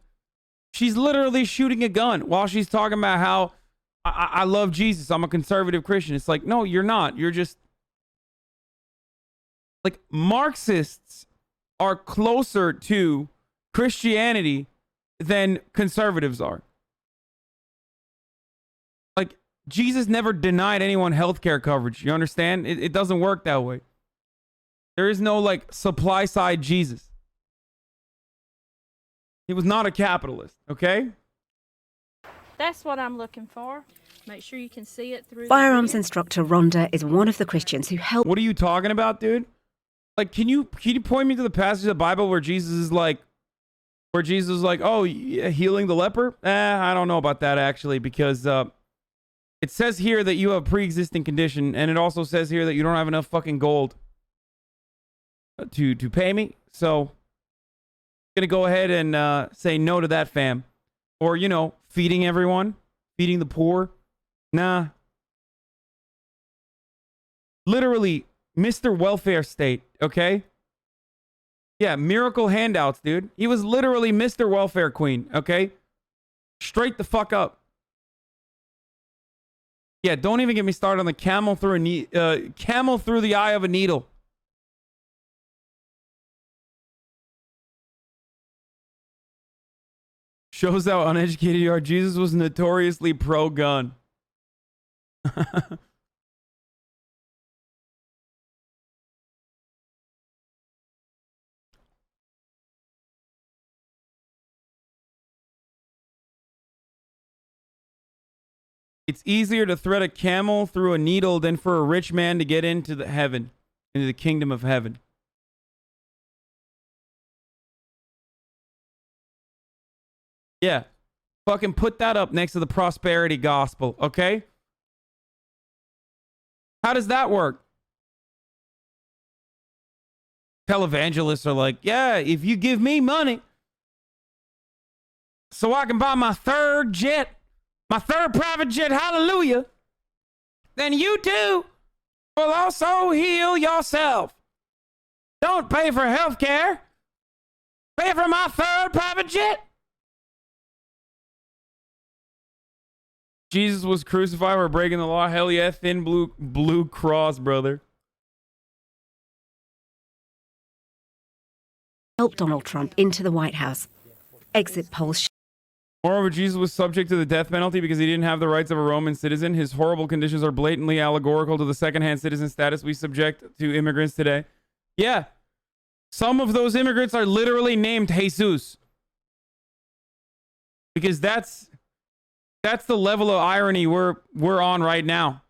She's literally shooting a gun while she's talking about how I love Jesus. I'm a conservative Christian. It's like, no, you're not. You're just like Marxists are closer to Christianity than conservatives are. Like, Jesus never denied anyone healthcare coverage. You understand? It doesn't work that way. There is no, like, supply side Jesus. He was not a capitalist, okay? That's what I'm looking for. Make sure you can see it through. Firearms instructor Rhonda is one of the Christians who helped. What are you talking about, dude? Like, can you point me to the passage of the Bible where Jesus is like, oh, healing the leper? I don't know about that actually, because it says here that you have a pre-existing condition, and it also says here that you don't have enough fucking gold to pay me. So I'm gonna go ahead and say no to that, fam. Or, you know, feeding everyone, feeding the poor. Nah. Literally, Mr. Welfare State, okay? Yeah, miracle handouts, dude. He was literally Mr. Welfare Queen, okay? Straight the fuck up. Yeah, don't even get me started on the camel through the eye of a needle. Shows how uneducated you are. Jesus was notoriously pro-gun. It's easier to thread a camel through a needle than for a rich man to get into the kingdom of heaven. Yeah. Fucking put that up next to the prosperity gospel, okay? How does that work? Televangelists are like, yeah, if you give me money so I can buy my third jet, my third private jet, hallelujah, then you too will also heal yourself. Don't pay for health care. Pay for my third private jet. Jesus was crucified for breaking the law. Hell yeah, thin blue cross, brother. Helped Donald Trump into the White House. Exit polls. Moreover, Jesus was subject to the death penalty because he didn't have the rights of a Roman citizen. His horrible conditions are blatantly allegorical to the second-hand citizen status we subject to immigrants today. Yeah. Some of those immigrants are literally named Jesus. Because that's the level of irony we're on right now.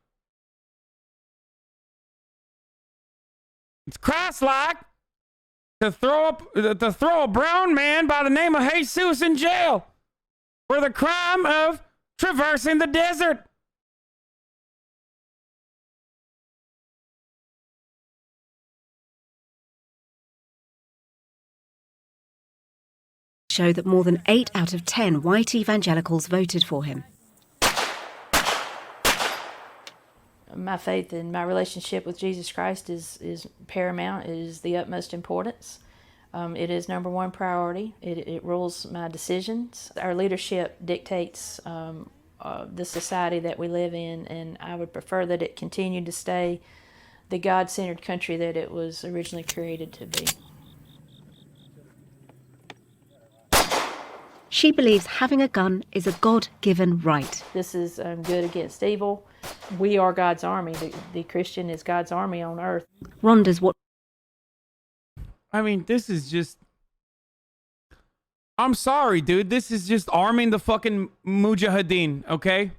It's Christ-like to throw a brown man by the name of Jesus in jail for the crime of traversing the desert. Show that more than 8 out of 10 white evangelicals voted for him. My faith and my relationship with Jesus Christ is paramount. It is the utmost importance. It is number one priority. It rules my decisions. Our leadership dictates the society that we live in, and I would prefer that it continue to stay the God-centered country that it was originally created to be. She believes having a gun is a God-given right. This is good against evil. We are God's army. The Christian is God's army on earth. Rhonda's what? I mean, this is just... I'm sorry, dude. This is just arming the fucking mujahideen, okay?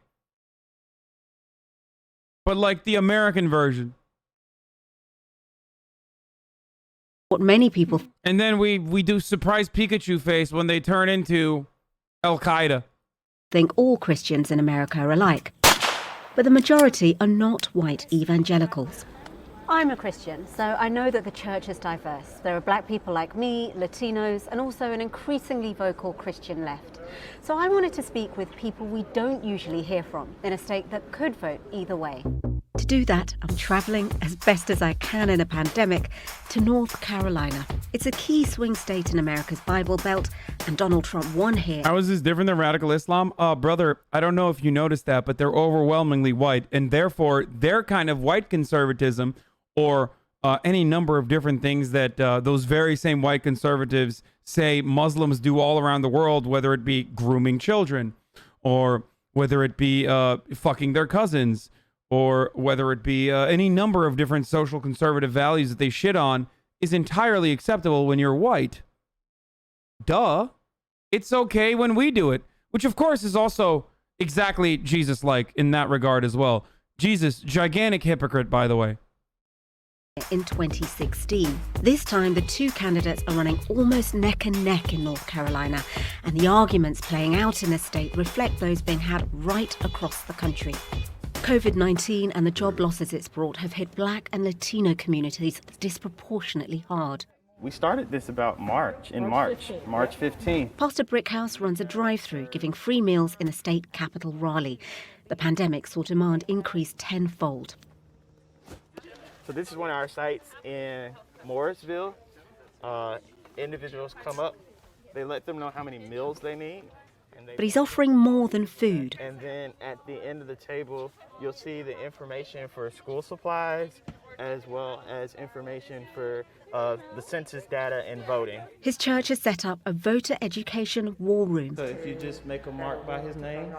But like the American version. what many people And then we do surprise Pikachu face when they turn into Al Qaeda. think all Christians in America are alike. But the majority are not white evangelicals. I'm a Christian, so I know that the church is diverse. There are black people like me, Latinos, and also an increasingly vocal Christian left. So I wanted to speak with people we don't usually hear from in a state that could vote either way. To do that, I'm travelling as best as I can in a pandemic to North Carolina. It's a key swing state in America's Bible Belt, and Donald Trump won here. How is this different than radical Islam? Brother, I don't know if you noticed that, but they're overwhelmingly white, and therefore their kind of white conservatism, or any number of different things that those very same white conservatives say Muslims do all around the world, whether it be grooming children, or whether it be fucking their cousins, or whether it be any number of different social conservative values that they shit on, is entirely acceptable when you're white. Duh. It's okay when we do it, which of course is also exactly Jesus-like in that regard as well. Jesus, gigantic hypocrite, by the way. In 2016. This time, the two candidates are running almost neck and neck in North Carolina, and the arguments playing out in the state reflect those being had right across the country. COVID-19 and the job losses it's brought have hit black and Latino communities disproportionately hard. We started this about March 15th. Pastor Brickhouse runs a drive-through giving free meals in the state capital Raleigh. The pandemic saw demand increase tenfold. So this is one of our sites in Morrisville. Individuals come up, they let them know how many meals they need. But he's offering more than food. And then at the end of the table, you'll see the information for school supplies, as well as information for the census data and voting. His church has set up a voter education war room. So if you just make a mark by his name,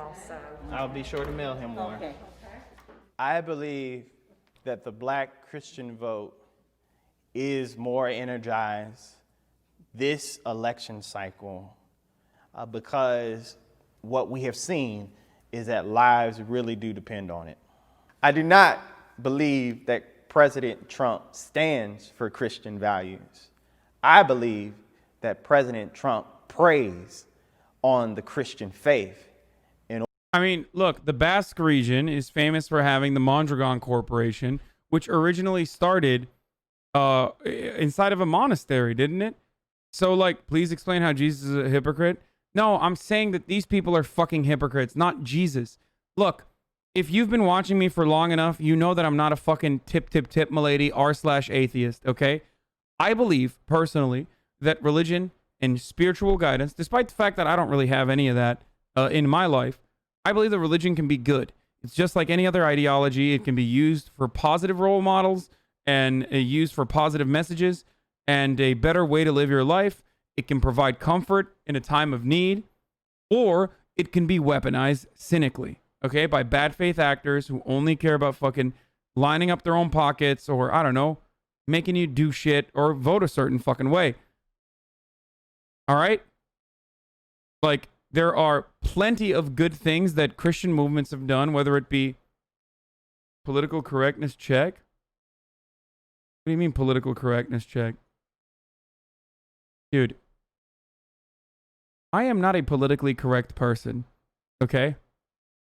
I'll be sure to mail him one. Okay. I believe that the black Christian vote is more energized this election cycle because what we have seen is that lives really do depend on it. I do not believe that President Trump stands for Christian values. I believe that President Trump preys on the Christian faith. I mean, look, the Basque region is famous for having the Mondragon Corporation, which originally started inside of a monastery, didn't it? So, like, please explain how Jesus is a hypocrite. No, I'm saying that these people are fucking hypocrites, not Jesus. Look, if you've been watching me for long enough, you know that I'm not a fucking tip milady r/atheist, okay? I believe, personally, that religion and spiritual guidance, despite the fact that I don't really have any of that in my life, I believe that religion can be good. It's just like any other ideology. It can be used for positive role models and used for positive messages and a better way to live your life. It can provide comfort in a time of need, or it can be weaponized cynically, okay, by bad faith actors who only care about fucking lining up their own pockets or, I don't know, making you do shit or vote a certain fucking way. All right? Like, there are plenty of good things that Christian movements have done, whether it be political correctness check. What do you mean political correctness check? Dude, I am not a politically correct person, okay?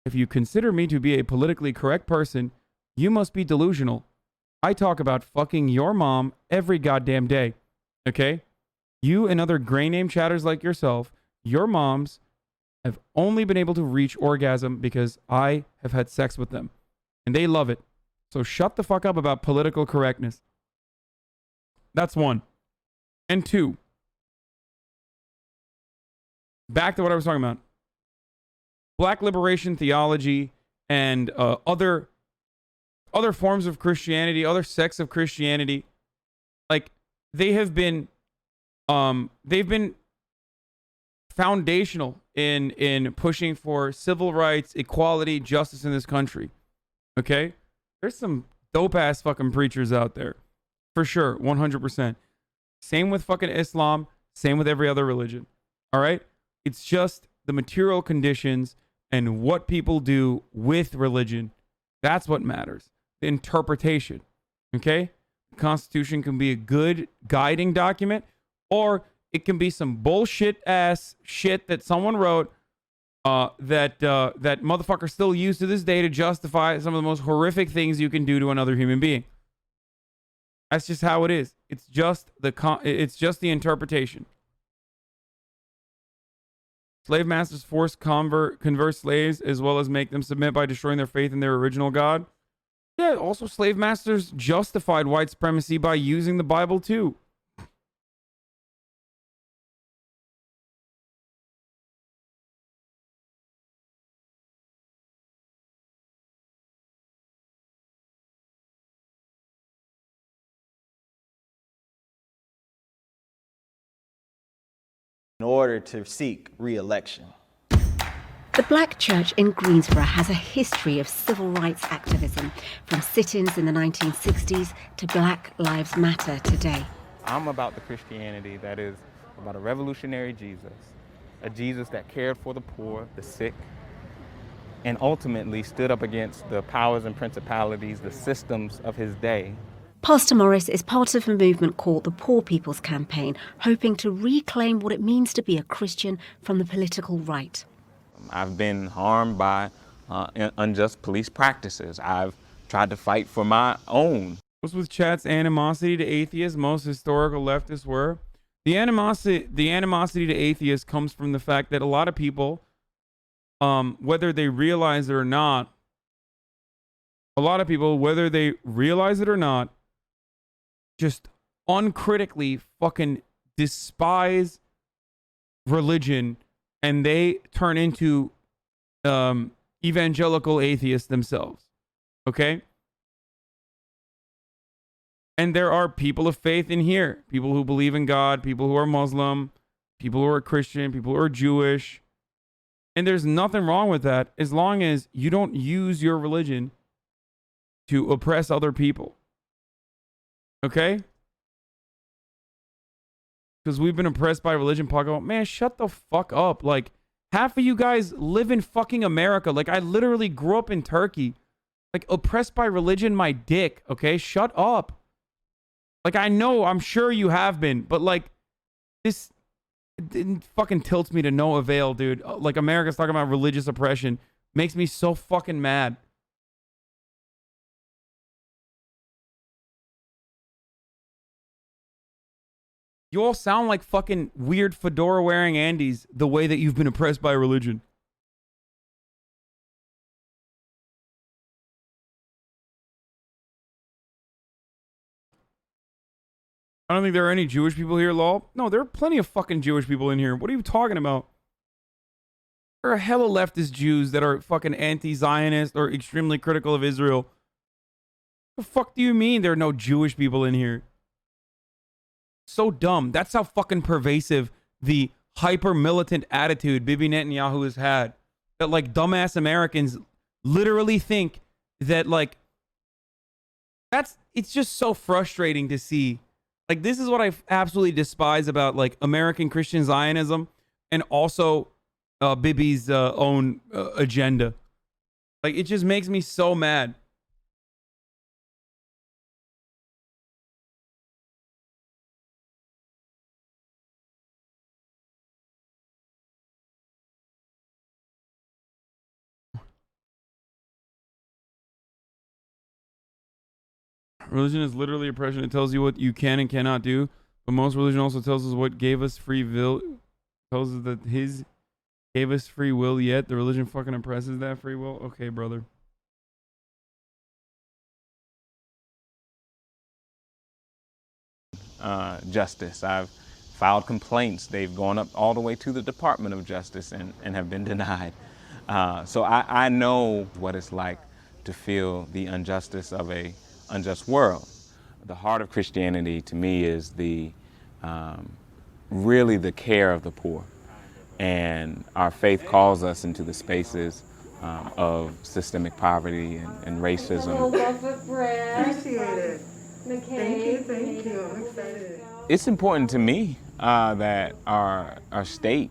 If you consider me to be a politically correct person, you must be delusional. I talk about fucking your mom every goddamn day, okay? You and other gray name chatters like yourself, your moms have only been able to reach orgasm because I have had sex with them. And they love it. So shut the fuck up about political correctness. That's one. And two, back to what I was talking about. Black liberation theology and other forms of Christianity, other sects of Christianity, like they've been foundational in pushing for civil rights, equality, justice in this country. Okay? There's some dope ass fucking preachers out there. For sure, 100%. Same with fucking Islam, same with every other religion. All right? It's just the material conditions and what people do with religion. That's what matters. The interpretation. Okay? The Constitution can be a good guiding document, or it can be some bullshit ass shit that someone wrote that motherfuckers still use to this day to justify some of the most horrific things you can do to another human being. That's just how it is. It's just the interpretation. Slave masters force convert slaves as well as make them submit by destroying their faith in their original God. Yeah, also slave masters justified white supremacy by using the Bible too. In order to seek re-election. The Black Church in Greensboro has a history of civil rights activism, from sit-ins in the 1960s to Black Lives Matter today. I'm about the Christianity that is about a revolutionary Jesus, a Jesus that cared for the poor, the sick, and ultimately stood up against the powers and principalities, the systems of his day. Pastor Morris is part of a movement called the Poor People's Campaign, hoping to reclaim what it means to be a Christian from the political right. I've been harmed by unjust police practices. I've tried to fight for my own. What's with chat's animosity to atheists? Most historical leftists were. The animosity to atheists comes from the fact that a lot of people, whether they realize it or not, just uncritically fucking despise religion, and they turn into evangelical atheists themselves. Okay? And there are people of faith in here. People who believe in God, people who are Muslim, people who are Christian, people who are Jewish. And there's nothing wrong with that as long as you don't use your religion to oppress other people. Okay? Because we've been oppressed by religion. Paco, man, shut the fuck up. Like, half of you guys live in fucking America. Like, I literally grew up in Turkey. Like, oppressed by religion, my dick. Okay? Shut up. Like, I know, I'm sure you have been. But, like, this it fucking tilts me to no avail, dude. Like, America's talking about religious oppression. Makes me so fucking mad. You all sound like fucking weird fedora-wearing Andys the way that you've been oppressed by religion. I don't think there are any Jewish people here, lol. No, there are plenty of fucking Jewish people in here. What are you talking about? There are hella leftist Jews that are fucking anti-Zionist or extremely critical of Israel. The fuck do you mean there are no Jewish people in here? So dumb. That's how fucking pervasive the hyper-militant attitude Bibi Netanyahu has had. That, like, dumbass Americans literally think that, like, it's just so frustrating to see. Like, this is what I absolutely despise about, like, American Christian Zionism and also Bibi's own agenda. Like, it just makes me so mad. Religion is literally oppression. It tells you what you can and cannot do. But most religion also tells us what gave us free will. Tells us that his gave us free will, yet the religion fucking oppresses that free will. Okay, brother. Justice. I've filed complaints. They've gone up all the way to the Department of Justice and have been denied. So I know what it's like to feel the injustice of a unjust world. The heart of Christianity to me is the really the care of the poor, and our faith calls us into the spaces of systemic poverty and racism. Appreciate it. Thank you. I'm excited. It's important to me that our state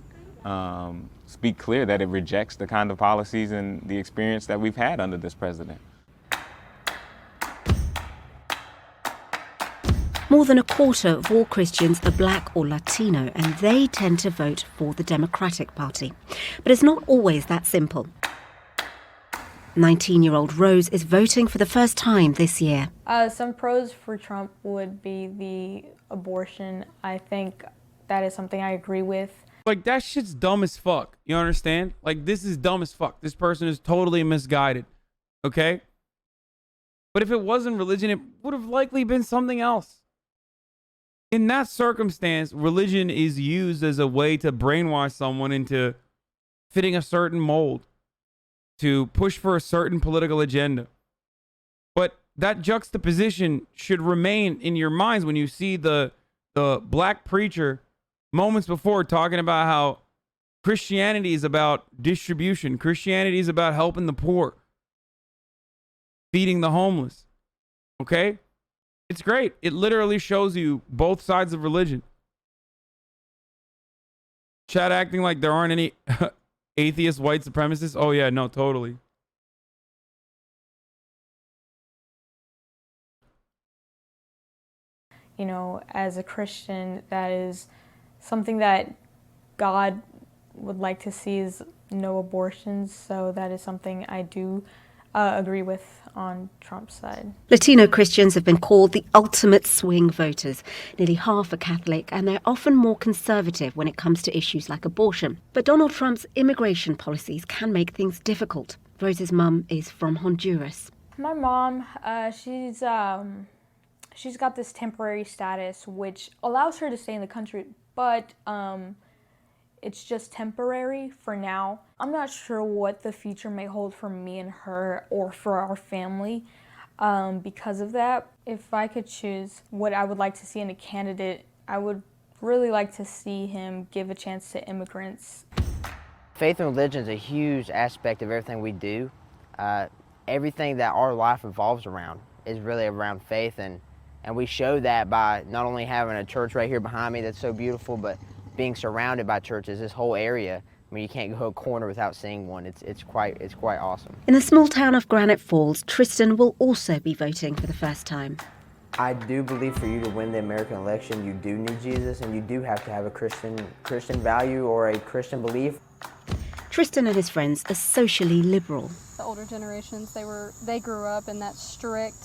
speak clear that it rejects the kind of policies and the experience that we've had under this president. More than a quarter of all Christians are black or Latino, and they tend to vote for the Democratic Party. But it's not always that simple. 19-year-old Rose is voting for the first time this year. Some pros for Trump would be the abortion. I think that is something I agree with. Like, that shit's dumb as fuck. You understand? Like, this is dumb as fuck. This person is totally misguided. Okay? But if it wasn't religion, it would have likely been something else. In that circumstance, religion is used as a way to brainwash someone into fitting a certain mold, to push for a certain political agenda. But that juxtaposition should remain in your minds when you see the black preacher moments before talking about how Christianity is about distribution. Christianity is about helping the poor, feeding the homeless. Okay? It's great. It literally shows you both sides of religion. Chat acting like there aren't any atheist white supremacists. Oh yeah, no, totally. You know, as a Christian, that is something that God would like to see is no abortions. So that is something I do agree with on Trump's side. Latino Christians have been called the ultimate swing voters. Nearly half are Catholic, and they're often more conservative when it comes to issues like abortion. But Donald Trump's immigration policies can make things difficult. Rose's mum is from Honduras. My mom, she's got this temporary status which allows her to stay in the country, but it's just temporary for now. I'm not sure what the future may hold for me and her or for our family because of that. If I could choose what I would like to see in a candidate, I would really like to see him give a chance to immigrants. Faith and religion is a huge aspect of everything we do. Everything that our life revolves around is really around faith, and we show that by not only having a church right here behind me that's so beautiful, but being surrounded by churches, this whole area. I mean, you can't go a corner without seeing one. It's quite awesome. In the small town of Granite Falls, Tristan will also be voting for the first time. I do believe for you to win the American election, you do need Jesus, and you do have to have a Christian value or a Christian belief. Tristan and his friends are socially liberal. The older generations, they grew up in that strict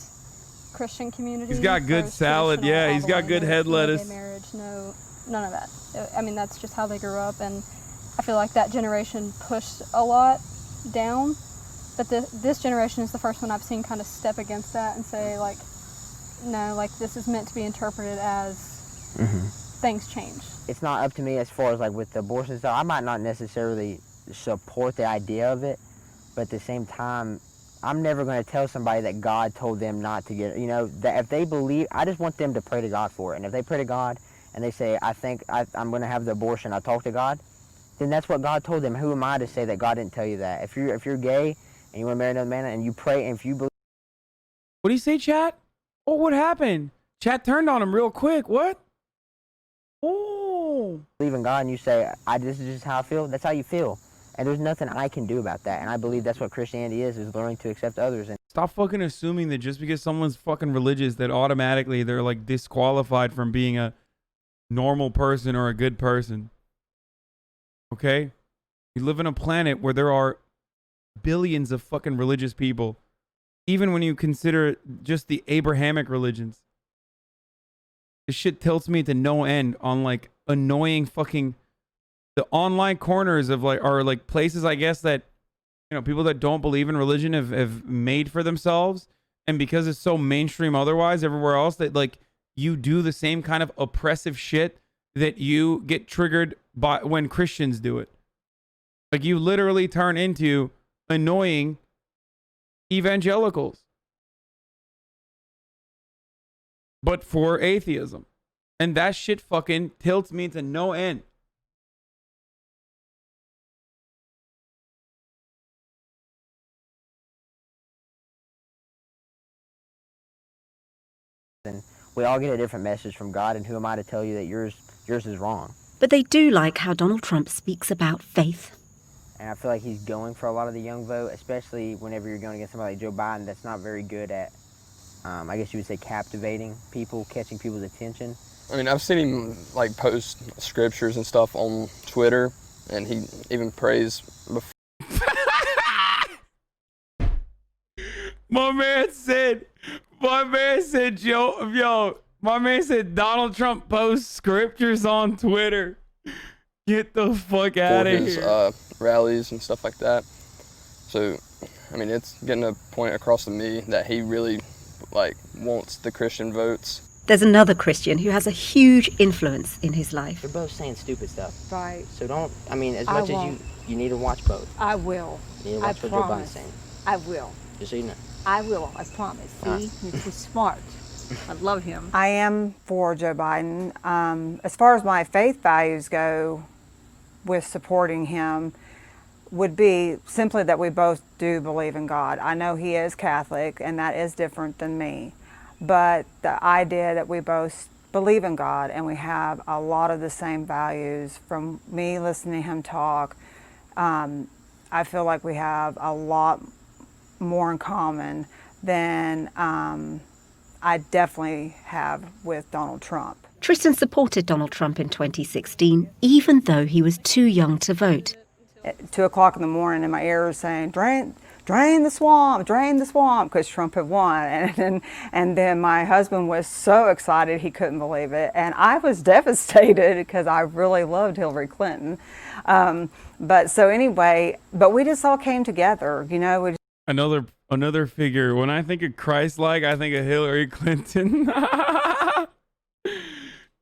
Christian community. He's got good salad, yeah. He's got good head lettuce. Gay marriage, no, none of that. I mean, that's just how they grew up, and I feel like that generation pushed a lot down. But this generation is the first one I've seen kind of step against that and say, like, no, like, this is meant to be interpreted as things change. It's not up to me as far as, like, with the abortion stuff. I might not necessarily support the idea of it, but at the same time, I'm never going to tell somebody that God told them not to get it. You know, that if they believe, I just want them to pray to God for it. And if they pray to God and they say, I think I'm going to have the abortion, I talk to God, then that's what God told them. Who am I to say that God didn't tell you that? If you're gay and you want to marry another man and you pray and if you believe. What do you say, chat? Oh, what happened? Chat turned on him real quick. What? Oh. Believe in God and you say, this is just how I feel, that's how you feel. And there's nothing I can do about that. And I believe that's what Christianity is learning to accept others. And stop fucking assuming that just because someone's fucking religious that automatically they're like disqualified from being a normal person or a good person. Okay? We live on a planet where there are billions of fucking religious people. Even when you consider just the Abrahamic religions. This shit tilts me to no end on like annoying fucking the online corners of like are like places I guess that people that don't believe in religion have made for themselves, and because it's so mainstream otherwise everywhere else that like you do the same kind of oppressive shit that you get triggered by when Christians do it. Like you literally turn into annoying evangelicals. But for atheism. And that shit fucking tilts me to no end. And we all get a different message from God, and who am I to tell you that yours is wrong? But they do like how Donald Trump speaks about faith. And I feel like he's going for a lot of the young vote, especially whenever you're going against somebody like Joe Biden that's not very good at I guess you would say captivating people, catching people's attention. I mean, I've seen him like post scriptures and stuff on Twitter, and he even prays before. My man said, my man said Donald Trump posts scriptures on Twitter. Get the fuck out of his here. Rallies and stuff like that. So, I mean, it's getting a point across to me that he really like wants the Christian votes. There's another Christian who has a huge influence in his life. They're both saying stupid stuff. Right. So don't, I mean, as much as you need to watch both. I will. You need to watch what Joe Biden's saying. I will. Just so you know. I will, I promise. See, he's smart. I love him. I am for Joe Biden. As far as my faith values go with supporting him, would be simply that we both do believe in God. I know he is Catholic, and that is different than me. But the idea that we both believe in God and we have a lot of the same values, from me listening to him talk, I feel like we have a lot more in common than I definitely have with Donald Trump. Tristan supported Donald Trump in 2016, even though he was too young to vote. At 2 o'clock in the morning, in my ears saying, drain the swamp, because Trump had won. And then my husband was so excited he couldn't believe it. And I was devastated because I really loved Hillary Clinton. But we just all came together, you know. Another figure. When I think of Christ-like, I think of Hillary Clinton.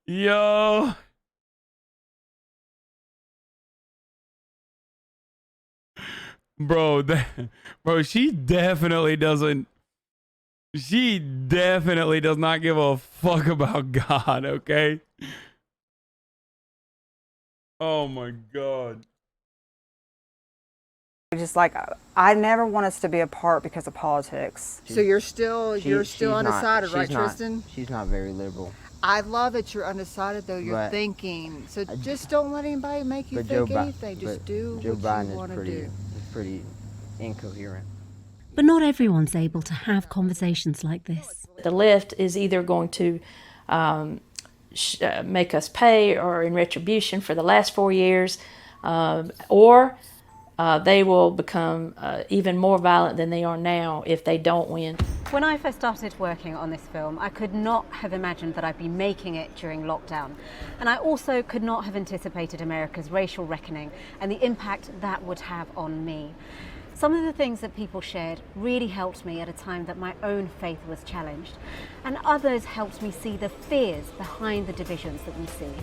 Yo. Bro, she definitely does not give a fuck about God, okay? Oh my God. Just like, I never want us to be apart because of politics. So you're still undecided, right, Tristan? She's not very liberal. I love that you're undecided, though. You're thinking. So just don't let anybody make you think anything. Just do what you want to do. Pretty incoherent. But not everyone's able to have conversations like this. The left is either going to make us pay or in retribution for the last 4 years, or they will become even more violent than they are now if they don't win. When I first started working on this film, I could not have imagined that I'd be making it during lockdown. And I also could not have anticipated America's racial reckoning and the impact that would have on me. Some of the things that people shared really helped me at a time that my own faith was challenged. And others helped me see the fears behind the divisions that we see.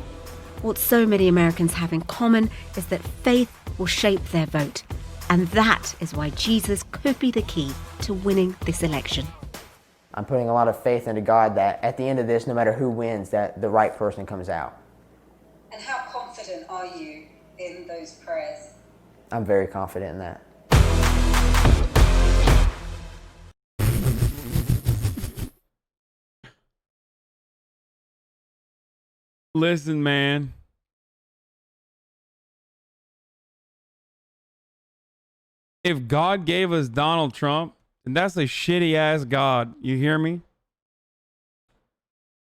What so many Americans have in common is that faith will shape their vote. And that is why Jesus could be the key to winning this election. I'm putting a lot of faith into God that at the end of this, no matter who wins, that the right person comes out. And how confident are you in those prayers? I'm very confident in that. Listen, man. If God gave us Donald Trump, then that's a shitty ass God. You hear me?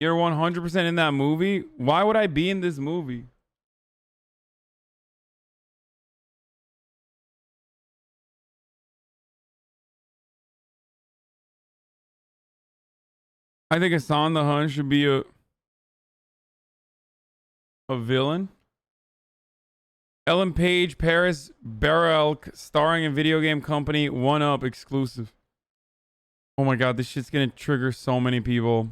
You're 100% in that movie. Why would I be in this movie? I think Hasan the Hun should be a villain. Ellen Page, Paris Barelk, starring in video game company 1UP exclusive. Oh my God, this shit's gonna trigger so many people.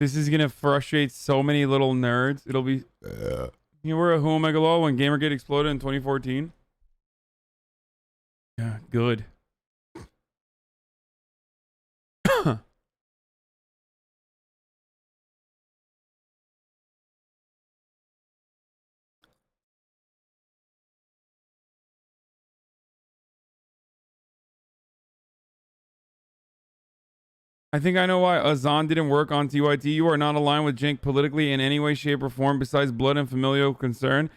This is gonna frustrate so many little nerds. It'll be... You were a Who Megalo when Gamergate exploded in 2014? Yeah, good. I think I know why Azan didn't work on TYT. You are not aligned with Jink politically in any way, shape, or form besides blood and familial concern.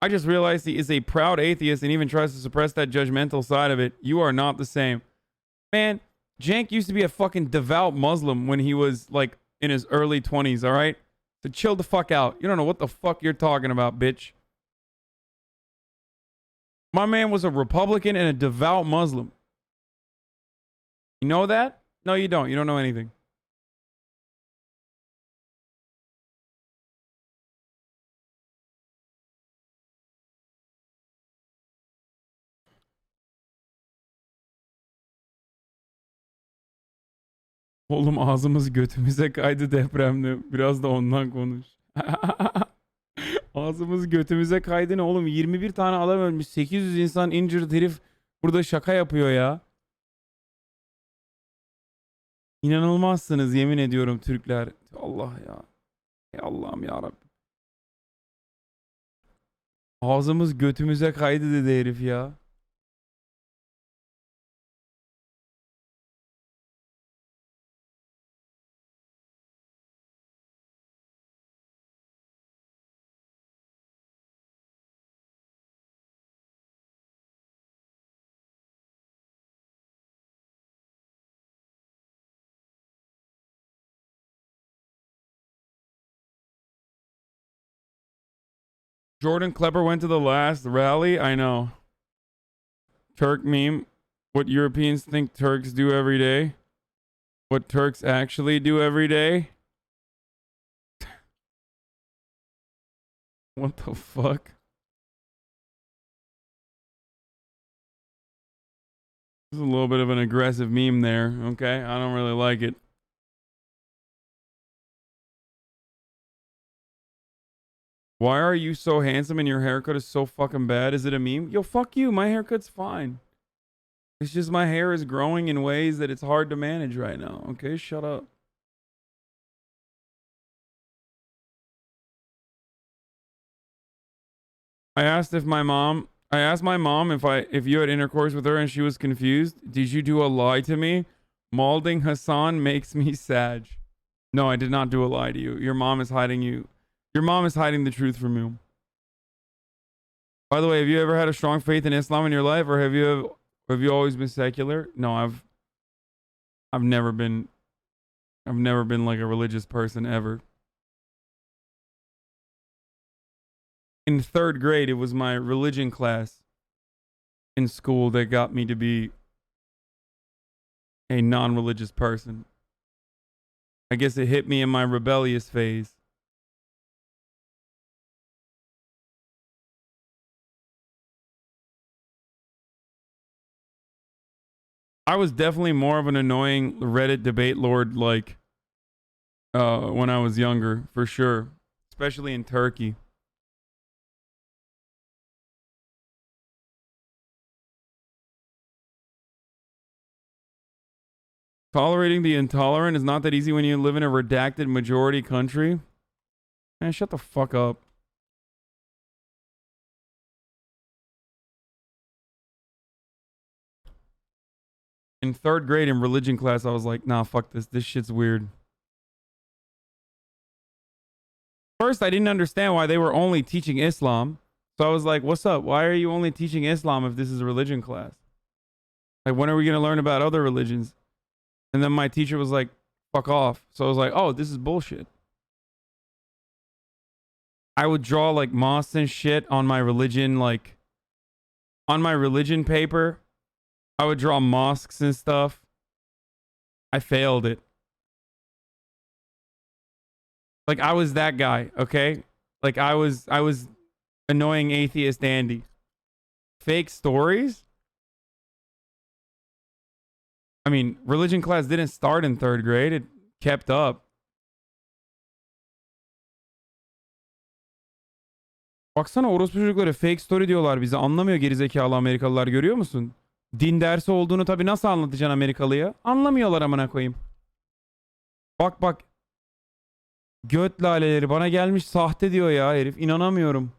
I just realized he is a proud atheist and even tries to suppress that judgmental side of it. You are not the same. Man, Jank used to be a fucking devout Muslim when he was like in his early 20s, all right? So chill the fuck out. You don't know what the fuck you're talking about, bitch. My man was a Republican and a devout Muslim. You know that? No, you don't. You don't know anything. Oğlum ağzımız götümüze kaydı depremde. Biraz da ondan konuş. Ağzımız götümüze kaydı ne oğlum? 21 tane adam ölmüş. 800 insan injured herif burada şaka yapıyor ya. İnanılmazsınız yemin ediyorum Türkler. Allah ya. Ey Allah'ım ya Rabbi. Ağzımız götümüze kaydı dedi herif ya. Jordan Klepper went to the last rally. I know. Turk meme. What Europeans think Turks do every day. What Turks actually do every day. What the fuck? There's a little bit of an aggressive meme there. Okay. I don't really like it. Why are you so handsome and your haircut is so fucking bad? Is it a meme? Yo, fuck you. My haircut's fine. It's just my hair is growing in ways that it's hard to manage right now. Okay, shut up. I asked my mom if you had intercourse with her and she was confused. Did you do a lie to me? Malding Hasan makes me sad. No, I did not do a lie to you. Your mom is hiding you. Your mom is hiding the truth from you. By the way, have you ever had a strong faith in Islam in your life, or have you always been secular? No, I've never been like a religious person ever. In 3rd grade, it was my religion class in school that got me to be a non-religious person. I guess it hit me in my rebellious phase. I was definitely more of an annoying Reddit debate lord like when I was younger, for sure. Especially in Turkey. Tolerating the intolerant is not that easy when you live in a redacted majority country. Man, shut the fuck up. In 3rd grade in religion class, I was like, nah, fuck this. This shit's weird. First, I didn't understand why they were only teaching Islam. So I was like, what's up? Why are you only teaching Islam if this is a religion class? Like, when are we going to learn about other religions? And then my teacher was like, fuck off. So I was like, oh, this is bullshit. I would draw like mosques and shit on my religion, like on my religion paper. I would draw mosques and stuff. I failed it. Like I was that guy, okay? Like I was annoying atheist Andy. Fake stories? I mean, religion class didn't start in 3rd grade. It kept up. Baksana orospu çocukları fake story diyorlar bize. Anlamıyor gerizekalı Amerikalılar, görüyor musun? Din dersi olduğunu tabii nasıl anlatacaksın Amerikalıya? Anlamıyorlar amına koyayım. Bak bak. Göt laleleri bana gelmiş sahte diyor ya herif. İnanamıyorum.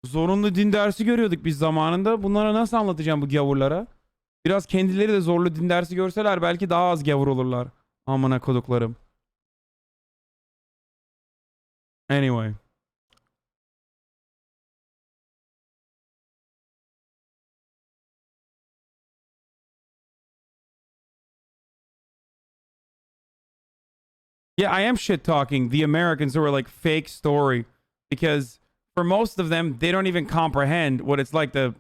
Zorunlu din dersi görüyorduk biz zamanında. Bunlara nasıl anlatacağım bu gavurlara? Biraz kendileri de zorlu din dersi görseler belki daha az gavur olurlar. Amına koduklarım. Anyway. Yeah, I am shit talking the Americans who are like fake story, because for most of them, they don't even comprehend what it's like to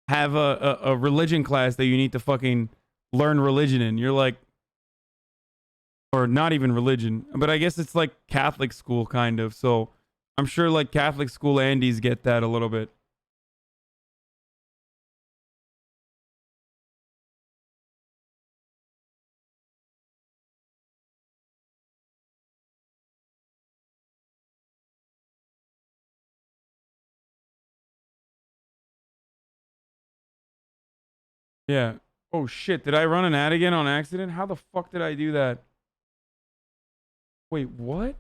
have a religion class that you need to fucking learn religion in. You're like, or not even religion, but I guess it's like Catholic school kind of. So I'm sure like Catholic school Andes get that a little bit. Yeah. Oh shit, did I run an ad again on accident? How the fuck did I do that? Wait, what?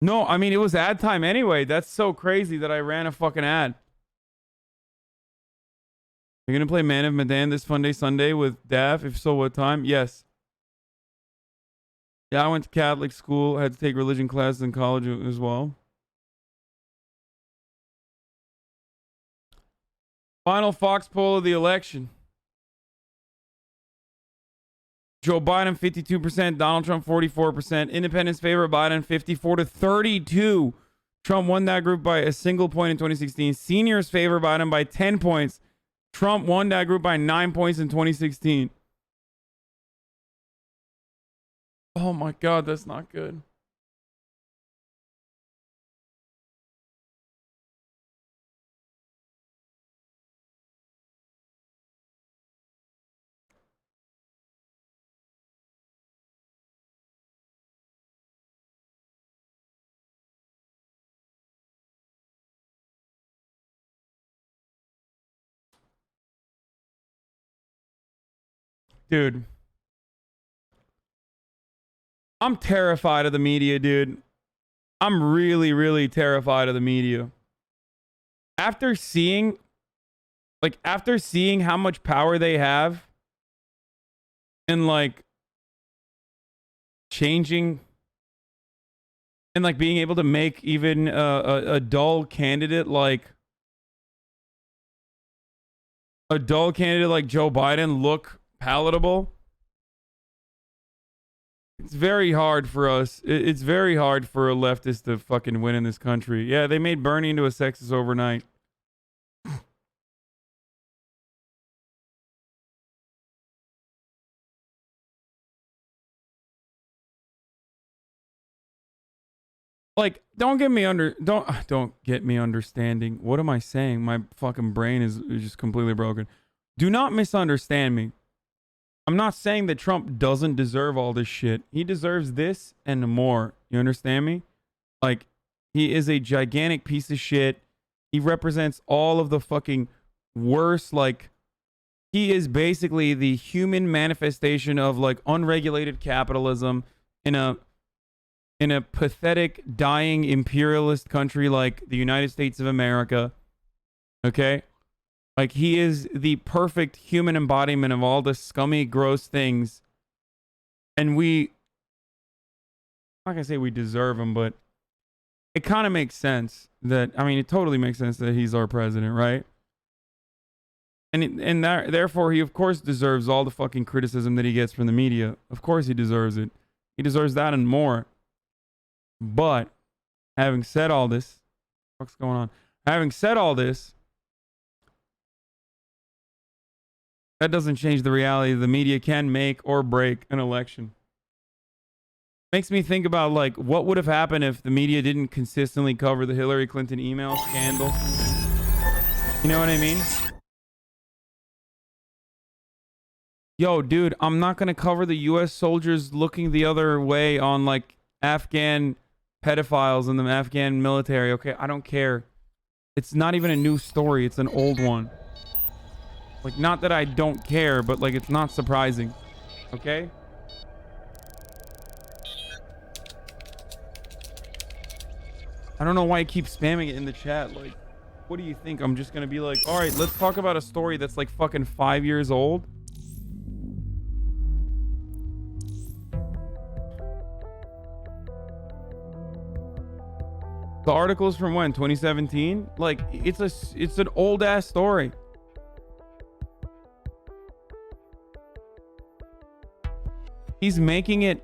No, I mean, it was ad time anyway. That's so crazy that I ran a fucking ad. You're gonna play Man of Medan this fun day Sunday with Dav? If so, what time? Yes. Yeah, I went to Catholic school. I had to take religion classes in college as well. Final Fox poll of the election. Joe Biden 52%, Donald Trump 44%. Independents favor Biden 54-32. Trump won that group by a single point in 2016. Seniors favor Biden by 10 points. Trump won that group by 9 points in 2016. Oh my God, that's not good. Dude. I'm terrified of the media, dude. I'm really, really terrified of the media. After seeing how much power they have and like changing and like being able to make even a dull candidate like Joe Biden look palatable. It's very hard for us. It's very hard for a leftist to fucking win in this country. Yeah, they made Bernie into a sexist overnight. Like, don't get me understanding. What am I saying? My fucking brain is just completely broken. Do not misunderstand me. I'm not saying that Trump doesn't deserve all this shit. He deserves this and more. You understand me? Like, he is a gigantic piece of shit. He represents all of the fucking worst, like, he is basically the human manifestation of like unregulated capitalism in a pathetic, dying imperialist country like the United States of America. Okay? Like, he is the perfect human embodiment of all the scummy, gross things. And I'm not gonna say we deserve him, but it kind of makes sense that, I mean, it totally makes sense that he's our president, right? And therefore, he, of course, deserves all the fucking criticism that he gets from the media. Of course, he deserves it. He deserves that and more. But, having said all this, what's going on? Having said all this, that doesn't change the reality that the media can make or break an election. Makes me think about, like, what would have happened if the media didn't consistently cover the Hillary Clinton email scandal? You know what I mean? Yo, dude, I'm not going to cover the U.S. soldiers looking the other way on, like, Afghan pedophiles in the Afghan military, okay? I don't care. It's not even a new story. It's an old one. Like, not that I don't care, but, like, it's not surprising. Okay? I don't know why I keep spamming it in the chat. Like, What do you think? I'm just gonna be like, all right, let's talk about a story that's like fucking 5 years old. The article is from when? 2017? Like, it's an old ass story. He's making it,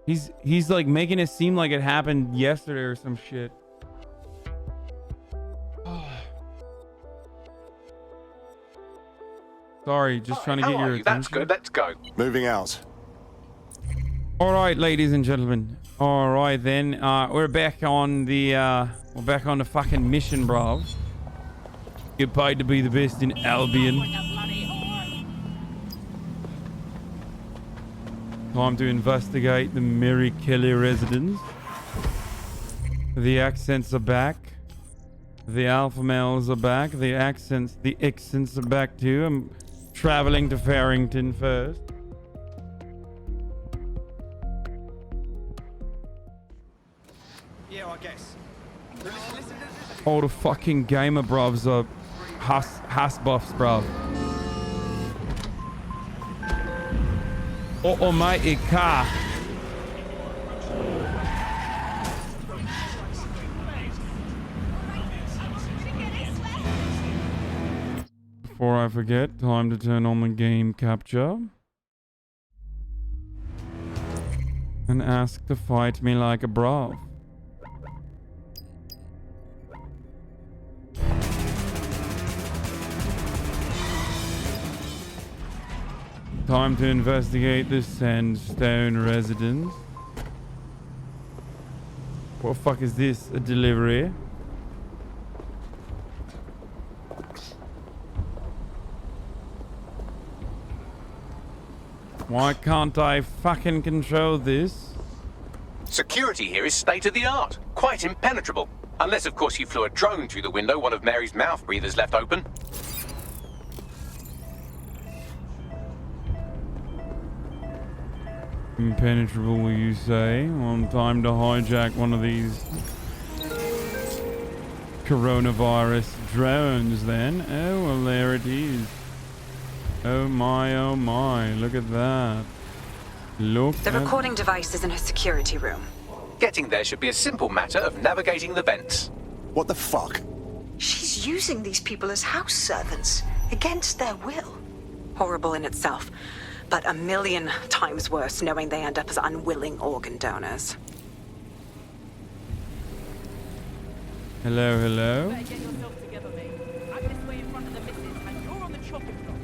he's like making it seem like it happened yesterday or some shit. Sorry, just trying to get your attention. That's good. Let's go. Moving out. All right, ladies and gentlemen. All right, then. We're back on the fucking mission, bro. Get paid to be the best in Albion. Time to investigate the Mary Kelly residence. The accents are back. The alpha males are back. The accents are back too. I'm traveling to Farrington first. Yeah, I guess. All the fucking gamer brovs are Haas buffs, bruv. Almighty car. Before I forget, time to turn on the game capture. And ask to fight me like a brav. Time to investigate the Sandstone residence. What the fuck is this? A delivery? Why can't I fucking control this? Security here is state of the art. Quite impenetrable. Unless, of course, you flew a drone through the window one of Mary's mouth breathers left open. Impenetrable, you say? On time to hijack one of these coronavirus drones then. Oh, well, there it is. Oh my, look at that. Look The recording device is in her security room. Getting there should be a simple matter of navigating the vents. What the fuck? She's using these people as house servants, against their will. Horrible in itself, but a million times worse knowing they end up as unwilling organ donors. Hello, hello. Better get yourself together, mate. I'm this way in front of the missus, and you're on the chopping block.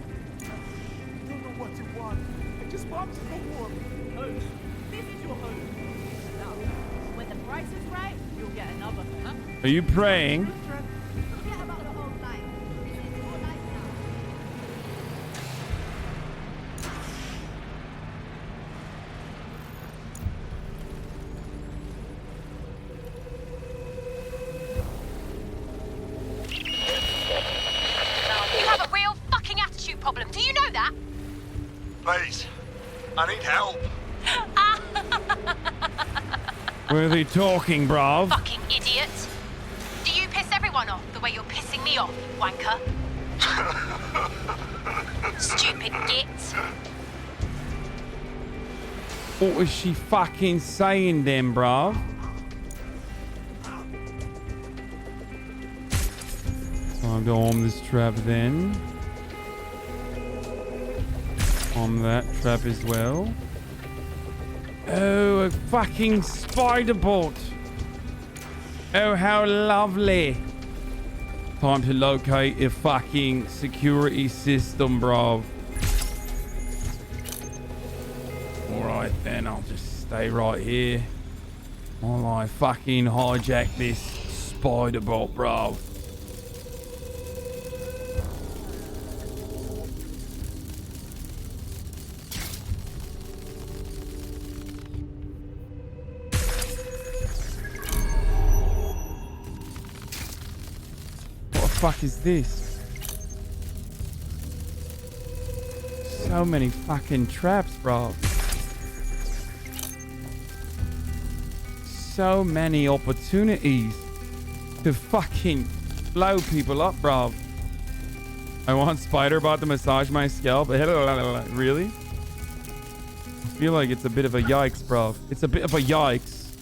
I don't know what you want. I just want to go warm. Home. This is your home. Now, when the price is right, you'll get another home. Huh? Are you praying? Forget about the whole life. This is your life now. You have a real fucking attitude problem. Do you know that? Please, I need help. Were they talking, bruv? Fucking idiot. Do you piss everyone off the way you're pissing me off, you wanker? Stupid git. What was she fucking saying then, bruv? Time to arm this trap then. Arm that trap as well. Oh, a fucking spider bolt. Oh, how lovely. Time to locate a fucking security system, bruv. Alright then, I'll just stay right here while I fucking hijack this spider bolt, bruv. What the fuck is this? So many fucking traps, bro. So many opportunities to fucking blow people up, bro. I want Spider-Bot to massage my scalp. Really? I feel like it's a bit of a yikes, bro. It's a bit of a yikes.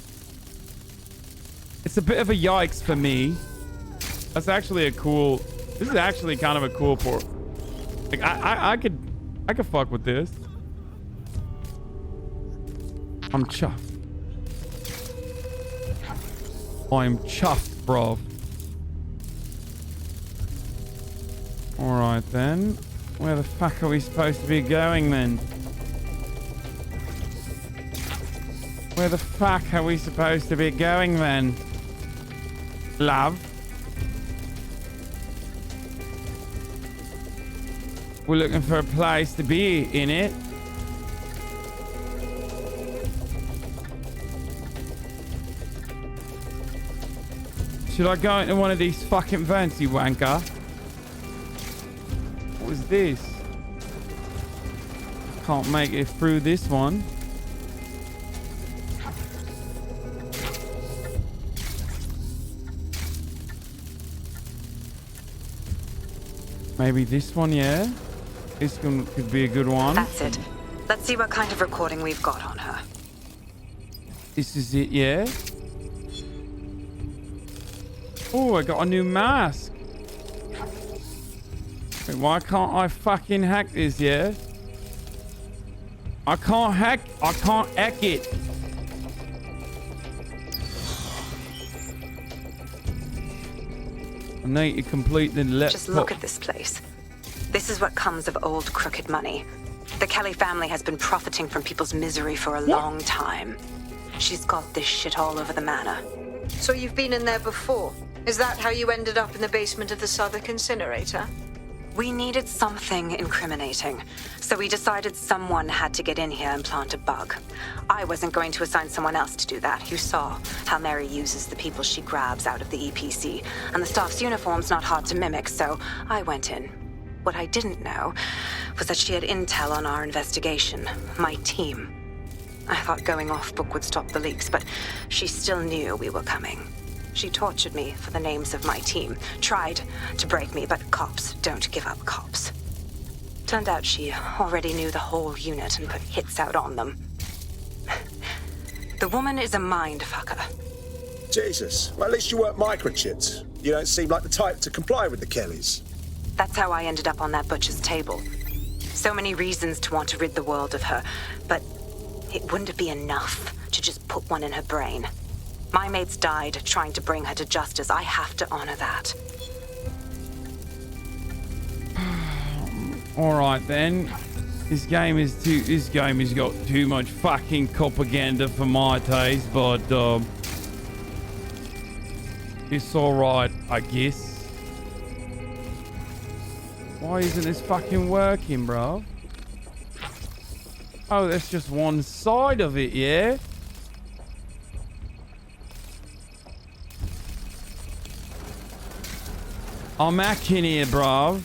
It's a bit of a yikes for me. That's actually a cool... This is actually kind of a cool port. Like, I could fuck with this. I'm chuffed. I'm chuffed, bro. Alright then. Where the fuck are we supposed to be going then? Where the fuck are we supposed to be going then? Love? We're looking for a place to be in it. Should I go into one of these fucking vents, you wanker? What was this? Can't make it through this one. Maybe this one, yeah? This one could be a good one. That's it. Let's see what kind of recording we've got on her. This is it, yeah? Oh, I got a new mask. Wait, why can't I fucking hack this, yeah? I can't hack it. I need to complete the laptop. Just look at this place. This is what comes of old crooked money. The Kelly family has been profiting from people's misery for a long time. She's got this shit all over the manor. So you've been in there before? Is that how you ended up in the basement of the Southwark incinerator? We needed something incriminating, so we decided someone had to get in here and plant a bug. I wasn't going to assign someone else to do that. You saw how Mary uses the people she grabs out of the EPC, and the staff's uniform's not hard to mimic, so I went in. What I didn't know was that she had intel on our investigation, my team. I thought going off book would stop the leaks, but she still knew we were coming. She tortured me for the names of my team, tried to break me, but cops don't give up cops. Turned out she already knew the whole unit and put hits out on them. The woman is a mind fucker. Jesus, well, at least you weren't microchipped. You don't seem like the type to comply with the Kellys. That's how I ended up on that butcher's table. So many reasons to want to rid the world of her, but it wouldn't be enough to just put one in her brain. My mates died trying to bring her to justice. I have to honor that. All right then. This game has got too much fucking propaganda for my taste, but it's all right, I guess. Why isn't this fucking working, bro? Oh, that's just one side of it, yeah? I'm hacking here, bruv.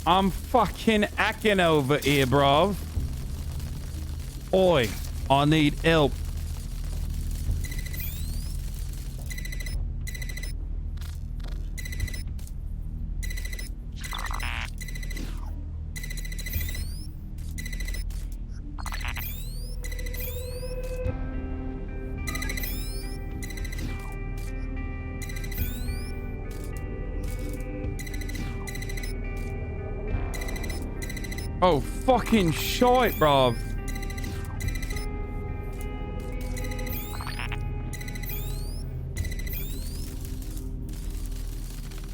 I'm fucking hacking over here, bruv. Oi, I need help. Oh, fucking shite, bruv.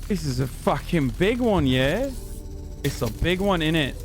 This is a fucking big one, yeah? It's a big one, innit?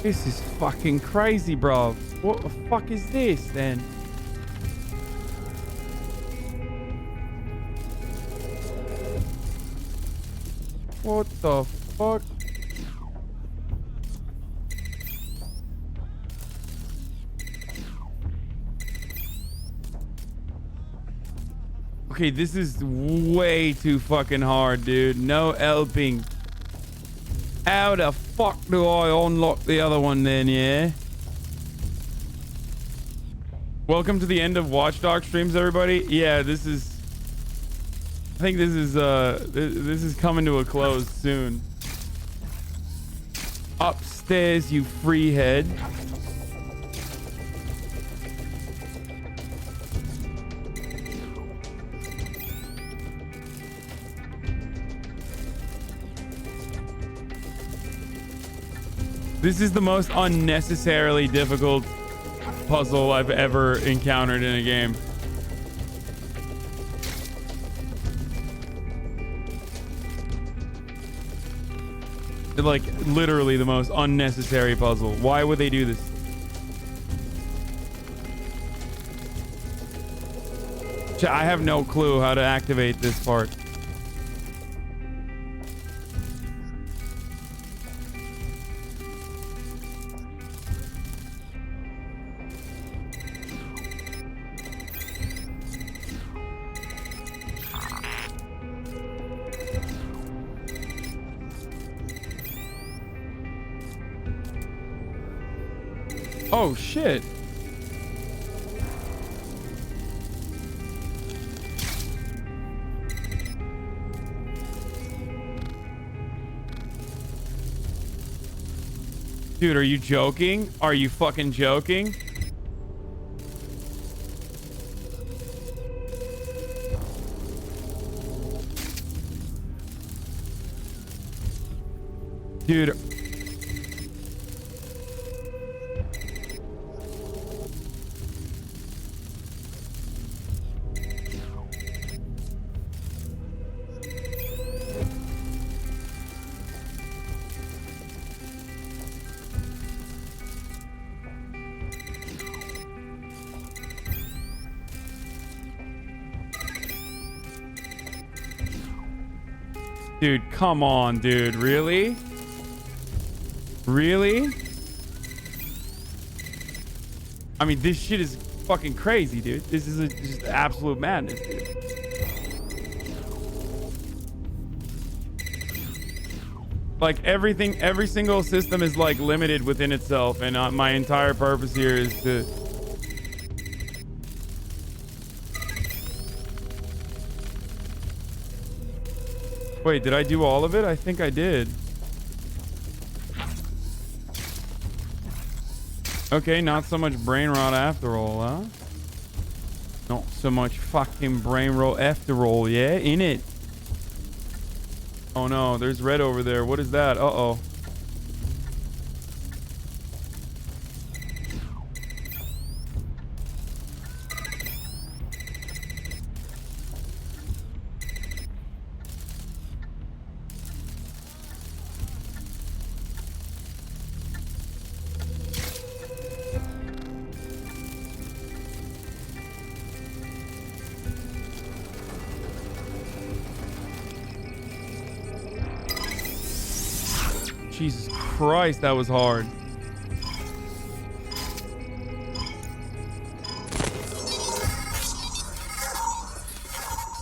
This is fucking crazy, bro. What the fuck is this, then? What the fuck? Okay, this is way too fucking hard, dude. No helping. How the fuck do I unlock the other one then, yeah? Welcome to the end of Watchdog streams, everybody. Yeah, this is... I think this is coming to a close soon. Upstairs, you free head. This is the most unnecessarily difficult puzzle I've ever encountered in a game. Like, literally the most unnecessary puzzle. Why would they do this? I have no clue how to activate this part. Oh, shit. Dude, are you joking? Are you fucking joking? Dude. Dude, come on, dude. Really? Really? I mean, this shit is fucking crazy, dude. This is just absolute madness, dude. Like, everything, every single system is, like, limited within itself. And my entire purpose here is to... Wait, did I do all of it? I think I did. Okay, not so much brain rot after all, huh? Not so much fucking brain rot after all, yeah? Innit? Oh no, there's red over there. What is that? Uh-oh. Jesus Christ, that was hard.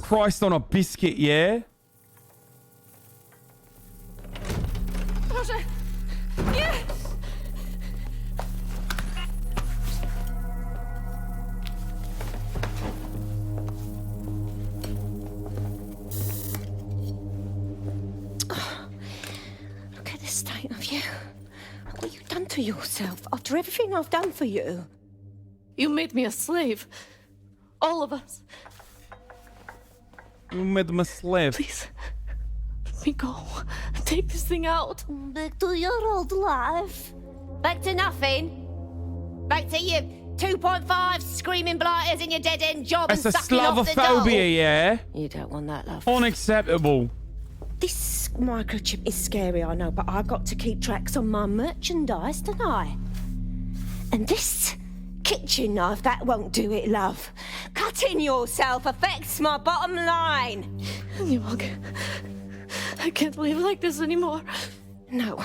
Christ on a biscuit, yeah? Roger! Yeah! To yourself after everything I've done for you. You made me a slave. All of us. You made me a slave. Please, let me go. Take this thing out. Back to your old life. Back to nothing. Back to you 2.5 screaming blighters in your dead end job That's and a sucking off the dole. Slavophobia, yeah? You don't want that, love. Unacceptable. This microchip is scary, I know, but I got to keep tracks on my merchandise, don't I? And this kitchen knife, that won't do it, love. Cutting yourself affects my bottom line. You mug. I can't live like this anymore. No.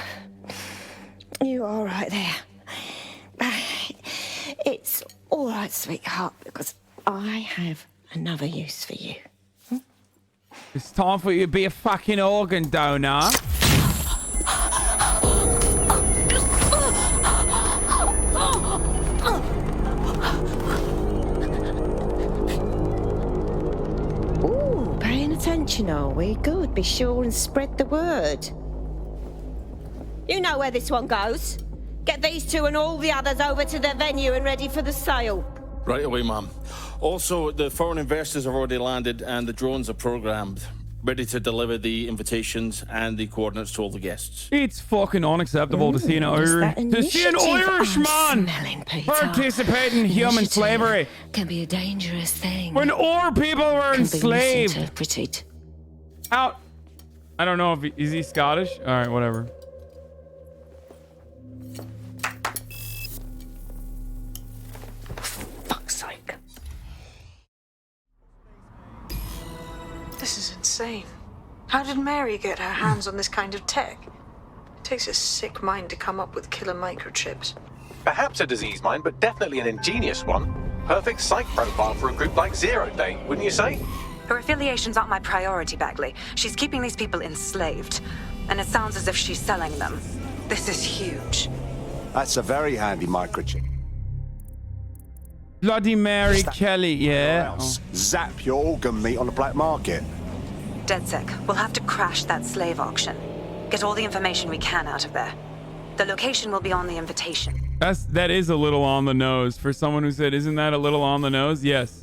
You're all right there. It's all right, sweetheart, because I have another use for you. It's time for you to be a fucking organ donor. Ooh, paying attention, are we? Good. Be sure and spread the word. You know where this one goes. Get these two and all the others over to their venue and ready for the sale. Right away, Mum. Also, the foreign investors have already landed and the drones are programmed, ready to deliver the invitations and the coordinates to all the guests. It's fucking unacceptable to see an Irishman participate in human slavery. Can be a dangerous thing. When all people were enslaved. Misinterpreted. Out. I don't know if is he Scottish? All right, whatever. Fuck's sake. This is insane. How did Mary get her hands on this kind of tech? It takes a sick mind to come up with killer microchips. Perhaps a disease mind, but definitely an ingenious one. Perfect psych profile for a group like Zero Day, wouldn't you say? Her affiliations aren't my priority, Bagley. She's keeping these people enslaved. And it sounds as if she's selling them. This is huge. That's a very handy microchip. Bloody Mary Kelly, yeah. Zap your organ meat on the black market. DedSec, we'll have to crash that slave auction. Get all the information we can out of there. The location will be on the invitation. That is a little on the nose for someone who said, isn't that a little on the nose? Yes.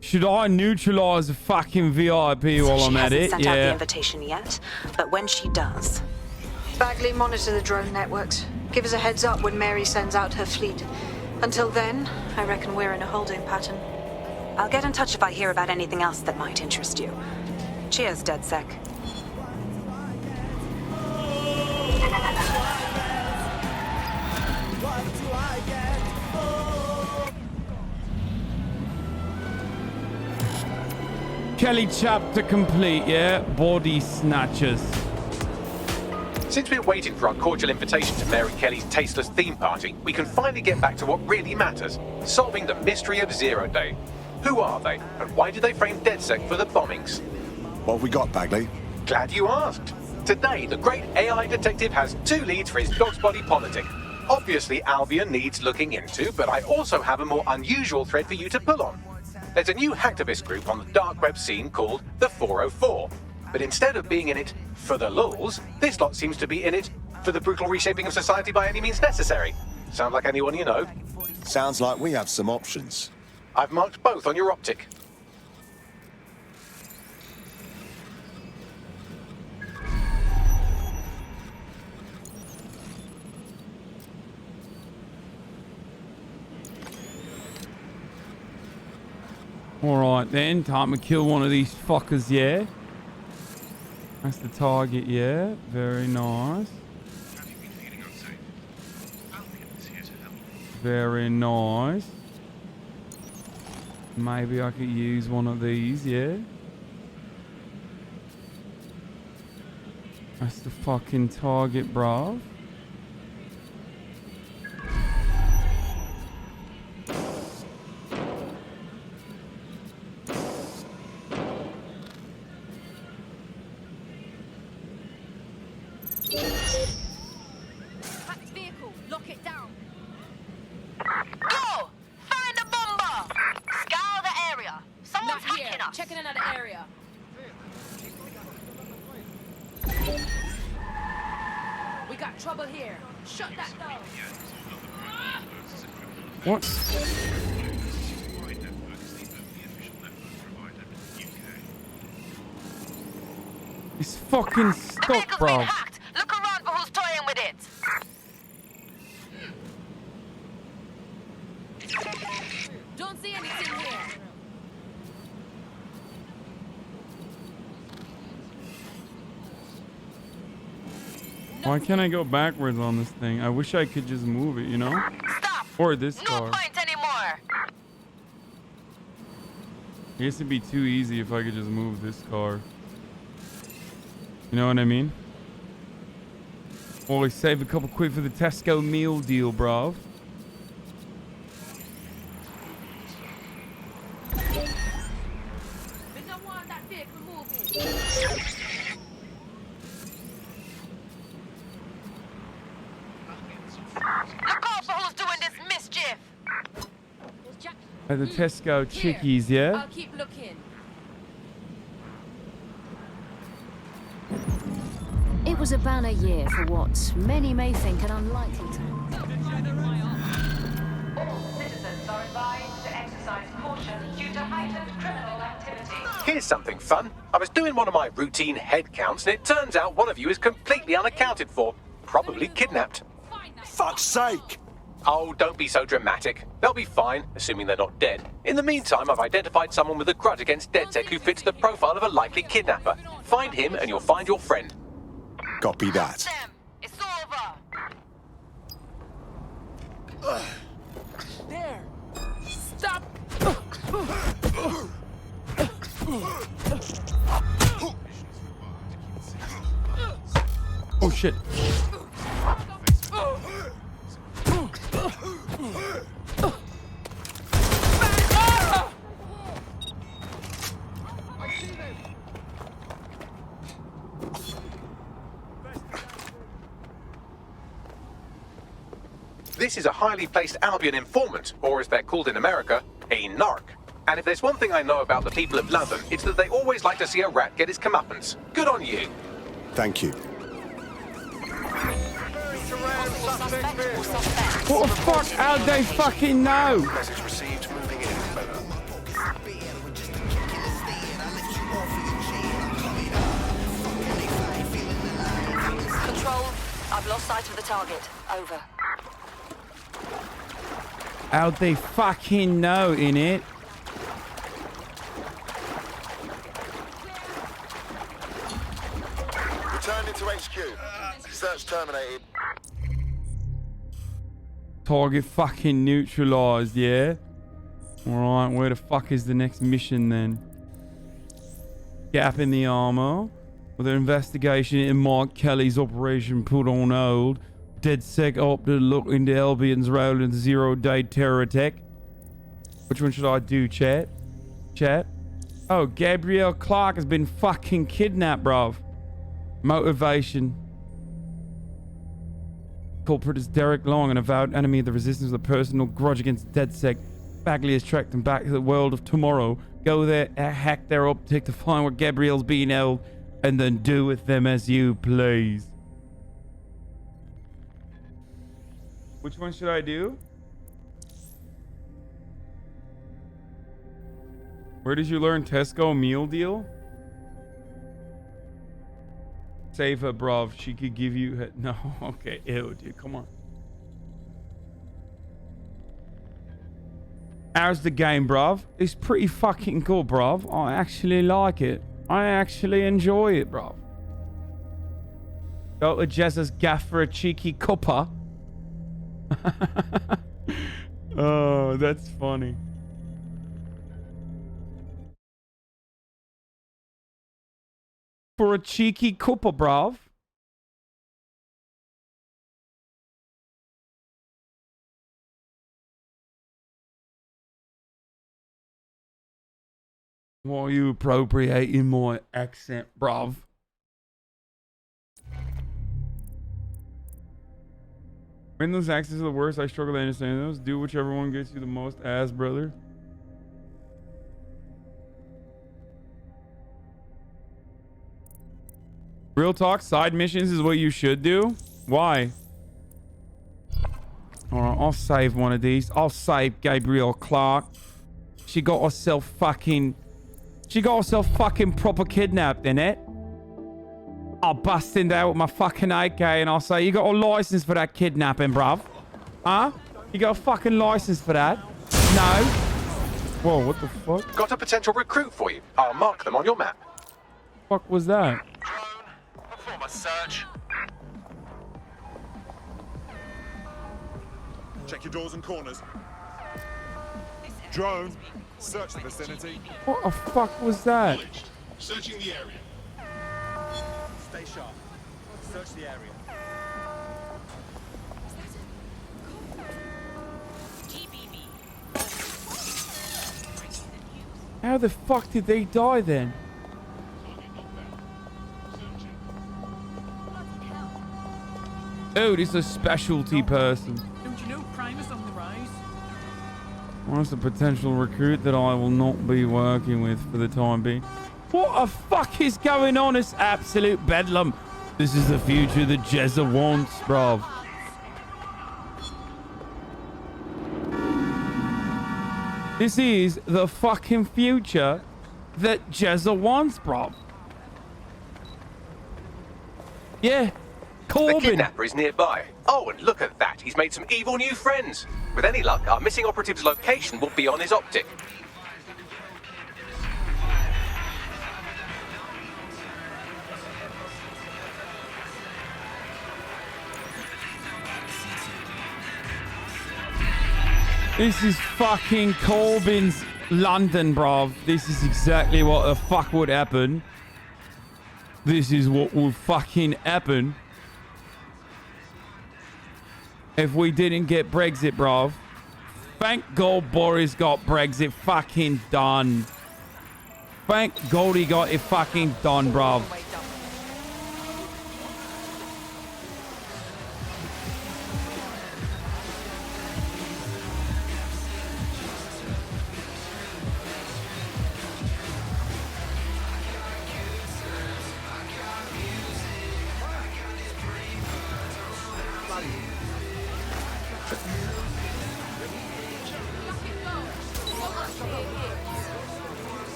Should I neutralize a fucking VIP while I'm at it? She hasn't sent out the invitation yet, but when she does... Bagley, monitor the drone networks. Give us a heads up when Mary sends out her fleet. Until then, I reckon we're in a holding pattern. I'll get in touch if I hear about anything else that might interest you. Cheers, DedSec. Kelly chapter complete, yeah? Body snatchers. Since we're waiting for our cordial invitation to Mary Kelly's tasteless theme party, we can finally get back to what really matters, solving the mystery of Zero Day. Who are they, and why did they frame DedSec for the bombings? What have we got, Bagley? Glad you asked. Today, the great AI detective has 2 leads for his dog's body politic. Obviously, Albion needs looking into, but I also have a more unusual thread for you to pull on. There's a new hacktivist group on the dark web scene called the 404. But instead of being in it for the lulz, this lot seems to be in it for the brutal reshaping of society by any means necessary. Sound like anyone you know? Sounds like we have some options. I've marked both on your optic. Alright then, time to kill one of these fuckers, yeah? That's the target, yeah? Very nice. Very nice. Maybe I could use one of these, yeah? That's the fucking target, bruv. What? It's fucking stuck, bro. Look around for who's toying with it. Don't see anything here. Why can't I go backwards on this thing? I wish I could just move it, you know? Stop. Or this No car. point anymore. I guess it'd be too easy if I could just move this car. You know what I mean? Always save a couple quid for the Tesco meal deal, bro. At the Tesco chickies, yeah? I'll keep looking. It was a banner year for what many may think an unlikely time. Citizens are advised to exercise caution due to heightened criminal activity. Here's something fun. I was doing one of my routine head counts, and it turns out one of you is completely unaccounted for. Probably kidnapped. Fuck's sake! Oh, don't be so dramatic. They'll be fine, assuming they're not dead. In the meantime, I've identified someone with a grudge against DedSec who fits the profile of a likely kidnapper. Find him and you'll find your friend. Copy that. It's over. There. Stop. Oh shit. This is a highly placed Albion informant, or as they're called in America, a narc. And if there's one thing I know about the people of London, it's that they always like to see a rat get his comeuppance. Good on you. Thank you. What the fuck? How'd they fucking know? Message received. Moving in. Control, I've lost sight of the target. Over. How'd they fucking know, innit? Returning to HQ. Search terminated. Target fucking neutralized, yeah? Alright, where the fuck is the next mission then? Gap in the armor. With an investigation into Mark Kelly's operation put on hold. DedSec opted to look into Albion's role in the zero-day terror attack. Which one should I do, chat? Chat? Oh, Gabrielle Clark has been fucking kidnapped, bruv. Motivation. Culprit is Derek Long, an avowed enemy of the resistance with a personal grudge against DedSec. Bagley has tracked him back to the world of tomorrow. Go there, hack their optic to find where Gabrielle's being held, and then do with them as you please. Which one should I do? Where did you learn Tesco meal deal? Save her, bruv. She could give you... No, okay. Ew, dude. Come on. How's the game, bruv? It's pretty fucking cool, bruv. I actually like it. I actually enjoy it, bruv. Go to Jezza's gaff for a cheeky cuppa. Oh, that's funny. For a cheeky cuppa, bruv. Why are you appropriating my accent, bruv? When those accents are the worst, I struggle to understand those. Do whichever one gets you the most ass, brother. Real talk, side missions is what you should do. Why? Alright, I'll save one of these. I'll save Gabrielle Clark. She got herself fucking proper kidnapped, innit? I'll bust in there with my fucking AK and I'll say, you got a license for that kidnapping, bruv? Huh? You got a fucking license for that? No? Whoa, what the fuck? Got a potential recruit for you. I'll mark them on your map. Fuck was that? Perform a search. Check your doors and corners. Drone, search the vicinity. What the fuck was that? Searching the area. sharp. Search the area. How the fuck did they die then? Oh, this is a specialty person. Don't you know crime is on the rise? What's a potential recruit that I will not be working with for the time being? What the fuck is going on? It's absolute bedlam. This is the future that Jezza wants, bruv. This is the fucking future that Jezza wants, bruv. Yeah. Corbin. The kidnapper is nearby. Oh, and look at that. He's made some evil new friends. With any luck, our missing operative's location will be on his optic. This is fucking Corbin's London, bruv. This is exactly what the fuck would happen. This is what would fucking happen if we didn't get Brexit, bruv. Thank God Boris got Brexit fucking done. Thank God he got it fucking done, bruv.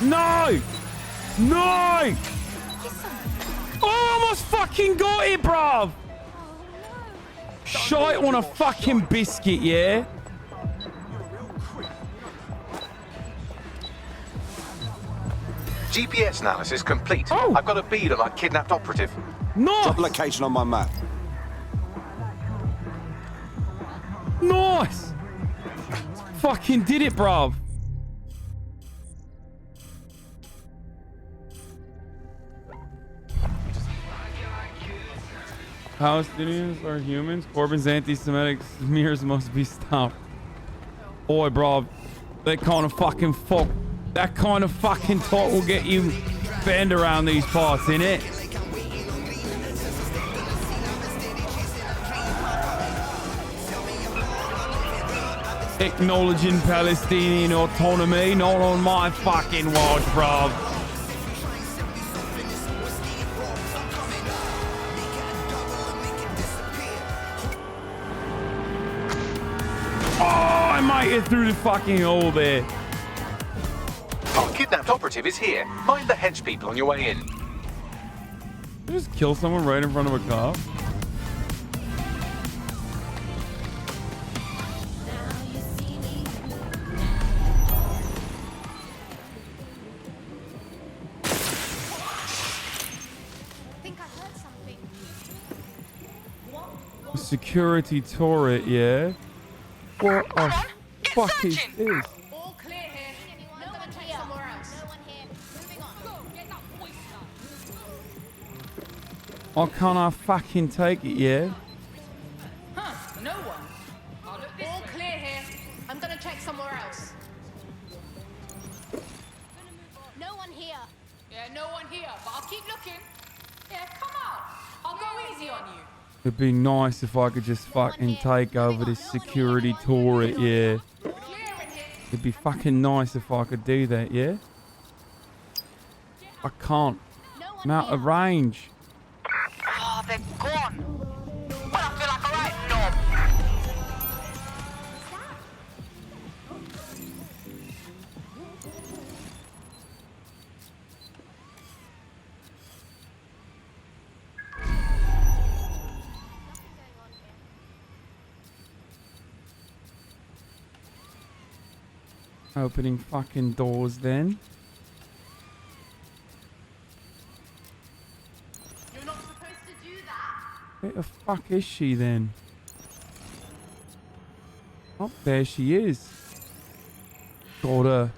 No! No! I almost fucking got it, bruv! Shite on a fucking biscuit, yeah? GPS analysis complete. Oh. I've got a bead on our kidnapped operative. Nice! Drop location on my map. Nice! Fucking did it, bruv. Palestinians are humans. Corbyn's anti-Semitic smears must be stopped. Boy, bro, that kind of fucking talk will get you banned around these parts, innit? Acknowledging Palestinian autonomy, not on my fucking watch, bro. I might get through the fucking hole there. Our kidnapped operative is here. Find the hedge people on your way in. Did I just kill someone right in front of a cop? Security turret, yeah? What the fuck is this? All clear here. No one here. Somewhere else. No one here. Moving on. Go, get that oyster. Why can't I fucking take it, yeah? Huh, no one. I'll look this all way. Clear here. I'm gonna check somewhere else. No one here. Yeah, no one here, but I'll keep looking. Yeah, come out. I'll go easy on you. It'd be nice if I could just fucking take over this security turret, yeah. It'd be fucking nice if I could do that, yeah? I can't. I'm out of range. Oh, they're gone. But I feel like a right knob. Opening fucking doors then. You're not supposed to do that. Where the fuck is she then? Oh, there she is. Got her.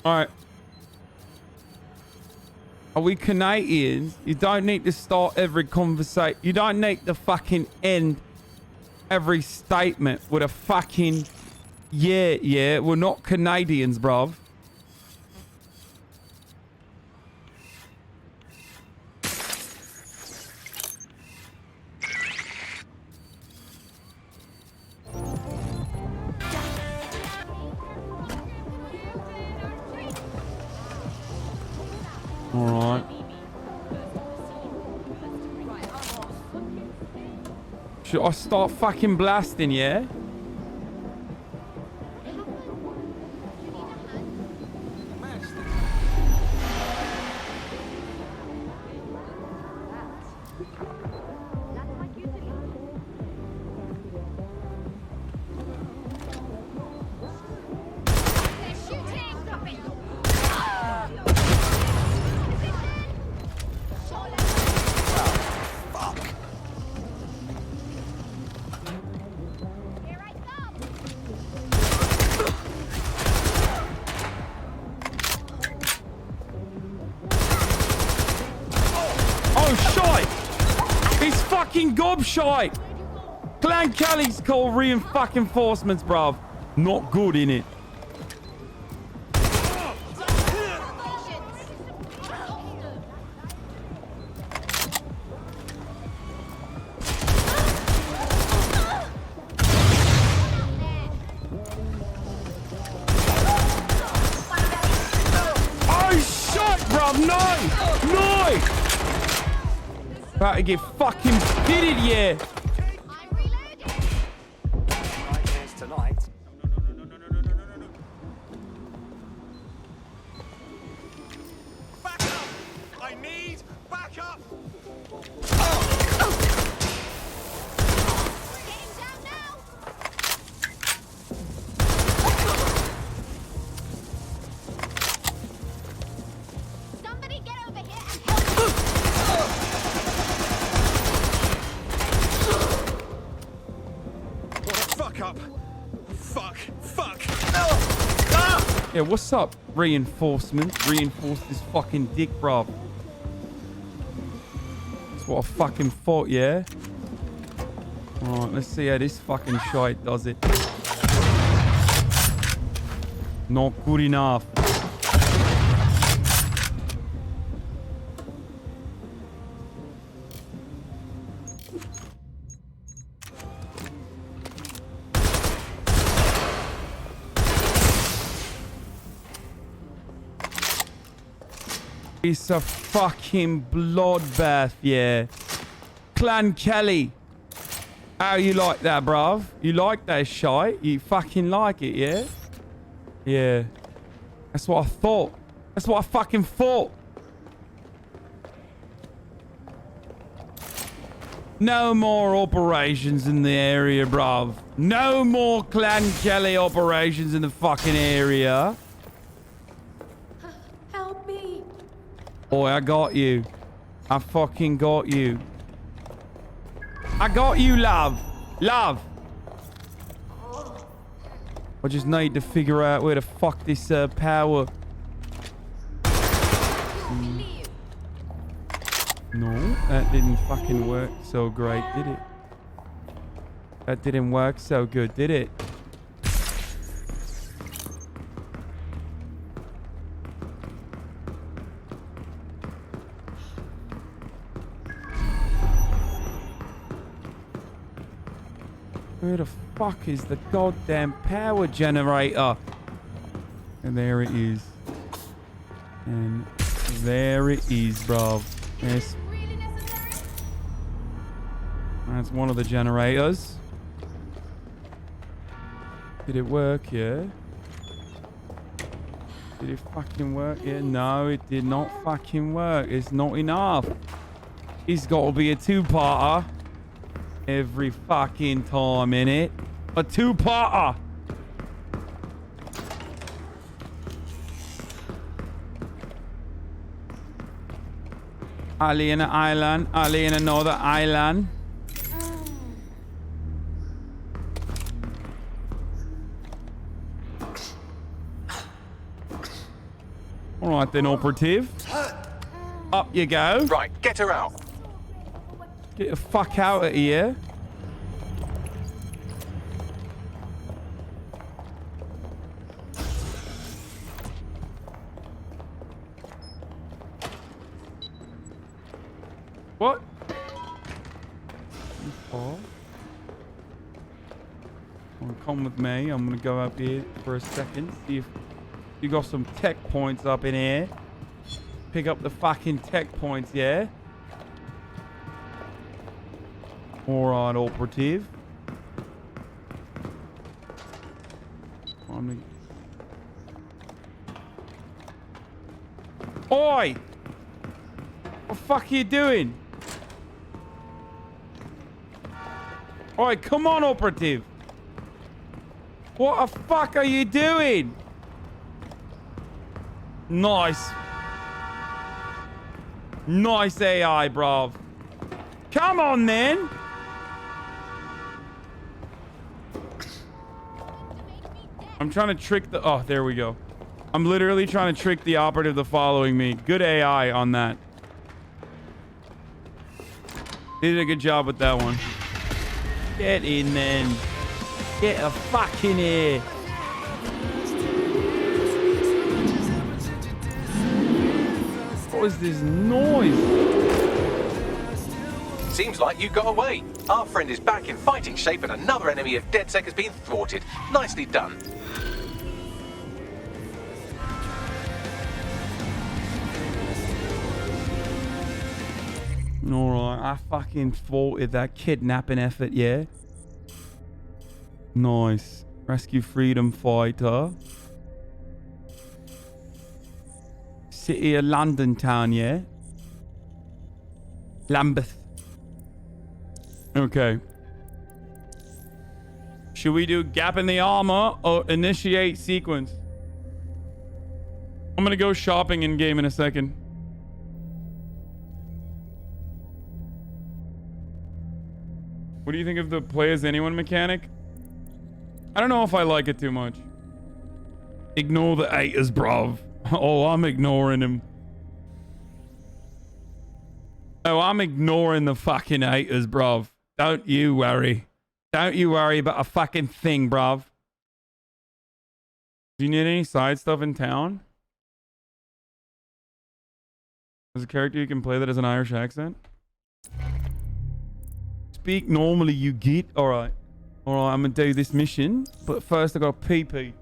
Alright. Are we Canadians? You don't need to start every conversation. You don't need to fucking end every statement with a fucking yeah. We're not Canadians, bruv. Alright. Should I start fucking blasting, yeah? Gobshite! Clan Callie's called reinforcements, bruv. Not good, innit? Oh, shit, bruv! No! About to get fucking pitted, yeah. Tonight. Back up! I need backup! Somebody get over here and help! Fuck up! Fuck! Yeah, what's up, reinforcements? Reinforce this fucking dick, bruv. That's what I fucking thought, yeah? Alright, let's see how this fucking shite does it. Not good enough. It's a fucking bloodbath, yeah. Clan Kelly. How you like that, bruv? You like that shite? You fucking like it, yeah? Yeah. That's what I thought. That's what I fucking thought. No more operations in the area, bruv. No more Clan Kelly operations in the fucking area. Help me! Boy, I got you. I fucking got you. I got you, love. Love. I just need to figure out where to fuck this power. No, that didn't fucking work so great, did it? That didn't work so good, did it? Where the fuck is the goddamn power generator? And there it is. And there it is, bruv. Yes. That's one of the generators. Did it work? Yeah. Did it fucking work? Yeah. No, it did not fucking work. It's not enough. It's got to be a two-parter. Every fucking time, innit? A two-parter. Ali in an island. Ali in another island. All right then, operative. Up you go. Right, get her out. Get the fuck out of here. What? Oh. Come with me. I'm gonna go up here for a second. See if you got some tech points up in here. Pick up the fucking tech points, yeah? Alright, operative. Oi! What the fuck are you doing? Alright, come on, operative. What the fuck are you doing? Nice. Nice AI, bruv. Come on, then. I'm trying to trick the... Oh, there we go. I'm literally trying to trick the operative to following me. Good AI on that. They did a good job with that one. Get in, then. Get the fuck in here. What was this noise? Seems like you got away. Our friend is back in fighting shape and another enemy of DedSec has been thwarted. Nicely done. Alright, I fucking thwarted that kidnapping effort, yeah? Nice. Rescue freedom fighter. City of London town, yeah? Lambeth. Okay. Should we do gap in the armor or initiate sequence? I'm gonna go shopping in game in a second. What do you think of the play as anyone mechanic? I don't know if I like it too much. Ignore the haters, bruv. Oh, I'm ignoring him. Oh, I'm ignoring the fucking haters, bruv. Don't you worry. Don't you worry about a fucking thing, bruv. Do you need any side stuff in town? There's a character you can play that has an Irish accent? Speak normally, you git. Alright. Alright, I'm gonna do this mission. But first I got pee-pee.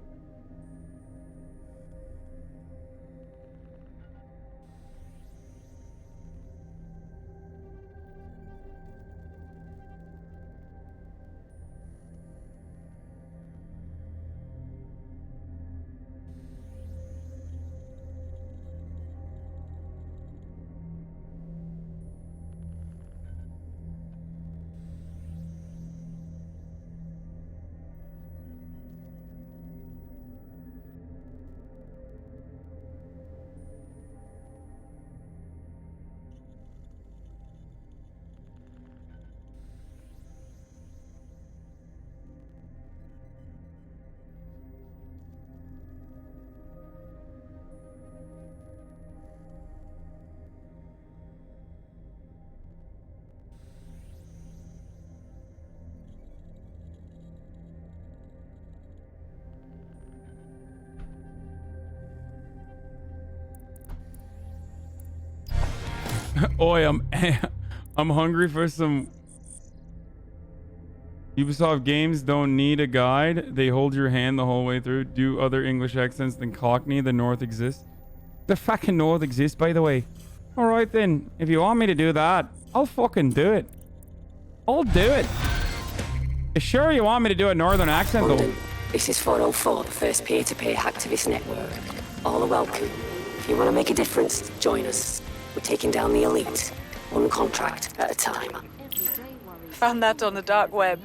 Oi, I'm hungry for some... Ubisoft games don't need a guide. They hold your hand the whole way through. Do other English accents than Cockney. The North exists. The fucking North exists, by the way. Alright then. If you want me to do that, I'll fucking do it. I'll do it. You sure you want me to do a Northern accent, London, though? this is 404, the first peer-to-peer hacktivist network. All are welcome. If you want to make a difference, join us. We're taking down the elite, one contract at a time. Found that on the dark web.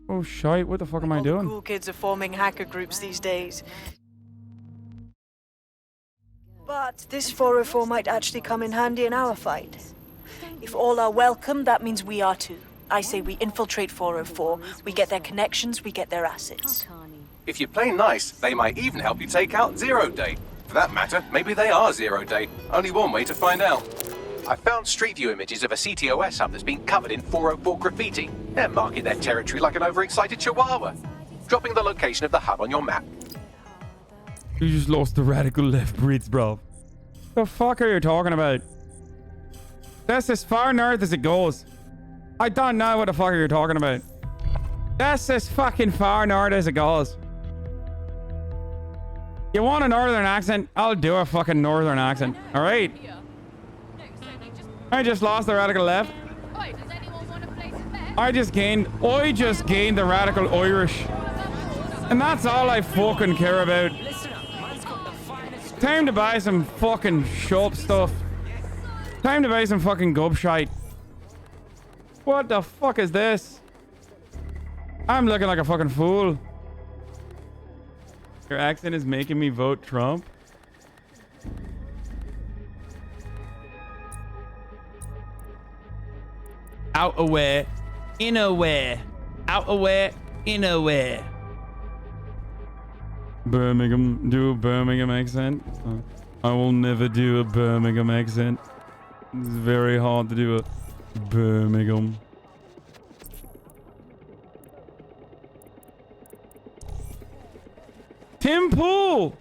Oh shite, what the fuck am I doing? Cool kids are forming hacker groups these days. But this 404 might actually come in handy in our fight. If all are welcome, that means we are too. I say we infiltrate 404, we get their connections, we get their assets. If you play nice, they might even help you take out Zero Day. For that matter, maybe they are zero-day. Only one way to find out. I found Street View images of a CTOS hub that's been covered in 404 graffiti. They're marking their territory like an overexcited chihuahua. Dropping the location of the hub on your map. You just lost the radical left Brits, bro. The fuck are you talking about? That's as far north as it goes. I don't know what the fuck you're talking about. That's as fucking far north as it goes. You want a northern accent? I'll do a fucking northern accent. Alright? I just lost the radical left. I just gained the radical Irish. And that's all I fucking care about. Time to buy some fucking shop stuff. Time to buy some fucking gobshite. What the fuck is this? I'm looking like a fucking fool. Your accent is making me vote Trump. Out away, in away, out away, in away. Birmingham, do a Birmingham accent. I will never do a Birmingham accent. It's very hard to do a Birmingham. Tim Pool!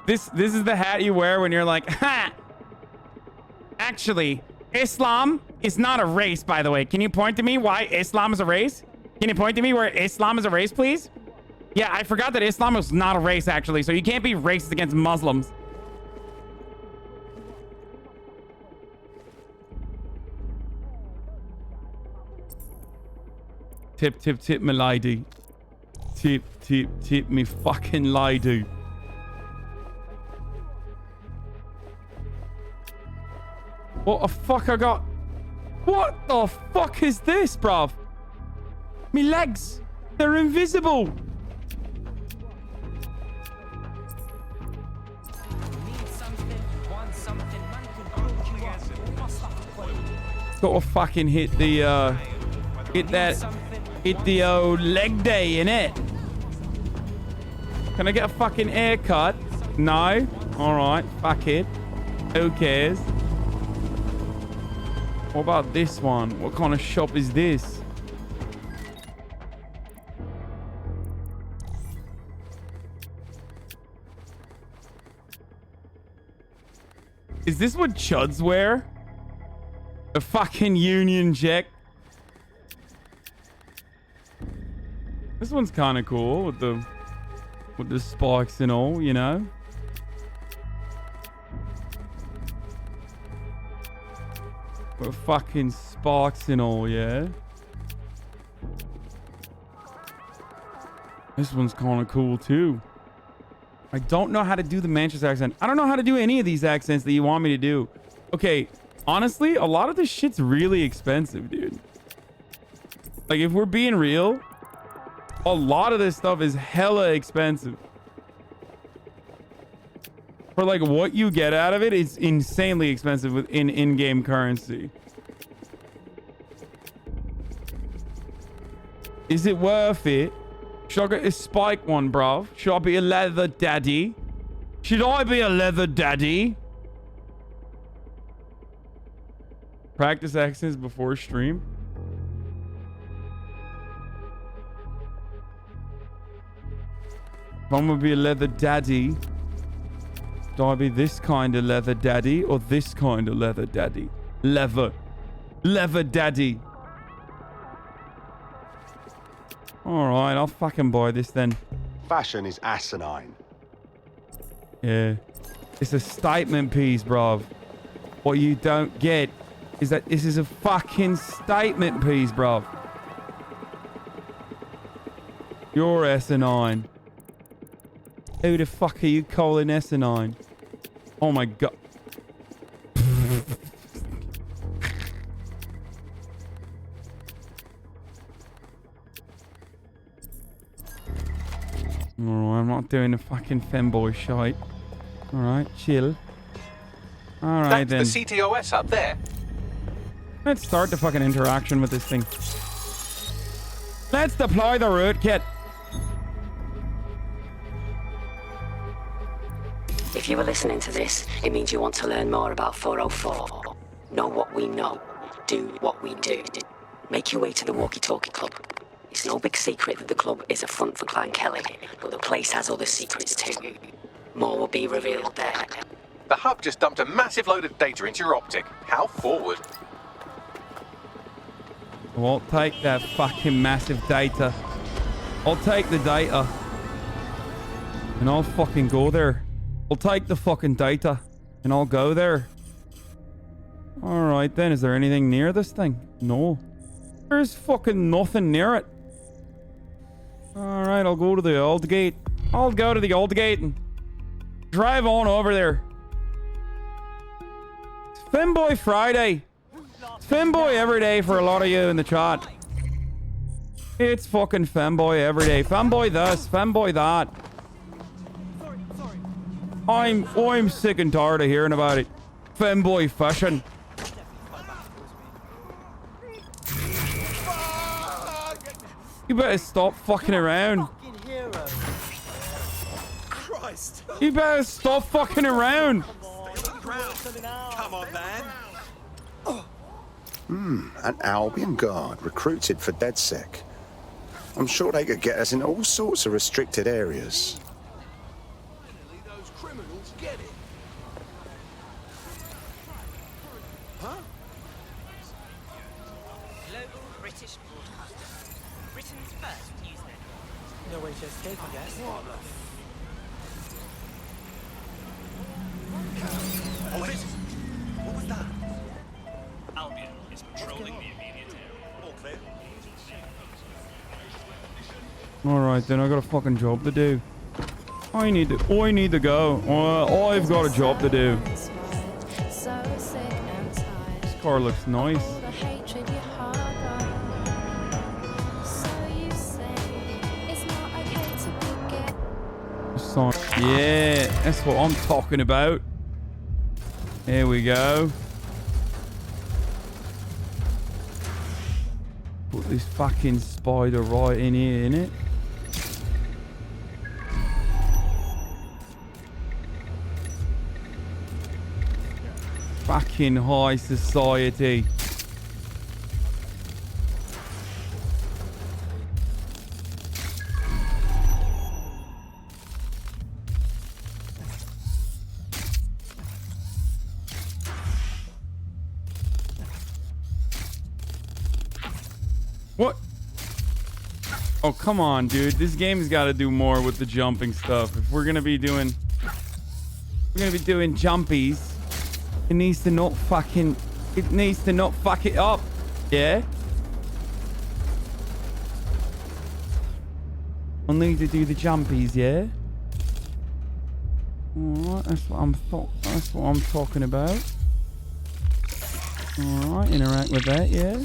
This is the hat you wear when you're like, ha! Actually, Islam is not a race, by the way. Can you point to me why Islam is a race? Can you point to me where Islam is a race, please? Yeah, I forgot that Islam was not a race, actually, so you can't be racist against Muslims. Tip, tip, tip, my lady. Tip, tip, tip, me fucking lady. What the fuck I got? What the fuck is this, bruv? Me legs, they're invisible. Gotta fucking hit the hit the old leg day, innit? Can I get a fucking haircut? No? Alright, fuck it. Who cares? What about this one? What kind of shop is this? Is this what chuds wear? A fucking Union Jack? This one's kind of cool with the spikes and all, you know? With fucking spikes and all, yeah? This one's kind of cool too. I don't know how to do the Manchester accent. I don't know how to do any of these accents that you want me to do. Okay, honestly, a lot of this shit's really expensive, dude. Like, if we're being real, a lot of this stuff is hella expensive. For like what you get out of it, it's insanely expensive within in-game currency. Is it worth it? Should I get a spike one, bruv? Should I be a leather daddy? Should I be a leather daddy? Practice accents before stream. If I'm gonna be a leather daddy, do I be this kind of leather daddy or this kind of leather daddy? Leather daddy. Alright, I'll fucking buy this then. Fashion is asinine. Yeah. It's a statement piece, bruv. What you don't get is that this is a fucking statement piece, bruv. You're asinine. Who the fuck are you calling asinine? Oh my god. Alright, I'm not doing a fucking femboy shite. Alright, chill. Alright then. That's the CTOS up there. Let's start the fucking interaction with this thing. Let's deploy the rootkit. you were listening to this, it means you want to learn more about 404. Know what we know. Do what we do. Make your way to the Walkie Talkie Club. It's no big secret that the club is a front for Clan Kelly, but the place has other secrets too. More will be revealed there. The hub just dumped a massive load of data into your optic. How forward? I won't take that fucking massive data. I'll take the data. And I'll fucking go there. I'll take the fucking data. And I'll go there. Alright then, is there anything near this thing? No. There's fucking nothing near it. Alright, I'll go to the old gate. I'll go to the old gate and drive on over there. It's Femboy Friday. It's Femboy every day for a lot of you in the chat. It's fucking Femboy every day. Femboy this, Femboy that. I'm sick and tired of hearing about it. Femboy fishing. You better stop fucking around. Christ. You better stop fucking around. Come on, man. An Albion guard recruited for DedSec. I'm sure they could get us in all sorts of restricted areas. Finally, those criminals get it. Huh? Local British broadcaster. Britain's first news network. No way to escape, I guess. Oh, it is. What was that? Albion is patrolling the immediate area. All clear. Alright then, I got a fucking job to do. I need to go. I've got a job to do. This car looks nice. Yeah, that's what I'm talking about. Here we go. Put this fucking spider right in here, innit? Fucking high society. What? Oh, come on, dude. This game's got to do more with the jumping stuff. If we're going to be doing jumpies, it needs to not fuck it up. Yeah? I'll need to do the jumpies, yeah? Alright, that's what I'm talking about. Alright, interact with that, yeah?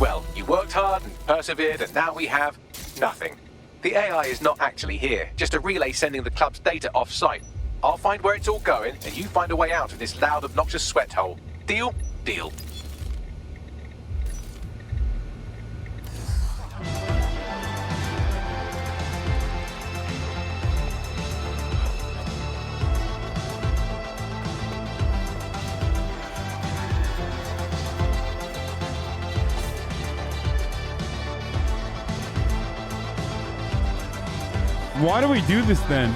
Well, you worked hard and persevered, and now we have nothing. The AI is not actually here, just a relay sending the club's data off-site. I'll find where it's all going, and you find a way out of this loud, obnoxious sweat hole. Deal? Deal. Why do we do this then?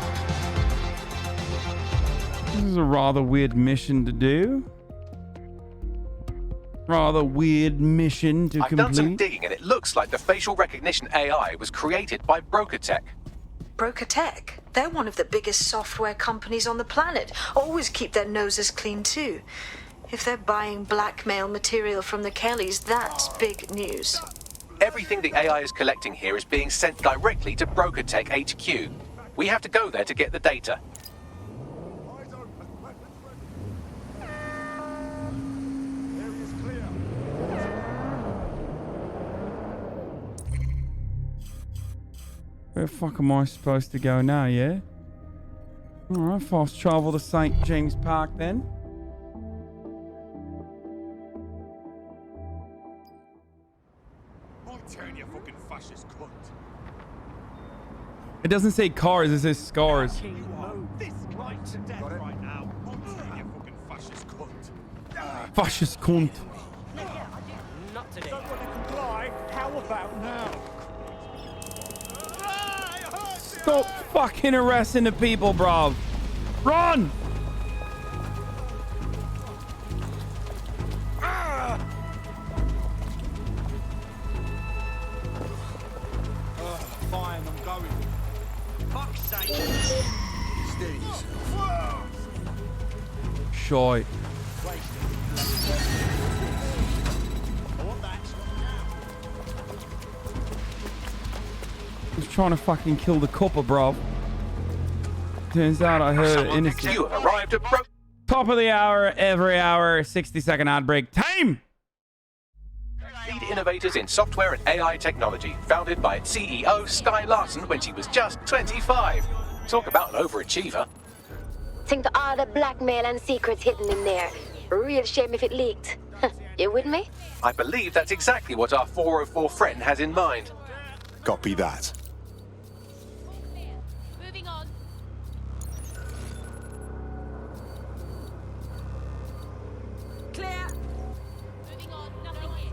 This is a rather weird mission to do. Rather weird mission to complete. I've done some digging, and it looks like the facial recognition AI was created by Broker Tech. Broker Tech? They're one of the biggest software companies on the planet. Always keep their noses clean too. If they're buying blackmail material from the Kellys, that's big news. Everything the AI is collecting here is being sent directly to Broker Tech HQ. We have to go there to get the data. Where the fuck am I supposed to go now, yeah? Alright, fast travel to St. James Park then. you fucking fascist cunt. It doesn't say cars, it says scars. This right to death right now. You fucking fascist cunt. Fascist cunt. Not today. Don't want to comply. How about now? Stop fucking harassing the people, bruv. Run! Fine, I'm going. Fuck's sake. Steady yourself. Shite. I was trying to fucking kill the copper, bruv. Turns out I heard an innocent. You have arrived at Top of the hour, every hour, 60-second ad break time. Lead innovators in software and AI technology, founded by its CEO Sky Larson when she was just 25. Talk about an overachiever. Think to all the blackmail and secrets hidden in there. Real shame if it leaked. You with me? I believe that's exactly what our 404 friend has in mind. Copy that. Moving on. Clear. Moving on. Nothing here.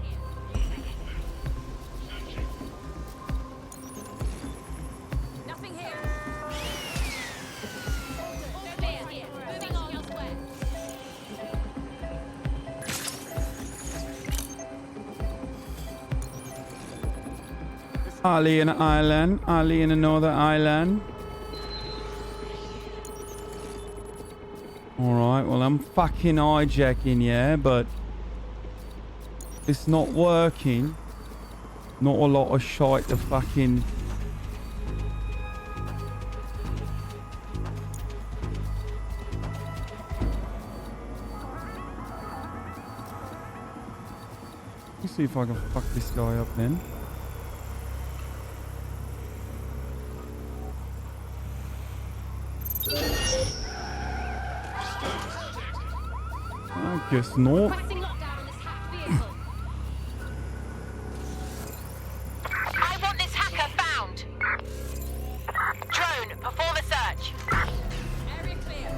Nothing here. All clear here. Moving on elsewhere. Ali in an island. Ali in another island. Alright, well, I'm fucking hijacking, yeah, but it's not working. Not a lot of shite to fucking... Let's see if I can fuck this guy up then. I guess not. I want this hacker found. Drone, perform a search. Area clear.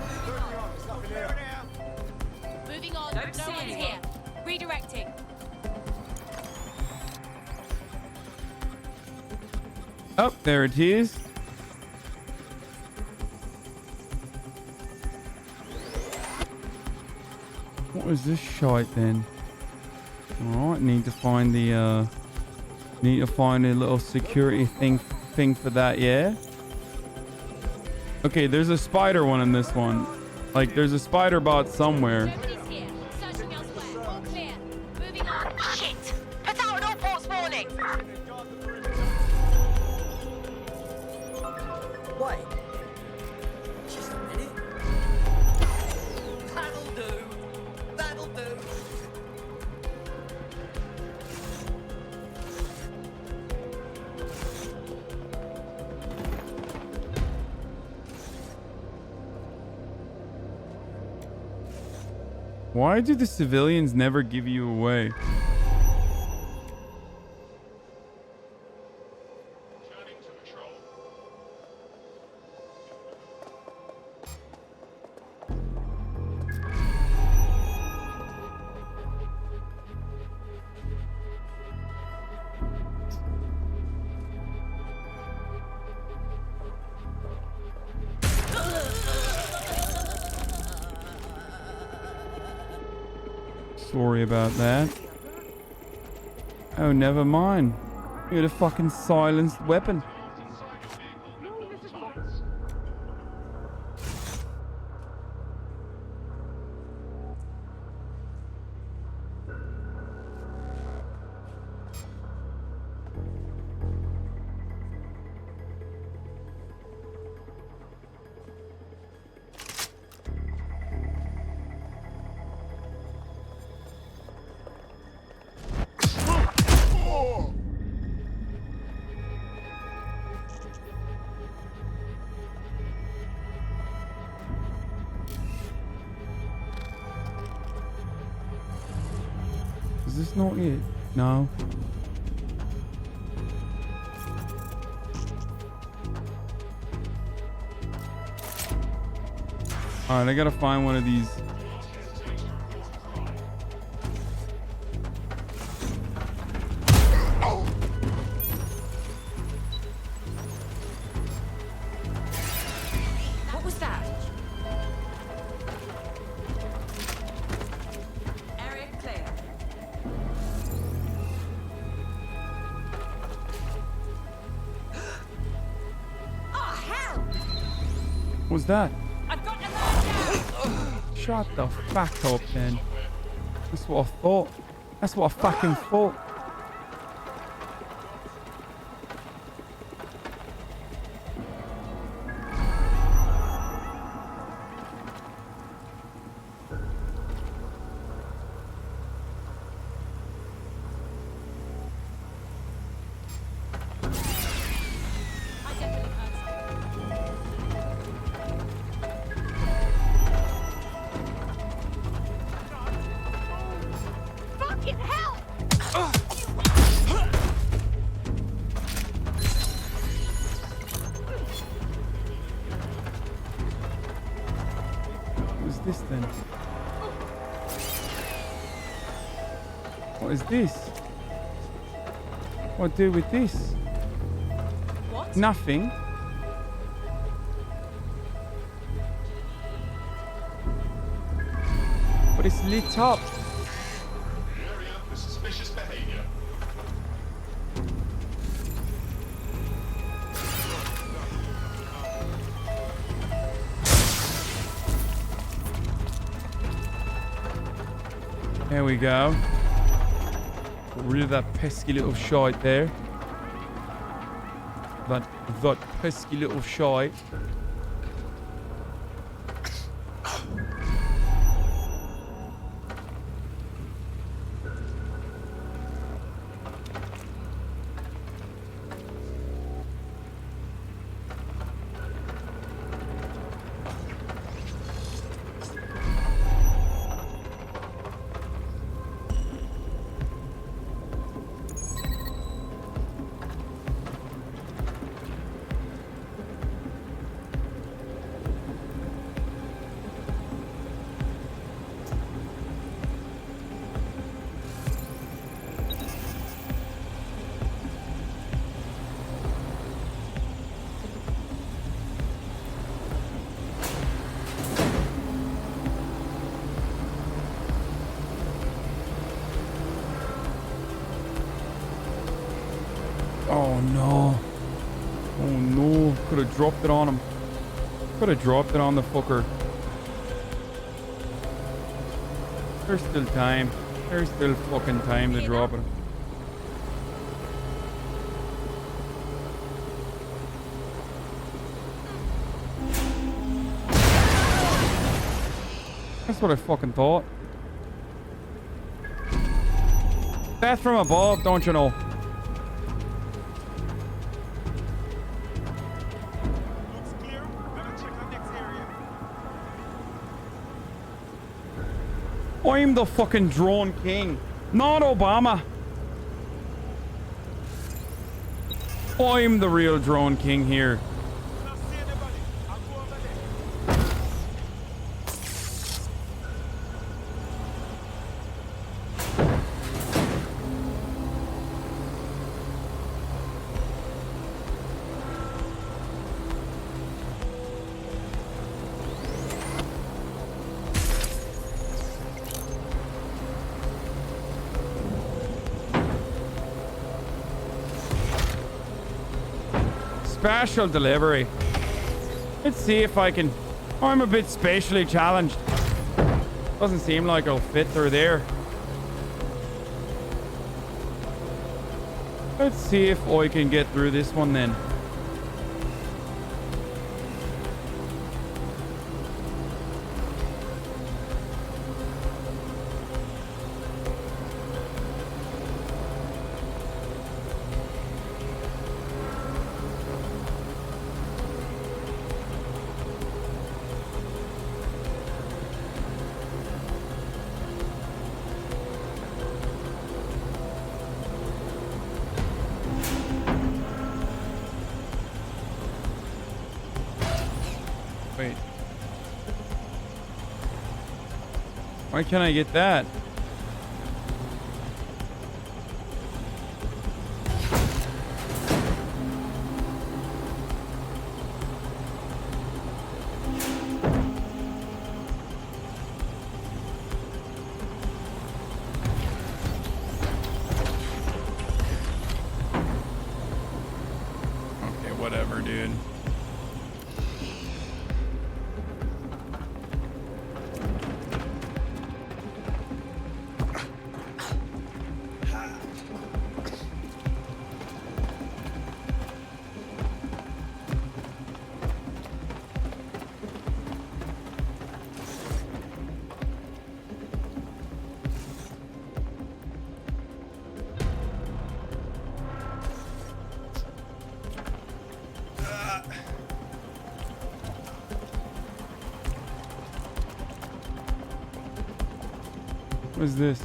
Moving on. Don't No see one's anyone. here. Redirecting. Oh, there it is. What was this shite then? Alright, need to find the little security thing for that, yeah? Okay, there's a spider one in this one. Like, there's a spider bot somewhere. Nobody's here. Searching elsewhere. All clear. Moving on. Shit! Put out an all ports warning. Wait. Just a minute. That'll do. That'll do. Why do the civilians never give you away? Sorry about that. Oh, never mind. You had a fucking silenced weapon. Is this not it? No. Alright, I gotta find one of these. What was that? Area clear. Oh, hell! What was that? Shut the fuck up, then. That's what I thought. That's what I fucking thought. Fucking hell! What is this then? What is this? What do with this? What? Nothing. But it's lit up. Area for suspicious behavior. There we go. Got rid of that pesky little shite there. That pesky little shite. Oh no. Oh no. Could have dropped it on him. Could have dropped it on the fucker. There's still time. There's still fucking time to drop it. That's what I fucking thought. Death from above, don't you know? I'm the fucking drone king, not Obama. I'm the real drone king here. Special delivery. Let's see if I can... Oh, I'm a bit spatially challenged. Doesn't seem like I'll fit through there. Let's see if I can get through this one then. Why can't I get that? Okay, whatever, dude. What is this?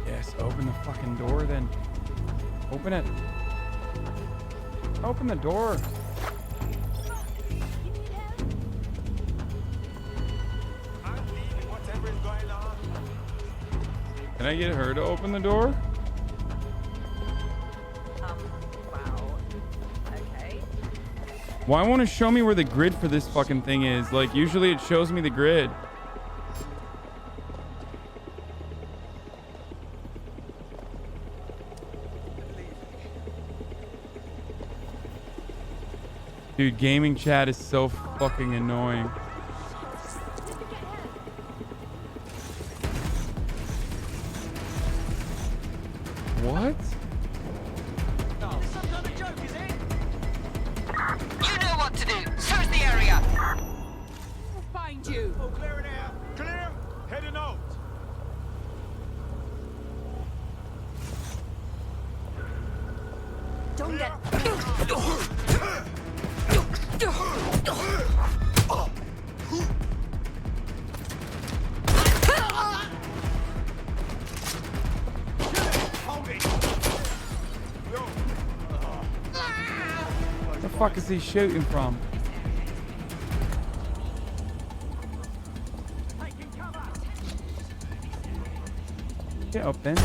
Yes, open the fucking door then. Open it. Open the door. Can I get her to open the door? Wow. Okay. Why won't it show me where the grid for this fucking thing is? Like, usually it shows me the grid. Dude, gaming chat is so fucking annoying. What? Some kind of joke, is it? You know what to do. Search the area. We'll find you. Oh, clear it out. Clear. Heading out. Don't get. Where the fuck is he shooting from? Get up then.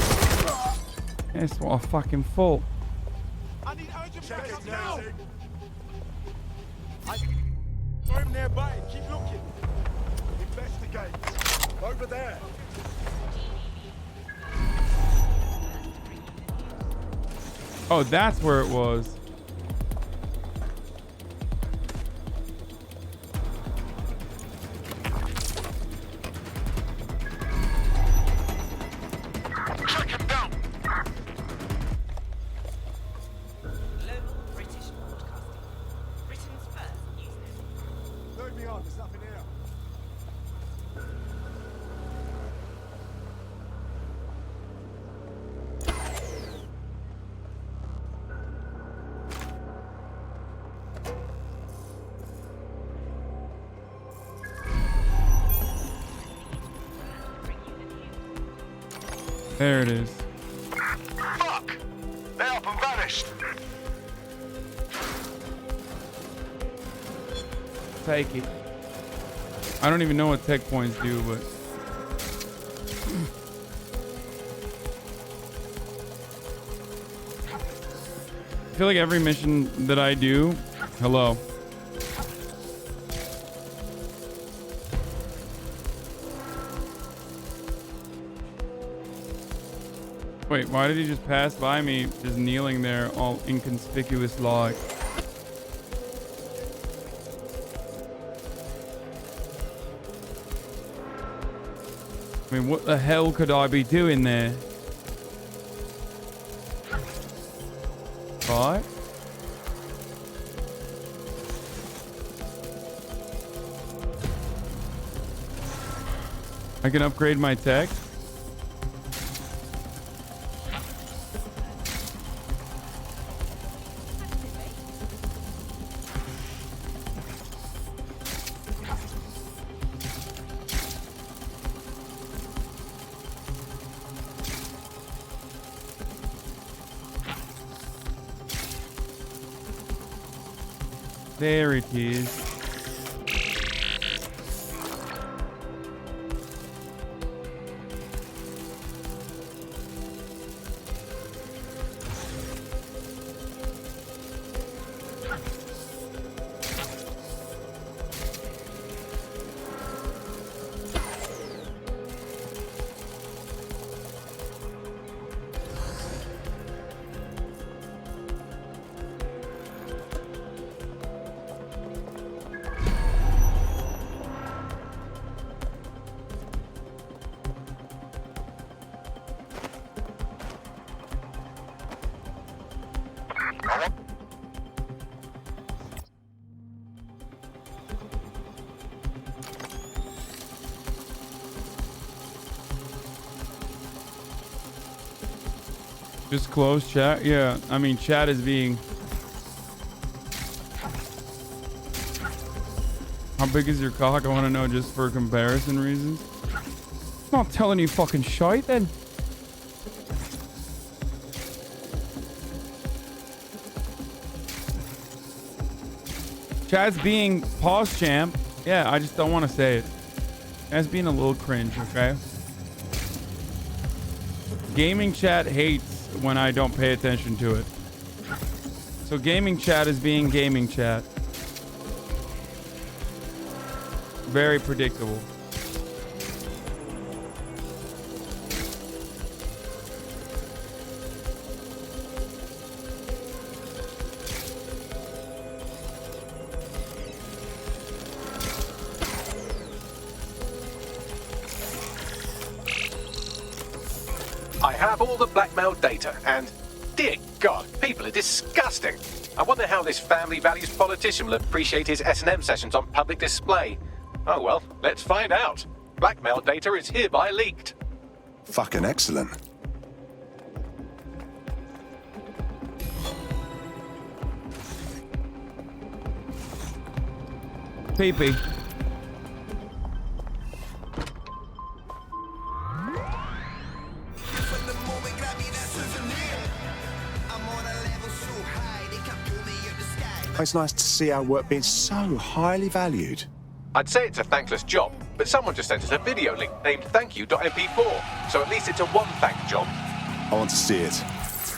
That's what a fucking fault. I need urgent backup now. Throw him nearby. Keep looking. Investigate. Over there. Oh, that's where it was. Track him down. Global British broadcasting. Britain's first news network. Load me on. There's nothing here. There it is. Fuck! They're up and vanished. Take it. I don't even know what tech points do, but I feel like every mission that I do. Hello. Wait, why did he just pass by me, just kneeling there, all inconspicuous like? I mean, what the hell could I be doing there? Right? I can upgrade my tech. There it is. Just close chat. Yeah, I mean, chat is being. How big is your cock? I want to know just for comparison reasons. I'm not telling you fucking shite then. Chat's being pause champ. Yeah, I just don't want to say it. Chat's being a little cringe, okay? Gaming chat hates when I don't pay attention to it. So gaming chat is being gaming chat. Very predictable. I have all the blackmail data, and dear God, people are disgusting. I wonder how this family values politician will appreciate his S&M sessions on public display. Oh well, let's find out. Blackmail data is hereby leaked. Fucking excellent. Pee-pee. It's nice to see our work being so highly valued. I'd say it's a thankless job, but someone just sent us a video link named thankyou.mp4, so at least it's a one-thank job. I want to see it.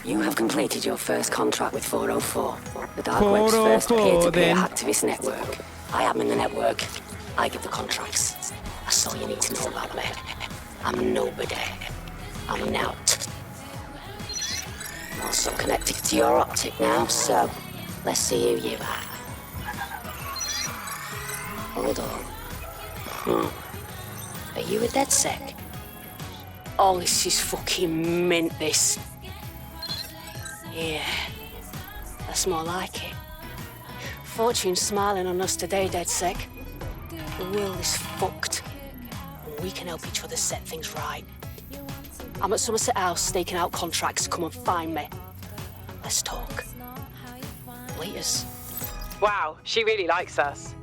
You have completed your first contract with 404. The dark web's first peer-to-peer activist network. I admin the network. I give the contracts. That's all you need to know about me. I'm nobody. I'm an out. I'm also connected to your optic now, so let's see who you are. Hold on. Are you a DedSec? Oh, this is fucking mint, this. Yeah, that's more like it. Fortune's smiling on us today, DedSec. The world is fucked. And we can help each other set things right. I'm at Somerset House staking out contracts. Come and find me. Let's talk. Laters. Wow, she really likes us.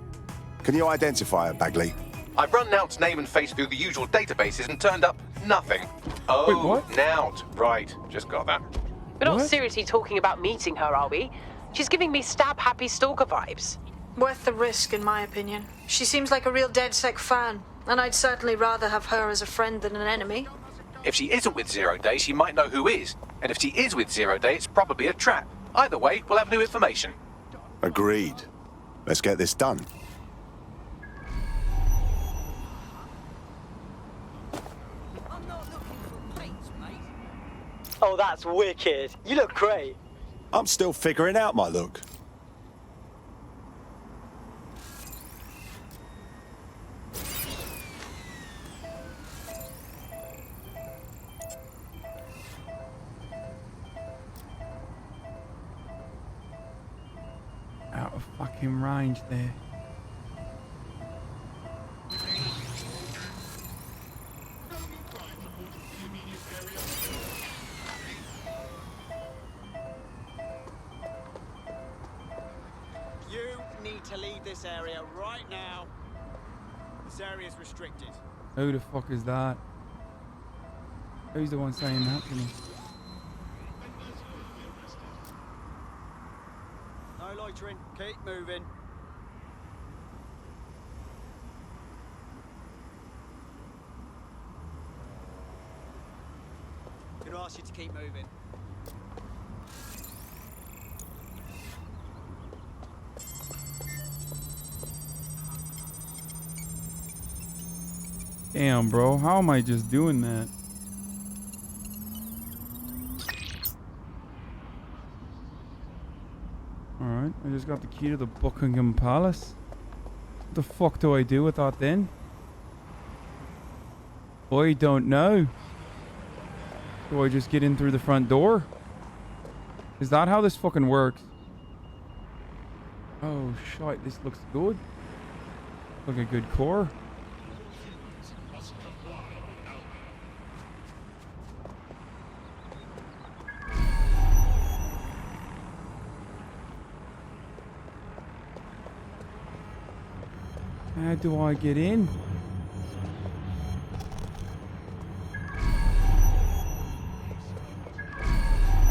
Can you identify her, Bagley? I've run Nout's name and face through the usual databases and turned up nothing. Oh, wait, what? Nout. Right, just got that. We're not seriously talking about meeting her, are we? She's giving me stab-happy stalker vibes. Worth the risk, in my opinion. She seems like a real DedSec fan, and I'd certainly rather have her as a friend than an enemy. If she isn't with Zero Day, she might know who is. And if she is with Zero Day, it's probably a trap. Either way, we'll have new information. Agreed. Let's get this done. Oh, that's wicked. You look great. I'm still figuring out my look. Out of fucking range there. You need to leave this area right now. This area is restricted. Who the fuck is that? Who's the one saying that to me? No loitering. Keep moving. ask you to keep moving. Damn, bro. How am I just doing that? Alright, I just got the key to the Buckingham Palace. What the fuck do I do with that then? I don't know. Do I just get in through the front door? Is that how this fucking works? Oh shit, this looks good. Look a good core. How do I get in?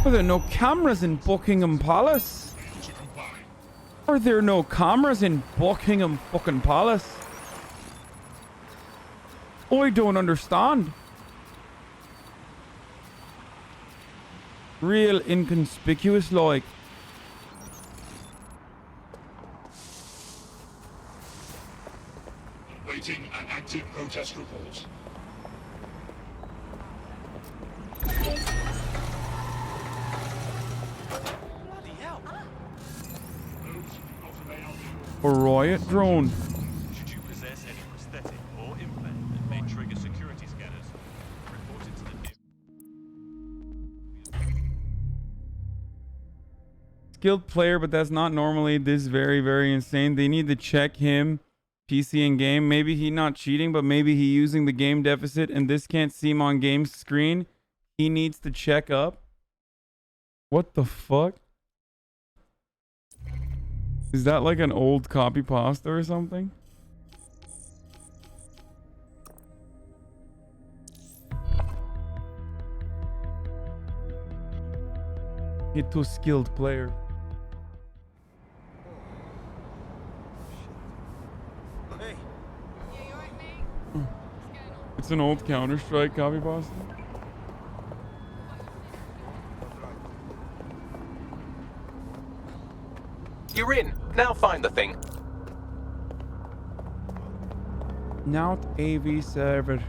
Are there no cameras in Buckingham Palace? Are there no cameras in Buckingham fucking Palace? I don't understand. Real inconspicuous like. Waiting an active protest report. A riot drone. Should you possess any prosthetic or implant that may trigger security scanners, report it to the Skilled player, but that's not normally this very insane. They need to check him. PC in game. Maybe he not cheating, but maybe he using the game deficit and this can't seem on game screen. He needs to check up. What the fuck? Is that like an old copy pasta or something? Hit to skilled player. It's an old Counter-Strike copy pasta. You're in. Now find the thing. Not AV server.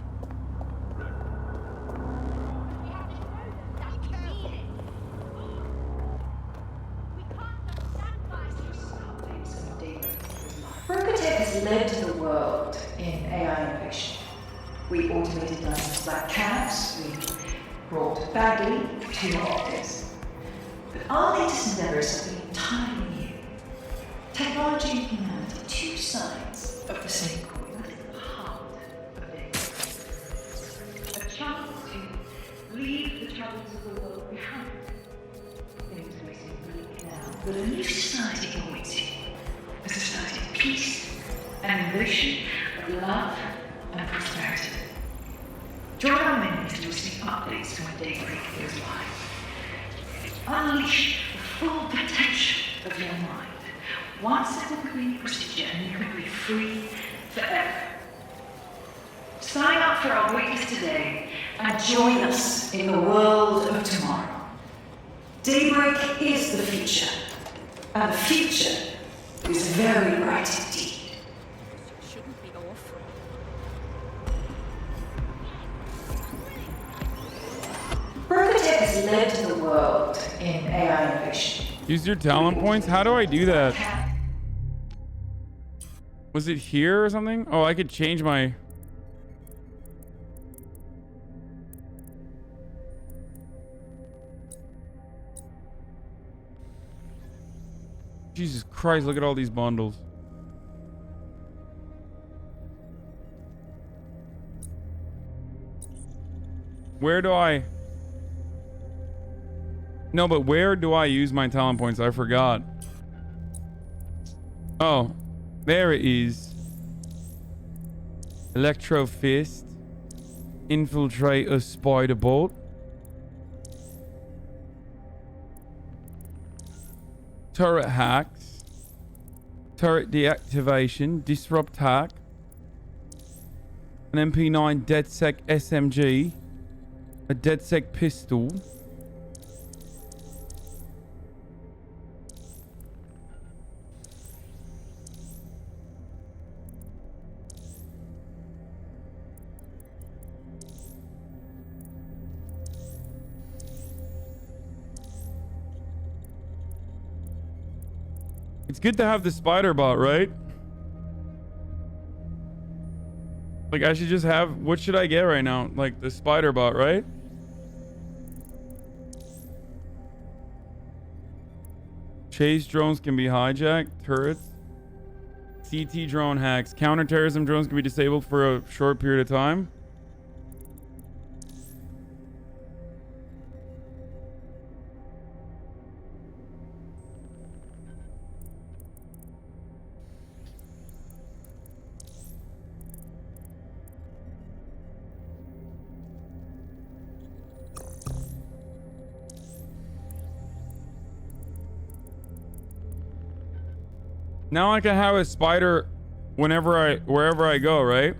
Berkatech has led the world in AI innovation. We automated license black cabs, we brought Bagley to your office. But our latest endeavor is something entirely new. Technology and humanity, two sides of the same coin. That is the heart of it. A chance to leave the troubles of the world behind. Things may seem bleak now, but a new society awaits you. A society of peace and innovation, of love and prosperity. Join our menus to receive updates when daybreak goes live. Unleash the full potential of your mind. One simple clean procedure and you can be free forever. Sign up for our waitlist today and join us in the world of tomorrow. Daybreak is the future, and the future is very bright indeed. Shouldn't be off. Berkatech has led the world in AI innovation. Use your talent points? How do I do that? Was it here or something? Oh, I could change my... Jesus Christ, look at all these bundles. Where do I... No, but where do I use my talent points? I forgot. Oh, there it is. Electro Fist. Infiltrate a Spider Bolt. Turret hacks. Turret deactivation. Disrupt hack. An MP9 DedSec SMG. A DedSec pistol. It's good to have the spider bot, right? Like, I should just have... What should I get right now? Like, the spider bot, right? Chase drones can be hijacked. Turrets. CT drone hacks. Counterterrorism drones can be disabled for a short period of time. Now I can have a spider wherever I go, right?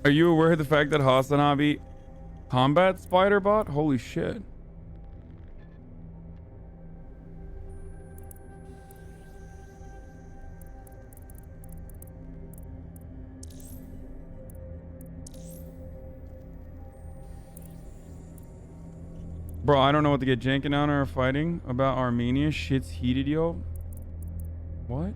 Are you aware of the fact that HasanAbi combat spider bot? Holy shit. Bro, I don't know what to get. Jank and Anna are fighting about Armenia. Shit's heated, yo. What?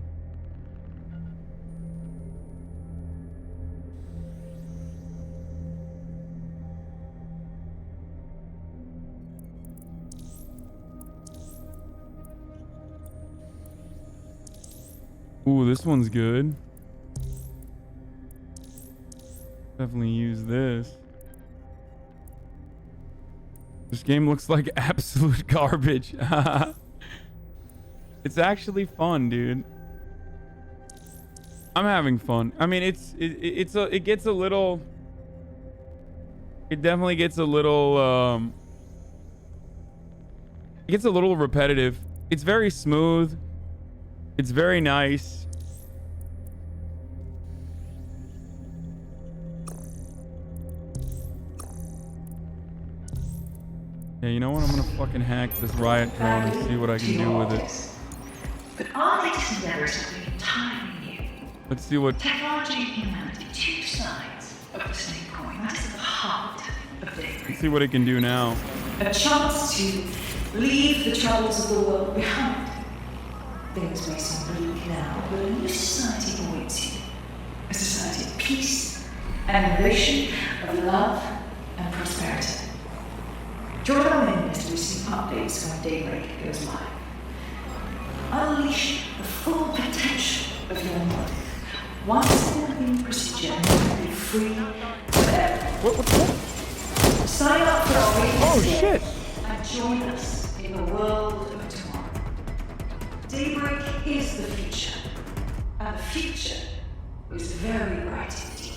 Ooh, this one's good. Definitely use this. This game looks like absolute garbage. It's actually fun, dude. I'm having fun. I mean, it gets a little. It definitely gets a little. It gets a little repetitive. It's very smooth. It's very nice. Yeah, you know what? I'm gonna fucking hack this riot drone and see what I can do with it. But our latest endeavors have been entirely new. Let's see what. Technology and humanity, two sides of the same coin. That is at the heart of daybreak. Let's see what it can do now. A chance to leave the troubles of the world behind. Things may seem bleak now, but a new society awaits you. A society of peace and innovation, of love and prosperity. Join our mailing list to receive updates when daybreak goes live. Unleash the full potential of your mind. Once in the procedure, you can be free forever. What? Sign up for our waiting Oh, list shit. and join us in the world of tomorrow. Daybreak is the future, and the future is very bright indeed.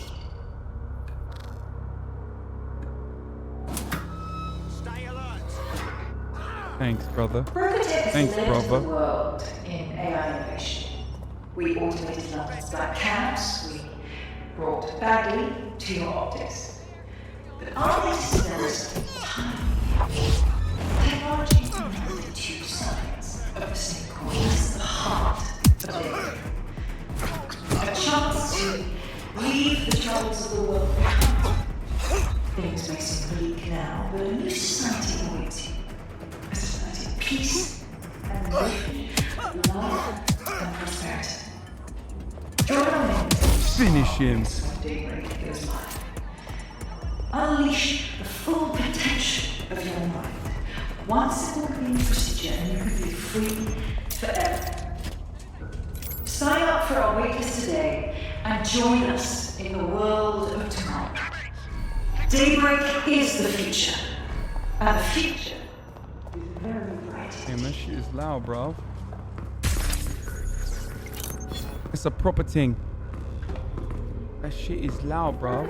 Thanks, brother. Brokotech is Thanks, led to the brother. world in AI innovation. We automated London's black cabs, we brought Bagley to your optics. But our latest endeavors are entirely new. Technology and the two sides of the same coin. That's the heart of daybreak. A chance to leave the troubles of the world behind. Things may seem bleak now, but a new society awaits you. A society of peace and innovation, of love and prosperity. Join our mailing list. Finish him. When daybreak goes live. Unleash the full potential of your mind. One simple clean procedure and you can be free forever. Sign up for our waitlist today and join us in the world of tomorrow. Daybreak is the future, and the future is very bright. Damn, that shit is loud, bro. It's a proper thing. That shit is loud, bro.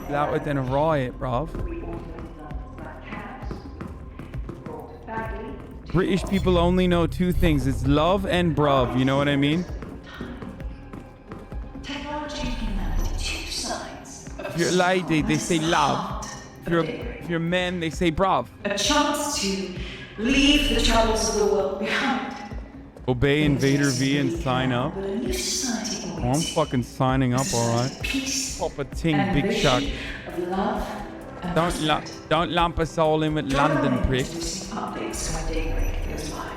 Louder than a riot, bruv. British people only know two things. It's love and bruv. You know what I mean? If you're a lady, they say love. If you're a man, they say bruv. A chance to leave the troubles of the world behind. Obey Invader V and sign up. Oh, I'm fucking signing up, alright. Pop a ting, big shot. Don't lump us all in with London pricks. Updates when daybreak goes live.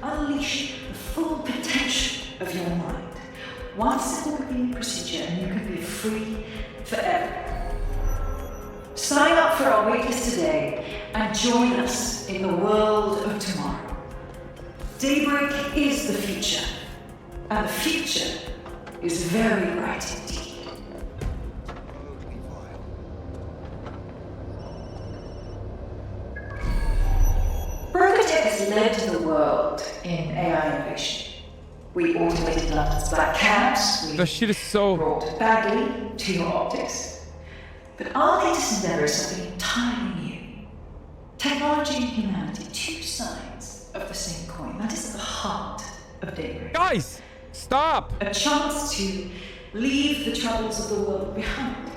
Unleash the full potential of your mind. One simple convenient procedure and you can be free forever. Sign up for our waitlist today and join us in the world of tomorrow. Daybreak is the future, and the future is very bright indeed. Brokotech has led the world in AI innovation. We automated London's black cabs. The shit is so brought Bagley to your optics. But our latest endeavor is something entirely new. Technology and humanity, two sides of the same coin. That is at the heart of Daybreak. Guys, stop! A chance to leave the troubles of the world behind.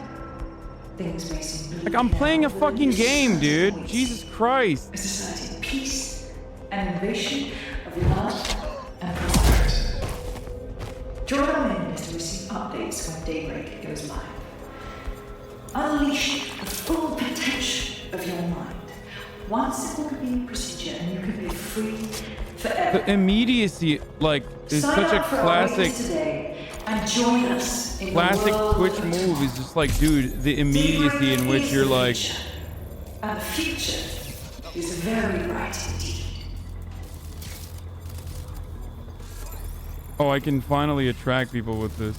Things may seem bleak. Like, I'm playing a fucking game, dude. Jesus Christ. A society of peace and innovation, of love and prosperity. Join our mailing list to receive updates when Daybreak goes live. Unleash the full potential of your mind. One simple convenient procedure and you can be free forever. The immediacy, like, is such a classic and join us in classic the world Twitch move. Is just like, dude, the immediacy in which you're like, and the future is very bright indeed. oh, I can finally attract people with this.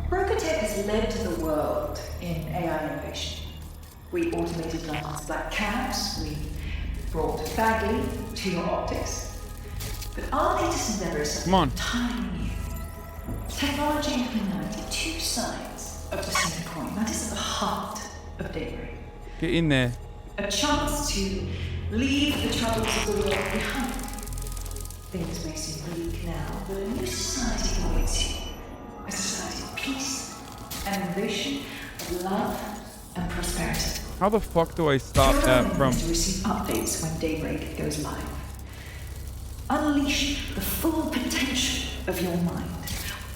Brokotech has led to the world in AI innovation. We automated London's black cabs, we brought Bagley to your optics. But our latest endeavor is something entirely new. Technology and humanity, two sides of the same coin. That is at the heart of Daybreak. Get in there. A chance to leave the troubles of the world behind. Things may seem bleak now, but a new society awaits you. A society of peace and innovation, of love and prosperity. How the fuck do I stop that from? To receive updates when Daybreak goes live. Unleash the full potential of your mind.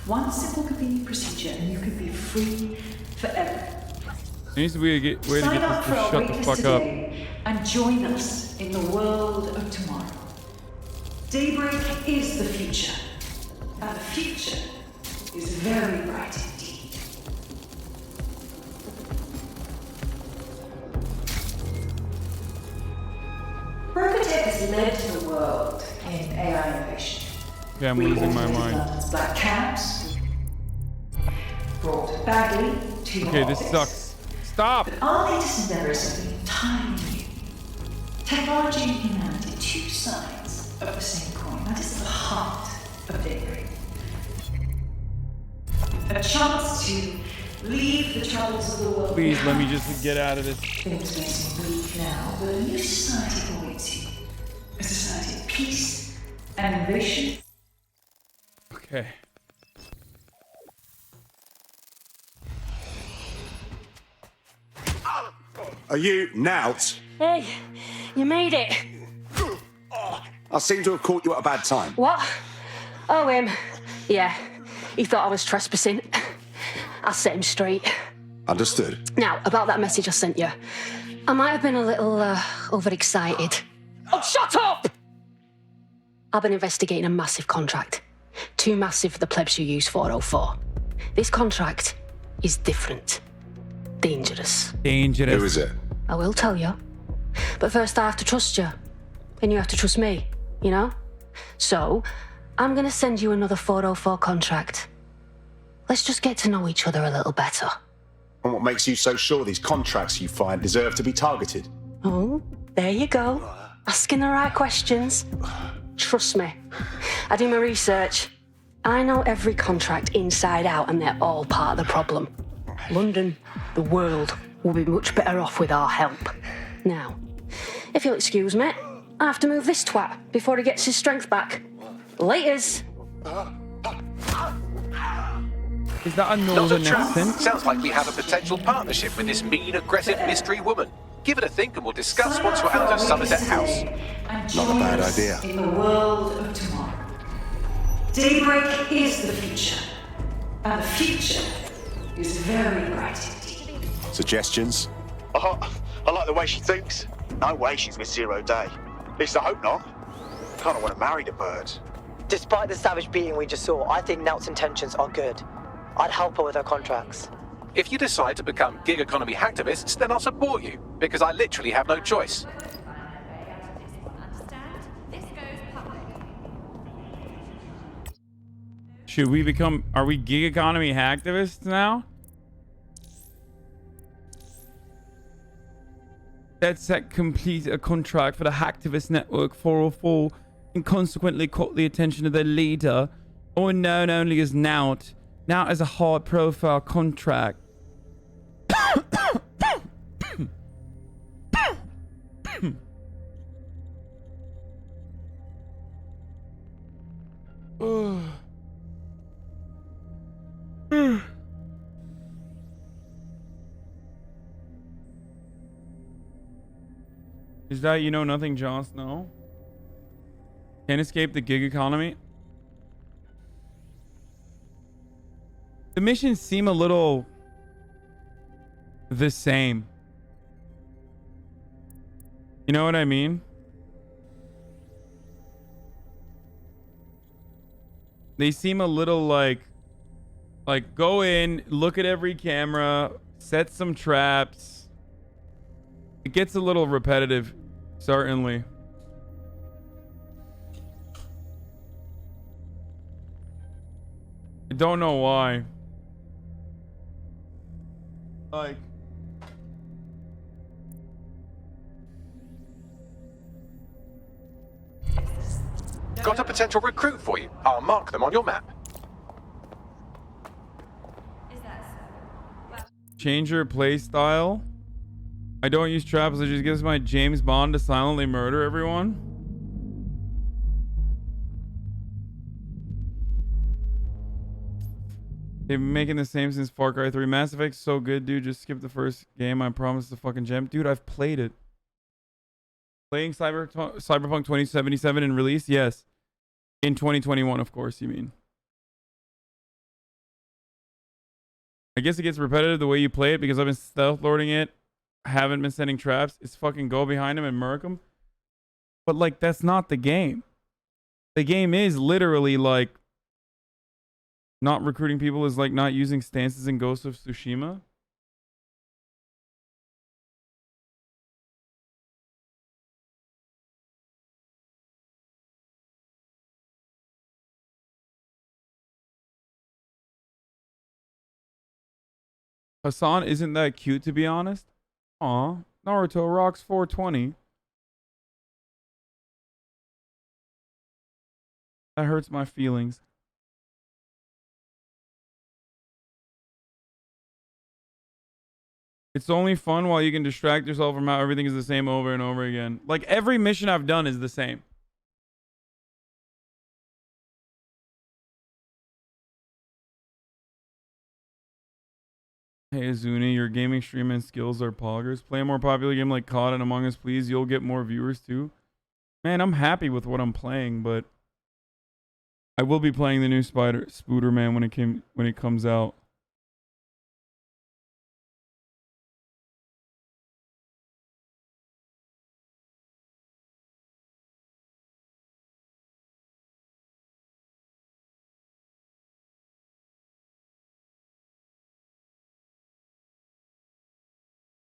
One simple convenient procedure and you can be free forever. There needs to be a way to get this to shut the fuck up. And join us in the world of tomorrow. Daybreak is the future, and the future is very bright indeed. Brokotech has led the world in AI innovation. Yeah, I'm losing my mind. London's black cabs, brought Bagley to your Okay, this optics. sucks. Stop! But our latest endeavor is something entirely new. Technology and humanity, two sides of the same coin. That is at the heart of Daybreak. A chance to leave the troubles of the world. Please let me just get out of this. Things may seem bleak now, but a new society awaits you. A society of peace and innovation. Okay. Are you Nout? Hey, you made it. I seem to have caught you at a bad time. What? Oh, him. Yeah, he thought I was trespassing. I set him straight. Understood. Now, about that message I sent you. I might have been a little overexcited. Oh, shut up! I've been investigating a massive contract. Too massive for the plebs who use 404. This contract is different. Dangerous. Dangerous. Who is it? I will tell you. But first I have to trust you. And you have to trust me, you know? So, I'm gonna send you another 404 contract. Let's just get to know each other a little better. And what makes you so sure these contracts you find deserve to be targeted? Oh, there you go. Asking the right questions. Trust me. I do my research. I know every contract inside out, and they're all part of the problem. London, the world, will be much better off with our help. Now, if you'll excuse me, I have to move this twat before he gets his strength back. Laters. Is that a northern accent? Sounds like we have a potential partnership with this mean, aggressive mystery woman. Give it a think and we'll discuss once we're out of Somerset House. Not a bad idea. In the world of tomorrow. Daybreak is the future. And the future is very bright indeed. Suggestions? I like the way she thinks. No way she's with Zero Day. At least I hope not. Kind of want to marry the bird. Despite the savage beating we just saw, I think Nelt's intentions are good. I'd help her with her contracts. If you decide to become gig economy hacktivists, then I'll support you, because I literally have no choice. Should we become... Are we gig economy hacktivists now? DedSec complete a contract for the Hacktivist Network 404 and consequently caught the attention of their leader, or known only as Nout. Now as a high-profile contract. Is that you know nothing, Jon Snow? Can't escape the gig economy? The missions seem a little the same. You know what I mean? They seem a little like go in, look at every camera, set some traps. It gets a little repetitive, certainly. I don't know why. Like, Got a potential recruit for you. I'll mark them on your map. change your play style. I don't use traps. I just gives my James Bond to silently murder everyone. They've been making the same since Far Cry 3. Mass Effect's so good, dude. Just skip the first game. I promise the fucking gem. Dude, I've played it. Playing Cyberpunk 2077 in release? Yes. In 2021, of course, you mean. I guess it gets repetitive the way you play it because I've been stealth lording it. I haven't been sending traps. It's fucking go behind him and murk him. But, like, that's not the game. The game is literally, like, not recruiting people is like not using stances in Ghost of Tsushima. Hasan isn't that cute, to be honest. Aw, Naruto rocks 420. That hurts my feelings. It's only fun while you can distract yourself from how everything is the same over and over again. Like, every mission I've done is the same. Hey, Azuni, your gaming stream and skills are poggers. Play a more popular game like COD and Among Us, please. You'll get more viewers, too. Man, I'm happy with what I'm playing, but I will be playing the new Spooderman when it comes out.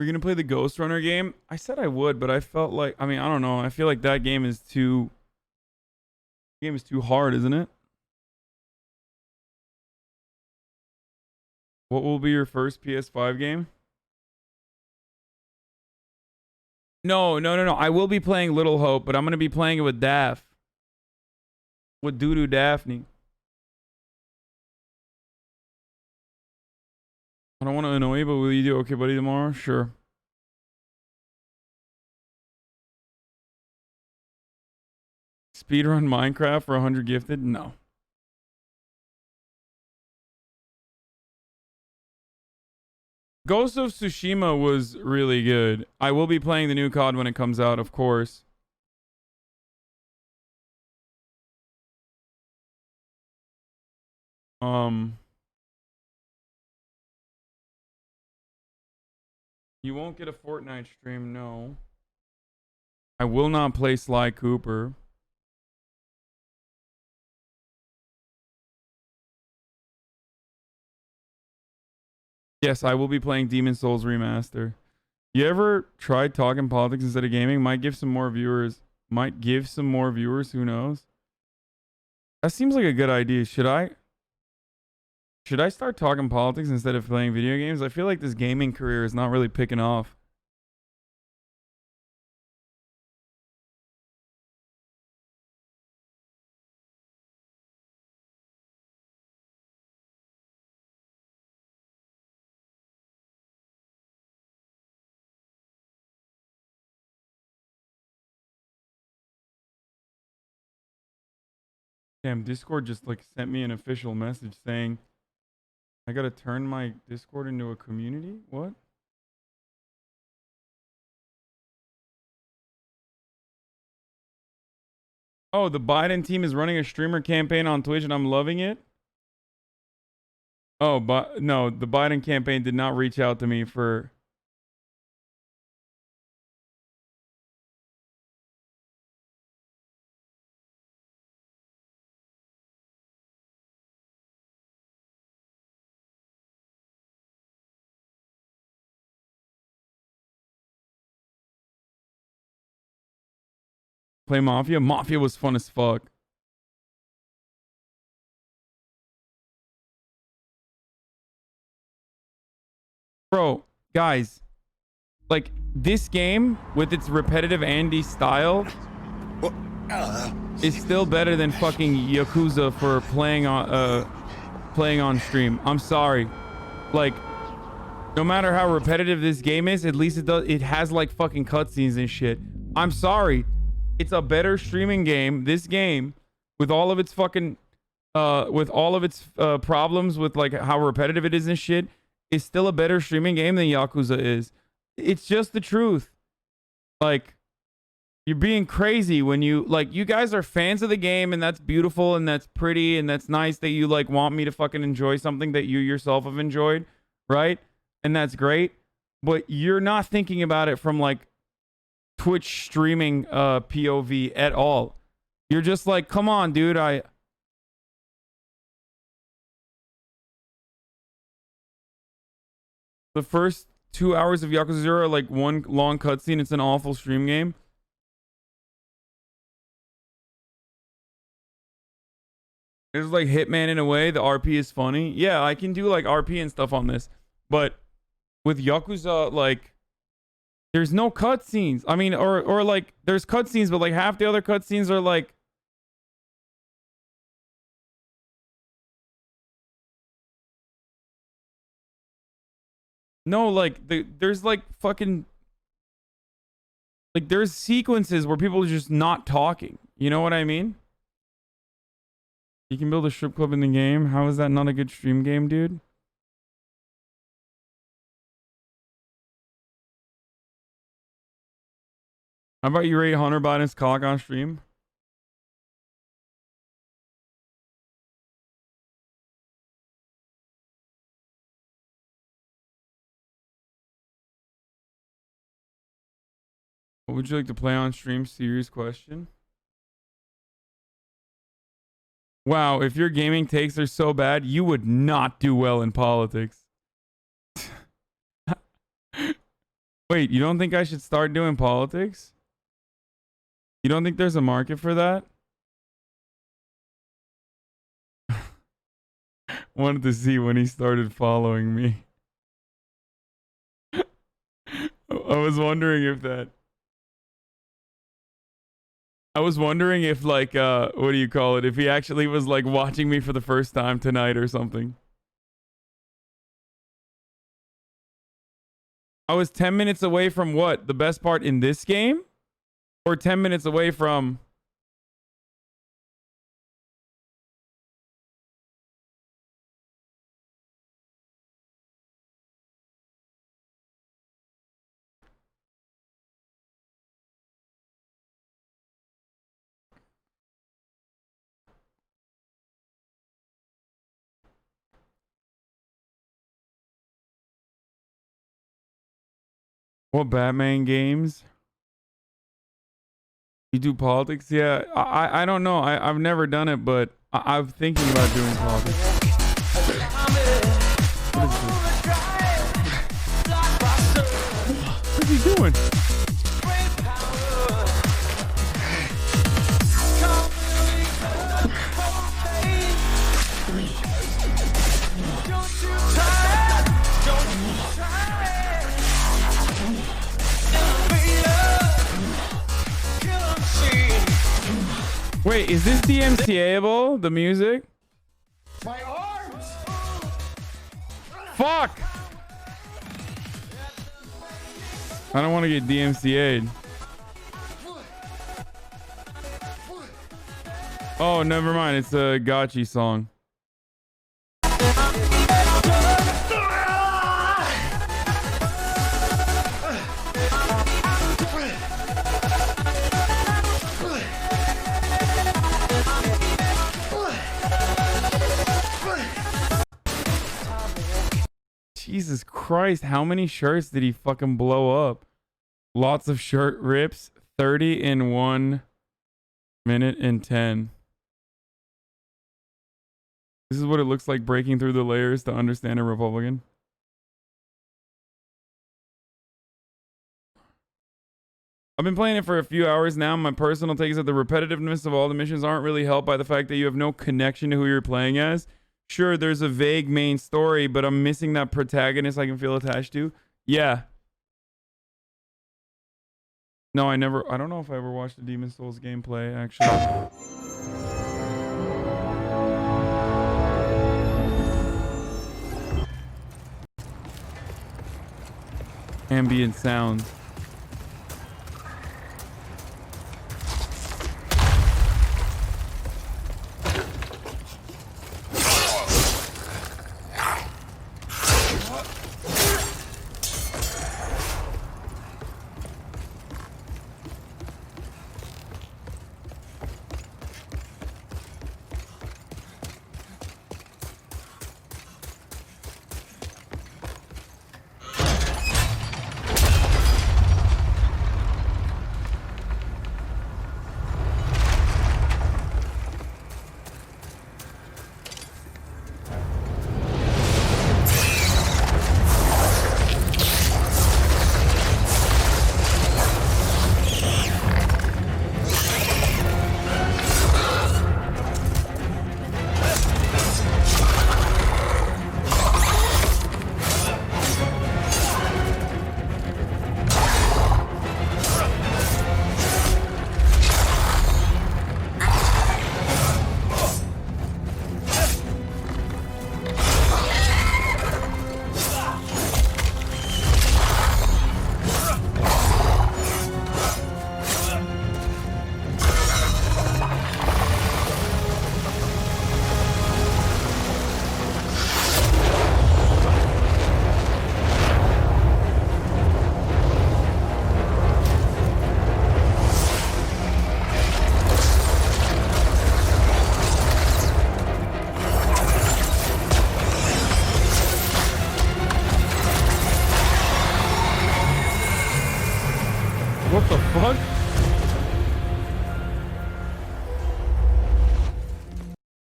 We're gonna play the Ghost Runner game. I said I would, but I felt like, I mean, I don't know. I feel like that game is too hard, isn't it? What will be your first PS5 game? No. I will be playing Little Hope, but I'm gonna be playing it with Daff. With Doodoo Daphne. I don't want to annoy you, but will you do okay, buddy, tomorrow? Sure. Speedrun Minecraft for 100 gifted? No. Ghost of Tsushima was really good. I will be playing the new COD when it comes out, of course. You won't get a Fortnite stream, no. I will not play Sly Cooper. Yes, I will be playing Demon Souls Remaster. You ever tried talking politics instead of gaming? Might give some more viewers. Who knows? That seems like a good idea. Should I start talking politics instead of playing video games? I feel like this gaming career is not really picking off. Damn, Discord just like sent me an official message saying I gotta turn my Discord into a community? What? Oh, the Biden team is running a streamer campaign on Twitch and I'm loving it? Oh, but no, the Biden campaign did not reach out to me for... Play Mafia? Mafia was fun as fuck. Bro, guys, like this game with its repetitive Andy style is still better than fucking Yakuza for playing on stream. I'm sorry. Like, no matter how repetitive this game is, at least it has like fucking cutscenes and shit. I'm sorry. It's a better streaming game. This game, with all of its fucking problems with like how repetitive it is and shit, is still a better streaming game than Yakuza is. It's just the truth. Like, you're being crazy when you guys are fans of the game, and that's beautiful and that's pretty and that's nice that you like want me to fucking enjoy something that you yourself have enjoyed, right? And that's great, but you're not thinking about it from like Twitch streaming POV at all. You're just like, come on, dude, the first 2 hours of Yakuza 0 are like one long cutscene. It's an awful stream game. It's like Hitman in a way. The RP is funny. Yeah, I can do like RP and stuff on this. But with Yakuza, like, there's no cutscenes. I mean, or like, there's cutscenes, but like half the other cutscenes are like... No, like, there's like fucking... Like, there's sequences where people are just not talking. You know what I mean? You can build a strip club in the game. How is that not a good stream game, dude? How about you rate Hunter Biden's cock on stream? What would you like to play on stream? Serious question. Wow, if your gaming takes are so bad, you would not do well in politics. Wait, you don't think I should start doing politics? You don't think there's a market for that? Wanted to see when he started following me. I was wondering if that... I was wondering if, like, what do you call it? If he actually was, like, watching me for the first time tonight or something. I was 10 minutes away from what? The best part in this game? Or 10 minutes away from... What Batman games? You do politics? Yeah, I don't know. I've never done it, but I'm thinking about doing politics. What is he doing? Wait, is this DMCA-able, the music? My arms! Fuck! I don't want to get DMCA'd. Oh, never mind. It's a Gotchi song. Jesus Christ, how many shirts did he fucking blow up? Lots of shirt rips. 30 in 1 minute and 10. This is what it looks like breaking through the layers to understand a Republican. I've been playing it for a few hours now. My personal take is that the repetitiveness of all the missions aren't really helped by the fact that you have no connection to who you're playing as. Sure, there's a vague main story, but I'm missing that protagonist I can feel attached to. Yeah. No, I don't know if I ever watched the Demon's Souls gameplay, actually. Ambient sounds. What the fuck?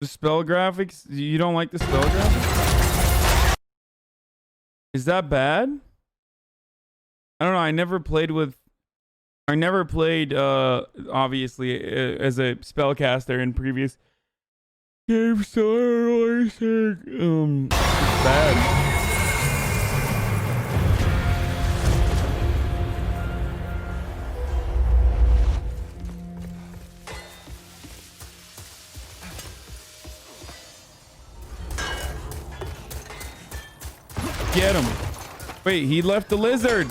The spell graphics? You don't like the spell graphics? Is that bad? I don't know. I never played, obviously, as a spellcaster in previous games, so I don't know anything. It's bad. Get him. Wait, he left the lizard.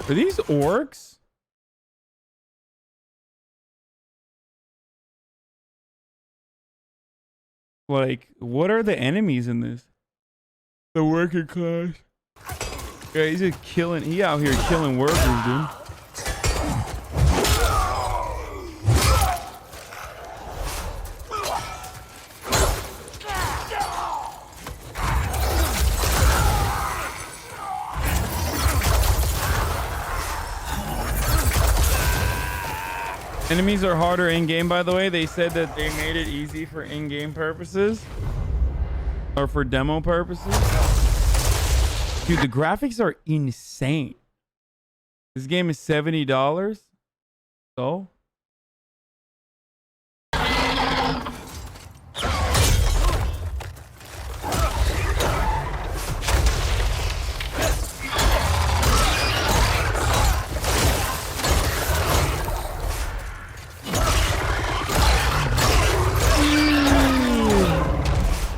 Are these orcs? Like, what are the enemies in this? The working class. Yeah, he's just killing. He out here killing workers, dude. Enemies are harder in-game, by the way. They said that they made it easy for in-game purposes. Or for demo purposes. Dude, the graphics are insane. This game is $70. So?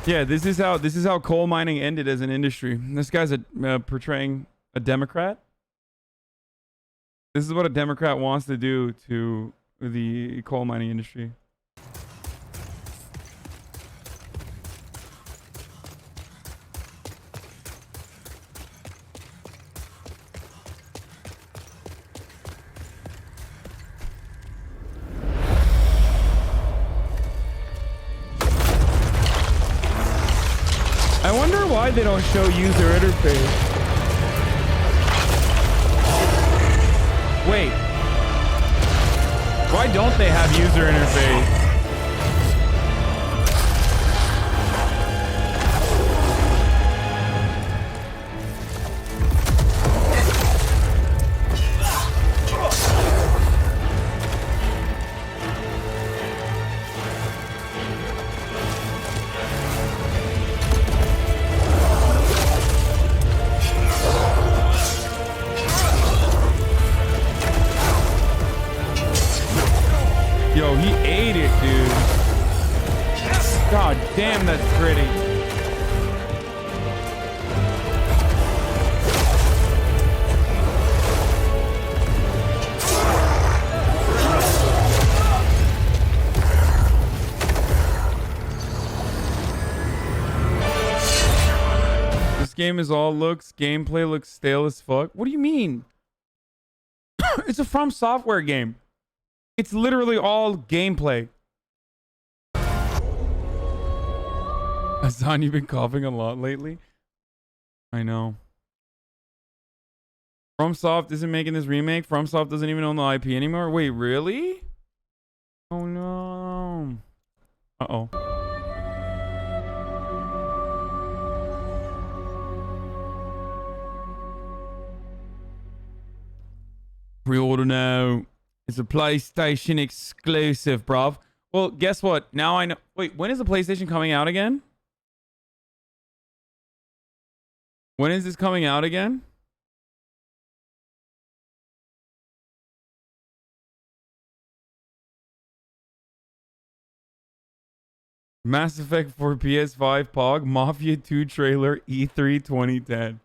Yeah, this is how coal mining ended as an industry. This guy's portraying a Democrat. This is what a Democrat wants to do to the coal mining industry. I wonder why they don't show user interface. Wait. Why don't they have user interface? Yo, he ate it, dude. God damn, that's pretty. This game is all looks. Gameplay looks stale as fuck. What do you mean? It's a From Software game. It's literally all gameplay. Hasan, you've been coughing a lot lately. I know. FromSoft isn't making this remake. FromSoft doesn't even own the IP anymore. Wait, really? Oh no. Uh-oh. Pre-order now. It's a PlayStation exclusive, bruv. Well, guess what? Now I know. Wait, when is the PlayStation coming out again? When is this coming out again? Mass Effect for PS5 POG, Mafia 2 trailer, E3 2010.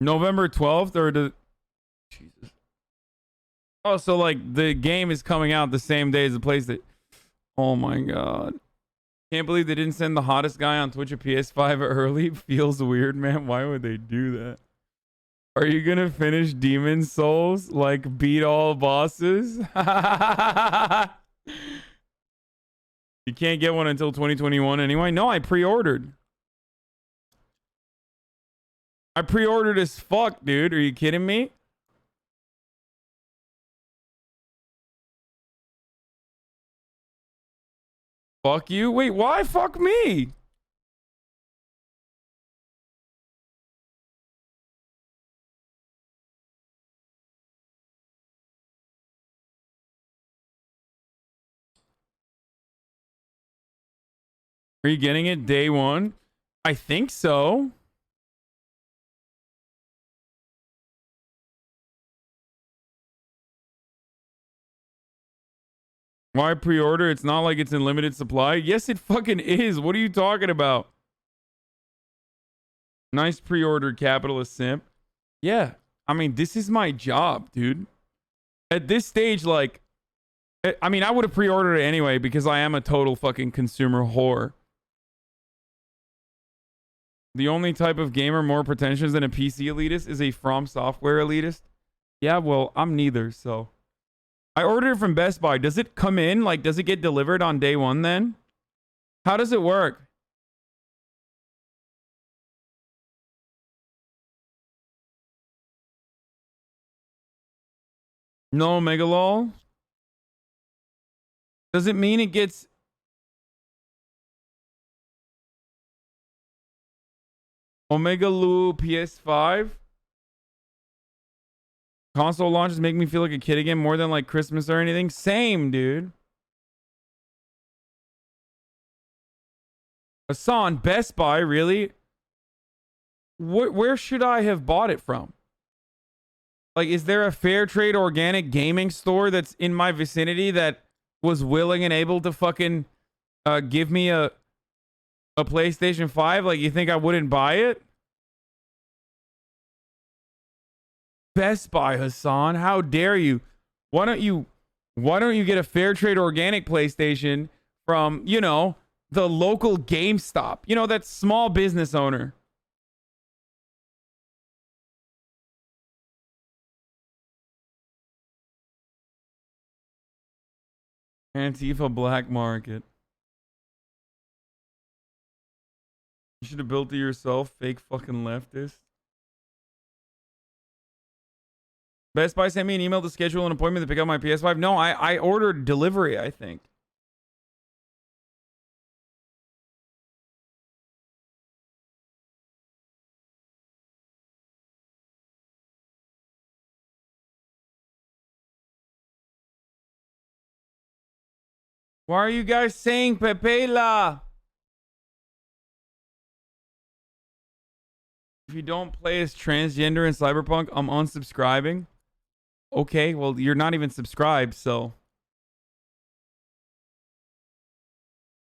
November 12th or the... Jesus. Oh, so like the game is coming out the same day as the PlayStation. Oh my god. Can't believe they didn't send the hottest guy on Twitch a PS5 early. Feels weird, man. Why would they do that? Are you gonna finish Demon Souls? Like beat all bosses? You can't get one until 2021 anyway. No, I pre-ordered. I pre-ordered as fuck, dude. Are you kidding me? Fuck you? Wait, why fuck me? Are you getting it day one? I think so. Why pre-order? It's not like it's in limited supply. Yes, it fucking is. What are you talking about? Nice pre-order, capitalist simp. Yeah. I mean, this is my job, dude. At this stage, like, I mean, I would have pre-ordered it anyway because I am a total fucking consumer whore. The only type of gamer more pretentious than a PC elitist is a From Software elitist. Yeah, well, I'm neither, so. I ordered it from Best Buy. Does it come in? Like, does it get delivered on day one then? How does it work? No, Megalol? Does it mean it gets... Omega Lu PS5? Console launches make me feel like a kid again more than like Christmas or anything. Same, dude. Hasan, Best Buy, really? Where should I have bought it from? Like, is there a fair trade organic gaming store that's in my vicinity that was willing and able to fucking give me a PlayStation 5? Like, you think I wouldn't buy it? Best Buy, Hasan, how dare you? Why don't you get a fair trade organic PlayStation from, you know, the local GameStop? You know, that small business owner. Antifa black market. You should have built it yourself, fake fucking leftist. Best Buy sent me an email to schedule an appointment to pick up my PS5. No, I ordered delivery, I think. Why are you guys saying Pepela? If you don't play as transgender in Cyberpunk, I'm unsubscribing. Okay, well, you're not even subscribed, so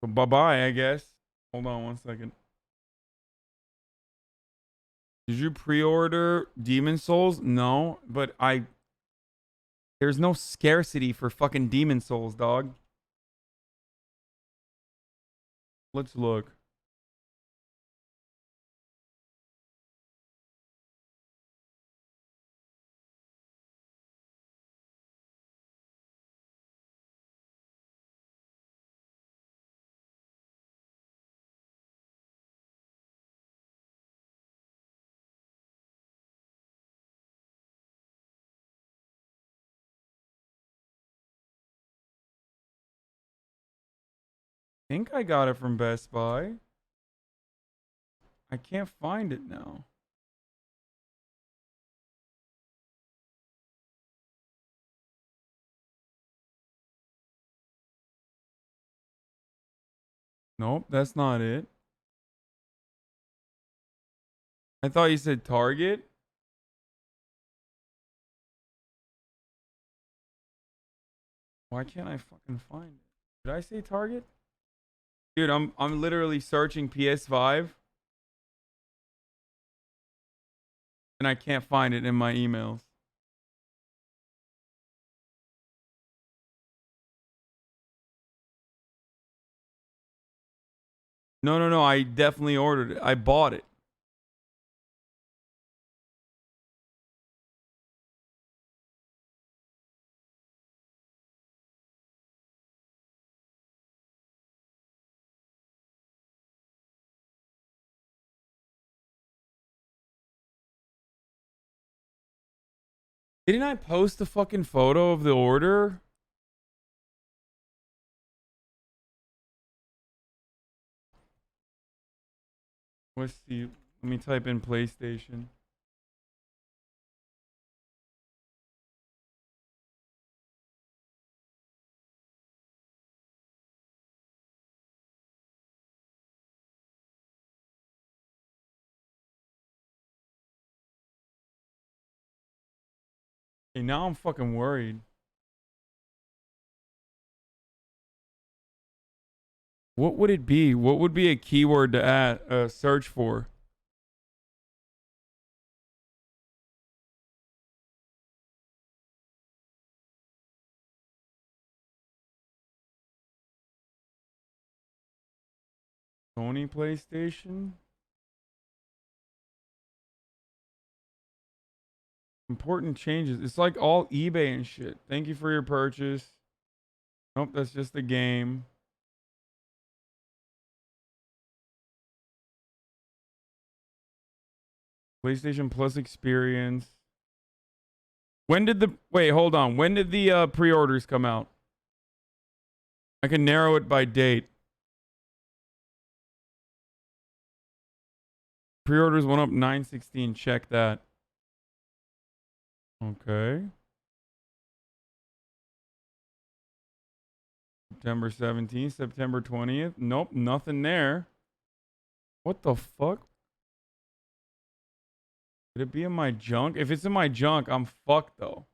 bye-bye, I guess. Hold on one second. Did you pre-order Demon Souls? No, but there's no scarcity for fucking Demon Souls, dog. Let's look. I think I got it from Best Buy. I can't find it now. Nope, that's not it. I thought you said Target. Why can't I fucking find it? Did I say Target? Dude, I'm literally searching PS5 and I can't find it in my emails. No, I definitely ordered it. I bought it. Didn't I post the fucking photo of the order? Let's see. Let me type in PlayStation. Okay, now I'm fucking worried. What would it be? What would be a keyword to add, search for? Sony PlayStation? Important changes. It's like all eBay and shit. Thank you for your purchase. Nope, that's just a game. PlayStation Plus experience. When did the wait, hold on. When did the pre-orders come out? I can narrow it by date. Pre-orders went up 9/16. Check that. Okay. September 17th, September 20th. Nope, nothing there. What the fuck? Could it be in my junk? If it's in my junk, I'm fucked though.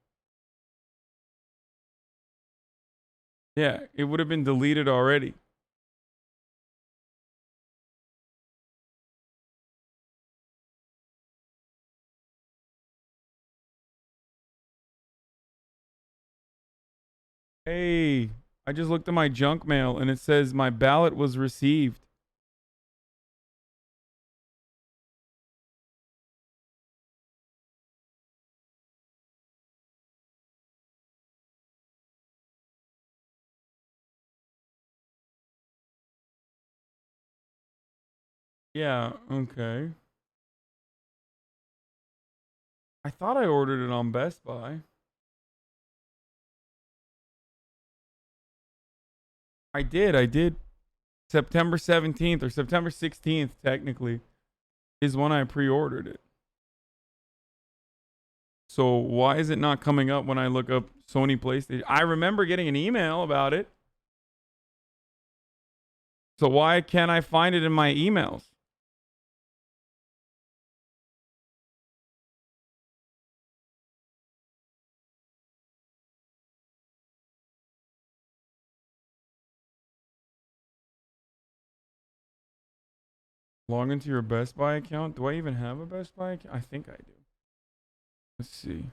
Yeah, it would have been deleted already. Hey, I just looked at my junk mail and it says my ballot was received. Yeah, okay. I thought I ordered it on Best Buy. I did. September 17th or September 16th, technically, is when I pre-ordered it. So why is it not coming up when I look up Sony PlayStation? I remember getting an email about it. So why can't I find it in my emails? Log into your Best Buy account. Do I even have a Best Buy account? I think I do. Let's see.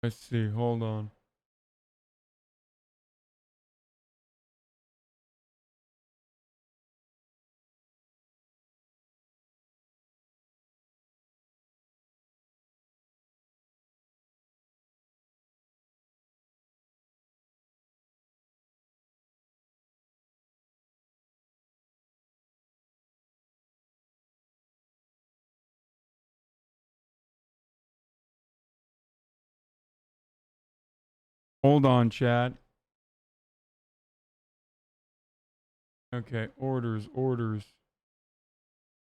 Let's see. Hold on. Hold on, chat. Okay, orders.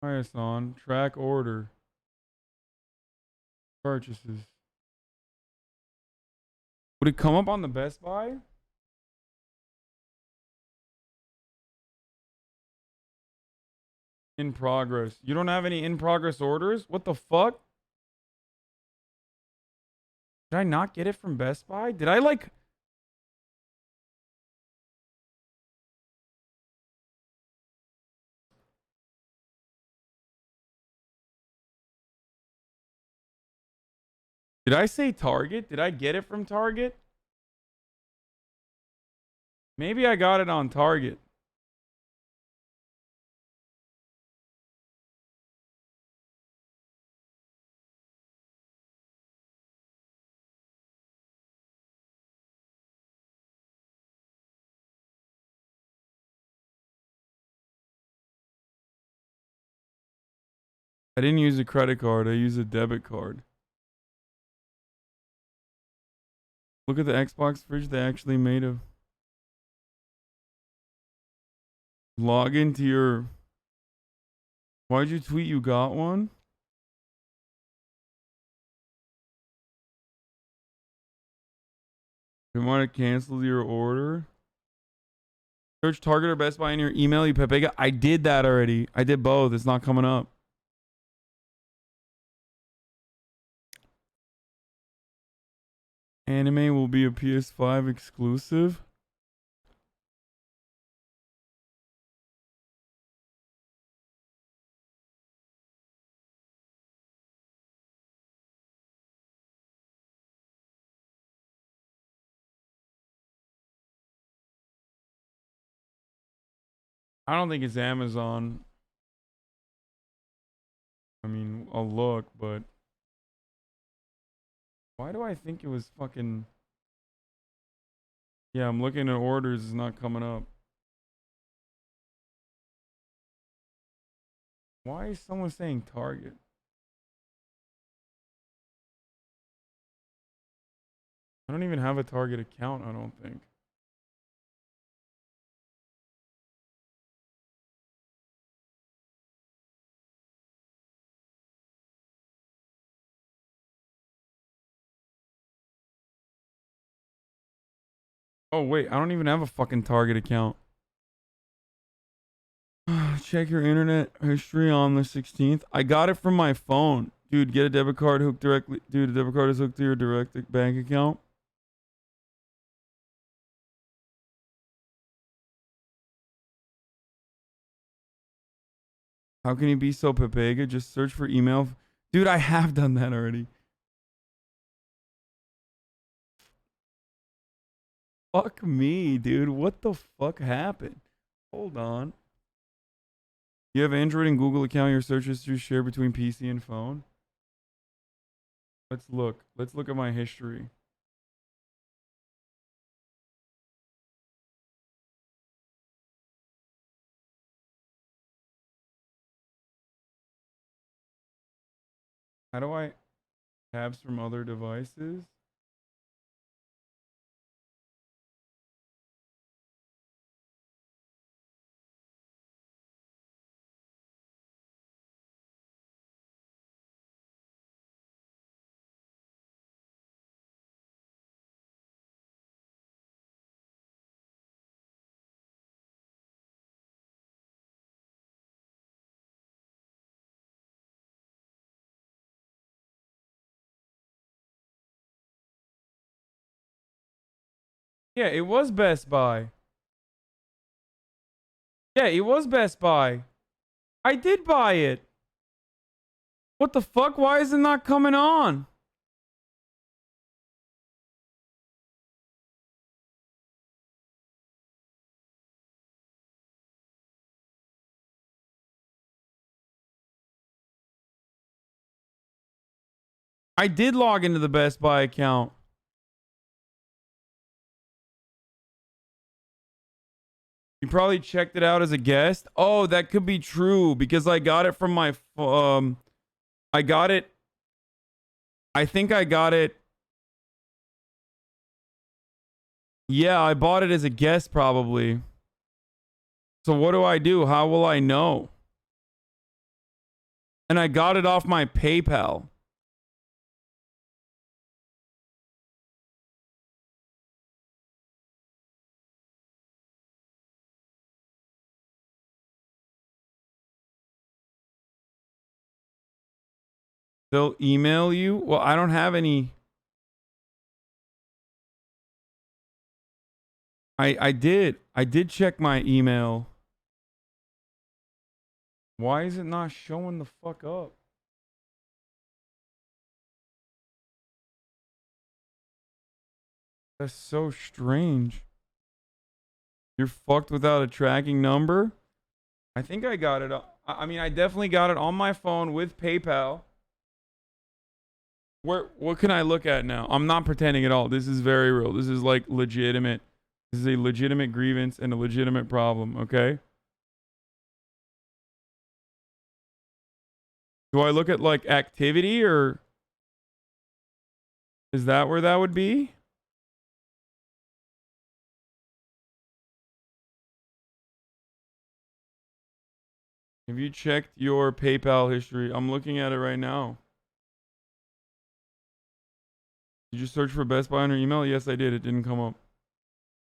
Hi, Hasan. Track order. Purchases. Would it come up on the Best Buy? In progress. You don't have any in progress orders? What the fuck? Did I not get it from Best Buy? Did I like... Did I say Target? Did I get it from Target? Maybe I got it on Target. I didn't use a credit card. I used a debit card. Look at the Xbox fridge they actually made of. Log into your... Why'd you tweet you got one? You want to cancel your order? Search Target or Best Buy in your email, you Pepega. I did that already. I did both. It's not coming up. Anime will be a PS5 exclusive. I don't think it's Amazon. I mean, I'll look, but why do I think it was fucking... Yeah, I'm looking at orders. It's not coming up. Why is someone saying Target? I don't even have a Target account, I don't think. Oh, wait, I don't even have a fucking Target account. Check your internet history on the 16th. I got it from my phone. Dude, get a debit card hooked directly. Dude, a debit card is hooked to your direct bank account. How can you be so Pepega? Just search for email. Dude, I have done that already. Fuck me, dude. What the fuck happened? Hold on. You have Android and Google account. Your search history shared between PC and phone. Let's look. Let's look at my history. How do I tabs from other devices? Yeah, it was Best Buy. Yeah, it was Best Buy. I did buy it. What the fuck? Why is it not coming on? I did log into the Best Buy account. You probably checked it out as a guest. Oh, that could be true because I got it from my I got it. I think I got it. Yeah, I bought it as a guest probably. So what do I do? How will I know? And I got it off my PayPal. They'll email you? Well, I don't have any. I did. I did check my email. Why is it not showing the fuck up? That's so strange. You're fucked without a tracking number? I think I got it. I mean, I definitely got it on my phone with PayPal. What can I look at now? I'm not pretending at all. This is very real. This is like legitimate. This is a legitimate grievance and a legitimate problem, okay? Do I look at like activity or is that where that would be? Have you checked your PayPal history? I'm looking at it right now. Did you search for Best Buy on your email? Yes, I did. It didn't come up.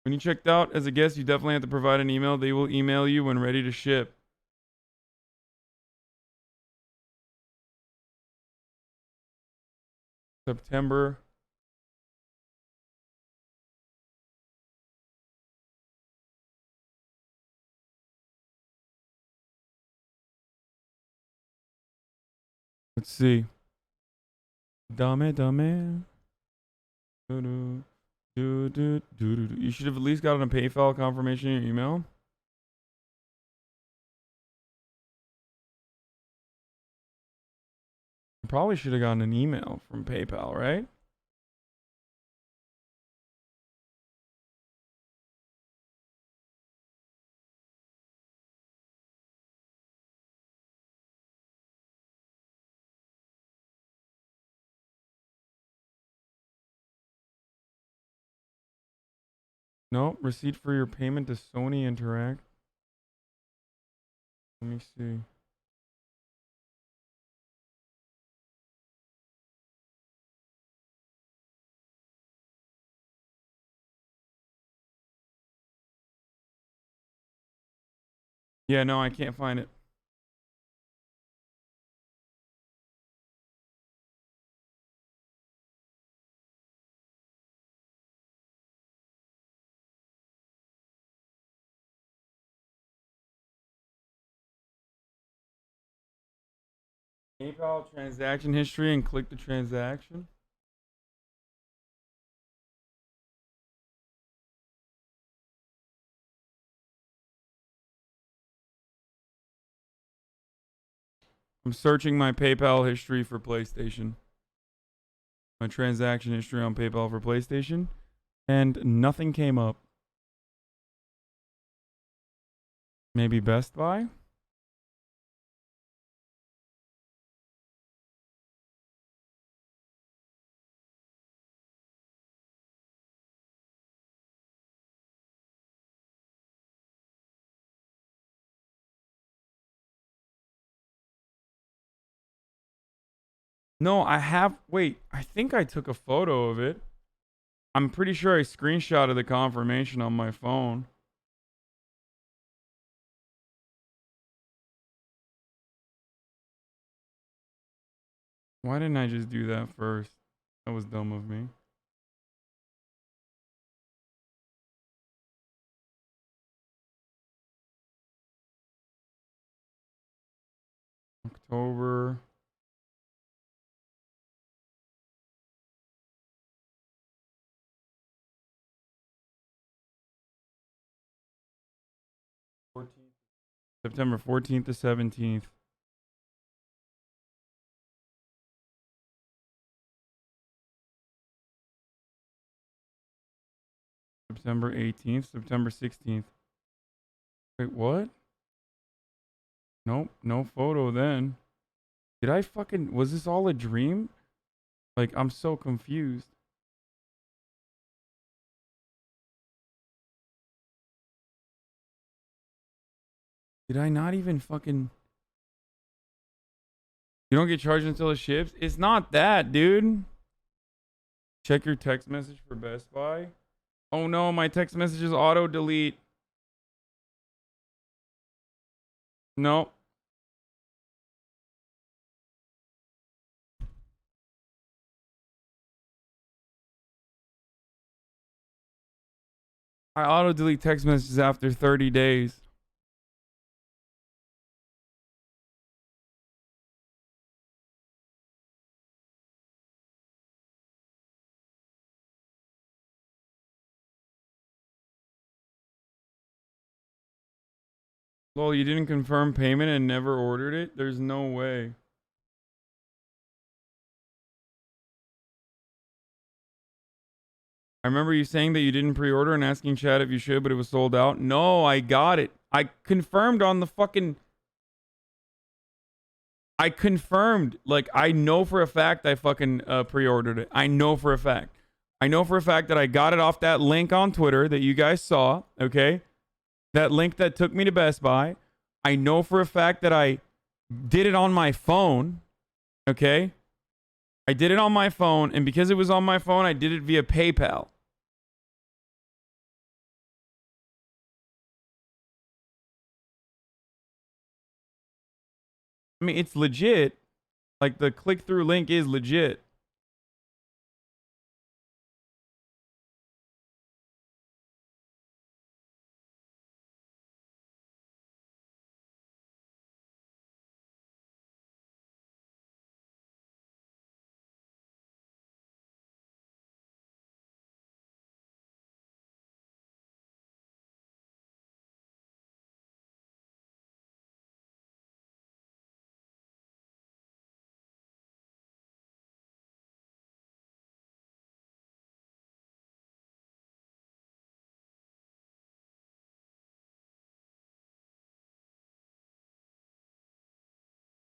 When you checked out as a guest, you definitely have to provide an email. They will email you when ready to ship. September. Let's see. Dame. You should have at least gotten a PayPal confirmation in your email. Probably should have gotten an email from PayPal, right? No, receipt for your payment to Sony Interact. Let me see. Yeah, no, I can't find it. PayPal transaction history and click the transaction. I'm searching my PayPal history for PlayStation. My transaction history on PayPal for PlayStation. And nothing came up. Maybe Best Buy? No, I have. Wait, I think I took a photo of it. I'm pretty sure I screenshotted the confirmation on my phone. Why didn't I just do that first? That was dumb of me. October. September 14th to 17th. September 18th, September 16th. Wait, what? Nope, no photo then. Did I fucking... Was this all a dream? Like, I'm so confused. Did I not even fucking... You don't get charged until it ships? It's not that, dude. Check your text message for Best Buy. Oh no, my text messages auto-delete. Nope. I auto-delete text messages after 30 days. Lol, you didn't confirm payment and never ordered it? There's no way. I remember you saying that you didn't pre-order and asking chat if you should, but it was sold out. No, I got it. I confirmed on the fucking... I confirmed. Like, I know for a fact I fucking pre-ordered it. I know for a fact. I know for a fact that I got it off that link on Twitter that you guys saw, okay? That link that took me to Best Buy. I know for a fact that I did it on my phone. Okay? I did it on my phone, and because it was on my phone, I did it via PayPal. I mean, it's legit. Like, the click-through link is legit.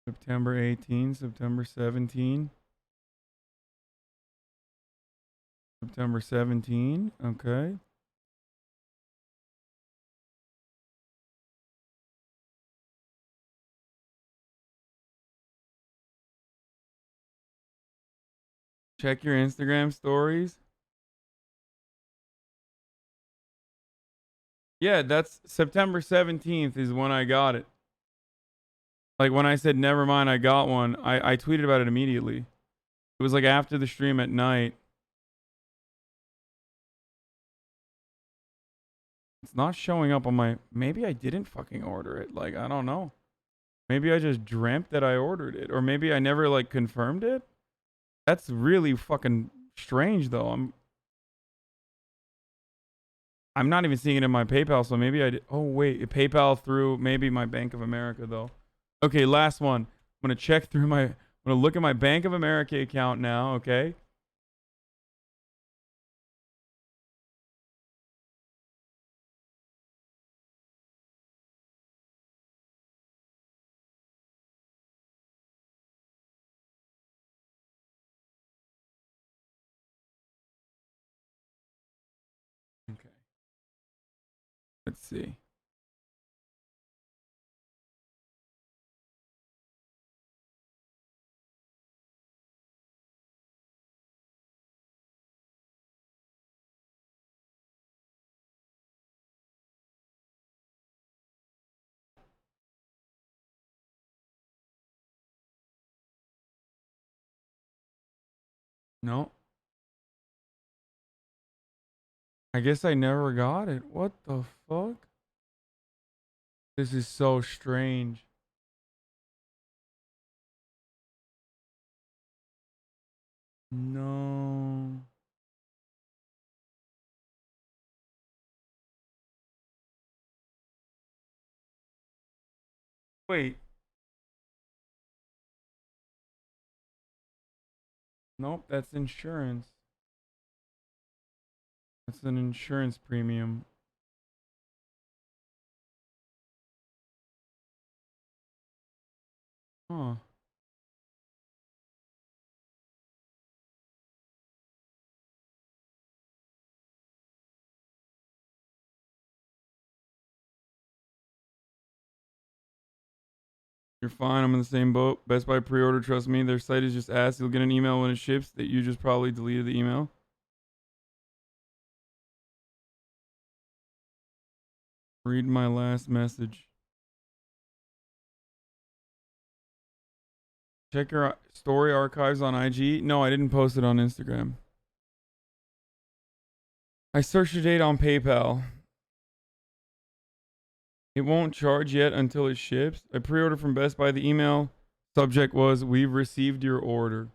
September 18, September 17. September 17, okay. Check your Instagram stories. Yeah, that's September 17th is when I got it. Like when I said, never mind, I got one, I tweeted about it immediately. It was like after the stream at night. It's not showing up on my... Maybe I didn't fucking order it. Like, I don't know. Maybe I just dreamt that I ordered it. Or maybe I never, like, confirmed it. That's really fucking strange, though. I'm not even seeing it in my PayPal, so maybe I did... Oh, wait. PayPal through maybe my Bank of America, though. Okay, last one. I'm going to check through my... I'm going to look at my Bank of America account now, okay? Okay. Let's see. No. I guess I never got it. What the fuck? This is so strange. No. Wait. Nope, that's insurance. That's an insurance premium. Huh. You're fine. I'm in the same boat. Best Buy pre-order. Trust me. Their site is just ass. You'll get an email when it ships that you just probably deleted the email. Read my last message. Check your story archives on IG. No, I didn't post it on Instagram. I searched your date on PayPal. It won't charge yet until it ships. I pre-ordered from Best Buy. The email subject was, "We've received your order."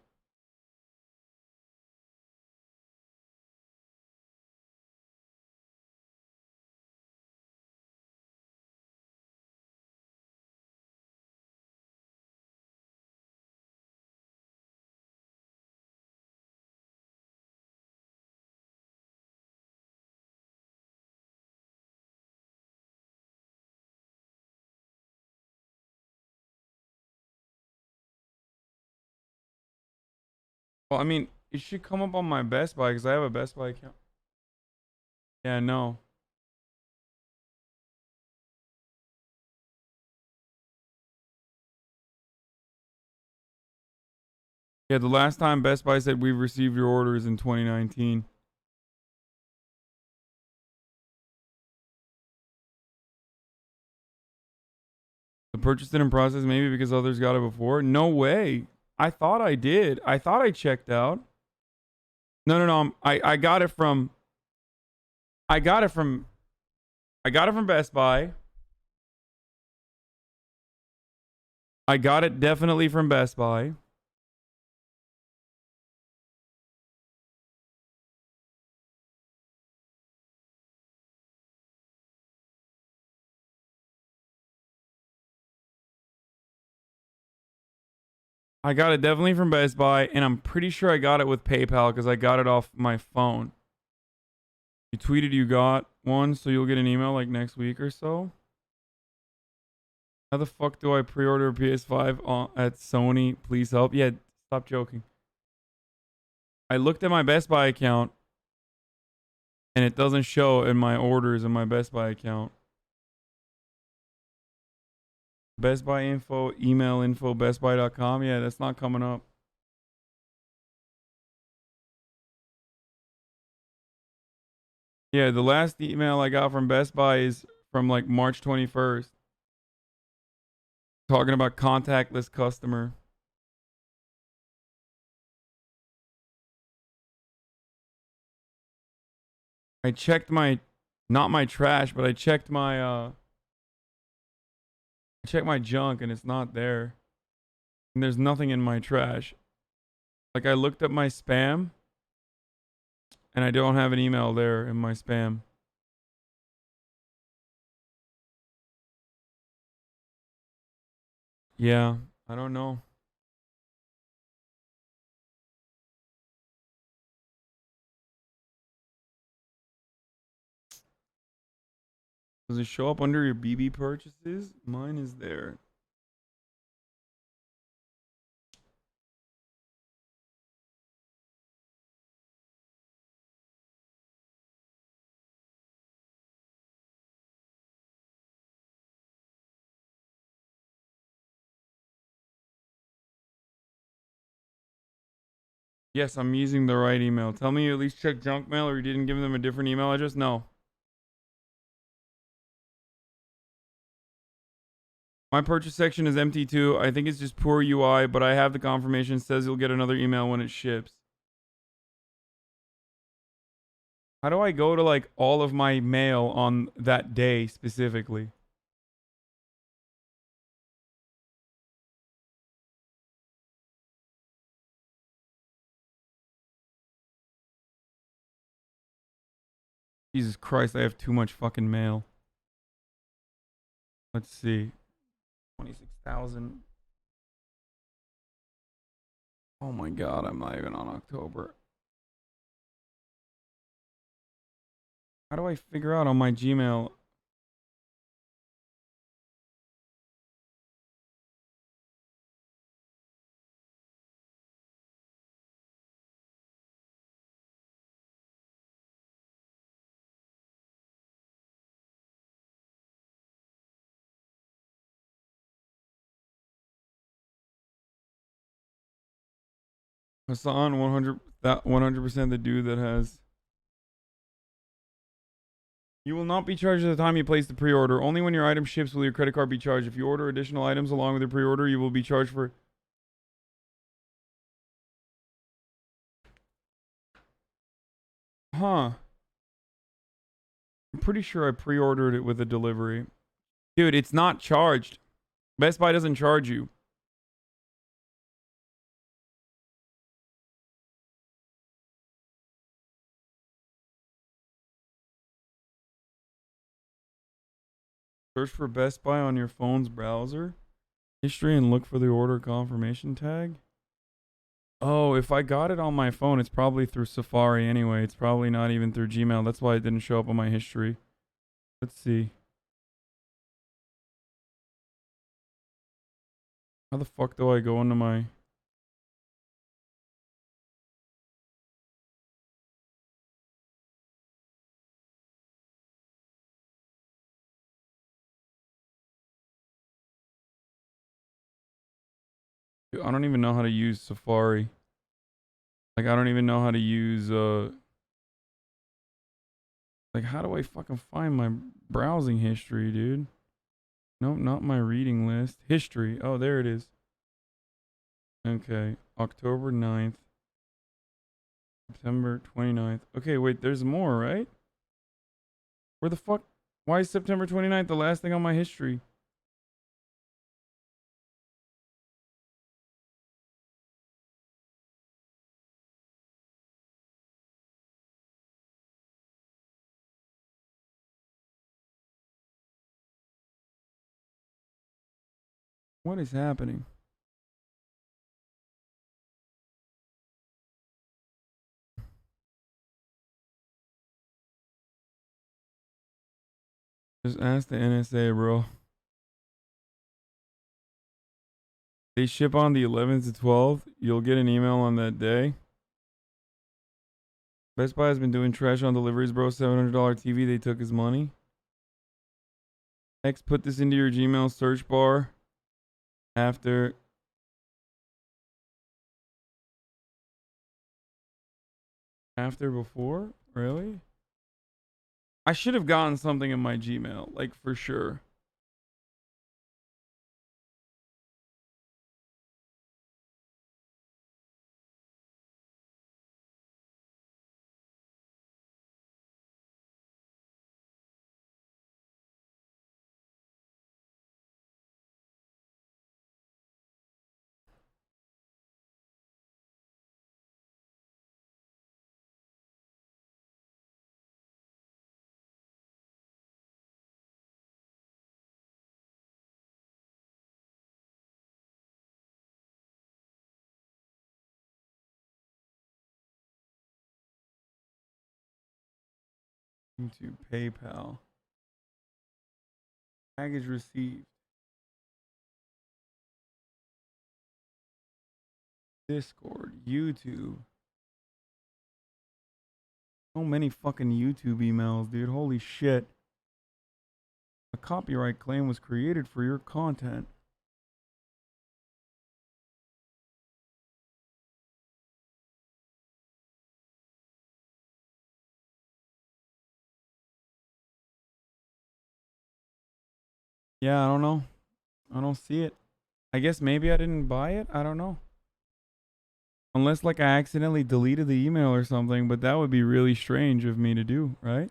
Well, I mean, it should come up on my Best Buy because I have a Best Buy account. Yeah, no. Yeah, the last time Best Buy said we've received your orders in 2019. The purchase didn't process maybe because others got it before? No way. I thought I did. I thought I checked out. No. I got it from Best Buy. I got it definitely from Best Buy. I got it definitely from Best Buy, and I'm pretty sure I got it with PayPal because I got it off my phone. You tweeted you got one, so you'll get an email like next week or so. How the fuck do I pre-order a PS5 at Sony? Please help. Yeah, stop joking. I looked at my Best Buy account, and it doesn't show in my orders in my Best Buy account. Best Buy info, email info, bestbuy.com. Yeah, that's not coming up. Yeah, the last email I got from Best Buy is from like March 21st. Talking about contactless customer. I checked my, not my trash, but I checked my junk and it's not there. And there's nothing in my trash. Like I looked at my spam and I don't have an email there in my spam. Yeah, I don't know. Does it show up under your BB purchases? Mine is there. Yes, I'm using the right email. Tell me you at least checked junk mail or you didn't give them a different email address? No. My purchase section is empty too. I think it's just poor UI, but I have the confirmation. It says you'll get another email when it ships. How do I go to like all of my mail on that day specifically? Jesus Christ, I have too much fucking mail. Let's see. 26,000. Oh my god, I'm not even on October. How do I figure out on my Gmail? Hasan, 100% the dude that has. You will not be charged at the time you place the pre-order. Only when your item ships will your credit card be charged. If you order additional items along with your pre-order, you will be charged for... Huh. I'm pretty sure I pre-ordered it with a delivery. Dude, it's not charged. Best Buy doesn't charge you. Search for Best Buy on your phone's browser history and look for the order confirmation tag. Oh, if I got it on my phone, it's probably through Safari anyway. It's probably not even through Gmail. That's why it didn't show up on my history. Let's see. How the fuck do I go into my... Dude, I don't even know how to use Safari. Like, I don't even know how to use, like, how do I fucking find my browsing history, dude? Nope, not my reading list. History. Oh, there it is. Okay. October 9th. September 29th. Okay, wait, there's more, right? Where the fuck? Why is September 29th the last thing on my history? What is happening? Just ask the NSA, bro. They ship on the 11th to 12th. You'll get an email on that day. Best Buy has been doing trash on deliveries, bro. $700 TV. They took his money. Next, put this into your Gmail search bar. After before? Really? I should have gotten something in my Gmail, like for sure. Into PayPal. Package received. Discord, YouTube. So many fucking YouTube emails, dude. Holy shit. A copyright claim was created for your content. Yeah, I don't know. I don't see it. I guess maybe I didn't buy it. I don't know. Unless like I accidentally deleted the email or something, but that would be really strange of me to do, right?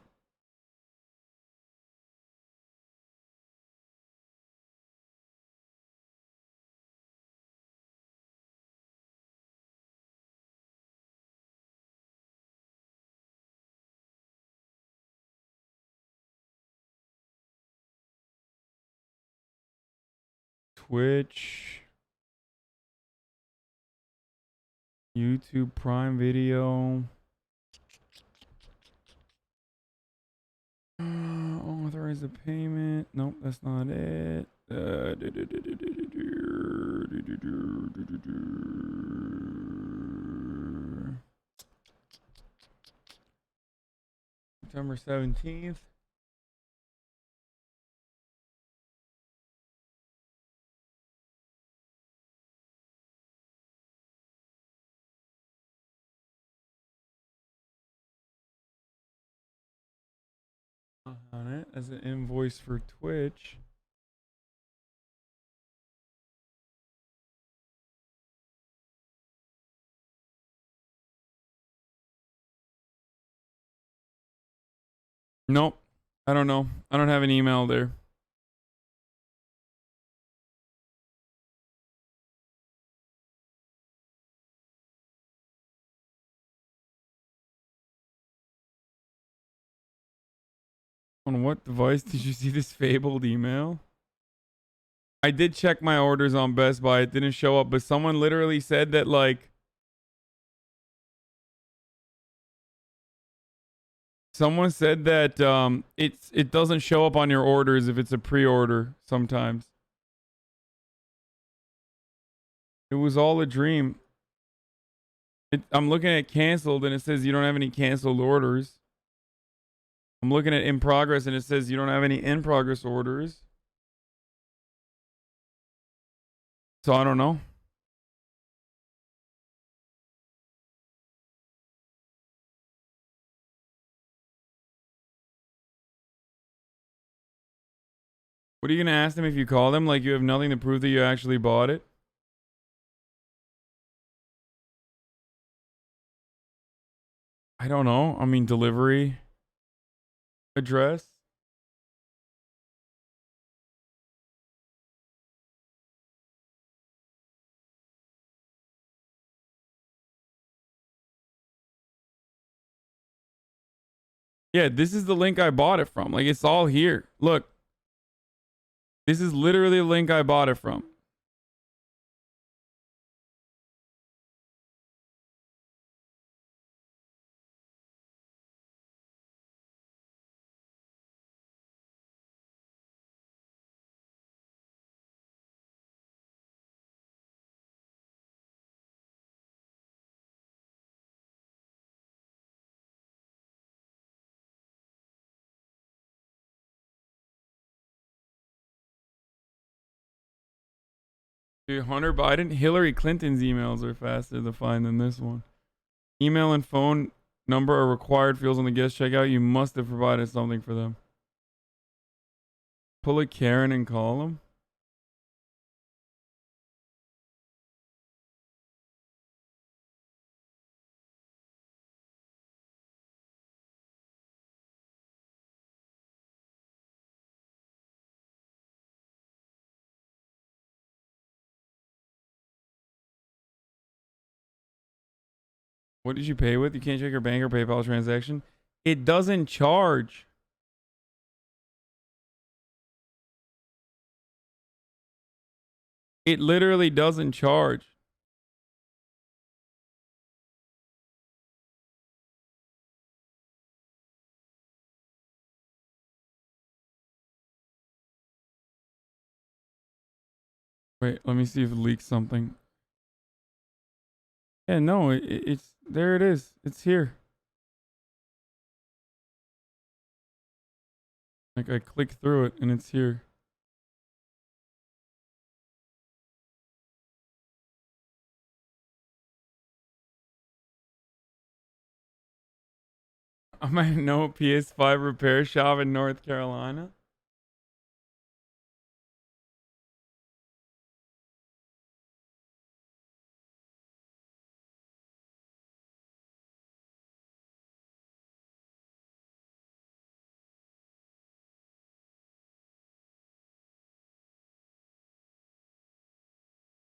Twitch. YouTube Prime Video. Authorize the payment. Nope, that's not it. September 17th. On it as an invoice for Twitch. Nope. I don't know. I don't have an email there. On what device did you see this fabled email? I did check my orders on Best Buy. It didn't show up, but someone literally said that like someone said that it doesn't show up on your orders if it's a pre-order sometimes. It was all a dream. I'm looking at canceled and it says you don't have any canceled orders. I'm looking at in progress and it says you don't have any in progress orders. So I don't know. What are you gonna ask them if you call them? Like you have nothing to prove that you actually bought it? I don't know. I mean, delivery address. Yeah, this is the link I bought it from. Like, it's all here. Look. This is literally the link I bought it from. Dude, Hunter Biden, Hillary Clinton's emails are faster to find than this one. Email and phone number are required fields on the guest checkout. You must have provided something for them. Pull a Karen and call them. What did you pay with? You can't check your bank or PayPal transaction. It doesn't charge. It literally doesn't charge. Wait, let me see if it leaks something. Yeah, no, it's there. It is. It's here. Like I click through it and it's here. I might know a PS5 repair shop in North Carolina.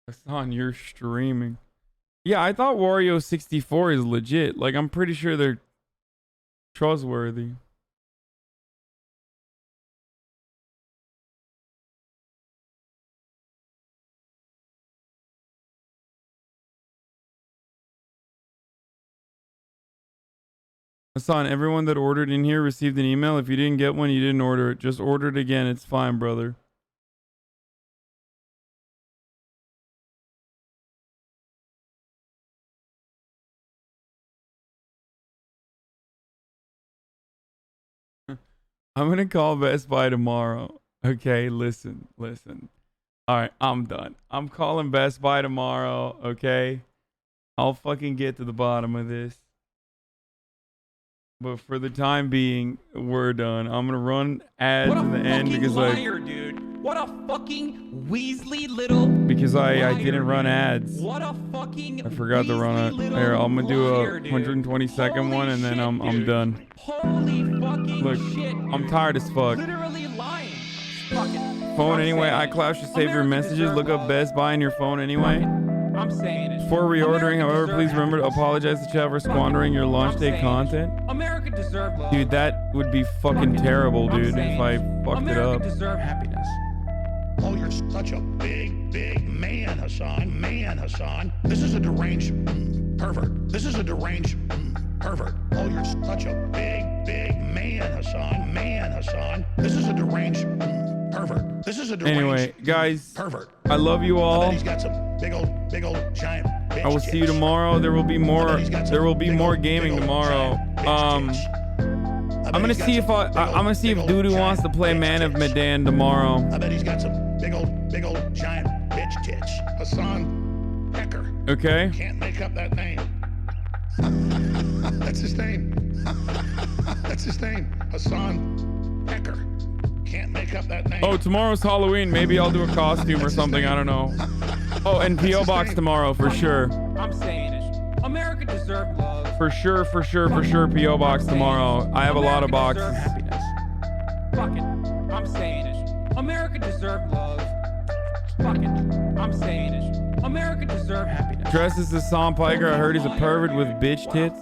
Hasan, you're streaming. Yeah, I thought Wario 64 is legit. Like, I'm pretty sure they're trustworthy. Hasan, everyone that ordered in here received an email. If you didn't get one, you didn't order it. Just order it again. It's fine, brother. I'm going to call Best Buy tomorrow. Okay, listen. All right, I'm done. I'm calling Best Buy tomorrow, okay? I'll fucking get to the bottom of this. But for the time being, we're done. I'm going to run ads to the end because liar, dude. What a fucking Weasley little because I didn't run ads. What a fucking I forgot to run it. Here, I'm going to do a 122nd one and then I'm done. Holy fucking Look, shit, dude. I'm tired as fuck. Literally lying. Fucking Phone anyway. iCloud should save your messages. Look up Best Buy in your phone anyway. I'm saying it. Before reordering, however, please remember to apologize to chat for squandering your launch day content. America deserves love. Dude, that would be fucking terrible, dude, if I fucked it up. America deserves happiness. Oh, you're such a big man, Hasan. Man, Hasan. This is a deranged pervert. This is a deranged pervert. Oh, you're such a big man, Hasan. Man, Hasan. This is a deranged pervert. This is a deranged Anyway, guys, pervert. I love you all. I bet he's got some big old giant bitch I will see you tits. tomorrow. There will be more. There will be more gaming tomorrow. I'm gonna see if I'm gonna see if Doodoo wants to play Man of Medan tomorrow. I bet he's got some big old giant bitch tits. Hasan Pecker. Okay. Can't make up that name. That's his name. That's his name. Hasan Pecker. Can't make up that name. Oh, tomorrow's Halloween. Maybe I'll do a costume or something. I don't know. Oh, and P.O. Box tomorrow for sure. I'm saying it. America deserves love. For sure, P.O. Box tomorrow. I have a lot of boxes. Happiness. Fuck it. I'm saying it. America deserves love. Fuck it. I'm saying it. America deserves happiness. Dresses as Sam Piker. I heard he's a pervert with bitch tits.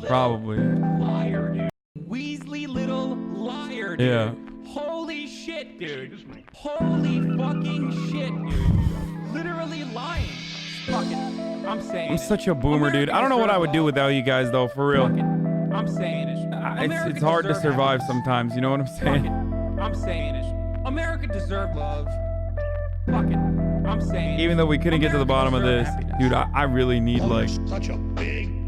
Probably. Liar, dude. Weasley little liar, dude. Yeah. Holy shit, dude. Holy fucking shit, dude. Literally lying. Fuck it. I'm saying I'm such a boomer, dude. I don't know what I would do without you guys, though, for real. I'm saying it. It's hard to survive sometimes, you know what I'm saying? I'm saying it. America deserves love. Fuck it. I'm saying Even though we couldn't get to the bottom of this, dude, I really need like,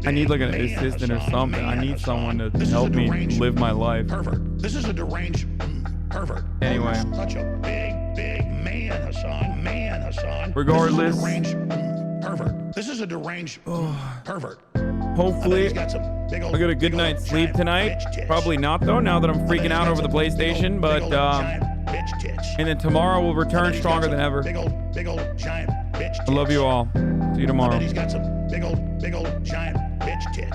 I need like an assistant or something. I need someone to help me live my life. Pervert. This is a deranged pervert. Anyway. Such a big man, Hasan. Man, Hasan. Regardless. This is a deranged pervert. This is a deranged pervert. Hopefully, I'll get a good night's sleep tonight. Probably not, though, now that I'm freaking out over the PlayStation. But, and then tomorrow we'll return stronger than ever. Big old giant bitch tits. I love you all. See you tomorrow. He's got some big old giant bitch tits.